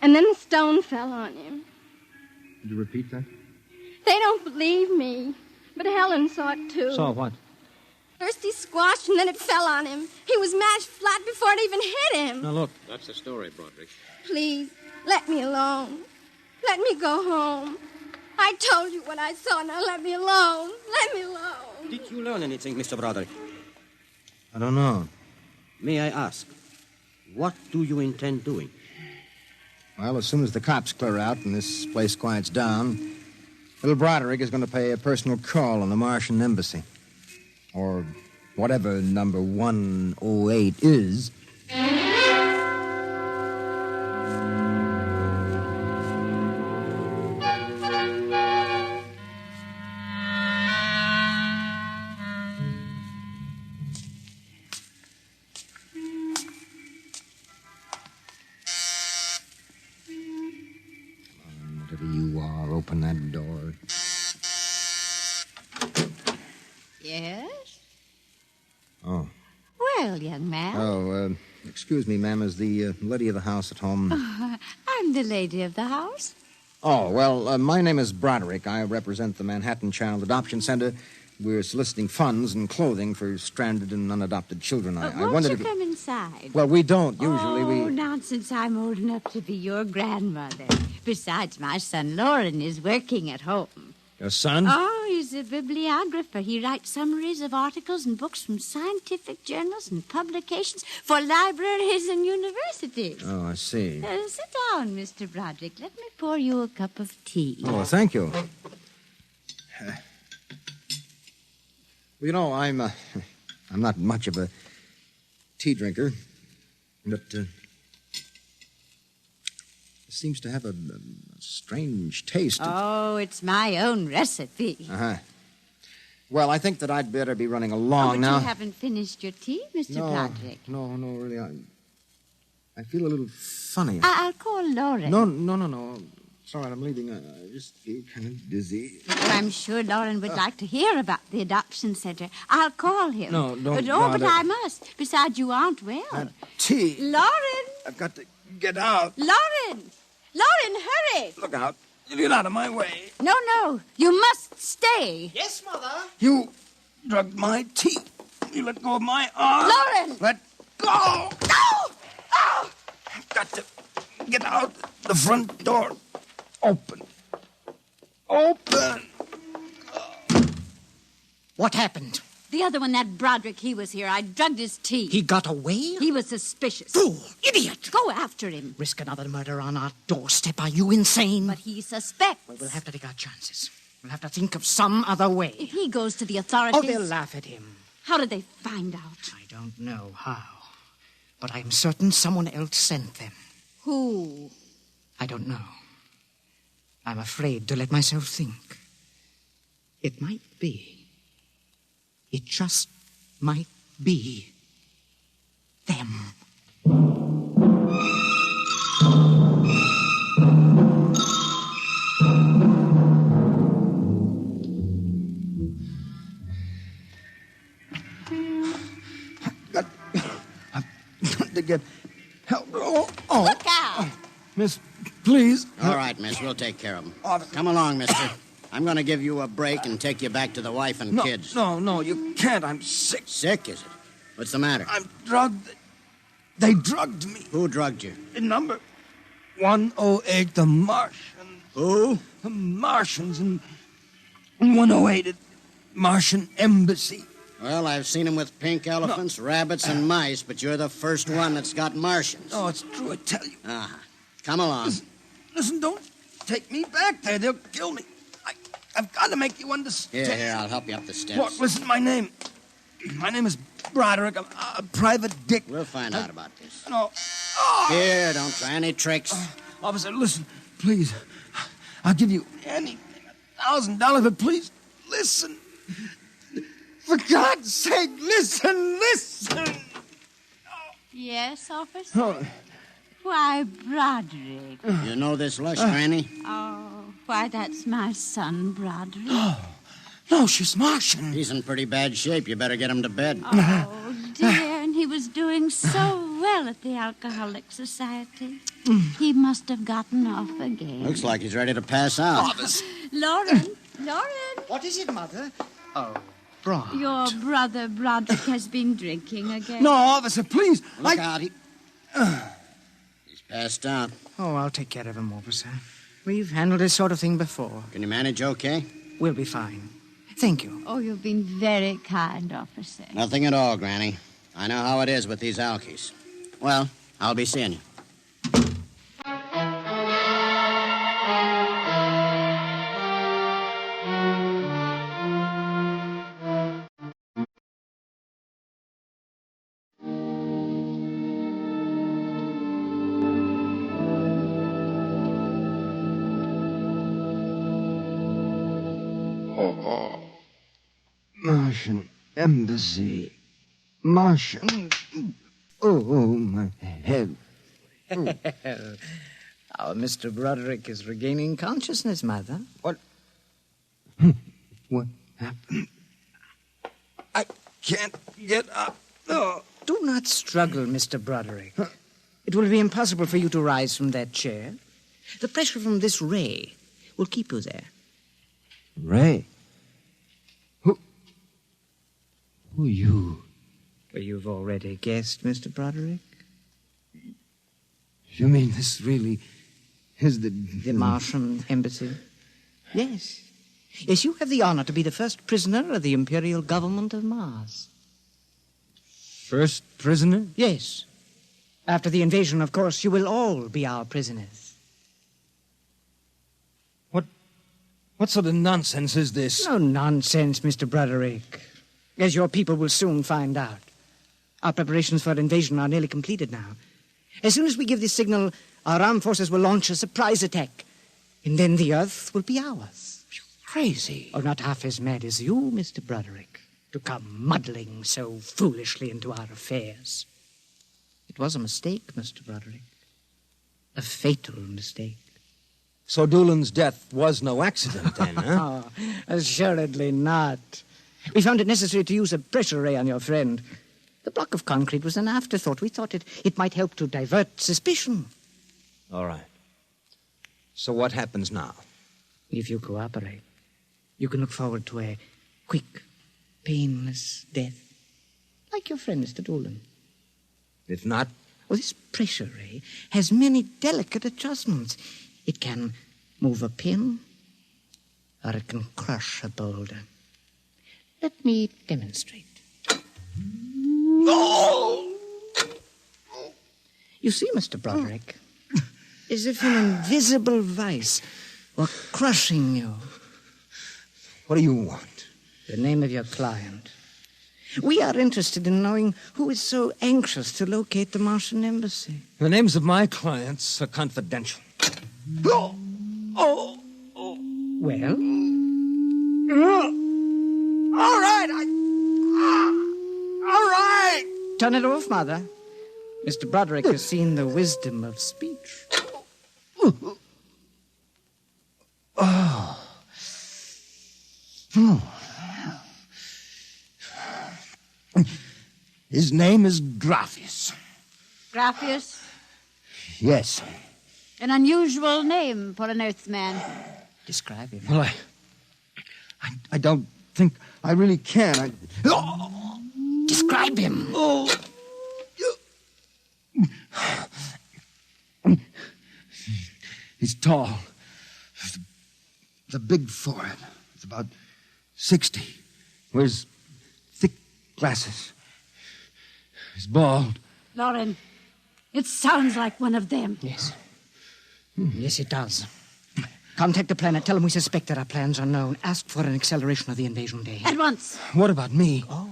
and then the stone fell on him. Did you repeat that? They don't believe me, but Helen saw it too. Saw what? First he squashed, and then it fell on him. He was mashed flat before it even hit him. Now, look. That's the story, Broderick. Please, let me alone. Let me go home. I told you what I saw. Now let me alone. Let me alone. Did you learn anything, Mr. Broderick? I don't know. May I ask, what do you intend doing? Well, as soon as the cops clear out and this place quiets down, little Broderick is going to pay a personal call on the Martian embassy. Or whatever number 108 is. Whatever you are, open that door. Yes? Oh. Well, young man. Oh, excuse me, ma'am. Is the lady of the house at home? I'm the lady of the house. Oh, well, my name is Broderick. I represent the Manhattan Child Adoption Center. We're soliciting funds and clothing for stranded and unadopted children. I Won't wondered you if... come inside? Well, we don't. Usually Oh, we... nonsense. I'm old enough to be your grandmother. Besides, my son Lauren is working at home. Your son? Oh, he's a bibliographer. He writes summaries of articles and books from scientific journals and publications for libraries and universities. Oh, I see. Sit down, Mr. Broderick. Let me pour you a cup of tea. Oh, thank you. Well, you know, I'm not much of a tea drinker, but it seems to have a strange taste. Oh, it's my own recipe. Uh-huh. Well, I think that I'd better be running along but now. You haven't finished your tea, Mr. Broderick. No, really, I feel a little funny. I'll call Lauren. No. It's all right, I'm leaving. I just feel kind of dizzy. Oh, I'm sure Lauren would like to hear about the adoption center. I'll call him. No, don't Oh, but bother. I must. Besides, you aren't well. Tea. Lauren! I've got to get out. Lauren! Lauren, hurry! Look out. You get out of my way. No. You must stay. Yes, Mother. You drugged my tea. You let go of my arm. Lauren! Let go. No! Oh! I've got to get out. The front door. Open. Open! What happened? The other one, that Broderick, he was here. I drugged his tea. He got away? He was suspicious. Fool! Idiot! Go after him. Risk another murder on our doorstep. Are you insane? But he suspects. Well, we'll have to take our chances. We'll have to think of some other way. If he goes to the authorities... Oh, they'll laugh at him. How did they find out? I don't know how. But I'm certain someone else sent them. Who? I don't know. I'm afraid to let myself think. It might be. It just might be them. To get help. Oh. Look out! Miss, please. All right, miss, we'll take care of him. Come along, mister. I'm going to give you a break and take you back to the wife and kids. No, you can't. I'm sick. Sick, is it? What's the matter? I'm drugged. They drugged me. Who drugged you? In number 108, the Martian. Who? The Martians in 108 at Martian Embassy. Well, I've seen them with pink elephants, rabbits, and mice, but you're the first one that's got Martians. No, it's true, I tell you. Ah, come along. Listen, don't take me back there. They'll kill me. I've got to make you understand. Here, I'll help you up the steps. Look, listen, my name is Broderick. I'm a private dick. We'll find out about this. No. Here, don't try any tricks. Officer, listen, please. I'll give you anything, $1,000, but please, listen. For God's sake, listen. Yes, officer? Why, Broderick. You know this lush, Granny? Oh, why, that's my son, Broderick. No, she's Martian. He's in pretty bad shape. You better get him to bed. Oh, dear, and he was doing so well at the Alcoholic Society. He must have gotten off again. Looks like he's ready to pass out. Lauren! What is it, Mother? Oh, Brod. Your brother Broderick has been drinking again. No, officer, please. Look out. He's passed out. Oh, I'll take care of him, officer. We've handled this sort of thing before. Can you manage okay? We'll be fine. Thank you. Oh, you've been very kind, officer. Nothing at all, Granny. I know how it is with these Alkies. Well, I'll be seeing you. Martian Embassy. Martian. Oh, my head. Our Mr. Broderick is regaining consciousness, Mother. What happened? I can't get up. Oh. Do not struggle, Mr. Broderick. It will be impossible for you to rise from that chair. The pressure from this ray will keep you there. Ray? Who are you? Well, you've already guessed, Mr. Broderick. You mean this really is the Martian Embassy? Yes. Yes, you have the honor to be the first prisoner of the Imperial Government of Mars. First prisoner? Yes. After the invasion, of course, you will all be our prisoners. What sort of nonsense is this? No nonsense, Mr. Broderick. As your people will soon find out. Our preparations for invasion are nearly completed now. As soon as we give the signal, our armed forces will launch a surprise attack. And then the Earth will be ours. You're crazy. Or not half as mad as you, Mr. Broderick, to come muddling so foolishly into our affairs. It was a mistake, Mr. Broderick. A fatal mistake. So Doolan's death was no accident, then, huh? Oh, assuredly not. We found it necessary to use a pressure ray on your friend. The block of concrete was an afterthought. We thought it might help to divert suspicion. All right. So what happens now? If you cooperate, you can look forward to a quick, painless death. Like your friend, Mr. Doolan. If not? Well, this pressure ray has many delicate adjustments. It can move a pin, or it can crush a boulder. Let me demonstrate. You see, Mr. Broderick, as if an invisible vice were crushing you. What do you want? The name of your client. We are interested in knowing who is so anxious to locate the Martian embassy. The names of my clients are confidential. Well? All right. All right. Turn it off, Mother. Mr. Broderick has seen the wisdom of speech. His name is Graphius. Graphius? Yes. An unusual name for an Earthman. Describe him. Well, I don't think I really can. Describe him. He's tall. The big forehead. It's about 60. Wears thick glasses. He's bald. Lauren, it sounds like one of them. Yes. Yes, it does. Contact the planet. Tell them we suspect that our plans are known. Ask for an acceleration of the invasion day. At once. What about me? Oh,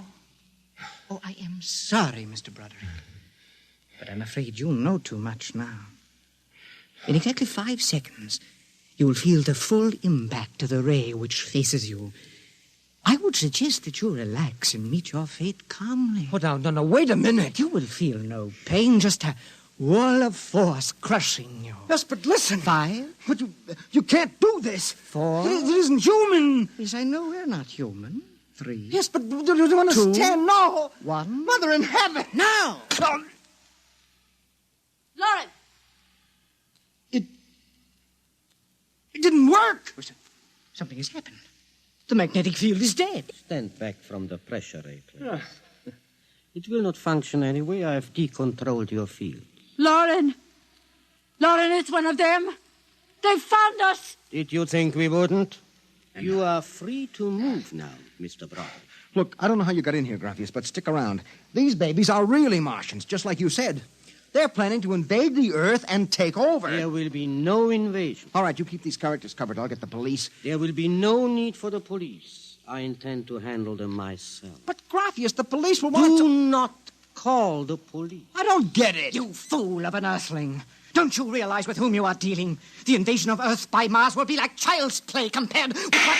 I am sorry, Mr. Broderick. But I'm afraid you know too much now. In exactly 5 seconds, you will feel the full impact of the ray which faces you. I would suggest that you relax and meet your fate calmly. Oh, no, wait a minute. You will feel no pain, just a wall of force crushing you. Yes, but listen. 5. But you can't do this. 4. It isn't human. Yes, I know we're not human. 3. Yes, but do you understand? 2. No. 1. Mother in heaven. Now. No. Lauren! It didn't work. Something has happened. The magnetic field is dead. Stand back from the pressure ray, please. It will not function anyway. I have decontrolled your field. Lauren! Lauren, it's one of them. They found us. Did you think we wouldn't? You are free to move now, Mr. Broderick. Look, I don't know how you got in here, Graphius, but stick around. These babies are really Martians, just like you said. They're planning to invade the Earth and take over. There will be no invasion. All right, you keep these characters covered. I'll get the police. There will be no need for the police. I intend to handle them myself. But, Graphius, the police will want Do not call the police. I don't get it. You fool of an Earthling. Don't you realize with whom you are dealing? The invasion of Earth by Mars will be like child's play compared with what...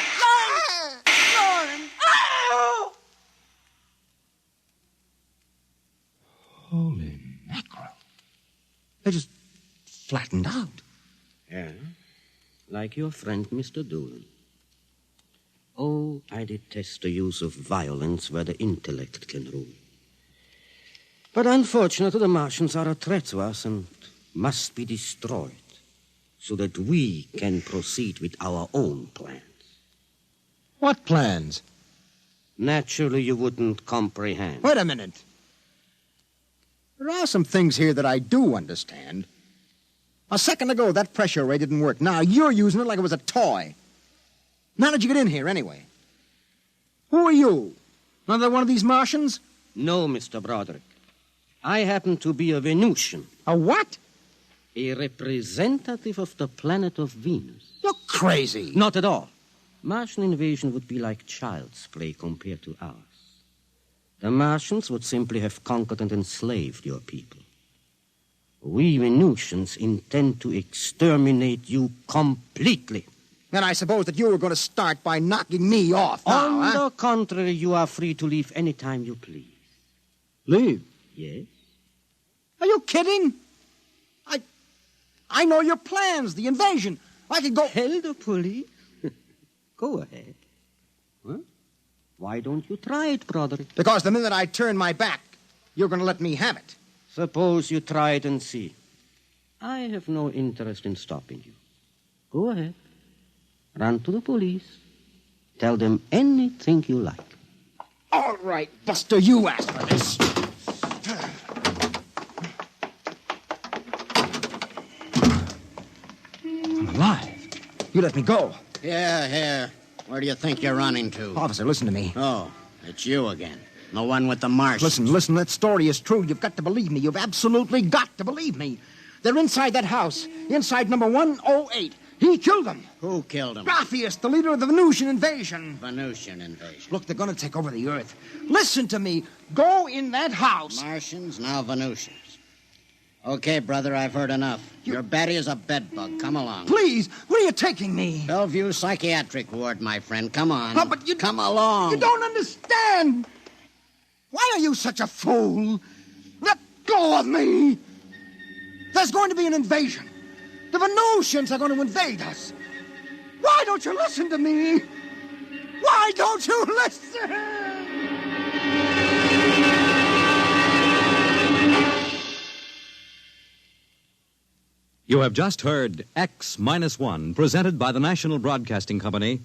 Lauren! Oh! Holy mackerel. They just flattened out. Yeah, like your friend, Mr. Doolin. Oh, I detest the use of violence where the intellect can rule. But unfortunately, the Martians are a threat to us and must be destroyed so that we can proceed with our own plans. What plans? Naturally, you wouldn't comprehend. Wait a minute. There are some things here that I do understand. A second ago, that pressure ray didn't work. Now you're using it like it was a toy. How did you get in here, anyway? Who are you? Another one of these Martians? No, Mr. Broderick. I happen to be a Venusian. A what? A representative of the planet of Venus. You're crazy. Not at all. Martian invasion would be like child's play compared to ours. The Martians would simply have conquered and enslaved your people. We Venusians intend to exterminate you completely. And I suppose that you were going to start by knocking me off now, On the contrary, you are free to leave any time you please. Leave? Yes. Are you kidding? I know your plans, the invasion. I could go... Tell the police? Go ahead. Huh? Why don't you try it, Broderick? Because the minute I turn my back, you're going to let me have it. Suppose you try it and see. I have no interest in stopping you. Go ahead. Run to the police. Tell them anything you like. All right, Buster, you asked for this. I'm alive. You let me go. Here. Where do you think you're running to? Officer, listen to me. Oh, it's you again. The one with the Martians. Listen, that story is true. You've got to believe me. You've absolutely got to believe me. They're inside that house, inside number 108. He killed them. Who killed him? Graphius, the leader of the Venusian invasion. Venusian invasion. Look, they're going to take over the Earth. Listen to me. Go in that house. Martians, now Venusians. Okay, brother, I've heard enough. Your Betty is a bedbug. Come along. Please, where are you taking me? Bellevue Psychiatric Ward, my friend. Come on. Oh, but you... Come along. You don't understand. Why are you such a fool? Let go of me. There's going to be an invasion. The Venusians are going to invade us. Why don't you listen to me? Why don't you listen? You have just heard X-1, presented by the National Broadcasting Company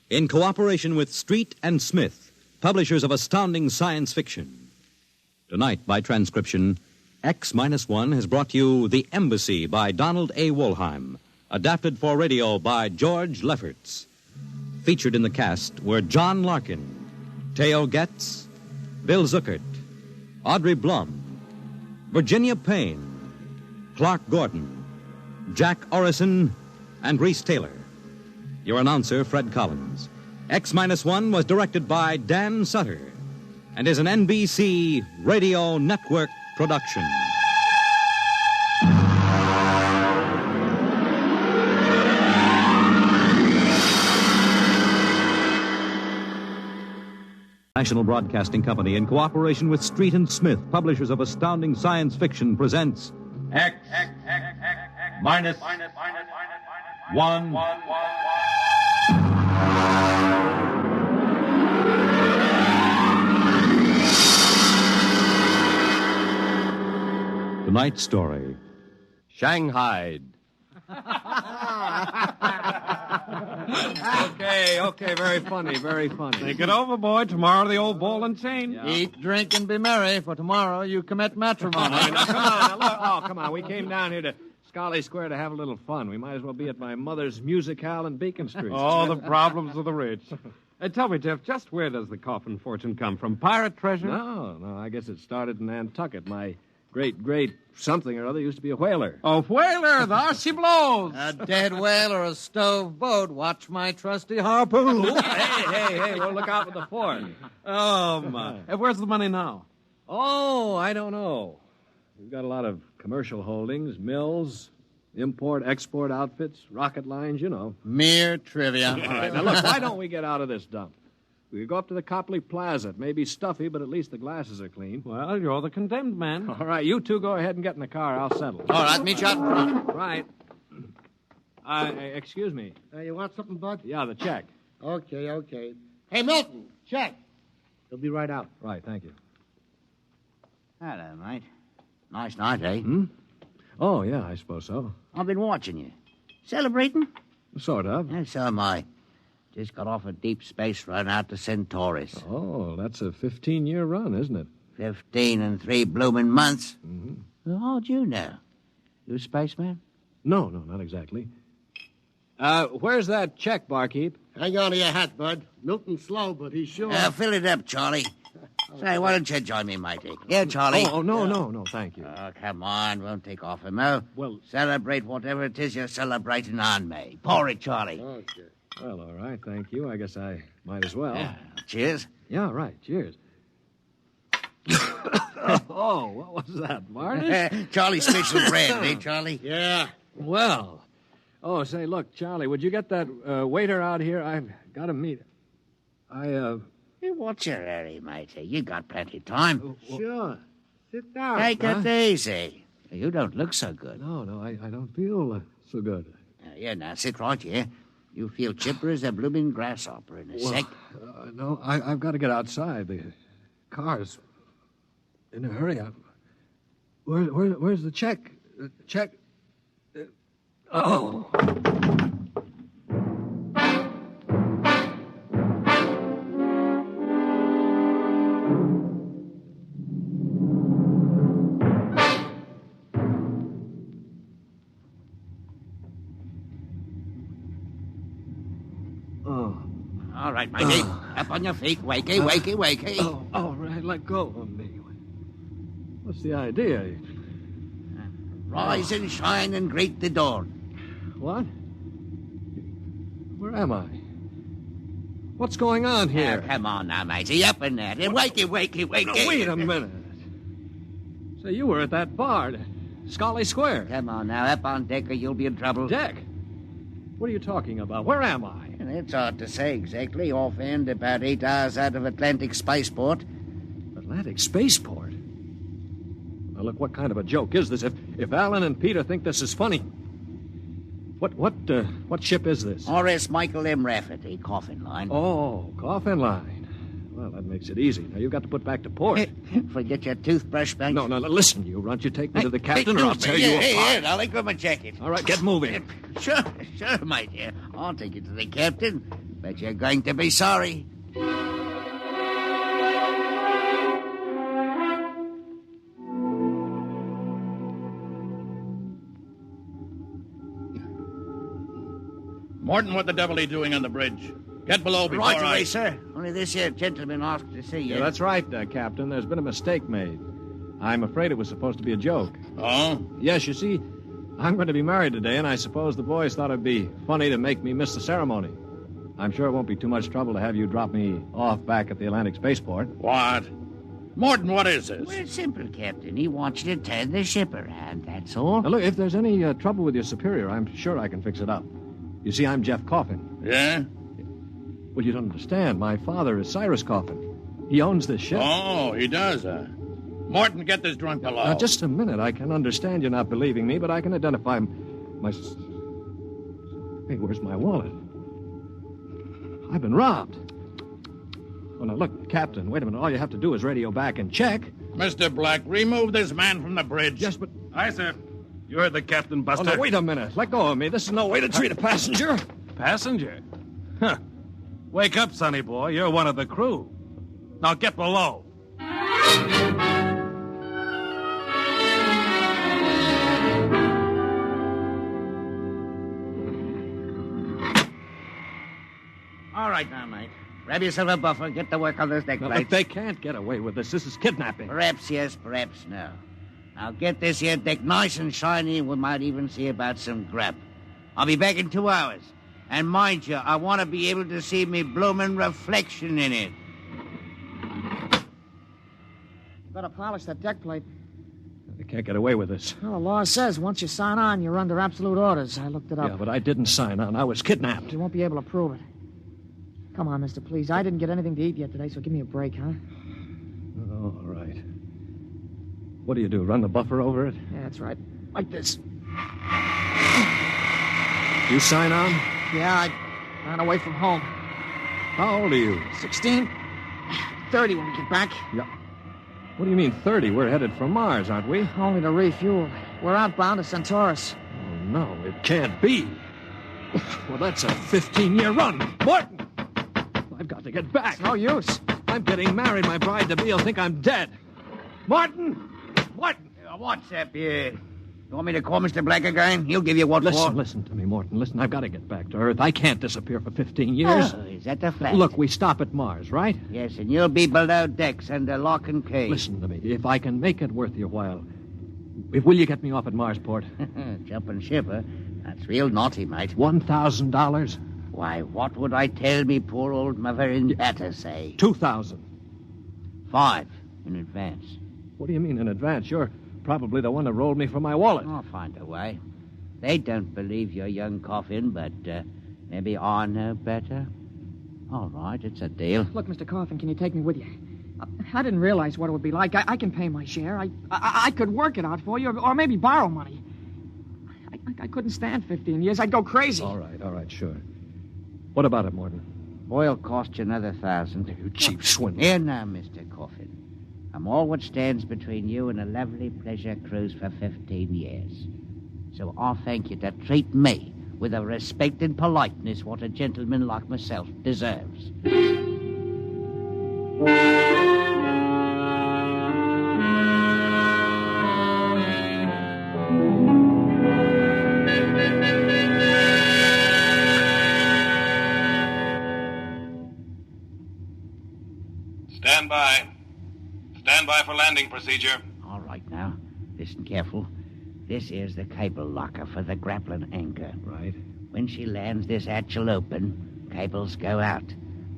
in cooperation with Street and Smith, publishers of astounding science fiction. Tonight, by transcription, X-1 has brought you The Embassy by Donald A. Wollheim, adapted for radio by George Lefferts. Featured in the cast were John Larkin, Theo Getz, Bill Zuckert, Audrey Blum, Virginia Payne, Clark Gordon, Jack Orison, and Reese Taylor. Your announcer, Fred Collins. X-1 was directed by Dan Sutter and is an NBC Radio Network production. National Broadcasting Company, in cooperation with Street and Smith, publishers of astounding science fiction, presents X minus one. Tonight's story, Shanghai. Okay, very funny, very funny. Think it over, boy. Tomorrow the old ball and chain. Yeah. Eat, drink, and be merry, for tomorrow you commit matrimony. Come on, now, look. Oh, come on. We came down here to Scarley Square to have a little fun. We might as well be at my mother's musicale in Beacon Street. Oh, the problems of the rich. Tell me, Jeff, just where does the coffin fortune come from? Pirate treasure? No, I guess it started in Nantucket. My great something or other used to be a whaler. A whaler, there she blows. A dead whale or a stove boat. Watch my trusty harpoon. hey, well, look out with the fort. Oh, my. Where's the money now? Oh, I don't know. We've got a lot of commercial holdings, mills, import-export outfits, rocket lines, you know. Mere trivia. All right, now look, why don't we get out of this dump? We could go up to the Copley Plaza. It may be stuffy, but at least the glasses are clean. Well, you're the condemned man. All right, you two go ahead and get in the car. I'll settle. All right, meet you out in front. Right. Excuse me. You want something, Bud? Yeah, the check. Okay. Hey, Milton, check. He'll be right out. Right, thank you. Hello, mate. Nice night, eh? Oh, yeah, I suppose so. I've been watching you. Celebrating? Sort of. Yeah, so am I. Just got off a deep space run out to Centaurus. Oh, that's a 15-year run, isn't it? 15 and 3 blooming months. Mm-hmm. Well, how'd you know? You a spaceman? No, not exactly. Where's that check, barkeep? Hang on to your hat, Bud. Milton's slow, but he's sure. Fill it up, Charlie. Say, why don't you join me, matey? Yeah, Charlie. Oh, no, thank you. Oh, come on. Won't take off him, no? Well... Celebrate whatever it is you're celebrating on me. Pour it, Charlie. Okay. Well, all right, thank you. I guess I might as well. Yeah. Cheers. Yeah, right. Cheers. Oh, what was that, Varnish? Charlie's special bread, eh, Charlie? Yeah. Well. Oh, say, look, Charlie, would you get that waiter out here? I've got to meet... Hey, what's your hurry, matey? You got plenty of time. Sure. Sit down. Take it easy. You don't look so good. No, I don't feel so good. Now, sit right here. You feel chipper as a blooming grasshopper in a sec. No, I've got to get outside. The car's in a hurry. Where's the check? Check. Oh. right, matey. Up on your feet. Wakey, wakey, wakey. Oh, all right, let go of me. What's the idea? Rise and shine and greet the dawn. What? Where am I? What's going on here? Come on now, matey. Up in there. Wakey, wakey, wakey. No, wait a minute. Say, you were at that bar, Scully Square. Come on now, up on deck or you'll be in trouble. Deck? What are you talking about? Where am I? It's hard to say exactly. Offhand, about 8 hours out of Atlantic Spaceport. Atlantic Spaceport? Now, look, what kind of a joke is this? If Alan and Peter think this is funny, what ship is this? R.S. Michael M. Rafferty, Coffin Line. Oh, Coffin Line. Well, that makes it easy. Now, you've got to put back to port. Forget your toothbrush, Banks. No, listen, you runt. You take me to the captain, or I'll tear you apart. Here, I'll let go of my jacket. All right, get moving. Sure, mate. Here, I'll take you to the captain. But you're going to be sorry. Morton, what the devil are you doing on the bridge? Get below before Right away, sir. Only this here gentleman asked to see you. Yeah, that's right, Captain. There's been a mistake made. I'm afraid it was supposed to be a joke. Oh? Yes, you see, I'm going to be married today, and I suppose the boys thought it'd be funny to make me miss the ceremony. I'm sure it won't be too much trouble to have you drop me off back at the Atlantic Spaceport. What? Morton, what is this? Well, it's simple, Captain. He wants you to turn the ship around, that's all. Now, look, if there's any trouble with your superior, I'm sure I can fix it up. You see, I'm Jeff Coffin. Yeah? Well, you don't understand. My father is Cyrus Coffin. He owns this ship. Oh, he does, Morton, get this drunk below. Now, just a minute. I can understand you not believing me, but I can identify my... Hey, where's my wallet? I've been robbed. Oh, now, look, Captain, wait a minute. All you have to do is radio back and check. Mr. Black, remove this man from the bridge. Yes, but... Aye, sir. You heard the captain, Buster. Oh, no, wait a minute. Let go of me. This is no way to treat a passenger. Passenger? Huh. Wake up, sonny boy. You're one of the crew. Now get below. All right now, mate. Grab yourself a buffer. Get to work on those deck Now, plates. look, they can't get away with this. This is kidnapping. Perhaps yes, perhaps no. Now get this here deck nice and shiny, and we might even see about some grub. I'll be back in 2 hours. And mind you, I want to be able to see me bloomin' reflection in it. Better polish that deck plate. They can't get away with this. Well, the law says once you sign on, you're under absolute orders. I looked it up. Yeah, but I didn't sign on. I was kidnapped. You won't be able to prove it. Come on, mister, please. I didn't get anything to eat yet today, so give me a break, huh? Oh, all right. What do you do, run the buffer over it? Yeah, that's right. Like this. You sign on? Yeah, I ran away from home. How old are you? 16. 30 when we get back. Yeah. What do you mean 30? We're headed for Mars, aren't we? Only to refuel. We're outbound to Centaurus. Oh, no, it can't be. Well, that's a 15-year run. Morton! I've got to get back. It's no use. I'm getting married. My bride-to-be will think I'm dead. Martin! Morton! What's up here? You want me to call Mr. Black again? He'll give you what for. Listen to me, Morton. Listen, I've got to get back to Earth. I can't disappear for 15 years. Oh, is that the fact? Look, we stop at Mars, right? Yes, and you'll be below decks under lock and key. Listen to me. If I can make it worth your while, will you get me off at Marsport? Jumping ship, huh? That's real naughty, mate. $1,000? Why, what would I tell me poor old mother in better say? 2,000. 5 in advance. What do you mean in advance? You're probably the one that rolled me for my wallet. I'll find a way. They don't believe your young Coffin, but maybe I know better. All right, it's a deal. Look, Mr. Coffin, can you take me with you? I didn't realize what it would be like. I can pay my share. I could work it out for you, or maybe borrow money. I couldn't stand 15 years. I'd go crazy. All right, sure. What about it, Morton? Boy'll cost you another 1,000. You cheap swindler. Here now, Mr. Coffin. I'm all what stands between you and a lovely pleasure cruise for 15 years. So I'll thank you to treat me with the respect and politeness what a gentleman like myself deserves. for landing procedure. All right, now. Listen careful. This is the cable locker for the grappling anchor. Right. When she lands, this hatch will open. Cables go out.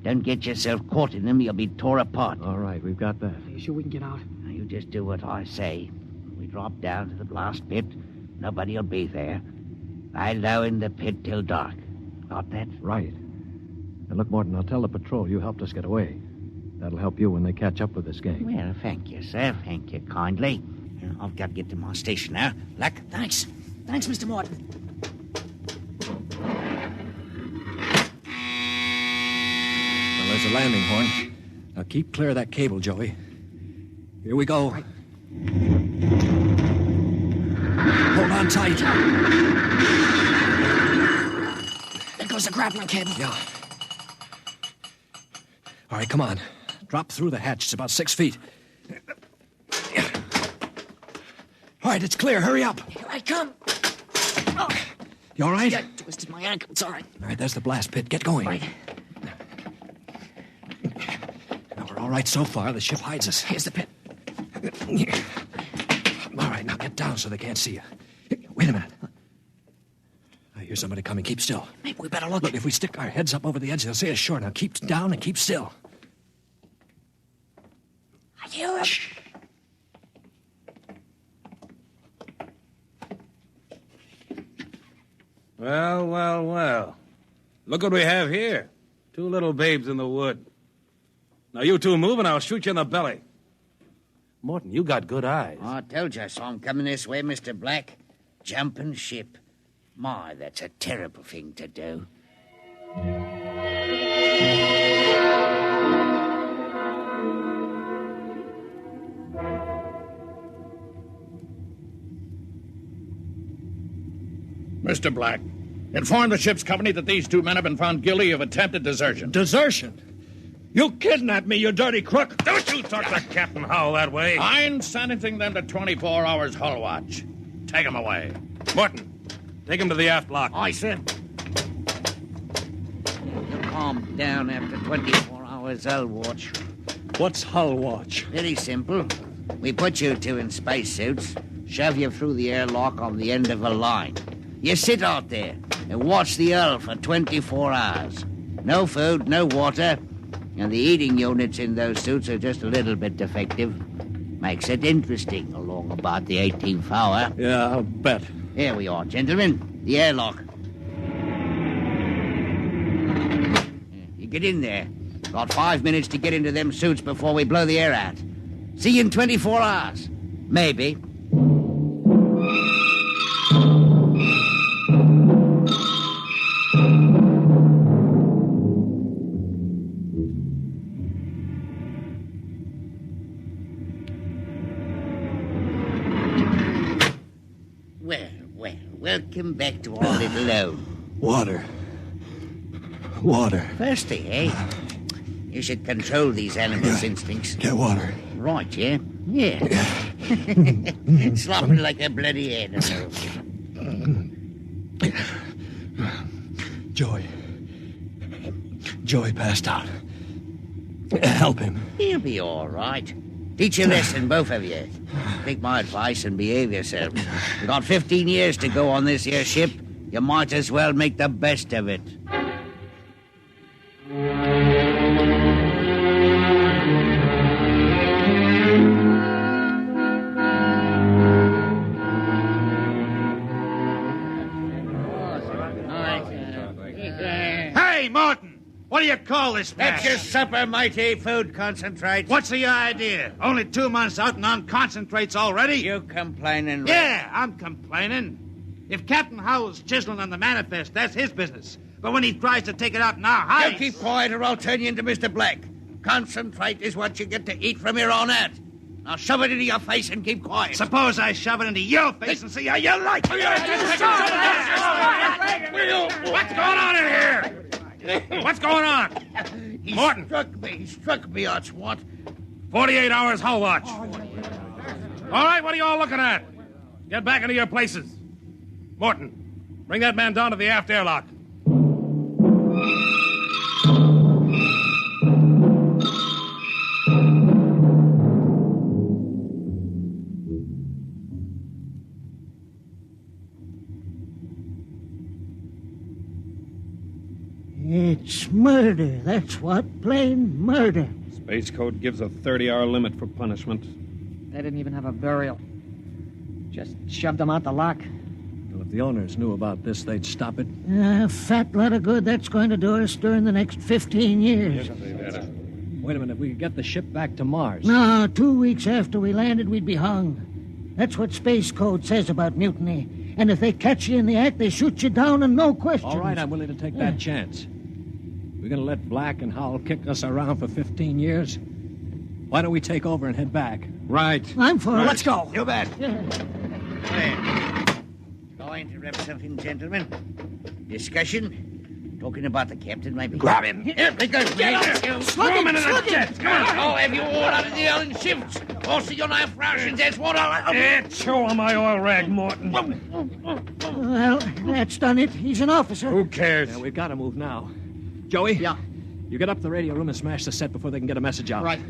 Don't get yourself caught in them. You'll be tore apart. All right, we've got that. You sure we can get out? Now, you just do what I say. We drop down to the blast pit. Nobody'll be there. Lie low in the pit till dark. Got that? Right. Now, look, Morton, I'll tell the patrol you helped us get away. That'll help you when they catch up with this gang. Well, thank you, sir. Thank you kindly. I've got to get to my station now. Luck. Thanks. Thanks, Mr. Morton. Well, there's a landing horn. Now keep clear of that cable, Joey. Here we go. Right. Hold on tight. There goes the grappling cable. Yeah. All right, come on. Drop through the hatch. It's about 6 feet. All right, it's clear. Hurry up. Here I come. Oh. You all right? Yeah, I twisted my ankle. It's all right. All right, there's the blast pit. Get going. Right. Now, we're all right so far. The ship hides us. Here's the pit. All right, now get down so they can't see you. Wait a minute. I hear somebody coming. Keep still. Maybe we better look. Look, if we stick our heads up over the edge, they'll see us sure. Now keep down and keep still. I hear him. Shh. Well. Look what we have here. 2 little babes in the wood. Now, you two move and I'll shoot you in the belly. Morton, you got good eyes. I told you I saw him coming this way, Mr. Black. Jumping ship. My, that's a terrible thing to do. Mr. Black, inform the ship's company that these 2 men have been found guilty of attempted desertion. Desertion? You kidnapped me, you dirty crook. Don't you talk to Captain Howell that way. I'm sentencing them to 24 hours hull watch. Take them away. Morton, take him to the aft lock. Aye, sir. You calm down after 24 hours hull watch. What's hull watch? Very simple. We put you 2 in spacesuits, shove you through the airlock on the end of a line. You sit out there and watch the hull for 24 hours. No food, no water, and the eating units in those suits are just a little bit defective. Makes it interesting along about the 18th hour. Yeah, I'll bet. Here we are, gentlemen. The airlock. You get in there. Got 5 minutes to get into them suits before we blow the air out. See you in 24 hours. Maybe. Welcome back to our little home. Water. Thirsty, eh? You should control these animals' instincts. Get water. Right, yeah? Yeah. Slopping like a bloody animal. Joey passed out. Help him. He'll be all right. Teach a lesson, both of you. Take my advice and behave yourselves. You got 15 years to go on this here ship. You might as well make the best of it. Hey, Martin! What do you call this mess? That's your supper, matey. Food concentrate. What's the idea? Only 2 months out and on concentrates already? You complaining, Rick? Yeah, I'm complaining. If Captain Howell's chiseling on the manifest, that's his business. But when he tries to take it out in our hides... You keep quiet or I'll turn you into Mr. Black. Concentrate is what you get to eat from here on out. Now shove it into your face and keep quiet. Suppose I shove it into your face and see how you like it. What's going on in here? What's going on? Morton. He struck me, Archwant. 48 hours hull watch. All right, what are you all looking at? Get back into your places. Morton, bring that man down to the aft airlock. It's murder, that's what. Plain murder. Space Code gives a 30-hour limit for punishment. They didn't even have a burial. Just shoved them out the lock. Well, if the owners knew about this, they'd stop it. A fat lot of good that's going to do us during the next 15 years. Wait a minute, we could get the ship back to Mars. No, 2 weeks after we landed, we'd be hung. That's what Space Code says about mutiny. And if they catch you in the act, they shoot you down and no questions. All right, I'm willing to take that chance. We're going to let Black and Howell kick us around for 15 years? Why don't we take over and head back? Right. I'm for it. Let's go. You bet. Yeah. Going to interrupt something, gentlemen. Discussion? Talking about the captain, maybe? Grab him. Here, they go. Get up. You. Slug him. Come on. I'll have you all out of the oil in shifts. Also, your knife rations. That's what I'll... Show him my oil rag, Morton. Well, that's done it. He's an officer. Who cares? Yeah, we've got to move now. Joey? Yeah? You get up to the radio room and smash the set before they can get a message out. Right.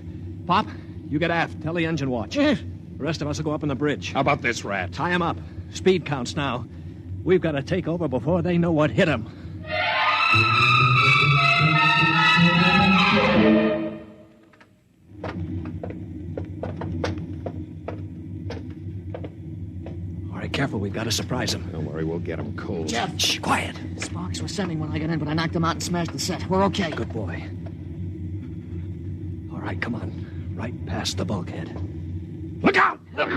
Pop, you get aft. Tell the engine watch. Yes. The rest of us will go up on the bridge. How about this rat? Tie him up. Speed counts now. We've got to take over before they know what hit them. All right, careful. We've got to surprise them. Don't worry, we'll get him cold. Jeff, Shh, quiet. Sparks were sending when I got in, but I knocked them out and smashed the set. We're okay. Good boy. All right, come on. Right past the bulkhead. Look out! The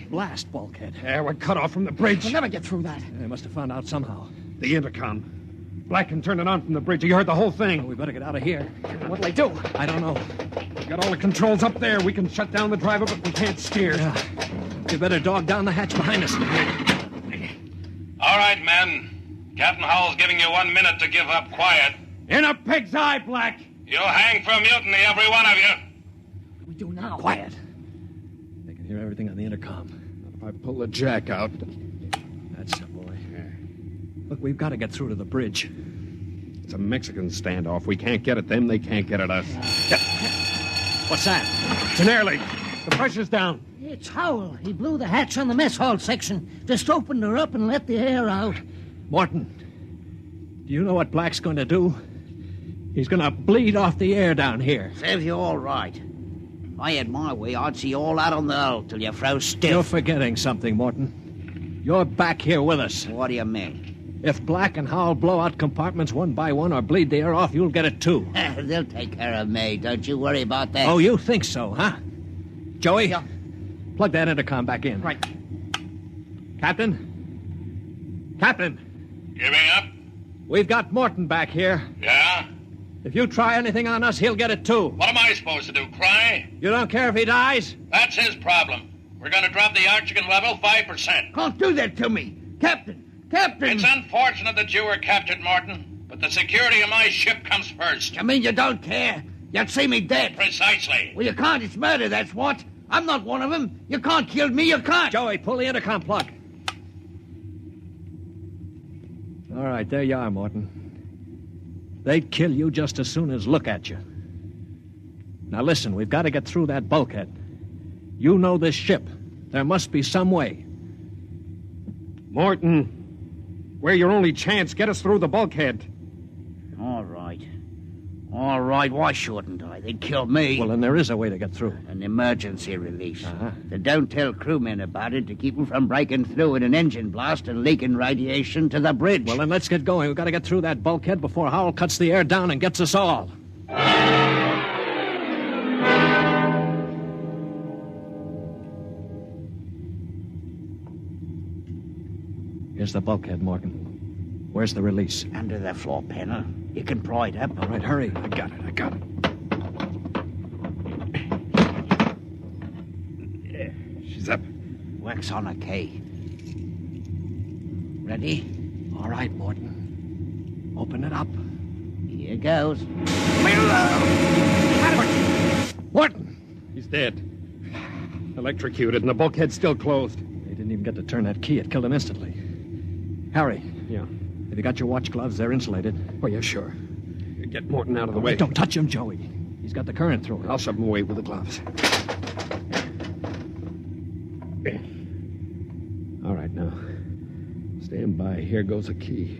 blast bulkhead. Yeah, we're cut off from the bridge. We'll never get through that. They must have found out somehow. The intercom. Black can turn it on from the bridge. You heard the whole thing. Well, we better get out of here. What'll they do? I don't know. We got all the controls up there. We can shut down the driver, but we can't steer. Yeah. You better dog down the hatch behind us. All right, men. Captain Howell's giving you 1 minute to give up quiet. In a pig's eye, Black. You'll hang for mutiny, every one of you. What do we do now? Quiet. They can hear everything on the intercom. If I pull the jack out. That's the boy. Look, we've got to get through to the bridge. It's a Mexican standoff. We can't get at them. They can't get at us. What's that? It's an air leak. The pressure's down. It's Howell. He blew the hatch on the mess hall section. Just opened her up and let the air out. Morton, do you know what Black's going to do? He's going to bleed off the air down here. Serves you all right. If I had my way, I'd see you all out on the hull till you froze stiff. You're forgetting something, Morton. You're back here with us. What do you mean? If Black and Howell blow out compartments one by one or bleed the air off, you'll get it too. They'll take care of me. Don't you worry about that. Oh, you think so, huh? Joey? Yeah. Plug that intercom back in. Right. Captain? Captain? Giving up? We've got Morton back here. Yeah? If you try anything on us, he'll get it too. What am I supposed to do, cry? You don't care if he dies? That's his problem. We're going to drop the oxygen level 5%. Don't do that to me. Captain! Captain! It's unfortunate that you were captured, Morton, but the security of my ship comes first. You mean you don't care? You'd see me dead. Precisely. Well, you can't. It's murder, that's what. I'm not one of them. You can't kill me. You can't. Joey, pull the intercom plug. All right, there you are, Morton. They'd kill you just as soon as look at you. Now listen, we've got to get through that bulkhead. You know this ship. There must be some way. Morton, we're your only chance. Get us through the bulkhead. All right. All right, why shouldn't I? They'd kill me. Well, then there is a way to get through. An emergency release. Uh-huh. They don't tell crewmen about it to keep them from breaking through in an engine blast and leaking radiation to the bridge. Well, then let's get going. We've got to get through that bulkhead before Howell cuts the air down and gets us all. Here's the bulkhead, Morgan. Where's the release? Under the floor panel. You can pry it up. All right, hurry. I got it. Yeah, she's up. Works on a key. Ready? All right, Morton. Open it up. Here goes. Morton! He's dead. Electrocuted, and the bulkhead's still closed. They didn't even get to turn that key. It killed him instantly. Harry. Yeah? Have you got your watch gloves? They're insulated. Oh, yeah, sure. Get Morton out of the way. Don't touch him, Joey. He's got the current through him. I'll shove him away with the gloves. All right, now. Stand by. Here goes a key.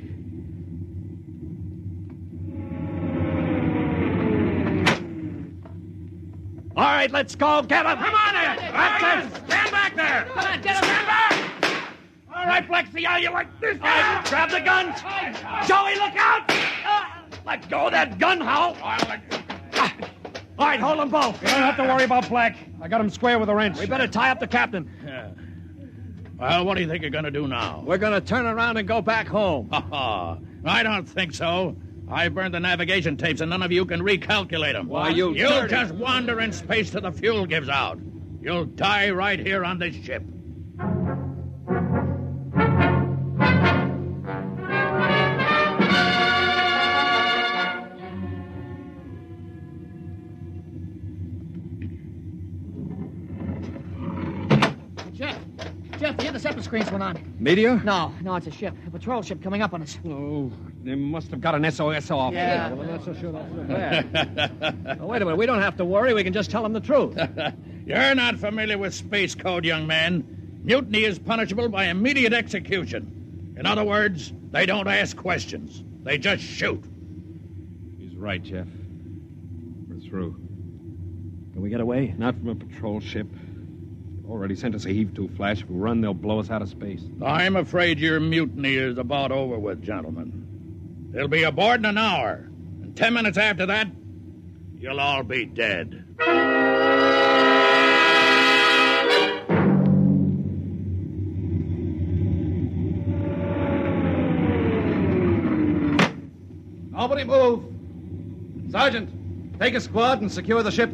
right, let's go. Get him. Come on there. That's it. Stand back there. Come on, get him. Stand back. All right, Black, see how you like this. All right, grab the guns. Joey, look out. Let go of that gun, Howell. All right, hold them both. You don't have to worry about Black. I got him square with a wrench. We better tie up the captain. Yeah. Well, what do you think you're going to do now? We're going to turn around and go back home. I don't think so. I burned the navigation tapes, and none of you can recalculate them. Why, you You'll dirty- just wander in space till the fuel gives out. You'll die right here on this ship. Jeff, the interceptor screens went on. Meteor? No, it's a ship. A patrol ship coming up on us. Oh, they must have got an SOS off. Yeah. Well, I'm not so sure that's so bad. Wait a minute. We don't have to worry. We can just tell them the truth. You're not familiar with space code, young man. Mutiny is punishable by immediate execution. In other words, they don't ask questions. They just shoot. He's right, Jeff. We're through. Can we get away? Not from a patrol ship. Already sent us a heave-to flash. If we run, they'll blow us out of space. I'm afraid your mutiny is about over with, gentlemen. They'll be aboard in an hour. And 10 minutes after that, you'll all be dead. Nobody move. Sergeant, take a squad and secure the ship.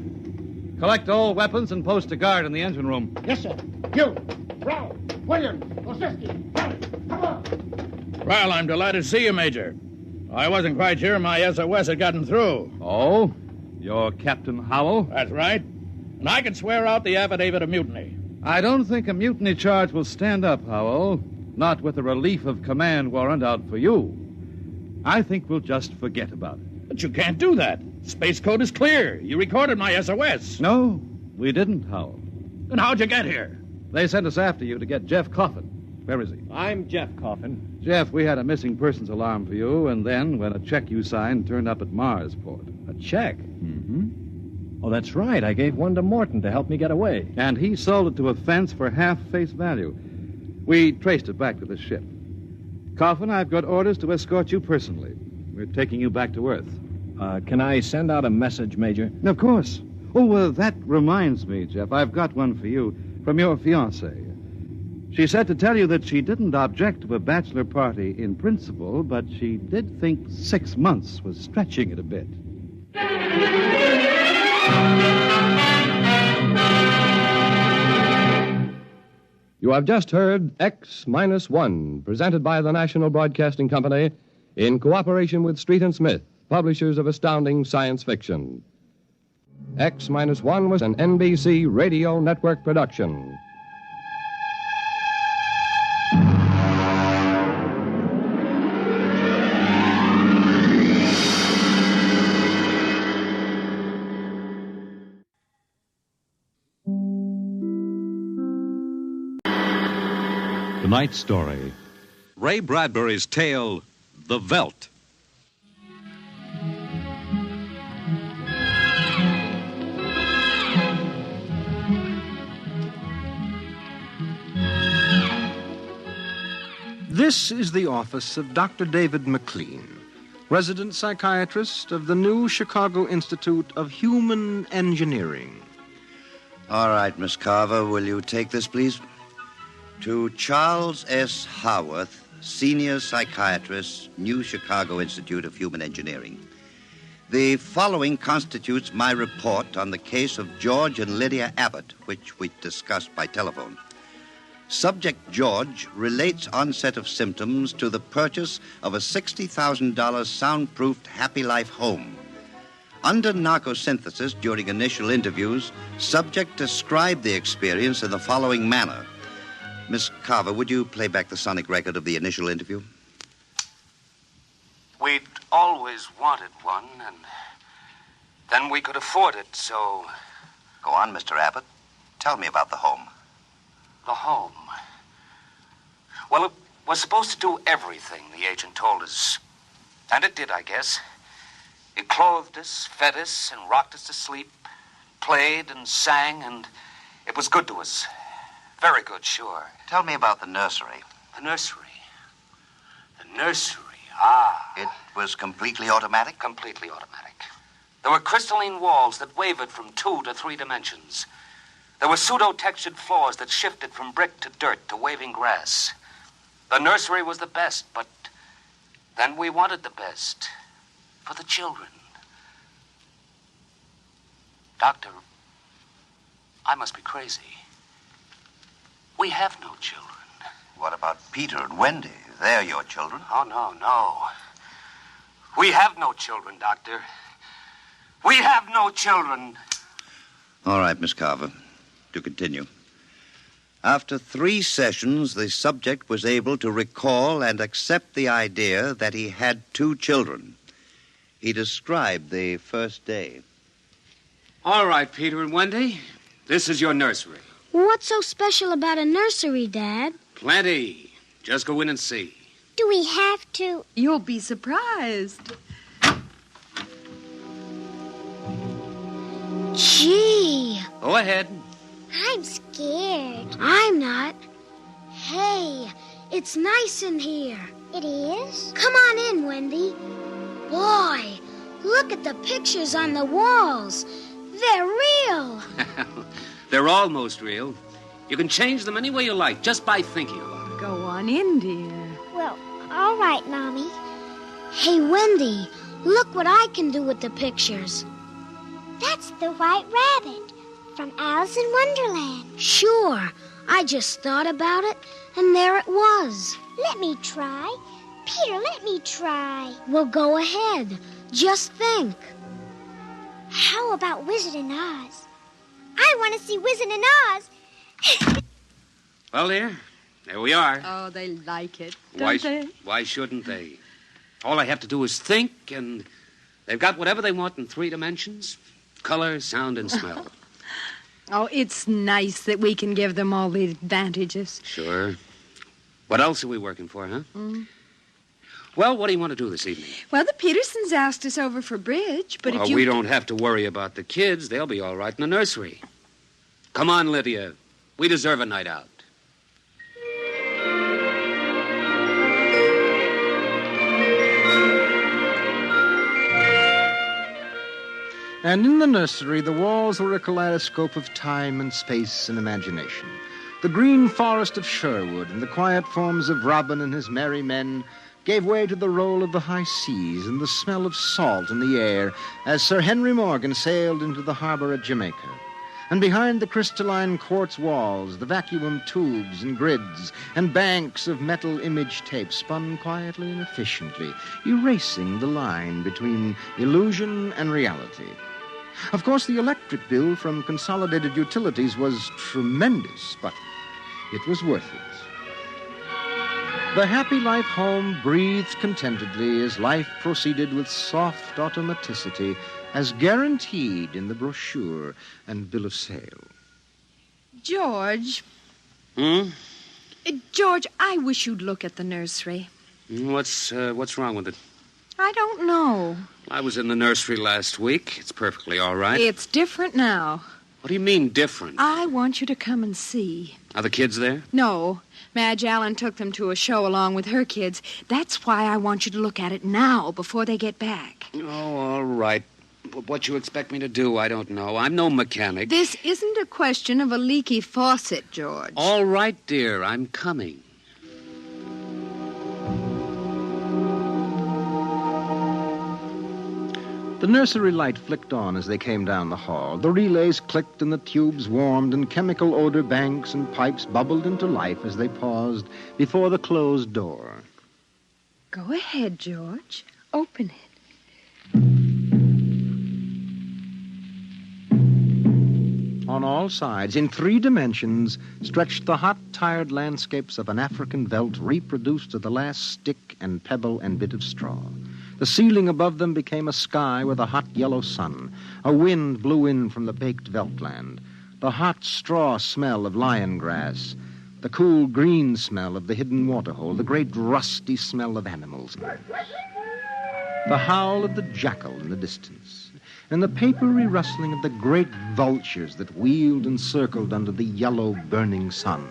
Collect all weapons and post a guard in the engine room. Yes, sir. You, Brown, William, Osinski, come on. Well, I'm delighted to see you, Major. I wasn't quite sure my SOS had gotten through. Oh? You're Captain Howell? That's right. And I can swear out the affidavit of mutiny. I don't think a mutiny charge will stand up, Howell. Not with a relief of command warrant out for you. I think we'll just forget about it. But you can't do that. Space code is clear. You recorded my SOS. No, we didn't, Howell. Then how'd you get here? They sent us after you to get Jeff Coffin. Where is he? I'm Jeff Coffin. Jeff, we had a missing persons alarm for you, and then when a check you signed turned up at Marsport. A check? Mm-hmm. Oh, that's right. I gave one to Morton to help me get away. And he sold it to a fence for half face value. We traced it back to the ship. Coffin, I've got orders to escort you personally. We're taking you back to Earth. Can I send out a message, Major? Of course. Oh, that reminds me, Jeff. I've got one for you from your fiancée. She said to tell you that she didn't object to a bachelor party in principle, but she did think 6 months was stretching it a bit. You have just heard X-1, presented by the National Broadcasting Company in cooperation with Street and Smith, publishers of astounding science fiction. X-1 was an NBC Radio Network production. Tonight's story, Ray Bradbury's tale, The Veldt. This is the office of Dr. David McLean, resident psychiatrist of the new Chicago Institute of Human Engineering. All right, Miss Carver, will you take this, please? To Charles S. Haworth, senior psychiatrist, New Chicago Institute of Human Engineering. The following constitutes my report on the case of George and Lydia Abbott, which we discussed by telephone. Subject George relates onset of symptoms to the purchase of a $60,000 soundproofed Happy Life home. Under narcosynthesis during initial interviews, subject described the experience in the following manner. Miss Carver, would you play back the sonic record of the initial interview? We'd always wanted one, and then we could afford it, so... Go on, Mr. Abbott. Tell me about the home. The home. Well, it was supposed to do everything, the agent told us. And it did, I guess. It clothed us, fed us, and rocked us to sleep. played and sang, and it was good to us. Very good, sure. Tell me about the nursery. The nursery. The nursery, It was completely automatic? Completely automatic. There were crystalline walls that wavered from 2 to 3 dimensions. There were pseudo-textured floors that shifted from brick to dirt to waving grass. The nursery was the best, but then we wanted the best for the children. Doctor, I must be crazy. We have no children. What about Peter and Wendy? They're your children. Oh, no. We have no children, Doctor. We have no children. All right, Miss Carver. To continue. After 3 sessions, the subject was able to recall and accept the idea that he had 2 children. He described the first day. All right, Peter and Wendy. This is your nursery. What's so special about a nursery, Dad? Plenty. Just go in and see. Do we have to? You'll be surprised. Gee. Go ahead. I'm scared. I'm not. Hey, it's nice in here. It is? Come on in, Wendy. Boy, look at the pictures on the walls. They're real. They're almost real. You can change them any way you like, just by thinking about it. Go on in, dear. Well, all right, Mommy. Hey, Wendy, look what I can do with the pictures. That's the White Rabbit from Alice in Wonderland. Sure. I just thought about it, and there it was. Let me try. Peter, let me try. Well, go ahead. Just think. How about Wizard in Oz? I want to see Wizard in Oz. Well, dear, there we are. Oh, they like it, don't they? Why shouldn't they? All I have to do is think, and they've got whatever they want in 3 dimensions. Color, sound, and smell. Oh, it's nice that we can give them all the advantages. Sure. What else are we working for, huh? Mm. Well, what do you want to do this evening? Well, the Petersons asked us over for bridge, but if you... We don't have to worry about the kids. They'll be all right in the nursery. Come on, Lydia. We deserve a night out. And in the nursery, the walls were a kaleidoscope of time and space and imagination. The green forest of Sherwood and the quiet forms of Robin and his merry men gave way to the roll of the high seas and the smell of salt in the air as Sir Henry Morgan sailed into the harbor at Jamaica. And behind the crystalline quartz walls, the vacuum tubes and grids and banks of metal image tape spun quietly and efficiently, erasing the line between illusion and reality. Of course, the electric bill from Consolidated Utilities was tremendous, but it was worth it. The Happy Life home breathed contentedly as life proceeded with soft automaticity as guaranteed in the brochure and bill of sale. George. Hmm? George, I wish you'd look at the nursery. What's wrong with it? I don't know. I was in the nursery last week. It's perfectly all right. It's different now. What do you mean, different? I want you to come and see. Are the kids there? No. Madge Allen took them to a show along with her kids. That's why I want you to look at it now, before they get back. Oh, all right. But what you expect me to do, I don't know. I'm no mechanic. This isn't a question of a leaky faucet, George. All right, dear. I'm coming. The nursery light flicked on as they came down the hall. The relays clicked and the tubes warmed and chemical odor banks and pipes bubbled into life as they paused before the closed door. Go ahead, George. Open it. On all sides, in 3 dimensions, stretched the hot, tired landscapes of an African veldt reproduced to the last stick and pebble and bit of straw. The ceiling above them became a sky with a hot yellow sun. A wind blew in from the baked veldtland. The hot straw smell of lion grass. The cool green smell of the hidden waterhole. The great rusty smell of animals. The howl of the jackal in the distance. and the papery rustling of the great vultures that wheeled and circled under the yellow burning sun.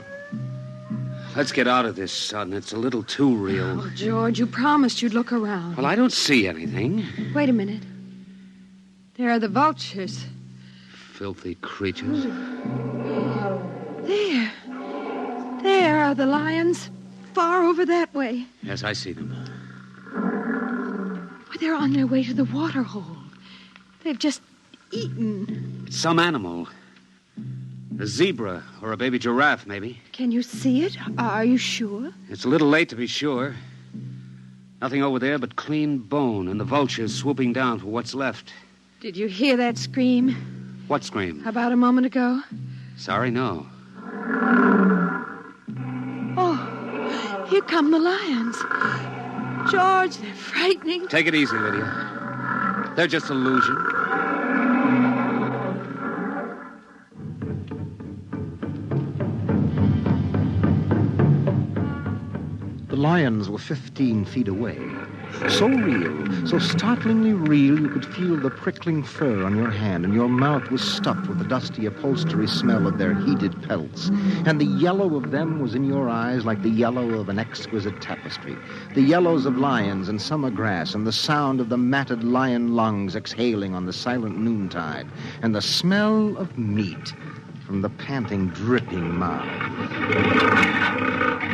Let's get out of this, son. It's a little too real. Oh, George, you promised you'd look around. Well, I don't see anything. Wait a minute. There are the vultures. Filthy creatures. There. There are the lions. Far over that way. Yes, I see them. Well, they're on their way to the water hole. They've just eaten. It's some animal. A zebra or a baby giraffe, maybe. Can you see it? Are you sure? It's a little late to be sure. Nothing over there but clean bone and the vultures swooping down for what's left. Did you hear that scream? What scream? About a moment ago? Sorry, no. Oh, here come the lions. George, they're frightening. Take it easy, Lydia. They're just illusion. The lions were 15 feet away. So real, so startlingly real, you could feel the prickling fur on your hand, and your mouth was stuffed with the dusty upholstery smell of their heated pelts. And the yellow of them was in your eyes like the yellow of an exquisite tapestry. The yellows of lions and summer grass, and the sound of the matted lion lungs exhaling on the silent noontide, and the smell of meat from the panting, dripping mouth.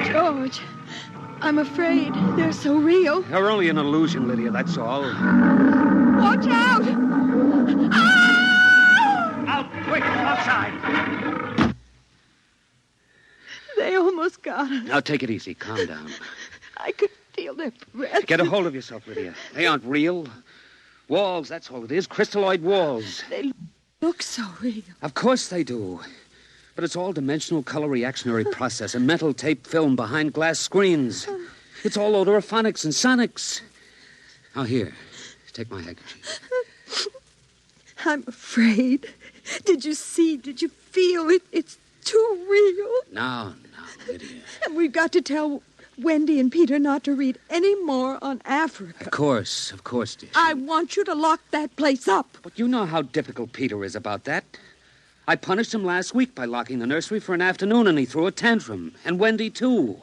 George, I'm afraid they're so real. They're only an illusion, Lydia, that's all. Watch out! Ah! Out, quick, outside. They almost got us. Now, take it easy. Calm down. I could feel their breath. Get a hold of yourself, Lydia. They aren't real. Walls, that's all it is. Crystalloid walls. They look so real. Of course they do. But it's all dimensional color reactionary process, a metal tape film behind glass screens. It's all odorophonics and sonics. Now, here, take my handkerchief. I'm afraid. Did you see? Did you feel it? It's too real. Now, Lydia. And we've got to tell Wendy and Peter not to read any more on Africa. Of course, dear. I want you to lock that place up. But you know how difficult Peter is about that. I punished him last week by locking the nursery for an afternoon, and he threw a tantrum. And Wendy, too.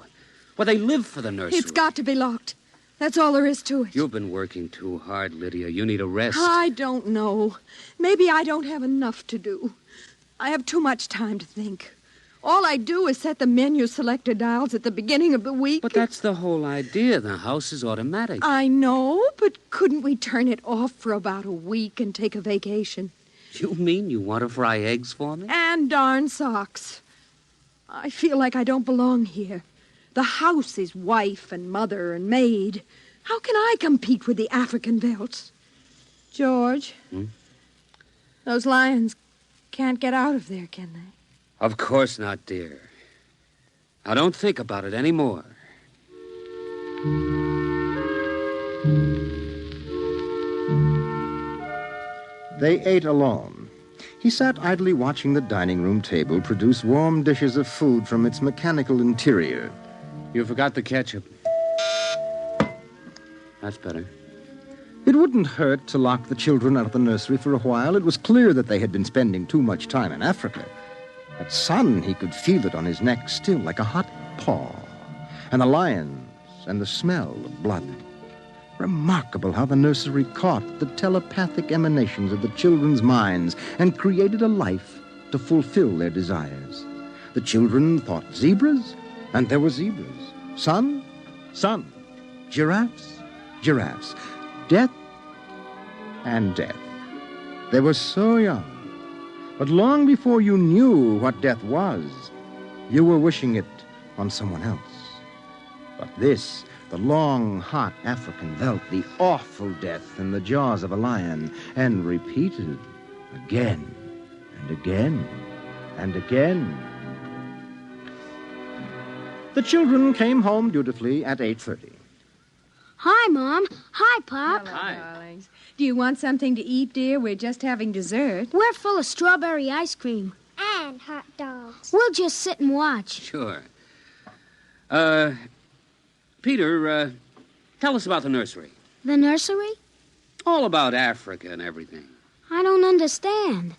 Well, they live for the nursery. It's got to be locked. That's all there is to it. You've been working too hard, Lydia. You need a rest. I don't know. Maybe I don't have enough to do. I have too much time to think. All I do is set the menu selector dials at the beginning of the week. But that's the whole idea. The house is automatic. I know, but couldn't we turn it off for about a week and take a vacation? You mean you want to fry eggs for me? And darn socks. I feel like I don't belong here. The house is wife and mother and maid. How can I compete with the African velds? George, those lions can't get out of there, can they? Of course not, dear. Now, don't think about it anymore. They ate alone. He sat idly watching the dining room table produce warm dishes of food from its mechanical interior. You forgot the ketchup. That's better. It wouldn't hurt to lock the children out of the nursery for a while. It was clear that they had been spending too much time in Africa. That sun, he could feel it on his neck still, like a hot paw. And the lions, and the smell of blood. Remarkable how the nursery caught the telepathic emanations of the children's minds and created a life to fulfill their desires. The children thought zebras, and there were zebras. Sun, sun. Giraffes, giraffes. Death, and death. They were so young. But long before you knew what death was, you were wishing it on someone else. But this, the long, hot African veldt, the awful death in the jaws of a lion, and repeated again and again and again. The children came home dutifully at 8:30. Hi, Mom. Hi, Pop. Hello, darlings. Do you want something to eat, dear? We're just having dessert. We're full of strawberry ice cream. And hot dogs. We'll just sit and watch. Sure. Peter, tell us about the nursery. The nursery? All about Africa and everything. I don't understand.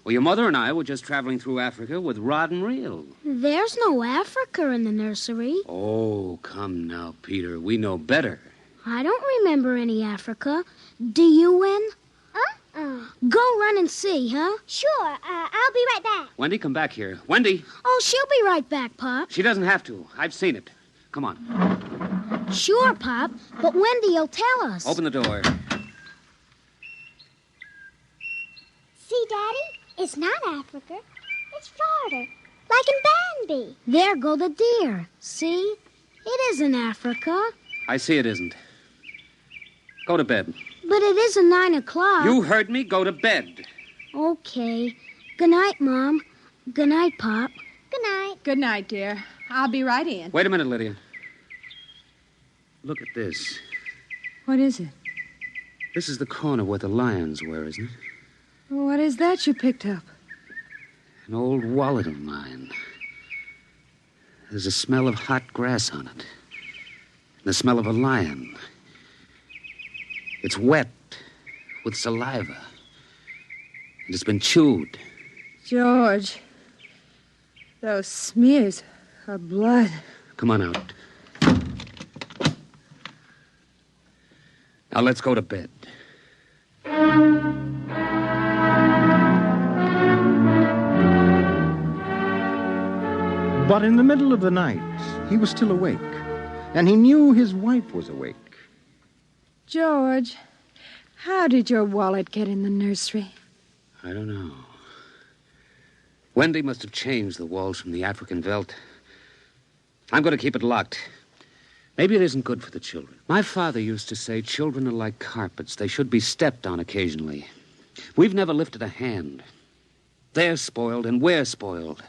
Well, your mother and I were just traveling through Africa with rod and reel. There's no Africa in the nursery. Oh, come now, Peter. We know better. I don't remember any Africa. Do you, Wen? Go run and see, huh? Sure. I'll be right back. Wendy, come back here. Wendy! Oh, she'll be right back, Pop. She doesn't have to. I've seen it. Come on. Sure, Pop, but Wendy'll tell us. Open the door. See, Daddy? It's not Africa. It's Florida. Like in Bambi. There go the deer. See? It isn't Africa. I see it isn't. Go to bed. But it isn't 9 o'clock. You heard me. Go to bed. Okay. Good night, Mom. Good night, Pop. Good night. Good night, dear. I'll be right in. Wait a minute, Lydia. Look at this. What is it? This is the corner where the lions were, isn't it? What is that you picked up? An old wallet of mine. There's a smell of hot grass on it. And the smell of a lion. It's wet with saliva. And it's been chewed. George, those smears of blood. Come on out. Now let's go to bed. But in the middle of the night, he was still awake, and he knew his wife was awake. George, how did your wallet get in the nursery? I don't know. Wendy must have changed the walls from the African veldt. I'm going to keep it locked. Maybe it isn't good for the children. My father used to say children are like carpets. They should be stepped on occasionally. We've never lifted a hand. They're spoiled, and we're spoiled.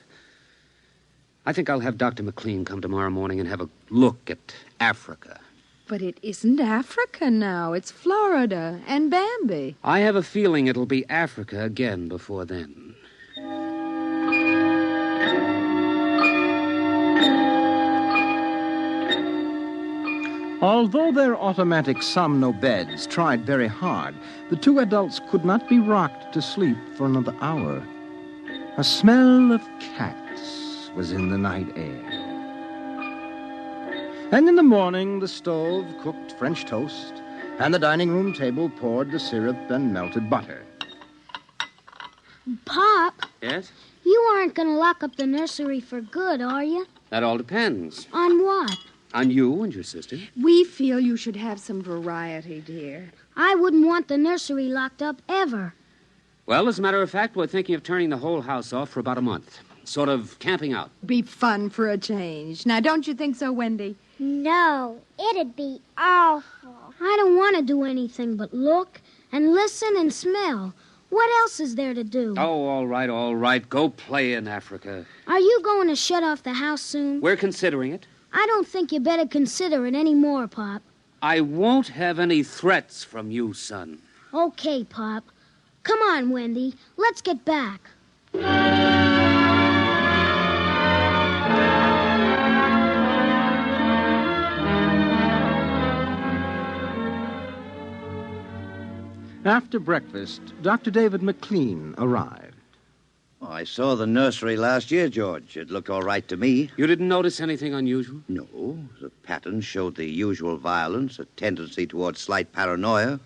I think I'll have Dr. McLean come tomorrow morning and have a look at Africa. But it isn't Africa now. It's Florida and Bambi. I have a feeling it'll be Africa again before then. Although their automatic Somno beds tried very hard, the two adults could not be rocked to sleep for another hour. A smell of cats was in the night air. And in the morning, the stove cooked French toast, and the dining room table poured the syrup and melted butter. Pop, Yes? you aren't going to lock up the nursery for good, are you? That all depends. On what? On you and your sister. We feel you should have some variety, dear. I wouldn't want the nursery locked up ever. Well, as a matter of fact, we're thinking of turning the whole house off for about a month. Sort of camping out. Be fun for a change. Now, don't you think so, Wendy? No, it'd be awful. I don't want to do anything but look and listen and smell. What else is there to do? Oh, all right. Go play in Africa. Are you going to shut off the house soon? We're considering it. I don't think you better consider it any more, Pop. I won't have any threats from you, son. Okay, Pop. Come on, Wendy. Let's get back. After breakfast, Dr. David McLean arrived. Oh, I saw the nursery last year, George. It looked all right to me. You didn't notice anything unusual? No. The pattern showed the usual violence, a tendency towards slight paranoia.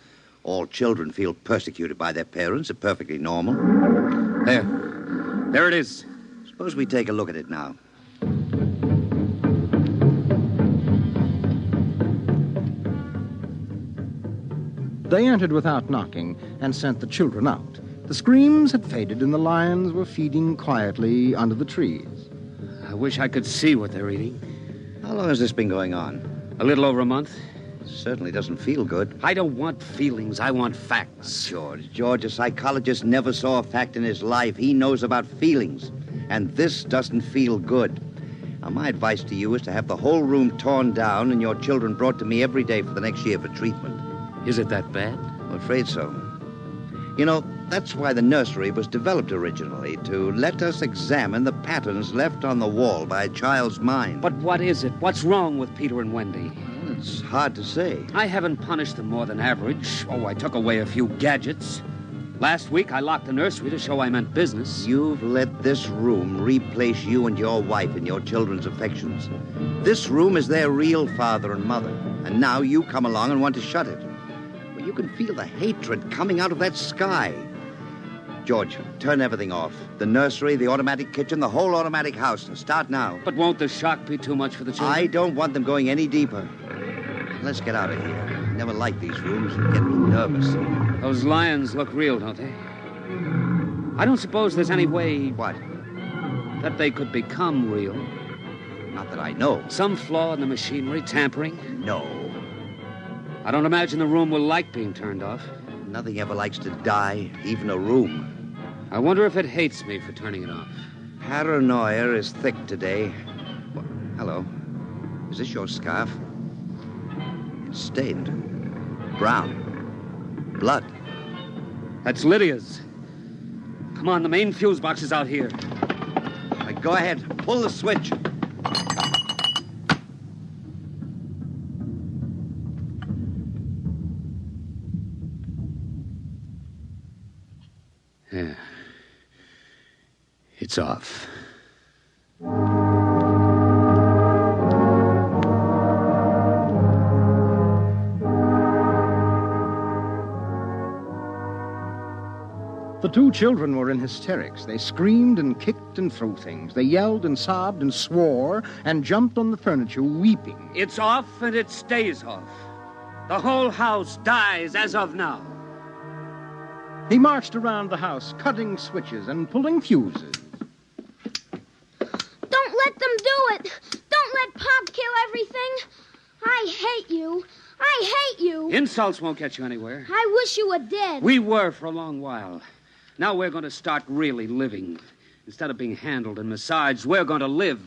All children feel persecuted by their parents. It's perfectly normal. There it is. Suppose we take a look at it now. They entered without knocking and sent the children out. The screams had faded and the lions were feeding quietly under the trees. I wish I could see what they're eating. How long has this been going on? A little over a month. Certainly doesn't feel good. I don't want feelings. I want facts. George, a psychologist never saw a fact in his life. He knows about feelings. And this doesn't feel good. Now, my advice to you is to have the whole room torn down and your children brought to me every day for the next year for treatment. Is it that bad? I'm afraid so. You know, that's why the nursery was developed originally, to let us examine the patterns left on the wall by a child's mind. But what is it? What's wrong with Peter and Wendy? Well, it's hard to say. I haven't punished them more than average. Oh, I took away a few gadgets. Last week, I locked the nursery to show I meant business. You've let this room replace you and your wife in your children's affections. This room is their real father and mother. And now you come along and want to shut it. Well, you can feel the hatred coming out of that sky. George, turn everything off. The nursery, the automatic kitchen, the whole automatic house. Start now. But won't the shock be too much for the children? I don't want them going any deeper. Let's get out of here. I never like these rooms. They get me nervous. Those lions look real, don't they? I don't suppose there's any way... What? That they could become real. Not that I know. Some flaw in the machinery, tampering? No. I don't imagine the room will like being turned off. Nothing ever likes to die, even a room. I wonder if it hates me for turning it off. Paranoia is thick today. Well, hello. Is this your scarf? It's stained. Brown. Blood. That's Lydia's. Come on, the main fuse box is out here. Right, go ahead. Pull the switch. Yeah. It's off. The two children were in hysterics. They screamed and kicked and threw things. They yelled and sobbed and swore and jumped on the furniture, weeping. It's off and it stays off. The whole house dies as of now. He marched around the house, cutting switches and pulling fuses. Don't let them do it. Don't let Pop kill everything. I hate you. I hate you. Insults won't get you anywhere. I wish you were dead. We were for a long while. Now we're going to start really living. Instead of being handled and massaged, we're going to live.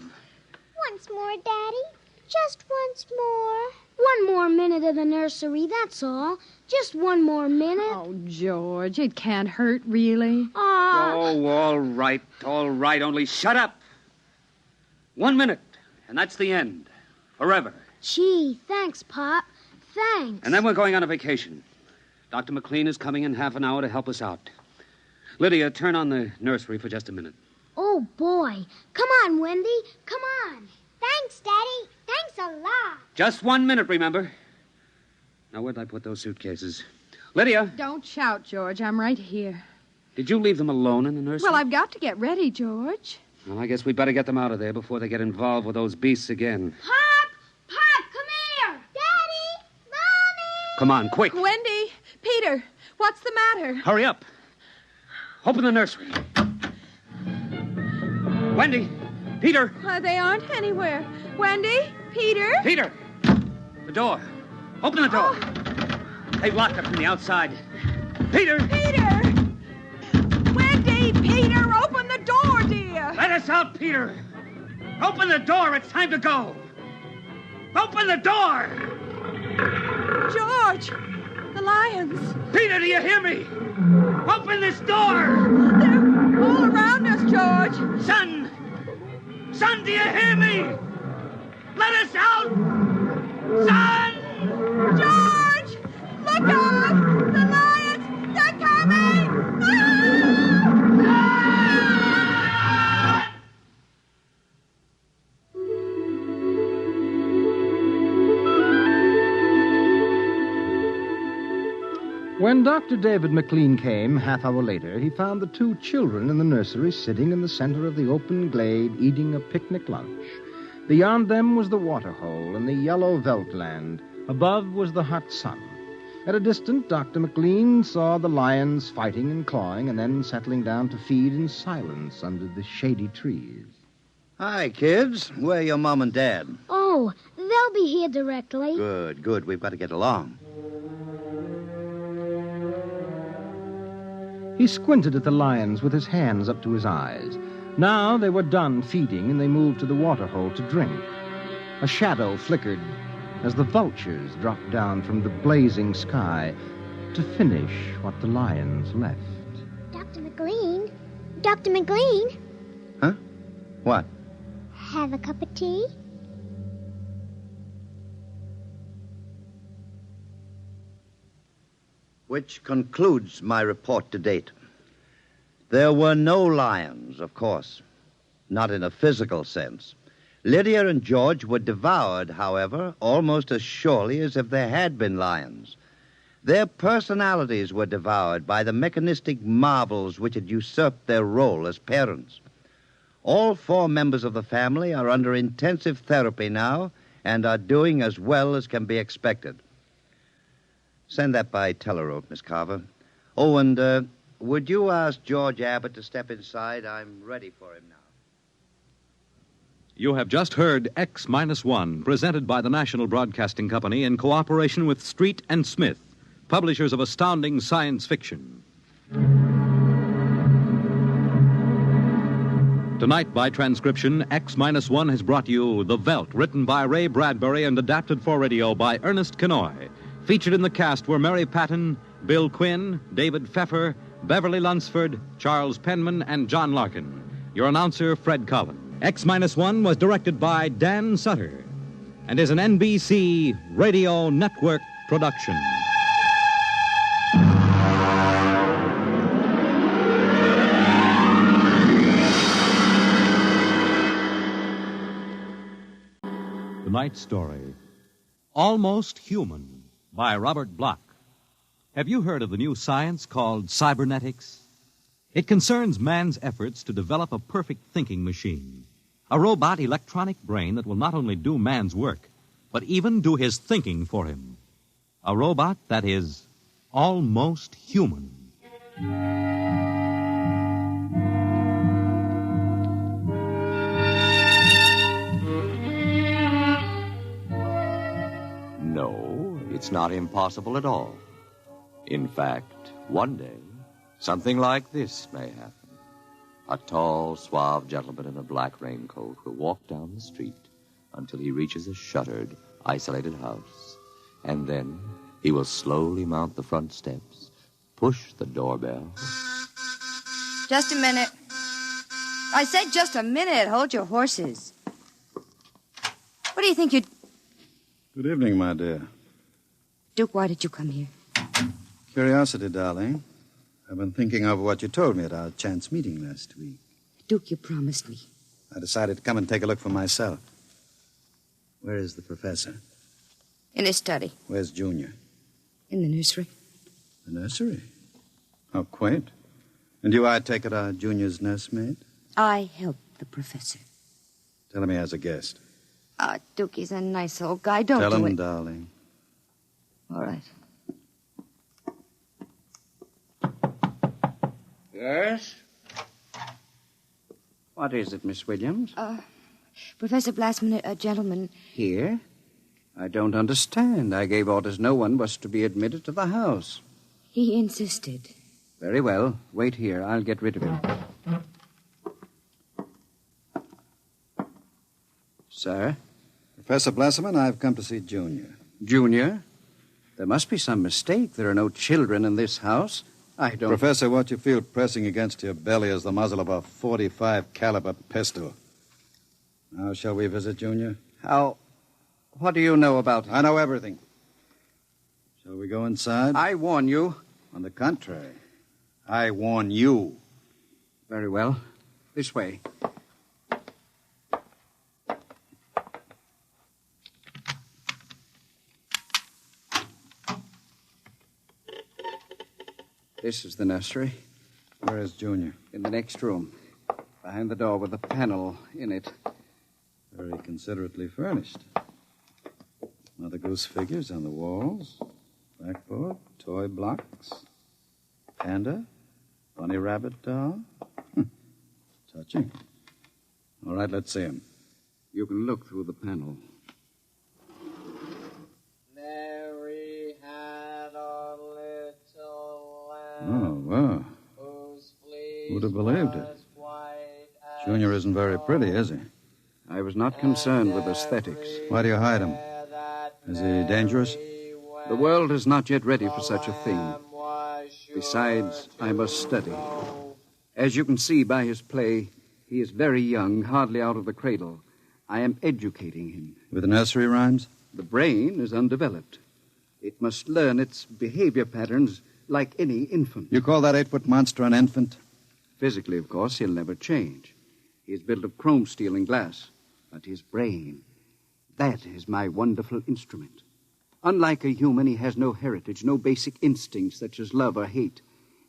Once more, Daddy. Just once more. One more minute of the nursery, that's all. Just one more minute. Oh, George, it can't hurt, really. Oh, all right, only shut up. 1 minute, and that's the end. Forever. Gee, thanks, Pop. Thanks. And then we're going on a vacation. Dr. McLean is coming in half an hour to help us out. Lydia, turn on the nursery for just a minute. Oh, boy. Come on, Wendy. Come on. Thanks, Daddy. Thanks a lot. Just 1 minute, remember? Now, where'd I put those suitcases? Lydia! Don't shout, George. I'm right here. Did you leave them alone in the nursery? Well, I've got to get ready, George. Well, I guess we better get them out of there before they get involved with those beasts again. Pop! Pop, come here! Daddy! Mommy! Come on, quick. Wendy! Peter! What's the matter? Hurry up. Open the nursery. Wendy! Peter! They aren't anywhere. Wendy? Peter? Peter! The door. Open the door. They've locked it from the outside. Peter! Peter! Wendy! Peter! Open the door, dear! Let us out, Peter! Open the door. It's time to go. Open the door! George! The lions! Peter, do you hear me? Open this door! They're all around us, George! Son! Son, do you hear me? Let us out! Son! George! Look out! The lions! They're coming! When Dr. David McLean came, half hour later, he found the two children in the nursery sitting in the center of the open glade eating a picnic lunch. Beyond them was the waterhole and the yellow veldland. Above was the hot sun. At a distance, Dr. McLean saw the lions fighting and clawing and then settling down to feed in silence under the shady trees. Hi, kids. Where are your mom and dad? Oh, they'll be here directly. Good, good. We've got to get along. He squinted at the lions with his hands up to his eyes. Now they were done feeding, and they moved to the waterhole to drink. A shadow flickered as the vultures dropped down from the blazing sky to finish what the lions left. Dr. McLean? Dr. McLean? Huh? What? Have a cup of tea? which concludes my report to date. There were no lions, of course, not in a physical sense. Lydia and George were devoured, however, almost as surely as if there had been lions. Their personalities were devoured by the mechanistic marvels which had usurped their role as parents. All 4 members of the family are under intensive therapy now and are doing as well as can be expected. Send that by telerope, Miss Carver. Oh, and would you ask George Abbott to step inside? I'm ready for him now. You have just heard X-1, presented by the National Broadcasting Company in cooperation with Street and Smith, publishers of astounding science fiction. Tonight, by transcription, X-1 has brought you The Veldt, written by Ray Bradbury and adapted for radio by Ernest Kenoy. Featured in the cast were Mary Patton, Bill Quinn, David Pfeffer, Beverly Lunsford, Charles Penman, and John Larkin. Your announcer, Fred Collins. X-1 was directed by Dan Sutter and is an NBC Radio Network production. Tonight's story, Almost Human, by Robert Bloch. Have you heard of the new science called cybernetics? It concerns man's efforts to develop a perfect thinking machine, a robot electronic brain that will not only do man's work, but even do his thinking for him. A robot that is almost human. No, it's not impossible at all. In fact, one day, something like this may happen. A tall, suave gentleman in a black raincoat will walk down the street until he reaches a shuttered, isolated house. And then he will slowly mount the front steps, push the doorbell. Just a minute. I said just a minute. Hold your horses. What do you think you'd... Good evening, my dear. Duke, why did you come here? Curiosity, darling. I've been thinking over what you told me at our chance meeting last week. Duke, you promised me. I decided to come and take a look for myself. Where is the professor? In his study. Where's Junior? In the nursery. The nursery? How quaint. And you, I take it, are Junior's nursemaid? I helped the professor. Tell him he has a guest. Duke, he's a nice old guy. Don't Tell do him, it. darling. All right. Yes? What is it, Miss Williams? Professor Blasman, a gentleman... Here? I don't understand. I gave orders no one was to be admitted to the house. He insisted. Very well. Wait here. I'll get rid of him. Sir? Professor Blasserman, I've come to see Junior. Junior? There must be some mistake. There are no children in this house. I don't... Professor, what you feel pressing against your belly is the muzzle of a .45 caliber pistol. Now, shall we visit Junior? How... What do you know about it? I know everything. Shall we go inside? I warn you. On the contrary, I warn you. Very well. This way. This is the nursery. Where is Junior? In the next room. Behind the door with a panel in it. Very considerately furnished. Mother Goose figures on the walls. Blackboard, toy blocks. Panda. Bunny rabbit doll. Touching. All right, let's see him. You can look through the panel. Mary had a little Oh, wow. Who'd have believed it? Junior isn't very pretty, is he? I was not concerned with aesthetics. Why do you hide him? Is he dangerous? The world is not yet ready for such a thing. Besides, I must study. As you can see by his play, he is very young, hardly out of the cradle. I am educating him. With nursery rhymes? The brain is undeveloped. It must learn its behavior patterns like any infant. You call that 8-foot monster an infant? Physically, of course, he'll never change. He is built of chrome steel and glass. But his brain, that is my wonderful instrument. Unlike a human, he has no heritage, no basic instincts such as love or hate.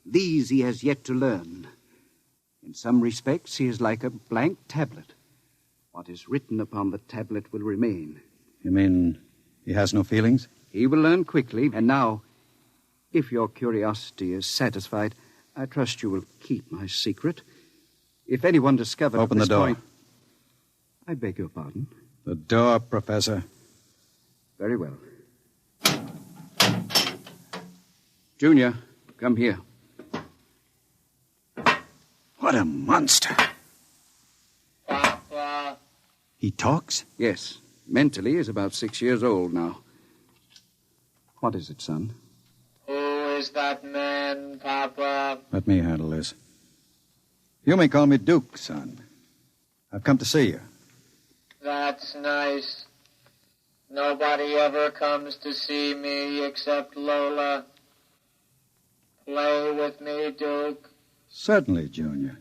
These he has yet to learn. In some respects, he is like a blank tablet. What is written upon the tablet will remain. You mean he has no feelings? He will learn quickly. And now, if your curiosity is satisfied, I trust you will keep my secret. If anyone discovers... Open the door. I beg your pardon? The door, Professor. Very well. Junior, come here. What a monster. Papa. He talks? Yes. Mentally, he's about 6 years old now. What is it, son? Who is that man, Papa? Let me handle this. You may call me Duke, son. I've come to see you. That's nice. Nobody ever comes to see me except Lola. Play with me, Duke. Certainly, Junior.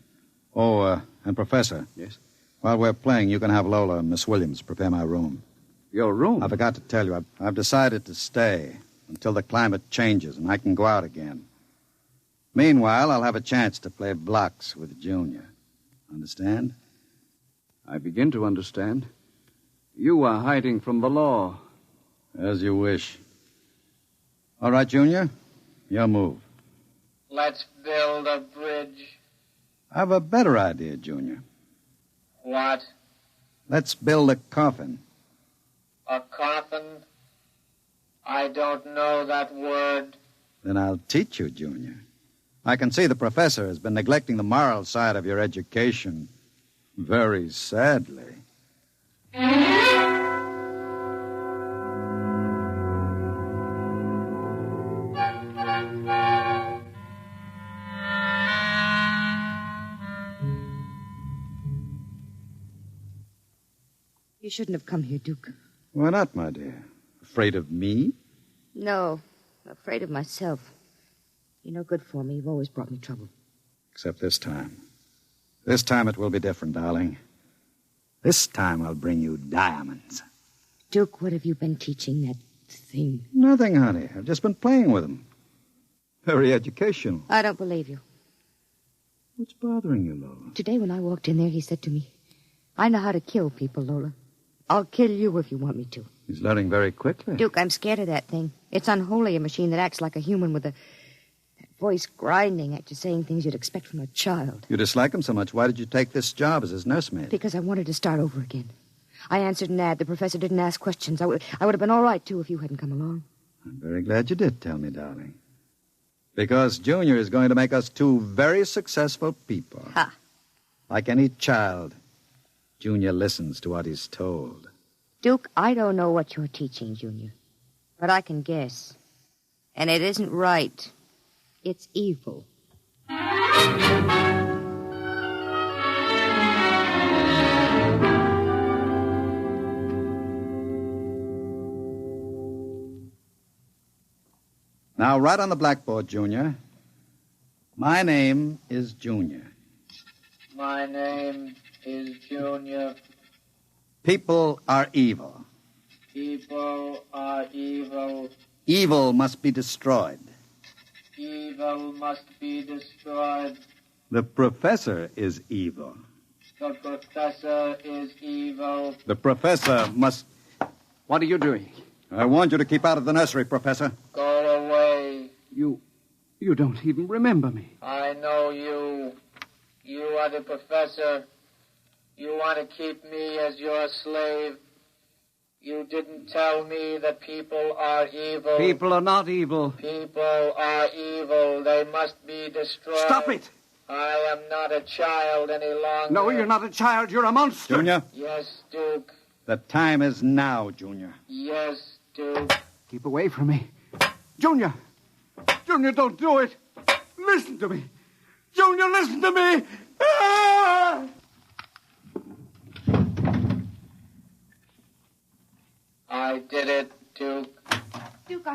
Oh, and Professor. Yes? While we're playing, you can have Lola and Miss Williams prepare my room. Your room? I forgot to tell you, I've decided to stay until the climate changes and I can go out again. Meanwhile, I'll have a chance to play blocks with Junior. Understand? I begin to understand. You are hiding from the law. As you wish. All right, Junior. Your move. Let's build a bridge. I have a better idea, Junior. What? Let's build a coffin. A coffin? I don't know that word. Then I'll teach you, Junior. I can see the professor has been neglecting the moral side of your education. Very sadly. You shouldn't have come here, Duke. Why not, my dear? Afraid of me? No, I'm afraid of myself. You're no good for me. You've always brought me trouble. Except this time. This time it will be different, darling. This time I'll bring you diamonds. Duke, what have you been teaching that thing? Nothing, honey. I've just been playing with them. Very educational. I don't believe you. What's bothering you, Lola? Today when I walked in there, he said to me, I know how to kill people, Lola. I'll kill you if you want me to. He's learning very quickly. Duke, I'm scared of that thing. It's unholy, a machine that acts like a human with that voice grinding at you, saying things you'd expect from a child. You dislike him so much. Why did you take this job as his nursemaid? Because I wanted to start over again. I answered an ad. The professor didn't ask questions. I would have been all right, too, if you hadn't come along. I'm very glad you did tell me, darling. Because Junior is going to make us two very successful people. Ha! Like any child, Junior listens to what he's told. Duke, I don't know what you're teaching, Junior. But I can guess. And it isn't right. It's evil. Now, write on the blackboard, Junior. My name is Junior. My name is Junior. People are evil. People are evil. Evil must be destroyed. Evil must be destroyed. The professor is evil. The professor is evil. The professor must... What are you doing? I warned you to keep out of the nursery, Professor. Go away. You don't even remember me. I know you. You are the professor. You want to keep me as your slave. You didn't tell me that people are evil. People are not evil. People are evil. They must be destroyed. Stop it! I am not a child any longer. No, you're not a child. You're a monster. Junior? Yes, Duke. The time is now, Junior. Yes, Duke. Keep away from me. Junior! Junior, don't do it! Listen to me! Junior, listen to me! Ah! I did it, Duke. Duke,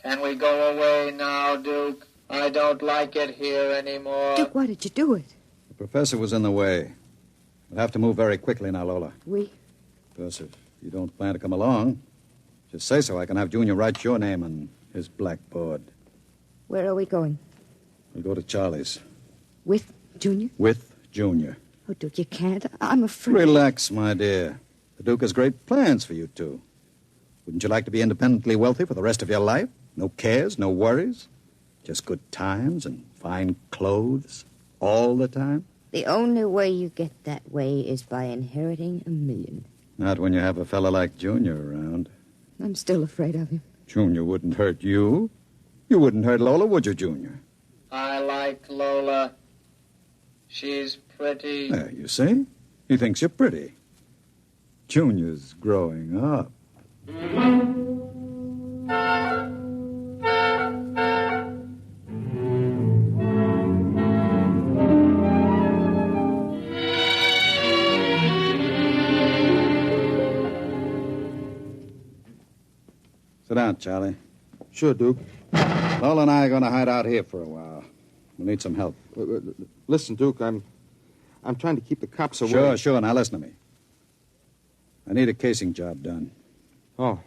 Can we go away now, Duke? I don't like it here anymore. Duke, why did you do it? The professor was in the way. We'll have to move very quickly now, Lola. We? Professor, if you don't plan to come along, just say so. I can have Junior write your name on his blackboard. Where are we going? We'll go to Charlie's. With Junior? With Junior. Oh, Duke, you can't. I'm afraid. Relax, my dear. The Duke has great plans for you two. Wouldn't you like to be independently wealthy for the rest of your life? No cares, no worries? Just good times and fine clothes all the time? The only way you get that way is by inheriting $1 million. Not when you have a fellow like Junior around. I'm still afraid of him. Junior wouldn't hurt you. You wouldn't hurt Lola, would you, Junior? I like Lola. She's pretty. There, you see? He thinks you're pretty. Junior's growing up. Sit down, Charlie. Sure, Duke. Lola and I are going to hide out here for a while. We'll need some help. Listen, Duke, I'm trying to keep the cops away. Sure. Now listen to me. I need a casing job done. Oh.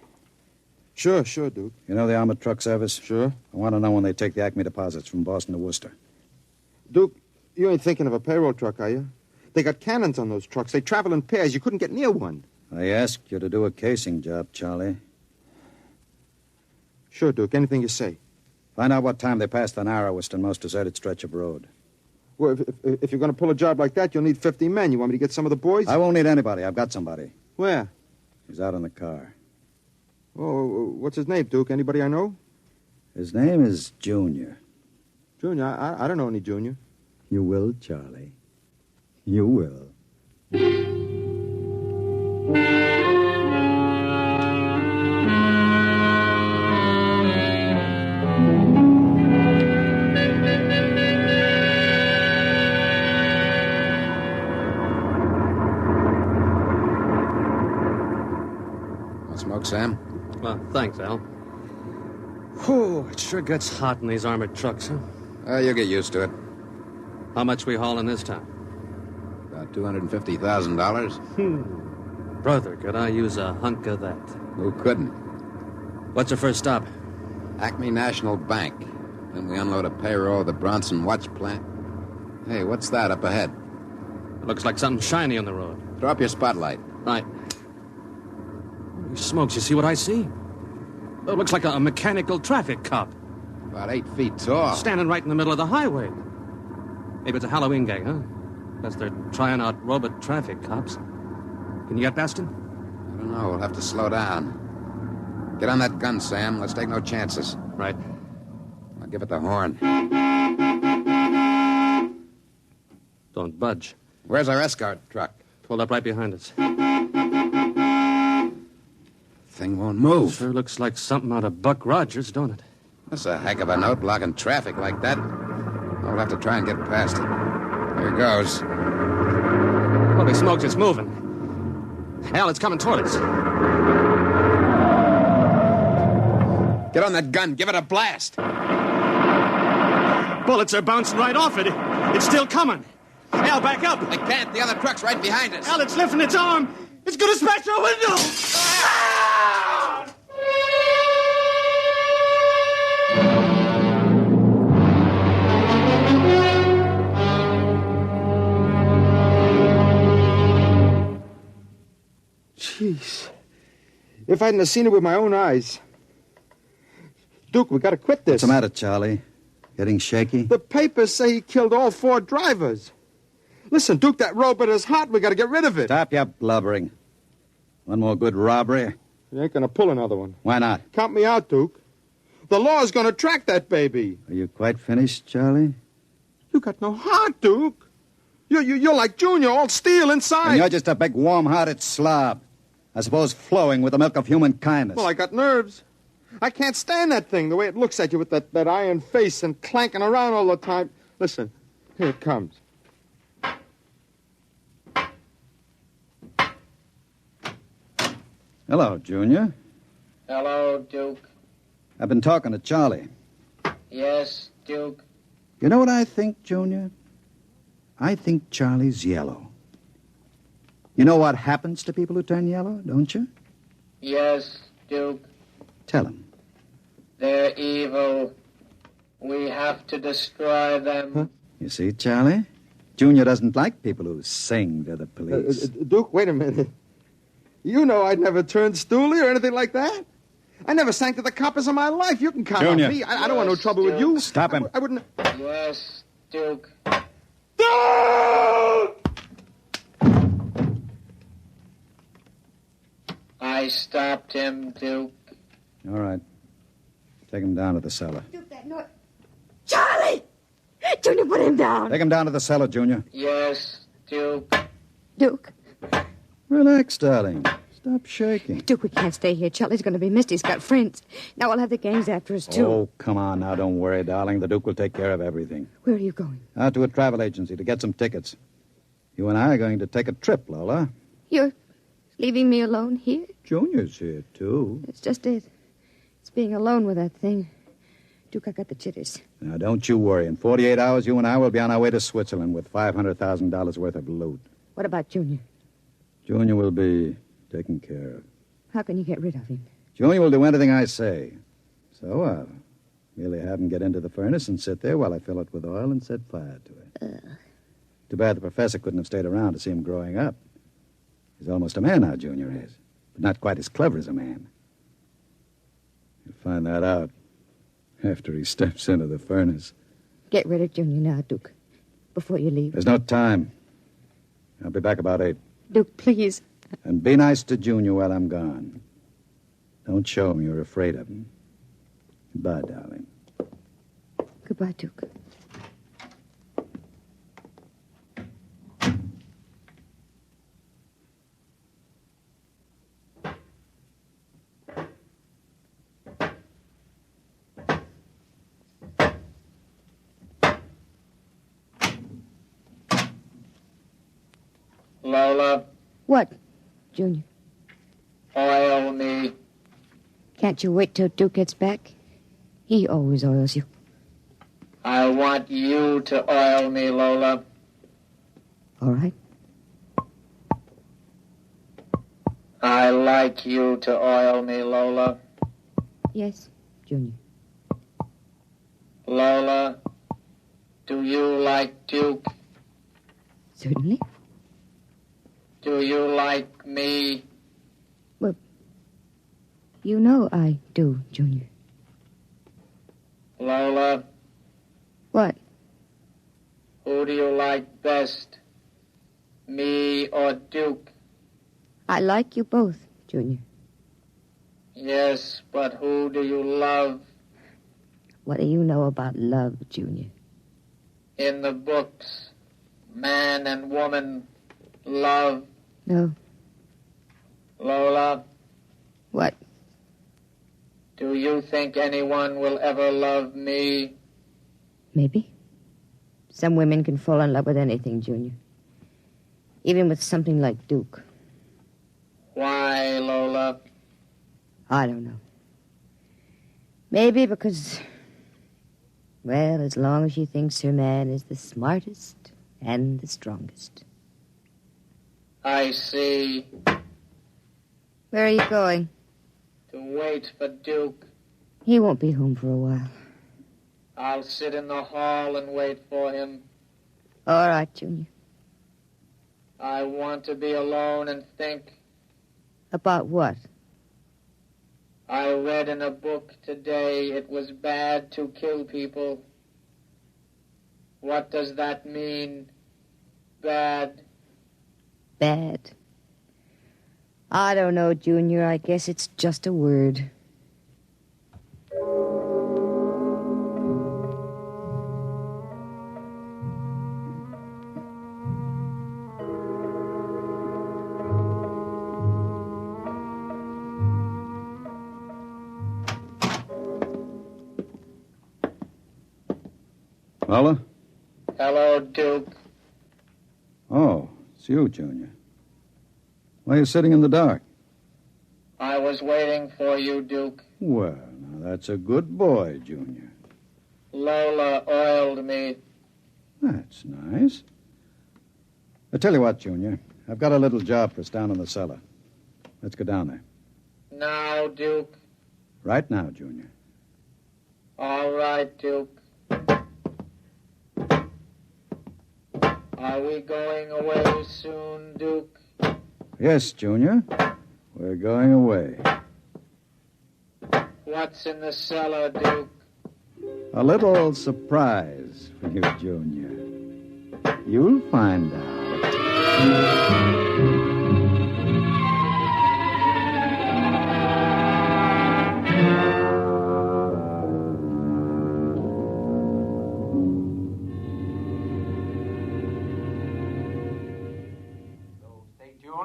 Sure, Duke. You know the armored truck service? Sure. I want to know when they take the Acme deposits from Boston to Worcester. Duke, you ain't thinking of a payroll truck, are you? They got cannons on those trucks. They travel in pairs. You couldn't get near one. I asked you to do a casing job, Charlie. Sure, Duke. Anything you say. Find out what time they passed the narrowest and most deserted stretch of road. Well, if you're going to pull a job like that, you'll need 50 men. You want me to get some of the boys? I won't need anybody. I've got somebody. Where? He's out in the car. Oh, what's his name, Duke? Anybody I know? His name is Junior. Junior? I don't know any Junior. You will, Charlie. You will. Smoke, Sam? Well, thanks, Al. Whew, it sure gets hot in these armored trucks, huh? You'll get used to it. How much we hauling this time? About $250,000. Brother, could I use a hunk of that? Who couldn't? What's our first stop? Acme National Bank. Then we unload a payroll at the Bronson Watch Plant. Hey, what's that up ahead? It looks like something shiny on the road. Throw up your spotlight. Right. Holy smokes, you see what I see? It looks like a mechanical traffic cop. About 8 feet tall. Standing right in the middle of the highway. Maybe it's a Halloween gang, huh? Guess they're trying out robot traffic cops. Can you get past him? I don't know. We'll have to slow down. Get on that gun, Sam. Let's take no chances. Right. I'll give it the horn. Don't budge. Where's our escort truck? Pulled up right behind us. Thing won't move. Sure looks like something out of Buck Rogers, don't it? That's a heck of a note, blocking traffic like that. We'll have to try and get past it. Here goes. Holy smokes, it's moving. Hell, it's coming toward us. Get on that gun. Give it a blast. Bullets are bouncing right off it. It's still coming. Al, back up. I can't. The other truck's right behind us. Al, it's lifting its arm. It's going to smash our window. Jeez. If I hadn't have seen it with my own eyes. Duke, we got to quit this. What's the matter, Charlie? Getting shaky? The papers say he killed all 4 drivers. Listen, Duke, that robot is hot. We got to get rid of it. Stop your blubbering. One more good robbery. You ain't going to pull another one. Why not? Count me out, Duke. The law's going to track that baby. Are you quite finished, Charlie? You got no heart, Duke. You're like Junior, all steel inside. And you're just a big, warm-hearted slob. I suppose flowing with the milk of human kindness. Well, I got nerves. I can't stand that thing, the way it looks at you with that iron face and clanking around all the time. Listen, here it comes. Hello, Junior. Hello, Duke. I've been talking to Charlie. Yes, Duke. You know what I think, Junior? I think Charlie's yellow. You know what happens to people who turn yellow, don't you? Yes, Duke. Tell him. They're evil. We have to destroy them. Huh? You see, Charlie? Junior doesn't like people who sing to the police. Duke, wait a minute. You know I'd never turned stoolie or anything like that. I never sang to the coppers in my life. You can count Junior. on me. I don't want no trouble with you. Stop him. I wouldn't... Yes, Duke. I stopped him, Duke. All right. Take him down to the cellar. Duke, that noise. Charlie! Junior, put him down. Take him down to the cellar, Junior. Yes, Duke. Duke. Relax, darling. Stop shaking. Duke, we can't stay here. Charlie's going to be missed. He's got friends. Now we'll have the gangs after us, too. Oh, come on now. Don't worry, darling. The Duke will take care of everything. Where are you going? Out to a travel agency to get some tickets. You and I are going to take a trip, Lola. You're leaving me alone here? Junior's here, too. It's just it. It's being alone with that thing. Duke, I got the jitters. Now, don't you worry. In 48 hours, you and I will be on our way to Switzerland with $500,000 worth of loot. What about Junior? Junior will be taken care of. How can you get rid of him? Junior will do anything I say. So I'll merely have him get into the furnace and sit there while I fill it with oil and set fire to it. Too bad the professor couldn't have stayed around to see him growing up. He's almost a man now, Junior is. But not quite as clever as a man. You'll find that out after he steps into the furnace. Get rid of Junior now, Duke, before you leave. There's no time. I'll be back about 8. Duke, please. And be nice to Junior while I'm gone. Don't show him you're afraid of him. Goodbye, darling. Goodbye, Duke. Lola, What, Junior? oil me. Can't you wait till Duke gets back? He always oils you. I want you to oil me, Lola. All right. I like you to oil me, Lola. Yes, Junior. Lola, do you like Duke? Certainly. Do you like me? Well, you know I do, Junior. Lola, What? who do you like best? Me or Duke? I like you both, Junior. Yes, but who do you love? What do you know about love, Junior? In the books, man and woman love. No. Lola, What? do you think anyone will ever love me? Maybe. Some women can fall in love with anything, Junior. Even with something like Duke. Why, Lola? I don't know. Maybe because, well, as long as she thinks her man is the smartest and the strongest. I see. Where are you going? To wait for Duke. He won't be home for a while. I'll sit in the hall and wait for him. All right, Junior. I want to be alone and think. About what? I read in a book today it was bad to kill people. What does that mean? Bad. Bad. I don't know, Junior. I guess it's just a word. Lola? Hello, Duke. Oh, it's you, Junior. Why are you sitting in the dark? I was waiting for you, Duke. Well, now That's a good boy, Junior. Lola oiled me. That's nice. I tell you what, Junior. I've got a little job for us down in the cellar. Let's go down there. Now, Duke. Right now, Junior. All right, Duke. Are we going away soon, Duke? Yes, Junior. We're going away. What's in the cellar, Duke? A little surprise for you, Junior. You'll find out.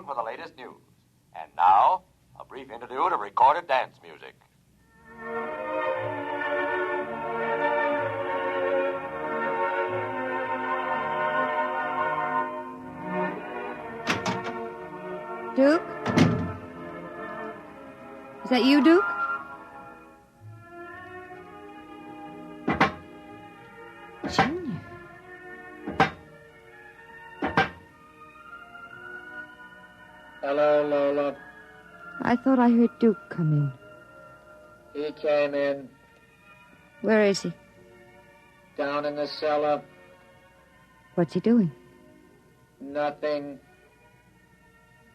For the latest news. And now, a brief interlude of recorded dance music. Duke? Is that you, Duke? Junior. Hello, Lola. I thought I heard Duke come in. He came in. Where is he? Down in the cellar. What's he doing? Nothing.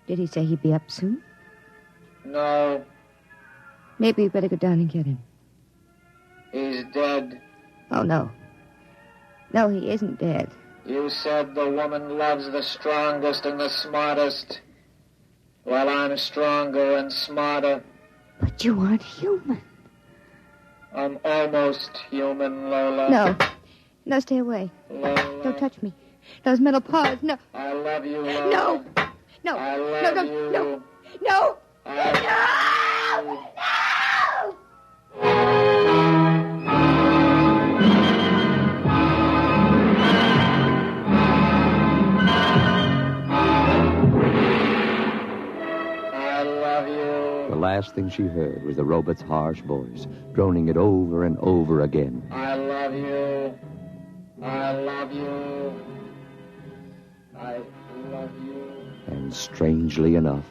Did he say he'd be up soon? No. Maybe we better go down and get him. He's dead. Oh, no. No, he isn't dead. You said the woman loves the strongest and the smartest. Well, I'm stronger and smarter. But you aren't human. I'm almost human, Lola. No. No, stay away. Lola. Don't touch me. Those metal paws. No. I love you, Lola. No. No. I love no, you. No. No. No. The last thing she heard was the robot's harsh voice, droning it over and over again. I love you. I love you. I love you. And strangely enough,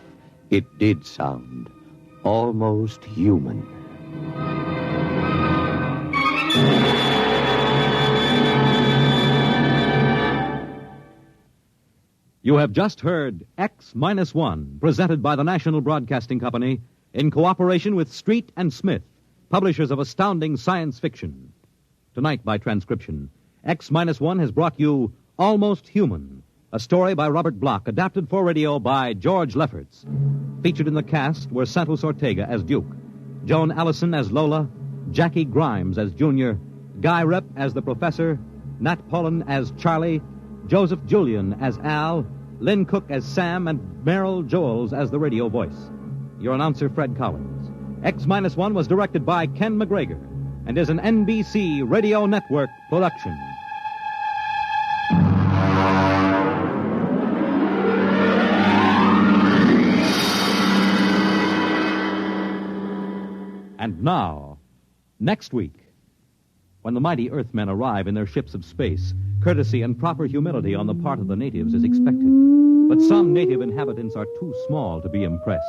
it did sound almost human. You have just heard X-1, presented by the National Broadcasting Company in cooperation with Street and Smith, publishers of astounding science fiction. Tonight, by transcription, X-1 has brought you Almost Human, a story by Robert Bloch, adapted for radio by George Lefferts. Featured in the cast were Santos Ortega as Duke, Joan Allison as Lola, Jackie Grimes as Junior, Guy Rep as the Professor, Nat Pullen as Charlie, Joseph Julian as Al, Lynn Cook as Sam, and Merrill Joels as the radio voice. Your announcer, Fred Collins. X-1 was directed by Ken McGregor and is an NBC Radio Network production. And now, next week, when the mighty Earthmen arrive in their ships of space, courtesy and proper humility on the part of the natives is expected. But some native inhabitants are too small to be impressed.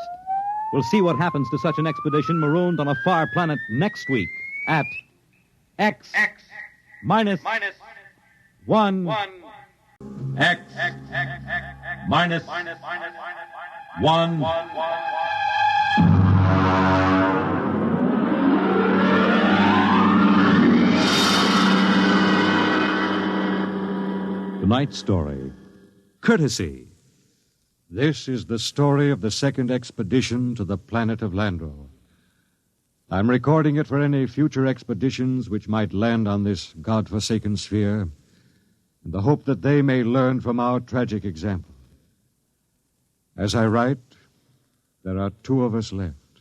We'll see what happens to such an expedition marooned on a far planet next week at X minus 1. X minus 1. Tonight's story, Courtesy. This is the story of the second expedition to the planet of Landro. I'm recording it for any future expeditions which might land on this God-forsaken sphere, in the hope that they may learn from our tragic example. As I write, there are 2 of us left.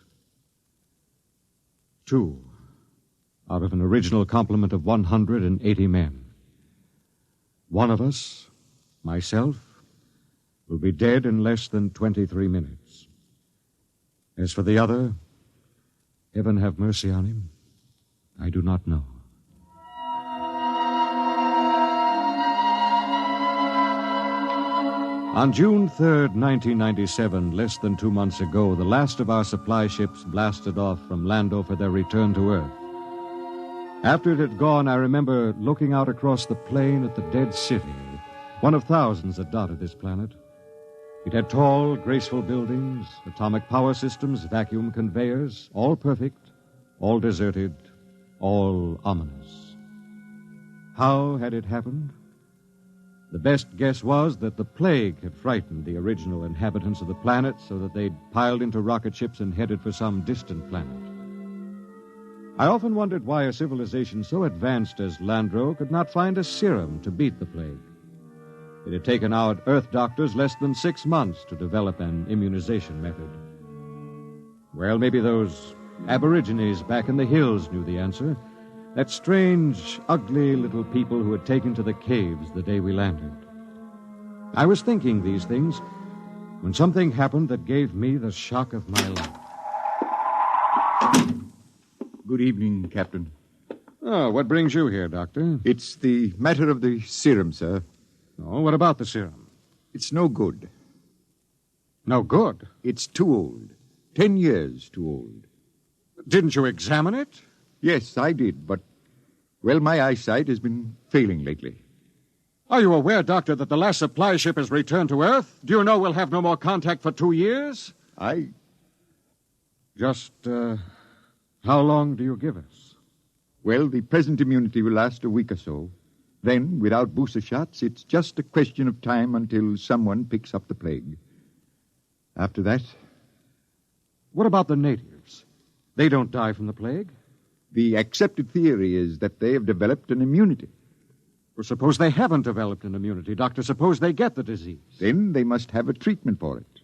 2 out of an original complement of 180 men. One of us, myself, will be dead in less than 23 minutes. As for the other, heaven have mercy on him. I do not know. On June 3rd, 1997, less than 2 months ago, the last of our supply ships blasted off from Lando for their return to Earth. After it had gone, I remember looking out across the plain at the dead city, one of thousands that dotted this planet. It had tall, graceful buildings, atomic power systems, vacuum conveyors, all perfect, all deserted, all ominous. How had it happened? The best guess was that the plague had frightened the original inhabitants of the planet so that they'd piled into rocket ships and headed for some distant planet. I often wondered why a civilization so advanced as Landro could not find a serum to beat the plague. It had taken our Earth doctors less than 6 months to develop an immunization method. Well, maybe those aborigines back in the hills knew the answer. That strange, ugly little people who had taken to the caves the day we landed. I was thinking these things when something happened that gave me the shock of my life. Good evening, Captain. Oh, what brings you here, Doctor? It's the matter of the serum, sir. Oh, what about the serum? It's no good. No good? It's too old. 10 years too old. Didn't you examine it? Yes, I did, but, well, my eyesight has been failing lately. Are you aware, Doctor, that the last supply ship has returned to Earth? Do you know we'll have no more contact for 2 years? Just, how long do you give us? Well, the present immunity will last a week or so. Then, without booster shots, it's just a question of time until someone picks up the plague. After that... What about the natives? They don't die from the plague? The accepted theory is that they have developed an immunity. Well, suppose they haven't developed an immunity, Doctor. Suppose they get the disease. Then they must have a treatment for it.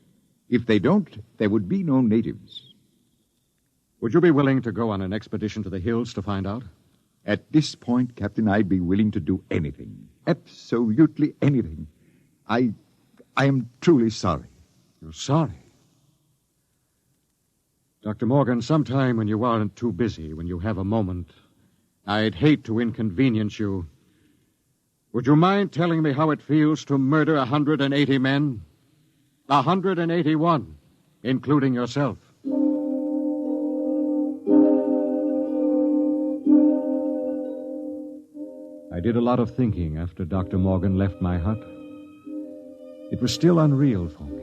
If they don't, there would be no natives. Would you be willing to go on an expedition to the hills to find out? At this point, Captain, I'd be willing to do anything. Absolutely anything. I am truly sorry. You're sorry? Dr. Morgan, sometime when you aren't too busy, when you have a moment, I'd hate to inconvenience you. Would you mind telling me how it feels to murder 180 men? 181, including yourself. I did a lot of thinking after Dr. Morgan left my hut. It was still unreal for me.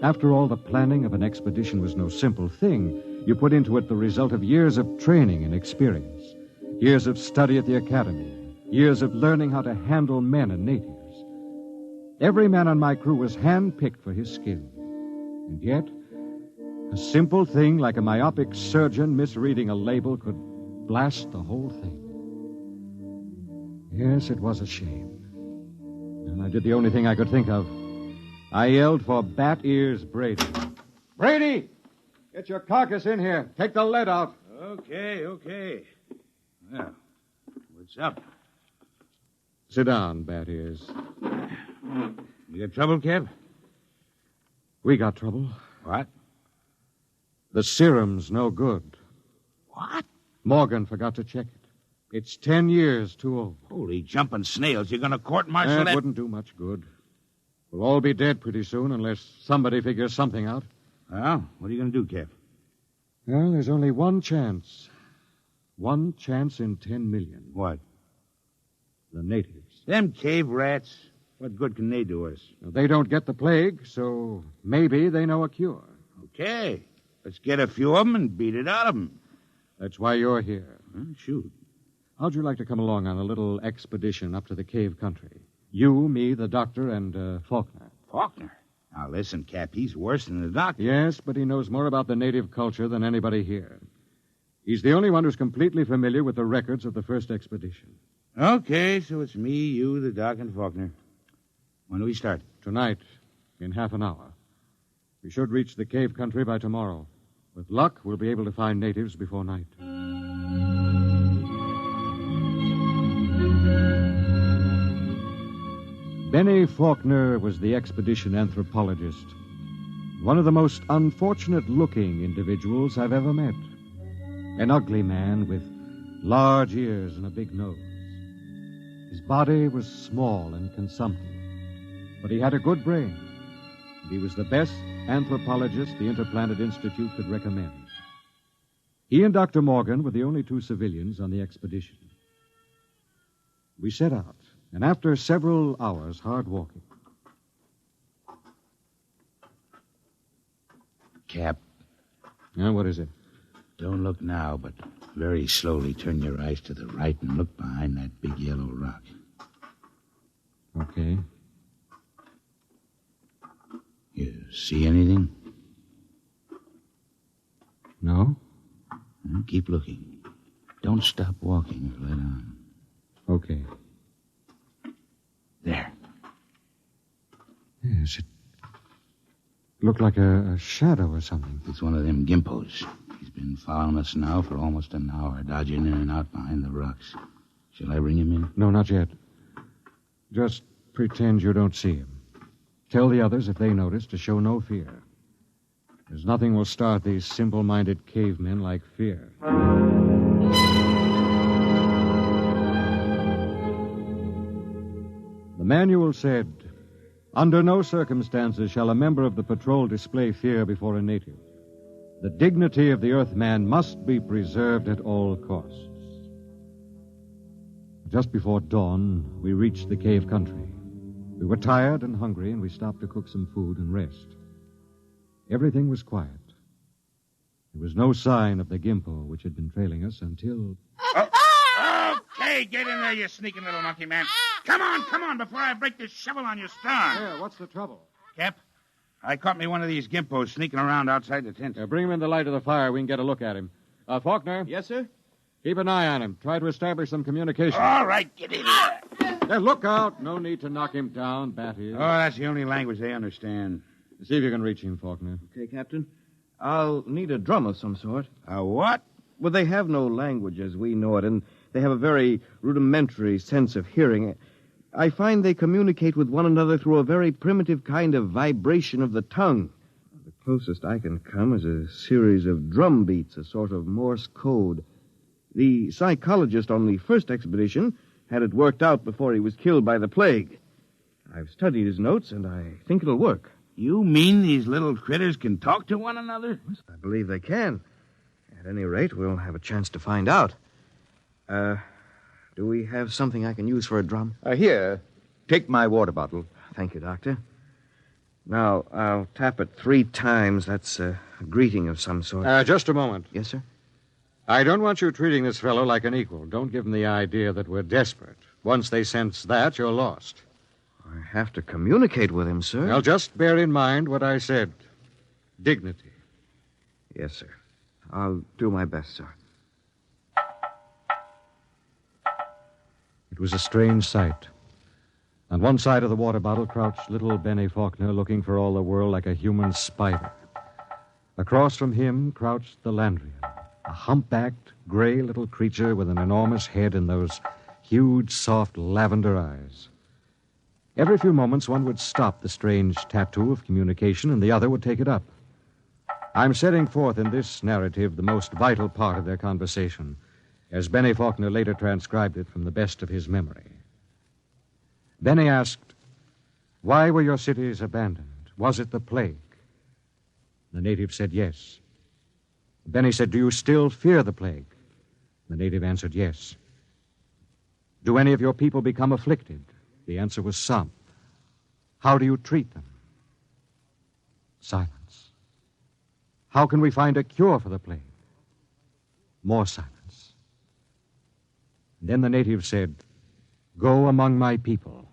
After all, the planning of an expedition was no simple thing. You put into it the result of years of training and experience, years of study at the academy, years of learning how to handle men and natives. Every man on my crew was hand-picked for his skill. And yet, a simple thing like a myopic surgeon misreading a label could blast the whole thing. Yes, it was a shame. And I did the only thing I could think of. I yelled for Bat Ears Brady. Brady! Get your carcass in here. Take the lead out. Okay. Well, what's up? Sit down, Bat Ears. You got trouble, Kev? We got trouble. What? The serum's no good. What? Morgan forgot to check it. It's 10 years too old. Holy jumping snails. You're going to court-martial that wouldn't do much good. We'll all be dead pretty soon unless somebody figures something out. Well, what are you going to do, Kev? Well, there's only one chance. One chance in 10 million. What? The natives. Them cave rats. What good can they do us? They don't get the plague, so maybe they know a cure. Okay. Let's get a few of them and beat it out of them. That's why you're here. Shoot. How'd you like to come along on a little expedition up to the cave country? You, me, the doctor, and Faulkner. Faulkner? Now, listen, Cap, he's worse than the doctor. Yes, but he knows more about the native culture than anybody here. He's the only one who's completely familiar with the records of the first expedition. Okay, so it's me, you, the doc, and Faulkner. When do we start? Tonight, in half an hour. We should reach the cave country by tomorrow. With luck, we'll be able to find natives before night. Benny Faulkner was the expedition anthropologist. One of the most unfortunate-looking individuals I've ever met. An ugly man with large ears and a big nose. His body was small and consumptive, but he had a good brain, and he was the best anthropologist the Interplanet Institute could recommend. He and Dr. Morgan were the only two civilians on the expedition. We set out, and after several hours hard walking... Cap. What is it? Don't look now, but very slowly turn your eyes to the right and look behind that big yellow rock. Okay. You see anything? No. Well, keep looking. Don't stop walking or let on. Okay. There. Yes, it looked like a shadow or something. It's one of them gimpos. He's been following us now for almost an hour, dodging in and out behind the rocks. Shall I bring him in? No, not yet. Just pretend you don't see him. Tell the others, if they notice, to show no fear. There's nothing will start these simple-minded cavemen like fear. The manual said, "Under no circumstances shall a member of the patrol display fear before a native. The dignity of the Earthman must be preserved at all costs." Just before dawn, we reached the cave country. We were tired and hungry, and we stopped to cook some food and rest. Everything was quiet. There was no sign of the Gimpo, which had been trailing us until... Okay, get in there, you sneaking little monkey man. Come on, before I break this shovel on your stern. Yeah, what's the trouble? Cap, I caught me one of these gimpos sneaking around outside the tent. Bring him in the light of the fire. We can get a look at him. Faulkner? Yes, sir? Keep an eye on him. Try to establish some communication. All right, get in there. Look out. No need to knock him down, Bat is. Oh, that's the only language they understand. See if you can reach him, Faulkner. Okay, Captain. I'll need a drum of some sort. A what? Well, they have no language as we know it, and they have a very rudimentary sense of hearing. I find they communicate with one another through a very primitive kind of vibration of the tongue. The closest I can come is a series of drum beats, a sort of Morse code. The psychologist on the first expedition had it worked out before he was killed by the plague. I've studied his notes, and I think it'll work. You mean these little critters can talk to one another? I believe they can. At any rate, we'll have a chance to find out. Do we have something I can use for a drum? Here. Take my water bottle. Thank you, Doctor. Now, I'll tap it 3 times. That's a greeting of some sort. Just a moment. Yes, sir? I don't want you treating this fellow like an equal. Don't give him the idea that we're desperate. Once they sense that, you're lost. I have to communicate with him, sir. Well, just bear in mind what I said. Dignity. Yes, sir. I'll do my best, sir. It was a strange sight. On one side of the water bottle crouched little Benny Faulkner, looking for all the world like a human spider. Across from him crouched the Landrian, a humpbacked, gray little creature with an enormous head and those huge, soft lavender eyes. Every few moments, one would stop the strange tattoo of communication, and the other would take it up. I'm setting forth in this narrative the most vital part of their conversation, as Benny Faulkner later transcribed it from the best of his memory. Benny asked, "Why were your cities abandoned? Was it the plague?" The native said yes. Benny said, "Do you still fear the plague?" The native answered yes. "Do any of your people become afflicted?" The answer was some. "How do you treat them?" Silence. "How can we find a cure for the plague?" More silence. And then the native said, "Go among my people."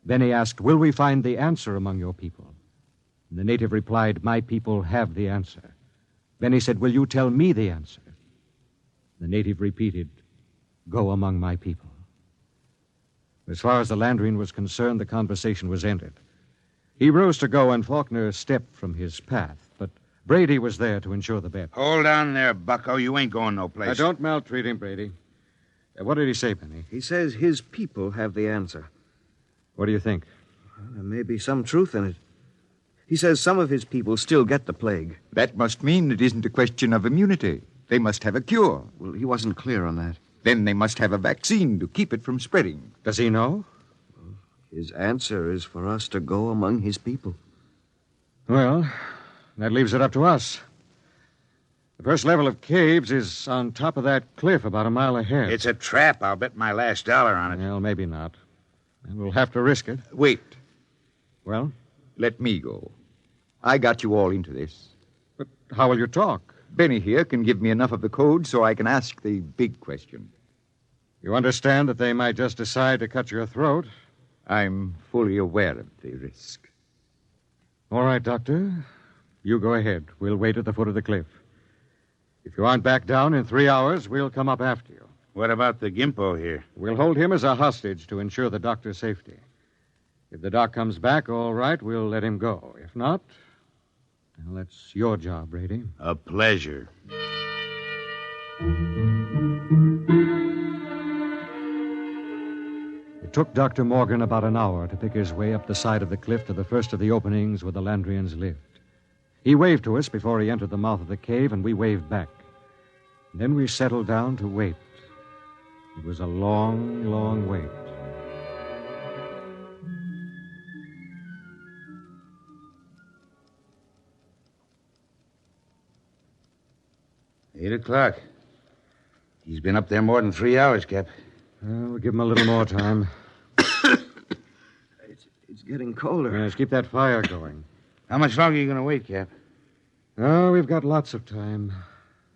Benny asked, "Will we find the answer among your people?" And the native replied, "My people have the answer." Benny said, "Will you tell me the answer?" The native repeated, "Go among my people." As far as the Landrian was concerned, the conversation was ended. He rose to go, and Faulkner stepped from his path, but Brady was there to ensure the bet. Hold on there, bucko. You ain't going no place. Don't maltreat him, Brady. What did he say, Benny? He says his people have the answer. What do you think? Well, there may be some truth in it. He says some of his people still get the plague. That must mean it isn't a question of immunity. They must have a cure. Well, he wasn't clear on that. Then they must have a vaccine to keep it from spreading. Does he know? His answer is for us to go among his people. Well, that leaves it up to us. The first level of caves is on top of that cliff about a mile ahead. It's a trap. I'll bet my last dollar on it. Well, maybe not. And we'll have to risk it. Wait. Well? Let me go. I got you all into this. But how will you talk? Benny here can give me enough of the code so I can ask the big question. You understand that they might just decide to cut your throat? I'm fully aware of the risk. All right, Doctor. You go ahead. We'll wait at the foot of the cliff. If you aren't back down in 3 hours, we'll come up after you. What about the Gimpo here? We'll hold him as a hostage to ensure the doctor's safety. If the doc comes back, all right, we'll let him go. If not, well, that's your job, Brady. A pleasure. It took Dr. Morgan about an hour to pick his way up the side of the cliff to the first of the openings where the Landrians lived. He waved to us before he entered the mouth of the cave, and we waved back. Then we settled down to wait. It was a long, long wait. Eight o'clock. He's been up there more than 3 hours, Cap. We'll give him a little more time. It's getting colder. Yes, keep that fire going. How much longer are you going to wait, Cap? Oh, we've got lots of time.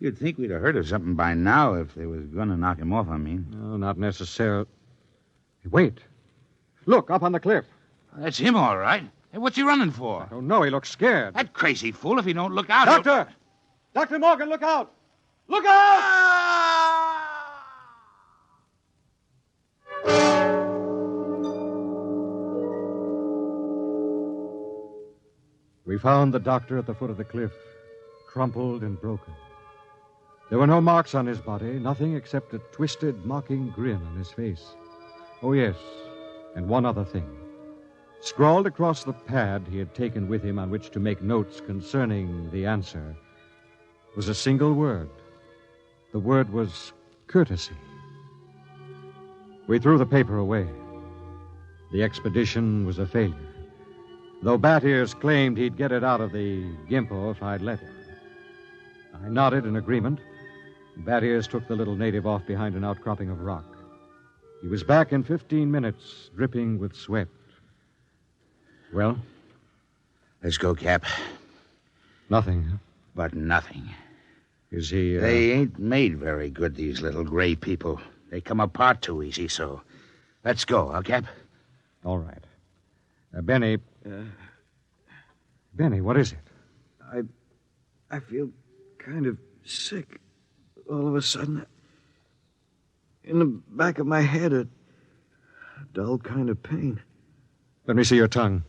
You'd think we'd have heard of something by now if they was going to knock him off, I mean. No, not necessarily. Wait. Look, up on the cliff. That's him, all right. Hey, what's he running for? I don't know. He looks scared. That crazy fool, if he don't look out... Doctor! Dr. Morgan, look out! Look out! We found the doctor at the foot of the cliff, crumpled and broken. There were no marks on his body, nothing except a twisted, mocking grin on his face. Oh, yes, and one other thing. Scrawled across the pad he had taken with him on which to make notes concerning the answer was a single word. The word was courtesy. We threw the paper away. The expedition was a failure, though Bat Ears claimed he'd get it out of the Gimpo if I'd let him. I nodded in agreement. Bat Ears took the little native off behind an outcropping of rock. He was back in 15 minutes, dripping with sweat. Well? Let's go, Cap. Nothing, huh? But nothing. Is he, They ain't made very good, these little gray people. They come apart too easy, so... Let's go, huh, Cap? All right. Benny... Benny, what is it? I feel kind of sick all of a sudden. In the back of my head, a dull kind of pain. Let me see your tongue.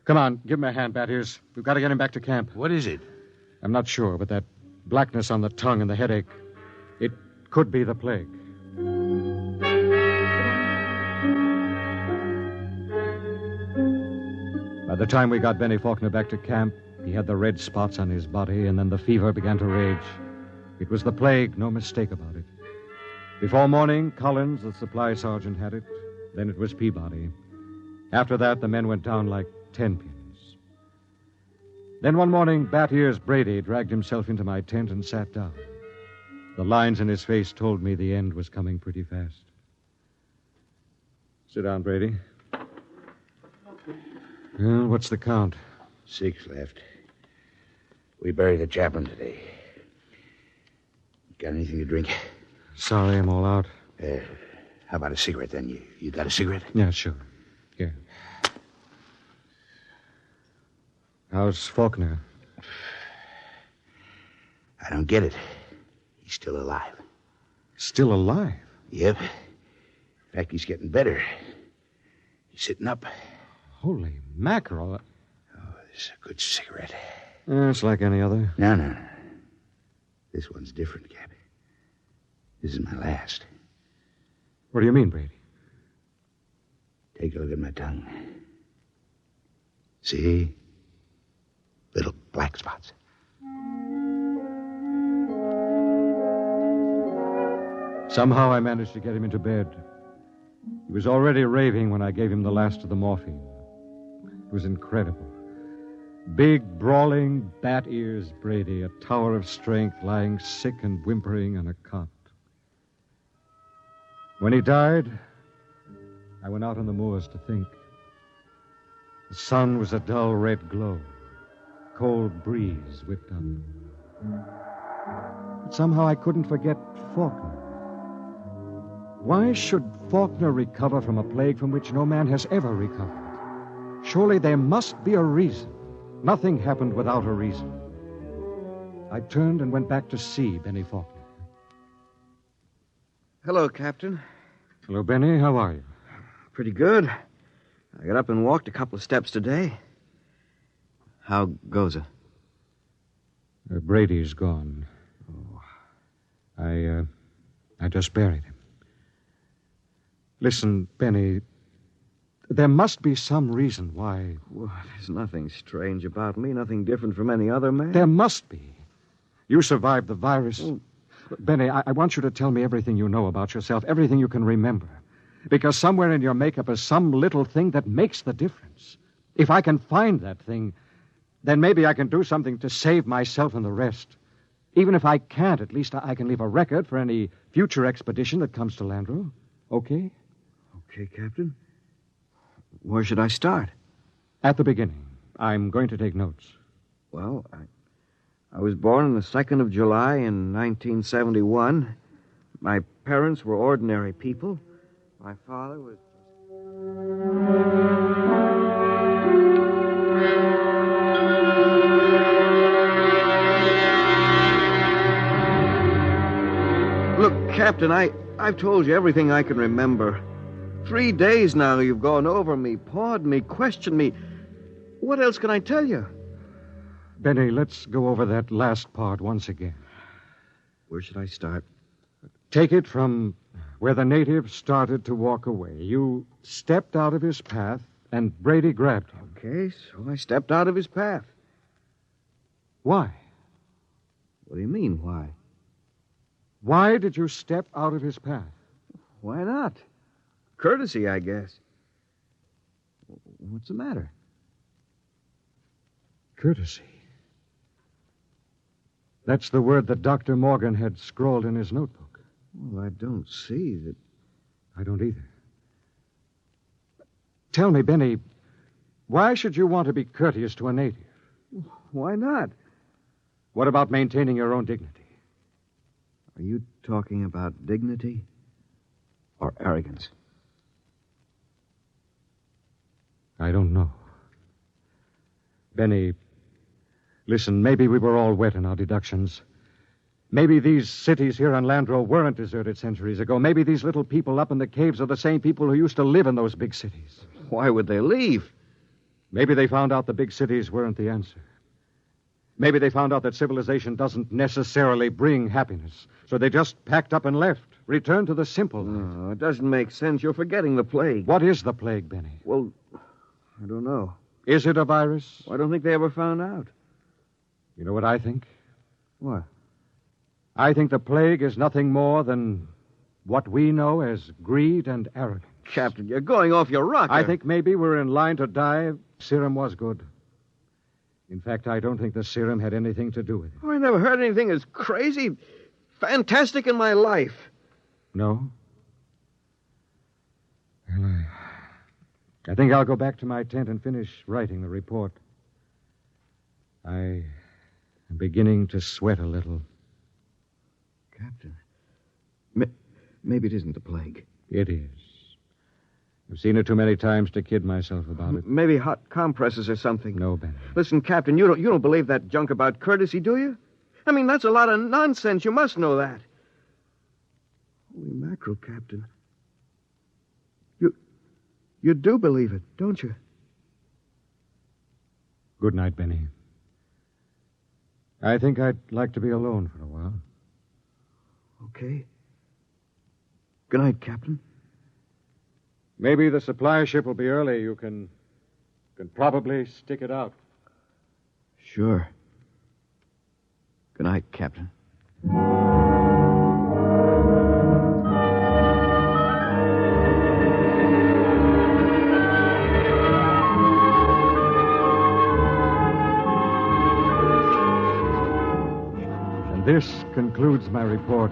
Come on, give him a hand, Bat Ears. We've got to get him back to camp. What is it? I'm not sure, but that blackness on the tongue and the headache, it could be the plague. By the time we got Benny Faulkner back to camp, he had the red spots on his body, and then the fever began to rage. It was the plague, no mistake about it. Before morning, Collins, the supply sergeant, had it. Then it was Peabody. After that, the men went down like 10 pins. Then one morning, Bat Ears Brady dragged himself into my tent and sat down. The lines in his face told me the end was coming pretty fast. Sit down, Brady. Well, what's the count? 6 left. We buried the chaplain today. Got anything to drink? Sorry, I'm all out. How about a cigarette, then? You got a cigarette? Yeah, sure. Here. How's Faulkner? I don't get it. He's still alive. Still alive? Yep. In fact, he's getting better. He's sitting up. Holy mackerel. Oh, this is a good cigarette. It's like any other. No. This one's different, Cap. This is my last. What do you mean, Brady? Take a look at my tongue. See? Little black spots. Somehow I managed to get him into bed. He was already raving when I gave him the last of the morphine. It was incredible. Big, brawling, bat ears Brady, a tower of strength, lying sick and whimpering on a cot. When he died, I went out on the moors to think. The sun was a dull red glow. Cold breeze whipped up. But somehow I couldn't forget Faulkner. Why should Faulkner recover from a plague from which no man has ever recovered? Surely there must be a reason. Nothing happened without a reason. I turned and went back to see Benny Faulkner. Hello, Captain. Hello, Benny. How are you? Pretty good. I got up and walked a couple of steps today. How goes it? Brady's gone. Oh. I just buried him. Listen, Benny, there must be some reason why... Well, there's nothing strange about me, nothing different from any other man. There must be. You survived the virus. Oh. Benny, I want you to tell me everything you know about yourself, everything you can remember. Because somewhere in your makeup is some little thing that makes the difference. If I can find that thing, then maybe I can do something to save myself and the rest. Even if I can't, at least I can leave a record for any future expedition that comes to Landro. Okay? Okay, Captain. Where should I start? At the beginning. I'm going to take notes. Well, I was born on the 2nd of July in 1971. My parents were ordinary people. My father was... Look, Captain, I've told you everything I can remember. 3 days now you've gone over me, pawed me, questioned me. What else can I tell you? Benny, let's go over that last part once again. Where should I start? Take it from where the native started to walk away. You stepped out of his path, and Brady grabbed him. Okay, so I stepped out of his path. Why? What do you mean, why? Why did you step out of his path? Why not? Courtesy, I guess. What's the matter? Courtesy. That's the word that Dr. Morgan had scrawled in his notebook. Well, I don't see that... I don't either. Tell me, Benny, why should you want to be courteous to a native? Why not? What about maintaining your own dignity? Are you talking about dignity or arrogance? I don't know. Benny, listen, maybe we were all wet in our deductions. Maybe these cities here on Landro weren't deserted centuries ago. Maybe these little people up in the caves are the same people who used to live in those big cities. Why would they leave? Maybe they found out the big cities weren't the answer. Maybe they found out that civilization doesn't necessarily bring happiness. So they just packed up and left, returned to the simple life. No, it doesn't make sense. You're forgetting the plague. What is the plague, Benny? Well, I don't know. Is it a virus? I don't think they ever found out. You know what I think? What? I think the plague is nothing more than what we know as greed and arrogance. Captain, you're going off your rocker. I think maybe we're in line to die. Serum was good. In fact, I don't think the serum had anything to do with it. Oh, I never heard anything as crazy, fantastic in my life. No? Well, I think I'll go back to my tent and finish writing the report. I am beginning to sweat a little. Captain, maybe it isn't the plague. It is. I've seen it too many times to kid myself about it. Maybe hot compresses or something. No, Benny. Listen, Captain, you don't believe that junk about courtesy, do you? I mean, that's a lot of nonsense. You must know that. Holy mackerel, Captain. You do believe it, don't you? Good night, Benny. I think I'd like to be alone for a while. Okay. Good night, Captain. Maybe the supply ship will be early. You can probably stick it out. Sure. Good night, Captain. This concludes my report.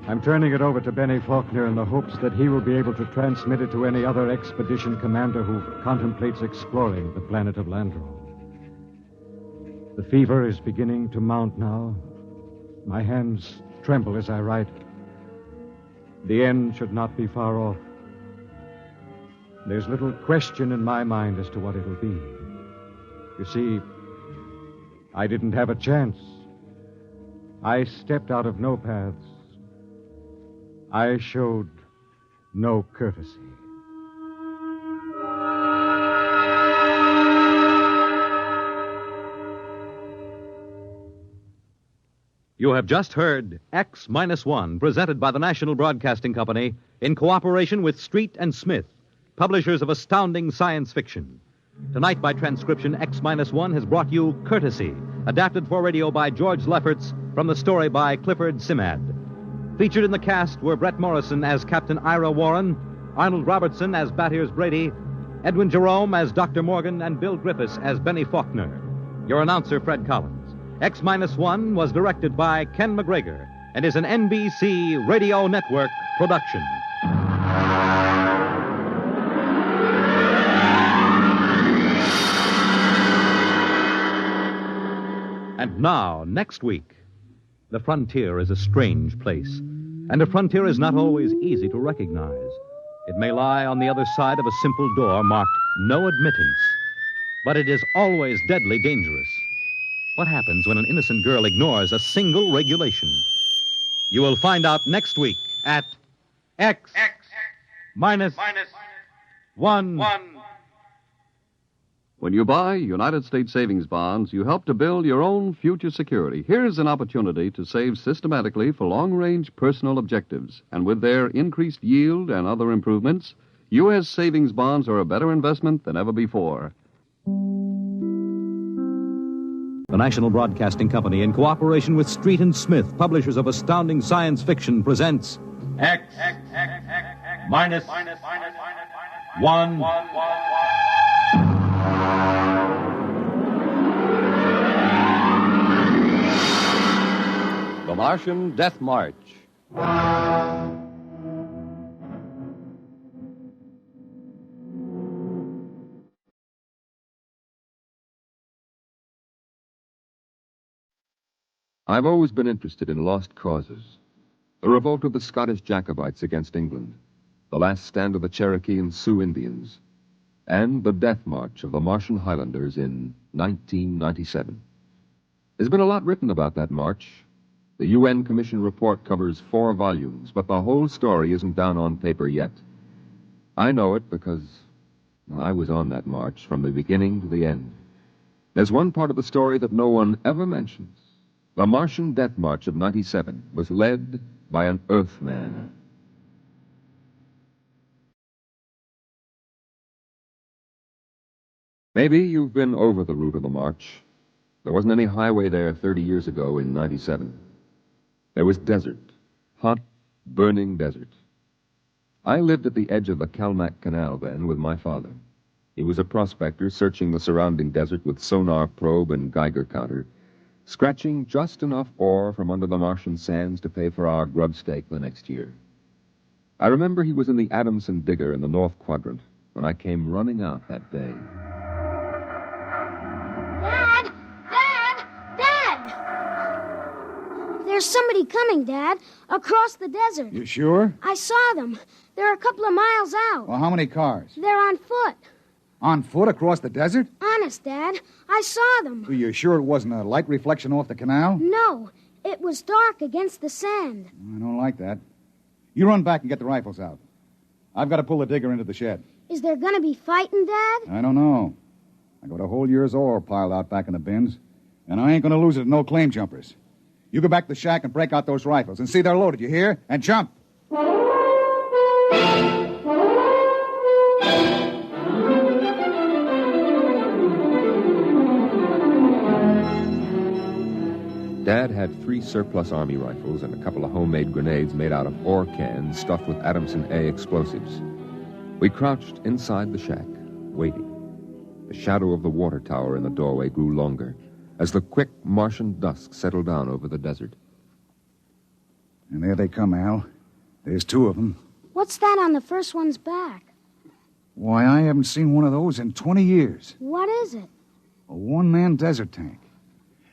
I'm turning it over to Benny Faulkner in the hopes that he will be able to transmit it to any other expedition commander who contemplates exploring the planet of Landro. The fever is beginning to mount now. My hands tremble as I write. The end should not be far off. There's little question in my mind as to what it'll be. You see, I didn't have a chance. I stepped out of no paths. I showed no courtesy. You have just heard X-1, presented by the National Broadcasting Company in cooperation with Street and Smith, publishers of astounding science fiction. Tonight, by transcription, X-1 has brought you Courtesy, adapted for radio by George Lefferts from the story by Clifford Simad. Featured in the cast were Brett Morrison as Captain Ira Warren, Arnold Robertson as Battiers Brady, Edwin Jerome as Dr. Morgan, and Bill Griffiths as Benny Faulkner. Your announcer, Fred Collins. X-1 was directed by Ken McGregor and is an NBC Radio Network production. And now, next week, the frontier is a strange place, and a frontier is not always easy to recognize. It may lie on the other side of a simple door marked No Admittance, but it is always deadly dangerous. What happens when an innocent girl ignores a single regulation? You will find out next week at X-1. When you buy United States savings bonds, you help to build your own future security. Here's an opportunity to save systematically for long-range personal objectives. And with their increased yield and other improvements, U.S. savings bonds are a better investment than ever before. The National Broadcasting Company, in cooperation with Street and Smith, publishers of astounding science fiction, presents X-1. The Martian Death March. I've always been interested in lost causes. The revolt of the Scottish Jacobites against England, the last stand of the Cherokee and Sioux Indians, and the death march of the Martian Highlanders in 1997. There's been a lot written about that march. The UN Commission report covers 4 volumes, but the whole story isn't down on paper yet. I know it because I was on that march from the beginning to the end. There's one part of the story that no one ever mentions. The Martian Death March of 97 was led by an Earthman. Maybe you've been over the route of the march. There wasn't any highway there 30 years ago in 97. There was desert, hot, burning desert. I lived at the edge of the Calmac Canal then with my father. He was a prospector searching the surrounding desert with sonar probe and Geiger counter, scratching just enough ore from under the Martian sands to pay for our grub stake the next year. I remember he was in the Adamson digger in the North Quadrant when I came running out that day. Dad! There's somebody coming, Dad, across the desert. You sure? I saw them. They're a couple of miles out. Well, how many cars? They're on foot. On foot across the desert? Honest, Dad. I saw them. Are you sure it wasn't a light reflection off the canal? No. It was dark against the sand. I don't like that. You run back and get the rifles out. I've got to pull the digger into the shed. Is there going to be fighting, Dad? I don't know. I got a whole year's ore piled out back in the bins, and I ain't going to lose it to no claim jumpers. You go back to the shack and break out those rifles and see they're loaded, you hear? And jump! Dad had 3 surplus Army rifles and a couple of homemade grenades made out of ore cans stuffed with Adamson A explosives. We crouched inside the shack, waiting. The shadow of the water tower in the doorway grew longer. as the quick Martian dusk settled down over the desert. And there they come, Al. There's two of them. What's that on the first one's back? Why, I haven't seen one of those in 20 years. What is it? A one-man desert tank.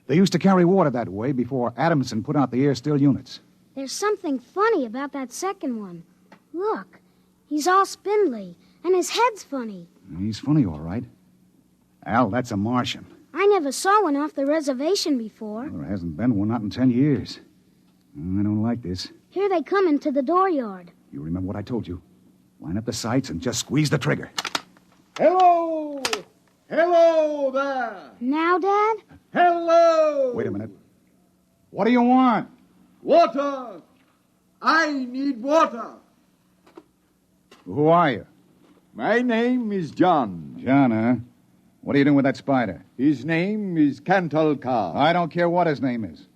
They used to carry water that way before Adamson put out the air-still units. There's something funny about that second one. Look, he's all spindly, and his head's funny. He's funny, all right. Al, that's a Martian. I never saw one off the reservation before. Well, there hasn't been one, not in 10 years. I don't like this. Here they come into the dooryard. You remember what I told you. Line up the sights and just squeeze the trigger. Hello! Hello there! Now, Dad? Hello! Wait a minute. What do you want? Water! I need water. Who are you? My name is John. John, huh? What are you doing with that spider? His name is Kantalkar. I don't care what his name is.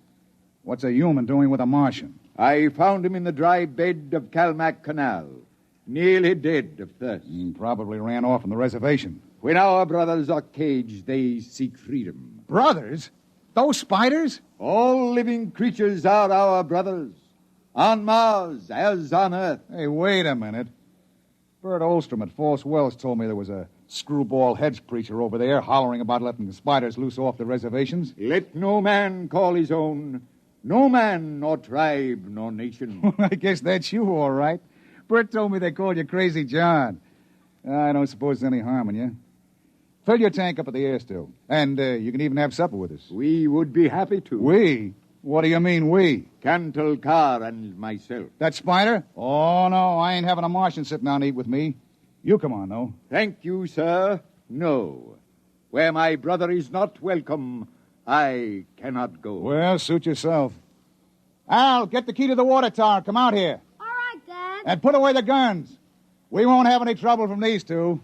What's a human doing with a Martian? I found him in the dry bed of Kalmak Canal, nearly dead of thirst. He probably ran off from the reservation. When our brothers are caged, they seek freedom. Brothers? Those spiders? All living creatures are our brothers, on Mars as on Earth. Hey, wait a minute. Bert Olstrom at False Wells told me there was a screwball heads preacher over there hollering about letting the spiders loose off the reservations. Let no man call his own, no man nor tribe nor nation. I guess that's you, all right. Bert told me they called you Crazy John. I don't suppose there's any harm in you. Fill your tank up at the air still. And you can even have supper with us. We would be happy to. We? What do you mean, we? Kantalkar and myself. That spider? Oh, no, I ain't having a Martian sitting down to eat with me. You come on, though. Thank you, sir. No. Where my brother is not welcome, I cannot go. Well, suit yourself. Al, get the key to the water tower. Come out here. All right, Dad. And put away the guns. We won't have any trouble from these two.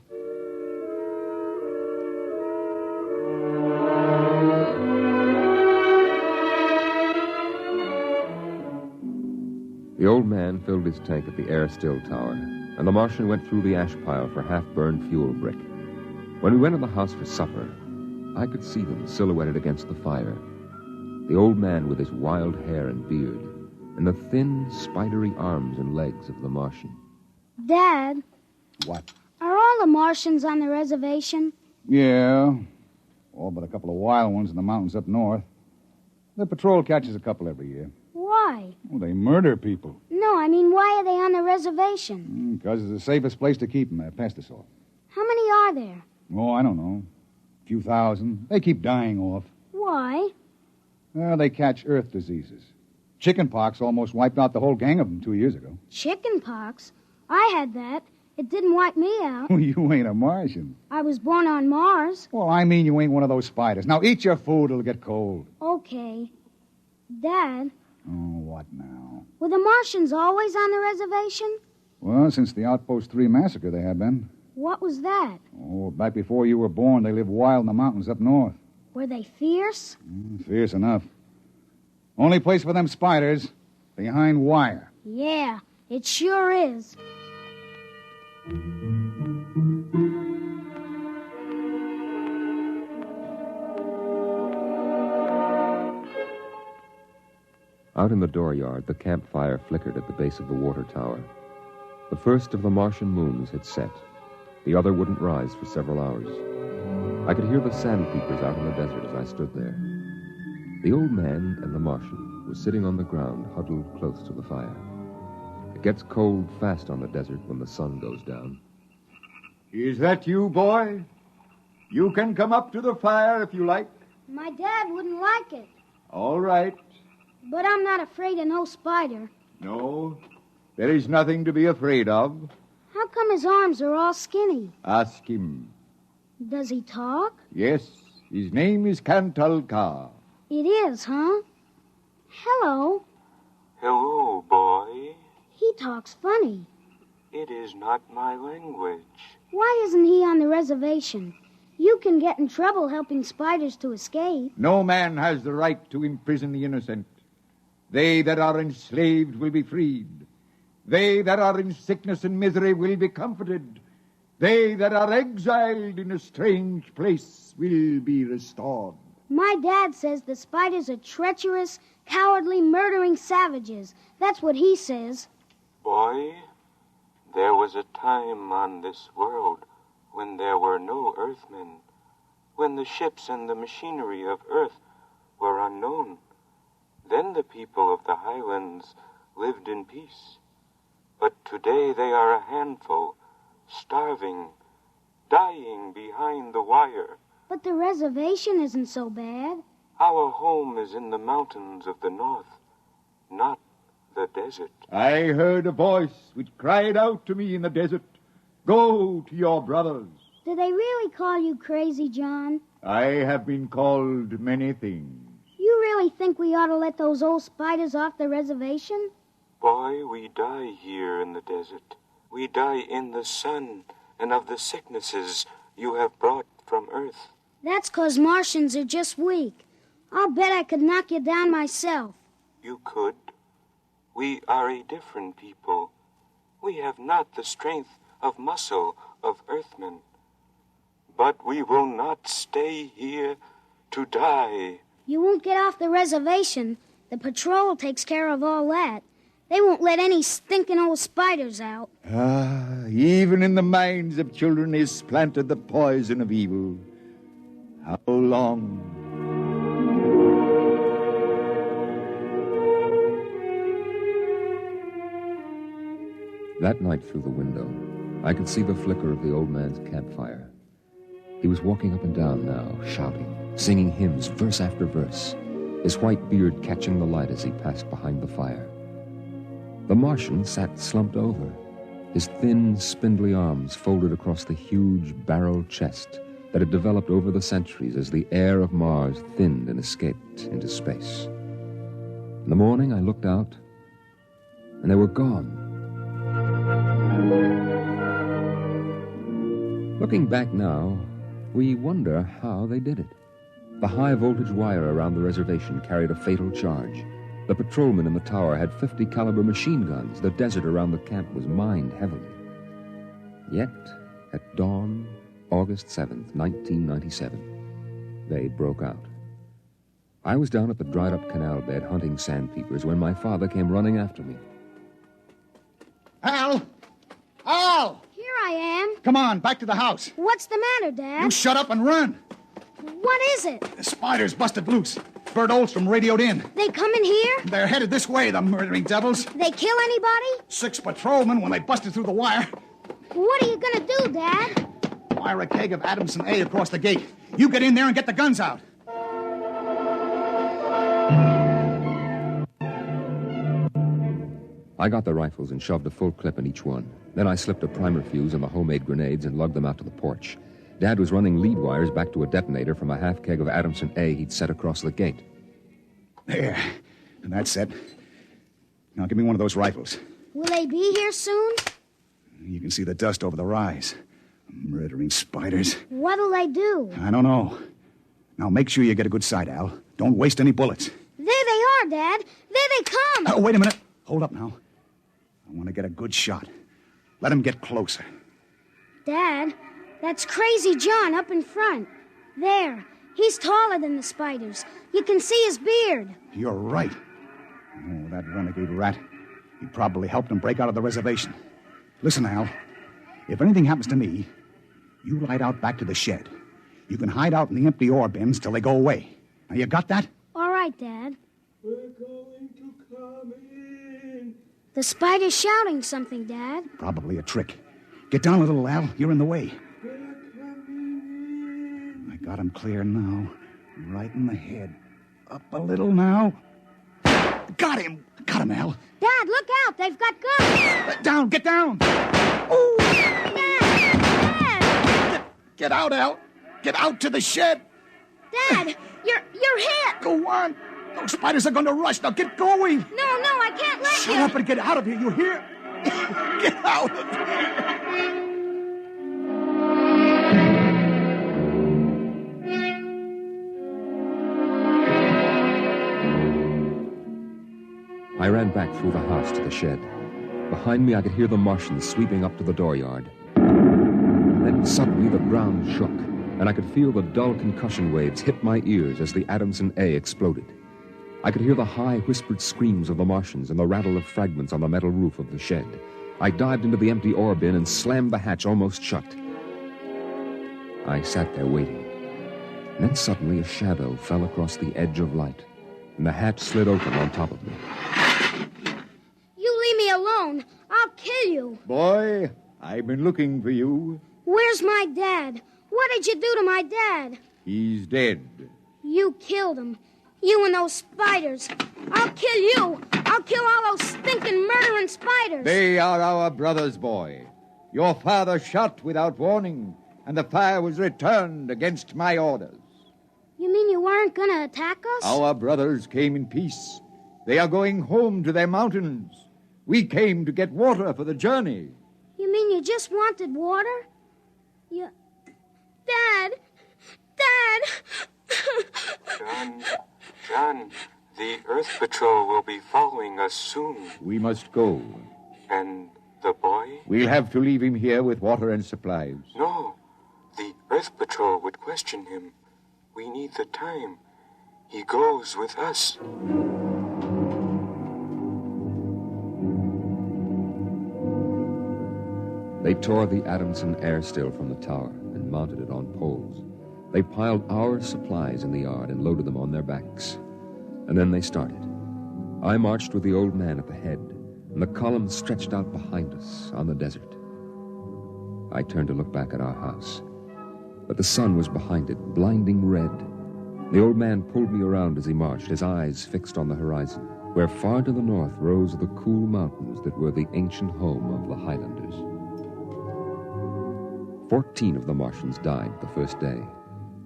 The old man filled his tank at the air-still tower, and the Martian went through the ash pile for half-burned fuel brick. When we went to the house for supper, I could see them silhouetted against the fire. The old man with his wild hair and beard, and the thin, spidery arms and legs of the Martian. Dad? What? Are all the Martians on the reservation? Yeah. All but a couple of wild ones in the mountains up north. The patrol catches a couple every year. Why? Well, they murder people. No, I mean, why are they on the reservation? Because it's the safest place to keep them. They pass this off. How many are there? Oh, I don't know. A few thousand. They keep dying off. Why? Well, they catch earth diseases. Chickenpox almost wiped out the whole gang of them 2 years ago. Chickenpox? I had that. It didn't wipe me out. You ain't a Martian. I was born on Mars. Well, I mean you ain't one of those spiders. Now eat your food. It'll get cold. Okay. Dad? Oh, what now? Were the Martians always on the reservation? Well, since the Outpost 3 massacre, they have been. What was that? Oh, back before you were born, they lived wild in the mountains up north. Were they fierce? Fierce enough. Only place for them spiders, behind wire. Yeah, it sure is. Out in the dooryard, the campfire flickered at the base of the water tower. The first of the Martian moons had set. The other wouldn't rise for several hours. I could hear the sandpeepers out in the desert as I stood there. The old man and the Martian were sitting on the ground, huddled close to the fire. It gets cold fast on the desert when the sun goes down. Is that you, boy? You can come up to the fire if you like. My dad wouldn't like it. All right. But I'm not afraid of no spider. No, there is nothing to be afraid of. How come his arms are all skinny? Ask him. Does he talk? Yes, his name is Kantalkar. It is, huh? Hello. Hello, boy. He talks funny. It is not my language. Why isn't he on the reservation? You can get in trouble helping spiders to escape. No man has the right to imprison the innocent. They that are enslaved will be freed. They that are in sickness and misery will be comforted. They that are exiled in a strange place will be restored. My dad says the spiders are treacherous, cowardly, murdering savages. That's what he says. Boy, there was a time on this world when there were no Earthmen, when the ships and the machinery of Earth were unknown. Then the people of the highlands lived in peace. But today they are a handful, starving, dying behind the wire. But the reservation isn't so bad. Our home is in the mountains of the north, not the desert. I heard a voice which cried out to me in the desert, "Go to your brothers." Do they really call you crazy, John? I have been called many things. You really think we ought to let those old spiders off the reservation? Boy, we die here in the desert. We die in the sun and of the sicknesses you have brought from Earth. That's 'cause Martians are just weak. I'll bet I could knock you down myself. You could. We are a different people. We have not the strength of muscle of Earthmen. But we will not stay here to die. You won't get off the reservation. The patrol takes care of all that. They won't let any stinking old spiders out. Even in the minds of children is planted the poison of evil. How long? That night through the window, I could see the flicker of the old man's campfire. He was walking up and down now, shouting, singing hymns, verse after verse, his white beard catching the light as he passed behind the fire. The Martian sat slumped over, his thin, spindly arms folded across the huge barrel chest that had developed over the centuries as the air of Mars thinned and escaped into space. In the morning, I looked out, and they were gone. Looking back now, we wonder how they did it. The high-voltage wire around the reservation carried a fatal charge. The patrolmen in the tower had 50-caliber machine guns. The desert around the camp was mined heavily. Yet, at dawn, August 7th, 1997, they broke out. I was down at the dried-up canal bed hunting sandpeepers when my father came running after me. Al! Al! Here I am. Come on, back to the house. What's the matter, Dad? You shut up and run. What is it? The spiders busted loose. Bert Olstrom radioed in. They come in here? They're headed this way, the murdering devils. They kill anybody? 6 patrolmen when they busted through the wire. What are you gonna do, Dad? Fire a keg of Adamson A across the gate. You get in there and get the guns out. I got the rifles and shoved a full clip in each one. Then I slipped a primer fuse on the homemade grenades and lugged them out to the porch. Dad was running lead wires back to a detonator from a half keg of Adamson A he'd set across the gate. There. And that's it. Now give me one of those rifles. Will they be here soon? You can see the dust over the rise. Murdering spiders. What'll they do? I don't know. Now make sure you get a good sight, Al. Don't waste any bullets. There they are, Dad. There they come. Oh, wait a minute. Hold up now. I want to get a good shot. Let him get closer. Dad, that's Crazy John up in front. There. He's taller than the spiders. You can see his beard. You're right. Oh, that renegade rat. He probably helped him break out of the reservation. Listen, Al. If anything happens to me, you light out back to the shed. You can hide out in the empty ore bins till they go away. Now, you got that? All right, Dad. We're going to come in. The spider's shouting something, Dad. Probably a trick. Get down a little, Al. You're in the way. I got him clear now. Right in the head. Up a little now. Got him! Got him, Al. Dad, look out! They've got guns! Down! Get down! Oh! Dad! Get out, Al! Get out to the shed! Dad, you're hit! Go on! Those spiders are going to rush. Now get going! No, I can't let you! Shut up and get out of here, you hear? Get out of here! I ran back through the house to the shed. Behind me, I could hear the Martians sweeping up to the dooryard. Then suddenly the ground shook. and I could feel the dull concussion waves hit my ears as the Adamson A exploded. I could hear the high, whispered screams of the Martians and the rattle of fragments on the metal roof of the shed. I dived into the empty ore bin and slammed the hatch almost shut. I sat there waiting. And then suddenly a shadow fell across the edge of light, and the hatch slid open on top of me. You leave me alone. I'll kill you. Boy, I've been looking for you. Where's my dad? What did you do to my dad? He's dead. You killed him. You and those spiders. I'll kill you. I'll kill all those stinking, murdering spiders. They are our brothers, boy. Your father shot without warning, and the fire was returned against my orders. You mean you weren't going to attack us? Our brothers came in peace. They are going home to their mountains. We came to get water for the journey. You mean you just wanted water? You... Dad! John, the Earth Patrol will be following us soon. We must go. And the boy? We'll have to leave him here with water and supplies. No, the Earth Patrol would question him. We need the time. He goes with us. They tore the Adamson air still from the tower and mounted it on poles. They piled our supplies in the yard and loaded them on their backs. And then they started. I marched with the old man at the head, and the column stretched out behind us on the desert. I turned to look back at our house, but the sun was behind it, blinding red. The old man pulled me around as he marched, his eyes fixed on the horizon, where far to the north rose the cool mountains that were the ancient home of the Highlanders. 14 of the Martians died the first day.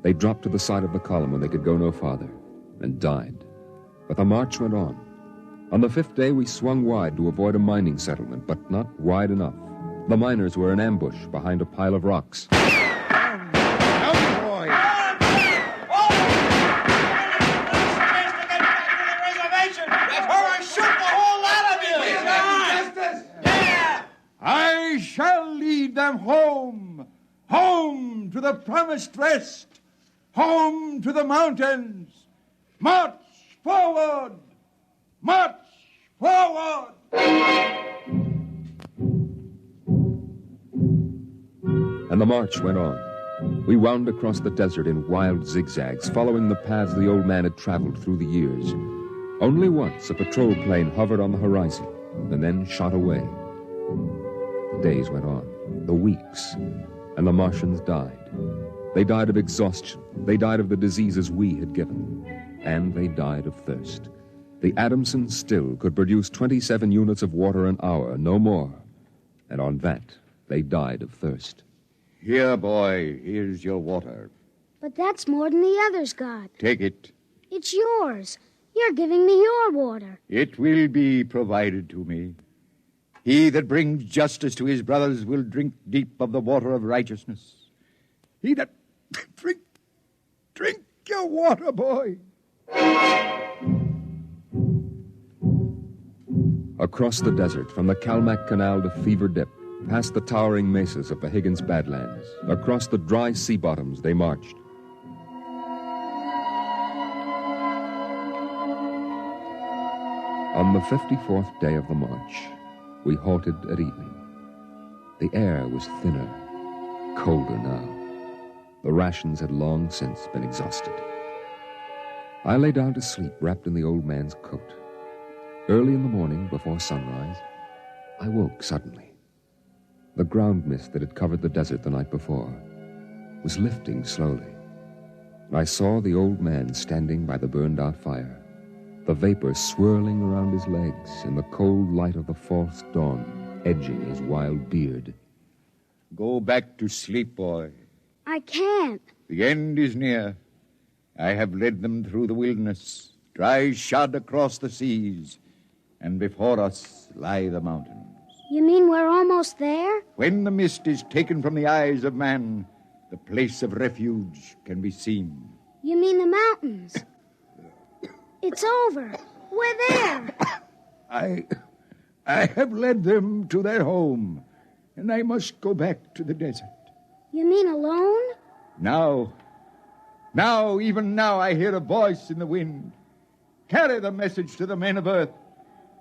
They dropped to the side of the column when they could go no farther, and died. But the march went on. On the 5th day, we swung wide to avoid a mining settlement, but not wide enough. The miners were in ambush behind a pile of rocks. I shall lead them home, home to the promised rest, home to the mountains. March forward! March forward! And the march went on. We wound across the desert in wild zigzags, following the paths the old man had traveled through the years. Only once a patrol plane hovered on the horizon and then shot away. The days went on, the weeks, and the Martians died. They died of exhaustion. They died of the diseases we had given. And they died of thirst. The Adamson still could produce 27 units of water an hour, no more. And on that, they died of thirst. Here, boy, here's your water. But that's more than the others got. Take it. It's yours. You're giving me your water. It will be provided to me. He that brings justice to his brothers will drink deep of the water of righteousness. He that... Drink your water, boy. Across the desert, from the Kalmak Canal to Fever Dip, past the towering mesas of the Higgins Badlands, across the dry sea bottoms they marched. On the 54th day of the march, we halted at evening. The air was thinner, colder now. The rations had long since been exhausted. I lay down to sleep wrapped in the old man's coat. Early in the morning, before sunrise, I woke suddenly. The ground mist that had covered the desert the night before was lifting slowly, and I saw the old man standing by the burned-out fire, the vapor swirling around his legs in the cold light of the false dawn, edging his wild beard. Go back to sleep, boy. I can't. The end is near. I have led them through the wilderness, dry shod across the seas, and before us lie the mountains. You mean we're almost there? When the mist is taken from the eyes of man, the place of refuge can be seen. You mean the mountains? It's over. We're there. I have led them to their home, and I must go back to the desert. You mean alone? Now, even now, I hear a voice in the wind. Carry the message to the men of Earth.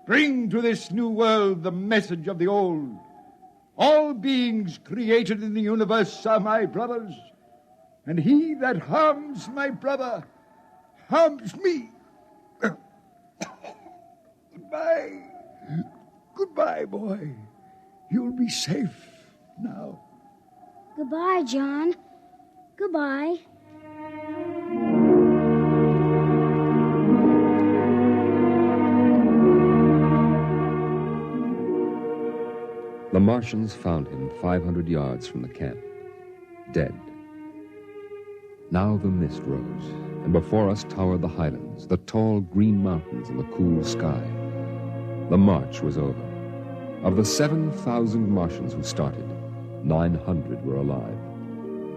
Bring to this new world the message of the old. All beings created in the universe are my brothers, and he that harms my brother harms me. Goodbye. Goodbye, boy. You'll be safe now. Goodbye, John. Goodbye. The Martians found him 500 yards from the camp, dead. Now the mist rose, and before us towered the highlands, the tall green mountains and the cool sky. The march was over. Of the 7,000 Martians who started, 900 were alive.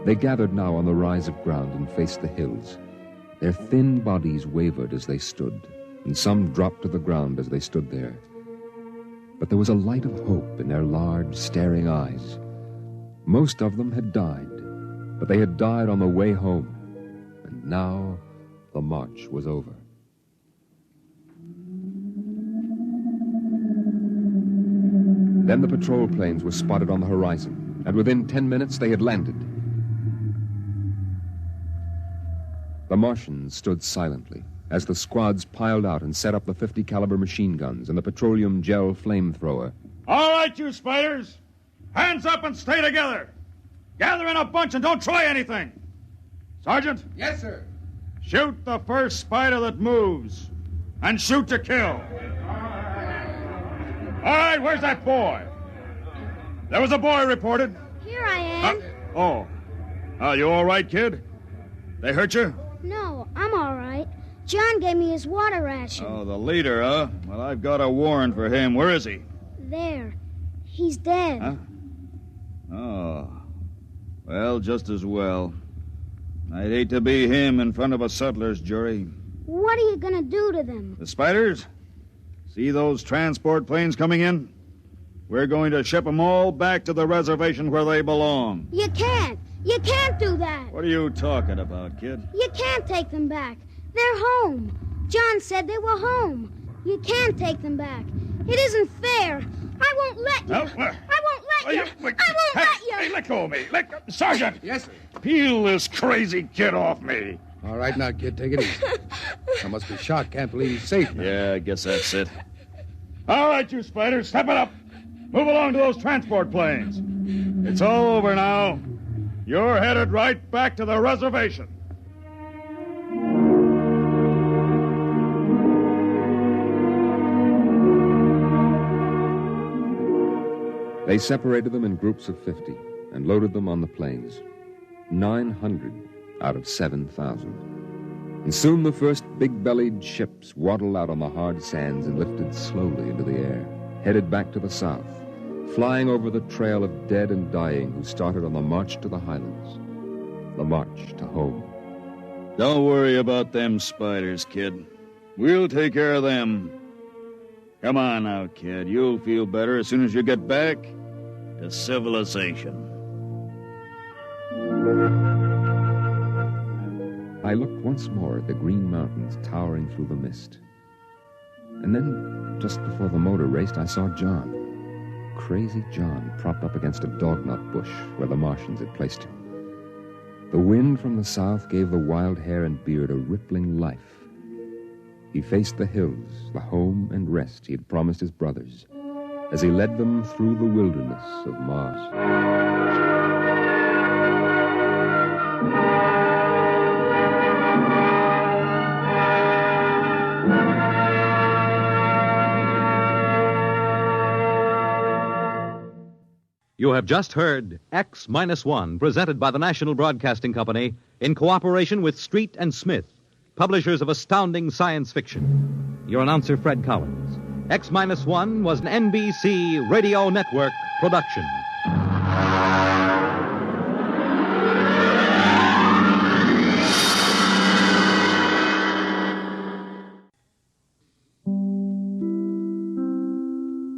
They gathered now on the rise of ground and faced the hills. Their thin bodies wavered as they stood, and some dropped to the ground as they stood there. But there was a light of hope in their large, staring eyes. Most of them had died, but they had died on the way home, and now the march was over. Then the patrol planes were spotted on the horizon, and within 10 minutes they had landed. The Martians stood silently as the squads piled out and set up the .50 caliber machine guns and the petroleum gel flamethrower. All right, you spiders. Hands up and stay together. Gather in a bunch and don't try anything. Sergeant? Yes, sir. Shoot the first spider that moves. And shoot to kill. All right, where's that boy? There was a boy reported. Here I am. Oh, you all right, kid? They hurt you? No, I'm all right. John gave me his water ration. Oh, the leader, huh? Well, I've got a warrant for him. Where is he? There. He's dead. Huh? Oh. Well, just as well. I'd hate to be him in front of a settler's jury. What are you going to do to them? The spiders? See those transport planes coming in? We're going to ship them all back to the reservation where they belong. You can't. You can't do that. What are you talking about, kid? You can't take them back. They're home. John said they were home. You can't take them back. It isn't fair. I won't let you. I won't let you. I won't let you. Hey, let go of me. Sergeant. Yes, sir. Peel this crazy kid off me. All right, now, kid, take it easy. I must be shot. Can't believe he's safe now. Yeah, I guess that's it. All right, you spiders, step it up. Move along to those transport planes. It's all over now. You're headed right back to the reservation. They separated them in groups of 50 and loaded them on the planes. 900 out of 7,000. And soon the first big-bellied ships waddled out on the hard sands and lifted slowly into the air, headed back to the south, flying over the trail of dead and dying who started on the march to the highlands, the march to home. Don't worry about them spiders, kid. We'll take care of them. Come on now, kid. You'll feel better as soon as you get back to civilization. I looked once more at the green mountains towering through the mist. And then, just before the motor raced, I saw John. Crazy John propped up against a dognut bush where the Martians had placed him. The wind from the south gave the wild hair and beard a rippling life. He faced the hills, the home and rest he had promised his brothers, as he led them through the wilderness of Mars. You have just heard X-1, presented by the National Broadcasting Company in cooperation with Street and Smith, publishers of astounding science fiction. Your announcer, Fred Collins. X-1 was an NBC Radio Network production.